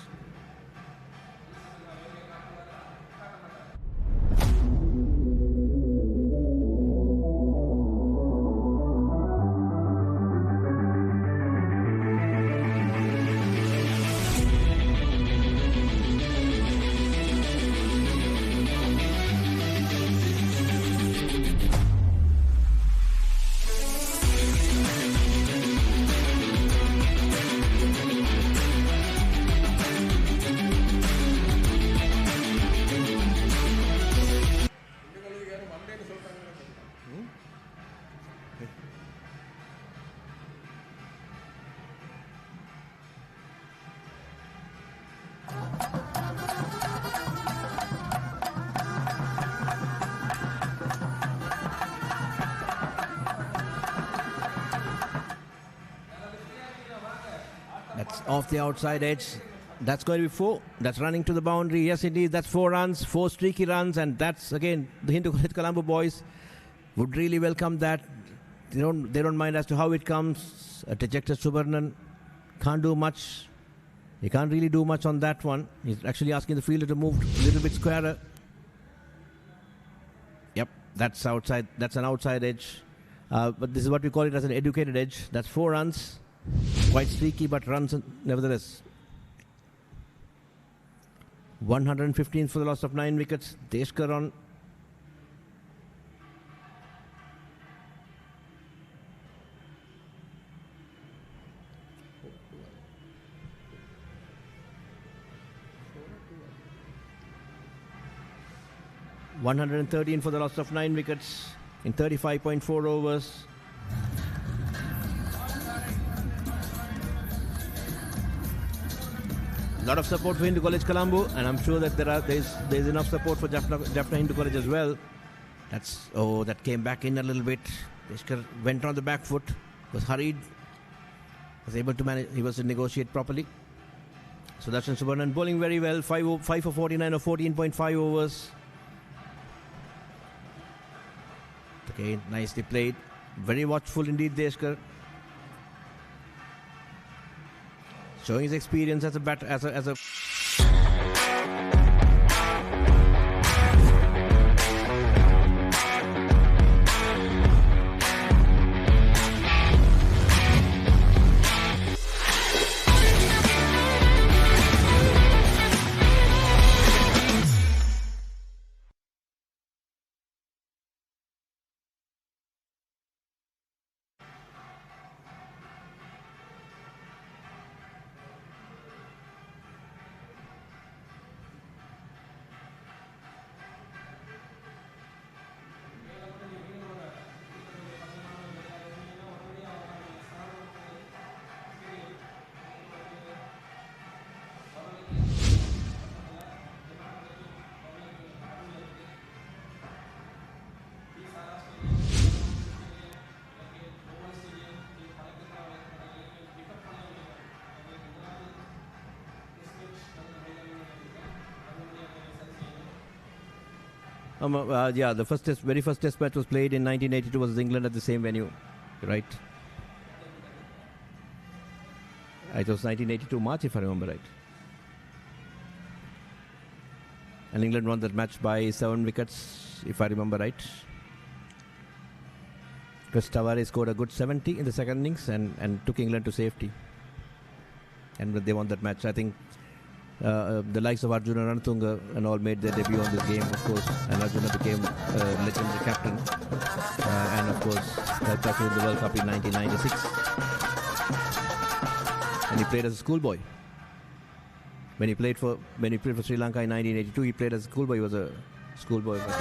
That's off the outside edge. That's going to be 4. That's running to the boundary. Yes, indeed. That's 4 runs, 4 streaky runs, and that's again the Hindu College Colombo boys would really welcome that. They don't mind as to how it comes. A dejected Subarnan can't do much. He can't really do much on that one. He's actually asking the fielder to move a little bit squarer. Yep, that's outside. That's an outside edge. But this is what we call it as an educated edge. That's 4 runs. Quite streaky, but runs nevertheless. 115 for the loss of 9 wickets. Deshkar on. $113 for the loss of 9 wickets in 35.4 overs. A lot of support for Hindu College Colombo, and I'm sure that there's enough support for Jaffna Hindu College as well. That came back in a little bit. Deshkar went on the back foot, was hurried, was able to manage. He was to negotiate properly. Sudarshan Subarnan bowling very well. 5 for 49 or 14.5 overs. Okay, nicely played. Very watchful indeed, Deshkar. Showing his experience as a batter, as a the very first test match was played in 1982 was England at the same venue, right? It was 1982 March, if I remember right. And England won that match by 7 wickets, if I remember right. Chris Tavares scored a good 70 in the second innings and took England to safety. And they won that match. I think the likes of Arjuna Ranatunga and all made their debut on this game, of course, and Arjuna became legendary captain and of course helped us win the World Cup in 1996. And he played as a schoolboy. When he played for Sri Lanka in 1982, he played as a schoolboy. He was a schoolboy, I think.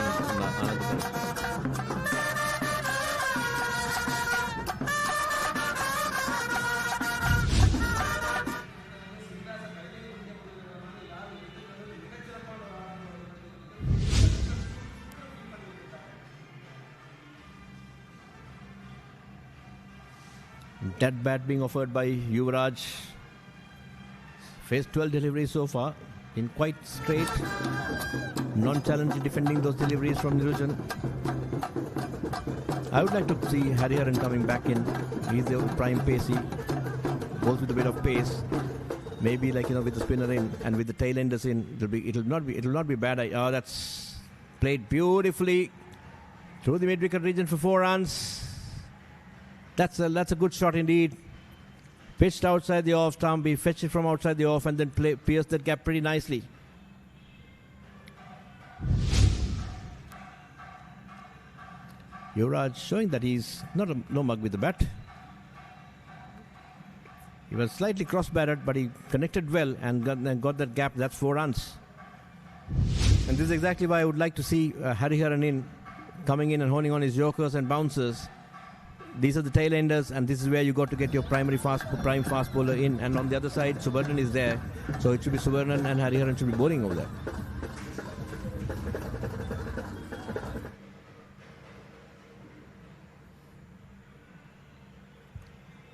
That bat being offered by Yuvraj. Faced 12 deliveries so far. Been quite straight. Non-challenging defending those deliveries from Nirujan. I would like to see Hariharan coming back in. He's the prime pacey. Goes with a bit of pace. Maybe with the spinner in and with the tail enders in, it'll not be bad. That's played beautifully through the mid-wicket region for 4 runs. That's a good shot indeed. Pitched outside the off stump. He fetched it from outside the off and then pierced that gap pretty nicely. Yuvraj showing that he's no mug with the bat. He was slightly cross-batted, but he connected well and got that gap. That's 4 runs. And this is exactly why I would like to see Hariharan coming in and honing on his yokers and bouncers. These are the tail enders, and this is where you got to get your prime fast bowler in. And on the other side, Subarnan is there, so it should be Subarnan and Hariharan should be bowling over there.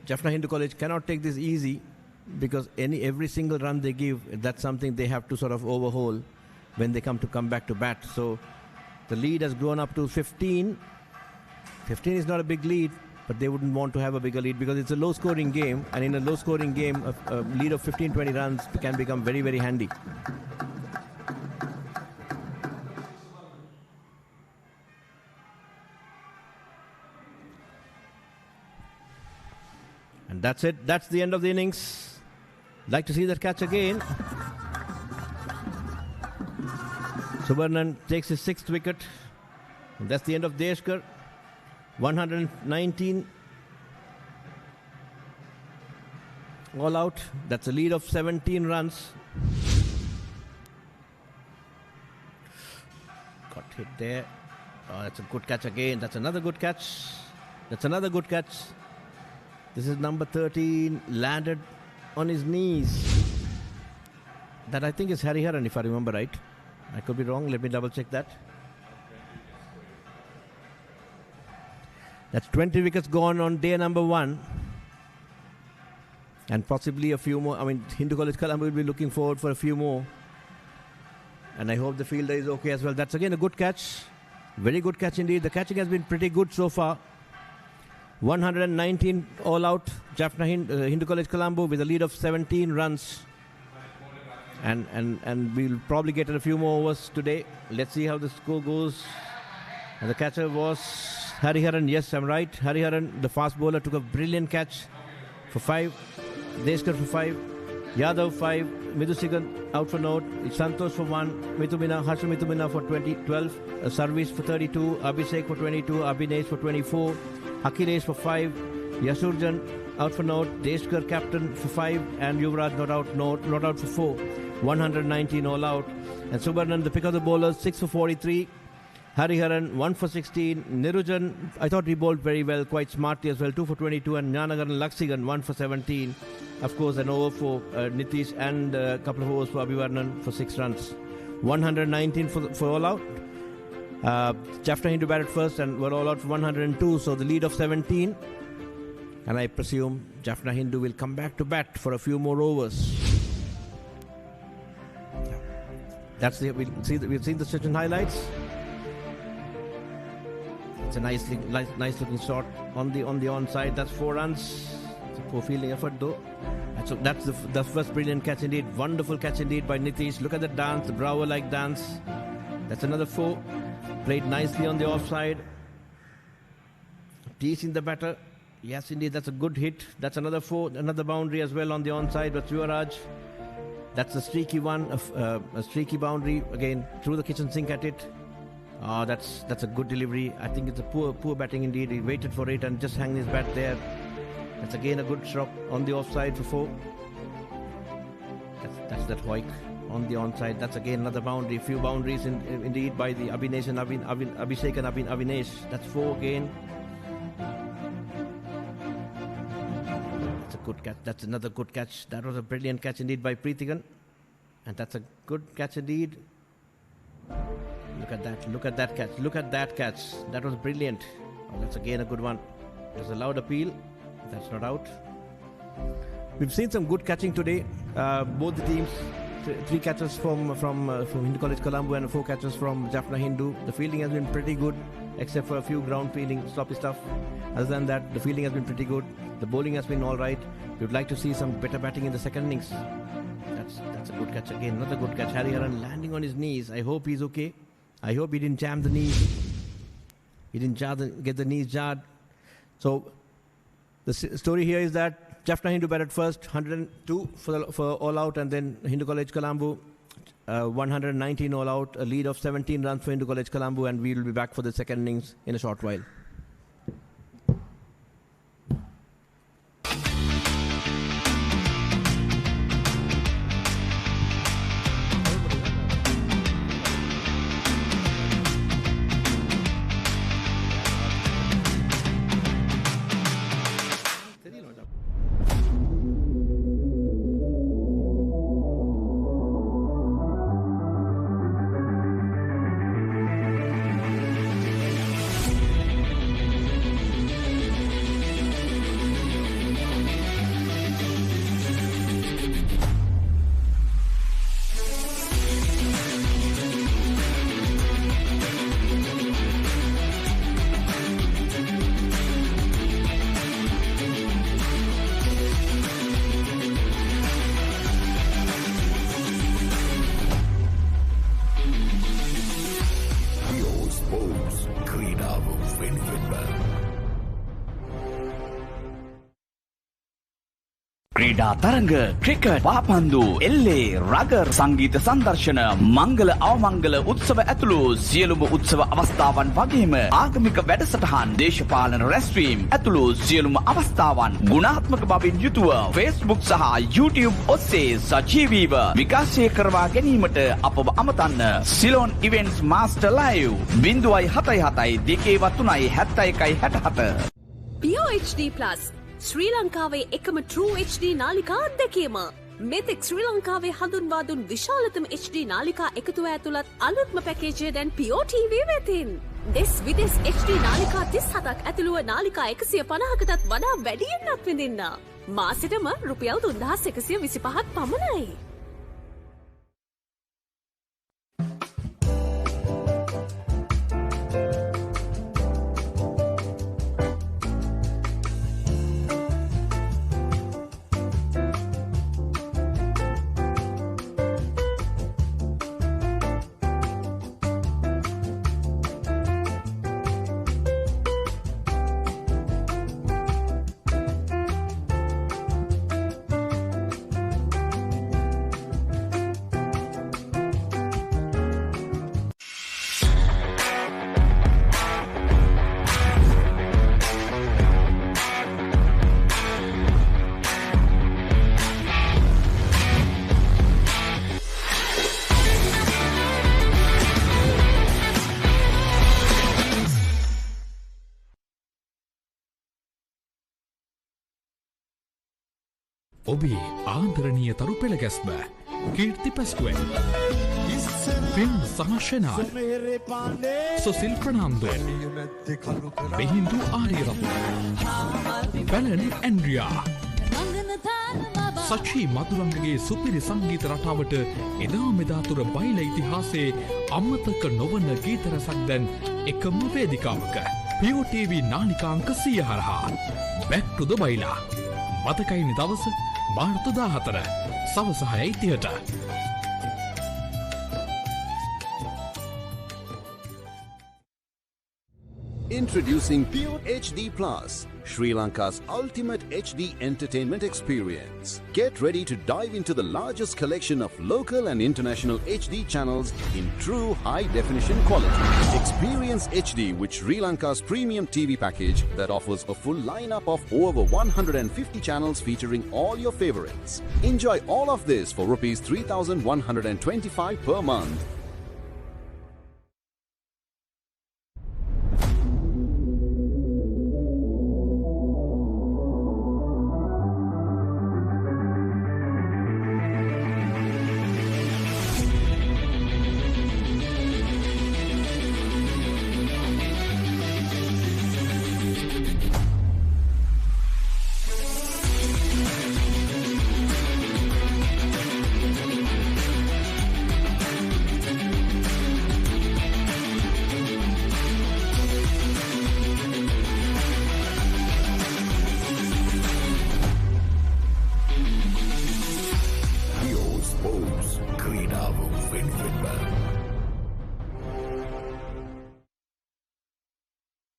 Jaffna Hindu College cannot take this easy. because every single run they give, that's something they have to sort of overhaul when they come back to bat. So the lead has grown up to 15. 15 is not a big lead, but they wouldn't want to have a bigger lead because it's a low-scoring game, and in a low-scoring game, a lead of 15-20 runs can become very, very handy. And that's it. That's the end of the innings. Like to see that catch again. Subarnan takes his 6th wicket. And that's the end of Deshkar. 119 all out. That's a lead of 17 runs. Got hit there. Oh, that's a good catch again. That's another good catch. That's another good catch. This is number 13, landed on his knees. That I think is Hariharan, if I remember right. I could be wrong. Let me double check that. That's 20 wickets gone on day number 1. And possibly a few more. I mean, Hindu College Colombo will be looking forward for a few more. And I hope the fielder is okay as well. That's again a good catch. Very good catch indeed. The catching has been pretty good so far. 119 all out. Jaffna Hindu College Colombo with a lead of 17 runs. And we'll probably get a few more overs today. Let's see how the score goes. And the catcher was Hariharan. Yes, I'm right. Hariharan, the fast bowler, took a brilliant catch for 5. Deshkar for 5. Yadav 5. Midhusigan out for note. Santosh for 1. Harsha Mithumina for 12. Sarvis for 32. Abhishek for 22. Abhinesh for 24. Akhilesh for 5. Yasurjan out for note. Deshkar captain for 5. And Yuvraj not out for 4. 119 all out. And Subarnan, the pick of the bowlers, 6 for 43. Hariharan, 1 for 16. Nirujan, I thought he bowled very well, quite smartly as well, 2 for 22. And Jnanagaran Laksigan, 1 for 17. Of course, an over for Nitish and a couple of overs for Abhivarnan for 6 runs. 119 for all out. Jaffna Hindu batted first and were all out for 102, so the lead of 17. And I presume Jaffna Hindu will come back to bat for a few more overs. We've seen the session highlights. It's a nice looking shot on the onside. That's 4 runs. It's a poor fielding effort though. And so that's the first brilliant catch indeed. Wonderful catch indeed by Nitish. Look at the dance, the Bravo-like dance. That's another 4. Played nicely on the offside. Teasing the batter. Yes, indeed, that's a good hit. That's another 4, another boundary as well on the onside. But Yuvraj, that's a streaky one, a streaky boundary again through the kitchen sink at it. That's a good delivery. I think it's a poor batting indeed. He waited for it and just hung his bat there. That's again a good shot on the offside for 4. That's that Hoik on the onside. That's again another boundary. Few boundaries indeed by the Abhinesh and Abhishek and Abhinesh. That's 4 again. That's a good catch. That's another good catch. That was a brilliant catch indeed by Preethigan. And that's a good catch indeed. Look at that. Look at that catch. Look at that catch. That was brilliant. That's again a good one. There's a loud appeal. That's not out. We've seen some good catching today. Both the teams, 3 catches from Hindu College Colombo and 4 catches from Jaffna Hindu. The fielding has been pretty good, except for a few ground fielding, sloppy stuff. Other than that, the fielding has been pretty good. The bowling has been all right. We'd like to see some better batting in the second innings. That's a good catch again. Another good catch. Hariharan landing on his knees. I hope he's okay. I hope he didn't jam the knees. He didn't get the knees jarred. So the story here is that Jaffna Hindu batted first, 102 for all out, and then Hindu College Colombo, 119 all out, a lead of 17 runs for Hindu College Colombo, and we will be back for the second innings in a short while. ක්‍රීඩා තරඟ cricket පාපන්දු එල්ලේ rugger සංගීත සංදර්ශන මංගල අවමංගල උත්සව ඇතුළු සියලුම උත්සව අවස්ථාවන් වගේම ආගමික වැඩසටහන් දේශපාලන රැස්වීම් ඇතුළු සියලුම අවස්ථාවන් ගුණාත්මක බවින් යුතුව Facebook සහ YouTube ඔස්සේ සජීවීව විකාශය කරවා ගැනීමට අපව අමතන්න. Ceylon events master live 077 2 71 POHD+ ශ්‍රී ලංකාවේ එකම True HD නාලිකා අත්දැකීම. මෙතෙක් ශ්‍රී ලංකාවේ හඳුන්වා දුන් විශාලතම HD නාලිකා එකතුව ඇතුළත් අලුත්ම පැකේජය දැන් POTV වෙතින්. දෙස් විදෙස් HD නාලිකා 37ක් ඇතුළුව නාලිකා 150කටත් වඩා වැඩියෙන් අත්විඳින්න. මාසෙටම රුපියල් 3125ක් පමණයි. ඔබේ ආන්දරණීය තරු පෙළ ගැස්ම කීර්ති පැස්කුවෙන් ෆිල්ම් සහශනාල් සොසිල් ප්‍රනාන්දු බෙහින්දු ආරියරත්න බැලන් ඇන්ඩ්‍රියා සචී මදුරංගගේ සුපිරි සංගීත රටාවට එදා මෙදාතුර බයිල ඉතිහාසයේ අමතක නොවන ගීත රසක් දැන් එකම වේදිකාවක POTV නාලිකාංක 100 හරහා Back to the බයිලා මතකයිනි දවස මාර්තු 14 සවස 6:30ට. Introducing Pure HD Plus, Sri Lanka's ultimate HD entertainment experience. Get ready to dive into the largest collection of local and international HD channels in true high-definition quality. Experience HD with Sri Lanka's premium TV package that offers a full lineup of over 150 channels featuring all your favorites. Enjoy all of this for Rs 3,125 per month.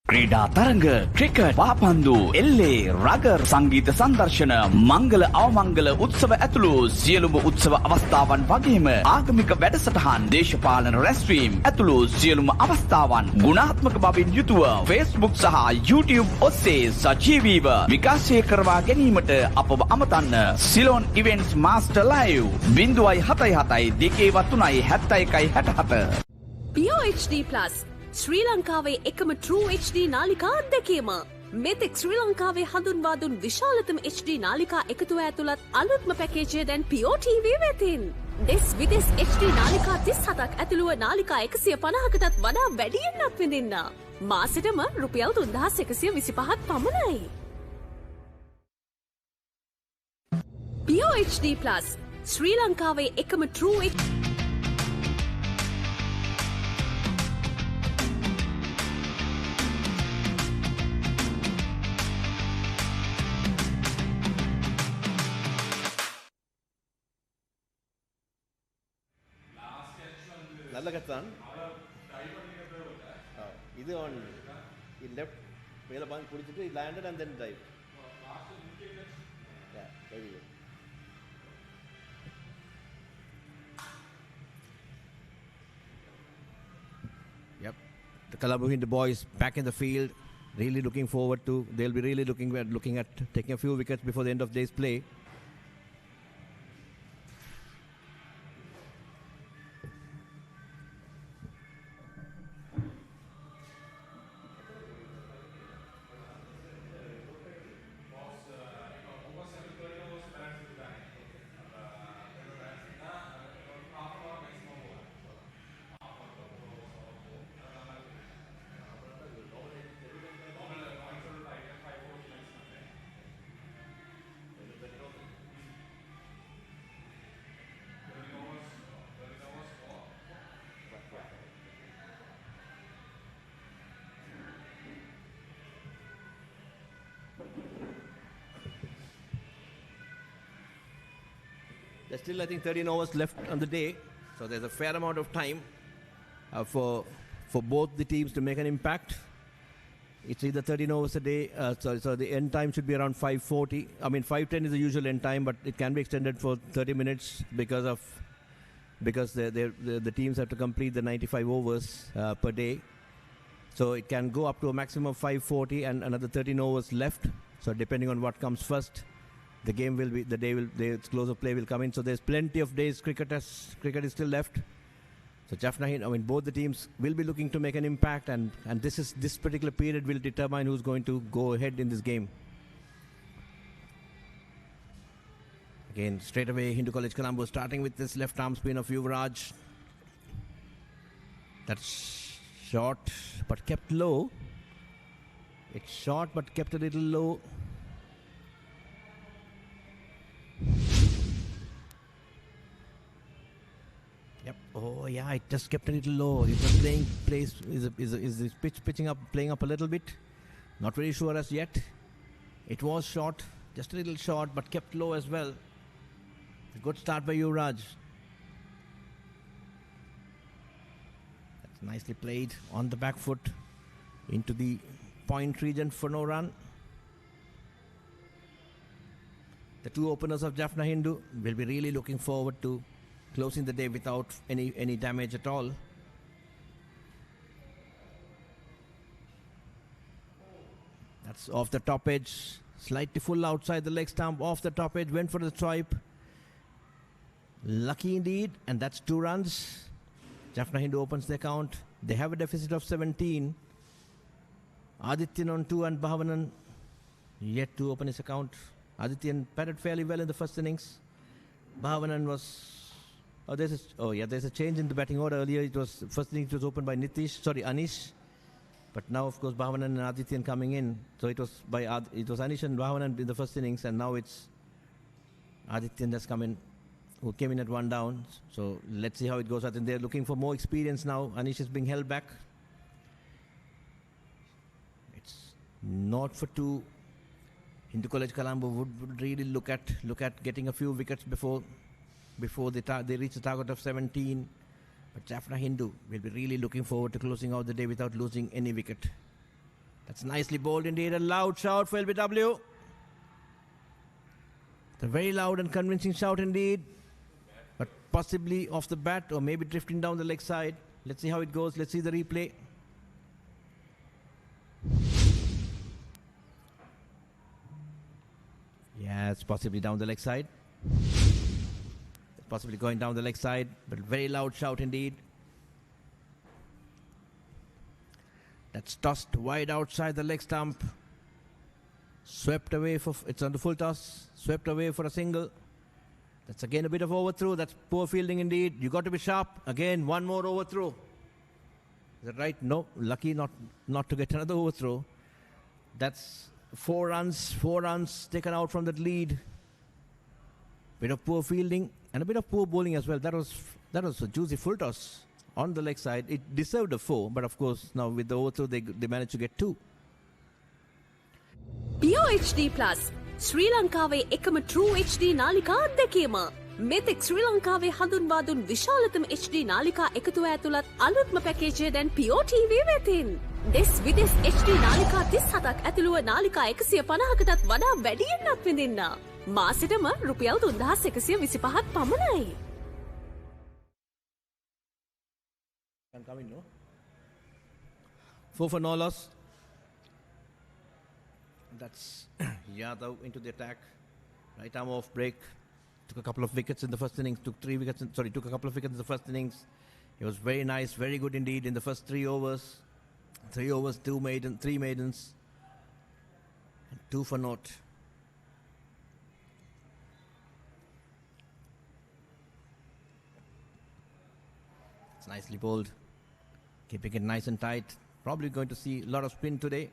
ක්‍රීඩා තරඟ cricket පාපන්දු එල්ලේ rugger සංගීත සංදර්ශන මංගල අවමංගල උත්සව ඇතුළු සියලුම උත්සව අවස්ථාවන් වගේම ආගමික වැඩසටහන් දේශපාලන රැස්වීම් ඇතුළු සියලුම අවස්ථාවන් ගුණාත්මක බවින් යුතුව Facebook සහ YouTube ඔස්සේ සජීවීව විකාශය කරවා ගැනීමට අපව අමතන්න. Ceylon events master live 077 2 71 POHD+ ශ්‍රී ලංකාවේ එකම True HD නාලිකා අත්දැකීම. මෙතෙක් ශ්‍රී ලංකාවේ හඳුන්වා දුන් විශාලතම HD නාලිකා එකතුව ඇතුළත් අලුත්ම පැකේජය දැන් POTV වෙතින්. දෙස් විදෙස් HD නාලිකා 37ක් ඇතුළුව නාලිකා 150කටත් වඩා වැඩියෙන් අත්විඳින්න. මාසෙටම රුපියල් 3125ක් පමණයි. POHD+ ශ්‍රී ලංකාවේ එකම True HD நல்லகத்தான் இது on he left மேல பாங்க குடிச்சிட்டு he landed and then dive. Yeah, very good. The Colombo Hindu boys back in the field, really looking forward to. They'll be really looking at taking a few wickets before the end of the day's play. There's still, I think, 13 overs left on the day, so there's a fair amount of time for both the teams to make an impact. It's either 13 overs a day, so the end time should be around 5:40. I mean, 5:10 is the usual end time, but it can be extended for 30 minutes because the teams have to complete the 95 overs per day. So it can go up to a maximum of 5:40 and another 13 overs left. So depending on what comes first, the close of play will come in. So there's plenty of days cricket is still left. So Jaffna Hindu, both the teams will be looking to make an impact, and this particular period will determine who's going to go ahead in this game. Again, straight away, Hindu College Colombo starting with this left arm spin of Yuvraj. That's short but kept low. It's short but kept a little low. Yep. Oh yeah, it just kept a little low. It was playing up a little bit. Not very sure as yet. It was short, just a little short, but kept low as well. A good start by Yuvraj. That's nicely played on the back foot into the point region for no run. The two openers of Jaffna Hindu will be really looking forward to closing the day without any damage at all. That's off the top edge, slightly full outside the leg stump, off the top edge, went for the swipe. Lucky indeed, and that's 2 runs. Jaffna Hindu opens the account. They have a deficit of 17. Adityan on 2 and Bhavanan yet to open his account. Adityan batted fairly well in the first innings. Bhavanan was... there's a change in the batting order. Earlier, it was first innings was opened by Anish. But now, of course, Bhavanan and Adityan coming in. So it was Anish and Bhavanan in the first innings, and now it's Adityan that's come in, who came in at 1 down. So let's see how it goes. I think they're looking for more experience now. Anish is being held back. It's not for 2. Hindu College Colombo would really look at getting a few wickets before they reach the target of 17. But Jaffna Hindu will be really looking forward to closing out the day without losing any wicket. That's nicely bowled indeed. A loud shout for LBW. It's a very loud and convincing shout indeed. But possibly off the bat or maybe drifting down the leg side. Let's see how it goes. Let's see the replay. Yeah, it's possibly down the leg side. Possibly going down the leg side, but very loud shout indeed. That's tossed wide outside the leg stump. Swept away it's on the full toss. Swept away for a single. That's again a bit of overthrow. That's poor fielding indeed. You got to be sharp. Again, one more overthrow. Is that right? No, lucky not to get another overthrow. That's 4 runs. 4 runs taken out from that lead. Bit of poor fielding and a bit of poor bowling as well. That was a juicy full toss on the leg side. It deserved a 4, but of course now with the overthrow they managed to get 2. Pure HD Plus Sri Lankawe ekama True HD නාලිකා අත්දැකීම. මෙතෙක් ශ්‍රී ලංකාවේ හඳුන්වා දුන් විශාලතම HD නාලිකා එකතුව ඇතුළත් අලුත්ම පැකේජය දැන් Pure TV වෙතින්. දෙස් විදෙස් HD නාලිකා 37ක් ඇතුළුව නාලිකා 150කටත් වඩා වැඩියෙන් අත්විඳින්න. මාසෙටම රුපියල් 3125ක් පමණයි. Can come in, no? 4 for no loss. That's Yadav into the attack. Right arm off break. Took a couple of wickets in the first innings. Took a couple of wickets in the first innings. It was very nice, very good indeed in the first 3 overs. 3 overs, 3 maidens. And 2 for naught. It's nicely bowled. Keeping it nice and tight. Probably going to see a lot of spin today.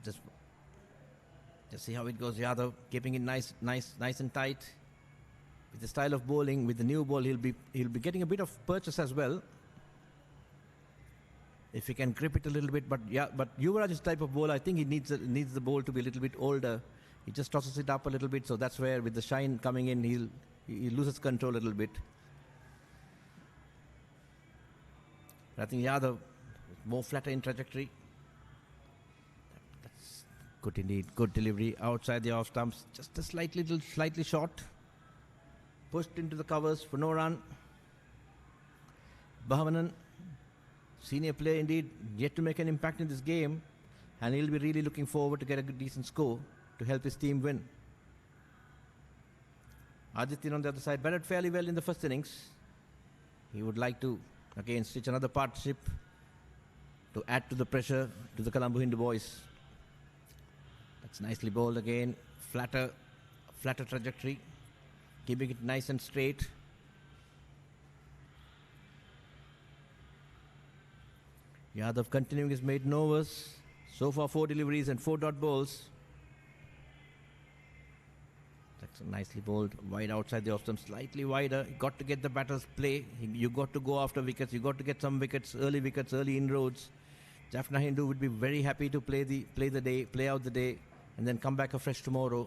Just see how it goes. Yadav keeping it nice and tight. With the style of bowling, with the new ball, he'll be getting a bit of purchase as well. If he can grip it a little bit, but Yuvraj's type of bowler, I think he needs the ball to be a little bit older. He just tosses it up a little bit, so that's where with the shine coming in, he loses control a little bit. But I think Yadav more flatter in trajectory. That's good indeed. Good delivery outside the off stumps, just a slightly short. Pushed into the covers for no run. Bhavanan, senior player indeed, yet to make an impact in this game, and he'll be really looking forward to get a good, decent score to help his team win. Adityan on the other side batted fairly well in the first innings. He would like to again stitch another partnership to add to the pressure to the Colombo Hindu boys. That's nicely bowled again. Flatter trajectory. Keeping it nice and straight. Yadav continuing his maiden overs. So far 4 deliveries and 4 dot balls. That's nicely bowled. Wide outside the off stump, slightly wider. You got to get the batter's play. You got to go after wickets. You got to get some wickets, early inroads. Jaffna Hindu would be very happy to play out the day, and then come back afresh tomorrow.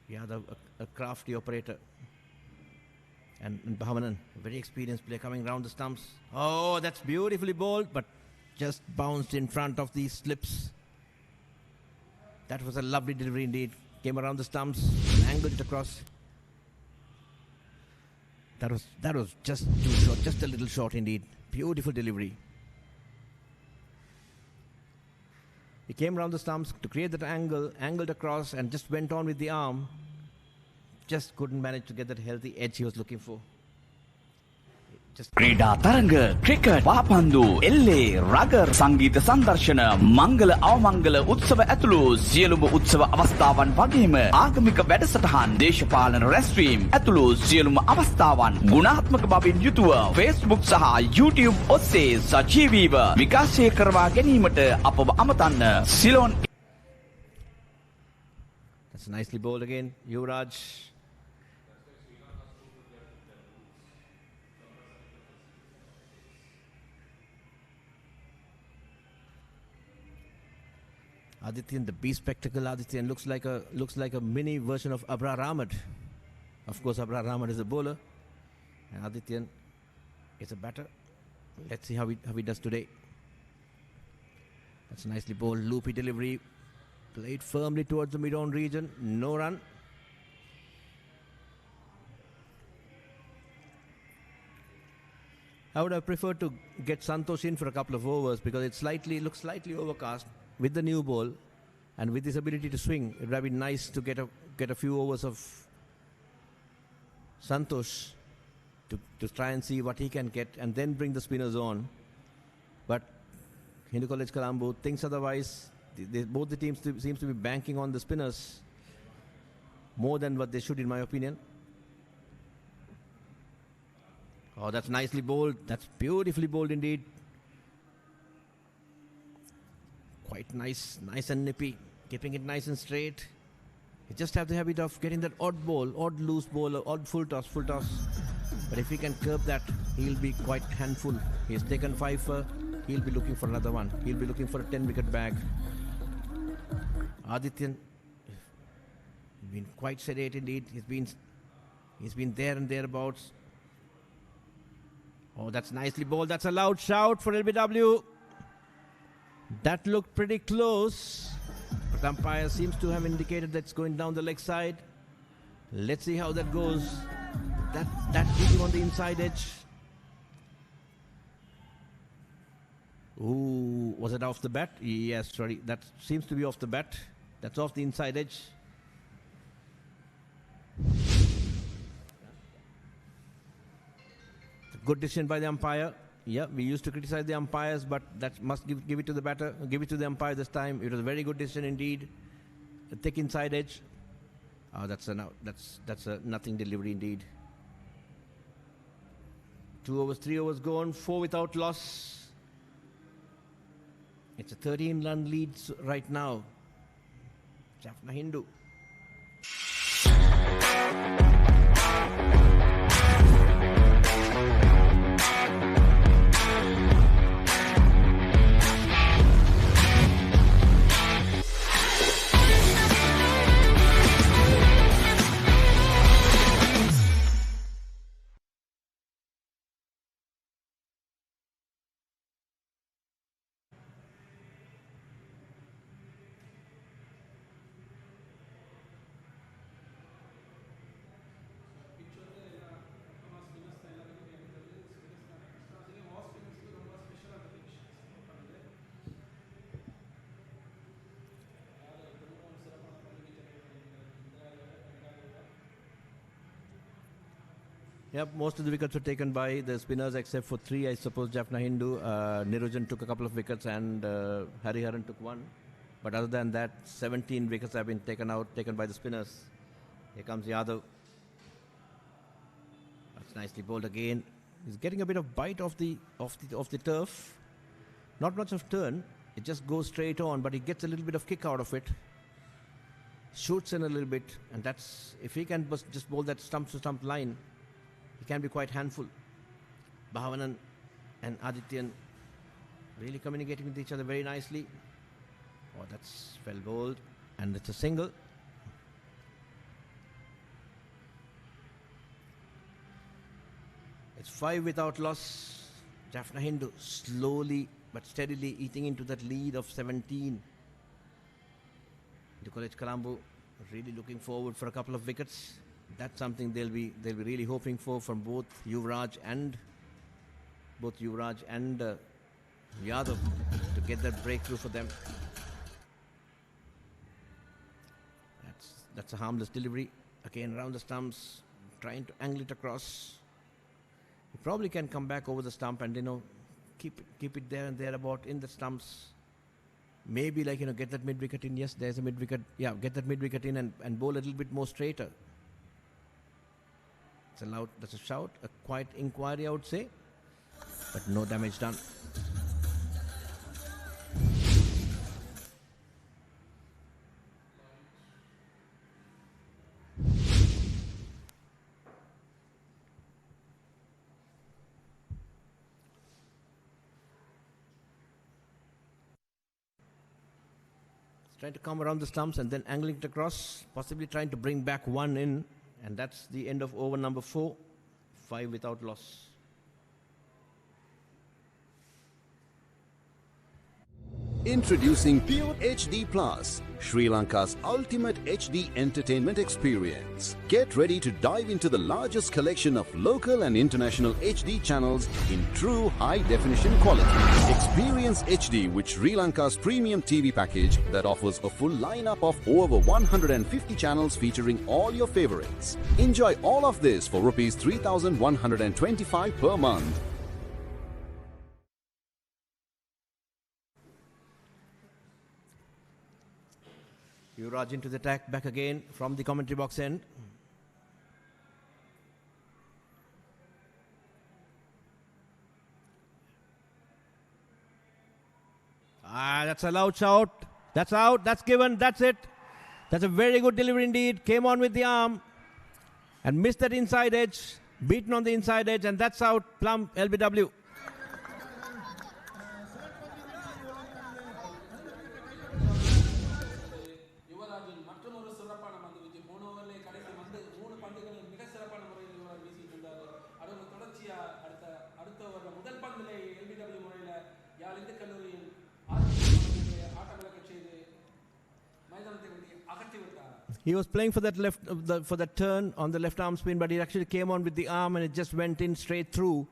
Yadav, a crafty operator. And Bhavanan, a very experienced player coming round the stumps. Oh, that's beautifully bowled, but just bounced in front of these slips. That was a lovely delivery indeed. Came around the stumps, angled it across. That was just too short, just a little short indeed. Beautiful delivery. He came around the stumps to create that angle, angled across, and just went on with the arm. Just couldn't manage to get that healthy edge he was looking for. ක්‍රීඩා තරඟ cricket පාපන්දු එල්ලේ rugger සංගීත සංදර්ශන මංගල අවමංගල උත්සව ඇතුළු සියලුම උත්සව අවස්ථාවන් වගේම ආගමික වැඩසටහන් දේශපාලන රැස්වීම් ඇතුළු සියලුම අවස්ථාවන් ගුණාත්මක බවින් යුතුව Facebook සහ YouTube ඔස්සේ සජීවීව විකාශය කරවා ගැනීමට අපව අමතන්න. Ceylon. That's nicely bowled again. Yuvraj. Adityan, the beast spectacle. Adityan looks like a mini version of Abrar Ahmed. Of course, Abrar Ahmed is a bowler, and Adityan is a batter. Let's see how he does today. That's nicely bowled, loopy delivery, played firmly towards the mid-on region. No run. I would have preferred to get Santosh in for a couple of overs because it looks slightly overcast. With the new ball and with his ability to swing, it would have been nice to get a few overs of Santosh to try and see what he can get and then bring the spinners on. But Hindu College Colombo thinks otherwise. Both the teams seems to be banking on the spinners more than what they should, in my opinion. Oh, that's nicely bowled. That's beautifully bowled indeed. Quite nice and nippy, keeping it nice and straight. You just have the habit of getting that odd loose ball, odd full toss. But if he can curb that, he'll be quite handful. He's taken 5, he'll be looking for another one. He'll be looking for a 10-wicket bag. Adityan, he's been quite sedate indeed. He's been there and thereabouts. Oh, that's nicely bowled. That's a loud shout for LBW. That looked pretty close, but umpire seems to have indicated that's going down the leg side. Let's see how that goes. That hit him on the inside edge. Ooh, was it off the bat? Yes, sorry. That seems to be off the bat. That's off the inside edge. Good decision by the umpire. Yeah, we used to criticize the umpires, but that must give it to the batter. Give it to the umpire this time. It was a very good decision indeed. A thick inside edge. Oh, that's a nothing delivery indeed. 2 overs, 3 overs gone, 4 without loss. It's a 13-run lead right now. Jaffna Hindu. Yep, most of the wickets were taken by the spinners except for 3, I suppose. Jaffna Hindu, Nirujan took a couple of wickets and Hariharan took 1. But other than that, 17 wickets have been taken by the spinners. Here comes Yadav. That's nicely bowled again. He's getting a bit of bite off the turf. Not much of turn. It just goes straight on, but he gets a little bit of kick out of it. Shoots in a little bit, and that's, if he can just bowl that stump to stump line, he can be quite handful. Bhavanan and Adityan really communicating with each other very nicely. Oh, that's well bowled, and it's a single. It's 5 without loss. Jaffna Hindu slowly but steadily eating into that lead of 17. The College Colombo really looking forward for a couple of wickets. That's something they'll be really hoping for from both Yuvraj and Yadav to get that breakthrough for them. That's a harmless delivery. Again, around the stumps, trying to angle it across. He probably can come back over the stump and keep it there and thereabout in the stumps. Maybe get that mid wicket in. Yes, there's a mid wicket. Yeah, get that mid wicket in and bowl a little bit more straighter. That's a shout, a quiet inquiry, I would say, but no damage done. Trying to come around the stumps and then angling it across, possibly trying to bring back 1 in. And that's the end of over number 4. 5 without loss. Introducing Pure HD Plus, Sri Lanka's ultimate HD entertainment experience. Get ready to dive into the largest collection of local and international HD channels in true high-definition quality. Experience HD with Sri Lanka's premium TV package that offers a full lineup of over 150 channels featuring all your favorites. Enjoy all of this for Rs 3,125 per month. Yuvraj into the attack, back again from the commentary box end. That's a loud shout. That's out, that's given, that's it. That's a very good delivery indeed. Came on with the arm and missed that inside edge. Beaten on the inside edge, and that's out. Plum, LBW. He was playing for that for that turn on the left arm spin, but he actually came on with the arm and it just went in straight through.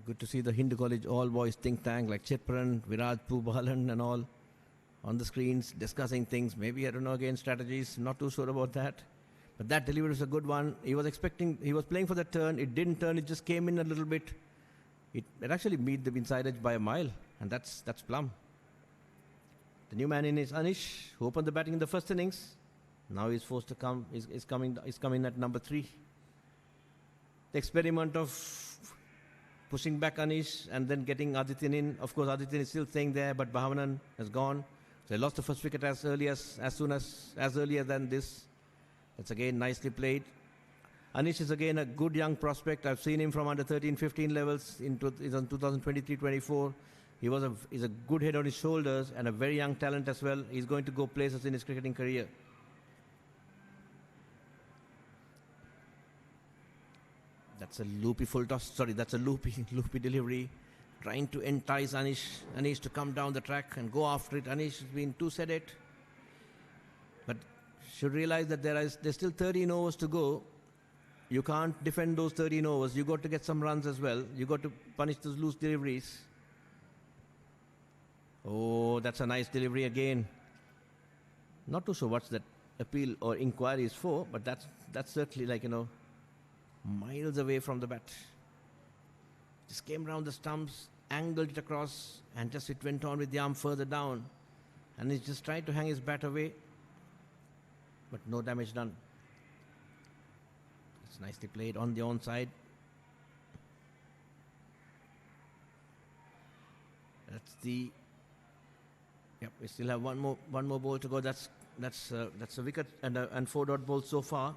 Good to see the Hindu College all-boys think tank like Chitparan, Virat Poobalan and all on the screens discussing things. Maybe, I don't know, again, strategies. Not too sure about that. But that delivery was a good one. He was playing for that turn. It didn't turn. It just came in a little bit. It actually beat the inside edge by a mile. And that's plum. The new man in is Anish, who opened the batting in the first innings. Now he's forced to come. He's coming at number 3. The experiment of pushing back Anish and then getting Adityan in. Of course, Adityan is still staying there, but Bhavanan has gone. So they lost the first wicket as earlier than this. It's again nicely played. Anish is again a good young prospect. I've seen him from under 13-15 levels in 2023-24. He's a good head on his shoulders and a very young talent as well. He's going to go places in his cricketing career. That's a loopy full toss. Sorry, that's a loopy delivery. Trying to entice Anish to come down the track and go after it. Anish has been too sedate. But should realize that there's still 13 overs to go. You can't defend those 13 overs. You got to get some runs as well. You got to punish those loose deliveries. Oh, that's a nice delivery again. Not too sure what's that appeal or inquiry is for, but that's certainly like, miles away from the bat. Just came round the stumps, angled it across, and just it went on with the arm further down. And he just tried to hang his bat away, but no damage done. It's nicely played on the onside. That's the. Yep, we still have one more ball to go. That's a wicket and 4 dot balls so far.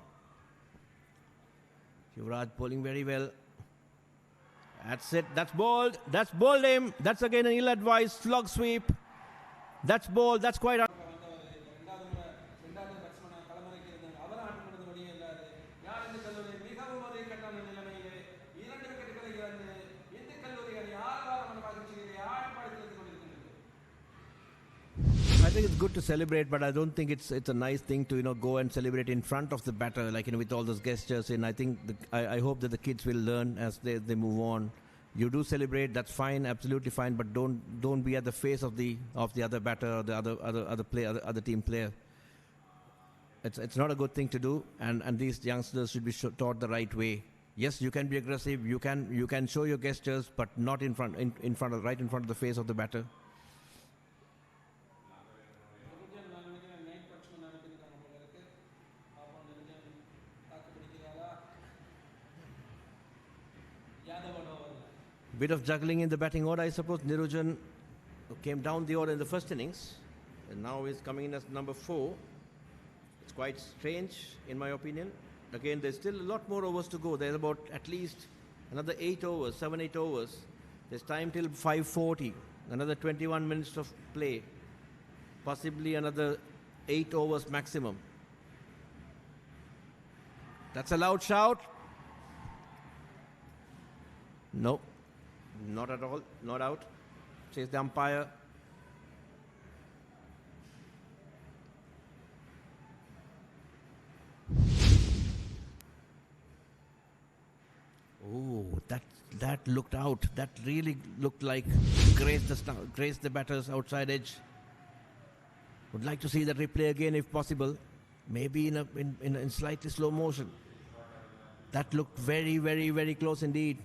Yuvraj bowling very well. That's it. That's bowled. That's bowled him. That's again an ill-advised slog sweep. That's bowled. That's quite. I think it's good to celebrate, but I don't think it's a nice thing to go and celebrate in front of the batter, like with all those gestures. And I think I hope that the kids will learn as they move on. You do celebrate, that's fine, absolutely fine, but don't be at the face of the other batter or the other team player. It's not a good thing to do, and these youngsters should be taught the right way. Yes, you can be aggressive, you can show your gestures, but not right in front of the face of the batter. Bit of juggling in the batting order, I suppose. Nirujan came down the order in the first innings and now is coming in as number 4. It's quite strange, in my opinion. Again, there's still a lot more overs to go. There's about at least another 8 overs, 7-8 overs. There's time till 5:40. Another 21 minutes of play. Possibly another 8 overs maximum. That's a loud shout. No. Not at all, not out, says the umpire. Oh, that looked out. That really looked like grazed the batter's outside edge. Would like to see that replay again if possible. Maybe in slightly slow motion. That looked very, very, very close indeed.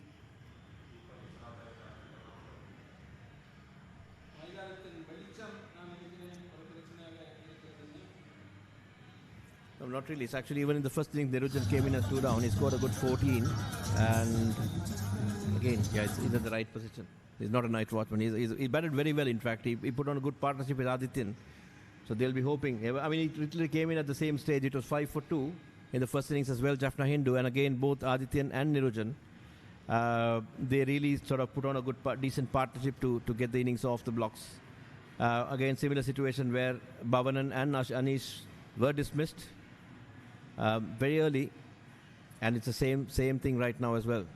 No, not really. It's actually even in the first inning, Nirujan came in as 2 down. He scored a good 14. And again, he's in the right position. He's not a night watchman. He batted very well, in fact. He put on a good partnership with Adityan. So they'll be hoping. I mean, he literally came in at the same stage. It was 5 for 2. in the first innings as well, Jaffna Hindu, and again both Adityan and Nirujan. They really sort of put on a good, decent partnership to get the innings off the blocks. Again, similar situation where Bhavanan and Anish were dismissed very early, and it's the same thing right now as well.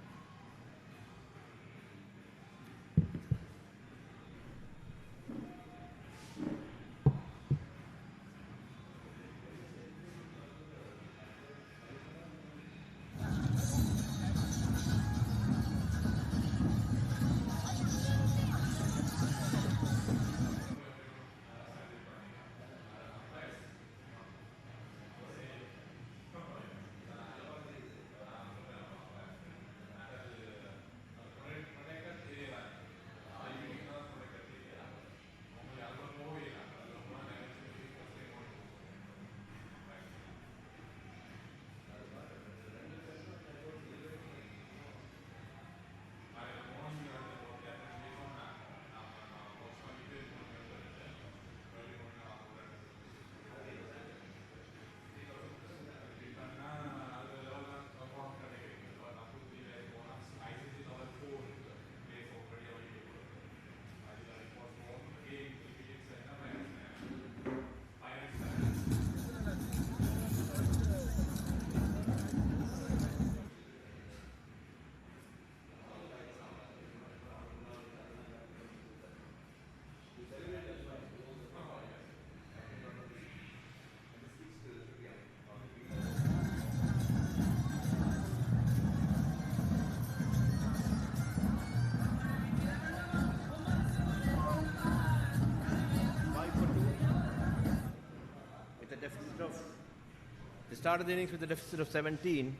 They started the innings with a deficit of 17,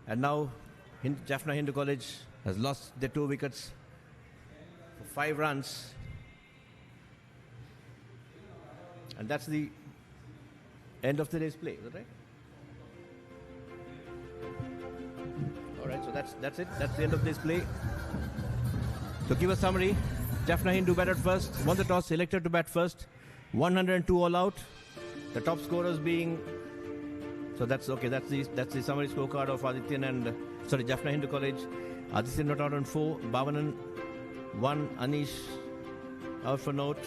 and now Jaffna Hindu College has lost their 2 wickets for 5 runs, and that's the end of the day's play. Is that right? All right, so that's it. That's the end of this play. To give a summary, Jaffna Hindu batted first, won the toss, selected to bat first, 102 all out. The top scorers being, so that's okay. That's the summary scorecard of Adityan and Jaffna Hindu College. Adityan not out on 4, Bhavanan 1, Anish out for naught,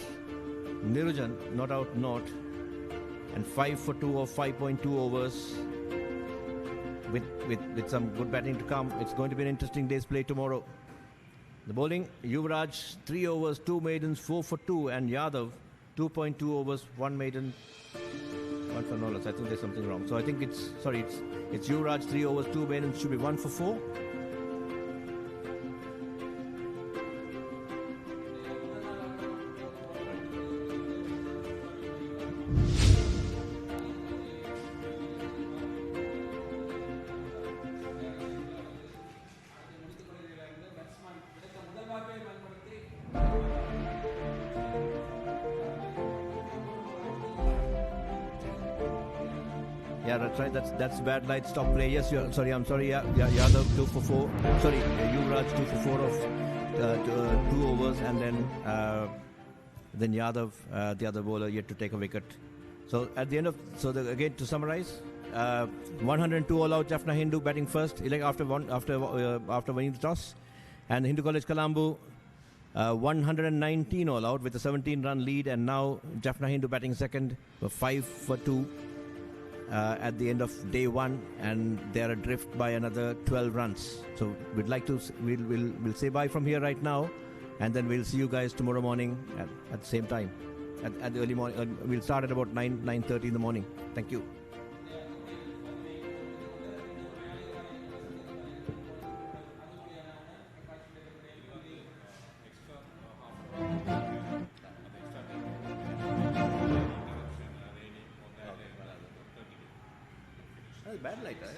Nirujan not out naught, and 5 for 2 or 5.2 overs. With some good batting to come, it's going to be an interesting day's play tomorrow. The bowling, Yuvraj 3 overs, 2 maidens, 4 for 2, and Yadav 2.2 overs, 1 maiden, 1 for no loss. I think there's something wrong. So I think it's Yuvraj 3 overs, 2 maidens, should be 1 for 4. Yeah, that's right. That's bad light. Stop play. Yes, I'm sorry. Yadav 2 for 4. Sorry, Yuvraj 2 for 4 of 2 overs, and then Yadav, the other bowler, yet to take a wicket. So at the end of again to summarize, 102 all out. Jaffna Hindu batting first, after winning the toss, and Hindu College Colombo 119 all out with a 17-run lead, and now Jaffna Hindu batting second, 5 for 2. At the end of day 1, and they're adrift by another 12 runs. So we'll say bye from here right now, and then we'll see you guys tomorrow morning at the same time, at the early morning. We'll start at about 9:30 in the morning. Thank you. Bad light, right?